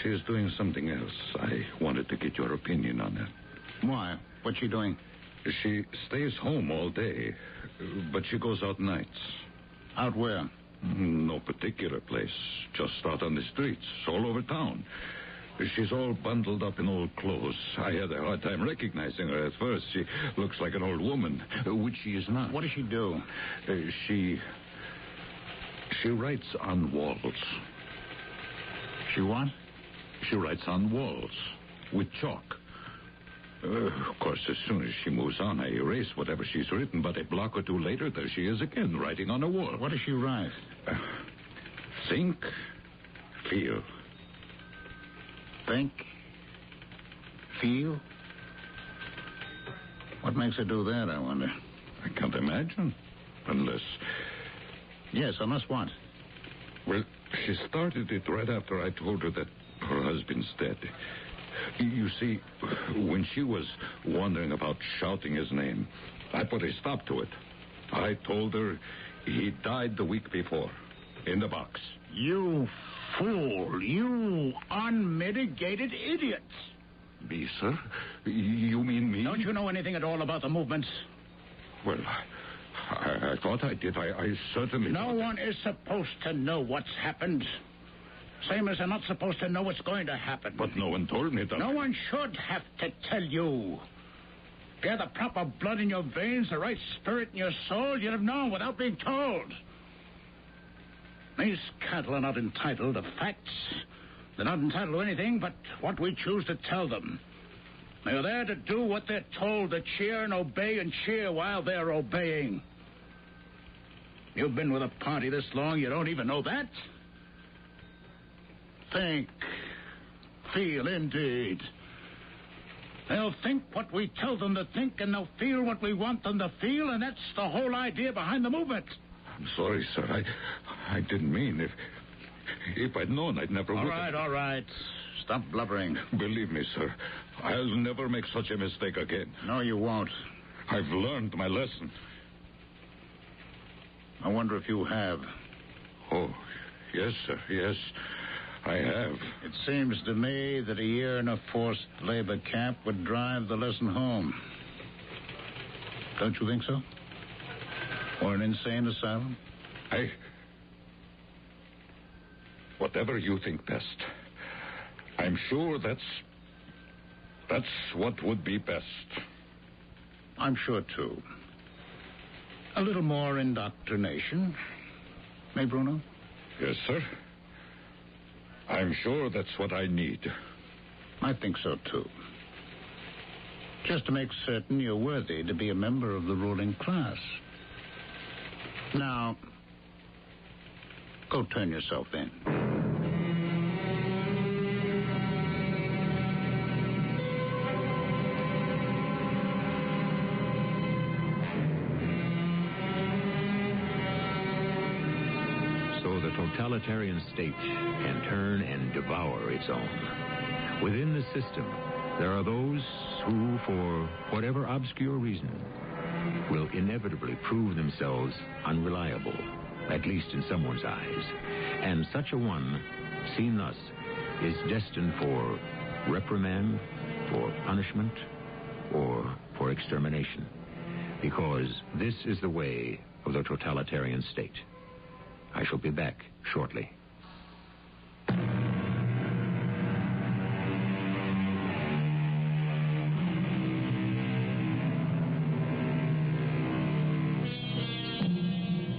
S7: she is doing something else. I wanted to get your opinion on that.
S9: Why? What's she doing?
S7: She stays home all day, but she goes out nights.
S9: Out where?
S7: No particular place. Just out on the streets, all over town. She's all bundled up in old clothes. I had a hard time recognizing her at first. She looks like an old woman, which she is not.
S9: What does she do?
S7: She writes on walls.
S9: She what?
S7: She writes on walls with chalk. Of course, as soon as she moves on, I erase whatever she's written, but a block or two later, there she is again, writing on a wall.
S9: What does she write?
S7: Think, feel.
S9: Think, feel? What makes her do that, I wonder?
S7: I can't imagine. Unless...
S9: Yes, unless what?
S7: Well, she started it right after I told her that her husband's dead. You see, when she was wondering about shouting his name, I put a stop to it. I told her he died the week before, in the box.
S9: You fool. You unmitigated idiot.
S7: Me, sir? You mean me?
S9: Don't you know anything at all about the movements?
S7: Well, I thought I did. I certainly...
S9: No one is supposed to know what's happened. Same as they're not supposed to know what's going to happen.
S7: But no one told me, Doctor.
S9: No one should have to tell you. If you had the proper blood in your veins, the right spirit in your soul, you'd have known without being told. These cattle are not entitled to facts. They're not entitled to anything but what we choose to tell them. They're there to do what they're told, to cheer and obey and cheer while they're obeying. You've been with a party this long, you don't even know that? Think. feel, indeed. They'll think what we tell them to think, and they'll feel what we want them to feel, and that's the whole idea behind the movement.
S7: I'm sorry, sir. I didn't mean. If I'd known, I'd never would.
S9: All right. Stop blubbering.
S7: Believe me, sir, I'll never make such a mistake again.
S9: No, you won't.
S7: I've learned my lesson.
S9: I wonder if you have.
S7: Oh, yes, sir, yes, I have.
S9: It seems to me that a year in a forced labor camp would drive the lesson home. Don't you think so? Or an insane asylum?
S7: Whatever you think best. I'm sure that's what would be best.
S9: I'm sure, too. A little more indoctrination. Eh, Bruno?
S7: Yes, sir. I'm sure that's what I need.
S9: I think so, too. Just to make certain you're worthy to be a member of the ruling class. Now, go turn yourself in.
S18: Totalitarian state can turn and devour its own. Within the system, there are those who, for whatever obscure reason, will inevitably prove themselves unreliable, at least in someone's eyes. And such a one, seen thus, is destined for reprimand, for punishment, or for extermination. Because this is the way of the totalitarian state. I shall be back shortly.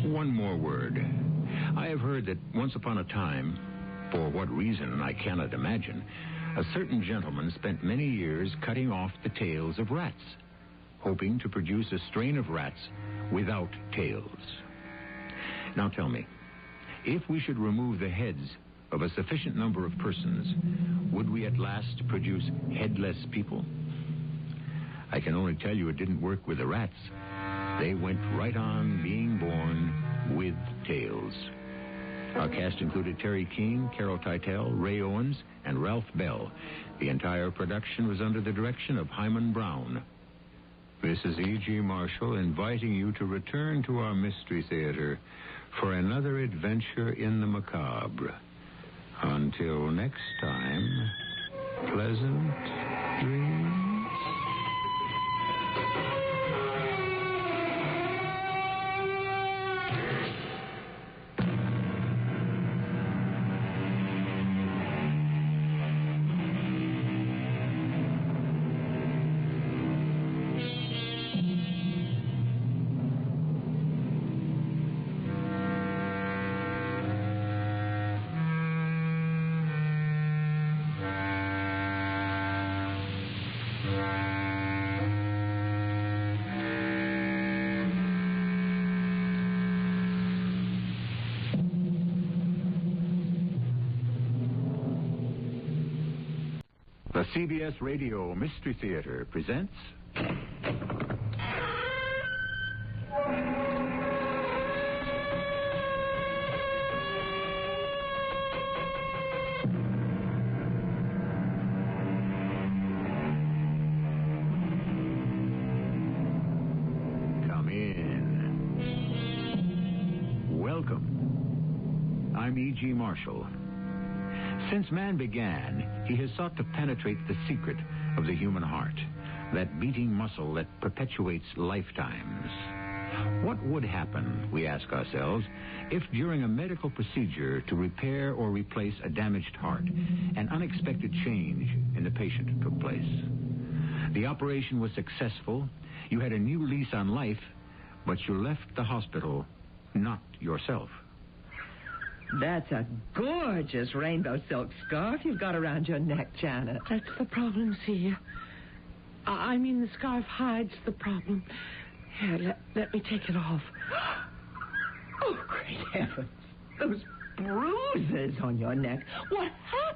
S18: One more word. I have heard that once upon a time, for what reason I cannot imagine, a certain gentleman spent many years cutting off the tails of rats, hoping to produce a strain of rats without tails. Now tell me, if we should remove the heads of a sufficient number of persons, would we at last produce headless people? I can only tell you it didn't work with the rats. They went right on being born with tails. Our cast included Terry King, Carol Teitel, Ray Owens, and Ralph Bell. The entire production was under the direction of Hyman Brown. This is E.G. Marshall inviting you to return to our Mystery Theater for another adventure in the macabre. Until next time, pleasant dreams. The CBS Radio Mystery Theater presents... Come in. Welcome. I'm E.G. Marshall. Since man began, he has sought to penetrate the secret of the human heart, that beating muscle that perpetuates lifetimes. What would happen, we ask ourselves, if during a medical procedure to repair or replace a damaged heart, an unexpected change in the patient took place? The operation was successful, you had a new lease on life, but you left the hospital not yourself.
S4: That's a gorgeous rainbow silk scarf you've got around your neck, Janet.
S2: That's the problem, see. I mean, the scarf hides the problem. Here, let me take it off.
S4: Oh, great heavens. Those bruises on your neck. What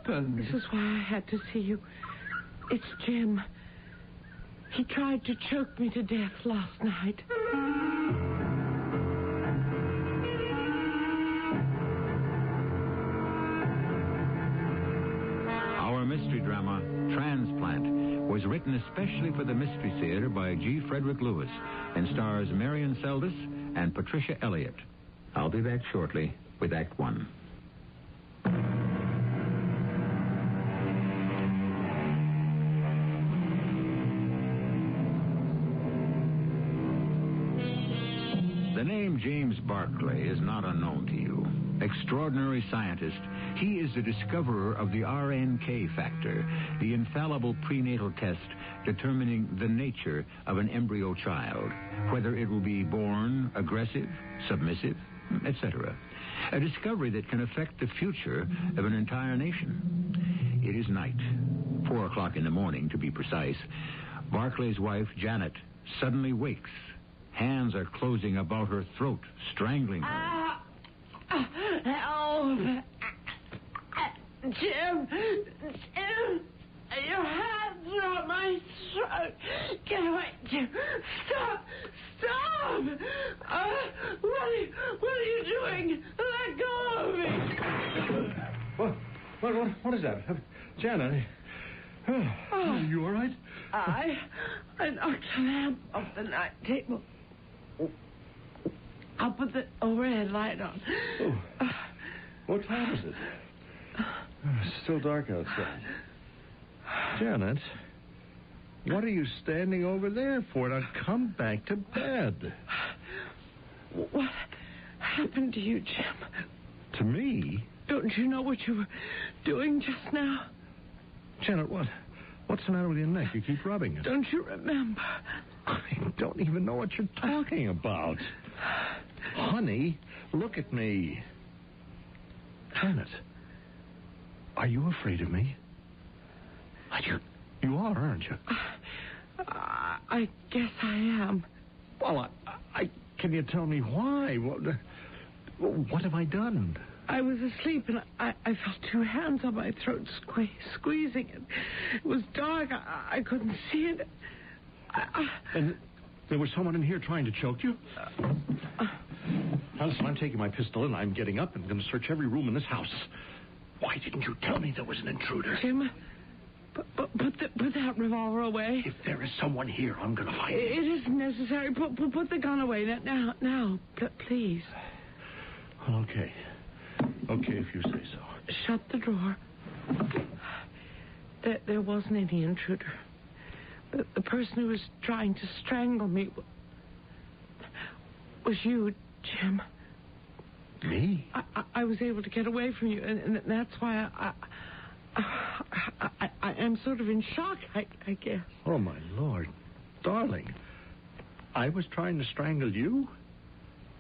S14: happened?
S2: This is why I had to see you. It's Jim. He tried to choke me to death last night.
S18: Our mystery drama, Transplant, was written especially for the Mystery Theater by G. Frederick Lewis and stars Marion Seldes and Patricia Elliott. I'll be back shortly with Act One. The name James Barclay is not unknown to you. Extraordinary scientist, he is the discoverer of the RNK factor, the infallible prenatal test determining the nature of an embryo child, whether it will be born aggressive, submissive, etc. A discovery that can affect the future of an entire nation. It is night, 4 o'clock in the morning to be precise. Barclay's wife, Janet, suddenly wakes. Hands are closing about her throat, strangling her.
S2: Help! Jim! Your hands are on my throat! Get away, Jim! Stop! What are you doing? Let go of me!
S1: What is that? Janet? Are you all right?
S2: I knocked a lamp off the night table. I'll put the overhead light on.
S1: Oh. What time is it? It's still dark outside. Janet, what are you standing over there for? Now come back to bed.
S2: What happened to you, Jim?
S1: To me?
S2: Don't you know what you were doing just now?
S1: Janet, what's the matter with your neck? You keep rubbing it.
S2: Don't you remember?
S1: I don't even know what you're talking about. Honey, look at me. Janet, are you afraid of me? You are, aren't you?
S2: I guess I am.
S1: Well, can you tell me why? What have I done?
S2: I was asleep, and I felt two hands on my throat squeezing it. It was dark. I couldn't see it.
S1: And there was someone in here trying to choke you? Now, listen, I'm taking my pistol, and I'm getting up and going to search every room in this house. Why didn't you tell me there was an intruder?
S2: Jim, put that revolver away.
S1: If there is someone here, I'm going to find
S2: it. It isn't necessary. Put the gun away now, please.
S1: Well, okay. Okay, if you say so.
S2: Shut the door. There wasn't any intruder. The person who was trying to strangle me was you, Jim.
S1: Me?
S2: I was able to get away from you, and that's why I am sort of in shock, I guess.
S1: Oh, my Lord. Darling, I was trying to strangle you?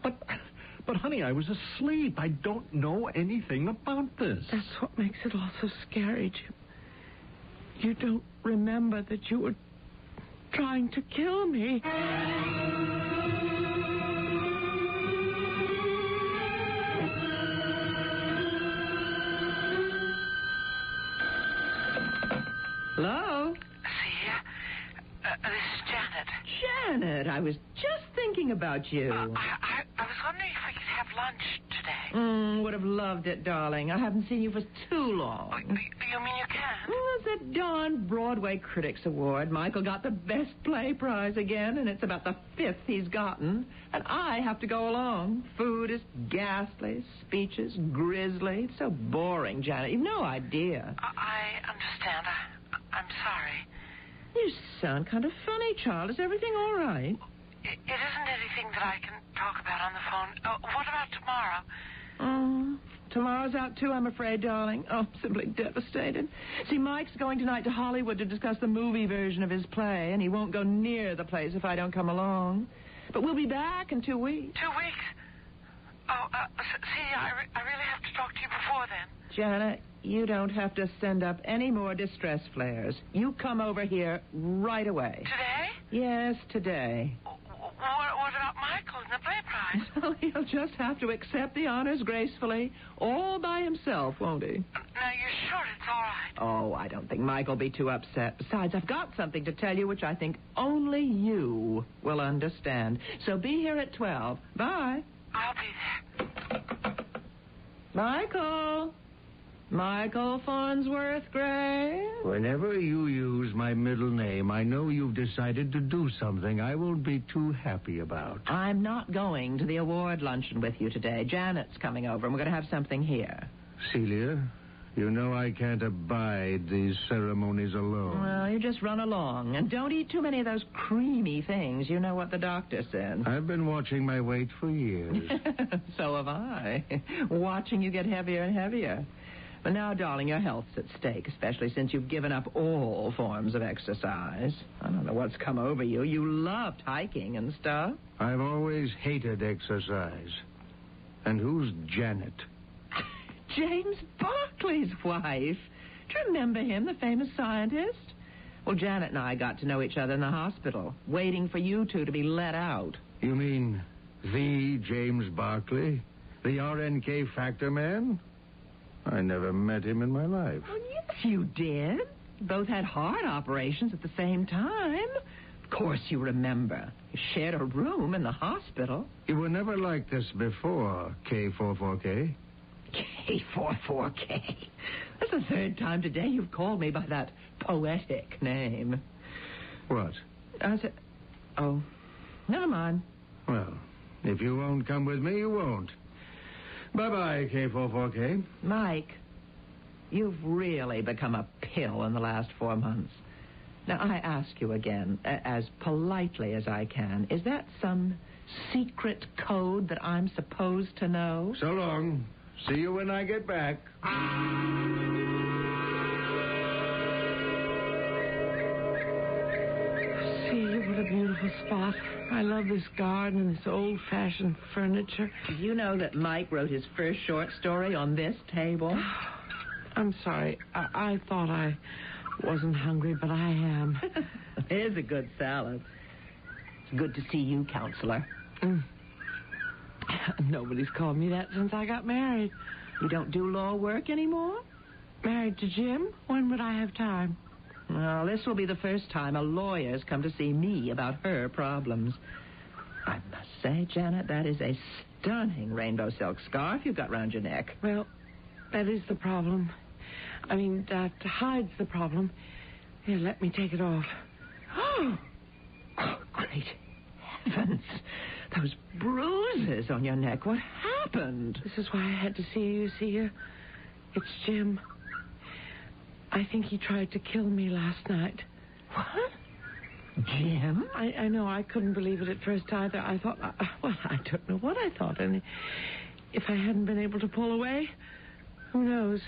S1: But, honey, I was asleep. I don't know anything about this.
S2: That's what makes it all so scary, Jim. You don't remember that you were trying to kill me.
S4: Hello?
S19: See, this is Janet.
S4: Janet, I was just thinking about you.
S19: I was wondering if we could have lunch today.
S4: Would have loved it, darling. I haven't seen you for too long.
S19: You mean you can't?
S4: It's that darn Broadway Critics Award. Michael got the Best Play prize again, and it's about the 5th he's gotten. And I have to go along. Food is ghastly, speeches grisly. It's so boring, Janet. You've no idea.
S19: I understand. I'm sorry.
S4: You sound kind of funny, child. Is everything all right?
S19: It isn't anything that I can talk about on the phone. What about tomorrow?
S4: Tomorrow's out, too, I'm afraid, darling. Oh, I'm simply devastated. See, Mike's going tonight to Hollywood to discuss the movie version of his play, and he won't go near the place if I don't come along. But we'll be back in 2 weeks.
S19: 2 weeks? Oh, see, I really have to talk to you before then.
S4: Janet, you don't have to send up any more distress flares. You come over here right away.
S19: Today?
S4: Yes, today.
S19: What about Michael and the play prize?
S11: right?
S4: Well, he'll just have to accept the honors gracefully, all by himself, won't he?
S11: Now, you're sure it's all right?
S4: Oh, I don't think Mike'll be too upset. Besides, I've got something to tell you which I think only you will understand. So be here at 12. Bye.
S11: I'll be there.
S4: Michael. Michael Farnsworth Gray.
S12: Whenever you use my middle name, I know you've decided to do something I won't be too happy about.
S4: I'm not going to the award luncheon with you today. Janet's coming over, and we're going to have something here.
S12: Celia, you know I can't abide these ceremonies alone.
S4: Well, you just run along. And don't eat too many of those creamy things. You know what the doctor said.
S12: I've been watching my weight for years.
S4: So have I. Watching you get heavier and heavier. But now, darling, your health's at stake, especially since you've given up all forms of exercise. I don't know what's come over you. You loved hiking and stuff.
S12: I've always hated exercise. And who's Janet?
S4: James Barclay's wife. Do you remember him, the famous scientist? Well, Janet and I got to know each other in the hospital, waiting for you two to be let out.
S12: You mean the James Barclay? The RNK factor man? I never met him in my life.
S4: Well, yes, you did. You both had heart operations at the same time. Of course you remember. You shared a room in the hospital.
S12: You were never like this before, K44K.
S4: K44K. That's the third time today you've called me by that poetic name.
S12: What?
S4: I said... Oh, never mind.
S12: Well, if you won't come with me, you won't. Bye-bye, K44K.
S4: Mike, you've really become a pill in the last 4 months. Now, I ask you again, as politely as I can, is that some secret code that I'm supposed to know?
S12: So long. See you when I get back.
S2: See, what a beautiful spot. I love this garden and this old-fashioned furniture.
S4: Do you know that Mike wrote his first short story on this table?
S2: I'm sorry. I thought I wasn't hungry, but I am.
S4: Here's a good salad. It's good to see you, counselor.
S2: Nobody's called me that since I got married.
S4: You don't do law work anymore?
S2: Married to Jim? When would I have time?
S4: Well, this will be the first time a lawyer's come to see me about her problems. I must say, Janet, that is a stunning rainbow silk scarf you've got round your neck.
S2: Well, that is the problem. I mean, that hides the problem. Here, let me take it off.
S4: Oh, great heavens. Those bruises on your neck. What happened?
S2: This is why I had to see you, It's Jim. I think he tried to kill me last night.
S4: What? Jim?
S2: I know. I couldn't believe it at first either. I thought, well, I don't know what I thought. And if I hadn't been able to pull away, who knows?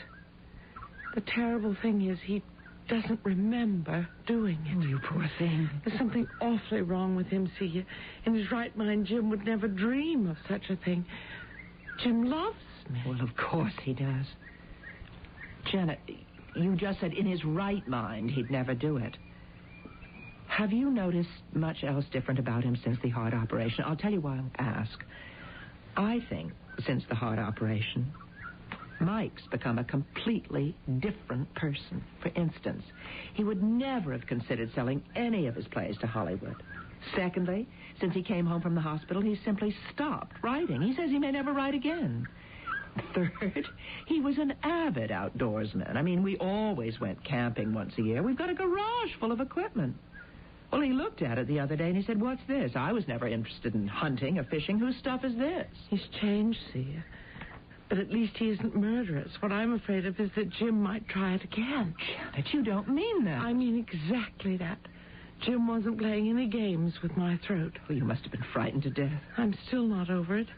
S2: The terrible thing is he doesn't remember doing it.
S4: Oh, you poor thing.
S2: There's something awfully wrong with him, see. In his right mind, Jim would never dream of such a thing. Jim loves me.
S4: Well, of course he does. Janet, you just said in his right mind he'd never do it. Have you noticed much else different about him since the heart operation? I'll tell you why I ask. I think since the heart operation, Mike's become a completely different person. For instance, he would never have considered selling any of his plays to Hollywood. Secondly, since he came home from the hospital, he simply stopped writing. He says he may never write again. Third, he was an avid outdoorsman. I mean, we always went camping once a year. We've got a garage full of equipment. Well, he looked at it the other day and he said, "What's this? I was never interested in hunting or fishing. Whose stuff is this?"
S2: He's changed, see. But at least he isn't murderous. What I'm afraid of is that Jim might try it again.
S4: Janet, you don't mean that.
S2: I mean exactly that. Jim wasn't playing any games with my throat.
S4: Well, you must have been frightened to death.
S2: I'm still not over it.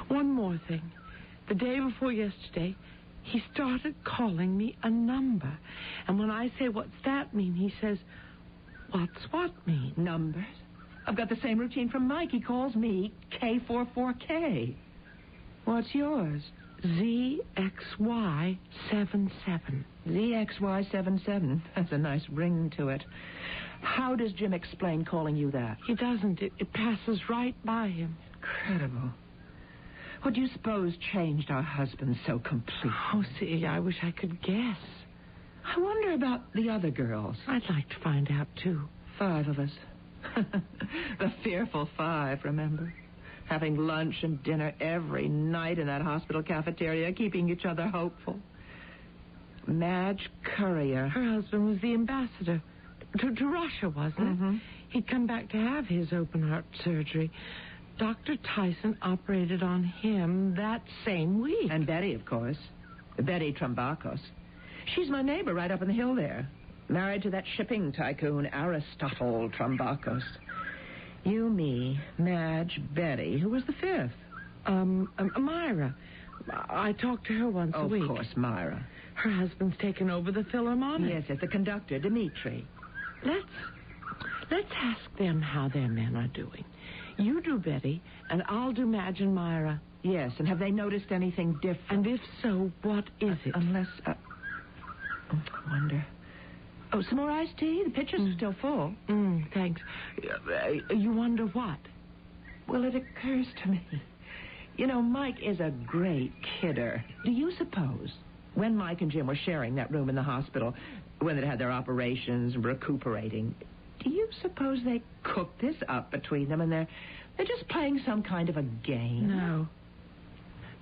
S2: One more thing. The day before yesterday, he started calling me a number. And when I say, "What's that mean?" he says, "What's what mean?"
S4: Numbers? I've got the same routine from Mike. He calls me K44K. What's yours?
S2: ZXY77.
S4: ZXY77. That's a nice ring to it. How does Jim explain calling you that?
S2: He doesn't. It passes right by him.
S4: incredible. What do you suppose changed our husbands so completely?
S2: Oh, see, I wish I could guess.
S4: I wonder about the other girls.
S2: I'd like to find out, too.
S4: 5 of us. The fearful 5, remember? Having lunch and dinner every night in that hospital cafeteria, keeping each other hopeful. Madge Courier.
S2: Her husband was the ambassador to Russia, wasn't it? He'd come back to have his open-heart surgery. Dr. Tyson operated on him that same week.
S4: And Betty, of course. Betty Trumbakos. She's my neighbor right up on the hill there. Married to that shipping tycoon, Aristotle Trumbakos. You, me, Madge, Betty. Who was the 5th?
S2: Myra. I talked to her once a week.
S4: Of course, Myra.
S2: Her husband's taken over the Philharmonic.
S4: Yes, the conductor, Dmitri.
S2: Let's ask them how their men are doing. You do Betty, and I'll do Madge and Myra.
S4: Yes, and have they noticed anything different?
S2: And if so, what is it?
S4: Unless, I wonder. Oh, some more iced tea? The pitcher's still full.
S2: Thanks. You wonder what?
S4: Well, it occurs to me. You know, Mike is a great kidder. Do you suppose, when Mike and Jim were sharing that room in the hospital, when they had their operations and recuperating, do you suppose they cooked this up between them and they're just playing some kind of a game?
S2: No,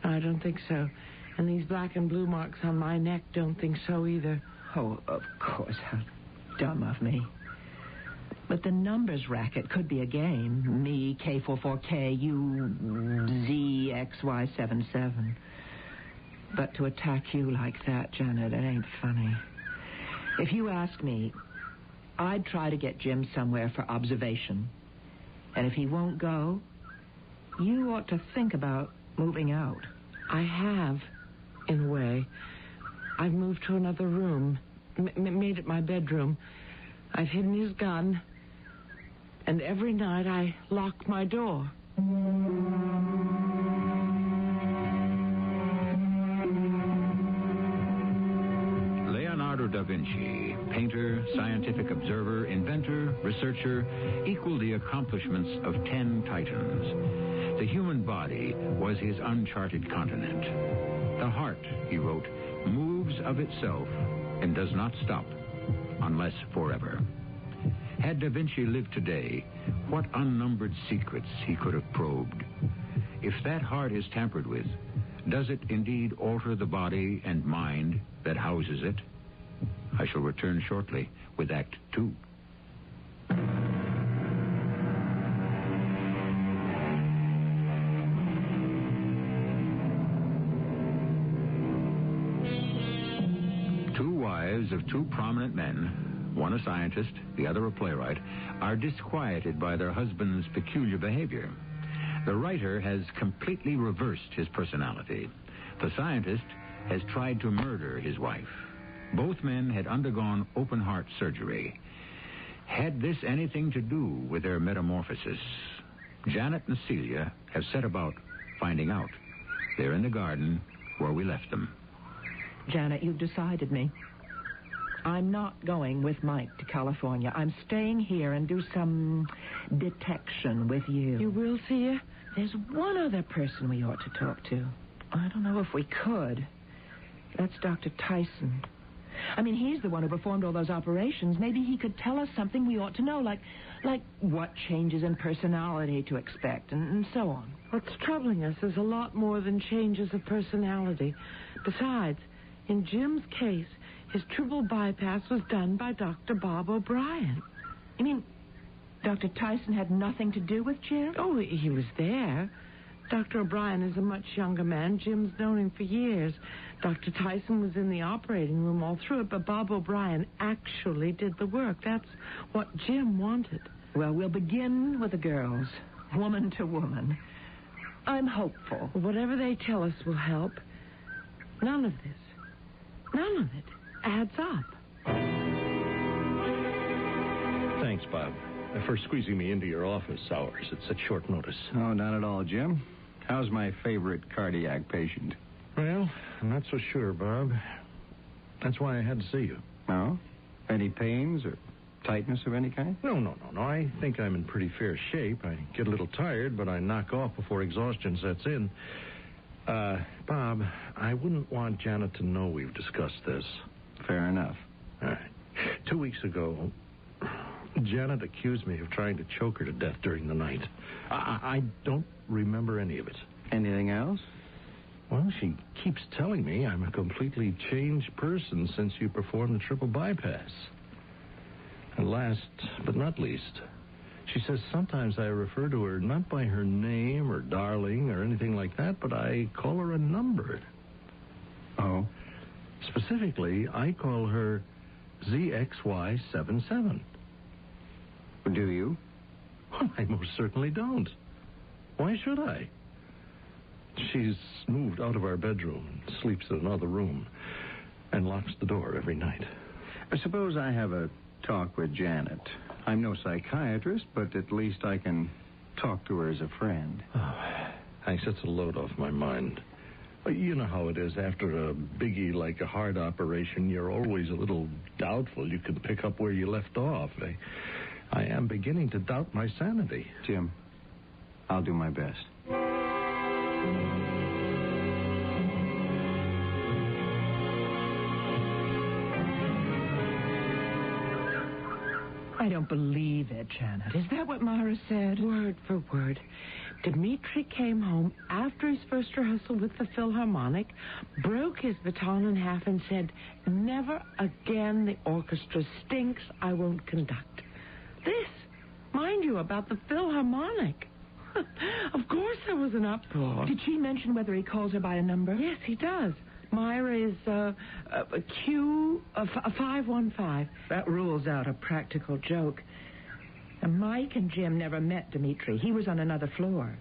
S2: I don't think so. And these black and blue marks on my neck don't think so either.
S4: Oh, of course. How dumb of me. But the numbers racket could be a game. Me, K44K, you, ZXY77. But to attack you like that, Janet, it ain't funny. If you ask me, I'd try to get Jim somewhere for observation. And if he won't go, you ought to think about moving out.
S2: I have, in a way. I've moved to another room, made it my bedroom. I've hidden his gun, and every night I lock my door.
S18: Leonardo da Vinci, painter, scientific observer, inventor, researcher, equaled the accomplishments of 10 titans. The human body was his uncharted continent. The heart, he wrote, moves of itself and does not stop unless forever. Had Da Vinci lived today, what unnumbered secrets he could have probed. If that heart is tampered with, does it indeed alter the body and mind that houses it? I shall return shortly with Act 2. Of 2 prominent men, one a scientist, the other a playwright, are disquieted by their husband's peculiar behavior. The writer has completely reversed his personality. The scientist has tried to murder his wife. Both men had undergone open-heart surgery. Had this anything to do with their metamorphosis? Janet and Celia have set about finding out. They're in the garden where we left them.
S4: Janet, you've decided me. I'm not going with Mike to California. I'm staying here and do some detection with you.
S2: You will, Thea?
S4: There's one other person we ought to talk to. I don't know if we could. That's Dr. Tyson. I mean, he's the one who performed all those operations. Maybe he could tell us something we ought to know, like what changes in personality to expect, and so on.
S2: What's troubling us is a lot more than changes of personality. Besides, in Jim's case, his triple bypass was done by Dr. Bob O'Brien.
S4: You mean Dr. Tyson had nothing to do with Jim?
S2: Oh, he was there. Dr. O'Brien is a much younger man. Jim's known him for years. Dr. Tyson was in the operating room all through it, but Bob O'Brien actually did the work. That's what Jim wanted.
S4: Well, we'll begin with the girls, woman to woman. I'm hopeful.
S2: Whatever they tell us will help. None of it adds up.
S6: Thanks, Bob, for squeezing me into your office hours at such short notice.
S12: Oh, not at all, Jim. How's my favorite cardiac patient?
S6: Well, I'm not so sure, Bob. That's why I had to see you.
S12: Oh? Any pains or
S20: tightness of any kind?
S9: No. I think I'm in pretty fair shape. I get a little tired, but I knock off before exhaustion sets in. Bob, I wouldn't want Janet to know we've discussed this.
S20: Fair enough.
S9: All right. 2 weeks ago, Janet accused me of trying to choke her to death during the night. I don't remember any of it.
S20: Anything else?
S9: Well, she keeps telling me I'm a completely changed person since you performed the triple bypass. And last but not least, she says sometimes I refer to her not by her name or darling or anything like that, but I call her a number.
S20: Oh?
S9: Specifically, I call her ZXY77.
S20: Do you?
S9: Well, I most certainly don't. Why should I? She's moved out of our bedroom and sleeps in another room and locks the door every night.
S20: Suppose I have a talk with Janet. I'm no psychiatrist, but at least I can talk to her as a friend.
S9: Oh, thanks. That's a load off my mind. You know how it is. After a biggie like a heart operation, you're always a little doubtful you can pick up where you left off. I am beginning to doubt my sanity.
S20: Jim, I'll do my best.
S4: I don't believe it, Janet. Is that what Myra said?
S2: Word for word. Dimitri came home after his first rehearsal with the Philharmonic, broke his baton in half and said, "Never again, the orchestra stinks, I won't conduct." This, mind you, about the Philharmonic. Of course there was an uproar.
S4: Did she mention whether he calls her by a number?
S2: Yes, he does. Myra is Q 515.
S4: That rules out a practical joke. And Mike and Jim never met Dimitri. He was on another floor.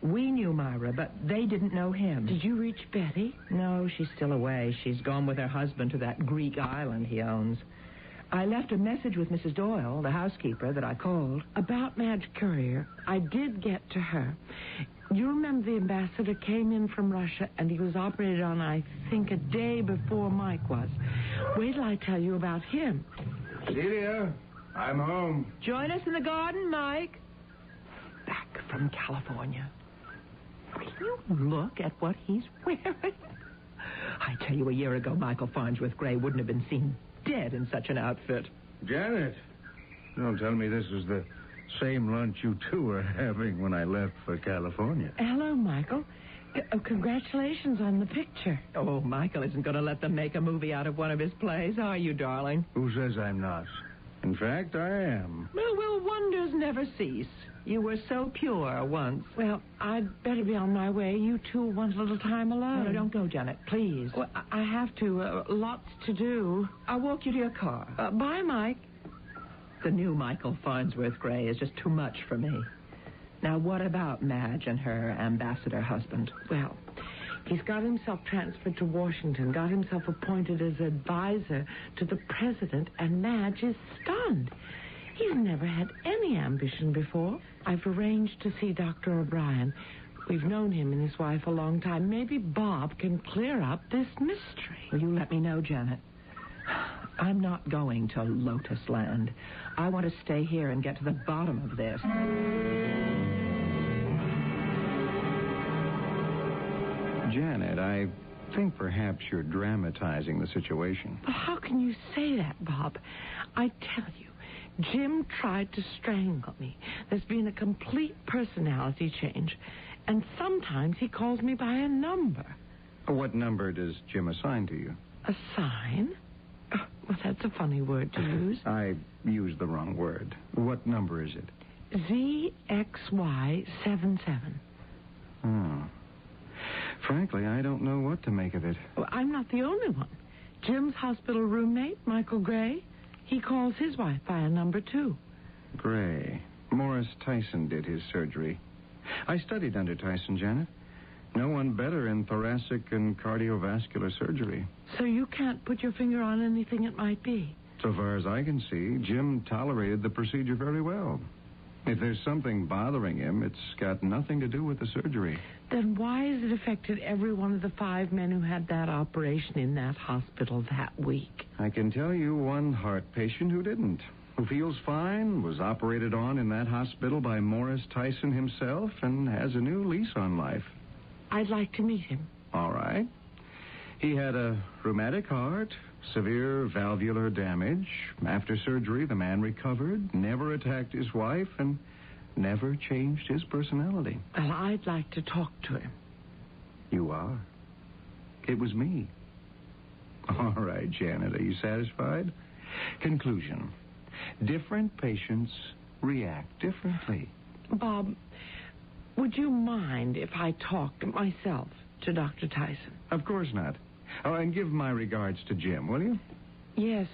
S4: We knew Myra, but they didn't know him.
S2: Did you reach Betty?
S4: No, she's still away. She's gone with her husband to that Greek island he owns. I left a message with Mrs. Doyle, the housekeeper, that I called.
S2: About Madge Courier, I did get to her. You remember the ambassador came in from Russia, and he was operated on, I think, a day before Mike was. Wait till I tell you about him.
S12: Celia, I'm home.
S4: Join us in the garden, Mike. Back from California. Will you look at what he's wearing? I tell you, a year ago, Michael Farnsworth Gray wouldn't have been seen dead in such an outfit.
S12: Janet, don't tell me this was the same lunch you two were having when I left for California.
S2: Hello, Michael. Congratulations on the picture.
S4: Oh, Michael isn't going to let them make a movie out of one of his plays, are you, darling?
S12: Who says I'm not? In fact, I am.
S4: Well, wonders never cease. You were so pure once.
S2: Well, I'd better be on my way. You two want a little time alone.
S4: No, don't go, Janet, please.
S2: Well, I have to. Lots to do.
S4: I'll walk you to your car.
S2: Bye, Mike.
S4: The new Michael Farnsworth Gray is just too much for me. Now, what about Madge and her ambassador husband?
S2: Well, he's got himself transferred to Washington, got himself appointed as advisor to the president, and Madge is stunned. He's never had any ambition before. I've arranged to see Dr. O'Brien. We've known him and his wife a long time. Maybe Bob can clear up this mystery.
S4: Will you let me know, Janet? I'm not going to Lotus Land. I want to stay here and get to the bottom of this.
S20: Janet, I think perhaps you're dramatizing the situation.
S2: Well, how can you say that, Bob? I tell you, Jim tried to strangle me. There's been a complete personality change. And sometimes he calls me by a number.
S20: What number does Jim assign to you?
S2: Assign? Oh, well, that's a funny word to use.
S20: I used the wrong word. What number is it?
S2: ZXY77.
S20: Oh. Frankly, I don't know what to make of it.
S2: Well, I'm not the only one. Jim's hospital roommate, Michael Gray, he calls his wife by a number, too.
S20: Gray. Morris Tyson did his surgery. I studied under Tyson, Janet. No one better in thoracic and cardiovascular surgery.
S2: So you can't put your finger on anything it might be?
S20: So far as I can see, Jim tolerated the procedure very well. If there's something bothering him, it's got nothing to do with the surgery.
S2: Then why has it affected every one of the 5 men who had that operation in that hospital that week?
S20: I can tell you one heart patient who didn't. who feels fine, was operated on in that hospital by Morris Tyson himself, and has a new lease on life.
S2: I'd like to meet him.
S20: All right. He had a rheumatic heart, severe valvular damage. After surgery, the man recovered, never attacked his wife, and never changed his personality.
S2: Well, I'd like to talk to him.
S20: You are. It was me. All right, Janet, are you satisfied? Conclusion. Different patients react differently.
S2: Bob, would you mind if I talked myself to Dr. Tyson?
S20: Of course not. Oh, and give my regards to Jim, will you?
S2: Yes,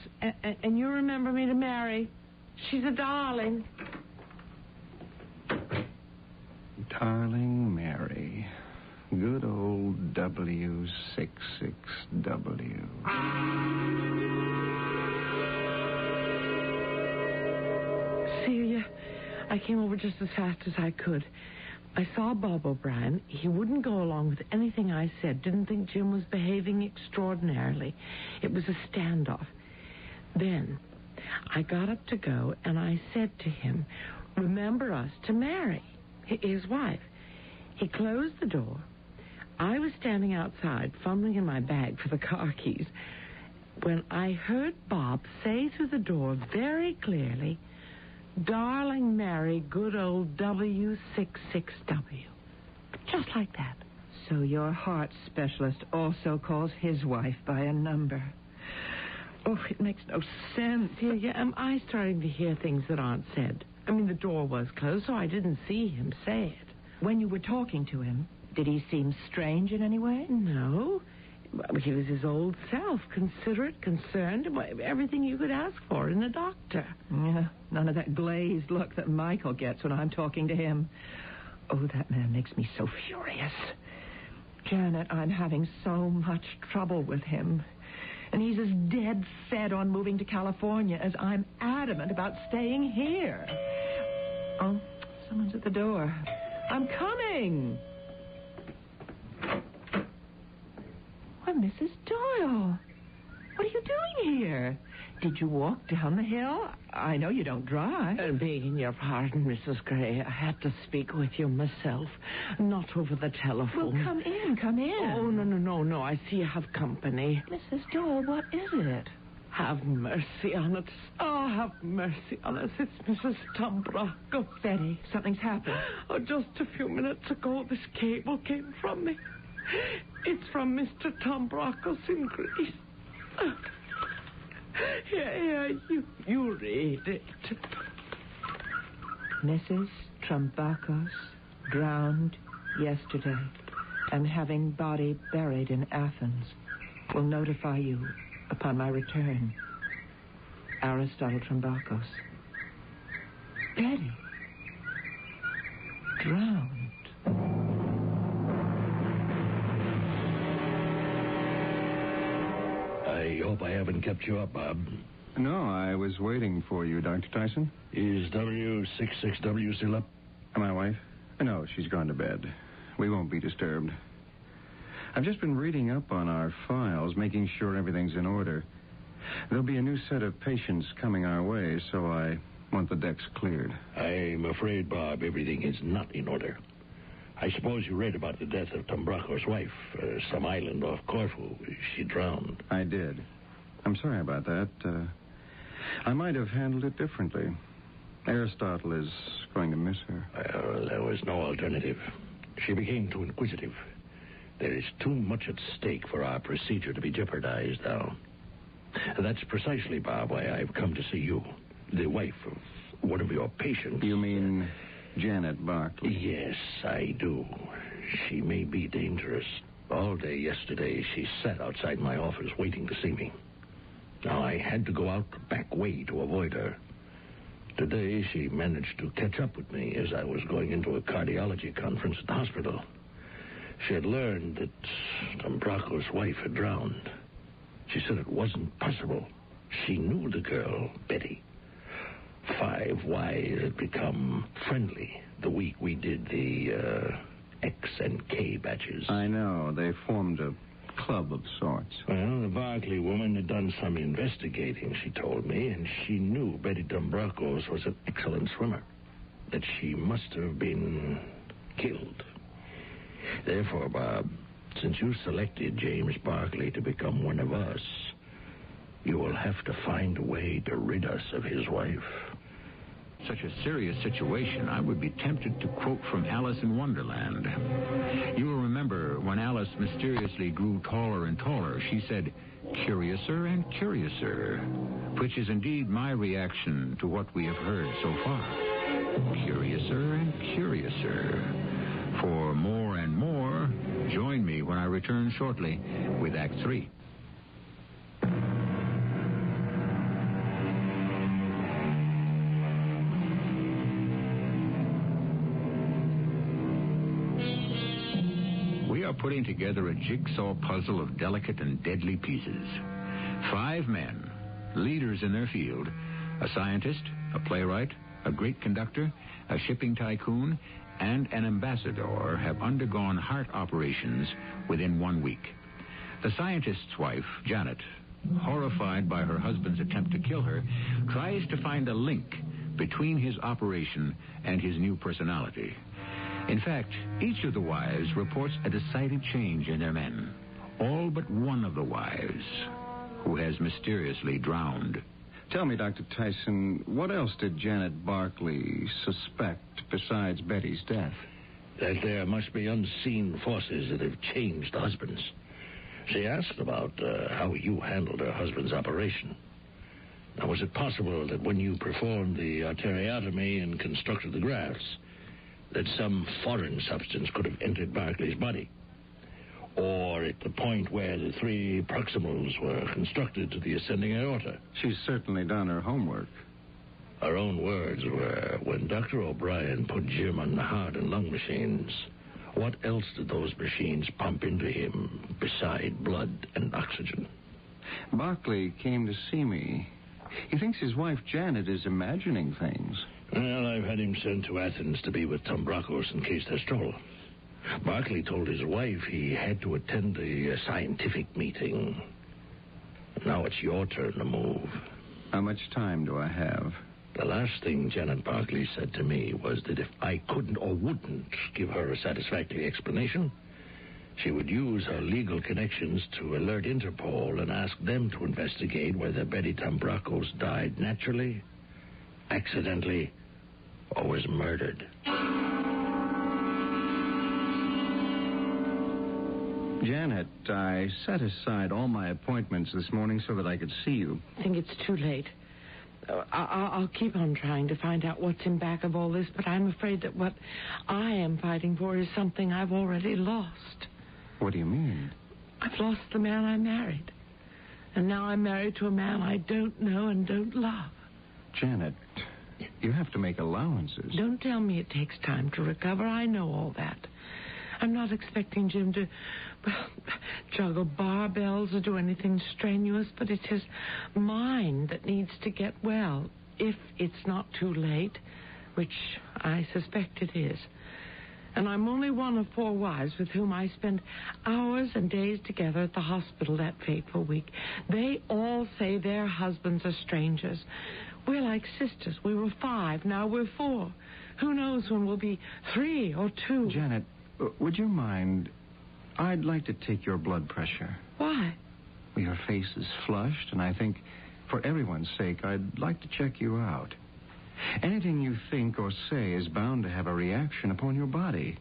S2: and you remember me to Mary. She's a darling.
S20: Darling Mary. Good old W66W.
S2: Celia, I came over just as fast as I could. I saw Bob O'Brien. He wouldn't go along with anything I said. Didn't think Jim was behaving extraordinarily. It was a standoff. Then I got up to go, and I said to him, remember us to Mary, his wife. He closed the door. I was standing outside, fumbling in my bag for the car keys, when I heard Bob say through the door very clearly, darling Mary, good old W66W. Just like that.
S4: So your heart specialist also calls his wife by a number. Oh, it makes no sense.
S2: Celia, am I starting to hear things that aren't said? I mean, the door was closed, so I didn't see him say it.
S4: When you were talking to him, did he seem strange in any way?
S2: No. He was his old self, considerate, concerned, everything you could ask for in a doctor.
S4: Yeah, none of that glazed look that Michael gets when I'm talking to him. Oh, that man makes me so furious. Janet, I'm having so much trouble with him. And he's as dead set on moving to California as I'm adamant about staying here. Oh, someone's at the door. I'm coming. Why, Mrs. Doyle, what are you doing here? Did you walk down the hill? I know you don't drive.
S2: Begging your pardon, Mrs. Gray, I had to speak with you myself, not over the telephone.
S4: Well, come in.
S2: Oh, no, I see you have company.
S4: Mrs. Doyle, what is it?
S2: Have mercy on us. Oh, have mercy on us. It's Mrs. Tombracco.
S4: Betty, something's happened.
S2: Oh, just a few minutes ago, this cable came from me. It's from Mr. Tombracco's in Greece. Here, you read it.
S4: Mrs. Tombracco's drowned yesterday and having body buried in Athens. Will notify you upon my return. Aristotle Tombracos. Betty. Drowned.
S8: I hope I haven't kept you up, Bob.
S20: No, I was waiting for you, Dr. Tyson.
S8: Is W66W still up?
S20: My wife? No, she's gone to bed. We won't be disturbed. I've just been reading up on our files, making sure everything's in order. There'll be a new set of patients coming our way, so I want the decks cleared.
S8: I'm afraid, Bob, everything is not in order. I suppose you read about the death of Tombracco's wife, some island off Corfu. She drowned.
S20: I did. I'm sorry about that. I might have handled it differently. Aristotle is going to miss her.
S8: Well, there was no alternative. She became too inquisitive. There is too much at stake for our procedure to be jeopardized now. And that's precisely, Bob, why I've come to see you, the wife of one of your patients.
S20: You mean Janet Barkley?
S8: Yes, I do. She may be dangerous. All day yesterday, she sat outside my office waiting to see me. Now, I had to go out the back way to avoid her. Today, she managed to catch up with me as I was going into a cardiology conference at the hospital. She had learned that Tombracco's wife had drowned. She said it wasn't possible. She knew the girl, Betty. 5 Ys had become friendly the week we did the X and K batches.
S20: I know. They formed a club of sorts.
S14: Well, the Barkley woman had done some investigating, she told me, and she knew Betty Dumbrocos was an excellent swimmer, that she must have been killed. Therefore, Bob, since you selected James Barkley to become one of us, you will have to find a way to rid us of his wife.
S18: Such a serious situation, I would be tempted to quote from Alice in Wonderland. You will remember when Alice mysteriously grew taller and taller, she said, "Curiouser and curiouser," which is indeed my reaction to what we have heard so far. Curiouser and curiouser. For more and more, join me when I return shortly with Act 3. We are putting together a jigsaw puzzle of delicate and deadly pieces. 5 men, leaders in their field, a scientist, a playwright, a great conductor, a shipping tycoon, and an ambassador have undergone heart operations within 1 week. The scientist's wife, Janet, horrified by her husband's attempt to kill her, tries to find a link between his operation and his new personality. In fact, each of the wives reports a decided change in their men. All but one of the wives, who has mysteriously drowned.
S20: Tell me, Dr. Tyson, what else did Janet Barkley suspect besides Betty's death?
S14: That there must be unseen forces that have changed husbands. She asked about how you handled her husband's operation. Now, was it possible that when you performed the arteriotomy and constructed the grafts, that some foreign substance could have entered Barkley's body? Or at the point where the 3 proximals were constructed to the ascending aorta?
S20: She's certainly done her homework.
S14: Her own words were, when Dr. O'Brien put Jim on the heart and lung machines, what else did those machines pump into him beside blood and oxygen?
S20: Barkley came to see me. He thinks his wife Janet is imagining things.
S14: Well, I've had him sent to Athens to be with Dumbrocos in case there's trouble. Barkley told his wife he had to attend a scientific meeting. Now it's your turn to move.
S20: How much time do I have?
S14: The last thing Janet Barkley said to me was that if I couldn't or wouldn't give her a satisfactory explanation, she would use her legal connections to alert Interpol and ask them to investigate whether Betty Dumbrocos died naturally, accidentally, or was murdered.
S20: Janet, I set aside all my appointments this morning so that I could see you.
S2: I think it's too late. I'll keep on trying to find out what's in back of all this, but I'm afraid that what I am fighting for is something I've already lost.
S20: What do you mean?
S2: I've lost the man I married. And now I'm married to a man I don't know and don't love.
S20: Janet, you have to make allowances.
S2: Don't tell me it takes time to recover. I know all that. I'm not expecting Jim to, juggle barbells or do anything strenuous, but it's his mind that needs to get well, if it's not too late, which I suspect it is. And I'm only one of 4 wives with whom I spend hours and days together at the hospital that fateful week. They all say their husbands are strangers. We're like sisters. We were 5, now we're 4. Who knows when we'll be 3 or 2.
S20: Janet, would you mind? I'd like to take your blood pressure.
S2: Why?
S20: Well, your face is flushed, and I think, for everyone's sake, I'd like to check you out. Anything you think or say is bound to have a reaction upon your body.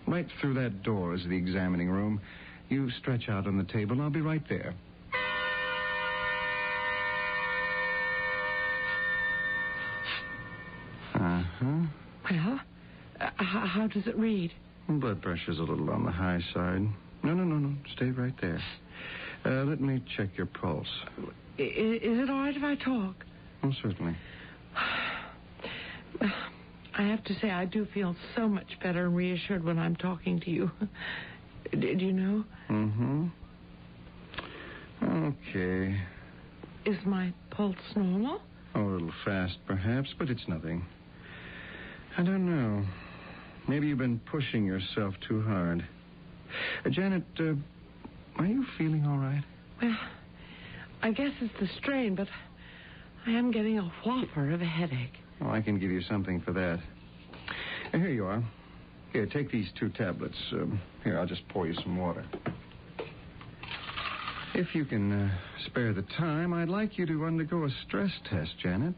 S20: Right through that door is the examining room. You stretch out on the table, and I'll be right there. Uh-huh.
S2: Well, how does it read?
S20: Blood pressure's a little on the high side. No. Stay right there. Let me check your pulse.
S2: Is it all right if I talk?
S20: Oh, certainly.
S2: I have to say, I do feel so much better and reassured when I'm talking to you. Do you know?
S20: Mm-hmm. Okay.
S2: Is my pulse normal?
S20: Oh, a little fast, perhaps, but it's nothing. I don't know. Maybe you've been pushing yourself too hard. Janet, Are you feeling all right?
S2: Well, I guess it's the strain, but I am getting a whopper of a headache.
S20: Oh, I can give you something for that. Here you are. Here, take these 2 tablets. Here, I'll just pour you some water. If you can spare the time, I'd like you to undergo a stress test, Janet.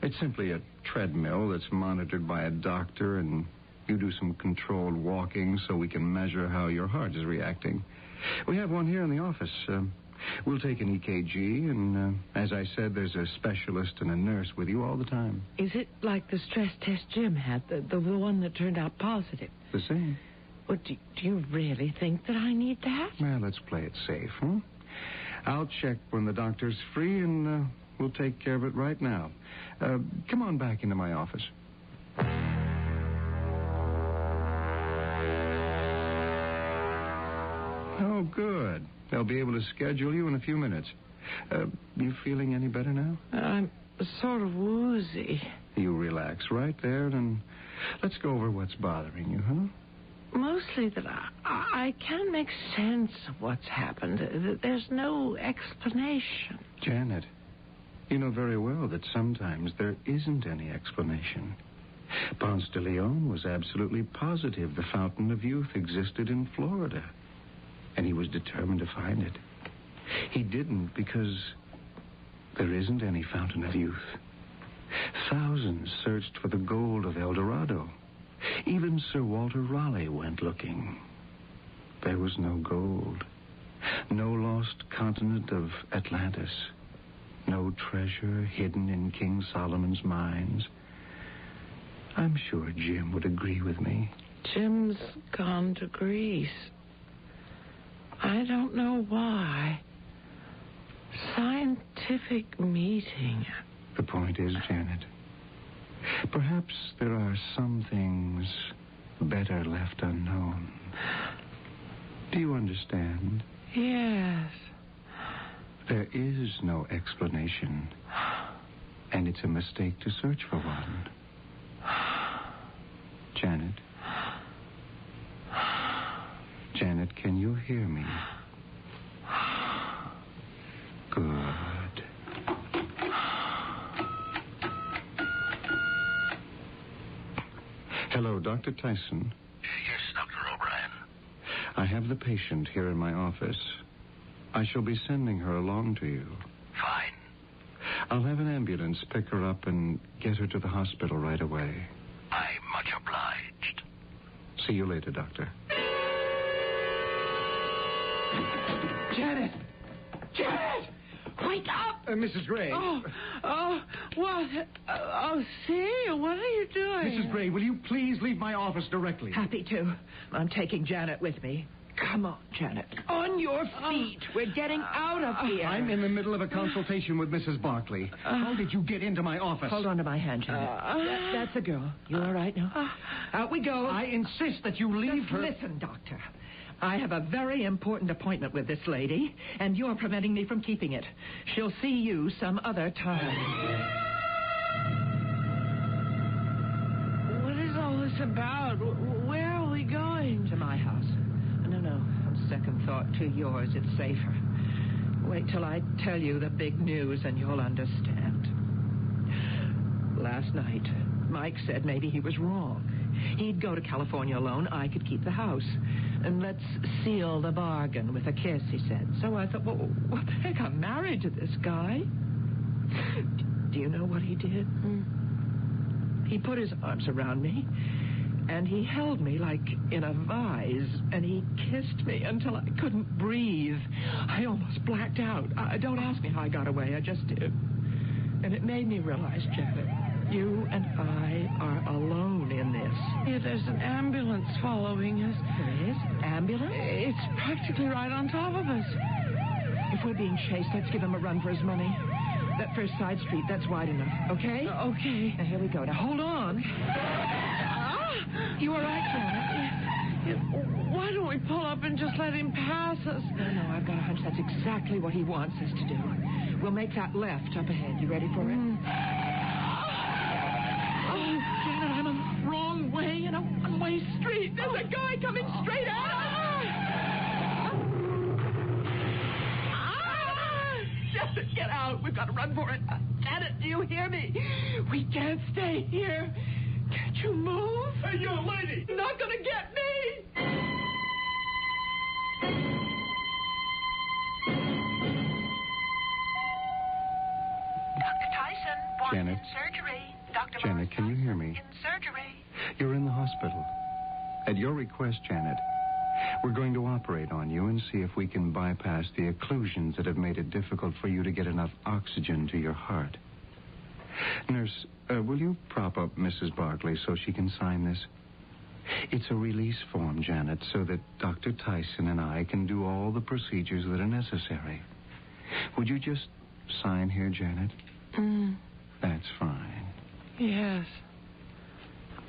S20: It's simply a treadmill that's monitored by a doctor, and you do some controlled walking so we can measure how your heart is reacting. We have one here in the office. We'll take an EKG, and as I said, there's a specialist and a nurse with you all the time.
S2: Is it like the stress test Jim had, the one that turned out positive?
S20: The same.
S2: Well, do you really think that I need that?
S20: Well, let's play it safe, huh? I'll check when the doctor's free, and we'll take care of it right now. Come on back into my office. Oh, good. They'll be able to schedule you in a few minutes. You feeling any better now?
S2: I'm sort of woozy.
S20: You relax right there, and let's go over what's bothering you, huh?
S2: Mostly that I can't make sense of what's happened. There's no explanation.
S20: Janet, you know very well that sometimes there isn't any explanation. Ponce de Leon was absolutely positive the fountain of youth existed in Florida, and he was determined to find it. He didn't because there isn't any fountain of youth. Thousands searched for the gold of El Dorado. Even Sir Walter Raleigh went looking. There was no gold, no lost continent of Atlantis, no treasure hidden in King Solomon's mines. I'm sure Jim would agree with me.
S2: Jim's gone to Greece. I don't know why. Scientific meeting.
S20: The point is, Janet, perhaps there are some things better left unknown. Do you understand?
S2: Yes.
S20: There is no explanation, and it's a mistake to search for one. Janet? Janet, can you hear me? Good. Hello, Dr. Tyson.
S5: Yes, Dr. O'Brien.
S20: I have the patient here in my office. I shall be sending her along to you.
S5: Fine.
S20: I'll have an ambulance pick her up and get her to the hospital right away.
S5: I'm much obliged.
S20: See you later, Doctor.
S2: Janet! Janet! Wake up!
S12: Mrs. Gray.
S2: What? Celia, what are you doing?
S12: Mrs. Gray, will you please leave my office directly?
S4: Happy to. I'm taking Janet with me. Come on, Janet. On your feet. We're getting out of here.
S12: I'm in the middle of a consultation with Mrs. Barkley. How did you get into my office?
S4: Hold on to my hand, Janet. That's a girl. You all right now? Out we go.
S12: I insist that you leave her.
S4: Listen, Doctor. I have a very important appointment with this lady, and you're preventing me from keeping it. She'll see you some other time.
S2: What is all this about? Where are we going?
S4: To my house. No. On second thought, to yours. It's safer. Wait till I tell you the big news, and you'll understand. Last night, Mike said maybe he was wrong. He'd go to California alone. I could keep the house. And let's seal the bargain with a kiss, he said. So I thought, well, what the heck? I'm married to this guy. Do you know what he did? He put his arms around me, and he held me like in a vise, and he kissed me until I couldn't breathe. I almost blacked out. Don't ask me how I got away. I just did. And it made me realize, Janet, you and I are alone in this.
S2: Yeah, there's an ambulance following us.
S4: There is? Ambulance?
S2: It's practically right on top of us.
S4: If we're being chased, let's give him a run for his money. That first side street, that's wide enough, okay?
S2: Okay.
S4: Now, here we go. Now, hold on. You all right, Janet?
S2: Why don't we pull up and just let him pass us?
S4: No, I've got a hunch that's exactly what he wants us to do. We'll make that left up ahead. You ready for it? Oh, Janet, I'm on the wrong way in a one-way street. There's a guy coming straight at us.
S16: got to run for it. Janet, do you hear me? We can't stay here. Can't you move?
S6: Hey, you lady!
S16: You're not going to get me.
S11: Dr. Tyson wants
S20: Janet?
S11: in surgery. Dr.
S20: Janet, can you hear me?
S11: In surgery.
S20: You're in the hospital. At your request, Janet, we're going to operate on you and see if we can bypass the occlusions that have made it difficult for you to get enough oxygen to your heart. Nurse, will you prop up Mrs. Barkley so she can sign this? It's a release form, Janet, so that Dr. Tyson and I can do all the procedures that are necessary. Would you just sign here, Janet? That's fine.
S2: Yes.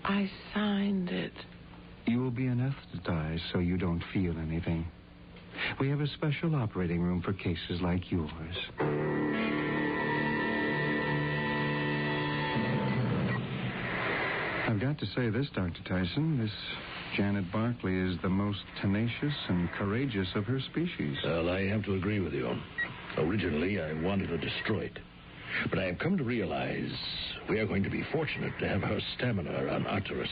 S2: I signed it.
S20: You will be anesthetized so you don't feel anything. We have a special operating room for cases like yours. I've got to say this, Dr. Tyson. This Janet Barkley is the most tenacious and courageous of her species.
S6: Well, I have to agree with you. Originally, I wanted her destroyed. But I have come to realize we are going to be fortunate to have her stamina on Arcturus.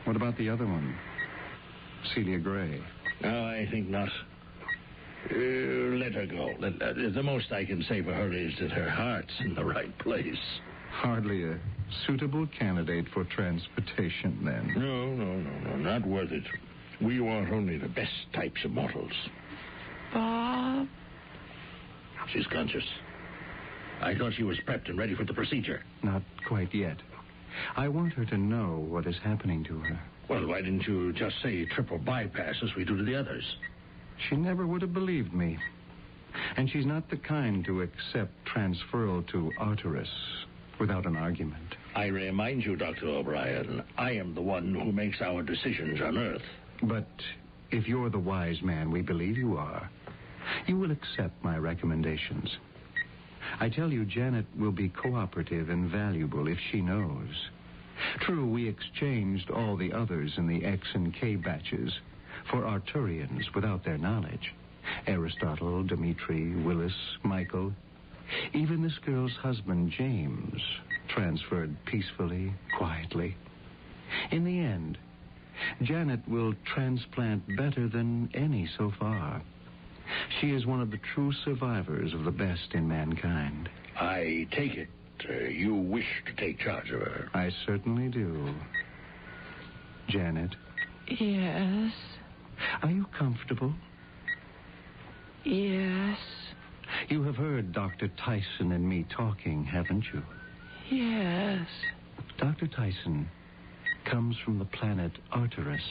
S20: What about the other one? Celia Gray.
S6: No, I think not. Let her go. The most I can say for her is that her heart's in the right place.
S20: Hardly a suitable candidate for transportation, then.
S6: No, not worth it. We want only the best types of mortals.
S2: Bob?
S6: She's conscious. I thought she was prepped and ready for the procedure.
S20: Not quite yet. I want her to know what is happening to her.
S6: Well, why didn't you just say triple bypass as we do to the others?
S20: She never would have believed me. And she's not the kind to accept transferal to Arcturus without an argument.
S6: I remind you, Dr. O'Brien, I am the one who makes our decisions on Earth.
S20: But if you're the wise man we believe you are, you will accept my recommendations. I tell you, Janet will be cooperative and valuable if she knows. True, we exchanged all the others in the X and K batches for Arcturians without their knowledge. Aristotle, Dmitri, Willis, Michael. Even this girl's husband, James, transferred peacefully, quietly. In the end, Janet will transplant better than any so far. She is one of the true survivors of the best in mankind.
S6: I take it you wish to take charge of her.
S20: I certainly do. Janet?
S2: Yes?
S20: Are you comfortable?
S2: Yes.
S20: You have heard Dr. Tyson and me talking, haven't you?
S2: Yes.
S20: Dr. Tyson comes from the planet Arcturus.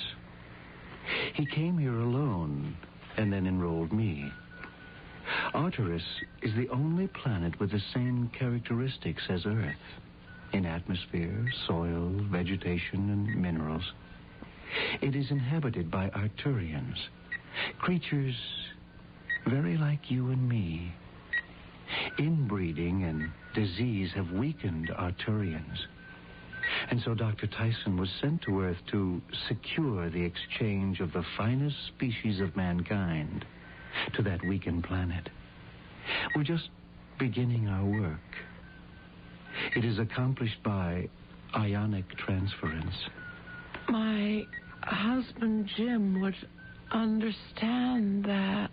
S20: He came here alone and then enrolled me. Arcturus is the only planet with the same characteristics as Earth in atmosphere, soil, vegetation, and minerals. It is inhabited by Arcturians, creatures very like you and me. Inbreeding and disease have weakened Arcturians. And so Dr. Tyson was sent to Earth to secure the exchange of the finest species of mankind to that weakened planet. We're just beginning our work. It is accomplished by ionic transference.
S2: My husband, Jim, would understand that.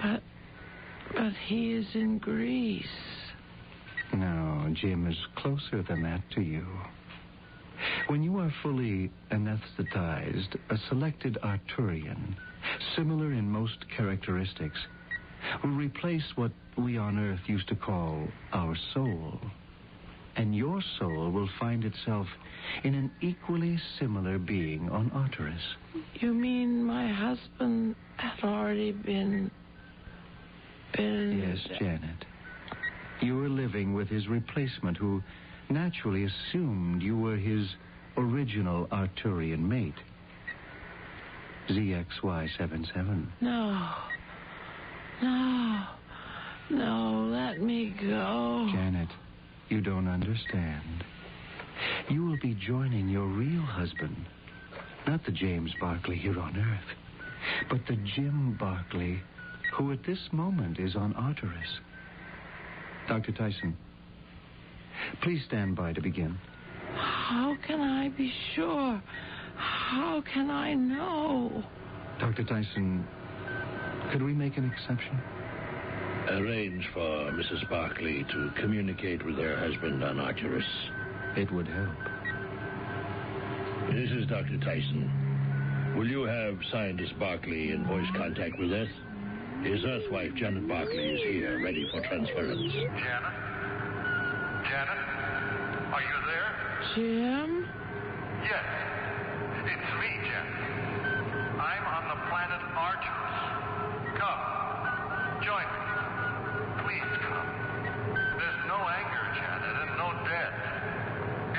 S2: But he is in Greece.
S20: No, Jim is closer than that to you. When you are fully anesthetized, a selected Arcturian, similar in most characteristics, will replace what we on Earth used to call our soul. And your soul will find itself in an equally similar being on Arcturus.
S2: You mean my husband had already been...
S20: Yes, Janet. You were living with his replacement, who naturally assumed you were his original Arcturian mate. ZXY77.
S2: No, let me go.
S20: Janet, you don't understand. You will be joining your real husband. Not the James Barkley here on Earth, but the Jim Barkley who at this moment is on Arcturus. Dr. Tyson, please stand by to begin.
S2: How can I be sure? How can I know?
S20: Dr. Tyson, could we make an exception?
S6: Arrange for Mrs. Barkley to communicate with her husband on Arcturus.
S20: It would help.
S6: This is Dr. Tyson. Will you have Scientist Barkley in voice contact with us? His Earthwife, Janet Barkley, is here, ready for transference.
S5: Janet? Janet? Are you there?
S2: Jim?
S5: Yes. It's me, Janet. I'm on the planet Arcturus. Come. Join me. Please come. There's no anger, Janet, and no death.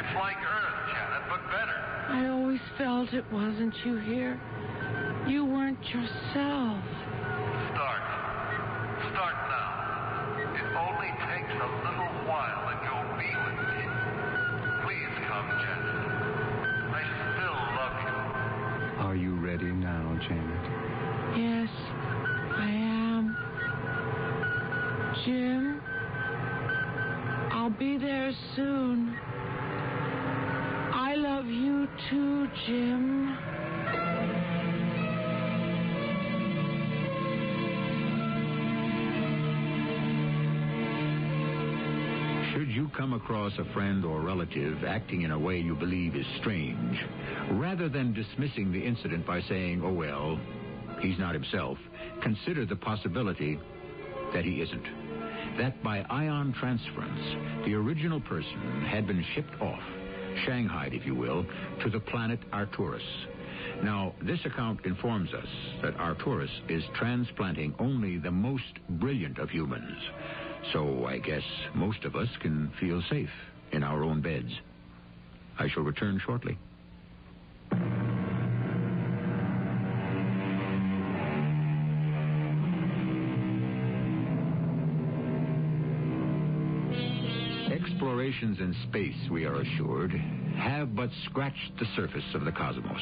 S5: It's like Earth, Janet, but better.
S2: I always felt it wasn't you here. You weren't yourself.
S5: Start now. It only takes a little while and you'll be with me. Please come, Janet. I still love you.
S20: Are you ready now, Janet?
S2: Yes, I am. Jim, I'll be there soon. I love you too, Jim.
S18: Should you come across a friend or relative acting in a way you believe is strange, rather than dismissing the incident by saying, oh, well, he's not himself, consider the possibility that he isn't. That by ion transference, the original person had been shipped off, shanghaied, if you will, to the planet Arcturus. Now, this account informs us that Arcturus is transplanting only the most brilliant of humans. So I guess most of us can feel safe in our own beds. I shall return shortly. Explorations in space, we are assured, have but scratched the surface of the cosmos.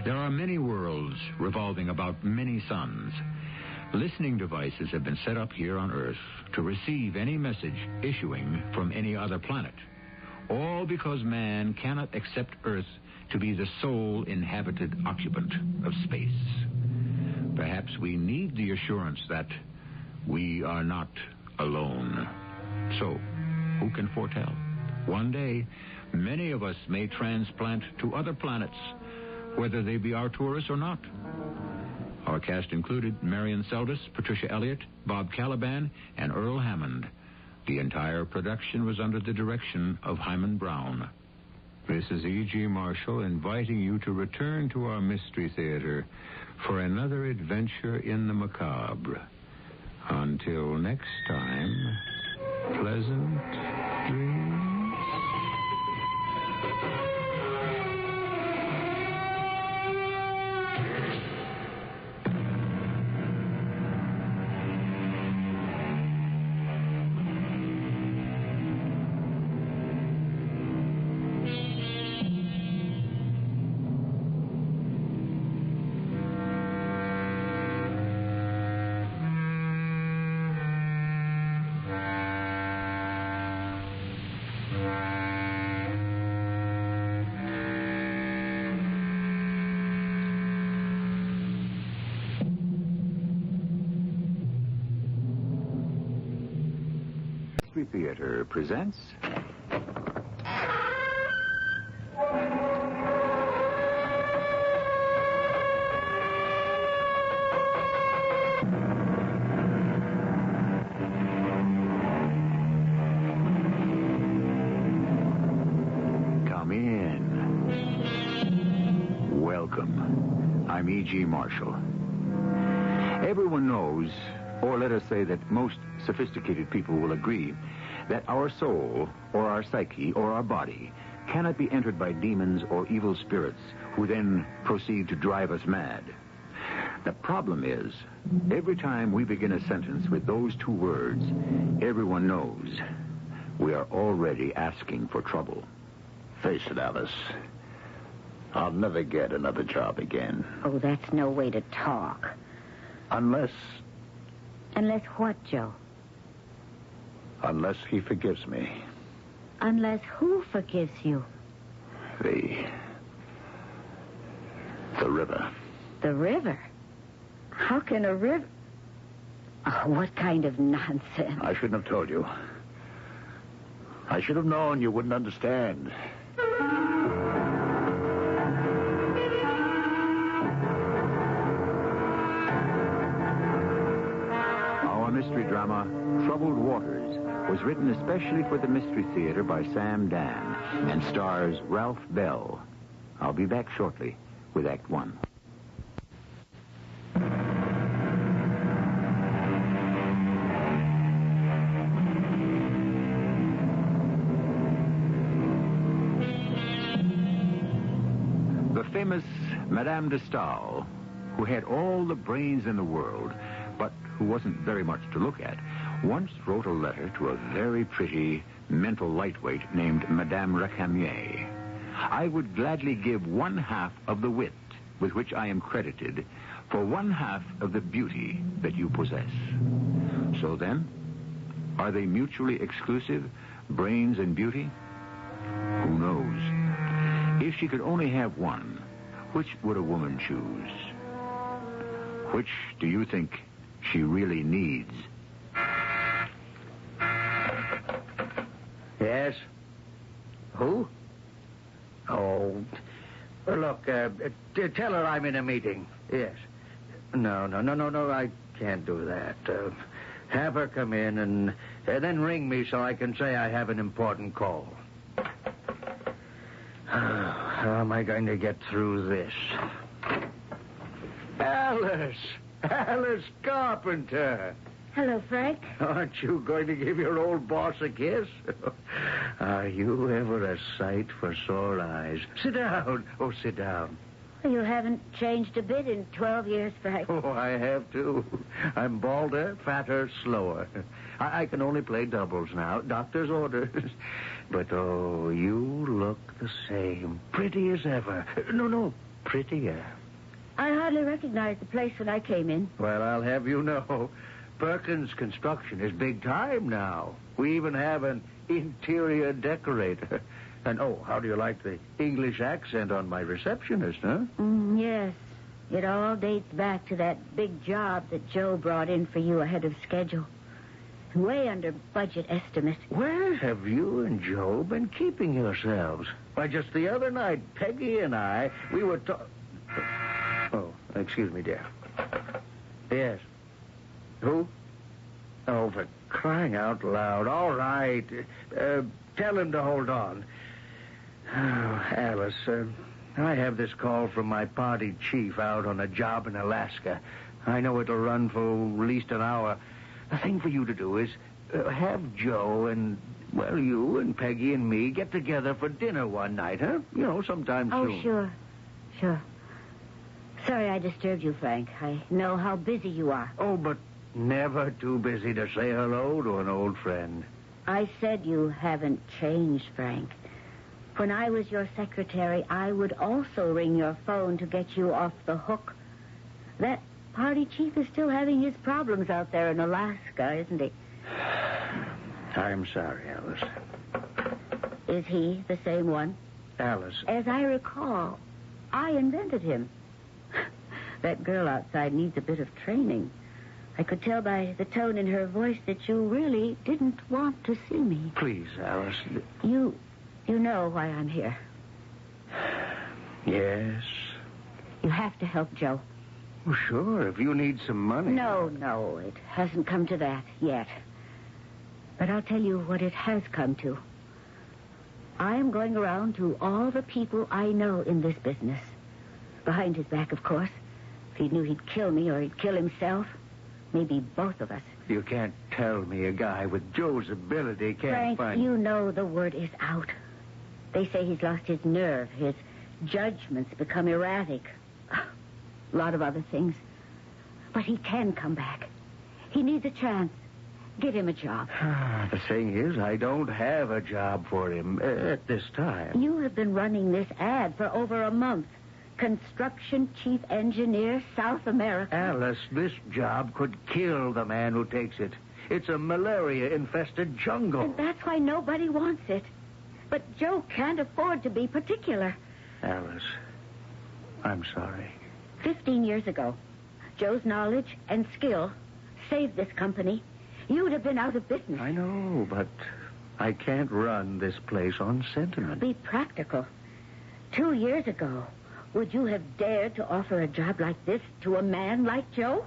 S18: There are many worlds revolving about many suns. Listening devices have been set up here on Earth to receive any message issuing from any other planet. All because man cannot accept Earth to be the sole inhabited occupant of space. Perhaps we need the assurance that we are not alone. So, who can foretell? One day, many of us may transplant to other planets, whether they be Arcturus or not. Our cast included Marion Seldes, Patricia Elliott, Bob Caliban, and Earl Hammond. The entire production was under the direction of Hyman Brown. This is E.G. Marshall inviting you to return to our Mystery Theater for another adventure in the macabre. Until next time, pleasant dreams.
S13: Theater presents Come in. Welcome. I'm E.G. Marshall. Everyone knows, or let us say that most sophisticated people will agree, that our soul, or our psyche, or our body cannot be entered by demons or evil spirits who then proceed to drive us mad. The problem is, every time we begin a sentence with those two words, everyone knows we are already asking for trouble.
S12: Face it, Alice. I'll never get another job again.
S21: Oh, that's no way to talk.
S12: Unless...
S21: Unless what, Joe?
S13: Unless he forgives me.
S15: Unless who forgives you?
S13: The river.
S15: The river? How can a river... Oh, what kind of nonsense?
S13: I shouldn't have told you. I should have known you wouldn't understand. Our mystery drama, Troubled Waters, was written especially for the Mystery Theater by Sam Dan and stars Ralph Bell. I'll be back shortly with Act One. The famous Madame de Stael, who had all the brains in the world, but who wasn't very much to look at, once wrote a letter to a very pretty mental lightweight named Madame Recamier. I would gladly give 1/2 of the wit with which I am credited for 1/2 of the beauty that you possess. So then, are they mutually exclusive, brains and beauty? Who knows? If she could only have one, which would a woman choose? Which do you think she really needs?
S12: Yes? Who? Oh, look, tell her I'm in a meeting. Yes. No, I can't do that. Have her come in and then ring me so I can say I have an important call. How am I going to get through this? Alice Carpenter.
S15: Hello, Frank.
S12: Aren't you going to give your old boss a kiss? Are you ever a sight for sore eyes? Sit down. Oh, sit down.
S15: You haven't changed a bit in 12 years, Frank.
S12: Oh, I have, too. I'm balder, fatter, slower. I can only play doubles now. Doctor's orders. But, oh, you look the same. Pretty as ever. No, prettier.
S15: I hardly recognized the place when I came in.
S12: Well, I'll have you know, Perkins Construction is big time now. We even have an interior decorator. And, oh, how do you like the English accent on my receptionist, huh?
S15: Yes. It all dates back to that big job that Joe brought in for you ahead of schedule. Way under budget estimate.
S12: Where have you and Joe been keeping yourselves? Why, just the other night, Peggy and I, we were Oh, excuse me, dear. Yes. Who? Oh, for crying out loud. All right. Tell him to hold on. Oh, Alice, I have this call from my party chief out on a job in Alaska. I know it'll run for at least an hour. The thing for you to do is have Joe and, well, you and Peggy and me get together for dinner one night, huh? You know, sometime soon.
S15: Oh, sure. Sorry I disturbed you, Frank. I know how busy you are.
S12: Oh, but never too busy to say hello to an old friend.
S15: I said you haven't changed, Frank. When I was your secretary, I would also ring your phone to get you off the hook. That party chief is still having his problems out there in Alaska, isn't he?
S12: I'm sorry, Alice.
S15: Is he the same one?
S12: Alice.
S15: As I recall, I invented him. That girl outside needs a bit of training. I could tell by the tone in her voice that you really didn't want to see me.
S12: Please, Alice.
S15: You know why I'm here.
S12: Yes.
S15: You have to help Joe.
S12: Well, sure, if you need some money.
S15: No, it hasn't come to that yet. But I'll tell you what it has come to. I am going around to all the people I know in this business. Behind his back, of course. If he knew he'd kill me or he'd kill himself, maybe both of us.
S12: You can't tell me a guy with Joe's ability can't
S15: Frank, you know the word is out. They say he's lost his nerve. His judgment's become erratic. A lot of other things. But he can come back. He needs a chance. Get him a job.
S12: The thing is, I don't have a job for him at this time.
S15: You have been running this ad for over a month. Construction chief engineer, South America.
S12: Alice, this job could kill the man who takes it. It's a malaria-infested jungle.
S21: And that's why nobody wants it. But Joe can't afford to be particular.
S12: Alice, I'm sorry.
S21: 15 years ago, Joe's knowledge and skill saved this company. You'd have been out of business.
S12: I know, but I can't run this place on sentiment.
S21: Be practical. 2 years ago, would you have dared to offer a job like this to a man like Joe?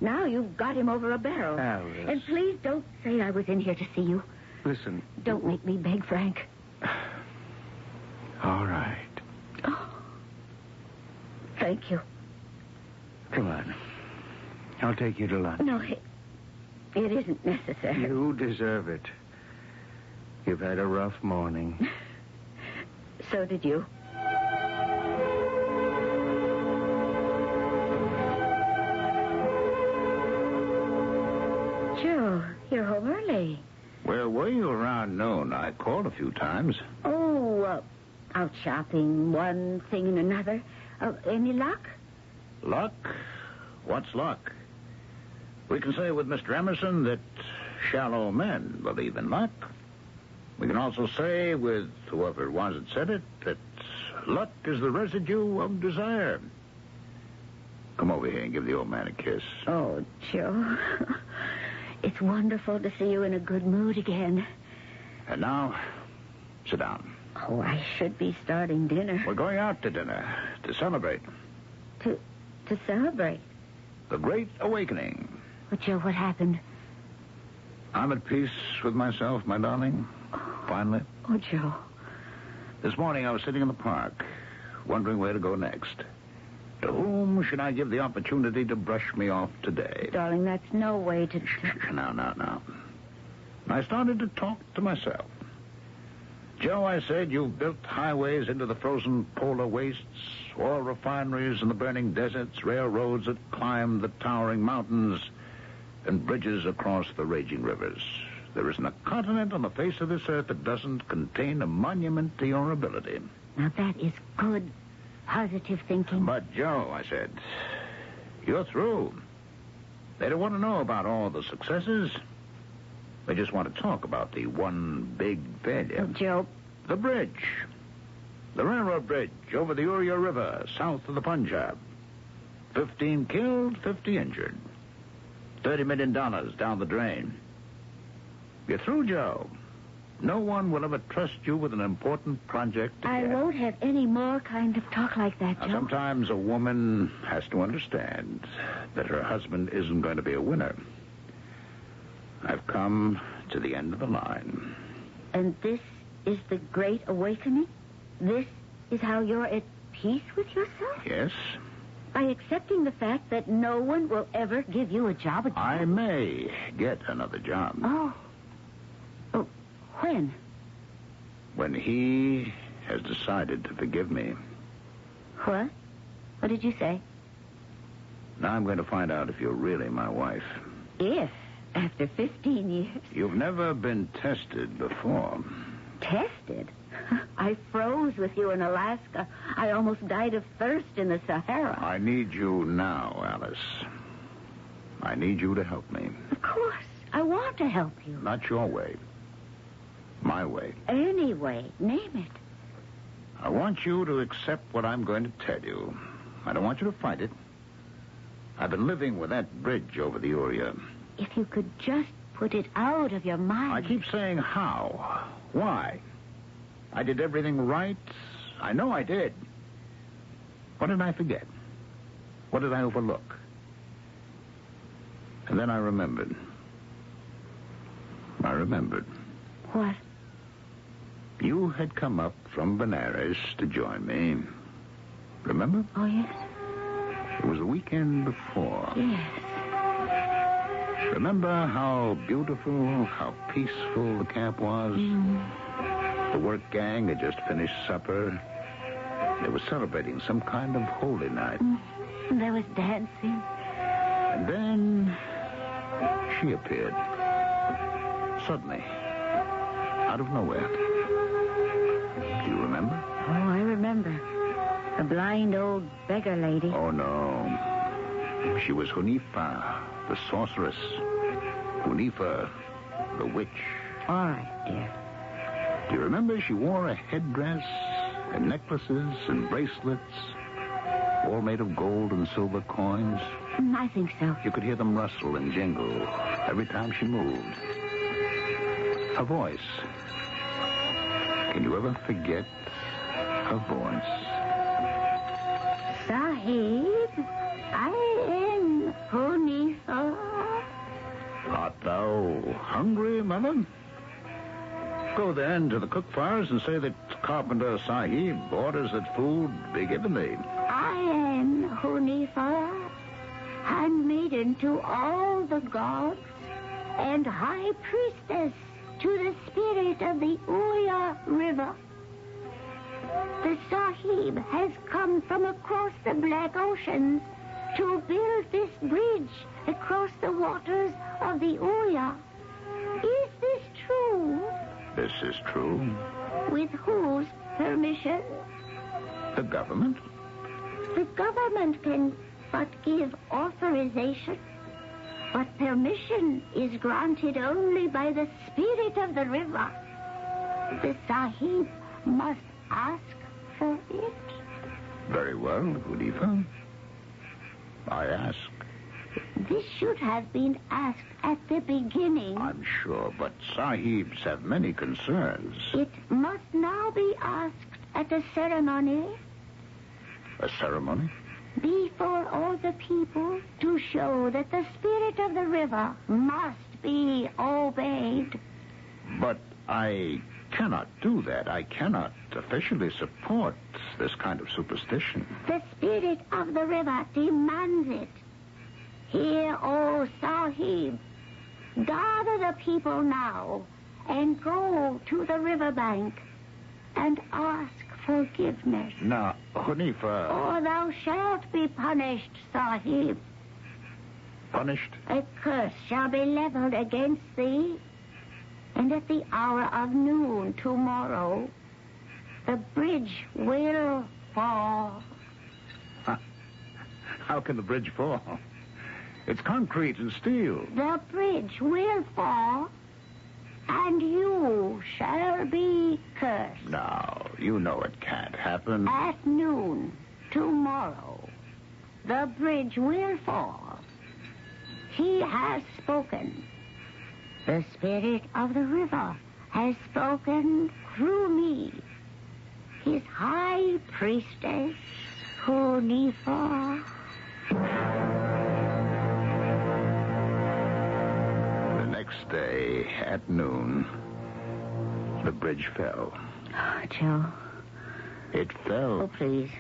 S21: Now you've got him over a barrel.
S12: Alice.
S21: And please don't say I was in here to see you.
S12: Listen.
S21: Don't make me beg, Frank.
S12: All right.
S21: Oh. Thank you.
S12: Come on. I'll take you to lunch.
S21: No, it isn't necessary.
S12: You deserve it. You've had a rough morning.
S21: So did you. Joe, you're home early.
S13: Where were you around noon? I called a few times.
S21: Oh, out shopping, one thing and another. Any luck?
S13: Luck? What's luck? We can say with Mr. Emerson that shallow men believe in luck. We can also say with whoever it was that said it that luck is the residue of desire. Come over here and give the old man a kiss.
S21: Oh, Joe. It's wonderful to see you in a good mood again.
S13: And now, sit down.
S21: Oh, I should be starting dinner.
S13: We're going out to dinner to celebrate.
S21: To celebrate?
S13: The Great Awakening.
S21: But, Joe, what happened?
S13: I'm at peace with myself, my darling. Finally.
S21: Oh, Joe.
S13: This morning I was sitting in the park, wondering where to go next. To whom should I give the opportunity to brush me off today?
S21: Darling, that's no way to...
S13: Now. I started to talk to myself. Joe, I said, you've built highways into the frozen polar wastes, oil refineries in the burning deserts, railroads that climb the towering mountains, and bridges across the raging rivers. There isn't a continent on the face of this earth that doesn't contain a monument to your ability.
S21: Now, that is good, positive thinking.
S13: But, Joe, I said, you're through. They don't want to know about all the successes. They just want to talk about the one big failure.
S21: Oh, Joe.
S13: The bridge. The railroad bridge over the Uriah River, south of the Punjab. 15 killed, 50 injured. $30 million down the drain. You're through, Joe. No one will ever trust you with an important project again.
S21: I won't have any more kind of talk like that, Joe.
S13: Now, sometimes a woman has to understand that her husband isn't going to be a winner. I've come to the end of the line.
S21: And this is the Great Awakening? This is how you're at peace with yourself?
S13: Yes.
S21: By accepting the fact that no one will ever give you a job again?
S13: I may get another job.
S21: Oh, when?
S13: When he has decided to forgive me.
S21: What? What did you say?
S13: Now I'm going to find out if you're really my wife.
S21: If? After 15 years?
S13: You've never been tested before.
S21: Tested? I froze with you in Alaska. I almost died of thirst in the Sahara.
S13: I need you now, Alice. I need you to help me.
S21: Of course. I want to help you.
S13: Not your way. My way.
S21: Any way. Name it.
S13: I want you to accept what I'm going to tell you. I don't want you to fight it. I've been living with that bridge over the Uriah.
S21: If you could just put it out of your mind.
S13: I keep saying how. Why? I did everything right. I know I did. What did I forget? What did I overlook? And then I remembered.
S21: What?
S13: You had come up from Benares to join me. Remember?
S21: Oh, yes.
S13: It was the weekend before.
S21: Yes.
S13: Remember how beautiful, how peaceful the camp was? The work gang had just finished supper. They were celebrating some kind of holy night.
S21: There was dancing.
S13: And then she appeared. Suddenly. Out of nowhere. Do you remember?
S21: Oh, I remember. A blind old beggar lady.
S13: Oh, no. She was Hunifa, the sorceress. Hunifa, the witch.
S21: All right, dear.
S13: Do you remember she wore a headdress and necklaces and bracelets, all made of gold and silver coins?
S21: I think so.
S13: You could hear them rustle and jingle every time she moved. Her voice. Can you ever forget her voice?
S21: Sahib, I am Hunifa.
S13: Art thou hungry, mother? Go then to the cook fires and say that Carpenter Sahib orders that food be given thee.
S21: I am Hunifa, handmaiden to all the gods and high priestess to the spirit of the Uya River. The Sahib has come from across the Black Oceans to build this bridge across the waters of the Uya. Is this true?
S13: This is true.
S21: With whose permission?
S13: The government?
S21: The government can but give authorization. But permission is granted only by the spirit of the river. The Sahib must ask for it.
S13: Very well, Hunifa. I ask.
S21: This should have been asked at the beginning.
S13: I'm sure, but Sahibs have many concerns.
S21: It must now be asked at a ceremony.
S13: A ceremony?
S21: Before all the people, to show that the spirit of the river must be obeyed.
S13: But I cannot do that. I cannot officially support this kind of superstition.
S21: The spirit of the river demands it. Hear, O Sahib, gather the people now and go to the riverbank and ask forgiveness.
S13: Now, Hunifa...
S21: Or thou shalt be punished, Sahib.
S13: Punished?
S21: A curse shall be leveled against thee, and at the hour of noon tomorrow, the bridge will fall.
S13: How can the bridge fall? It's concrete and steel.
S21: The bridge will fall, and you shall be cursed.
S13: No, you know it can't happen.
S21: At noon tomorrow, the bridge will fall. He has spoken. The spirit of the river has spoken through me, his high priestess, Hunifa.
S13: The next day, at noon, the bridge fell.
S21: Oh, Joe.
S13: It fell.
S21: Oh, please,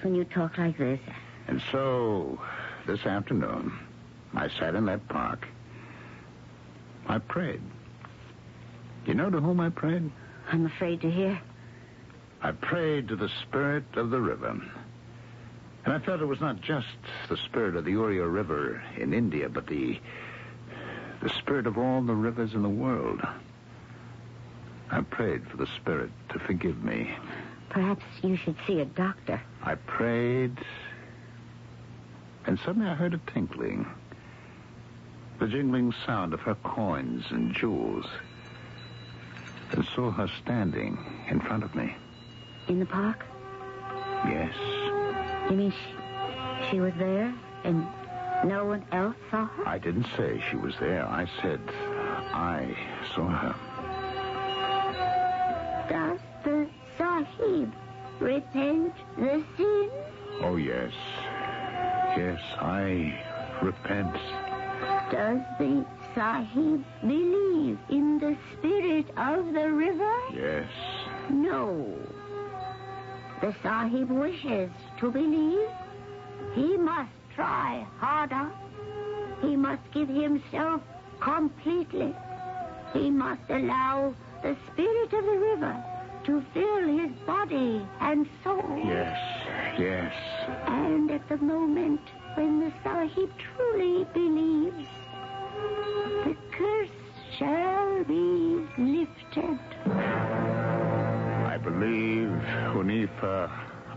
S21: when you talk like this.
S13: And so, this afternoon, I sat in that park. I prayed. You know to whom I prayed?
S21: I'm afraid to hear.
S13: I prayed to the spirit of the river. And I felt it was not just the spirit of the Uya River in India, but the spirit of all the rivers in the world. I prayed for the spirit to forgive me.
S21: Perhaps you should see a doctor.
S13: I prayed, and suddenly I heard a tinkling. The jingling sound of her coins and jewels. And saw her standing in front of me.
S21: In the park?
S13: Yes.
S21: You mean she was there and no one else saw her?
S13: I didn't say she was there. I said I saw her.
S21: Does the Sahib repent the sin?
S13: Oh, yes. Yes, I repent.
S21: Does the Sahib believe in the spirit of the river?
S13: Yes.
S21: No. The Sahib wishes to believe. He must try harder. He must give himself completely. He must allow the spirit of the river to fill his body and soul.
S13: Yes, yes.
S21: And at the moment when the Sahib truly believes, the curse shall be lifted.
S13: I believe, Hunifa,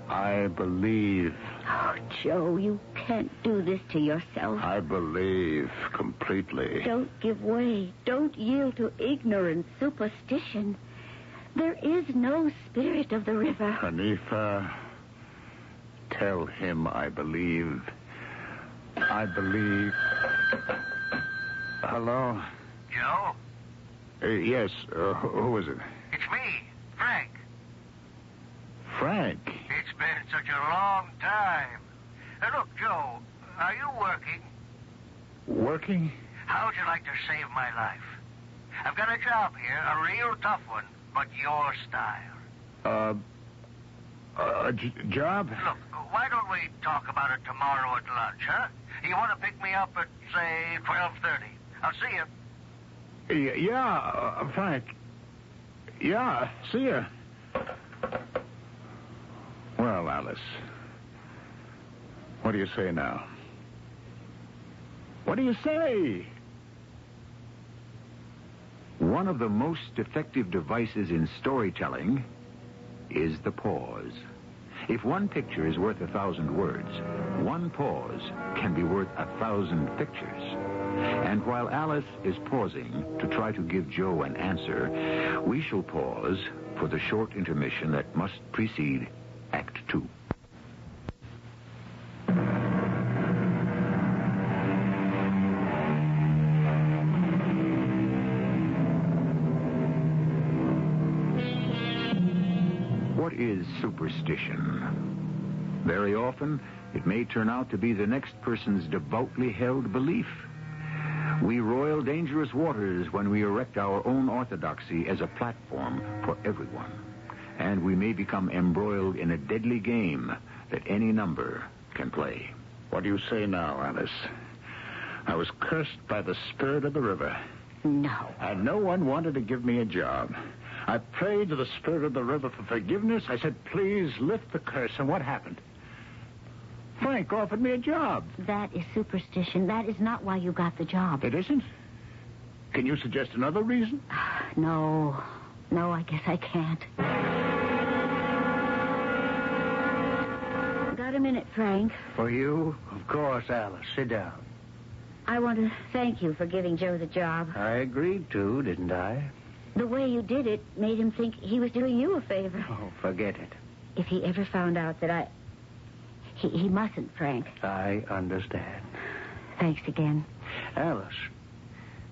S13: I believe.
S21: Oh, Joe, you can't do this to yourself.
S13: I believe completely.
S21: Don't give way. Don't yield to ignorant superstition. There is no spirit of the river.
S13: Hanifa, tell him I believe. I believe. Hello?
S5: Joe?
S13: Yes, who is it?
S5: It's me, Frank.
S13: Frank?
S5: It's been such a long time. Look, Joe, are you working?
S13: Working?
S5: How would you like to save my life? I've got a job here, a real tough one, but your style.
S13: A job?
S5: Look, why don't we talk about it tomorrow at lunch, huh? You want to pick me up at, say, 12:30? I'll see you.
S13: Yeah, Frank. Yeah, see ya. Well, Alice, what do you say now? What do you say?
S18: One of the most effective devices in storytelling is the pause. If one picture is worth 1,000 words, one pause can be worth 1,000 pictures. And while Alice is pausing to try to give Joe an answer, we shall pause for the short intermission that must precede Act 2. What is superstition? Very often, it may turn out to be the next person's devoutly held belief. We roil dangerous waters when we erect our own orthodoxy as a platform for everyone. And we may become embroiled in a deadly game that any number can play.
S13: What do you say now, Alice? I was cursed by the spirit of the river.
S21: No.
S13: And no one wanted to give me a job. I prayed to the spirit of the river for forgiveness. I said, please lift the curse. And what happened? Frank offered me a job.
S21: That is superstition. That is not why you got the job.
S13: It isn't? Can you suggest another reason?
S21: No, I guess I can't. Got a minute, Frank?
S12: For you? Of course, Alice. Sit down.
S21: I want to thank you for giving Joe the job.
S12: I agreed to, didn't I?
S21: The way you did it made him think he was doing you a favor.
S12: Oh, forget it.
S21: If he ever found out that He mustn't, Frank.
S12: I understand.
S21: Thanks again.
S12: Alice,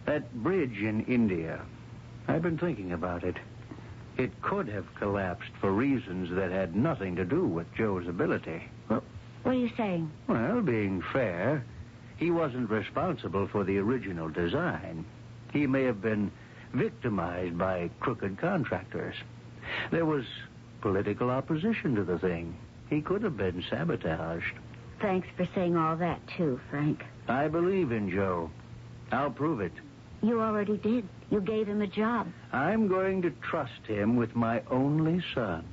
S12: that bridge in India, I've been thinking about it. It could have collapsed for reasons that had nothing to do with Joe's ability.
S21: What are you saying?
S12: Well, being fair, he wasn't responsible for the original design. He may have been victimized by crooked contractors. There was political opposition to the thing. He could have been sabotaged.
S21: Thanks for saying all that, too, Frank.
S12: I believe in Joe. I'll prove it.
S21: You already did. You gave him a job.
S12: I'm going to trust him with my only son.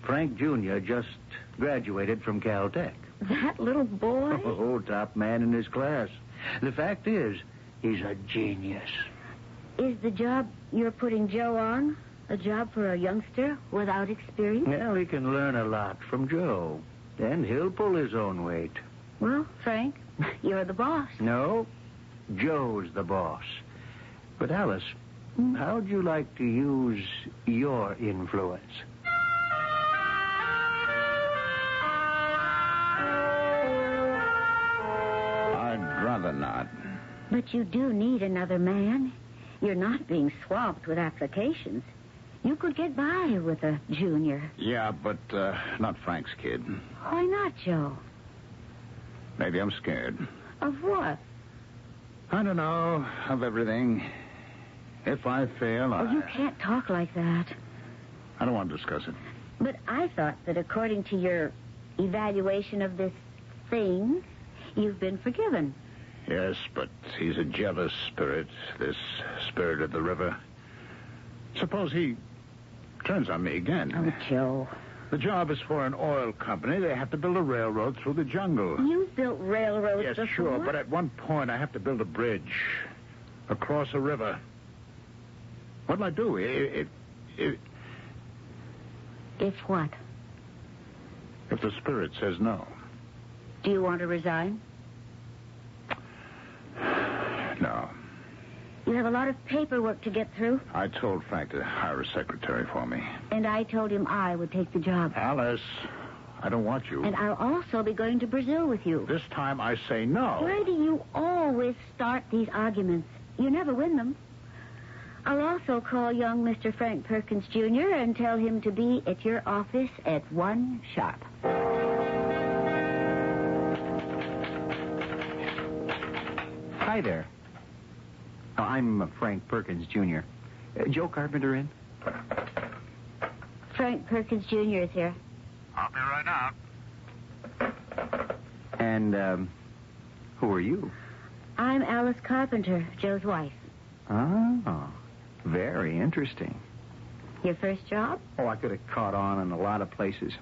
S12: Frank Jr. just graduated from Caltech.
S21: That little boy?
S12: Oh, top man in his class. The fact is, he's a genius.
S21: Is the job you're putting Joe on a job for a youngster without experience?
S12: Well, he can learn a lot from Joe. And he'll pull his own weight.
S21: Well, Frank, you're the boss.
S12: No, Joe's the boss. But, Alice, how'd you like to use your influence?
S9: I'd rather not.
S21: But you do need another man. You're not being swamped with applications. You could get by with a junior.
S9: Yeah, but not Frank's kid.
S21: Why not, Joe?
S9: Maybe I'm scared.
S21: Of what?
S9: I don't know, of everything. If I fail,
S21: Oh, you can't talk like that.
S9: I don't want to discuss it.
S21: But I thought that according to your evaluation of this thing, you've been forgiven.
S9: Yes, but he's a jealous spirit, this spirit of the river. Suppose he turns on me again.
S21: Oh, Joe.
S9: The job is for an oil company. They have to build a railroad through the jungle.
S21: You've built railroads
S9: Yes,
S21: before.
S9: sure, but at one point I have to build a bridge across a river. What'll I do?
S21: If what?
S13: If the spirit says no.
S21: Do you want to resign?
S13: No.
S21: You have a lot of paperwork to get through.
S13: I told Frank to hire a secretary for me.
S21: And I told him I would take the job.
S13: Alice, I don't want you.
S21: And I'll also be going to Brazil with you.
S13: This time I say no.
S21: Why do you always start these arguments? You never win them. I'll also call young Mr. Frank Perkins, Jr. and tell him to be at your office at 1 sharp.
S20: Hi there. I'm Frank Perkins, Jr. Joe Carpenter in?
S21: Frank Perkins, Jr. is here.
S5: I'll be right out.
S20: And, who are you?
S21: I'm Alice Carpenter, Joe's wife.
S20: Oh, very interesting.
S21: Your first job?
S20: Oh, I could have caught on in a lot of places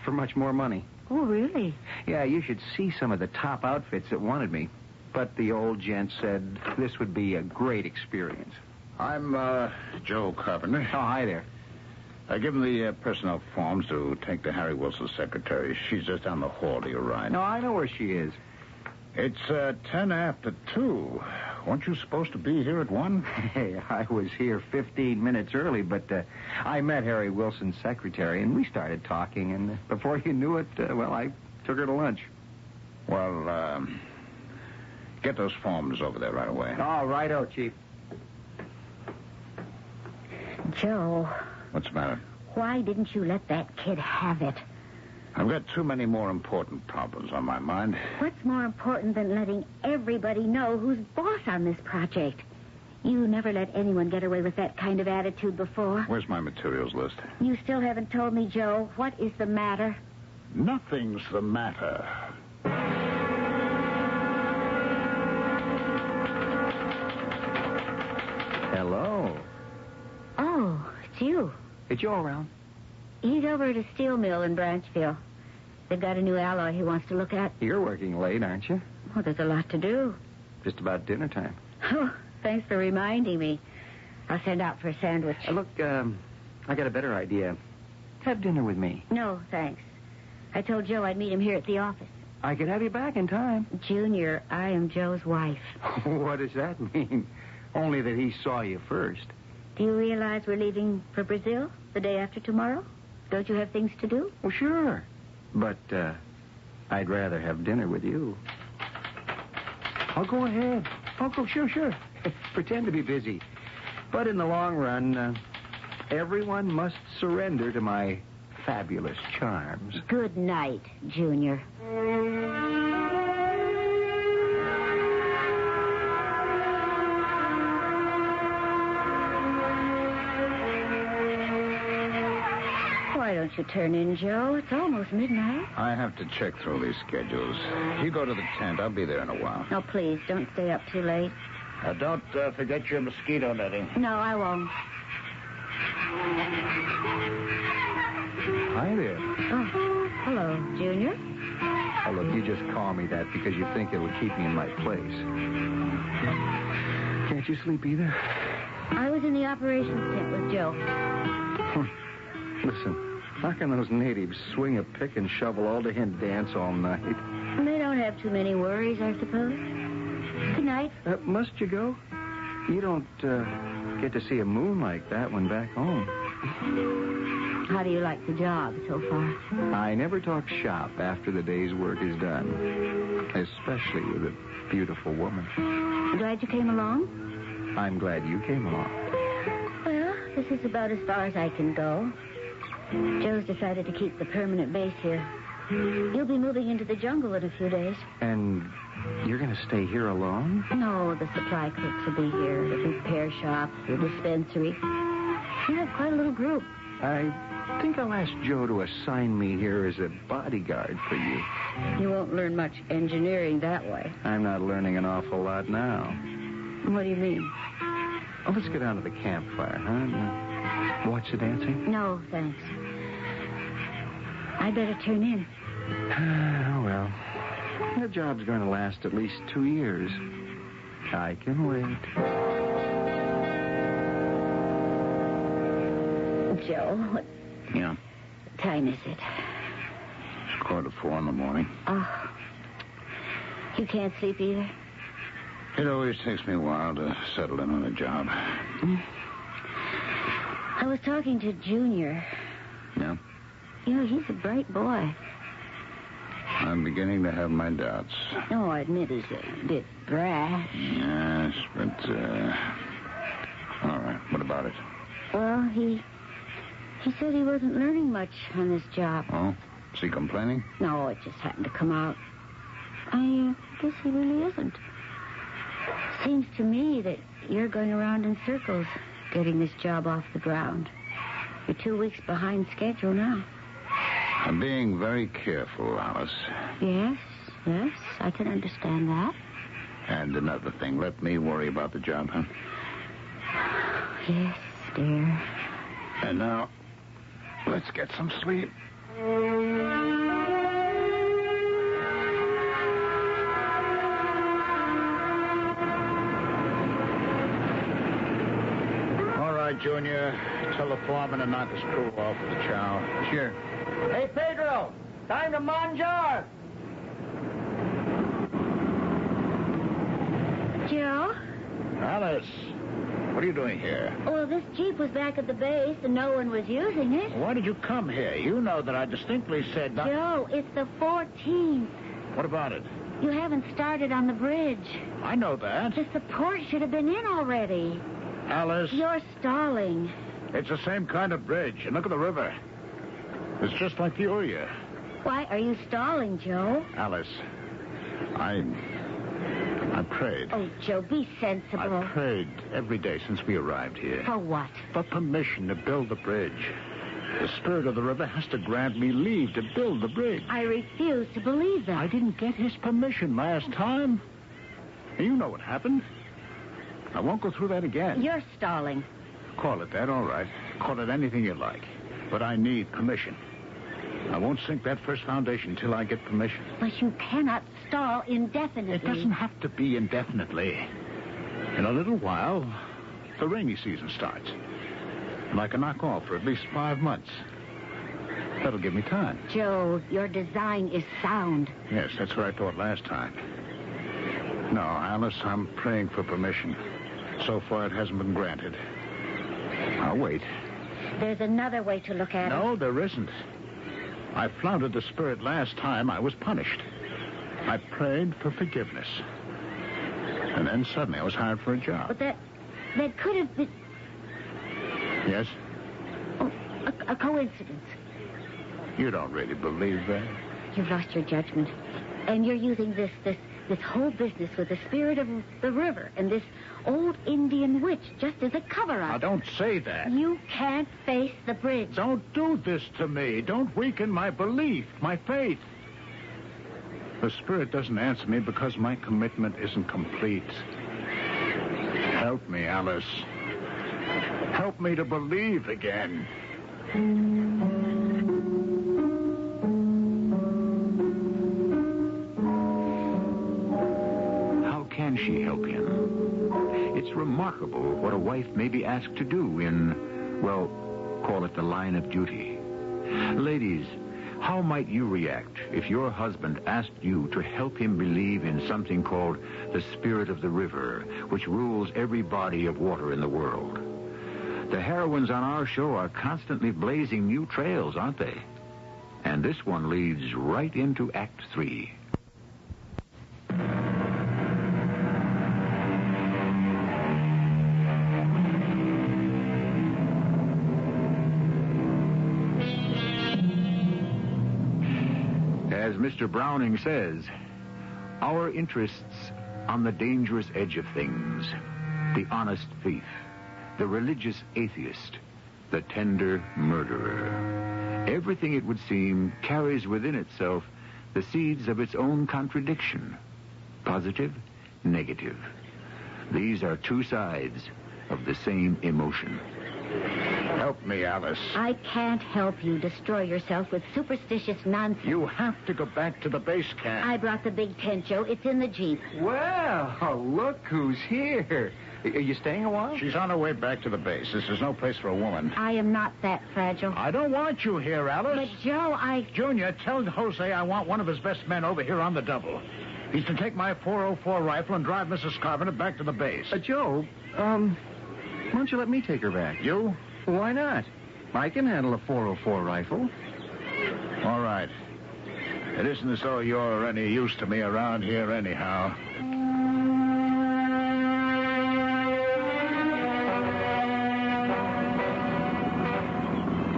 S20: for much more money.
S21: Oh, really?
S20: Yeah, you should see some of the top outfits that wanted me. But the old gent said this would be a great experience.
S13: I'm, Joe Carpenter.
S20: Oh, hi there.
S13: I give him the personnel forms to take to Harry Wilson's secretary. She's just down the hall to your right.
S20: No, I know where she is.
S13: It's 10 after 2. Weren't you supposed to be here at 1?
S20: Hey, I was here 15 minutes early, but I met Harry Wilson's secretary, and we started talking, and before you knew it, I took her to lunch.
S13: Well, get those forms over there right away.
S20: Oh, righto, Chief.
S21: Joe.
S13: What's the matter?
S21: Why didn't you let that kid have it?
S13: I've got too many more important problems on my mind.
S21: What's more important than letting everybody know who's boss on this project? You never let anyone get away with that kind of attitude before.
S13: Where's my materials list?
S21: You still haven't told me, Joe. What is the matter?
S13: Nothing's the matter.
S20: Hello.
S21: Oh, it's you.
S20: Is Joe around?
S21: He's over at a steel mill in Branchville. They've got a new alloy he wants to look at.
S20: You're working late, aren't you?
S21: Well, there's a lot to do.
S20: Just about dinner time.
S21: Oh, thanks for reminding me. I'll send out for a sandwich.
S20: Look, I got a better idea. Have dinner with me.
S21: No, thanks. I told Joe I'd meet him here at the office.
S20: I could have you back in time.
S21: Junior, I am Joe's wife.
S20: What does that mean? Only that he saw you first.
S21: Do you realize we're leaving for Brazil the day after tomorrow? Don't you have things to do?
S20: Well, sure. But, I'd rather have dinner with you. I'll go ahead. Oh, go, sure. Pretend to be busy. But in the long run, everyone must surrender to my fabulous charms.
S21: Good night, Junior. Why don't you turn in, Joe? It's almost midnight.
S13: I have to check through these schedules. You go to the tent. I'll be there in a while.
S21: No, please, don't stay up too late.
S13: Don't forget your mosquito netting.
S21: No, I won't.
S20: Hi there.
S21: Oh, hello, Junior.
S20: Oh, look, you just call me that because you think it'll keep me in my place. Can't you sleep either?
S21: I was in the operations tent with Joe.
S20: Listen, how can those natives swing a pick and shovel all day and dance all night?
S21: They don't have too many worries, I suppose. Good night.
S20: Must you go? You don't get to see a moon like that one back home.
S21: How do you like the job so far?
S20: I never talk shop after the day's work is done, especially with a beautiful woman.
S21: Glad you came along?
S20: I'm glad you came along.
S21: Well, this is about as far as I can go. Joe's decided to keep the permanent base here. You'll be moving into the jungle in a few days.
S20: And you're going to stay here alone?
S21: No, the supply clerks will be here. The repair shop, the dispensary. You have quite a little group.
S20: I think I'll ask Joe to assign me here as a bodyguard for you.
S21: You won't learn much engineering that way.
S20: I'm not learning an awful lot now.
S21: What do you mean?
S20: Oh, let's go down to the campfire, huh? And, watch the dancing?
S21: No, thanks. I'd better turn in.
S20: Oh, well. The job's going to last at least 2 years. I can wait.
S21: Joe, what
S20: Yeah?
S21: time is it?
S13: It's 4:15 in the morning.
S21: Oh. You can't sleep either?
S13: It always takes me a while to settle in on a job.
S21: I was talking to Junior.
S13: Yeah?
S21: You know, he's a bright boy.
S13: I'm beginning to have my doubts.
S21: Oh, I admit he's a bit brash.
S13: Yes, but, all right. What about it?
S21: Well, he said he wasn't learning much on this job.
S13: Oh? Is he complaining?
S21: No, it just happened to come out. I guess he really isn't. Seems to me that you're going around in circles getting this job off the ground. You're 2 weeks behind schedule now.
S13: I'm being very careful, Alice.
S21: Yes, I can understand that.
S13: And another thing, let me worry about the job, huh?
S21: Yes, dear.
S13: And now, let's get some sleep. All right, Junior. Tell the foreman to knock his crew off with the chow.
S12: Sure. Hey, Pedro, time to manjar.
S21: Joe?
S13: Alice, what are you doing here?
S21: Well, this Jeep was back at the base and no one was using it.
S13: Why did you come here? You know that I distinctly said not...
S21: Joe, it's the 14th.
S13: What about it?
S21: You haven't started on the bridge.
S13: I know that.
S21: The support should have been in already.
S13: Alice.
S21: You're stalling.
S13: It's the same kind of bridge. And look at the river. It's just like the Uria.
S21: Why are you stalling, Joe?
S13: Alice, I prayed.
S21: Oh, Joe, be sensible.
S13: I prayed every day since we arrived here.
S21: For what?
S13: For permission to build the bridge. The spirit of the river has to grant me leave to build the bridge.
S21: I refuse to believe that.
S13: I didn't get his permission last time. You know what happened. I won't go through that again.
S21: You're stalling.
S13: Call it that, all right. Call it anything you like. But I need permission. I won't sink that first foundation until I get permission.
S21: But you cannot stall indefinitely.
S13: It doesn't have to be indefinitely. In a little while, the rainy season starts. And I can knock off for at least 5 months. That'll give me time.
S21: Joe, your design is sound.
S13: Yes, that's what I thought last time. No, Alice, I'm praying for permission. So far, it hasn't been granted. I'll wait.
S21: There's another way to look at it.
S13: No, there isn't. I flouted the spirit last time I was punished. I prayed for forgiveness. And then suddenly I was hired for a job.
S21: But that could have been...
S13: Yes?
S21: Oh, a coincidence.
S13: You don't really believe that?
S21: You've lost your judgment. And you're using this whole business with the spirit of the river and this old Indian witch just as a cover-up.
S13: Now, don't say that.
S21: You can't face the bridge.
S13: Don't do this to me. Don't weaken my belief, my faith. The spirit doesn't answer me because my commitment isn't complete. Help me, Alice. Help me to believe again.
S18: How can she help him? It's remarkable what a wife may be asked to do in, well, call it the line of duty. Ladies, how might you react if your husband asked you to help him believe in something called the spirit of the river, which rules every body of water in the world? The heroines on our show are constantly blazing new trails, aren't they? And this one leads right into Act 3. As Mr. Browning says, our interests on the dangerous edge of things, the honest thief, the religious atheist, the tender murderer. Everything, it would seem, carries within itself the seeds of its own contradiction. Positive, negative. These are two sides of the same emotion.
S13: Help me, Alice.
S21: I can't help you destroy yourself with superstitious nonsense.
S13: You have to go back to the base camp.
S21: I brought the big tent, Joe. It's in the Jeep.
S20: Well, look who's here. Are you staying a while?
S13: She's on her way back to the base. This is no place for a woman.
S21: I am not that fragile.
S13: I don't want you here, Alice.
S21: But, Joe,
S13: Junior, tell Jose I want one of his best men over here on the double. He's to take my .404 rifle and drive Mrs. Carpenter back to the base.
S20: Joe, why don't you let me take her back?
S13: You?
S20: Why not? I can handle a .404 rifle.
S13: All right. It isn't as though you're any use to me around here anyhow.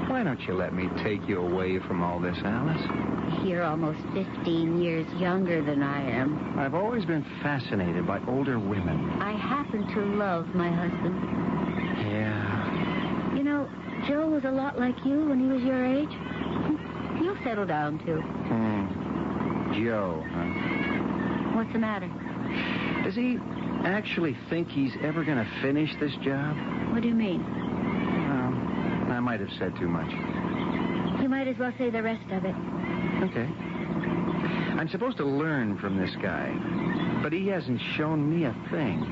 S20: Why don't you let me take you away from all this, Alice?
S21: You're almost 15 years younger than I am.
S20: I've always been fascinated by older women.
S21: I happen to love my husband.
S20: Yeah.
S21: You know, Joe was a lot like you when he was your age. You'll settle down, too.
S20: Joe, huh?
S21: What's the matter?
S20: Does he actually think he's ever going to finish this job?
S21: What do you mean?
S20: Well, I might have said too much.
S21: You might as well say the rest of it.
S20: Okay. I'm supposed to learn from this guy, but he hasn't shown me a thing.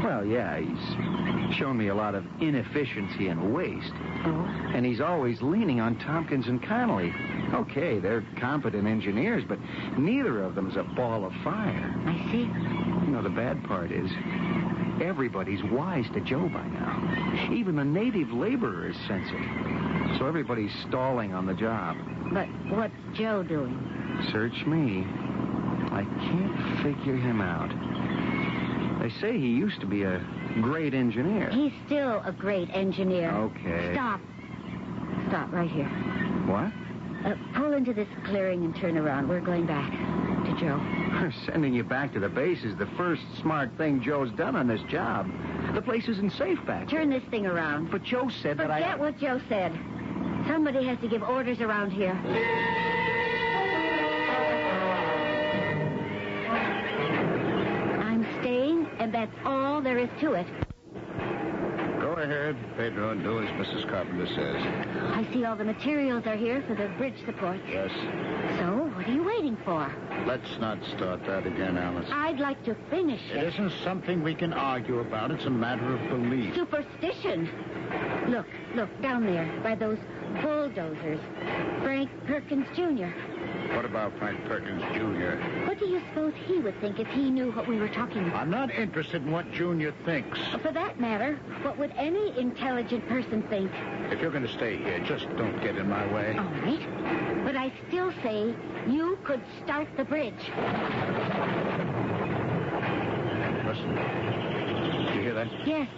S20: Well, yeah, he's shown me a lot of inefficiency and waste.
S21: Oh?
S20: And he's always leaning on Tompkins and Connolly. Okay, they're competent engineers, but neither of them's a ball of fire.
S21: I see.
S20: You know, the bad part is everybody's wise to Joe by now. Even the native laborers sense it. So everybody's stalling on the job.
S21: But what's Joe doing?
S20: Search me. I can't figure him out. They say he used to be a great engineer.
S21: He's still a great engineer.
S20: Okay.
S21: Stop. Stop right here.
S20: What?
S21: Pull into this clearing and turn around. We're going back to Joe.
S20: Sending you back to the base is the first smart thing Joe's done on this job. The place isn't safe back there.
S21: Turn this thing around.
S20: But Joe said that I...
S21: Forget what Joe said. Somebody has to give orders around here. I'm staying, and that's all there is to it.
S13: Go ahead, Pedro, and do as Mrs. Carpenter says.
S21: I see all the materials are here for the bridge supports.
S13: Yes.
S21: So, what are you waiting for?
S13: Let's not start that again, Alice.
S21: I'd like to finish it.
S13: It isn't something we can argue about. It's a matter of belief.
S21: Superstition. Look, down there, by those bulldozers. Frank Perkins, Jr.
S13: What about Frank Perkins, Jr.?
S21: What do you suppose he would think if he knew what we were talking about?
S13: I'm not interested in what Junior thinks.
S21: For that matter, what would any intelligent person think?
S13: If you're going to stay here, just don't get in my way.
S21: All right. But I still say you could start the bridge.
S13: Listen. Did you hear that?
S21: Yes,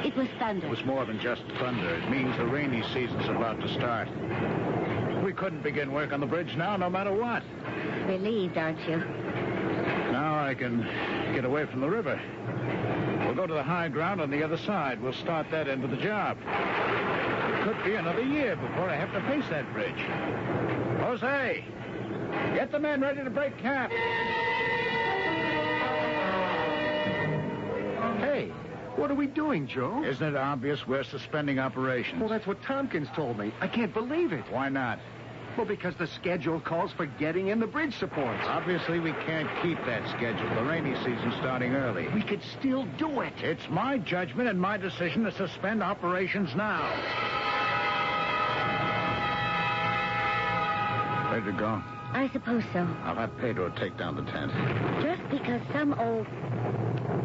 S21: it was thunder.
S13: It was more than just thunder. It means the rainy season's about to start. We couldn't begin work on the bridge now, no matter what.
S21: Relieved, aren't you?
S13: Now I can get away from the river. We'll go to the high ground on the other side. We'll start that end of the job. It could be another year before I have to face that bridge. Jose, get the men ready to break camp.
S20: Hey, what are we doing, Joe?
S13: Isn't it obvious we're suspending operations?
S20: Well, that's what Tompkins told me. I can't believe it.
S13: Why not?
S20: Well, because the schedule calls for getting in the bridge supports.
S13: Obviously, we can't keep that schedule. The rainy season's starting early.
S20: We could still do it.
S13: It's my judgment and my decision to suspend operations now. Ready to go?
S21: I suppose so.
S13: I'll have Pedro take down the tent.
S21: Just because some old...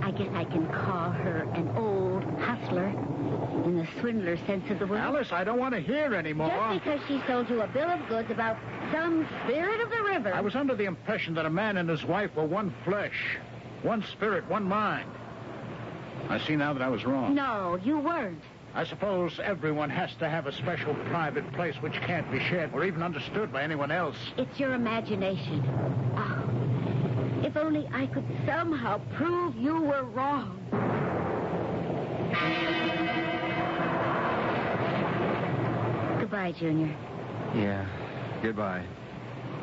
S21: I guess I can call her an old hustler in the swindler sense of the word.
S13: Alice, I don't want to hear anymore.
S21: Just because she sold you a bill of goods about some spirit of the river.
S13: I was under the impression that a man and his wife were one flesh, one spirit, one mind. I see now that I was wrong.
S21: No, you weren't.
S13: I suppose everyone has to have a special private place which can't be shared or even understood by anyone else.
S21: It's your imagination. Oh, if only I could somehow prove you were wrong. Goodbye, Junior.
S20: Yeah, goodbye.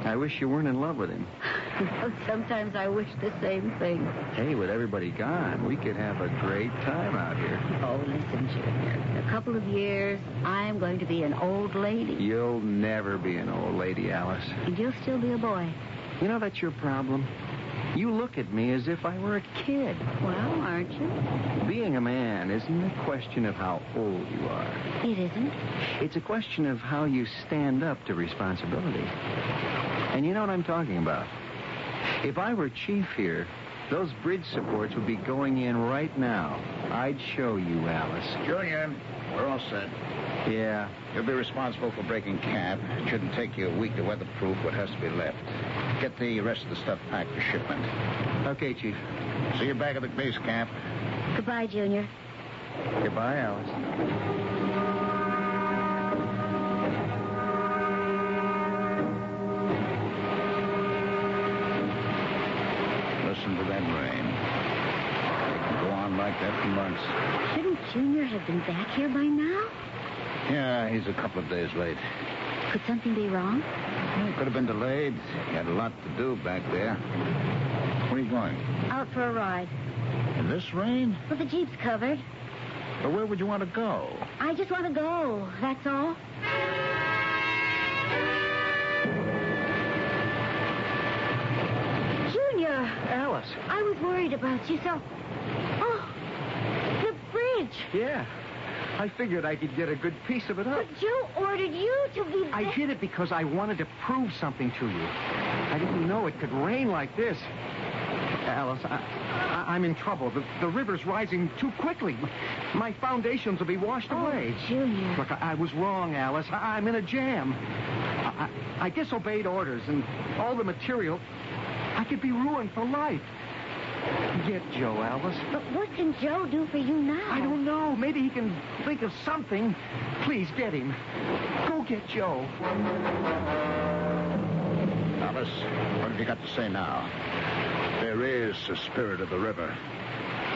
S20: I wish you weren't in love with him.
S21: Sometimes I wish the same thing.
S20: Hey, with everybody gone, we could have a great time out here.
S21: Oh, listen, Junior. In a couple of years, I'm going to be an old lady.
S20: You'll never be an old lady, Alice.
S21: And you'll still be a boy.
S20: You know, that's your problem. You look at me as if I were a kid.
S21: Well, aren't you?
S20: Being a man isn't a question of how old you are.
S21: It isn't.
S20: It's a question of how you stand up to responsibility. And you know what I'm talking about. If I were chief here, those bridge supports would be going in right now. I'd show you, Alice.
S6: Junior, we're all set.
S20: Yeah.
S6: You'll be responsible for breaking camp. It shouldn't take you a week to weatherproof what has to be left. Get the rest of the stuff packed for shipment.
S20: Okay, Chief.
S6: See you back at the base camp.
S21: Goodbye, Junior.
S20: Goodbye, Alice.
S6: Listen to that rain. It can go on like that for months.
S21: Shouldn't Junior have been back here by now?
S6: Yeah, he's a couple of days late.
S21: Could something be wrong?
S6: It could have been delayed. He had a lot to do back there. Where are you going?
S21: Out for a ride.
S6: In this rain?
S21: Well, the Jeep's covered.
S6: But where would you want to go?
S21: I just want to go, that's all. Junior!
S20: Alice.
S21: I was worried about you, so... Oh, the bridge.
S20: Yeah. I figured I could get a good piece of it up.
S21: But Joe ordered you to be...
S20: I did it because I wanted to prove something to you. I didn't know it could rain like this. Alice, I'm in trouble. The river's rising too quickly. My foundations will be washed away.
S21: Junior.
S20: Look, I was wrong, Alice. I'm in a jam. I disobeyed orders, and all the material... I could be ruined for life. Get Joe, Alice.
S21: But what can Joe do for you now?
S20: I don't know. Maybe he can think of something. Please, get him. Go get Joe.
S6: Alice, what have you got to say now? There is a spirit of the river,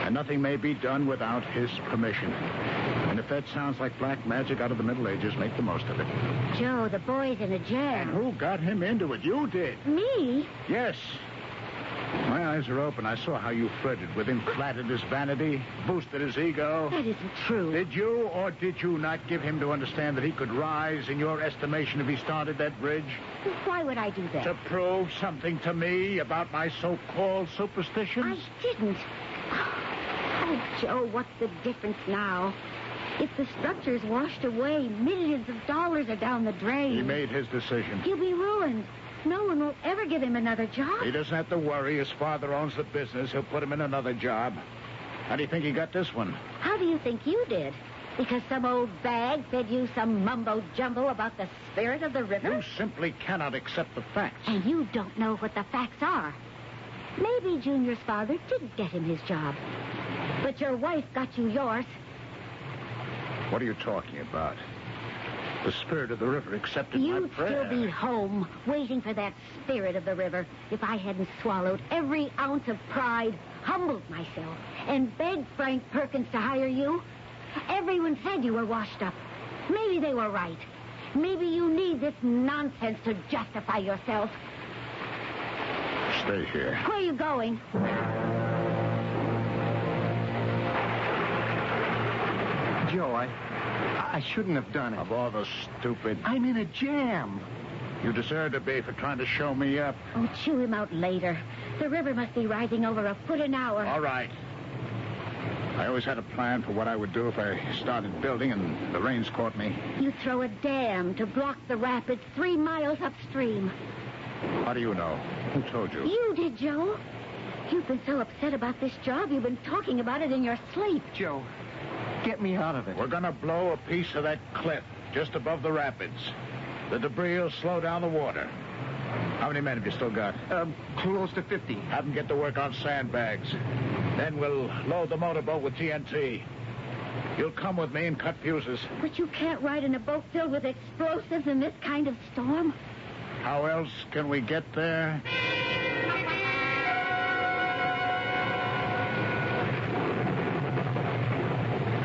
S6: and nothing may be done without his permission. And if that sounds like black magic out of the Middle Ages, make the most of it.
S21: Joe, the boy's in a jam.
S6: And who got him into it? You did.
S21: Me?
S6: Yes. My eyes are open. I saw how you flirted with him, flattered his vanity, boosted his ego.
S21: That isn't true.
S6: Did you or did you not give him to understand that he could rise in your estimation if he started that bridge?
S21: Why would I do that?
S6: To prove something to me about my so-called superstitions?
S21: I didn't. Oh, Joe, what's the difference now? If the structure's washed away, millions of dollars are down the drain.
S6: He made his decision.
S21: He'll be ruined. No one will ever give him another job.
S6: He doesn't have to worry. His father owns the business. He'll put him in another job. How do you think he got this one?
S21: How do you think you did? Because some old bag fed you some mumbo-jumbo about the spirit of the river?
S6: You simply cannot accept the facts.
S21: And you don't know what the facts are. Maybe Junior's father did get him his job. But your wife got you yours.
S6: What are you talking about? The spirit of the river accepted my
S21: You'd
S6: prayer.
S21: still be home, waiting for that spirit of the river, if I hadn't swallowed every ounce of pride, humbled myself, and begged Frank Perkins to hire you. Everyone said you were washed up. Maybe they were right. Maybe you need this nonsense to justify yourself.
S6: Stay here.
S21: Where are you going?
S20: Joe, I shouldn't have done it.
S6: Of all the stupid...
S20: I'm in a jam.
S6: You deserve to be for trying to show me up.
S21: Oh, chew him out later. The river must be rising over a foot an hour.
S6: All right. I always had a plan for what I would do if I started building and the rains caught me.
S21: You throw a dam to block the rapids 3 miles upstream.
S6: How do you know? Who told you?
S21: You did, Joe. You've been so upset about this job, you've been talking about it in your sleep.
S20: Joe, get me out of it.
S6: We're going to blow a piece of that cliff just above the rapids. The debris will slow down the water. How many men have you still got?
S20: Close to 50.
S6: Have them get to work on sandbags. Then we'll load the motorboat with TNT. You'll come with me and cut fuses.
S21: But you can't ride in a boat filled with explosives in this kind of storm.
S6: How else can we get there?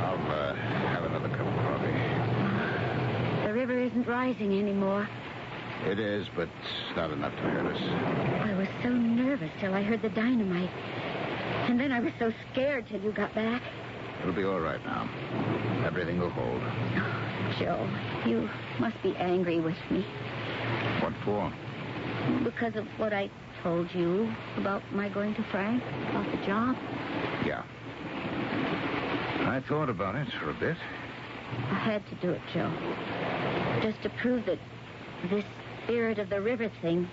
S6: I'll have another cup of coffee.
S21: The river isn't rising anymore.
S6: It is, but not enough to hurt us.
S21: I was so nervous till I heard the dynamite. And then I was so scared till you got back.
S6: It'll be all right now. Everything will hold.
S21: Joe, you must be angry with me.
S6: What for?
S21: Because of what I told you about my going to Frank, about the job.
S6: Yeah. I thought about it for a bit.
S21: I had to do it, Joe. Just to prove that this spirit of the river thing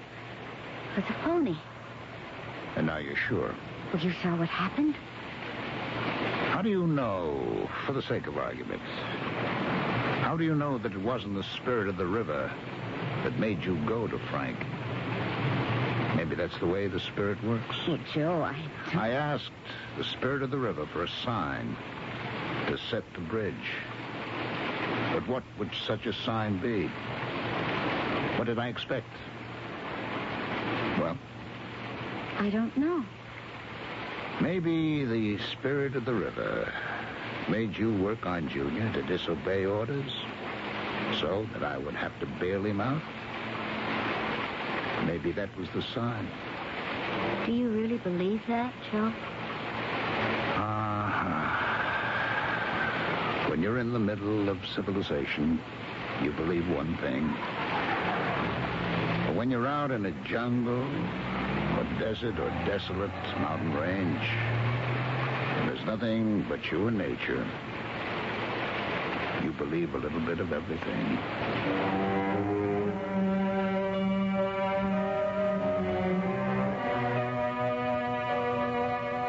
S21: was a phony.
S6: And now you're sure.
S21: Well, you saw what happened?
S6: How do you know, for the sake of argument, how do you know that it wasn't the spirit of the river that made you go to Frank? Maybe that's the way the spirit works.
S21: Well, Joe,
S6: I asked the spirit of the river for a sign to set the bridge. But what would such a sign be? What did I expect? Well,
S21: I don't know.
S6: Maybe the spirit of the river made you work on Junior to disobey orders so that I would have to bail him out. Maybe that was the sign.
S21: Do you really believe that, Joe?
S6: When you're in the middle of civilization, you believe one thing. But when you're out in a jungle, or desert, or desolate mountain range, and there's nothing but you and nature, you believe a little bit of everything.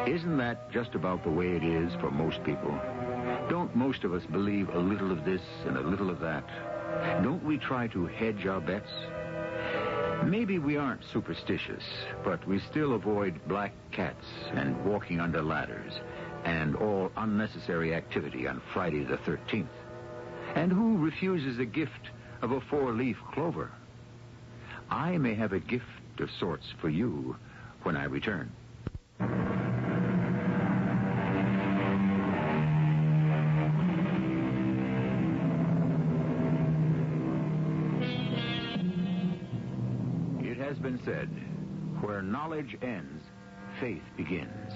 S18: Isn't that just about the way it is for most people? Don't most of us believe a little of this and a little of that? Don't we try to hedge our bets? Maybe we aren't superstitious, but we still avoid black cats and walking under ladders and all unnecessary activity on Friday the 13th. And who refuses a gift of a 4-leaf clover? I may have a gift of sorts for you when I return. Been said, where knowledge ends, faith begins.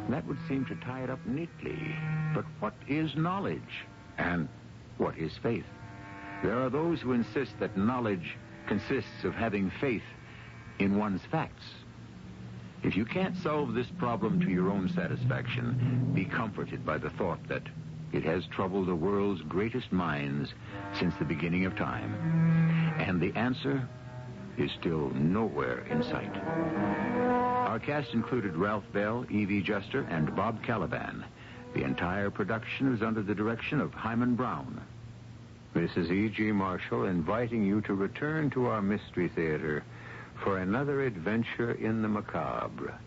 S18: That would seem to tie it up neatly. But what is knowledge? And what is faith? There are those who insist that knowledge consists of having faith in one's facts. If you can't solve this problem to your own satisfaction, be comforted by the thought that it has troubled the world's greatest minds since the beginning of time. And the answer is still nowhere in sight. Our cast included Ralph Bell, Evie Juster, and Bob Caliban. The entire production is under the direction of Hyman Brown. This is E.G. Marshall inviting you to return to our Mystery Theater for another adventure in the macabre.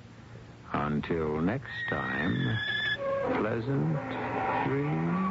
S18: Until next time, pleasant dreams.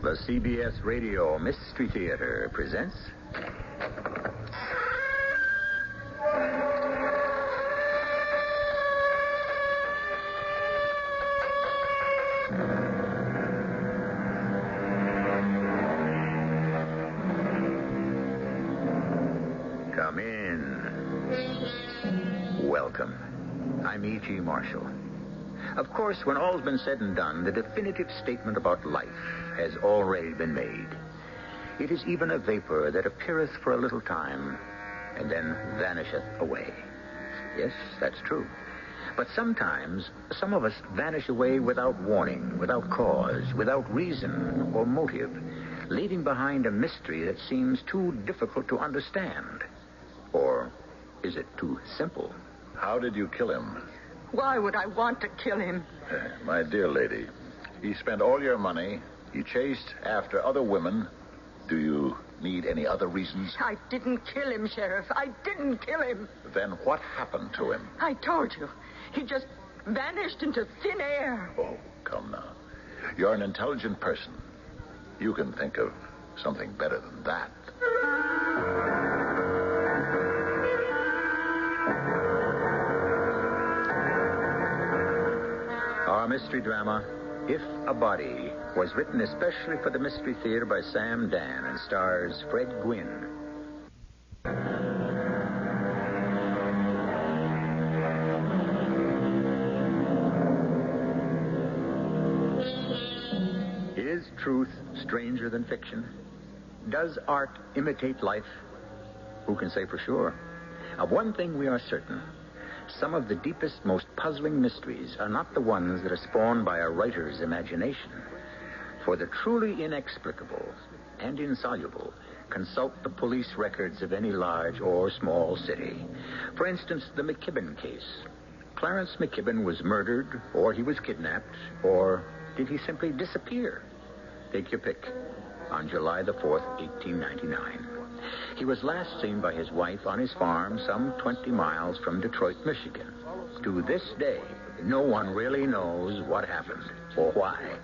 S18: The CBS Radio Mystery Theater presents... Come in. Welcome. I'm E.G. Marshall. Of course, when all's been said and done, the definitive statement about life has already been made. It is even a vapor that appeareth for a little time and then vanisheth away. Yes, that's true. But sometimes some of us vanish away without warning, without cause, without reason or motive, leaving behind a mystery that seems too difficult to understand. Or is it too simple?
S6: How did you kill him?
S3: Why would I want to kill him?
S6: My dear lady, he spent all your money, You chased after other women. Do you need any other reasons?
S4: I didn't kill him, Sheriff. I didn't kill him.
S6: Then what happened to him?
S4: I told you. He just vanished into thin air.
S6: Oh, come now. You're an intelligent person. You can think of something better than that.
S13: Our mystery drama, If a Body, was written especially for the Mystery Theater by Sam Dan and stars Fred Gwynne. Is truth stranger than fiction? Does art imitate life? Who can say for sure? Of one thing we are certain. Some of the deepest, most puzzling mysteries are not the ones that are spawned by a writer's imagination. For the truly inexplicable and insoluble, consult the police records of any large or small city. For instance, the McKibben case. Clarence McKibben was murdered, or he was kidnapped, or did he simply disappear? Take your pick. On July the 4th, 1899. He was last seen by his wife on his farm some 20 miles from Detroit, Michigan. To this day, no one really knows what happened or why.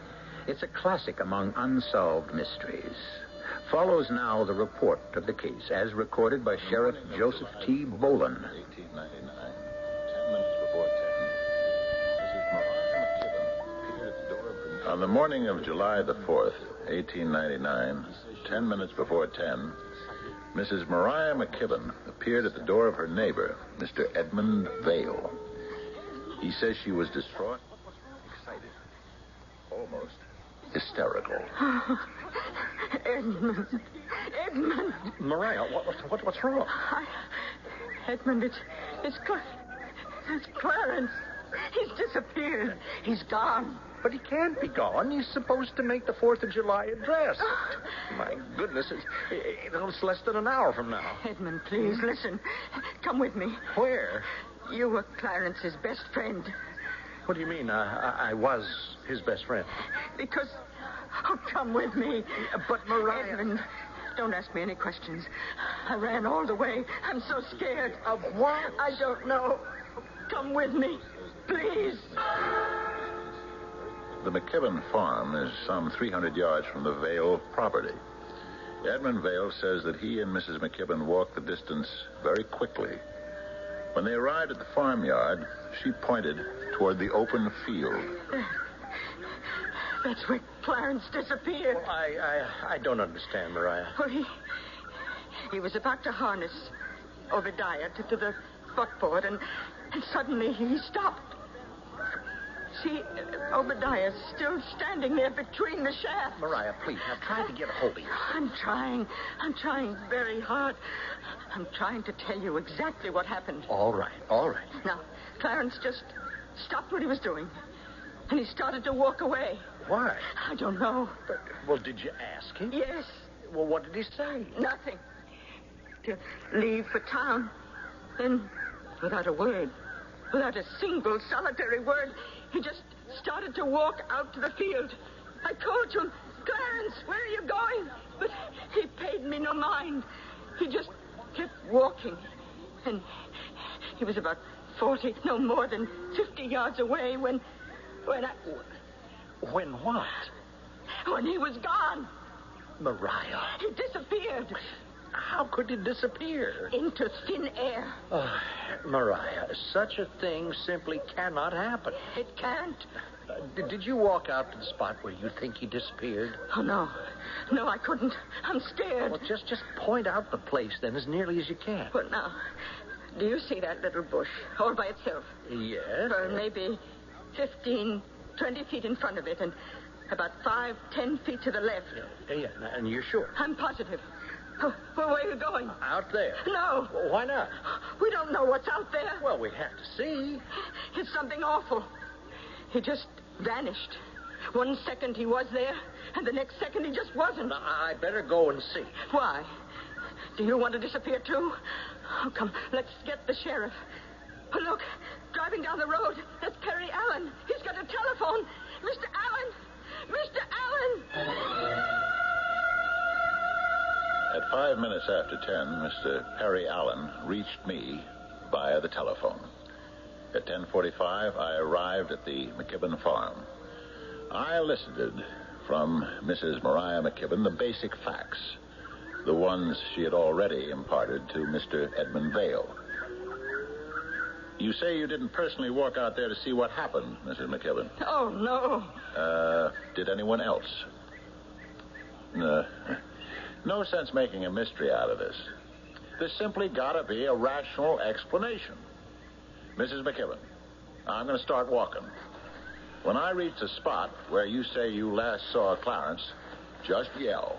S13: It's a classic among unsolved mysteries. Follows now the report of the case as recorded by Sheriff Joseph T. Boland.
S6: 1899, 10 minutes before 10, Mrs. Mariah McKibben appeared at the door of her... On the morning of July the 4th, 1899, 10 minutes before 10, Mrs. Mariah McKibben appeared at the door of her neighbor, Mr. Edmund Vale. He says she was distraught, excited, almost hysterical.
S4: Oh, Edmund. Edmund.
S3: Mariah, what's wrong?
S4: Edmund, it's Clarence. He's disappeared. He's gone.
S3: But he can't be gone. He's supposed to make the 4th of July address. My goodness, it's less than an hour from now.
S4: Edmund, please, listen. Come with me.
S3: Where?
S4: You were Clarence's best friend.
S3: What do you mean? I was his best friend.
S4: Because... Oh, come with me.
S3: But, Mariah...
S4: Edmund, don't ask me any questions. I ran all the way. I'm so scared.
S3: Of what?
S4: I don't know. Come with me, please.
S6: The McKibben farm is some 300 yards from the Vale property. Edmund Vale says that he and Mrs. McKibben walked the distance very quickly. When they arrived at the farmyard, she pointed toward the open field.
S4: That's where Clarence disappeared.
S3: Well, I don't understand, Mariah.
S4: Well, he was about to harness Obadiah to the buckboard, and suddenly he stopped. See, Obadiah's still standing there between the shafts.
S3: Mariah, please, now try to get a hold of you.
S4: I'm trying very hard. I'm trying to tell you exactly what happened.
S3: All right.
S4: Now, Clarence just stopped what he was doing, and he started to walk away.
S3: Why?
S4: I don't know.
S3: Well, did you ask him?
S4: Yes.
S3: Well, what did he say?
S4: Nothing. To leave for town. Then, without a word, without a single solitary word, he just started to walk out to the field. I called to him, Clarence, where are you going? But he paid me no mind. He just kept walking. And he was about 40, no more than 50 yards away when I...
S3: When what?
S4: When he was gone.
S3: Mariah.
S4: He disappeared.
S3: How could he disappear?
S4: Into thin air.
S3: Oh, Mariah, such a thing simply cannot happen.
S4: It can't.
S3: Did you walk out to the spot where you think he disappeared?
S4: Oh, no. No, I couldn't. I'm scared.
S3: Well, just point out the place, then, as nearly as you can.
S4: Well, now, do you see that little bush all by itself?
S3: Yes.
S4: Well, maybe 15, 20 feet in front of it, and about 5, 10 feet to the left.
S3: Yeah, and you're sure?
S4: I'm positive. Oh, well, where are you going?
S3: Out there.
S4: No.
S3: Well, why not?
S4: We don't know what's out there.
S3: Well, we have to see.
S4: It's something awful. He just vanished. 1 second he was there, and the next second he just wasn't.
S3: I better go and see.
S4: Why? Do you want to disappear, too? Oh, come, let's get the sheriff. Oh, look, driving down the road, that's Perry Allen. He's got a telephone. Mr. Allen! Mr. Allen!
S6: At 5 minutes after 10, Mr. Perry Allen reached me via the telephone. At 10:45, I arrived at the McKibben farm. I elicited from Mrs. Mariah McKibben the basic facts, the ones she had already imparted to Mr. Edmund Vale. You say you didn't personally walk out there to see what happened, Mrs. McKibben.
S4: Oh, no.
S6: Did anyone else? No sense making a mystery out of this. There's simply got to be a rational explanation. Mrs. McKibben, I'm going to start walking. When I reach the spot where you say you last saw Clarence, just yell.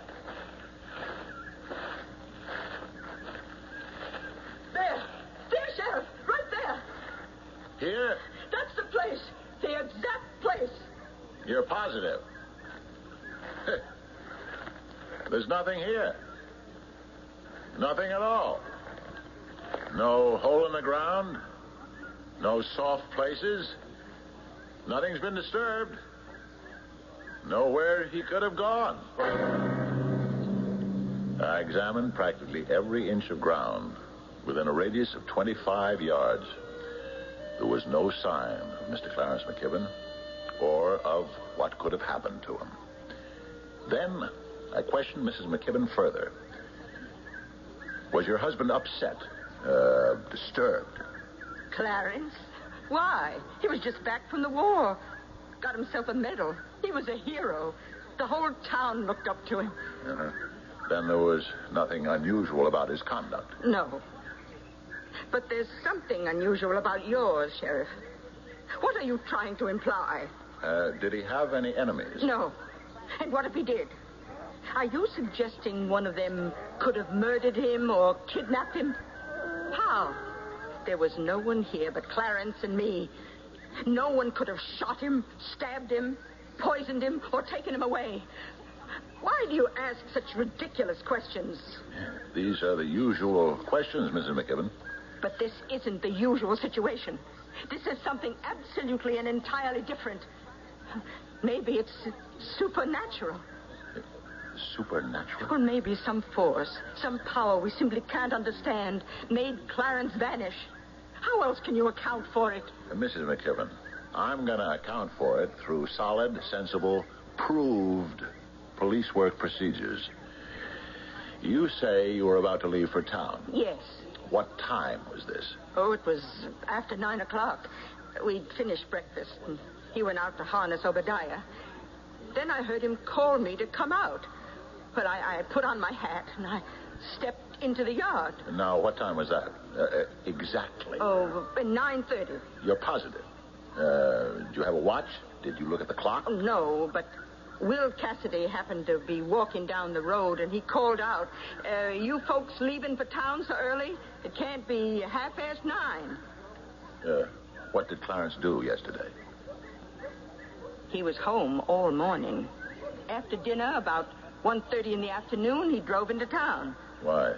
S4: There, Sheriff, right there.
S6: Here?
S4: That's the place, the exact place.
S6: You're positive? There's nothing here. Nothing at all. No hole in the ground. No soft places. Nothing's been disturbed. Nowhere he could have gone. I examined practically every inch of ground within a radius of 25 yards. There was no sign of Mr. Clarence McKibben or of what could have happened to him. Then I questioned Mrs. McKibben further. Was your husband upset? Disturbed?
S4: Clarence? Why? He was just back from the war. Got himself a medal. He was a hero. The whole town looked up to him.
S6: Then there was nothing unusual about his conduct.
S4: No. But there's something unusual about yours, Sheriff. What are you trying to imply?
S6: Did he have any enemies?
S4: No. And what if he did? Are you suggesting one of them could have murdered him or kidnapped him? How? There was no one here but Clarence and me. No one could have shot him, stabbed him, poisoned him, or taken him away. Why do you ask such ridiculous questions?
S6: These are the usual questions, Mrs. McKibben.
S4: But this isn't the usual situation. This is something absolutely and entirely different. Maybe it's supernatural.
S6: Supernatural?
S4: Or maybe some force, some power we simply can't understand made Clarence vanish. How else can you account for it?
S6: Mrs. McKibben, I'm going to account for it through solid, sensible, proved police work procedures. You say you were about to leave for town.
S4: Yes.
S6: What time was this?
S4: Oh, it was after 9 o'clock. We'd finished breakfast, and he went out to harness Obadiah. Then I heard him call me to come out. But I put on my hat, and I stepped into the yard.
S6: Now, what time was that? Exactly.
S4: Oh, 9:30.
S6: You're positive? Did you have a watch? Did you look at the clock?
S4: Oh, no, but Will Cassidy happened to be walking down the road, and he called out, you folks leaving for town so early? It can't be 9:30.
S6: What did Clarence do yesterday?
S4: He was home all morning. After dinner, about 1:30 in the afternoon, he drove into town.
S6: Why?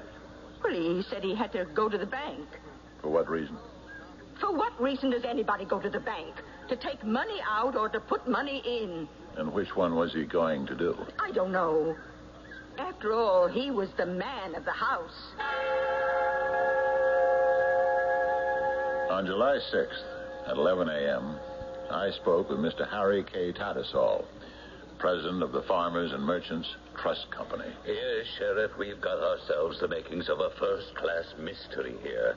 S4: Well, he said he had to go to the bank.
S6: For what reason?
S4: For what reason does anybody go to the bank? To take money out or to put money in?
S6: And which one was he going to do?
S4: I don't know. After all, he was the man of the house.
S6: On July 6th, at 11 a.m., I spoke with Mr. Harry K. Tattersall, president of the Farmers and Merchants Trust Company.
S17: Yes, Sheriff, we've got ourselves the makings of a first-class mystery here.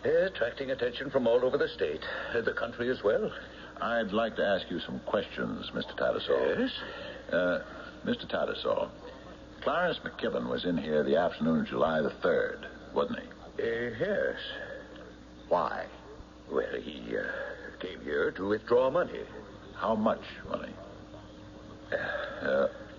S17: Attracting attention from all over the state, the country as well.
S6: I'd like to ask you some questions, Mr. Tattersall.
S17: Yes?
S6: Mr. Tattersall, Clarence McKibben was in here the afternoon of July the 3rd, wasn't he?
S17: Yes.
S6: Why?
S17: Well, he came here to withdraw money.
S6: How much money?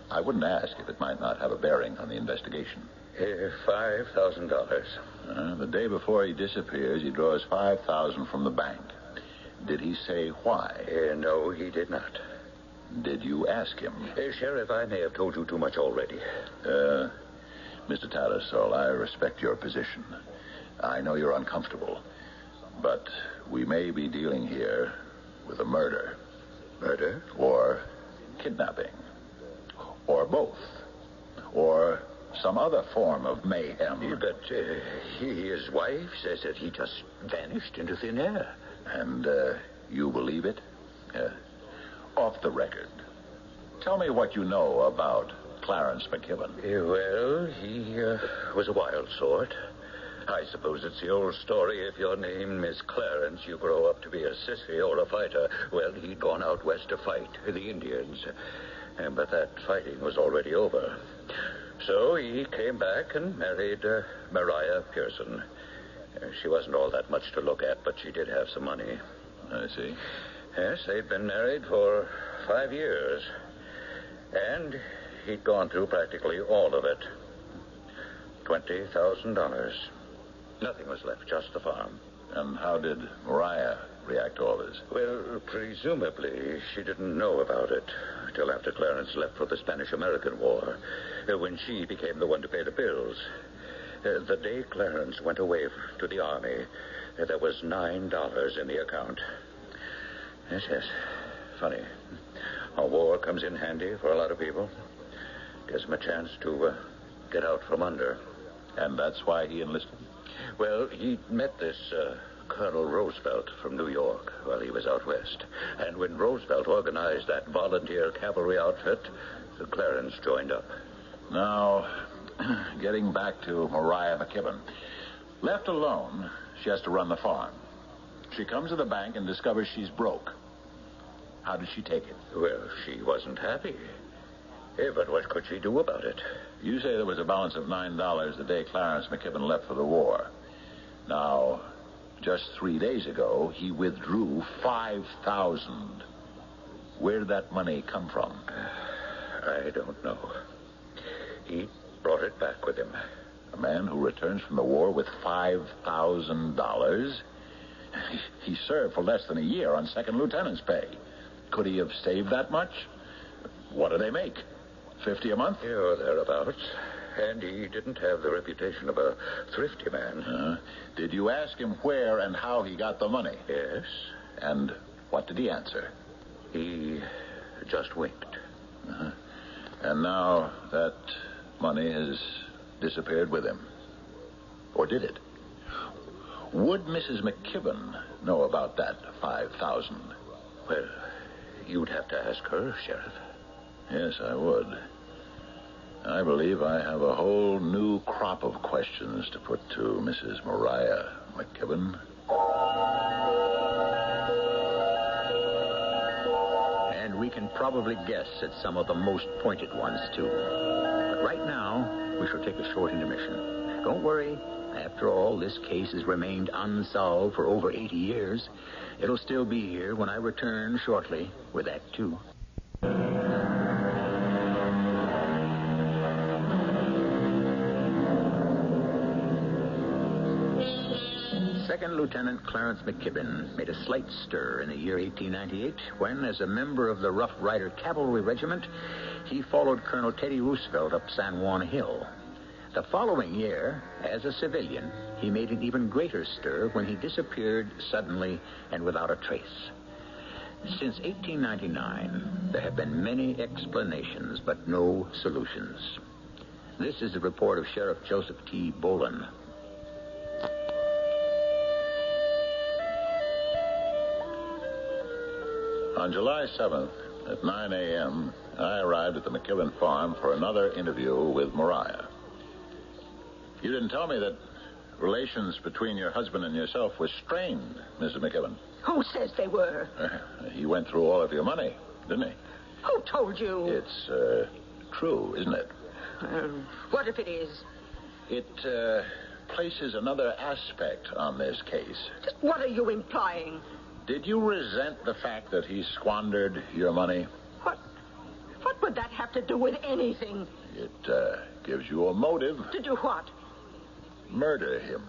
S6: I wouldn't ask if it might not have a bearing on the investigation.
S17: $5,000.
S6: The day before he disappears, he draws $5,000 from the bank. Did he say why?
S17: No, he did not.
S6: Did you ask him?
S17: Sheriff, I may have told you too much already.
S6: Mr. Tattersall, I respect your position. I know you're uncomfortable. But we may be dealing here with a murder.
S17: Murder?
S6: Or kidnapping. Or both. Or some other form of mayhem.
S17: But his wife says that he just vanished into thin air.
S6: And you believe it? Off the record. Tell me what you know about Clarence McKibben.
S17: Well, he was a wild sort. I suppose it's the old story. If your name is Clarence, you grow up to be a sissy or a fighter. Well, he'd gone out west to fight the Indians. But that fighting was already over. So he came back and married Maria Pearson. She wasn't all that much to look at, but she did have some money.
S6: I see.
S17: Yes, they'd been married for 5 years. And he'd gone through practically all of it. $20,000. Nothing was left, just the farm.
S6: And how did Maria react to all this?
S17: Well, presumably she didn't know about it till after Clarence left for the Spanish-American War, when she became the one to pay the bills. The day Clarence went away to the army, there was $9 in the account. Yes. Funny. A war comes in handy for a lot of people. Gives them a chance to get out from under.
S6: And that's why he enlisted?
S17: Well, he met this Colonel Roosevelt from New York while he was out west. And when Roosevelt organized that volunteer cavalry outfit, Clarence joined up.
S6: Now, getting back to Maria McKibben. Left alone, she has to run the farm. She comes to the bank and discovers she's broke. How did she take it?
S17: Well, she wasn't happy. But what could she do about it?
S6: You say there was a balance of $9 the day Clarence McKibben left for the war. Now, just 3 days ago, he withdrew $5,000. Where did that money come from?
S17: I don't know. He brought it back with him.
S6: A man who returns from the war with $5,000? He served for less than a year on second lieutenant's pay. Could he have saved that much? What do they make? $50 a month?
S17: Yeah, thereabouts. And he didn't have the reputation of a thrifty man.
S6: Did you ask him where and how he got the money?
S17: Yes.
S6: And what did he answer?
S17: He just winked.
S6: And now that money has disappeared with him. Or did it? Would Mrs. McKibben know about that $5,000?
S17: Well, you'd have to ask her, Sheriff.
S6: Yes, I would. I believe I have a whole new crop of questions to put to Mrs. Maria McKibben.
S18: And we can probably guess at some of the most pointed ones, too. But right now, we shall take a short intermission. Don't worry. After all, this case has remained unsolved for over 80 years. It'll still be here when I return shortly with Act 2. Second Lieutenant Clarence McKibben made a slight stir in the year 1898 when, as a member of the Rough Rider Cavalry Regiment, he followed Colonel Teddy Roosevelt up San Juan Hill. The following year, as a civilian, he made an even greater stir when he disappeared suddenly and without a trace. Since 1899, there have been many explanations, but no solutions. This is the report of Sheriff Joseph T. Bolin.
S6: On July 7th, at 9 a.m., I arrived at the McKibben farm for another interview with Maria. You didn't tell me that relations between your husband and yourself were strained, Mrs. McKibben.
S10: Who says they were?
S6: He went through all of your money, didn't he?
S10: Who told you?
S6: It's true, isn't it?
S10: What if it is?
S6: It places another aspect on this case.
S10: Just what are you implying?
S6: Did you resent the fact that he squandered your money?
S10: What would that have to do with anything?
S6: It gives you a motive.
S10: To do what?
S6: Murder him.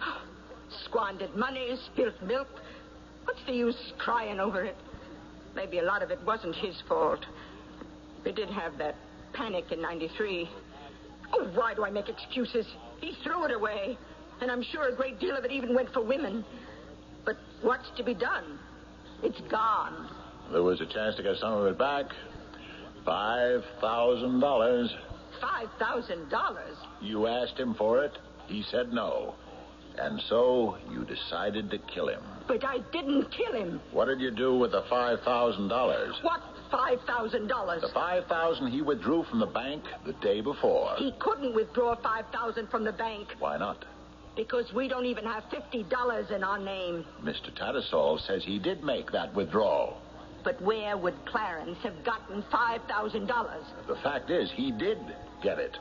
S10: Squandered money, spilt milk. What's the use crying over it? Maybe a lot of it wasn't his fault. We did have that panic in 93. Oh, why do I make excuses? He threw it away. And I'm sure a great deal of it even went for women. But what's to be done? It's gone.
S6: There was a chance to get some of it back.
S13: $5,000.
S10: $5,000?
S13: You asked him for it. He said no. And so you decided to kill him.
S10: But I didn't kill him.
S13: What did you do with the $5,000?
S10: What $5,000?
S13: The $5,000 he withdrew from the bank the day before.
S10: He couldn't withdraw $5,000 from the bank.
S13: Why not?
S10: Because we don't even have $50 in our name.
S13: Mr. Tattersall says he did make that withdrawal.
S10: But where would Clarence have gotten $5,000?
S13: The fact is, he did get it.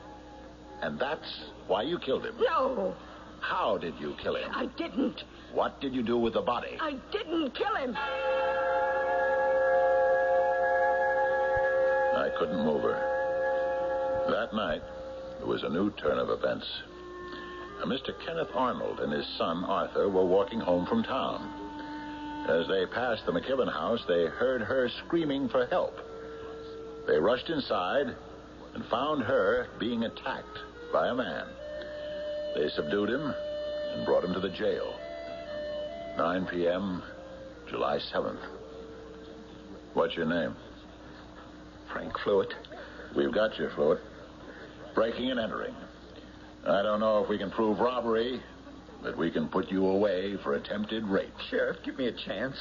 S13: And that's why you killed him.
S10: No.
S13: How did you kill him?
S10: I didn't.
S13: What did you do with the body?
S10: I didn't kill him.
S13: I couldn't move her. That night, there was a new turn of events. Mr. Kenneth Arnold and his son, Arthur, were walking home from town. As they passed the McKibben house, they heard her screaming for help. They rushed inside and found her being attacked by a man. They subdued him and brought him to the jail. 9 p.m., July 7th. What's your name?
S3: Frank Fluitt.
S13: We've got you, Fluitt. Breaking and entering. I don't know if we can prove robbery, but we can put you away for attempted rape.
S3: Sheriff, give me a chance.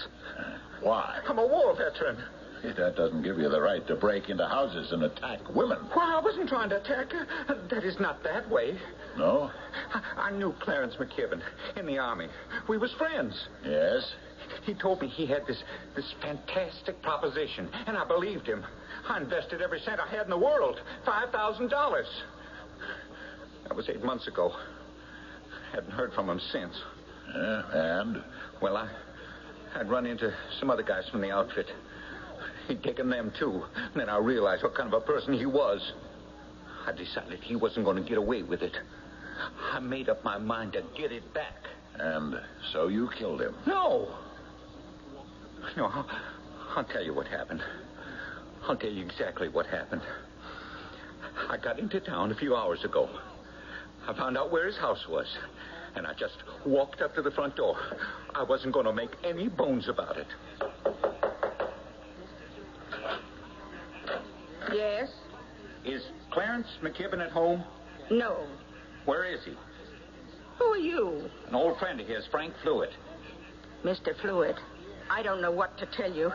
S13: Why?
S3: I'm a war veteran.
S13: That doesn't give you the right to break into houses and attack women.
S3: Well, I wasn't trying to attack her. That is not that way.
S13: No?
S3: I knew Clarence McKibben in the Army. We was friends.
S13: Yes?
S3: He told me he had this fantastic proposition, and I believed him. I invested every cent I had in the world, $5,000. That was 8 months ago. Hadn't heard from him since.
S13: And?
S3: Well, I'd run into some other guys from the outfit. He'd taken them, too. And then I realized what kind of a person he was. I decided he wasn't going to get away with it. I made up my mind to get it back.
S13: And so you killed him?
S3: No. No, I'll tell you what happened. I'll tell you exactly what happened. I got into town a few hours ago. I found out where his house was, and I just walked up to the front door. I wasn't going to make any bones about it.
S10: Yes?
S3: Is Clarence McKibben at home?
S10: No.
S3: Where is he?
S10: Who are you?
S3: An old friend of his, Frank Fluitt.
S10: Mr. Fluitt, I don't know what to tell you.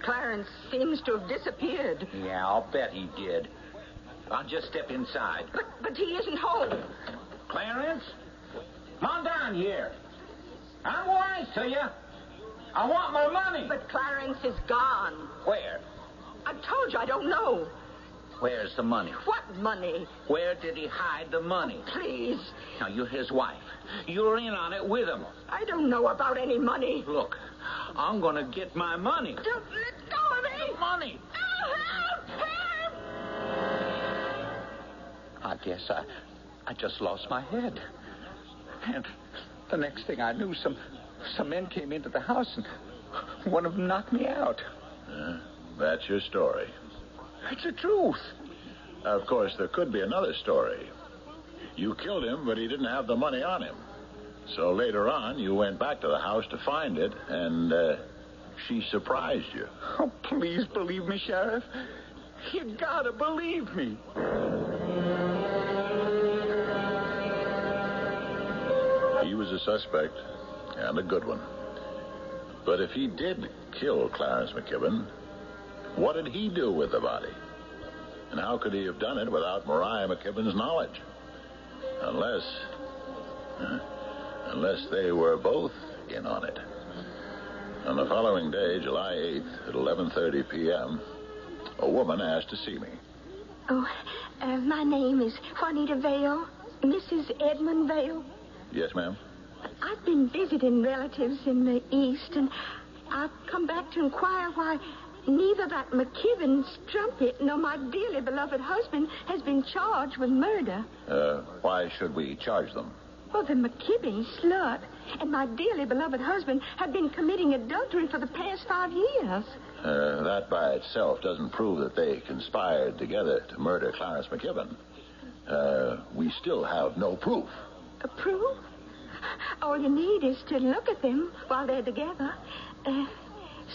S10: Clarence seems to have disappeared.
S3: Yeah, I'll bet he did. I'll just step inside.
S10: But he isn't home.
S3: Clarence? Come on down here. I'm wise to you. I want my money.
S10: But Clarence is gone.
S3: Where?
S10: I told you I don't know.
S3: Where's the money?
S10: What money?
S3: Where did he hide the money?
S10: Please.
S3: Now, you're his wife. You're in on it with him.
S10: I don't know about any money.
S3: Look, I'm going to get my money.
S10: Don't let go of me.
S3: The money.
S10: Oh, help!
S3: I guess I just lost my head. And the next thing I knew, some men came into the house, and one of them knocked me out.
S13: That's your story.
S3: It's the truth.
S13: Of course, there could be another story. You killed him, but he didn't have the money on him. So later on, you went back to the house to find it, and she surprised you.
S3: Oh, please believe me, Sheriff. You gotta believe me.
S13: He was a suspect, and a good one. But if he did kill Clarence McKibben, what did he do with the body? And how could he have done it without Mariah McKibben's knowledge? Unless they were both in on it. On the following day, July 8th, at 11:30 p.m., a woman asked to see me.
S21: Oh, my name is Juanita Vale, Mrs. Edmund Vale.
S13: Yes, ma'am?
S21: I've been visiting relatives in the East, and I've come back to inquire why neither that McKibben strumpet nor my dearly beloved husband has been charged with murder.
S13: Why should we charge them?
S21: Well, the McKibben slut and my dearly beloved husband have been committing adultery for the past 5 years.
S13: That by itself doesn't prove that they conspired together to murder Clarence McKibben. We still have no proof.
S21: A proof? All you need is to look at them while they're together.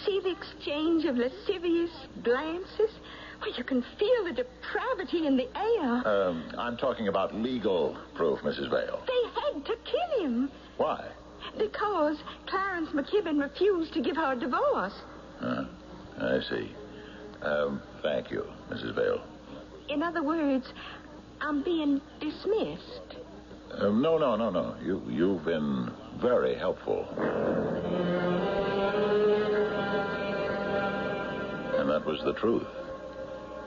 S21: See the exchange of lascivious glances
S10: Well, you can feel the depravity in the air.
S17: I'm talking about legal proof, Mrs. Vale.
S10: They had to kill him
S17: Why?
S10: because Clarence McKibben refused to give her a divorce.
S17: I see. Thank you, Mrs. Vale.
S10: In other words, I'm being dismissed.
S17: No. You've been very helpful. And that was the truth.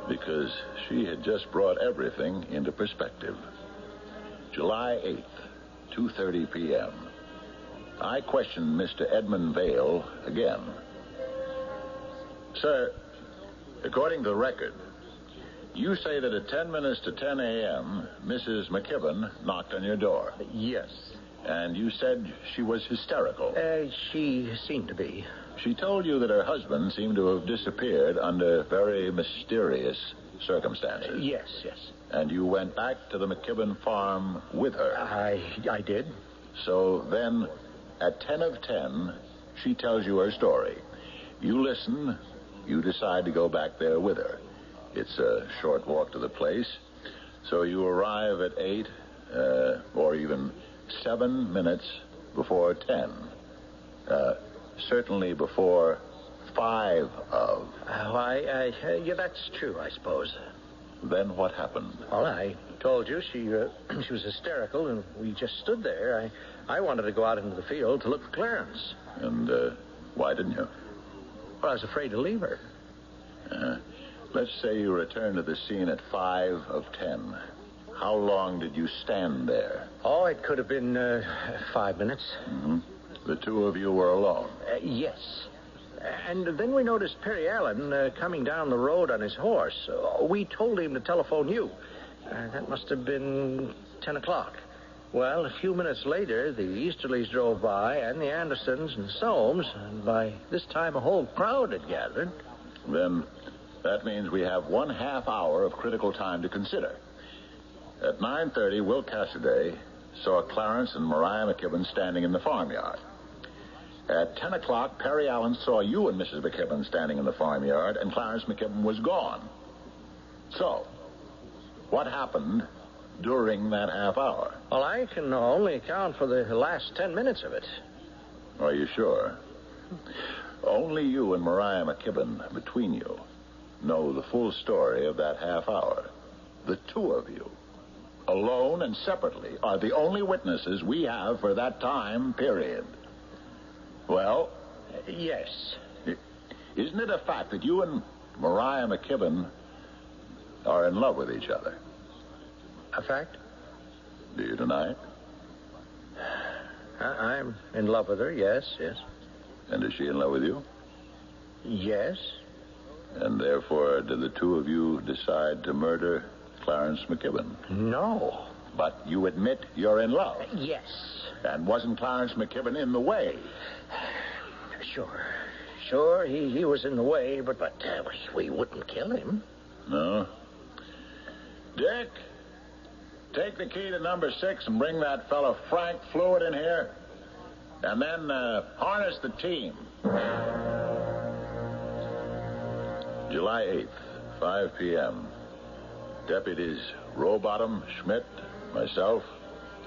S17: Because she had just brought everything into perspective. July 8th, 2:30 p.m. I questioned Mr. Edmund Vale again. Sir, according to the record, you say that at 10 minutes to 10 a.m., Mrs. McKibben knocked on your door.
S12: Yes.
S17: And you said she was hysterical.
S12: She seemed to be.
S17: She told you that her husband seemed to have disappeared under very mysterious circumstances.
S12: Yes.
S17: And you went back to the McKibben farm with her.
S12: I did.
S17: So then, at 10 of 10, she tells you her story. You listen. You decide to go back there with her. It's a short walk to the place. So you arrive at 8, or even 7 minutes before 10. Certainly before 5 of.
S12: Yeah, that's true, I suppose.
S17: Then what happened?
S12: Well, I told you she was hysterical, and we just stood there. I wanted to go out into the field to look for Clarence.
S17: And why didn't you?
S12: Well, I was afraid to leave her.
S17: Let's say you return to the scene at 5 of 10. How long did you stand there?
S12: Oh, it could have been 5 minutes.
S17: Mm-hmm. The two of you were alone?
S12: Yes. And then we noticed Perry Allen coming down the road on his horse. We told him to telephone you. That must have been 10 o'clock. Well, a few minutes later, the Easterlys drove by, and the Andersons and Soames, and by this time a whole crowd had gathered.
S17: Then that means we have 1/2 hour of critical time to consider. At 9:30, Will Cassidy saw Clarence and Mariah McKibben standing in the farmyard. At 10 o'clock, Perry Allen saw you and Mrs. McKibben standing in the farmyard, and Clarence McKibben was gone. So, what happened during that half hour?
S12: Well, I can only account for the last 10 minutes of it.
S17: Are you sure? Only you and Mariah McKibben, between you, know the full story of that half hour. The two of you, alone and separately, are the only witnesses we have for that time period. Well?
S12: Yes.
S17: Isn't it a fact that you and Mariah McKibben are in love with each other?
S12: A fact?
S17: Do you deny it?
S12: I'm in love with her, yes.
S17: And is she in love with you?
S12: Yes.
S17: And therefore, did the two of you decide to murder Clarence McKibben?
S12: No.
S17: But you admit you're in love?
S12: Yes.
S17: And wasn't Clarence McKibben in the way?
S12: Sure, he was in the way, but we wouldn't kill him.
S17: No. Dick, take the key to number 6 and bring that fellow Frank Fluid in here. And then harness the team. July 8th, 5 p.m. Deputies Rowbottom, Schmidt, myself,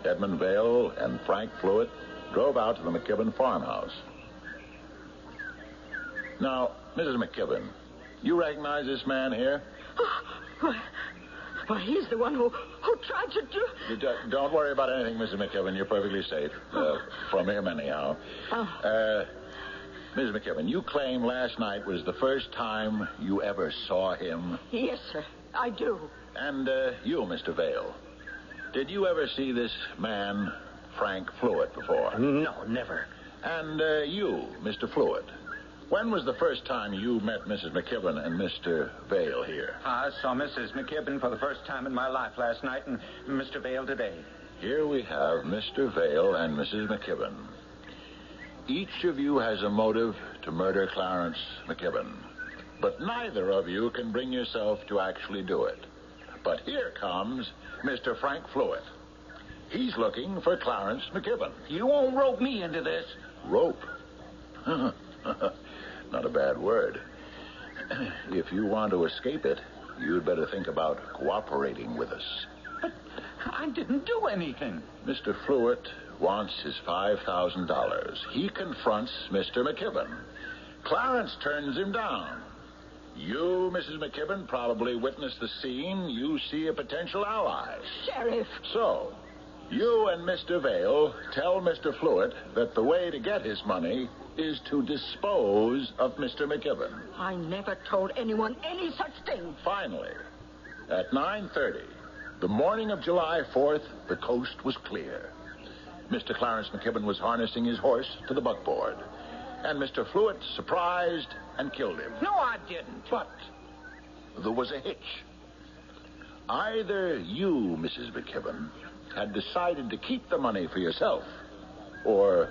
S17: Edmund Vale, and Frank Fluid drove out to the McKibben farmhouse. Now, Mrs. McKibben, you recognize this man here?
S10: Well, he's the one who tried to do...
S17: Don't worry about anything, Mrs. McKibben. You're perfectly safe. From him, anyhow. Mrs. McKibben, you claim last night was the first time you ever saw him?
S10: Yes, sir. I do.
S17: And you, Mr. Vale, did you ever see this man, Frank Fluid, before?
S12: No, never.
S17: And you, Mr. Fluid, when was the first time you met Mrs. McKibben and Mr. Vale here?
S3: I saw Mrs. McKibben for the first time in my life last night and Mr. Vale today.
S17: Here we have Mr. Vale and Mrs. McKibben. Each of you has a motive to murder Clarence McKibben, but neither of you can bring yourself to actually do it. But here comes Mr. Frank Fluid. He's looking for Clarence McKibben.
S3: You won't rope me into this.
S17: Rope? Not a bad word.
S6: If you want to escape it, you'd better think about cooperating with us.
S3: I didn't do anything.
S6: Mr. Fluitt wants his $5,000. He confronts Mr. McKibben. Clarence turns him down. You, Mrs. McKibben, probably witnessed the scene. You see a potential ally.
S10: Sheriff.
S6: So, you and Mr. Vale tell Mr. Fluitt that the way to get his money is to dispose of Mr. McKibben.
S10: I never told anyone any such thing.
S6: Finally, at 9:30, the morning of July 4th, the coast was clear. Mr. Clarence McKibben was harnessing his horse to the buckboard, and Mr. Fluitt surprised and killed him.
S3: No, I didn't.
S6: But there was a hitch. Either you, Mrs. McKibben, had decided to keep the money for yourself, or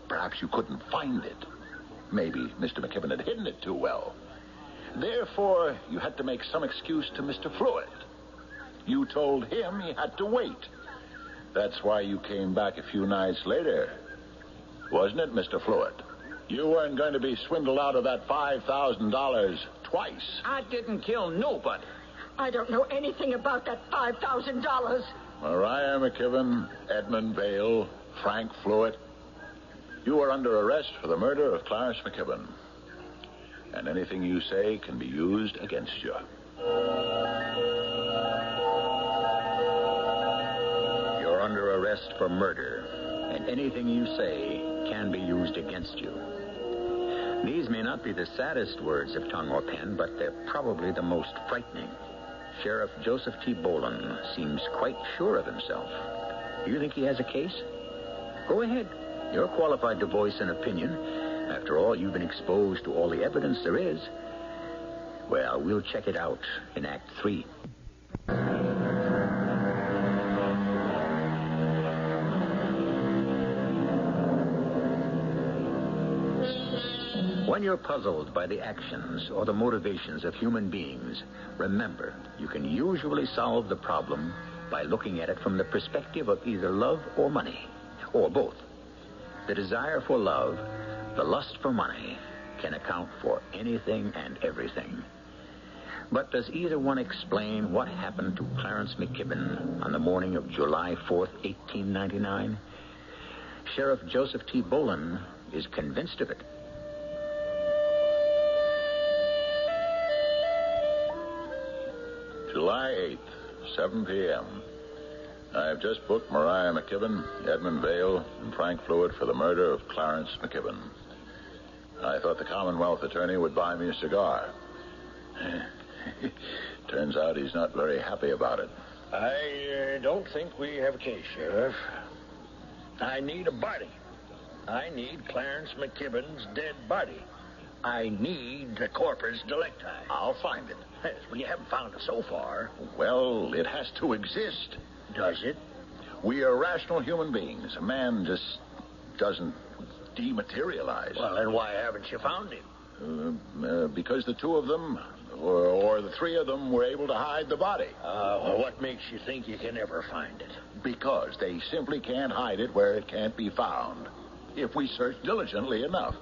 S6: perhaps you couldn't find it. Maybe Mr. McKibben had hidden it too well. Therefore, you had to make some excuse to Mr. Fluitt. You told him he had to wait. That's why you came back a few nights later. Wasn't it, Mr. Fluitt? You weren't going to be swindled out of that $5,000 twice.
S3: I didn't kill nobody.
S10: I don't know anything about that $5,000.
S6: Mariah McKibben, Edmund Vale, Frank Fluitt. You are under arrest for the murder of Clarence McKibben. And anything you say can be used against you.
S3: You're under arrest for murder, and anything you say can be used against you. These may not be the saddest words of tongue or pen, but they're probably the most frightening. Sheriff Joseph T. Boland seems quite sure of himself. Do you think he has a case? Go ahead. You're qualified to voice an opinion. After all, you've been exposed to all the evidence there is. Well, we'll check it out in Act 3. When you're puzzled by the actions or the motivations of human beings, remember, you can usually solve the problem by looking at it from the perspective of either love or money, or both. The desire for love, the lust for money, can account for anything and everything. But does either one explain what happened to Clarence McKibben on the morning of July 4th, 1899? Sheriff Joseph T. Boland is convinced of it.
S6: July 8th, 7 p.m. I've just booked Mariah McKibben, Edmund Vale, and Frank Fluitt for the murder of Clarence McKibben. I thought the Commonwealth attorney would buy me a cigar. Turns out he's not very happy about it.
S12: I don't think we have a case, Sheriff. I need a body. I need Clarence McKibben's dead body. I need the corpus delicti.
S6: I'll find it.
S12: Yes, well, you haven't found it so far.
S6: Well, it has to exist.
S12: Does it?
S6: We are rational human beings. A man just doesn't dematerialize.
S12: Well, then why haven't you found him?
S6: Because the two of them, or the three of them, were able to hide the body.
S12: Well, what makes you think you can never find it?
S6: Because they simply can't hide it where it can't be found, if we search diligently enough.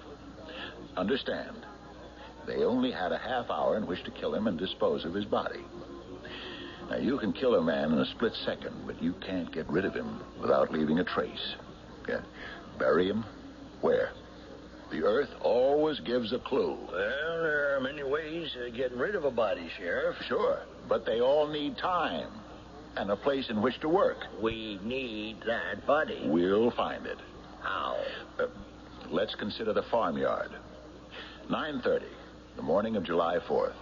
S6: Understand, they only had a half hour in which to kill him and dispose of his body. Now, you can kill a man in a split second, but you can't get rid of him without leaving a trace. Yeah. Bury him? Where? The earth always gives a clue.
S12: Well, there are many ways of getting rid of a body, Sheriff.
S6: Sure, but they all need time and a place in which to work.
S12: We need that body.
S6: We'll find it.
S12: How?
S6: Let's consider the farmyard. 9:30, the morning of July 4th.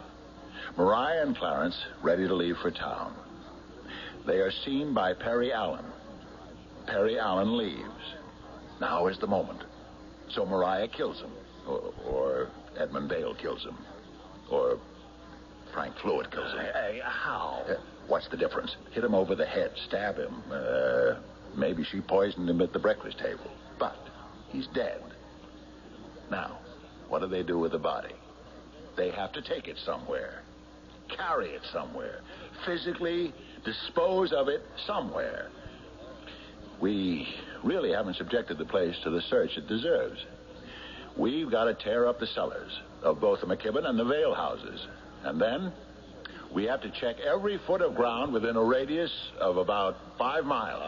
S6: Mariah and Clarence ready to leave for town. They are seen by Perry Allen. Perry Allen leaves. Now is the moment. So Mariah kills him. Or Edmund Vale kills him. Or Frank Fluitt kills him.
S12: How?
S6: What's the difference? Hit him over the head, stab him. Maybe she poisoned him at the breakfast table. But he's dead. Now, what do they do with the body? They have to take it somewhere. Carry it somewhere. Physically dispose of it somewhere. We really haven't subjected the place to the search it deserves. we've got to tear up the cellars of both the McKibben and the Vale houses. And then we have to check every foot of ground within a radius of about 5 miles.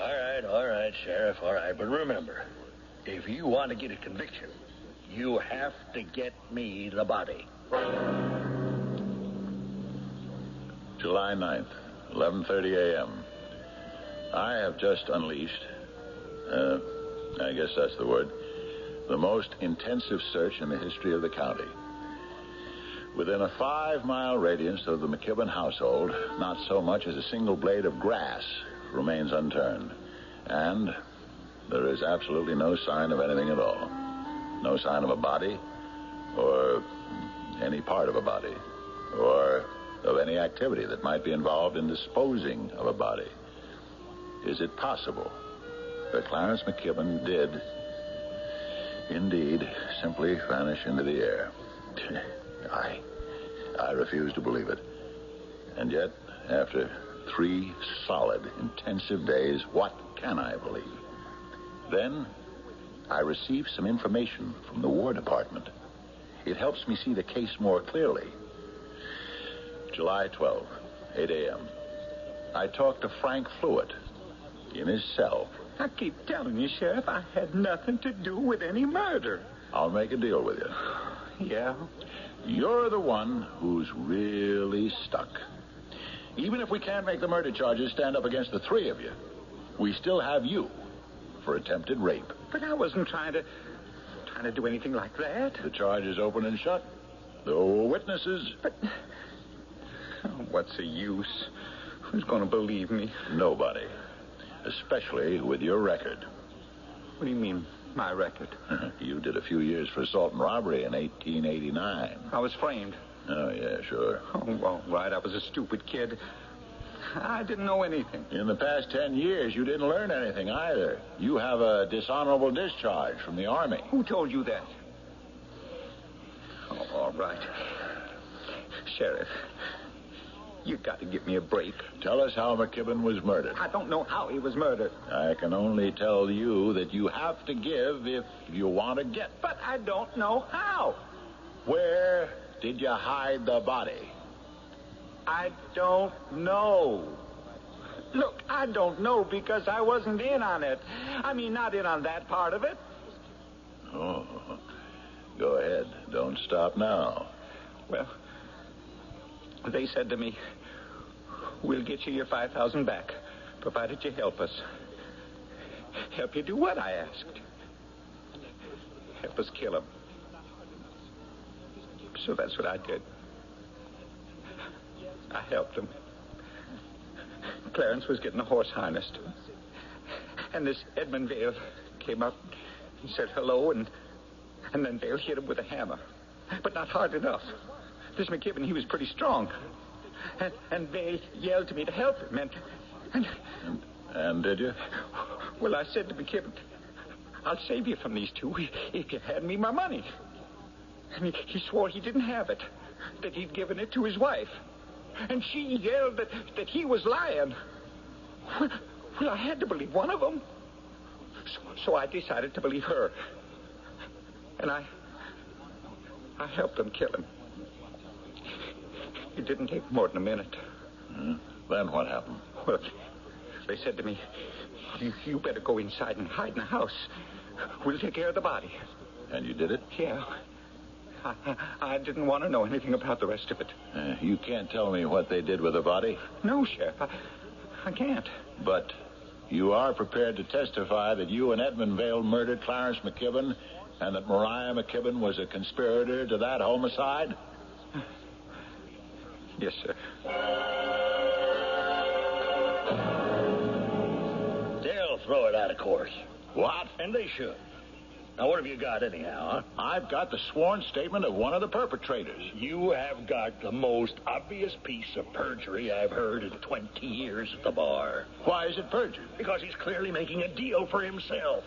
S7: All right, Sheriff, all right. But remember, if you want to get a conviction, you have to get me the body.
S6: July 9th, 11:30 a.m. I have just unleashed, I guess that's the word, the most intensive search in the history of the county. Within a 5-mile radius of the McKibben household, not so much as a single blade of grass remains unturned. And there is absolutely no sign of anything at all. No sign of a body, or any part of a body, or of any activity that might be involved in disposing of a body. Is it possible that Clarence McKibben did indeed simply vanish into the air? I refuse to believe it. And yet, after 3 solid, intensive days, what can I believe? Then, I received some information from the War Department. It helps me see the case more clearly. July 12, 8 a.m. I talked to Frank Fluitt in his cell.
S3: I keep telling you, Sheriff, I had nothing to do with any murder.
S6: I'll make a deal with you.
S3: Yeah?
S6: You're the one who's really stuck. Even if we can't make the murder charges stand up against the 3 of you, we still have you for attempted rape.
S3: But I wasn't trying to do anything like that.
S6: The charge is open and shut. There were witnesses.
S3: But what's the use? Who's going to believe me?
S6: Nobody. Especially with your record.
S3: What do you mean, my record?
S6: You did a few years for assault and robbery in 1889.
S3: I was framed.
S6: Oh, yeah, sure.
S3: Oh, all right. I was a stupid kid. I didn't know anything.
S6: In the past 10 years, you didn't learn anything either. You have a dishonorable discharge from the Army.
S3: Who told you that? Oh, all right. Sheriff, you got to give me a break.
S6: Tell us how McKibben was murdered.
S3: I don't know how he was murdered.
S6: I can only tell you that you have to give if you want to get.
S3: But I don't know how.
S6: Where did you hide the body?
S3: I don't know. Look, I don't know because I wasn't in on it. I mean, not in on that part of it.
S6: Oh, go ahead. Don't stop now.
S3: Well, they said to me, we'll get you your $5,000 back, provided you help us. Help you do what, I asked. Help us kill him. So that's what I did. I helped him. Clarence was getting a horse harnessed. And this Edmund Vale came up and said hello, and then Vale hit him with a hammer. But not hard enough. This McKibben, he was pretty strong. And Vale yelled to me to help him,
S6: And did you?
S3: Well, I said to McKibben, I'll save you from these 2 if you hand me my money. And he swore he didn't have it, that he'd given it to his wife. And she yelled that he was lying. Well, I had to believe one of them. So I decided to believe her. And I helped them kill him. It didn't take more than a minute.
S6: Then what happened?
S3: Well, they said to me, you better go inside and hide in the house. We'll take care of the body.
S6: And you did it?
S3: Yeah. I didn't want to know anything about the rest of it.
S6: You can't tell me what they did with the body?
S3: No, Sheriff. I can't.
S6: But you are prepared to testify that you and Edmund Vale murdered Clarence McKibben and that Mariah McKibben was a conspirator to that homicide?
S3: Yes, sir.
S7: They'll throw it out of course.
S6: What?
S7: And they should. Now, what have you got anyhow, huh?
S6: I've got the sworn statement of one of the perpetrators.
S7: You have got the most obvious piece of perjury I've heard in 20 years at the bar.
S6: Why is it perjury?
S7: Because he's clearly making a deal for himself.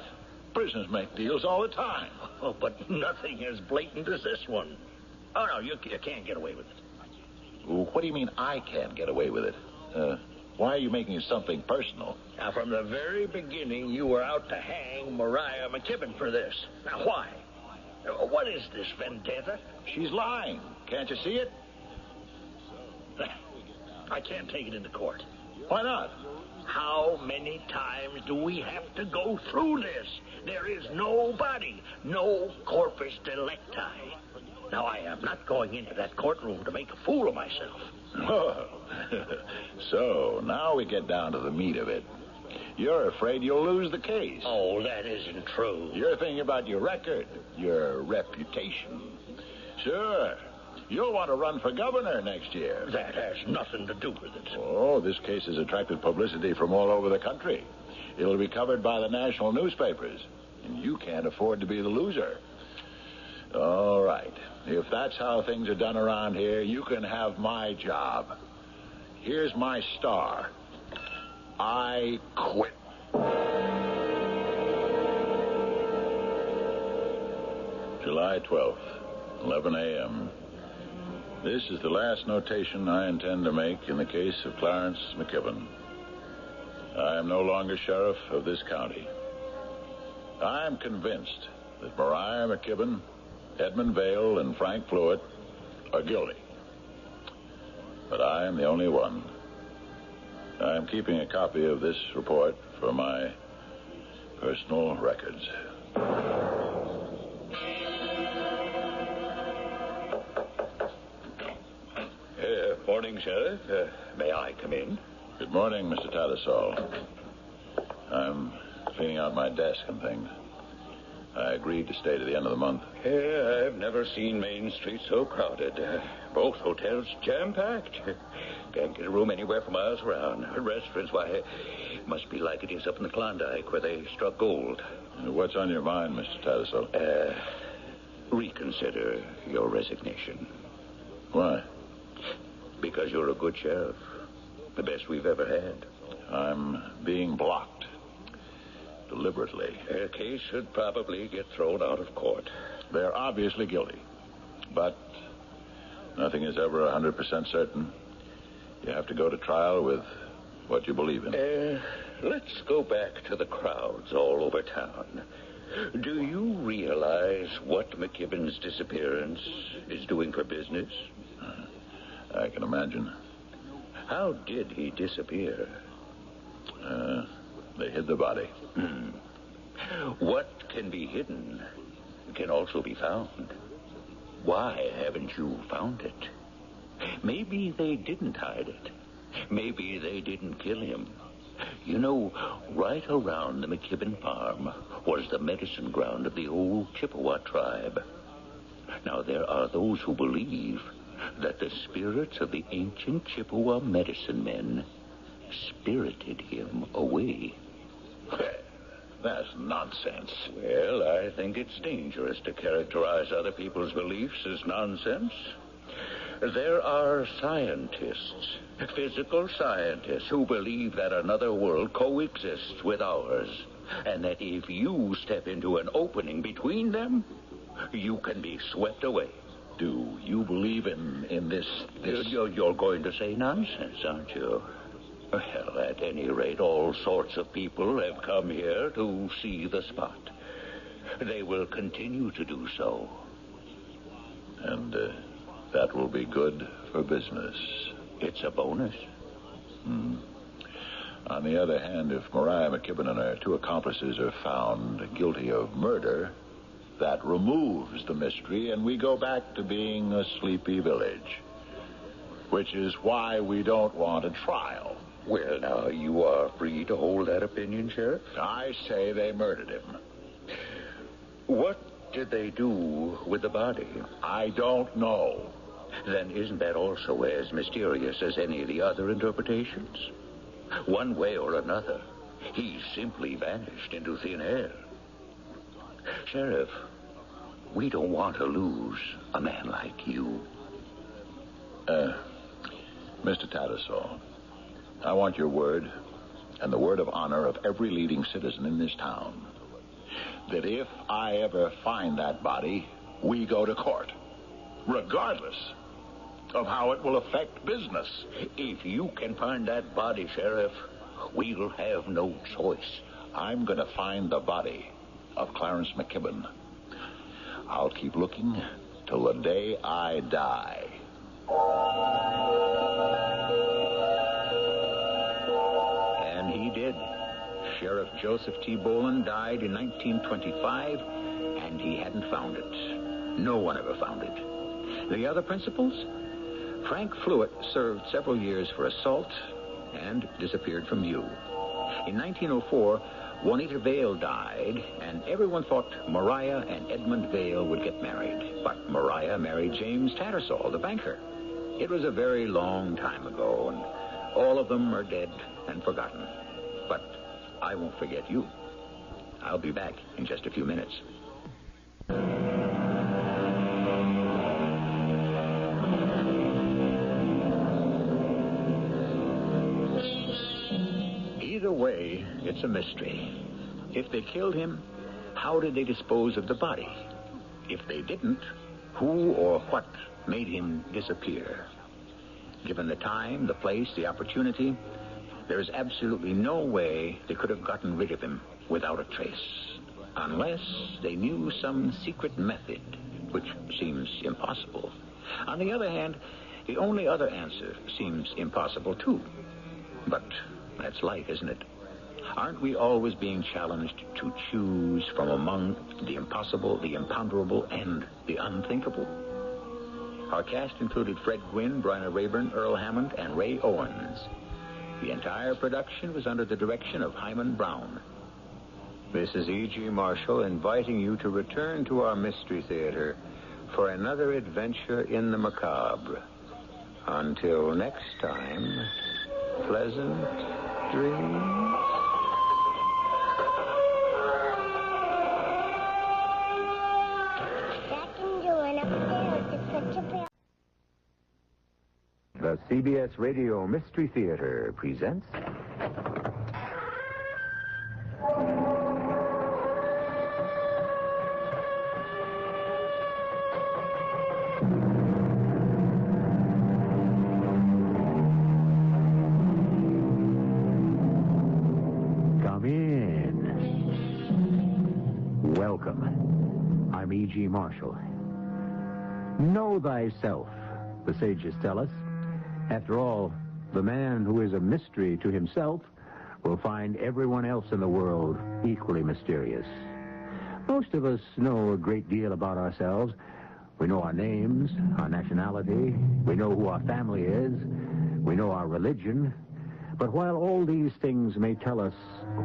S6: Prisoners make deals all the time.
S7: Oh, but nothing as blatant as this one. Oh, no, you can't get away with it.
S6: What do you mean I can't get away with it? Why are you making it something personal?
S7: Now, from the very beginning, you were out to hang Mariah McKibben for this. Now, why? What is this vendetta?
S6: She's lying. Can't you see it?
S7: I can't take it into court.
S6: Why not?
S7: How many times do we have to go through this? There is no body, no corpus delicti. Now, I am not going into that courtroom to make a fool of myself.
S6: Oh. So, now we get down to the meat of it. You're afraid you'll lose the case.
S7: Oh, that isn't true.
S6: You're thinking about your record, your reputation. Sure. You'll want to run for governor next year.
S7: That has nothing to do with it.
S6: Oh, this case has attracted publicity from all over the country. It'll be covered by the national newspapers, and you can't afford to be the loser. All right. If that's how things are done around here, you can have my job. Here's my star. I quit. July 12th, 11 a.m. This is the last notation I intend to make in the case of Clarence McKibben. I am no longer sheriff of this county. I am convinced that Mariah McKibben, Edmund Vale, and Frank Fluitt are guilty. But I am the only one. I am keeping a copy of this report for my personal records.
S3: Morning, Sheriff. May I come in?
S6: Good morning, Mr. Tattersall. I'm cleaning out my desk and things. I agreed to stay to the end of the month.
S3: I've never seen Main Street so crowded. Both hotels jam-packed. Can't get a room anywhere for miles around. Restaurants, why, it must be like it is up in the Klondike where they struck gold.
S6: What's on your mind, Mr. Tattersall?
S3: Reconsider your resignation.
S6: Why?
S3: Because you're a good sheriff. The best we've ever had.
S6: I'm being blocked. Deliberately.
S3: Their case should probably get thrown out of court.
S6: They're obviously guilty. But nothing is ever 100% certain. You have to go to trial with what you believe in.
S3: Let's go back to the crowds all over town. Do you realize what McKibben's disappearance is doing for business?
S6: I can imagine.
S3: How did he disappear?
S6: They hid the body.
S3: What can be hidden can also be found. Why haven't you found it? Maybe they didn't hide it. Maybe they didn't kill him. You know, right around the McKibben farm was the medicine ground of the old Chippewa tribe. Now, there are those who believe that the spirits of the ancient Chippewa medicine men spirited him away.
S6: That's nonsense.
S3: Well, I think it's dangerous to characterize other people's beliefs as nonsense. There are scientists, physical scientists, who believe that another world coexists with ours, and that if you step into an opening between them, you can be swept away.
S6: Do you believe in this?
S3: You're going to say nonsense, aren't you? Well, at any rate, all sorts of people have come here to see the spot. They will continue to do so.
S6: And that will be good for business.
S3: It's a bonus.
S6: On the other hand, if Mariah McKibben and her two accomplices are found guilty of murder, that removes the mystery, and we go back to being a sleepy village. Which is why we don't want a trial.
S3: Well, now, you are free to hold that opinion, Sheriff.
S6: I say they murdered him.
S3: What did they do with the body?
S6: I don't know.
S3: Then isn't that also as mysterious as any of the other interpretations? One way or another, he simply vanished into thin air. Sheriff, we don't want to lose a man like you.
S6: Mr. Tattersall, I want your word, and the word of honor of every leading citizen in this town, that if I ever find that body, we go to court, regardless of how it will affect business.
S3: If you can find that body, Sheriff, we'll have no choice.
S6: I'm going to find the body of Clarence McKibben.
S13: I'll keep looking till the day I die.
S3: And he did. Sheriff Joseph T. Boland died in 1925, and he hadn't found it. No one ever found it. The other principals? Frank Fluitt served several years for assault and disappeared from view. In 1904, Juanita Vale died, and everyone thought Mariah and Edmund Vale would get married. But Mariah married James Tattersall, the banker. It was a very long time ago, and all of them are dead and forgotten. But I won't forget you. I'll be back in just a few minutes. Either way, it's a mystery. If they killed him, how did they dispose of the body? If they didn't, who or what made him disappear? Given the time, the place, the opportunity, there is absolutely no way they could have gotten rid of him without a trace. Unless they knew some secret method, which seems impossible. On the other hand, the only other answer seems impossible, too. But that's life, isn't it? Aren't we always being challenged to choose from among the impossible, the imponderable, and the unthinkable? Our cast included Fred Gwynne, Bryna Rayburn, Earl Hammond, and Ray Owens. The entire production was under the direction of Hyman Brown. This is E.G. Marshall inviting you to return to our Mystery Theater for another adventure in the macabre. Until next time, pleasant dreams.
S1: The CBS Radio Mystery Theater presents... Come in. Welcome. I'm E.G. Marshall. Know thyself, the sages tell us. After all, the man who is a mystery to himself will find everyone else in the world equally mysterious. Most of us know a great deal about ourselves. We know our names, our nationality, we know who our family is, we know our religion. But while all these things may tell us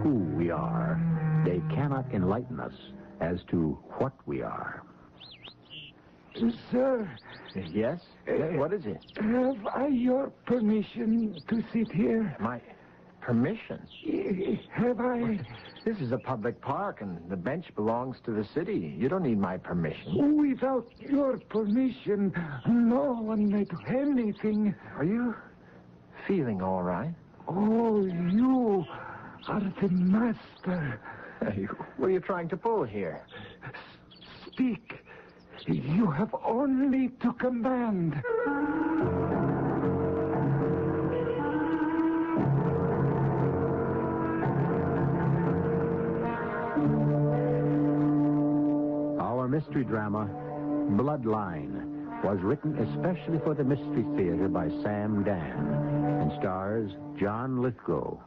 S1: who we are, they cannot enlighten us as to what we are.
S22: Sir.
S1: Yes? What is it?
S22: Have I your permission to sit here?
S12: My permission?
S22: Have I?
S12: This is a public park, and the bench belongs to the city. You don't need my permission.
S22: Without your permission, no one may do anything.
S12: Are you feeling all right?
S22: Oh, you are the master.
S12: What are you trying to pull here?
S22: Speak. You have only to command.
S1: Our mystery drama, Bloodline, was written especially for the Mystery Theater by Sam Dan and stars John Lithgow.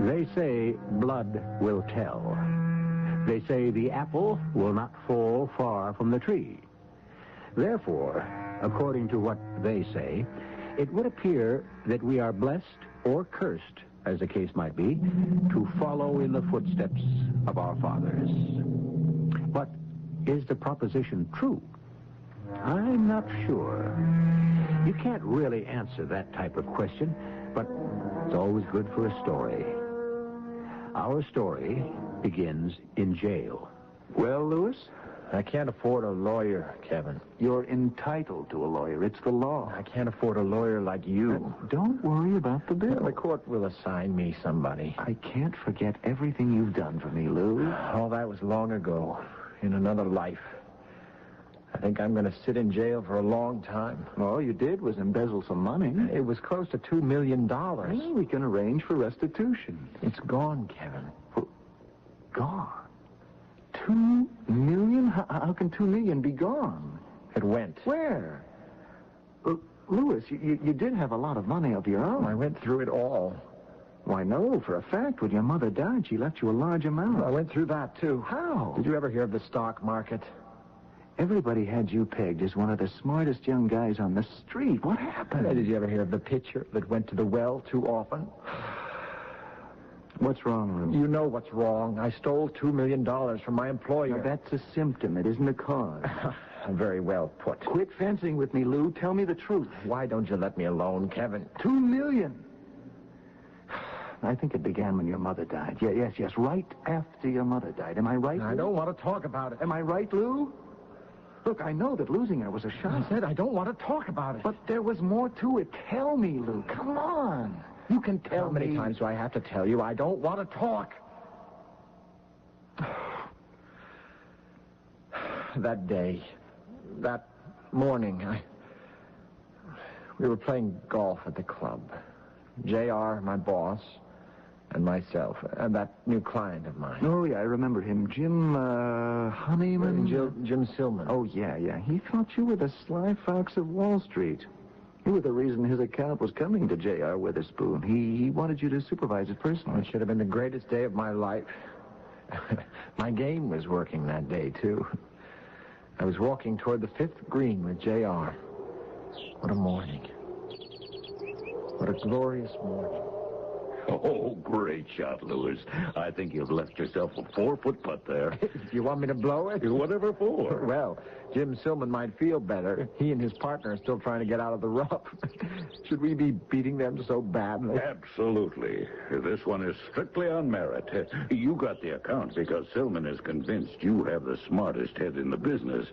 S1: They say blood will tell. They say the apple will not fall far from the tree. Therefore, according to what they say, it would appear that we are blessed or cursed, as the case might be, to follow in the footsteps of our fathers. But is the proposition true? I'm not sure. You can't really answer that type of question, but it's always good for a story. Our story begins in jail.
S12: Well, Lewis, I can't afford a lawyer, Kevin.
S23: You're entitled to a lawyer. It's the law.
S12: I can't afford a lawyer like you.
S23: Don't worry about the bill.
S12: The court will assign me somebody.
S23: I can't forget everything you've done for me, Lou.
S12: All that was long ago, in another life.
S8: think I'm going to sit in jail for a long time.
S23: All you did was embezzle some money.
S8: It was close to $2 million.
S23: Well, we can arrange for restitution.
S8: It's gone, Kevin.
S23: Gone? $2 million? How can $2 million be gone?
S8: It went.
S23: Where? Louis, you did have a lot of money of your own.
S8: I went through it all.
S23: Why, no, for a fact. When your mother died, she left you a large amount.
S8: I went through that, too.
S23: How?
S8: Did you ever hear of the stock market?
S23: Everybody had you pegged as one of the smartest young guys on the street. What happened?
S8: Did you ever hear of the pitcher that went to the well too often?
S23: What's wrong, Lou?
S8: You know what's wrong. I stole $2 million from my employer.
S23: Now, that's a symptom. It isn't a cause.
S8: Very well put.
S23: Quit fencing with me, Lou. Tell me the truth.
S8: Why don't you let me alone, Kevin?
S23: $2 million. I think it began when your mother died. Yes. Right after your mother died. Am I right,
S8: I
S23: Lou?
S8: don't want to talk about it.
S23: Am I right, Lou? Look, I know that losing her was a shock.
S8: I said I don't want to talk about it.
S23: But there was more to it. Tell me, Lou. Come on. You can tell
S8: How many
S23: me.
S8: times do I have to tell you? I don't want to talk. That day, that morning, we were playing golf at the club. JR, my boss, and myself, and that new client of mine.
S23: Oh, yeah, I remember him. Jim, Honeyman?
S8: Jim Silman.
S23: Oh, yeah. He thought you were the sly fox of Wall Street. You were the reason his account was coming to J.R. Witherspoon. He wanted you to supervise it personally.
S8: It should have been the greatest day of my life. My game was working that day, too. I was walking toward the 5th green with J.R. What a morning. What a glorious morning.
S14: Oh, great shot, Louis. I think you've left yourself a 4-foot putt there.
S8: You want me to blow it?
S14: Whatever for.
S8: Well, Jim Silman might feel better. He and his partner are still trying to get out of the rough. Should we be beating them so badly?
S14: Absolutely. This one is strictly on merit. You got the account because Silman is convinced you have the smartest head in the business.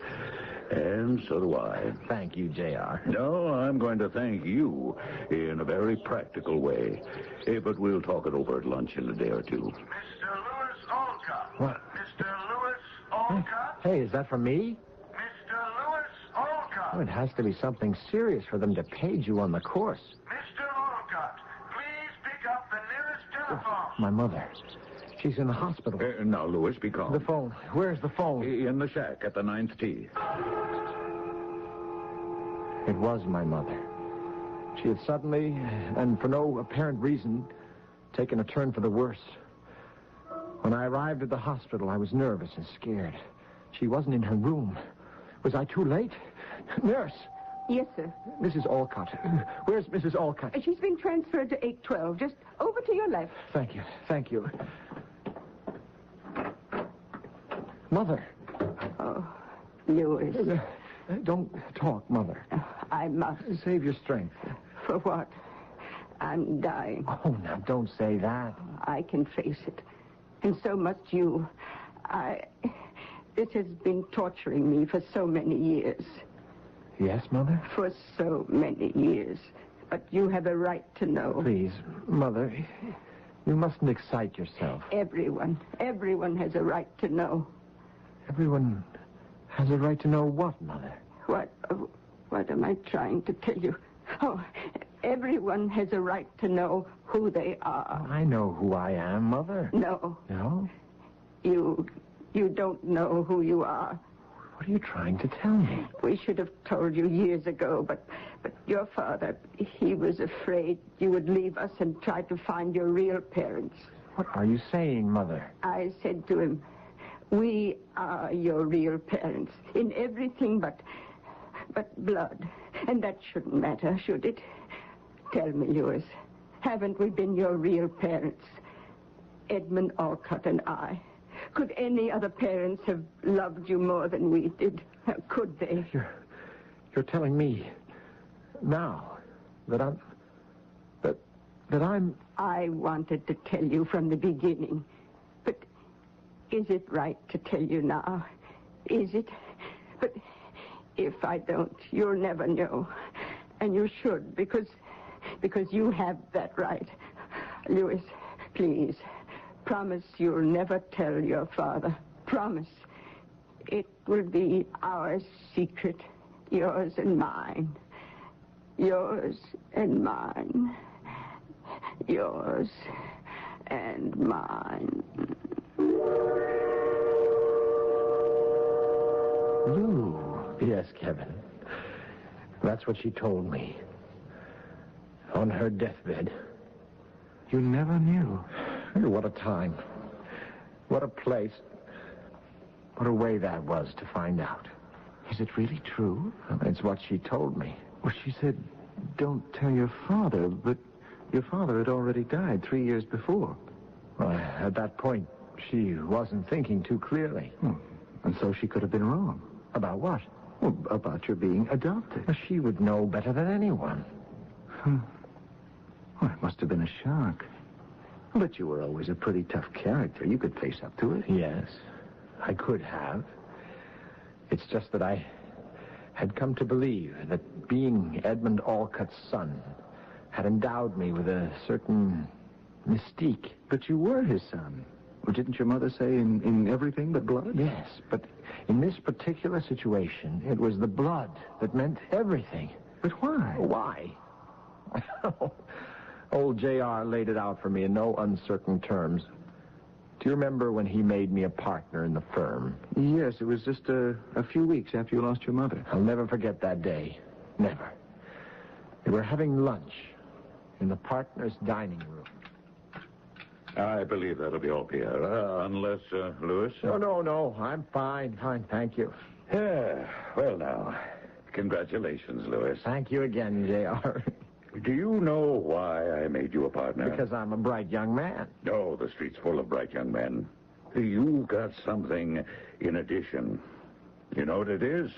S14: And so do I.
S8: Thank you, J.R.
S14: No, I'm going to thank you in a very practical way. But we'll talk it over at lunch in a day or two.
S5: Mr. Louis Olcott.
S8: What?
S5: Mr. Louis Olcott.
S8: Hey, is that for me?
S5: Mr. Louis Olcott.
S8: Oh, it has to be something serious for them to page you on the course.
S5: Mr. Olcott, please pick up the nearest telephone.
S8: My mother. She's in the hospital.
S14: Now, Louis, be calm.
S8: The phone. Where's the phone?
S14: In the shack at the 9th tee.
S8: It was my mother. She had suddenly, and for no apparent reason, taken a turn for the worse. When I arrived at the hospital, I was nervous and scared. She wasn't in her room. Was I too late? Nurse!
S10: Yes, sir.
S8: Mrs. Olcott. Where's Mrs. Olcott?
S10: She's been transferred to 812. Just over to your left.
S8: Thank you. Mother.
S10: Oh, Louis.
S8: Don't talk, Mother.
S10: I must.
S8: Save your strength.
S10: For what? I'm dying.
S8: Oh, now, don't say that.
S10: I can face it. And so must you. This has been torturing me for so many years.
S8: Yes, Mother?
S10: For so many years. But you have a right to know.
S8: Please, Mother, you mustn't excite yourself.
S10: Everyone has a right to know.
S8: Everyone has a right to know what, Mother?
S10: What am I trying to tell you? Oh, everyone has a right to know who they are.
S8: I know who I am, Mother.
S10: No.
S8: No?
S10: You don't know who you are.
S8: What are you trying to tell me?
S10: We should have told you years ago, but your father, he was afraid you would leave us and try to find your real parents.
S8: What are you saying, Mother?
S10: I said to him, we are your real parents in everything but blood. And that shouldn't matter, should it? Tell me, Louis, haven't we been your real parents? Edmund Olcott and I. Could any other parents have loved you more than we did? Could they?
S8: You're telling me now that I'm...
S10: I wanted to tell you from the beginning. But is it right to tell you now? Is it? But if I don't, you'll never know. And you should, because you have that right. Louis, please, promise you'll never tell your father. Promise. It
S21: will be our secret, yours and mine. Yours and mine. Yours and mine.
S8: Lou. Yes, Kevin. That's what she told me. On her deathbed.
S23: You never knew.
S8: What a time. What a place. What a way that was to find out.
S23: Is it really true?
S8: It's what she told me.
S23: Well, she said, don't tell your father, but your father had already died 3 years before.
S8: Well, at that point, she wasn't thinking too clearly.
S23: And so she could have been wrong.
S8: About what?
S23: Well, about your being adopted.
S8: Well, she would know better than anyone.
S23: Well, it must have been a shock. But you were always a pretty tough character. You could face up to it.
S8: Yes, I could have. It's just that I had come to believe that being Edmund Alcott's son had endowed me with a certain mystique.
S23: But you were his son. Well, didn't your mother say in everything but blood?
S8: Yes, but in this particular situation, it was the blood that meant everything.
S23: But why?
S8: Why? Old J.R. laid it out for me in no uncertain terms. Do you remember when he made me a partner in the firm?
S23: Yes, it was just a few weeks after you lost your mother.
S8: I'll never forget that day. Never. We were having lunch in the partner's dining room.
S14: I believe that'll be all, Pierre. Unless, Louis?
S8: No. I'm fine, thank you.
S14: Yeah, well, now, congratulations, Louis.
S8: Thank you again, J.R.
S14: Do you know why I made you a partner?
S8: Because I'm a bright young man.
S14: No, the street's full of bright young men. You've got something in addition. You know what it is?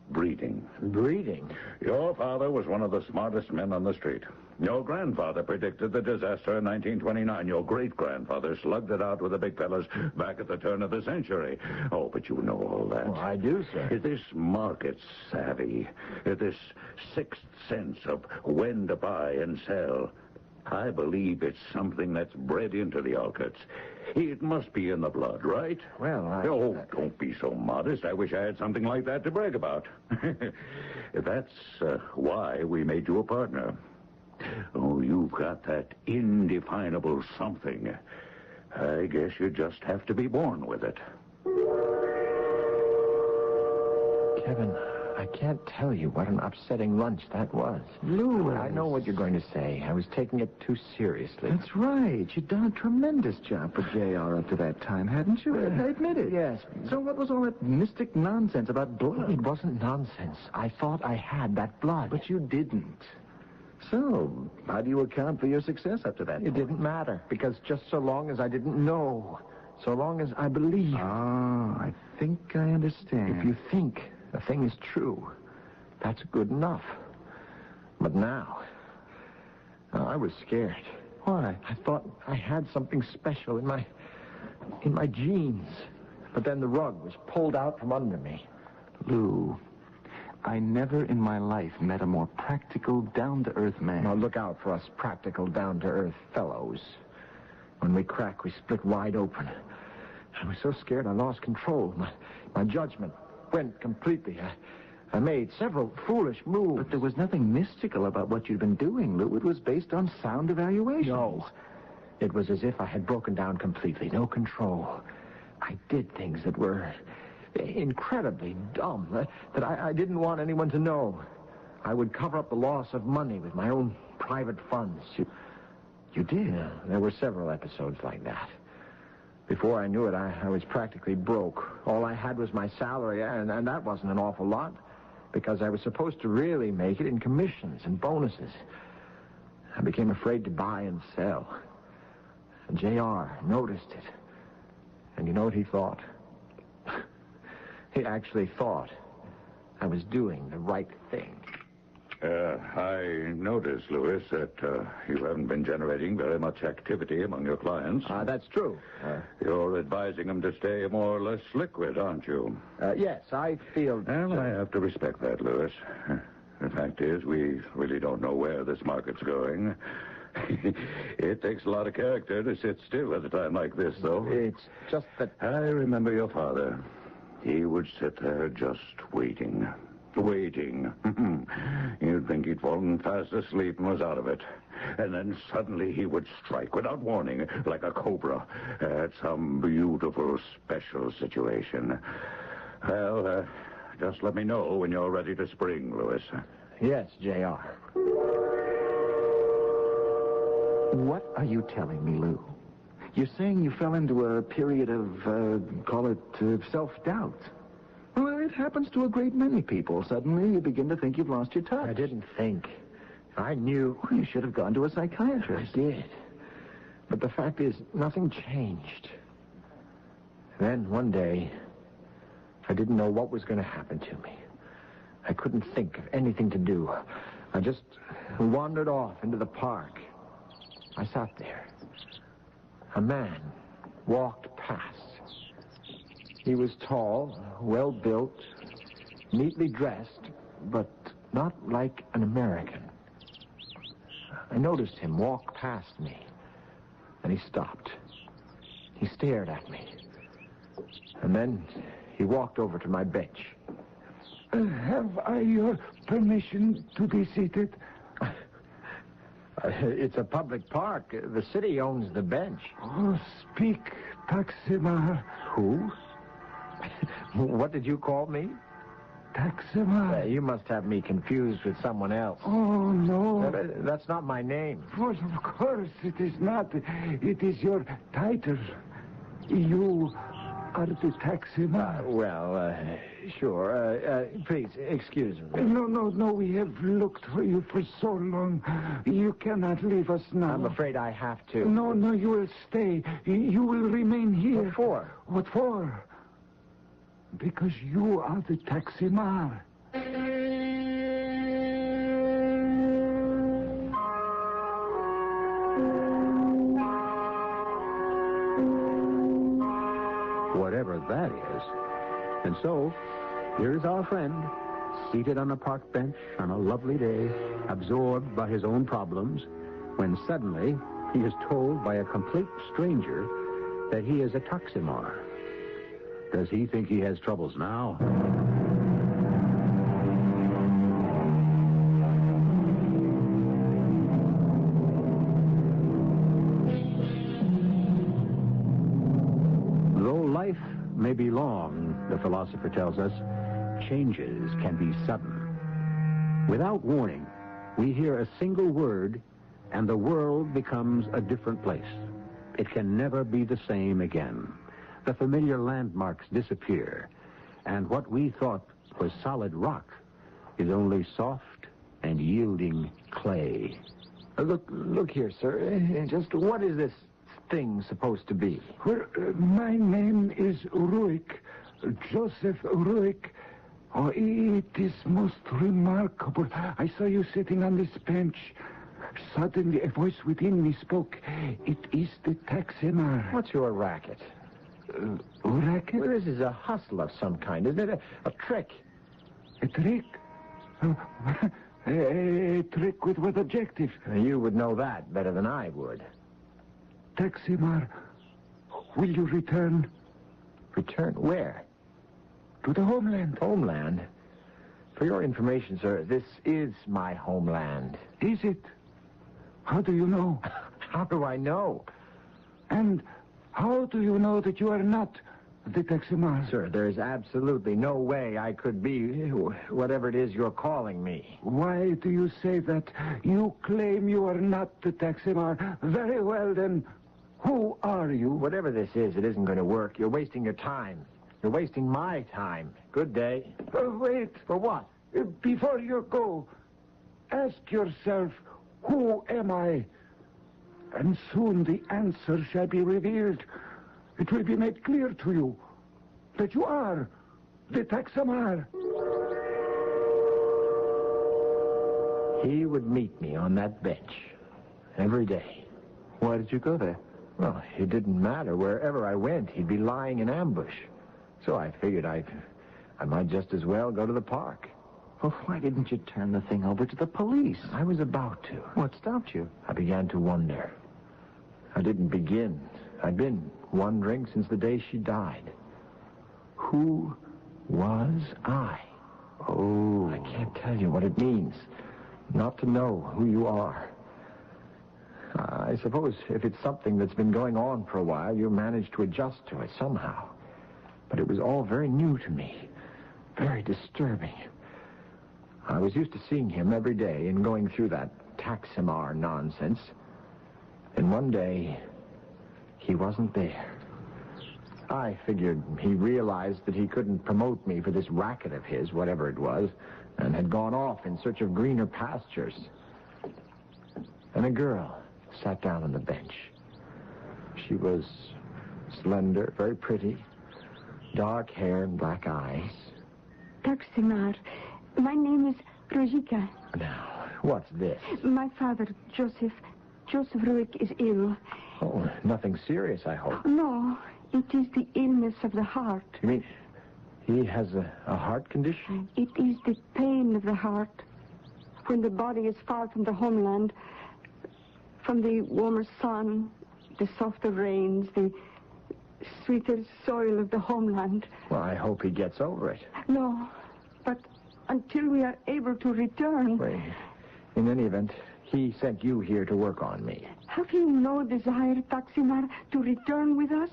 S14: Breeding.
S8: Breeding?
S14: Your father was one of the smartest men on the street. Your grandfather predicted the disaster in 1929. Your great-grandfather slugged it out with the big fellas back at the turn of the century. Oh, but you know all that.
S8: Oh, I do, sir.
S14: This market savvy, this sixth sense of when to buy and sell, I believe it's something that's bred into the Alcotts. It must be in the blood, right?
S8: Well,
S14: Oh, don't be so modest. I wish I had something like that to brag about. That's why we made you a partner. Oh, you've got that indefinable something. I guess you just have to be born with it.
S8: Kevin, I can't tell you what an upsetting lunch that was.
S23: Louis.
S8: I know what you're going to say. I was taking it too seriously.
S23: That's right. You'd done a tremendous job for J.R. up to that time, hadn't you? I admit it.
S8: Yes.
S23: So what was all that mystic nonsense about blood?
S8: It wasn't nonsense. I thought I had that blood.
S23: But you didn't. So, how do you account for your success up to that point?
S8: It didn't matter, because just so long as I didn't know, so long as I believed.
S23: Ah, I think I understand.
S8: If you think a thing is true, that's good enough. But now, I was scared.
S23: Why?
S8: I thought I had something special in my genes. But then the rug was pulled out from under me.
S23: Lou, I never in my life met a more practical, down-to-earth man.
S8: Now, look out for us practical, down-to-earth fellows. When we crack, we split wide open. I was so scared I lost control. My judgment went completely. I made several foolish moves.
S23: But there was nothing mystical about what you'd been doing, Lou. It was based on sound evaluations.
S8: No. It was as if I had broken down completely. No control. I did things that were incredibly dumb, that I didn't want anyone to know. I would cover up the loss of money with my own private funds.
S23: You did?
S8: Yeah, there were several episodes like that. Before I knew it, I was practically broke. All I had was my salary, and that wasn't an awful lot, because I was supposed to really make it in commissions and bonuses. I became afraid to buy and sell. And J.R. noticed it. And you know what he thought? He actually thought I was doing the right thing.
S14: I noticed, Louis, that you haven't been generating very much activity among your clients.
S8: That's true.
S14: You're advising them to stay more or less liquid, aren't you?
S8: Yes, I feel...
S14: Well, I have to respect that, Louis. The fact is, we really don't know where this market's going. It takes a lot of character to sit still at a time like this, though.
S8: It's just that...
S14: I remember your father. He would sit there just waiting. Waiting. You'd think he'd fallen fast asleep and was out of it. And then suddenly he would strike without warning, like a cobra, at some beautiful special situation. Well, just let me know when you're ready to spring, Louis.
S8: Yes, J.R.
S23: What are you telling me, Lou? You're saying you fell into a period of, call it, self-doubt. Well, it happens to a great many people. Suddenly you begin to think you've lost your touch.
S8: I didn't think. I knew.
S23: Well, you should have gone to a psychiatrist.
S8: I did. But the fact is, nothing changed. Then, one day, I didn't know what was going to happen to me. I couldn't think of anything to do. I just wandered off into the park. I sat there. A man walked past. He was tall, well-built, neatly dressed, but not like an American. I noticed him walk past me, and he stopped. He stared at me. And then he walked over to my bench.
S22: Have I your permission to be seated?
S8: It's a public park. The city owns the bench.
S22: Oh, speak, Taximar.
S8: Who? What did you call me?
S22: Taximar.
S8: You must have me confused with someone else.
S22: Oh, no.
S8: That's not my name.
S22: Well, of course it is not. It is your title. You are the Taximar.
S8: Sure. Please, excuse me.
S22: No. We have looked for you for so long. You cannot leave us now.
S8: I'm afraid I have to.
S22: No, you will stay. You will remain here.
S8: What for?
S22: What for? Because you are the Taximar.
S1: Whatever that is. And so, here's our friend, seated on a park bench on a lovely day, absorbed by his own problems, when suddenly he is told by a complete stranger that he is a Taximar. Does he think he has troubles now? Though life may be long, the philosopher tells us, changes can be sudden. Without warning, we hear a single word, and the world becomes a different place. It can never be the same again. The familiar landmarks disappear, and what we thought was solid rock is only soft and yielding clay.
S8: Look here, sir. Just what is this thing supposed to be?
S22: Well, my name is Ruick, Joseph Ruick. Oh, it is most remarkable. I saw you sitting on this bench. Suddenly, a voice within me spoke. It is the Taximar.
S8: What's your racket?
S22: Racket?
S8: Well, this is a hustle of some kind, isn't it? A trick.
S22: A trick? A trick with what objective?
S8: You would know that better than I would.
S22: Taximar, will you return?
S8: Return? Where?
S22: To the homeland.
S8: Homeland? For your information, sir, this is my homeland.
S22: Is it? How do you know?
S8: How do I know?
S22: And how do you know that you are not the Taximar?
S8: Sir, there is absolutely no way I could be whatever it is you're calling me.
S22: Why do you say that? You claim you are not the Taximar. Very well, then, who are you?
S8: Whatever this is, it isn't going to work. You're wasting your time. You're wasting my time. Good day.
S22: Wait.
S8: For what?
S22: Before you go, ask yourself, who am I? And soon the answer shall be revealed. It will be made clear to you that you are the Taximar.
S8: He would meet me on that bench every day.
S23: Why did you go there?
S8: Well, it didn't matter. Wherever I went, he'd be lying in ambush. So I figured I might just as well go to the park.
S23: Well, why didn't you turn the thing over to the police?
S8: I was about to.
S23: What stopped you?
S8: I began to wonder. I didn't begin. I'd been wondering since the day she died. Who Was I?
S12: Oh.
S8: I can't tell you what it means not to know who you are. I suppose if it's something that's been going on for a while, you managed to adjust to it somehow. But it was all very new to me, very disturbing. I was used to seeing him every day and going through that taximar nonsense. And one day, he wasn't there. I figured he realized that he couldn't promote me for this racket of his, whatever it was, and had gone off in search of greener pastures. And a girl sat down on the bench. She was slender, very pretty, dark hair and black eyes.
S21: Taximar, my name is Rojika.
S8: Now, what's this?
S21: My father, Joseph Ruick, is ill.
S8: Oh, nothing serious, I hope.
S21: No, it is the illness of the heart.
S8: You mean he has a heart condition?
S21: It is the pain of the heart. When the body is far from the homeland, from the warmer sun, the softer rains, the sweeter soil of the homeland.
S8: Well, I hope he gets over it.
S21: No, but until we are able to return...
S8: Wait. In any event, he sent you here to work on me.
S21: Have you no desire, Taximar, to return with us?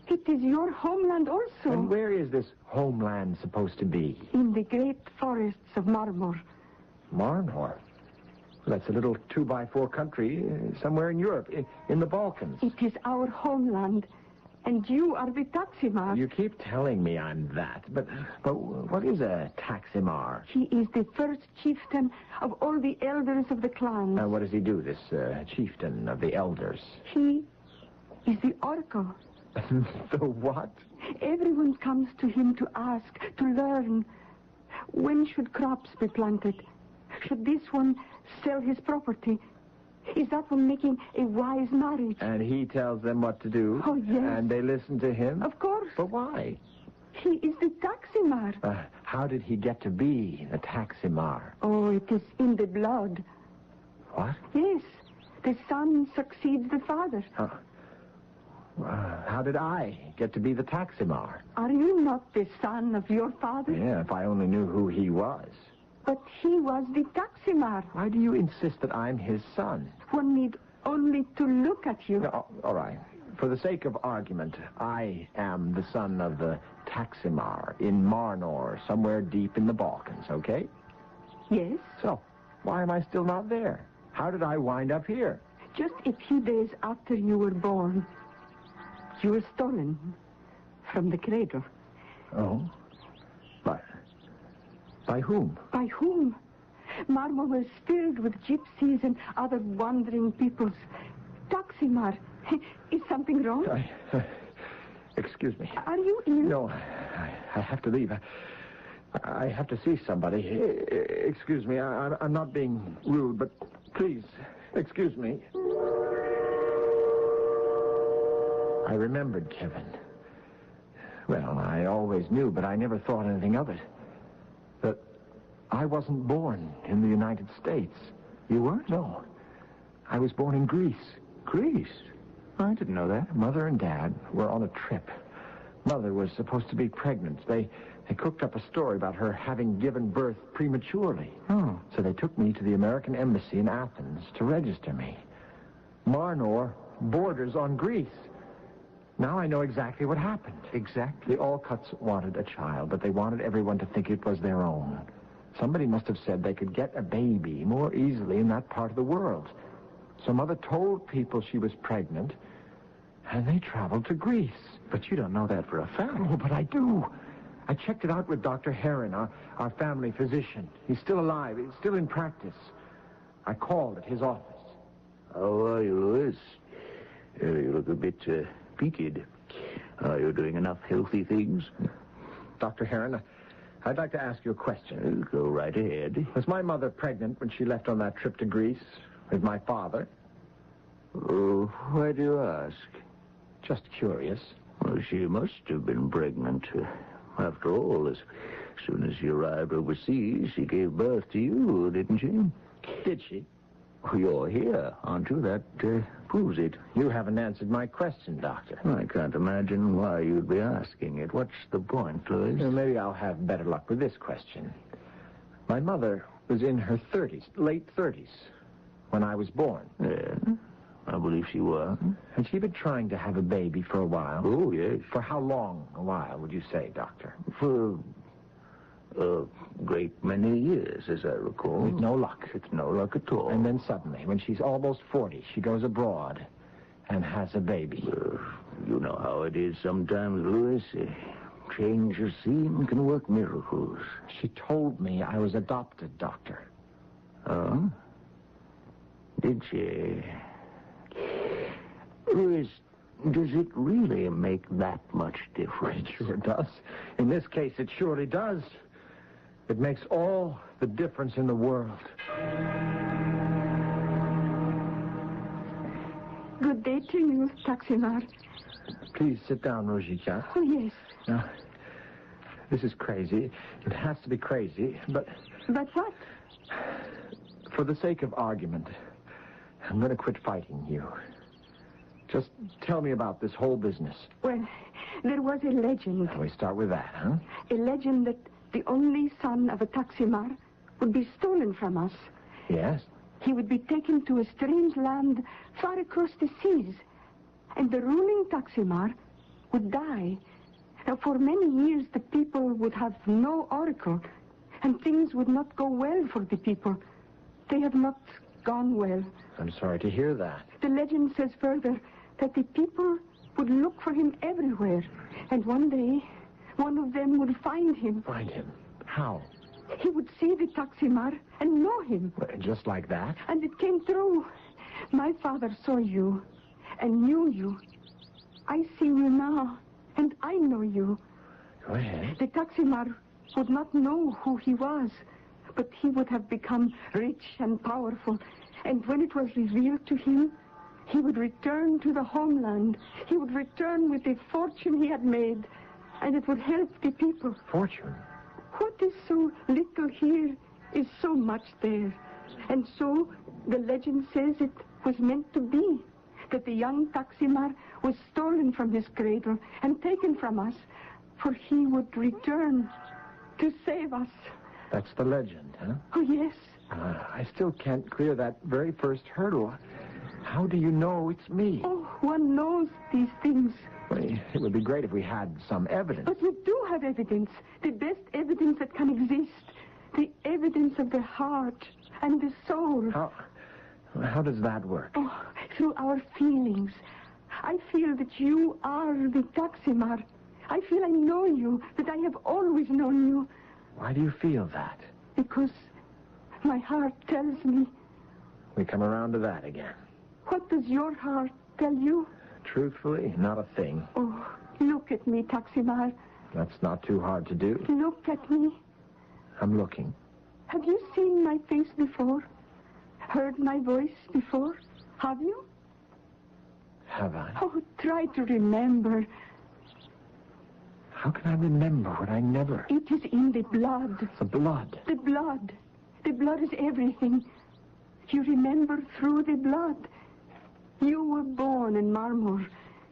S21: It is your homeland also.
S8: And where is this homeland supposed to be?
S21: In the great forests of Marmor.
S8: Marmor? That's a little 2x4 country somewhere in Europe, in the Balkans.
S21: It is our homeland, and you are the Taximar.
S8: You keep telling me I'm that, but what is a Taximar?
S21: He is the first chieftain of all the elders of the clan.
S8: What does he do, this chieftain of the elders?
S21: He is the oracle.
S8: The what?
S21: Everyone comes to him to ask, to learn. When should crops be planted? Should this one sell his property? Is that one making a wise marriage?
S8: And he tells them what to do?
S21: Oh, yes.
S8: And they listen to him?
S21: Of course.
S8: But why?
S21: He is the Taximar.
S8: How did he get to be a Taximar?
S21: Oh, it is in the blood.
S8: What?
S21: Yes. The son succeeds the father.
S8: How did I get to be the Taximar?
S21: Are you not the son of your father?
S8: Yeah, if I only knew who he was.
S21: But he was the Taximar.
S8: Why do you insist that I'm his son?
S21: One need only to look at you.
S8: No, all right. For the sake of argument, I am the son of the Taximar in Marnor, somewhere deep in the Balkans, okay?
S21: Yes.
S8: So, why am I still not there? How did I wind up here?
S21: Just a few days after you were born, you were stolen from the cradle.
S8: Oh? By whom?
S21: By whom? Marmor was filled with gypsies and other wandering peoples. Taximar, is something wrong?
S8: Excuse me.
S21: Are you ill?
S8: No, I have to leave. I have to see somebody. Excuse me, I'm not being rude, but please, excuse me. I remembered Kevin. Well, I always knew, but I never thought anything of it. That I wasn't born in the United States.
S23: You weren't?
S8: No. I was born in Greece.
S23: Greece? I didn't know that.
S8: Mother and Dad were on a trip. Mother was supposed to be pregnant. They cooked up a story about her having given birth prematurely.
S23: Oh.
S8: So they took me to the American embassy in Athens to register me. Marnor borders on Greece. Now I know exactly what happened.
S23: Exactly?
S8: The Alcuts wanted a child, but they wanted everyone to think it was their own. Somebody must have said they could get a baby more easily in that part of the world. So Mother told people she was pregnant, and they traveled to Greece.
S23: But you don't know that for a fact.
S8: Oh, but I do. I checked it out with Dr. Heron, our family physician. He's still alive. He's still in practice. I called at his office.
S12: How are you, Louis? You look a bit peaked. Are you doing enough healthy things?
S8: Dr. Heron, I'd like to ask you a question.
S12: Go right ahead.
S8: Was my mother pregnant when she left on that trip to Greece with my father?
S12: Oh, why do you ask?
S8: Just curious.
S12: Well, she must have been pregnant. After all, as soon as she arrived overseas, she gave birth to you, didn't she?
S8: Did she?
S12: You're here, aren't you? That proves it.
S8: You haven't answered my question, Doctor.
S12: I can't imagine why you'd be asking it. What's the point, Louis?
S8: Maybe I'll have better luck with this question. My mother was in her 30s, late 30s, when I was born.
S12: Yeah, I believe she was.
S8: Had she been trying to have a baby for a while?
S12: Oh, yes.
S8: For how long a while, would you say, Doctor?
S12: For a great many years, as I recall.
S8: With no luck.
S12: It's no luck at all.
S8: And then suddenly, when she's almost 40, she goes abroad and has a baby.
S12: You know how it is sometimes, Louis. Change of scene can work miracles.
S8: She told me I was adopted, Doctor.
S12: Oh? Did she? Louis, does it really make that much difference?
S8: It sure does. In this case, it surely does. It makes all the difference in the world.
S21: Good day to you, Taksimar.
S8: Please sit down, Rosita.
S21: Oh, yes.
S8: Now, this is crazy. It has to be crazy, but...
S21: But what?
S8: For the sake of argument, I'm going to quit fighting you. Just tell me about this whole business.
S21: Well, there was a legend.
S8: We start with that, huh?
S21: A legend that the only son of a Taksimar would be stolen from us.
S8: Yes?
S21: He would be taken to a strange land far across the seas. And the ruling Taksimar would die. Now, for many years, the people would have no oracle. And things would not go well for the people. They have not gone well.
S8: I'm sorry to hear that.
S21: The legend says further that the people would look for him everywhere. And one day, one of them would find him.
S8: Find him? How?
S21: He would see the Taksimar and know him.
S8: Well, just like that?
S21: And it came true. My father saw you and knew you. I see you now, and I know you.
S8: Go ahead.
S21: The Taksimar would not know who he was, but he would have become rich and powerful. And when it was revealed to him, he would return to the homeland. He would return with the fortune he had made, and it would help the people.
S8: Fortune?
S21: What is so little here is so much there. And so the legend says it was meant to be, that the young Taksimar was stolen from his cradle and taken from us, for he would return to save us.
S8: That's the legend, huh?
S21: Oh, yes.
S8: I still can't clear that very first hurdle. How do you know it's me?
S21: Oh, one knows these things.
S8: Well, it would be great if we had some evidence.
S21: But we do have evidence. The best evidence that can exist. The evidence of the heart and the soul.
S8: How does that work?
S21: Oh, through our feelings. I feel that you are the Taksimar. I feel I know you, that I have always known you.
S8: Why do you feel that?
S21: Because my heart tells me.
S8: We come around to that again.
S21: What does your heart tell you?
S8: Truthfully, not a thing.
S21: Oh, look at me, Taksimar.
S8: That's not too hard to do.
S21: Look at me.
S8: I'm looking.
S21: Have you seen my face before? Heard my voice before? Have you?
S8: Have I?
S21: Oh, try to remember.
S8: How can I remember what I never...
S21: It is in the blood.
S8: The blood?
S21: The blood. The blood is everything. You remember through the blood. You were born in Marmor.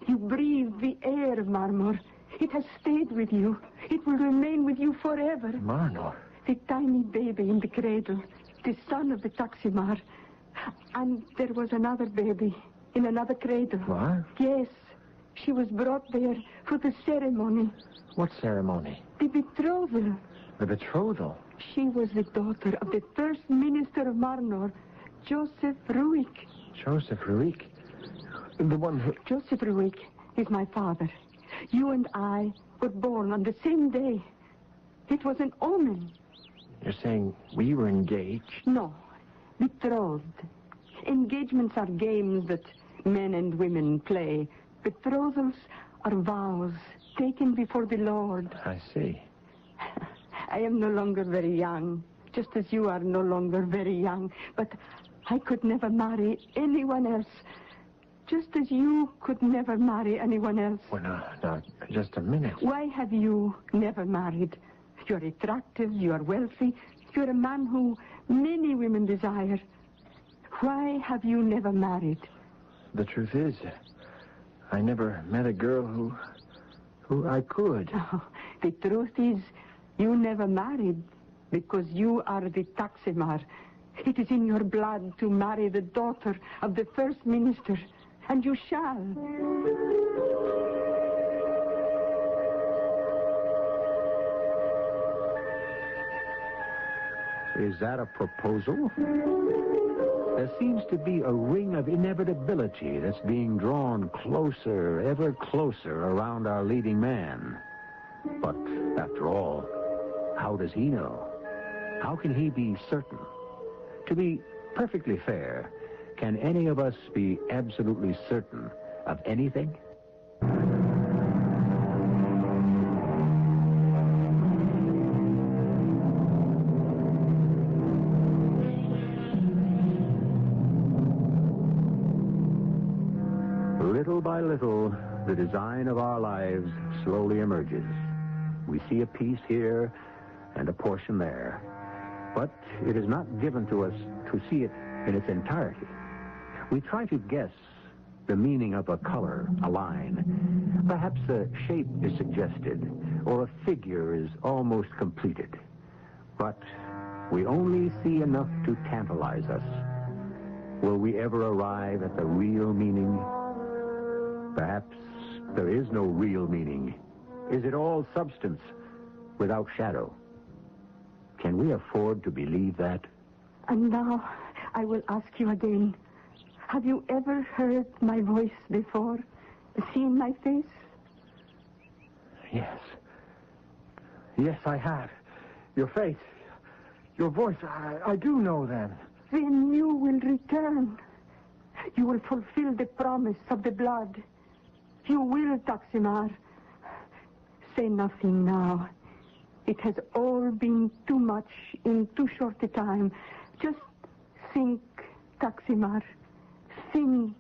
S21: You breathed the air of Marmor. It has stayed with you. It will remain with you forever.
S8: Marmor?
S21: The tiny baby in the cradle. The son of the Taksimar. And there was another baby in another cradle.
S8: What?
S21: Yes. She was brought there for the ceremony.
S8: What ceremony?
S21: The betrothal.
S8: The betrothal?
S21: She was the daughter of the first minister of Marmor, Joseph Ruik.
S8: Joseph Ruik? The one who...
S21: Joseph Ruik is my father. You and I were born on the same day. It was an omen.
S8: You're saying we were engaged?
S21: No, betrothed. Engagements are games that men and women play. Betrothals are vows taken before the Lord.
S8: I see.
S21: I am no longer very young, just as you are no longer very young. But I could never marry anyone else, just as you could never marry anyone else.
S8: Well, now, just a minute.
S21: Why have you never married? You're attractive, you are wealthy, you're a man who many women desire. Why have you never married?
S8: The truth is, I never met a girl who I could.
S21: Oh, the truth is, you never married because you are the Taximar. It is in your blood to marry the daughter of the first minister, and you shall.
S1: Is that a proposal? There seems to be a ring of inevitability that's being drawn closer, ever closer around our leading man. But after all, how does he know? How can he be certain? To be perfectly fair, can any of us be absolutely certain of anything? Little by little, the design of our lives slowly emerges. We see a piece here and a portion there. But it is not given to us to see it in its entirety. We try to guess the meaning of a color, a line. Perhaps a shape is suggested, or a figure is almost completed. But we only see enough to tantalize us. Will we ever arrive at the real meaning? Perhaps there is no real meaning. Is it all substance without shadow? Can we afford to believe that?
S21: And now, I will ask you again. Have you ever heard my voice before? Seen my face?
S8: Yes. Yes, I have. Your face. Your voice. I do know them.
S21: Then you will return. You will fulfill the promise of the blood. You will, Taximar. Say nothing now. It has all been too much in too short a time. Just think, Taximar. Think.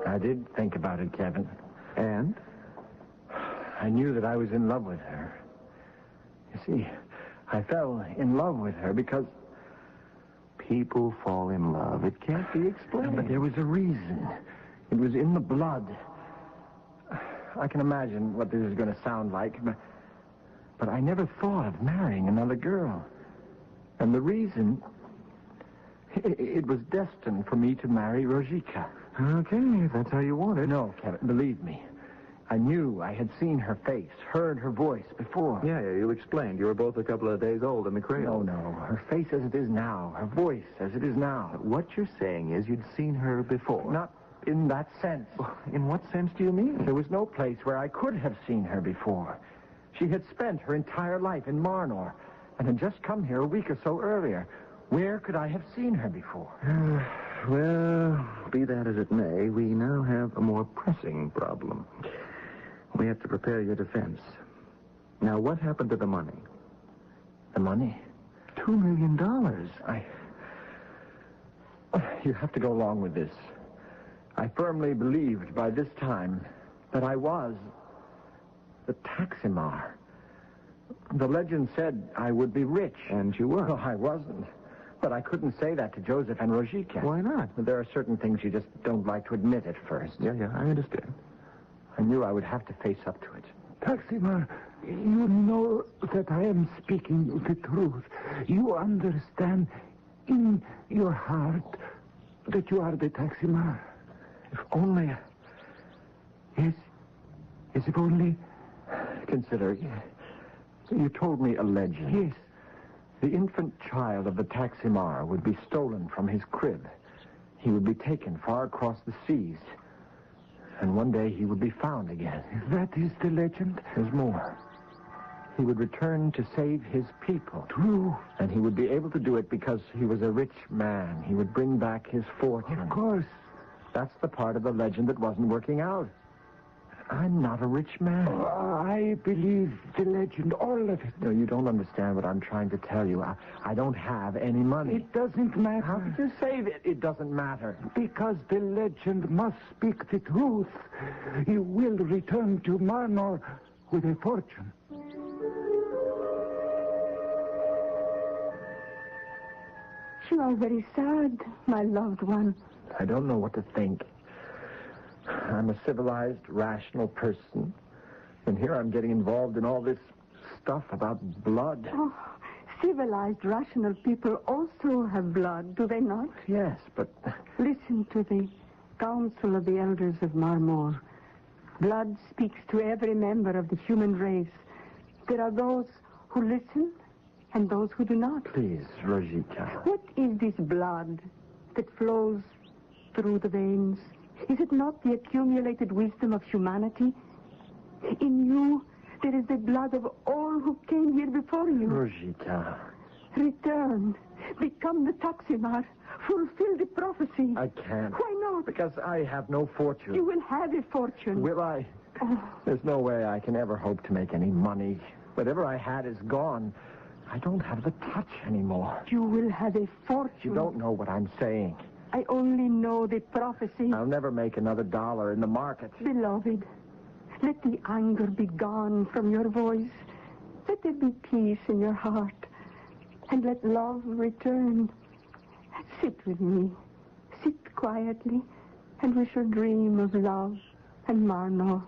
S8: I did think about it, Kevin. And I knew that I was in love with her. You see, I fell in love with her because people fall in love. It can't be explained. But there was a reason. It was in the blood. I can imagine what this is going to sound like, but I never thought of marrying another girl. And the reason, it was destined for me to marry Rojika. Okay, if that's how you want it. No, Kevin, believe me. I knew I had seen her face, heard her voice before.
S23: Yeah, you explained. You were both a couple of days old in the cradle.
S8: No. Her face as it is now. Her voice as it is now.
S23: What you're saying is you'd seen her before.
S8: Not in that sense.
S23: In what sense do you mean?
S8: There was no place where I could have seen her before. She had spent her entire life in Marnor and had just come here a week or so earlier. Where could I have seen her before?
S23: Well, be that as it may, we now have a more pressing problem. We have to prepare your defense. Now, what happened to the money?
S8: The money? $2 million. You have to go along with this. I firmly believed by this time that I was the Taximar. The legend said I would be rich.
S23: And you were.
S8: Well, I wasn't. But I couldn't say that to Joseph and Rojika.
S23: Why not?
S8: There are certain things you just don't like to admit at first.
S23: Yeah, I understand.
S8: I knew I would have to face up to it.
S22: Taximar, you know that I am speaking the truth. You understand in your heart that you are the Taximar.
S8: If only...
S22: Yes, if only...
S8: Consider, you told me a legend.
S22: Yes.
S8: The infant child of the Taximar would be stolen from his crib. He would be taken far across the seas. And one day he would be found again.
S22: That is the legend?
S8: There's more. He would return to save his people.
S22: True.
S8: And he would be able to do it because he was a rich man. He would bring back his fortune.
S22: Of course.
S8: That's the part of the legend that wasn't working out. I'm not a rich man.
S22: I believe the legend, all of it.
S8: No, you don't understand what I'm trying to tell you. I don't have any money.
S22: It doesn't matter.
S8: How did you say that it doesn't matter?
S22: Because the legend must speak the truth. You will return to Marnor with a fortune.
S21: You are very sad, my loved one.
S8: I don't know what to think. I'm a civilized, rational person. And here I'm getting involved in all this stuff about blood.
S21: Oh, civilized, rational people also have blood, do they not?
S8: Yes, but...
S21: Listen to the Council of the Elders of Marmor. Blood speaks to every member of the human race. There are those who listen and those who do not.
S8: Please, Rosita.
S21: What is this blood that flows through the veins? Is it not the accumulated wisdom of humanity? In you, there is the blood of all who came here before you.
S8: Rosita.
S21: Return. Become the Taximar. Fulfill the prophecy.
S8: I can't.
S21: Why not?
S8: Because I have no fortune.
S21: You will have a fortune.
S8: Will I?
S21: Oh.
S8: There's no way I can ever hope to make any money. Whatever I had is gone. I don't have the touch anymore.
S21: You will have a fortune.
S8: You don't know what I'm saying.
S21: I only know the prophecy.
S8: I'll never make another dollar in the market.
S21: Beloved, let the anger be gone from your voice. Let there be peace in your heart. And let love return. Sit with me. Sit quietly, and we shall dream of love and Marnor.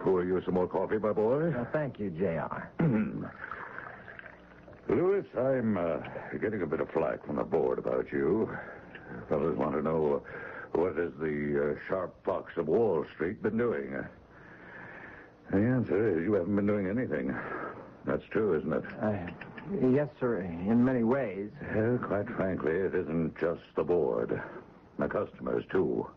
S14: Pour you some more coffee, my boy?
S8: Thank you, J.R.
S14: Louis, I'm getting a bit of flack from the board about you. Fellas want to know what has the sharp fox of Wall Street been doing. The answer is you haven't been doing anything. That's true, isn't it?
S8: Yes, sir, in many ways.
S14: Well, quite frankly, it isn't just the board. The customers, too.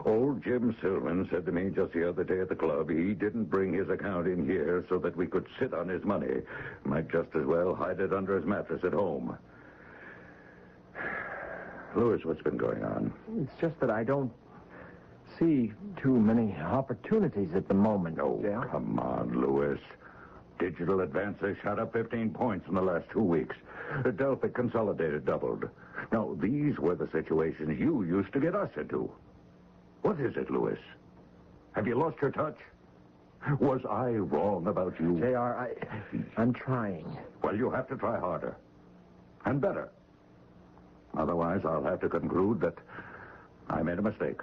S14: Old Jim Sylvan said to me just the other day at the club he didn't bring his account in here so that we could sit on his money. Might just as well hide it under his mattress at home. Louis, what's been going on?
S8: It's just that I don't see too many opportunities at the moment.
S14: Oh,
S8: J.R.
S14: come on, Louis. Digital advances shot up 15 points in the last 2 weeks. Delphi Consolidated doubled. Now, these were the situations you used to get us into. What is it, Louis? Have you lost your touch? Was I wrong about you?
S8: J.R., I'm trying.
S14: Well, you have to try harder. And better. Otherwise, I'll have to conclude that I made a mistake.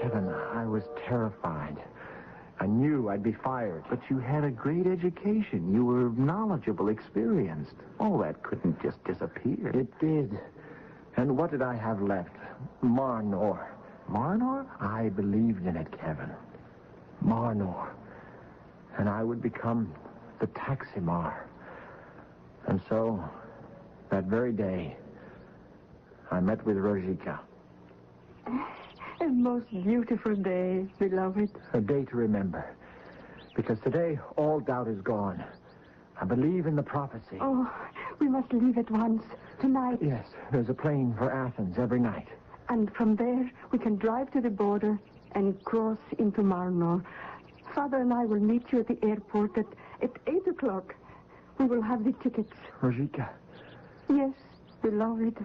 S8: Kevin, I was terrified. I knew I'd be fired.
S23: But you had a great education. You were knowledgeable, experienced. All that couldn't just disappear.
S8: It did. And what did I have left? Marnor.
S23: Marnor?
S8: I believed in it, Kevin. Marnor. And I would become the Taximar. And so, that very day, I met with Rosika.
S21: A most beautiful day, beloved.
S8: A day to remember. Because today, all doubt is gone. I believe in the prophecy.
S21: Oh, we must leave at once. Tonight.
S8: Yes, there's a plane for Athens every night.
S21: And from there, we can drive to the border and cross into Marnor. Father and I will meet you at the airport at 8 o'clock. We will have the tickets.
S8: Rosika.
S21: Yes, beloved.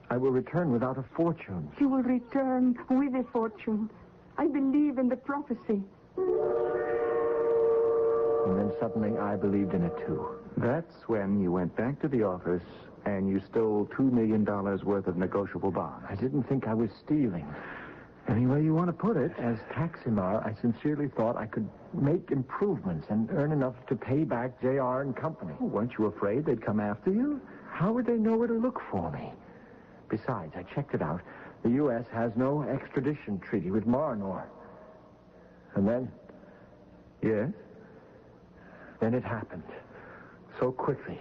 S8: I will return without a fortune.
S21: You will return with a fortune. I believe in the prophecy.
S8: And then suddenly I believed in it, too.
S23: That's when you went back to the office and you stole $2 million worth of negotiable bonds.
S8: I didn't think I was stealing.
S23: Any way you want to put it.
S8: As Taximar, I sincerely thought I could make improvements and earn enough to pay back J.R. and company.
S23: Weren't you afraid they'd come after you?
S8: How would they know where to look for me? Besides, I checked it out. The U.S. has no extradition treaty with Marnor. And then?
S23: Yes?
S8: Then it happened. So quickly.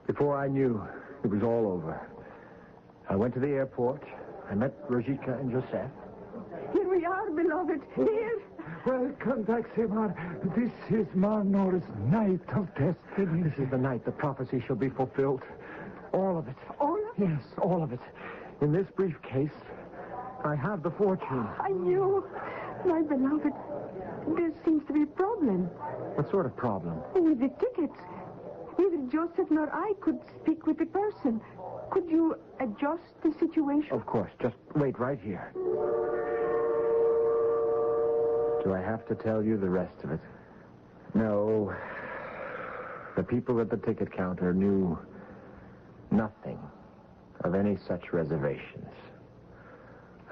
S8: Before I knew, it was all over. I went to the airport. I met Rosika and Joseph.
S21: Here we are, beloved. Here.
S22: Welcome, Taximar. This is Marnor's night of destiny.
S8: This is the night the prophecy shall be fulfilled. All of it.
S21: All of it?
S8: Yes, all of it. In this briefcase, I have the fortune.
S21: I knew. My beloved, there seems to be a problem.
S8: What sort of problem?
S21: With the tickets. Neither Joseph nor I could speak with the person. Could you adjust the situation?
S8: Of course. Just wait right here. Do I have to tell you the rest of it? No. The people at the ticket counter knew nothing of any such reservations.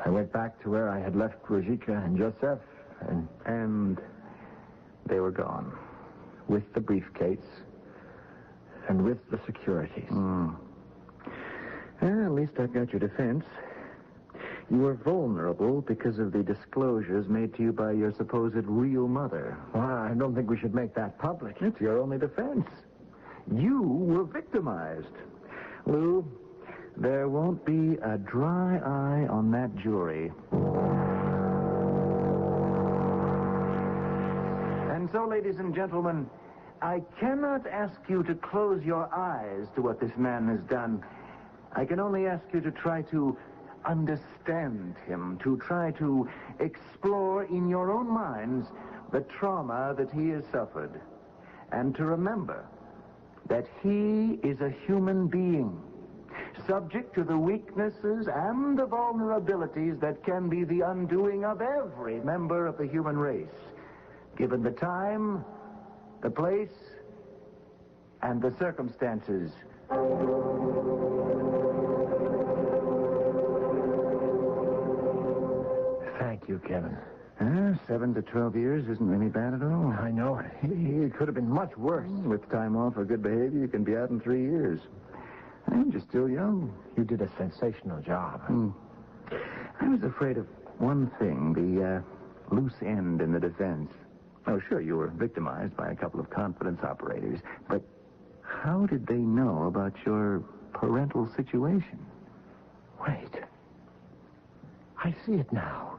S8: I went back to where I had left Ruzhika and Joseph, and they were gone. With the briefcase and with the securities.
S12: Well, at least I've got your defense. You were vulnerable because of the disclosures made to you by your supposed real mother.
S8: Well, I don't think we should make that public.
S12: It's your only defense. You were victimized. Lou, there won't be a dry eye on that jury. And so, ladies and gentlemen, I cannot ask you to close your eyes to what this man has done. I can only ask you to try to understand him, to try to explore in your own minds the trauma that he has suffered, and to remember that he is a human being, subject to the weaknesses and the vulnerabilities that can be the undoing of every member of the human race, given the time, the place, and the circumstances.
S8: Thank you, Kevin.
S12: 7 to 12 years isn't really bad at all.
S8: I know. It could have been much worse.
S12: With time off for good behavior, you can be out in 3 years. And you're still young.
S8: You did a sensational job.
S12: I was afraid of one thing, the loose end in the defense. Oh, sure, you were victimized by a couple of confidence operators, but how did they know about your parental situation?
S8: Wait. I see it now.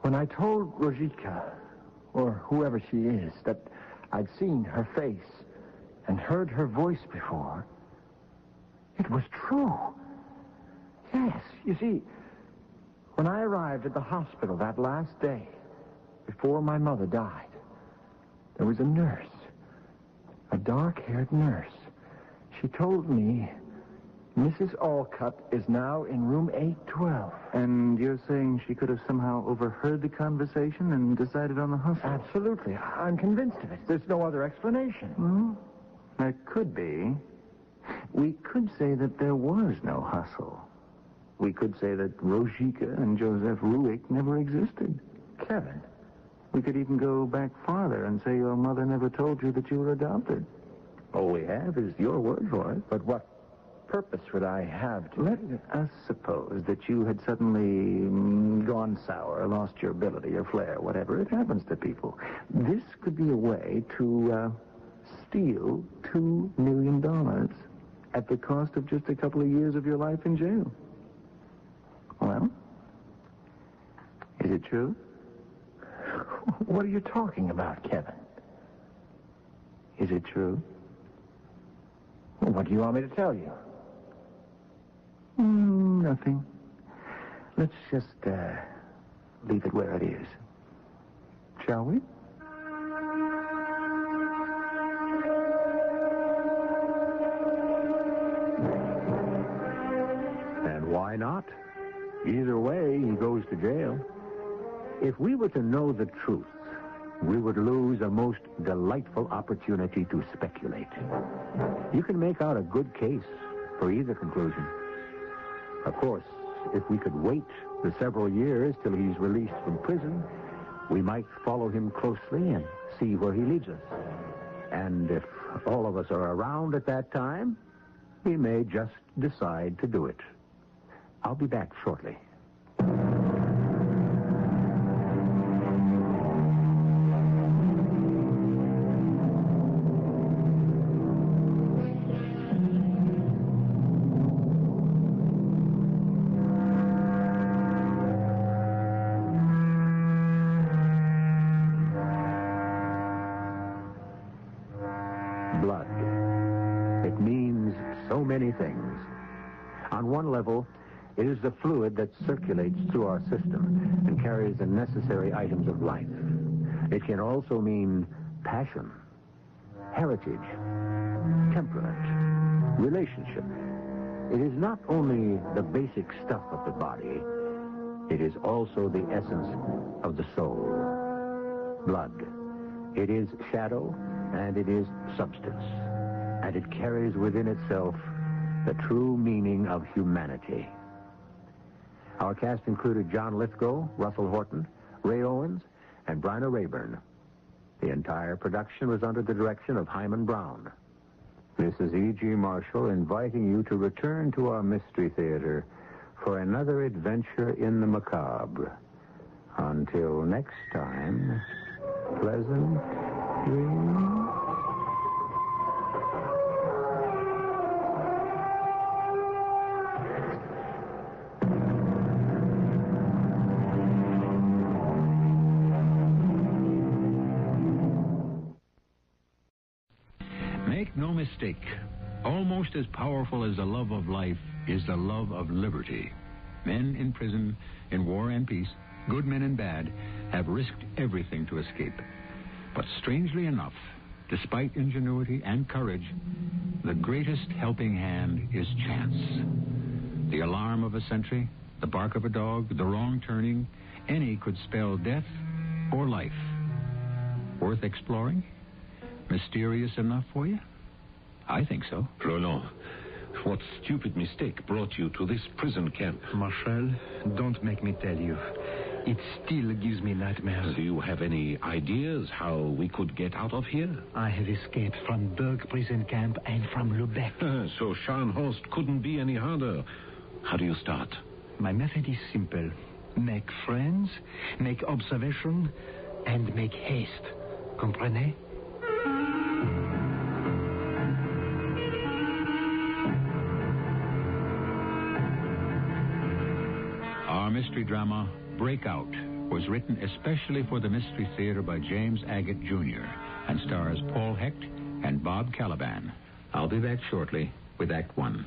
S8: When I told Ruzhika, or whoever she is, that I'd seen her face and heard her voice before, it was true. Yes, you see, when I arrived at the hospital that last day, before my mother died, there was a nurse, a dark-haired nurse. She told me Mrs. Alcott is now in room 812.
S12: And you're saying she could have somehow overheard the conversation and decided on the hustle?
S8: Absolutely. I'm convinced of it. There's no other explanation.
S12: There could be. We could say that there was no hustle. We could say that Ruzhika and Joseph Ruick never existed.
S8: Kevin.
S12: We could even go back farther and say your mother never told you that you were adopted. All we have is your word for it.
S8: But what purpose would I have to...
S12: Let us suppose that you had suddenly gone sour, lost your ability, your flair, whatever. It happens to people. This could be a way to steal $2 million at the cost of just a couple of years of your life in jail. Well, is it true?
S8: What are you talking about, Kevin?
S12: Is it true?
S8: Well, what do you want me to tell you?
S12: Nothing. Let's just leave it where it is. Shall we?
S1: And why not? Either way, he goes to jail. If we were to know the truth, we would lose a most delightful opportunity to speculate. You can make out a good case for either conclusion. Of course, if we could wait the several years till he's released from prison, we might follow him closely and see where he leads us. And if all of us are around at that time, we may just decide to do it. I'll be back shortly. Blood. It means so many things. On one level, it is the fluid that circulates through our system and carries the necessary items of life. It can also mean passion, heritage, temperament, relationship. It is not only the basic stuff of the body, it is also the essence of the soul. Blood. It is shadow, and it is substance. And it carries within itself the true meaning of humanity. Our cast included John Lithgow, Russell Horton, Ray Owens, and Bryna Rayburn. The entire production was under the direction of Hyman Brown. This is E.G. Marshall inviting you to return to our Mystery Theater for another adventure in the macabre. Until next time, pleasant dreams.
S18: Make no mistake, almost as powerful as the love of life is the love of liberty. Men in prison, in war and peace, good men and bad, have risked everything to escape. But strangely enough, despite ingenuity and courage, the greatest helping hand is chance. The alarm of a sentry, the bark of a dog, the wrong turning, any could spell death or life. Worth exploring? Mysterious enough for you? I think so.
S11: Roland, what stupid mistake brought you to this prison camp?
S16: Marshal, don't make me tell you. It still gives me nightmares.
S11: Do you have any ideas how we could get out of here?
S16: I have escaped from Berg prison camp and from Lubeck.
S11: So Scharnhorst couldn't be any harder. How do you start?
S16: My method is simple. Make friends, make observation, and make haste. Comprenez?
S18: Our mystery drama, Breakout, was written especially for the Mystery Theater by James Agate, Jr. and stars Paul Hecht and Bob Caliban. I'll be back shortly with Act One.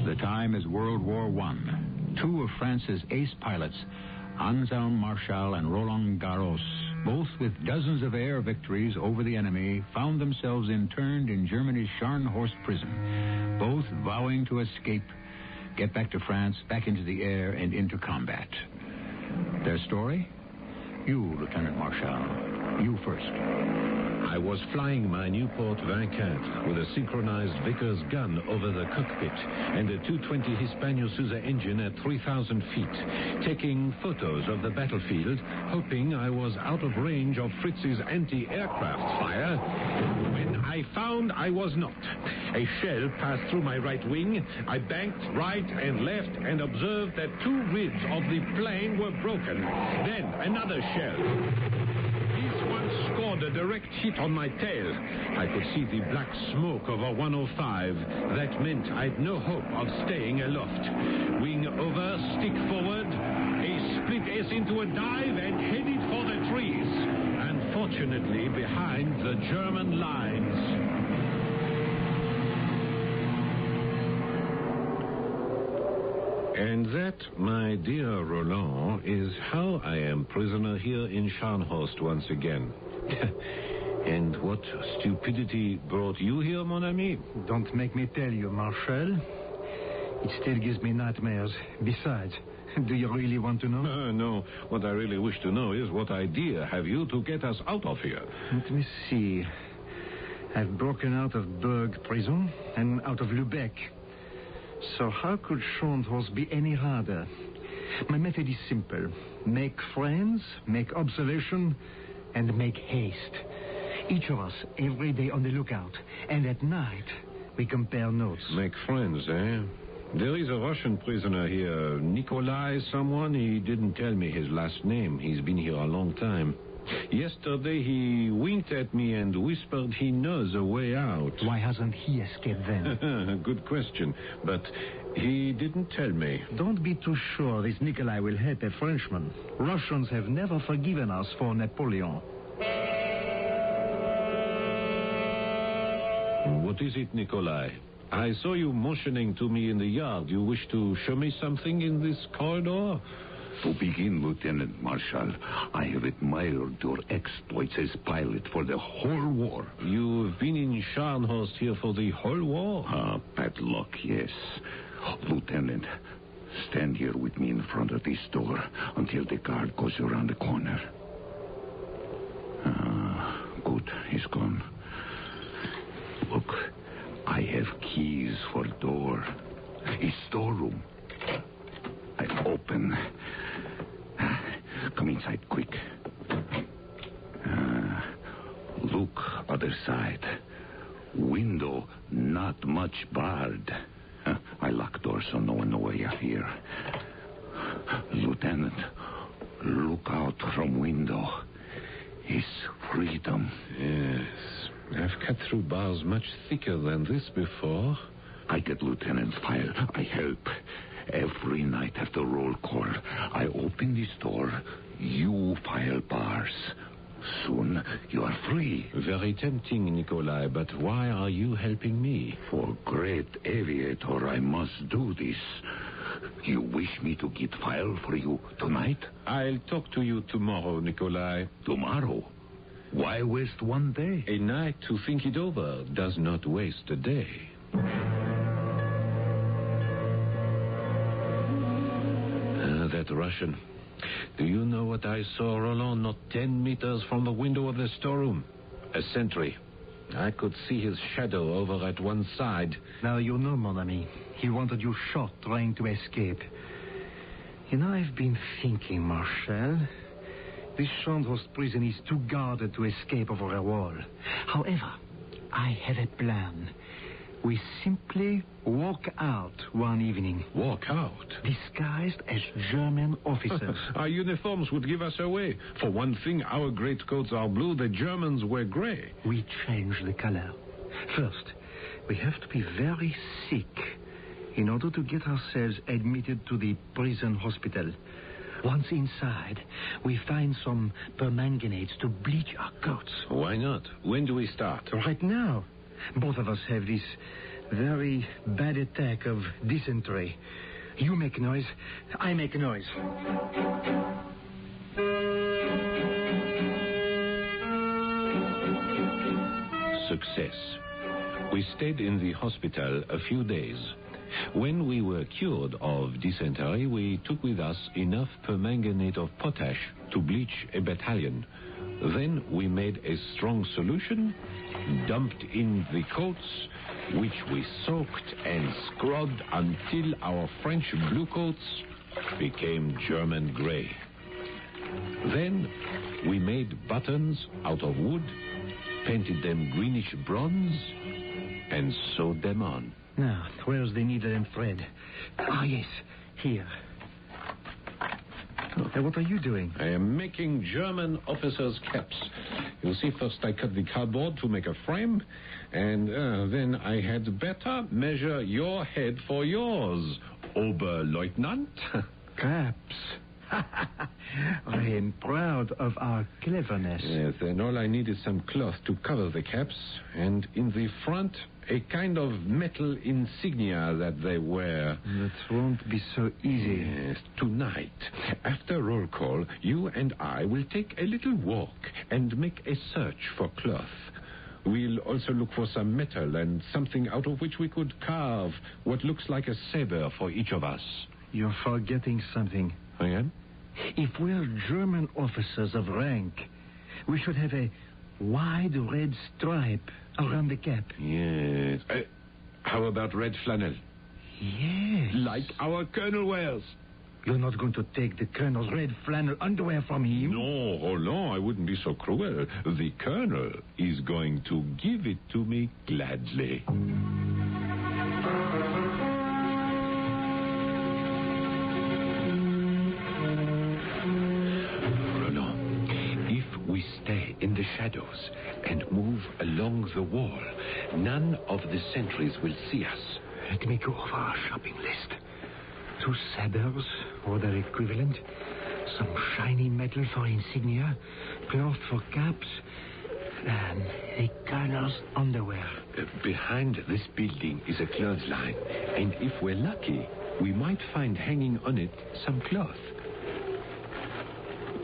S18: The time is World War I. Two of France's ace pilots, Anselme Marshall and Roland Garros, both with dozens of air victories over the enemy, found themselves interned in Germany's Scharnhorst prison, both vowing to escape, get back to France, back into the air, and into combat. Their story? You, Lieutenant Marshall. You first.
S11: I was flying my Newport 24 with a synchronized Vickers gun over the cockpit and a 220 Hispano Suiza engine at 3,000 feet, taking photos of the battlefield, hoping I was out of range of Fritz's anti-aircraft fire, when I found I was not. A shell passed through my right wing. I banked right and left and observed that two ribs of the plane were broken. Then another shell. Scored a direct hit on my tail. I could see the black smoke of a 105. That meant I'd no hope of staying aloft. Wing over, stick forward, a split S into a dive and headed for the trees. Unfortunately, behind the German lines. And that, my dear Roland, is how I am prisoner here in Scharnhorst once again. And what stupidity brought you here, mon ami?
S16: Don't make me tell you, Marshal. It still gives me nightmares. Besides, do you really want to know?
S11: No. What I really wish to know is what idea have you to get us out of here?
S16: Let me see. I've broken out of Berg prison and out of Lubeck. So how could Scharnhorst be any harder? My method is simple. Make friends, make observation, and make haste. Each of us, every day on the lookout. And at night, we compare notes.
S11: Make friends, eh? There is a Russian prisoner here, Nikolai someone. He didn't tell me his last name. He's been here a long time. Yesterday, he winked at me and whispered he knows a way out.
S16: Why hasn't he escaped then?
S11: Good question, but he didn't tell me.
S16: Don't be too sure this Nikolai will help a Frenchman. Russians have never forgiven us for Napoleon.
S11: What is it, Nikolai? I saw you motioning to me in the yard. You wish to show me something in this corridor?
S14: To begin, Lieutenant Marshal, I have admired your exploits as pilot for the whole war.
S11: You've been in Scharnhorst here for the whole war?
S14: Bad luck, yes. Lieutenant, stand here with me in front of this door until the guard goes around the corner. Good, he's gone. Look, I have keys for door. A storeroom. I open. Come inside, quick. Look, other side. Window not much barred. I lock door so no one know where you're here. Lieutenant, look out from window. It's freedom.
S11: Yes. I've cut through bars much thicker than this before.
S14: I get Lieutenant's file. I help. Every night after roll call, I open this door. You file bars. Soon you are free.
S11: Very tempting, Nikolai, but why are you helping me?
S14: For great aviator, I must do this. You wish me to get file for you tonight?
S11: I'll talk to you tomorrow, Nikolai.
S14: Tomorrow? Why waste one day?
S11: A night to think it over does not waste a day. That Russian. Do you know what I saw, Roland, not 10 meters from the window of the storeroom? A sentry. I could see his shadow over at one side.
S16: Now you know, mon ami, he wanted you shot trying to escape. You know, I've been thinking, Marshal. This Scharnhorst prison is too guarded to escape over a wall. However, I have a plan. We simply walk out one evening.
S11: Walk out?
S16: Disguised as German officers.
S11: Our uniforms would give us away. For one thing, our greatcoats are blue, the Germans wear gray.
S16: We change the color. First, we have to be very sick in order to get ourselves admitted to the prison hospital. Once inside, we find some permanganates to bleach our coats.
S11: Why not? When do we start?
S16: Right now. Both of us have this very bad attack of dysentery. You make noise, I make noise.
S11: Success. We stayed in the hospital a few days. When we were cured of dysentery, we took with us enough permanganate of potash to bleach a battalion. Then we made a strong solution, dumped in the coats, which we soaked and scrubbed until our French blue coats became German gray. Then we made buttons out of wood, painted them greenish bronze, and sewed them on.
S16: Now, where's the needle and thread? Ah, yes, here. What are you doing?
S11: I am making German officers' caps. You see, first I cut the cardboard to make a frame, and then I had better measure your head for yours, Oberleutnant.
S16: Caps. I am proud of our cleverness.
S11: Yes, and all I need is some cloth to cover the caps, and in the front, a kind of metal insignia that they wear.
S16: That won't be so easy.
S11: Yes, tonight, after roll call, you and I will take a little walk and make a search for cloth. We'll also look for some metal and something out of which we could carve what looks like a saber for each of us.
S16: You're forgetting something.
S11: I am?
S16: If we're German officers of rank, we should have a wide red stripe around the cap.
S11: Yes. How about red flannel?
S16: Yes.
S11: Like our colonel wears.
S16: You're not going to take the colonel's red flannel underwear from him?
S11: No, Roland, I wouldn't be so cruel. The colonel is going to give it to me gladly. We stay in the shadows and move along the wall. None of the sentries will see us.
S16: Let me go over our shopping list. 2 sabers, or their equivalent, some shiny metal for insignia, cloth for caps, and the colonel's underwear.
S11: Behind this building is a clothesline, and if we're lucky, we might find hanging on it some cloth.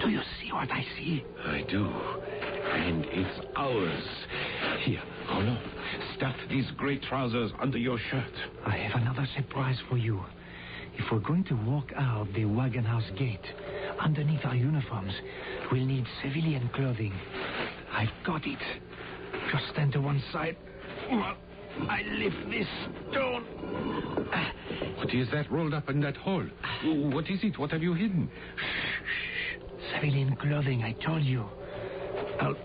S16: Do you see what I see?
S11: I do. And it's ours. Here, Roland, stuff these gray trousers under your shirt.
S16: I have another surprise for you. If we're going to walk out the wagon house gate, underneath our uniforms, we'll need civilian clothing. I've got it. Just stand to one side. I lift this stone.
S11: What is that rolled up in that hole? What is it? What have you hidden?
S16: Shh. Civilian clothing, I told you. I'll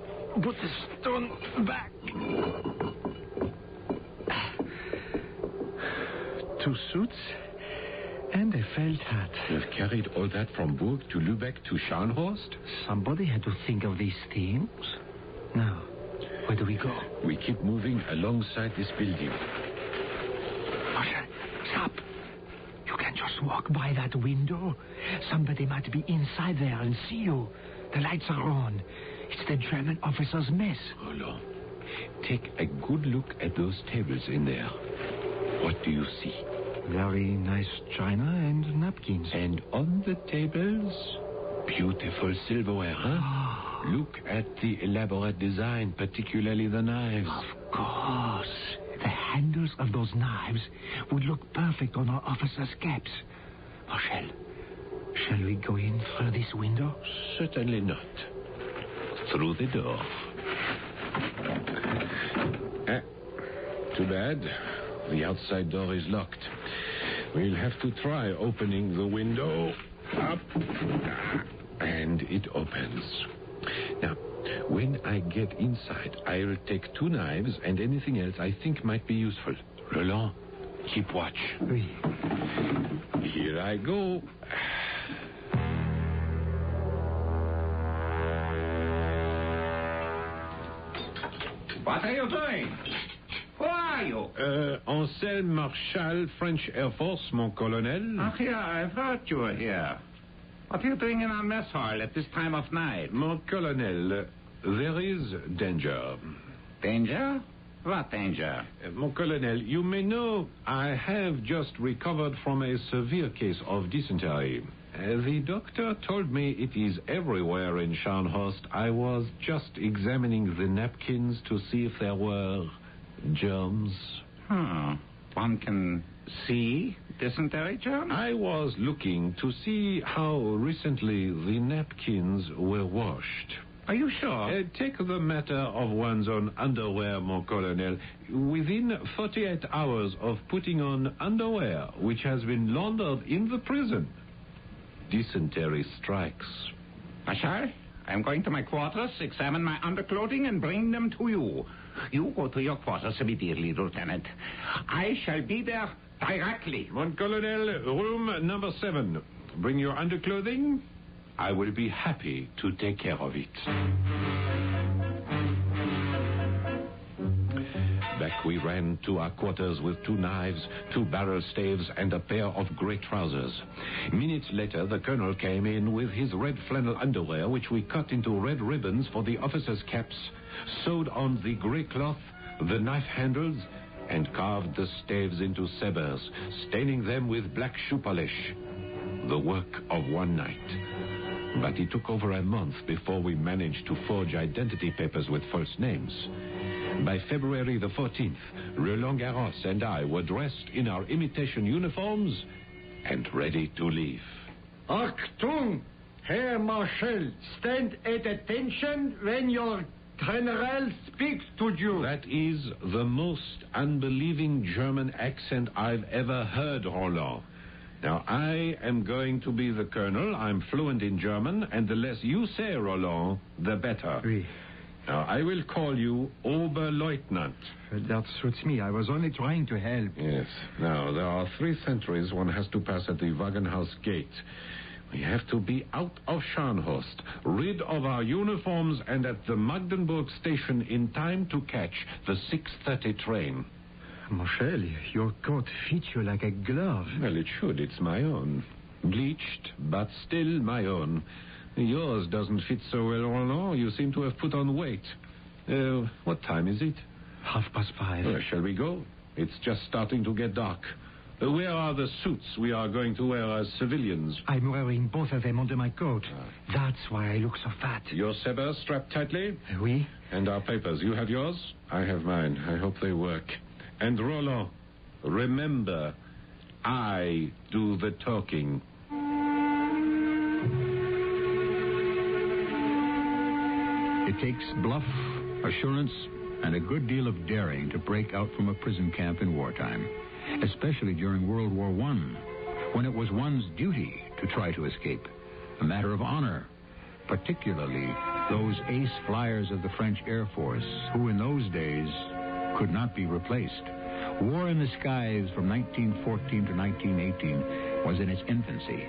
S16: put the stone back. 2 suits and a felt hat.
S11: You've carried all that from Bourg to Lubeck to Scharnhorst?
S16: Somebody had to think of these things. Now, where do we go?
S11: We keep moving alongside this building.
S16: Marshal, stop. You can't just walk by that window. Somebody might be inside there and see you. The lights are on. It's the German officer's mess.
S11: Roland, take a good look at those tables in there. What do you see?
S16: Very nice china and napkins.
S11: And on the tables, beautiful silverware, huh? Look at the elaborate design, particularly the knives.
S16: Of course. The handles of those knives would look perfect on our officers' caps. Marshal, shall we go in through this window?
S11: Certainly not. Through the door. Too bad. The outside door is locked. We'll have to try opening the window. Up. And it opens. Now, when I get inside, I'll take 2 knives and anything else I think might be useful. Roland, keep watch.
S16: Oui.
S11: Here I go.
S2: What are you doing? Who are you?
S11: Anselme Marshal, French Air Force, mon colonel.
S2: Ach, yeah, I've heard you were here. What are you doing in our mess hall at this time of night?
S11: Mon colonel, there is danger.
S2: Danger? What danger?
S11: Mon colonel, you may know I have just recovered from a severe case of dysentery. The doctor told me it is everywhere in Scharnhorst. I was just examining the napkins to see if there were germs.
S2: One can see dysentery germs?
S11: I was looking to see how recently the napkins were washed.
S2: Are you sure?
S11: Take the matter of one's own underwear, mon colonel. Within 48 hours of putting on underwear which has been laundered in the prison, dysentery strikes.
S2: Marshal, I'm going to my quarters, examine my underclothing, and bring them to you. You go to your quarters immediately, Lieutenant. I shall be there directly.
S11: Mon colonel, room number 7. Bring your underclothing. I will be happy to take care of it. Back we ran to our quarters with 2 knives, 2 barrel staves, and a pair of grey trousers. Minutes later, the colonel came in with his red flannel underwear, which we cut into red ribbons for the officers' caps, sewed on the grey cloth, the knife handles, and carved the staves into sabres, staining them with black shoe polish. The work of one night. But it took over a month before we managed to forge identity papers with false names. By February the 14th, Roland Garros and I were dressed in our imitation uniforms and ready to leave.
S15: Achtung! Herr Marshal, stand at attention when your general speaks to you.
S11: That is the most unbelieving German accent I've ever heard, Roland. Now, I am going to be the colonel. I'm fluent in German, and the less you say, Roland, the better.
S16: Oui.
S11: Now, I will call you Oberleutnant.
S16: That suits me. I was only trying to help.
S11: Yes. Now, there are 3 sentries one has to pass at the Wagenhaus gate. We have to be out of Scharnhorst, rid of our uniforms, and at the Magdeburg station in time to catch the 6:30 train.
S16: Marshal, your coat fits you like a glove.
S11: Well, it should. It's my own. Bleached, but still my own. Yours doesn't fit so well, Roland. You seem to have put on weight. What time is it?
S16: 5:30.
S11: Shall we go? It's just starting to get dark. Where are the suits we are going to wear as civilians?
S16: I'm wearing both of them under my coat. That's why I look so fat.
S11: Your SHEBA strapped tightly?
S16: Oui.
S11: And our papers. You have yours? I have mine. I hope they work. And Roland, remember, I do the talking.
S18: It takes bluff, assurance, and a good deal of daring to break out from a prison camp in wartime, especially during World War I, when it was one's duty to try to escape, a matter of honor, particularly those ace flyers of the French Air Force, who in those days could not be replaced. War in the skies from 1914 to 1918 was in its infancy,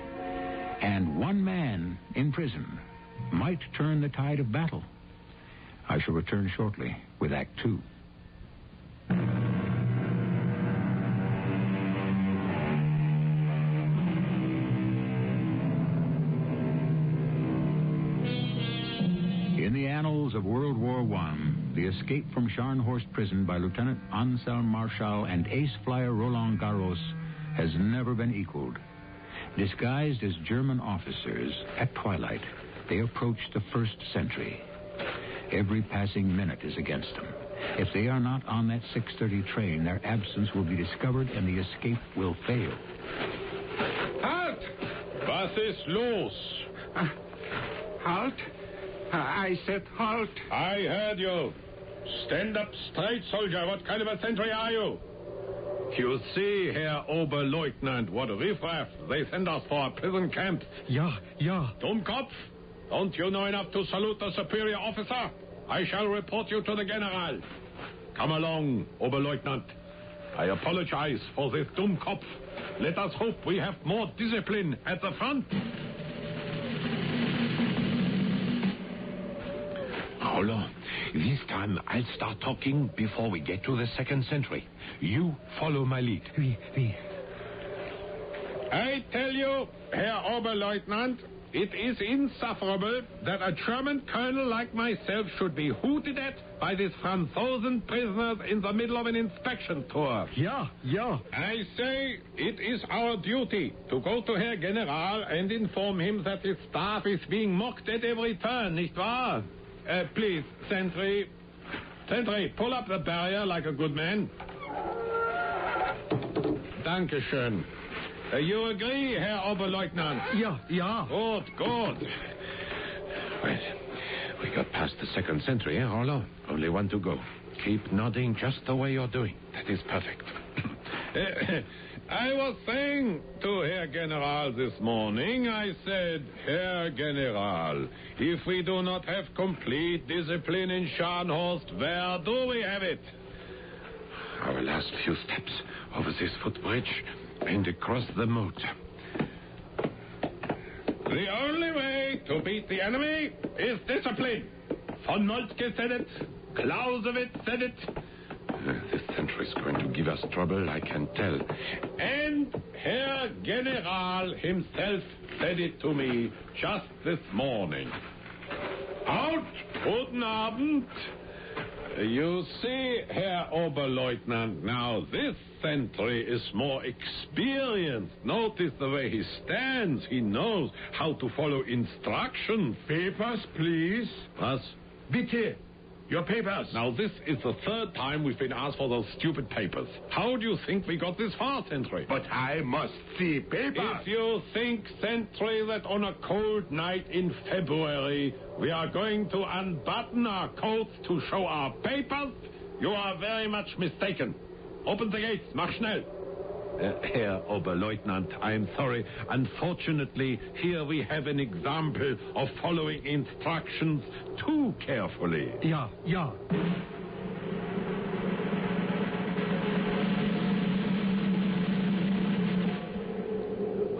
S18: and one man in prison might turn the tide of battle. I shall return shortly with Act 2. In the annals of World War I, the escape from Scharnhorst prison by Lieutenant Anselm Marschall and ace flyer Roland Garros has never been equaled. Disguised as German officers, at twilight, they approach the first sentry. Every passing minute is against them. If they are not on that 6:30 train, their absence will be discovered and the escape will fail.
S11: Halt! Was ist los?
S2: Halt? I said halt.
S11: I heard you. Stand up straight, soldier. What kind of a sentry are you? You see, Herr Oberleutnant, what riffraff. They send us for a prison camp.
S16: Ja.
S11: Dummkopf. Don't you know enough to salute the superior officer? I shall report you to the general. Come along, Oberleutnant. I apologize for this Dummkopf. Let us hope we have more discipline at the front.
S9: Roland, this time I'll start talking before we get to the second sentry. You follow my lead.
S16: Oui.
S11: I tell you, Herr Oberleutnant, it is insufferable that a German colonel like myself should be hooted at by these Franzosen prisoners in the middle of an inspection tour.
S16: Ja.
S11: I say it is our duty to go to Herr General and inform him that his staff is being mocked at every turn, nicht wahr? Please, sentry, pull up the barrier like a good man. Dankeschön. You agree, Herr Oberleutnant?
S16: Ja.
S11: Good.
S9: Well, we got past the second sentry, Roland? Only one to go. Keep nodding just the way you're doing. That is perfect.
S11: I was saying to Herr General this morning, I said, Herr General, if we do not have complete discipline in Scharnhorst, where do we have it?
S9: Our last few steps over this footbridge and across the moat.
S11: The only way to beat the enemy is discipline. Von Moltke said it. Clausewitz said it.
S9: This sentry is going to give us trouble, I can tell.
S11: And Herr General himself said it to me just this morning. Out, guten Abend. You see, Herr Oberleutnant, now this sentry is more experienced. Notice the way he stands. He knows how to follow instructions.
S15: Papers, please.
S11: Was?
S15: Bitte. Your papers.
S11: Now, this is the third time we've been asked for those stupid papers. How do you think we got this far, sentry?
S15: But I must see papers.
S11: If you think, sentry, that on a cold night in February we are going to unbutton our coats to show our papers, you are very much mistaken. Open the gates. Mach schnell. Herr Oberleutnant, I'm sorry. Unfortunately, here we have an example of following instructions too carefully.
S16: Ja.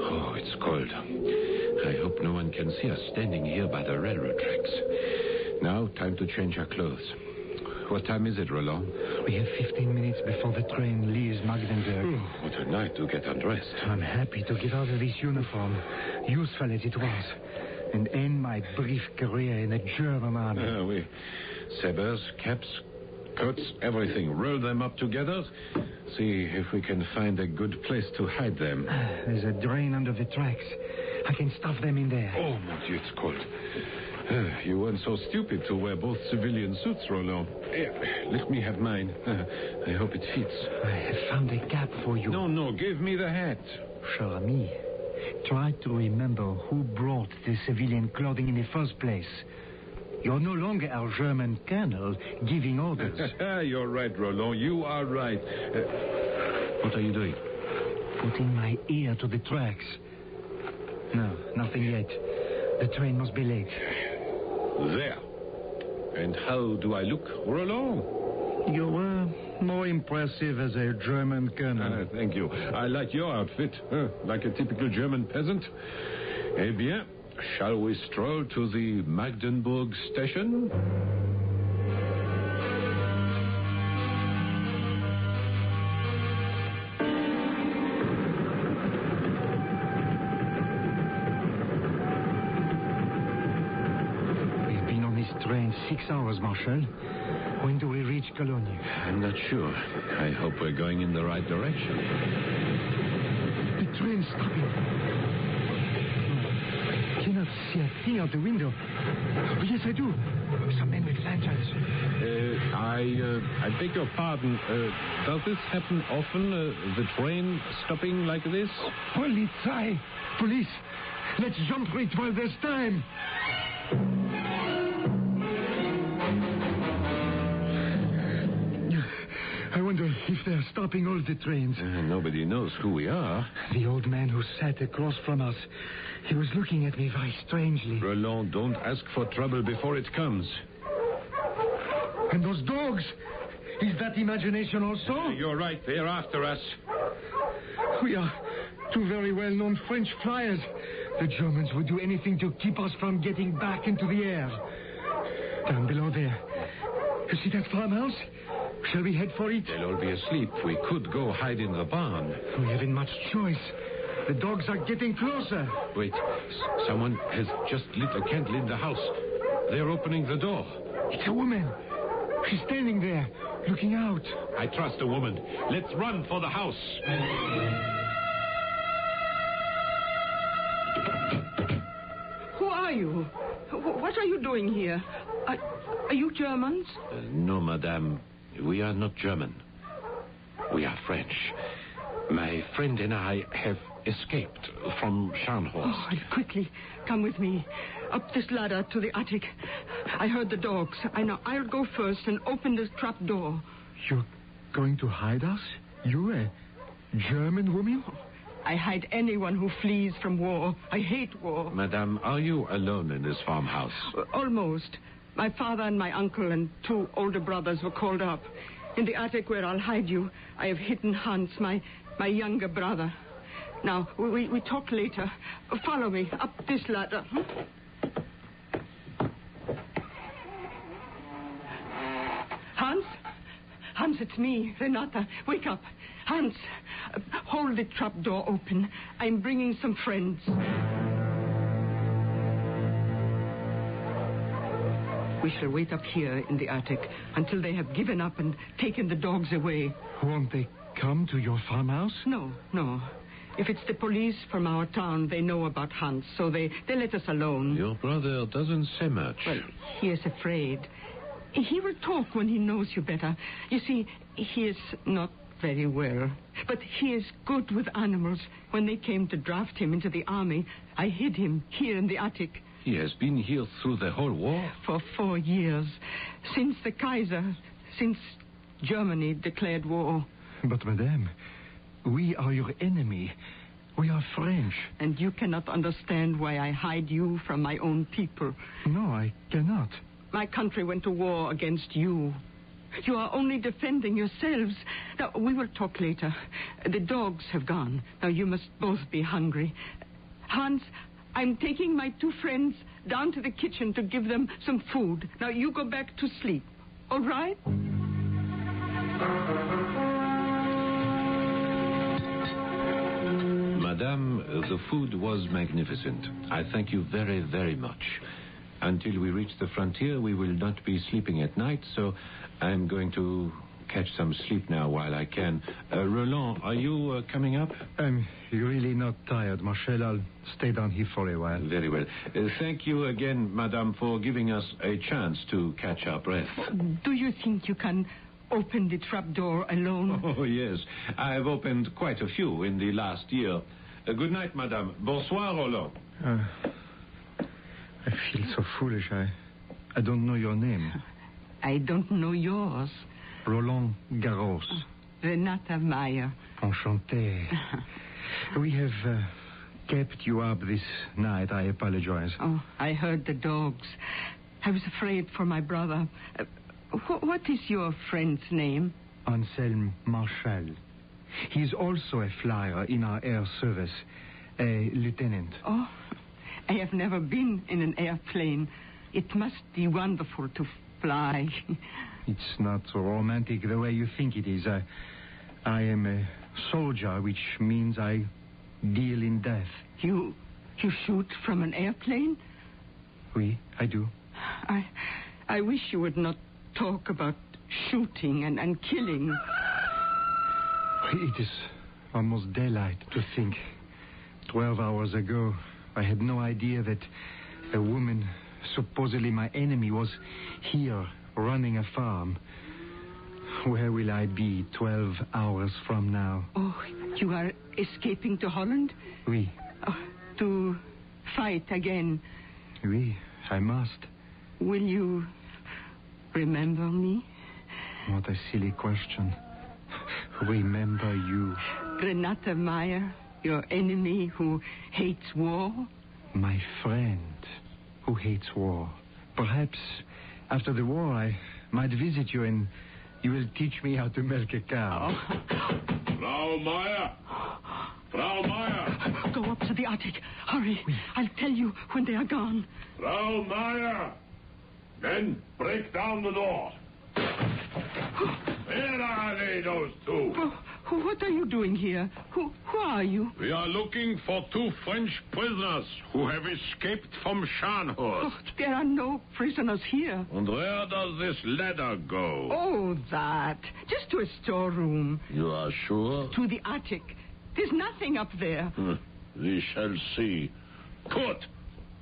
S9: Oh, it's cold. I hope no one can see us standing here by the railroad tracks. Now, time to change our clothes. What time is it, Roland?
S16: We have 15 minutes before the train leaves Magdeburg.
S9: What a night to get undressed.
S16: I'm happy to get out of this uniform, useful as it was, and end my brief career in the German army.
S9: Oui. Sabers, caps,
S11: Coats, everything. Roll them up together. See if we can find a good place to hide them.
S16: There's a drain under the tracks. I can stuff them in there.
S11: Oh, mon Dieu, it's cold. You weren't so stupid to wear both civilian suits, Roland. Here, let me have mine. I hope it fits.
S16: I have found a gap for you.
S11: No, give me the hat.
S16: Cher ami, try to remember who brought the civilian clothing in the first place. You're no longer our German colonel giving orders.
S11: You're right, Roland. You are right. What are you doing?
S16: Putting my ear to the tracks. No, nothing yet. The train must be late.
S11: There. And how do I look, Roland?
S16: You were more impressive as a German colonel.
S11: Thank you. I like your outfit. Like a typical German peasant. Eh bien, shall we stroll to the Magdeburg station?
S16: We've been on this train 6 hours, Marshal. When do we reach Cologne?
S11: I'm not sure. I hope we're going in the right direction.
S16: The train's stopping. I cannot see a thing out the window. Oh, yes, I do. Some men with lanterns.
S11: I beg your pardon. Does this happen often? The train stopping like this?
S16: Polizei! Police! Let's jump for it while there's time! I wonder if they're stopping all the trains.
S11: Nobody knows who we are.
S16: The old man who sat across from us, he was looking at me very strangely.
S11: Roland, don't ask for trouble before it comes.
S16: And those dogs, is that imagination also?
S11: You're right, they're after us.
S16: We are two very well-known French flyers. The Germans would do anything to keep us from getting back into the air. Down below there. You see that farmhouse? Shall we head for it?
S11: They'll all be asleep. We could go hide in the barn.
S16: We haven't much choice. The dogs are getting closer.
S11: Wait, someone has just lit a candle in the house. They're opening the door.
S16: It's a woman. She's standing there, looking out.
S11: I trust a woman. Let's run for the house.
S10: Who are you? What are you doing here? Are you Germans?
S11: No, madame. We are not German. We are French. My friend and I have escaped from Scharnhorst.
S10: Oh, quickly, come with me. Up this ladder to the attic. I heard the dogs. I'll go first and open the trap door.
S16: You're going to hide us? You, a German woman?
S10: I hide anyone who flees from war. I hate war.
S11: Madame, are you alone in this farmhouse?
S10: Almost. My father and my uncle and 2 older brothers were called up. In the attic where I'll hide you, I have hidden Hans, my younger brother. Now, we talk later. Follow me up this ladder. Hans, it's me, Renata. Wake up. Hans, hold the trap door open. I'm bringing some friends. We shall wait up here in the attic until they have given up and taken the dogs away.
S16: Won't they come to your farmhouse?
S10: No. If it's the police from our town, they know about Hans, so they let us alone.
S11: Your brother doesn't say much.
S10: Well, he is afraid. He will talk when he knows you better. You see, he is not very well, but he is good with animals. When they came to draft him into the army, I hid him here in the attic.
S11: He has been here through the whole war?
S10: For 4 years. Since the Kaiser, since Germany declared war.
S16: But, madame, we are your enemy. We are French.
S10: And you cannot understand why I hide you from my own people.
S16: No, I cannot.
S10: My country went to war against you. You are only defending yourselves. Now, we will talk later. The dogs have gone. Now, you must both be hungry. Hans, I'm taking my 2 friends down to the kitchen to give them some food. Now, you go back to sleep. All right?
S11: Madame, the food was magnificent. I thank you very, very much.
S9: Until we reach the frontier, we will not be sleeping at night, so I'm going to catch some sleep now while I can. Roland, are you coming up?
S16: I'm really not tired, Marshal. I'll stay down here for a while.
S9: Very well. Thank you again, Madame, for giving us a chance to catch our breath.
S10: Do you think you can open the trapdoor alone?
S9: Oh, yes. I've opened quite a few in the last year. Good night, Madame. Bonsoir, Roland.
S16: I feel so foolish. I don't know your name.
S10: I don't know yours.
S16: Roland Garros.
S10: Renata Meyer.
S16: Enchanté. We have kept you up this night. I apologize.
S10: Oh, I heard the dogs. I was afraid for my brother. What is your friend's name?
S16: Anselm Marshal. He's also a flyer in our air service, a lieutenant.
S10: Oh, I have never been in an airplane. It must be wonderful to fly.
S16: It's not so romantic the way you think it is. I am a soldier, which means I deal in death.
S10: You shoot from an airplane?
S16: Oui, I do.
S10: I wish you would not talk about shooting and killing.
S16: It is almost daylight to think. 12 hours ago, I had no idea that a woman, supposedly my enemy, was here running a farm. Where will I be 12 hours from now?
S10: Oh, you are escaping to Holland?
S16: Oui.
S10: Oh, to fight again?
S16: Oui, I must.
S10: Will you remember me?
S16: What a silly question. Remember you.
S10: Renata Meyer, your enemy who hates war?
S16: My friend who hates war. Perhaps after the war I might visit you and you will teach me how to milk a cow.
S9: Frau Meyer! Frau Meyer!
S10: Go up to the attic. Hurry. Oui. I'll tell you when they are gone.
S9: Frau Meyer! Men, break down the door. Where are they, those two?
S10: What are you doing here? Who are you?
S9: We are looking for 2 French prisoners who have escaped from Scharnhorst.
S10: Oh, there are no prisoners here.
S9: And where does this ladder go?
S10: Oh, that. Just to a storeroom.
S9: You are sure?
S10: To the attic. There's nothing up there.
S9: We shall see. Kurt,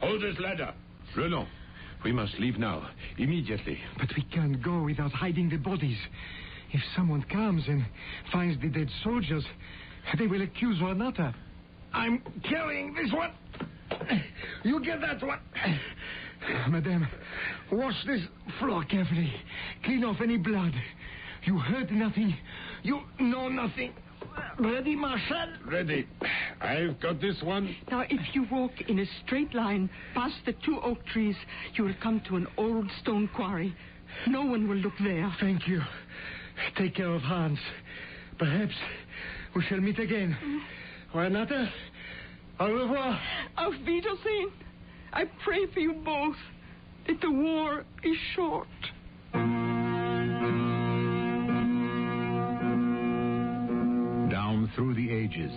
S9: hold this ladder. Renaud, we must leave now, immediately.
S16: But we can't go without hiding the bodies. If someone comes and finds the dead soldiers, they will accuse Renata.
S15: I'm killing this one. You get that one.
S16: Madame, wash this floor carefully. Clean off any blood. You heard nothing.
S15: You know nothing. Ready, Marshal?
S9: Ready. I've got this one.
S10: Now, if you walk in a straight line past the 2 oak trees, you will come to an old stone quarry. No one will look there.
S16: Thank you. Take care of Hans. Perhaps we shall meet again. Renata, au revoir.
S10: Auf Wiedersehen. I pray for you both that the war is short.
S18: Down through the ages,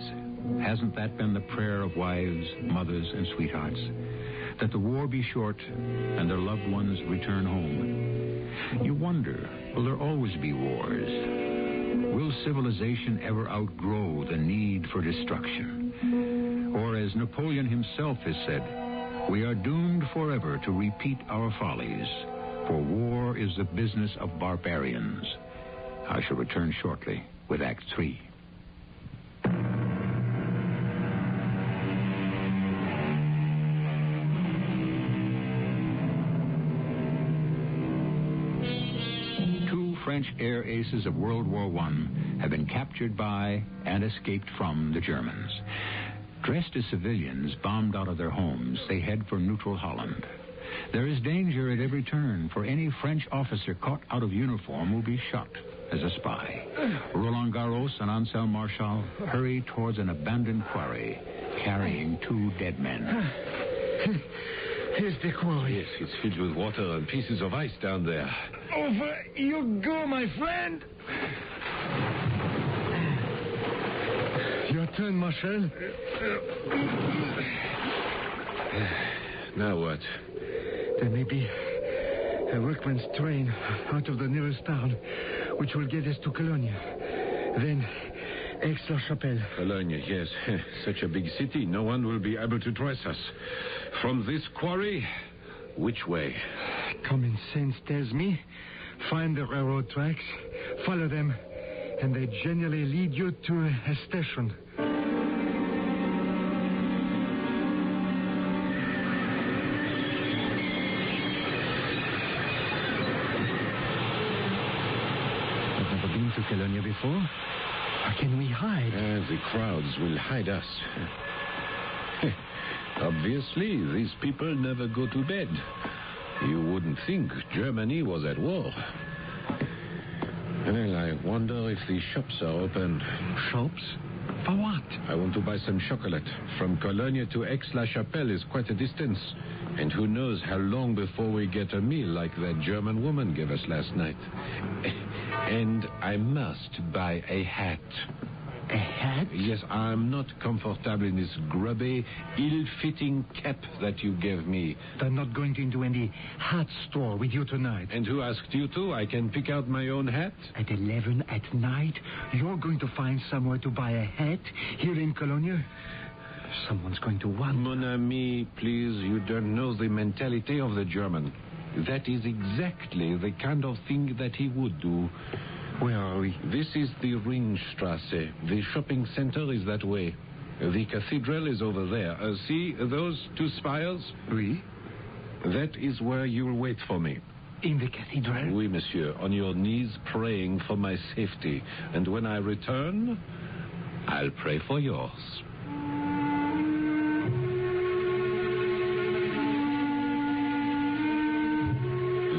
S18: hasn't that been the prayer of wives, mothers, and sweethearts? That the war be short and their loved ones return home. You wonder, will there always be wars? Will civilization ever outgrow the need for destruction? Or as Napoleon himself has said, we are doomed forever to repeat our follies, for war is the business of barbarians. I shall return shortly with Act 3. French air aces of World War I have been captured by and escaped from the Germans. Dressed as civilians, bombed out of their homes, they head for neutral Holland. There is danger at every turn, for any French officer caught out of uniform will be shot as a spy. Roland Garros and Anselm Marshal hurry towards an abandoned quarry, carrying 2 dead men.
S16: Here's the quarry.
S9: Yes, it's filled with water and pieces of ice down there.
S15: Over you go, my friend.
S16: Your turn, Marshal.
S9: Now what?
S16: There may be a workman's train out of the nearest town, which will get us to Cologne. Then Aix-la-Chapelle.
S9: Cologne, yes. Such a big city, no one will be able to trace us. From this quarry, which way?
S16: Common sense tells me, find the railroad tracks, follow them, and they generally lead you to a station. I've never been to Cologne before. How can we hide?
S9: The crowds will hide us. Obviously, these people never go to bed. You wouldn't think Germany was at war. Well, I wonder if the shops are open.
S16: Shops? For what?
S9: I want to buy some chocolate. From Cologne to Aix-la-Chapelle is quite a distance. And who knows how long before we get a meal like that German woman gave us last night. And I must buy a hat.
S16: A hat?
S9: Yes, I'm not comfortable in this grubby, ill-fitting cap that you gave me.
S16: I'm not going into any hat store with you tonight.
S9: And who asked you to? I can pick out my own hat.
S16: At 11 at night, you're going to find somewhere to buy a hat here in Cologne? Someone's going to want...
S9: Mon ami, please, you don't know the mentality of the German. That is exactly the kind of thing that he would do.
S16: Where are we?
S9: This is the Ringstrasse. The shopping center is that way. The cathedral is over there. See those two spires?
S16: Oui.
S9: That is where you'll wait for me.
S16: In the cathedral?
S9: Oui, monsieur. On your knees praying for my safety. And when I return, I'll pray for yours.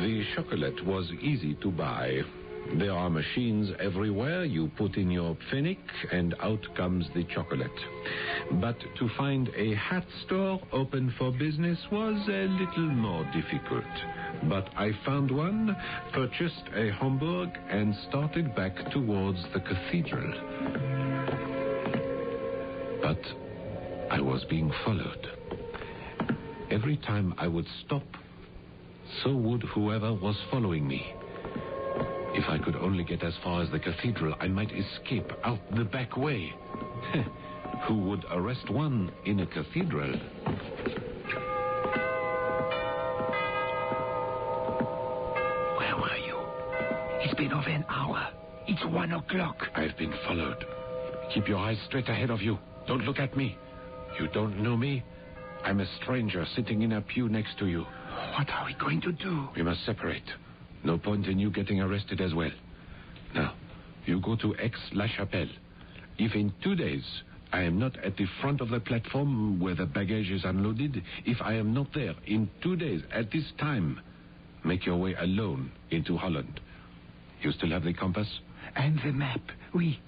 S9: The chocolate was easy to buy. There are machines everywhere. You put in your pfennig and out comes the chocolate. But to find a hat store open for business was a little more difficult. But I found one, purchased a Hamburg, and started back towards the cathedral. But I was being followed. Every time I would stop, so would whoever was following me. If I could only get as far as the cathedral, I might escape out the back way. Who would arrest one in a cathedral?
S16: Where were you? It's been over an hour. It's 1 o'clock.
S9: I've been followed. Keep your eyes straight ahead of you. Don't look at me. You don't know me. I'm a stranger sitting in a pew next to you.
S16: What are we going to do?
S9: We must separate. No point in you getting arrested as well. Now, you go to Aix-la-Chapelle. If in 2 days I am not at the front of the platform where the baggage is unloaded, if I am not there in 2 days at this time, make your way alone into Holland. You still have the compass?
S16: And the map, oui.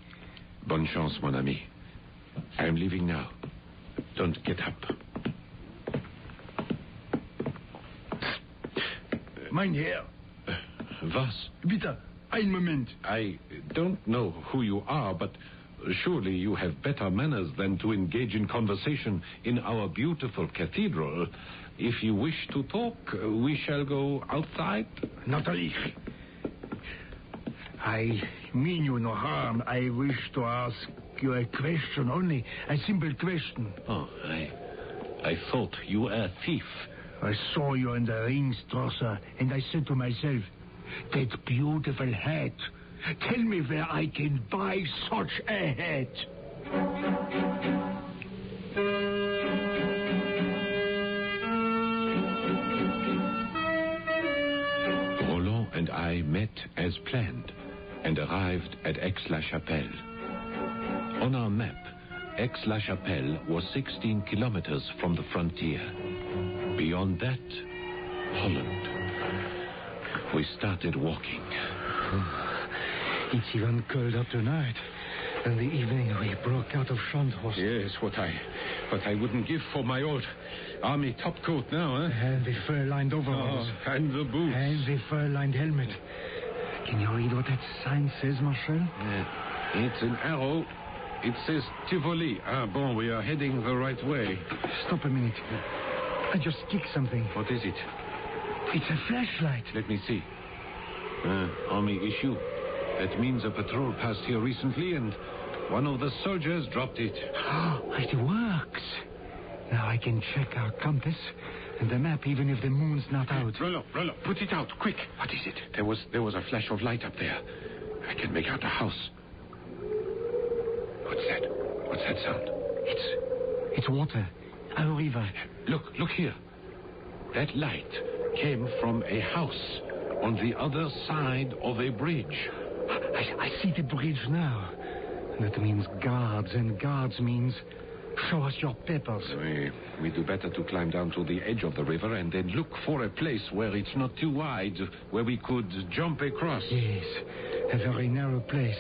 S9: Bonne chance, mon ami. I am leaving now. Don't get up.
S15: Mein Herr.
S9: Was?
S15: Bitte, ein Moment.
S9: I don't know who you are, but surely you have better manners than to engage in conversation in our beautiful cathedral. If you wish to talk, we shall go outside.
S15: Natürlich. I mean you no harm. I wish to ask you a question only. A simple question.
S9: Oh, I thought you were a thief.
S15: I saw you in the Ringstrasse, and I said to myself, that beautiful hat. Tell me where I can buy such a hat.
S9: Roland and I met as planned and arrived at Aix-la-Chapelle. On our map, Aix-la-Chapelle was 16 kilometers from the frontier. Beyond that, Holland. We started walking.
S16: It's even colder tonight. In the evening, we broke out of Schandhorst.
S9: Yes, what I wouldn't give for my old army topcoat now, eh?
S16: And the fur-lined overalls.
S9: Oh, and the boots.
S16: And the fur-lined helmet. Can you read what that sign says, Marshal?
S9: It's an arrow. It says Tivoli. Bon, we are heading the right way.
S16: Stop a minute. I just kicked something.
S9: What is it?
S15: It's a flashlight.
S9: Let me see. Army issue. That means a patrol passed here recently and one of the soldiers dropped it.
S15: It works. Now I can check our compass and the map even if the moon's not out.
S9: Rollo, put it out, quick. What is it? There was a flash of light up there. I can make out a house. What's that? What's that sound?
S15: It's water. A river.
S9: Look here. That light came from a house on the other side of a bridge.
S15: I see the bridge now. That means guards, and guards means show us your papers.
S9: We do better to climb down to the edge of the river and then look for a place where it's not too wide, where we could jump across.
S15: Yes, a very narrow place.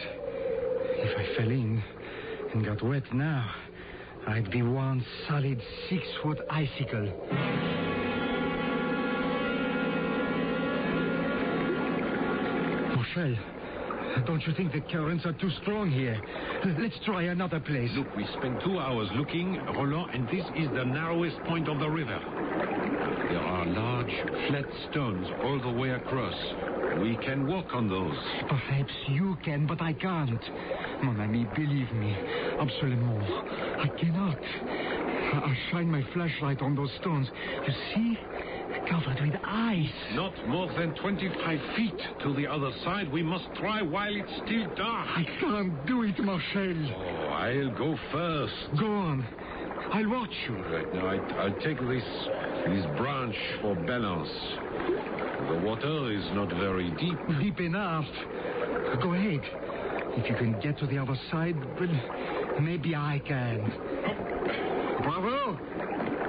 S15: If I fell in and got wet now, I'd be one solid 6-foot icicle. Marshal, don't you think the currents are too strong here? Let's try another place.
S9: Look, we spent 2 hours looking, Roland, and this is the narrowest point of the river. There are large, flat stones all the way across. We can walk on those.
S15: Perhaps you can, but I can't. Mon ami, believe me. Absolument. I cannot. I'll shine my flashlight on those stones. You see? Covered with ice.
S9: Not more than 25 feet to the other side. We must try while it's still dark.
S15: I can't do it, Marshal.
S9: Oh, I'll go first.
S15: Go on. I'll watch you.
S9: Right now, I'll take this branch for balance. The water is not very deep.
S15: Deep enough. Go ahead. If you can get to the other side, well, maybe I can. Bravo!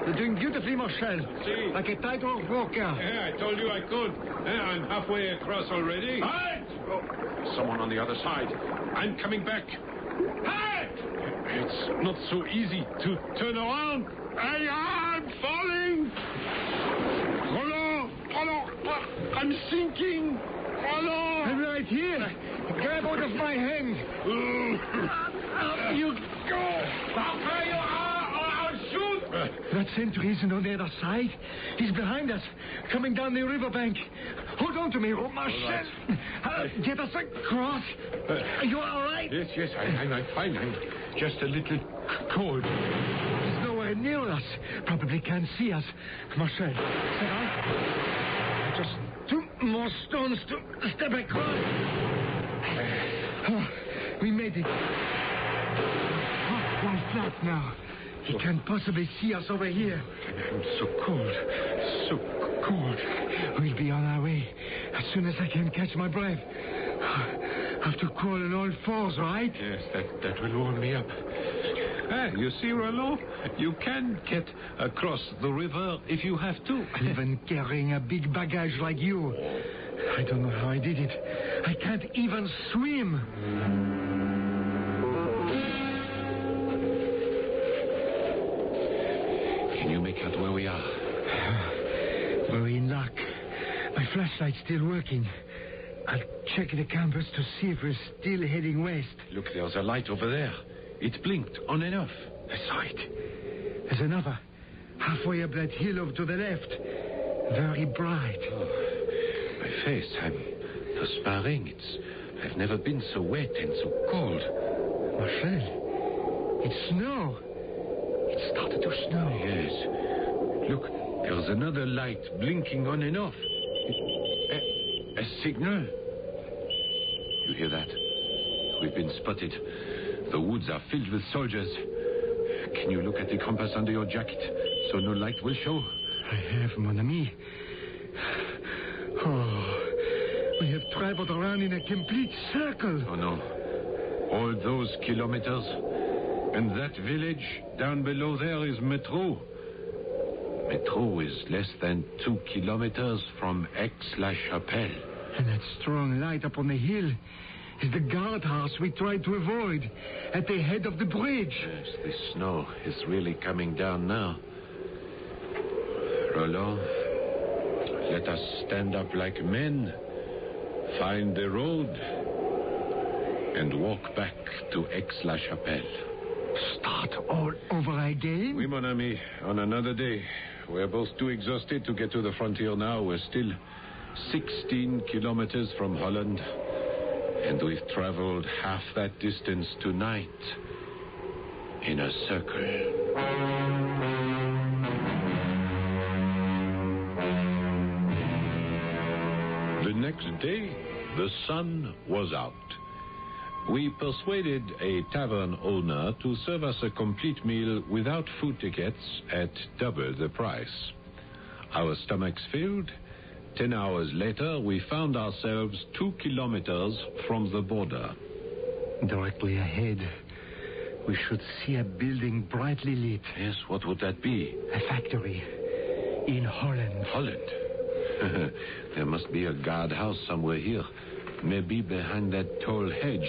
S15: You're doing beautifully, Marshal.
S9: See?
S15: Like a tightrope walker.
S9: Yeah, I told you I could. Yeah, I'm halfway across already. Halt! Oh, someone on the other side. I'm coming back. Halt! It's not so easy to turn around. I'm falling. Roland, I'm sinking. Roland.
S15: I'm right here. Grab out of my hand.
S9: You go. How you are, or I'll shoot.
S15: That sentry isn't on the other side. He's behind us, coming down the riverbank. Hold on to me, Marshal. Right. Get us across. Are you all right?
S9: Yes, I'm fine. I'm just a little cold.
S15: He's nowhere near us. Probably can't see us. Marshal, is that right? Just 2 more stones to step across. Oh, we made it. Lie flat now. He can't possibly see us over here.
S9: I'm so cold. So cold.
S15: We'll be on our way as soon as I can catch my breath. Have to crawl on all fours, right?
S9: Yes, that will warm me up. You see, Roland, you can get across the river if you have to.
S15: Even carrying a big baggage like you. I don't know how I did it. I can't even swim.
S9: Can you make out where we are?
S15: We're in luck. My flashlight's still working. I'll check the compass to see if we're still heading west.
S9: Look, there's a light over there. It blinked on and off.
S15: I saw it. There's another. Halfway up that hill over to the left. Very bright.
S9: Oh, my face, I'm perspiring. I've never been so wet and so cold.
S15: Marshal, it's snow. It started to snow.
S9: Yes. Look, there's another light blinking on and off. A signal. You hear that? We've been spotted. The woods are filled with soldiers. Can you look at the compass under your jacket so no light will show?
S15: I have, mon ami. Oh, we have traveled around in a complete circle.
S9: Oh, no. All those kilometers. And that village down below there is Metro. Metro is less than 2 kilometers from Aix-la-Chapelle.
S15: And that strong light up on the hill is the guardhouse we tried to avoid at the head of the bridge.
S9: Yes, the snow is really coming down now. Roland, let us stand up like men, find the road, and walk back to Aix-la-Chapelle.
S15: Start all over again?
S9: Oui, mon ami. On another day, we're both too exhausted to get to the frontier now. We're still 16 kilometers from Holland, and we've traveled half that distance tonight in a circle. The next day, the sun was out. We persuaded a tavern owner to serve us a complete meal without food tickets at double the price. Our stomachs filled. 10 hours later, we found ourselves 2 kilometers from the border.
S15: Directly ahead, we should see a building brightly lit.
S9: Yes, what would that be?
S15: A factory in Holland.
S9: Holland? There must be a guardhouse somewhere here. Maybe behind that tall hedge.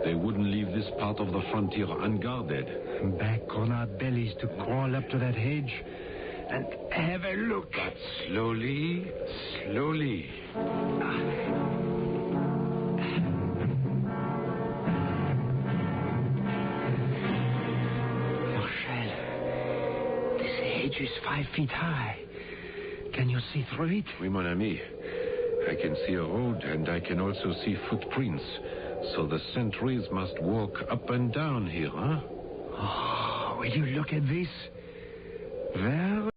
S9: They wouldn't leave this part of the frontier unguarded.
S15: Back on our bellies to crawl up to that hedge and have a look.
S9: But slowly, slowly.
S15: Marshal, this hedge is 5 feet high. Can you see through it?
S9: Oui, mon ami. I can see a road, and I can also see footprints. So the sentries must walk up and down here, huh?
S15: Oh, will you look at this? Very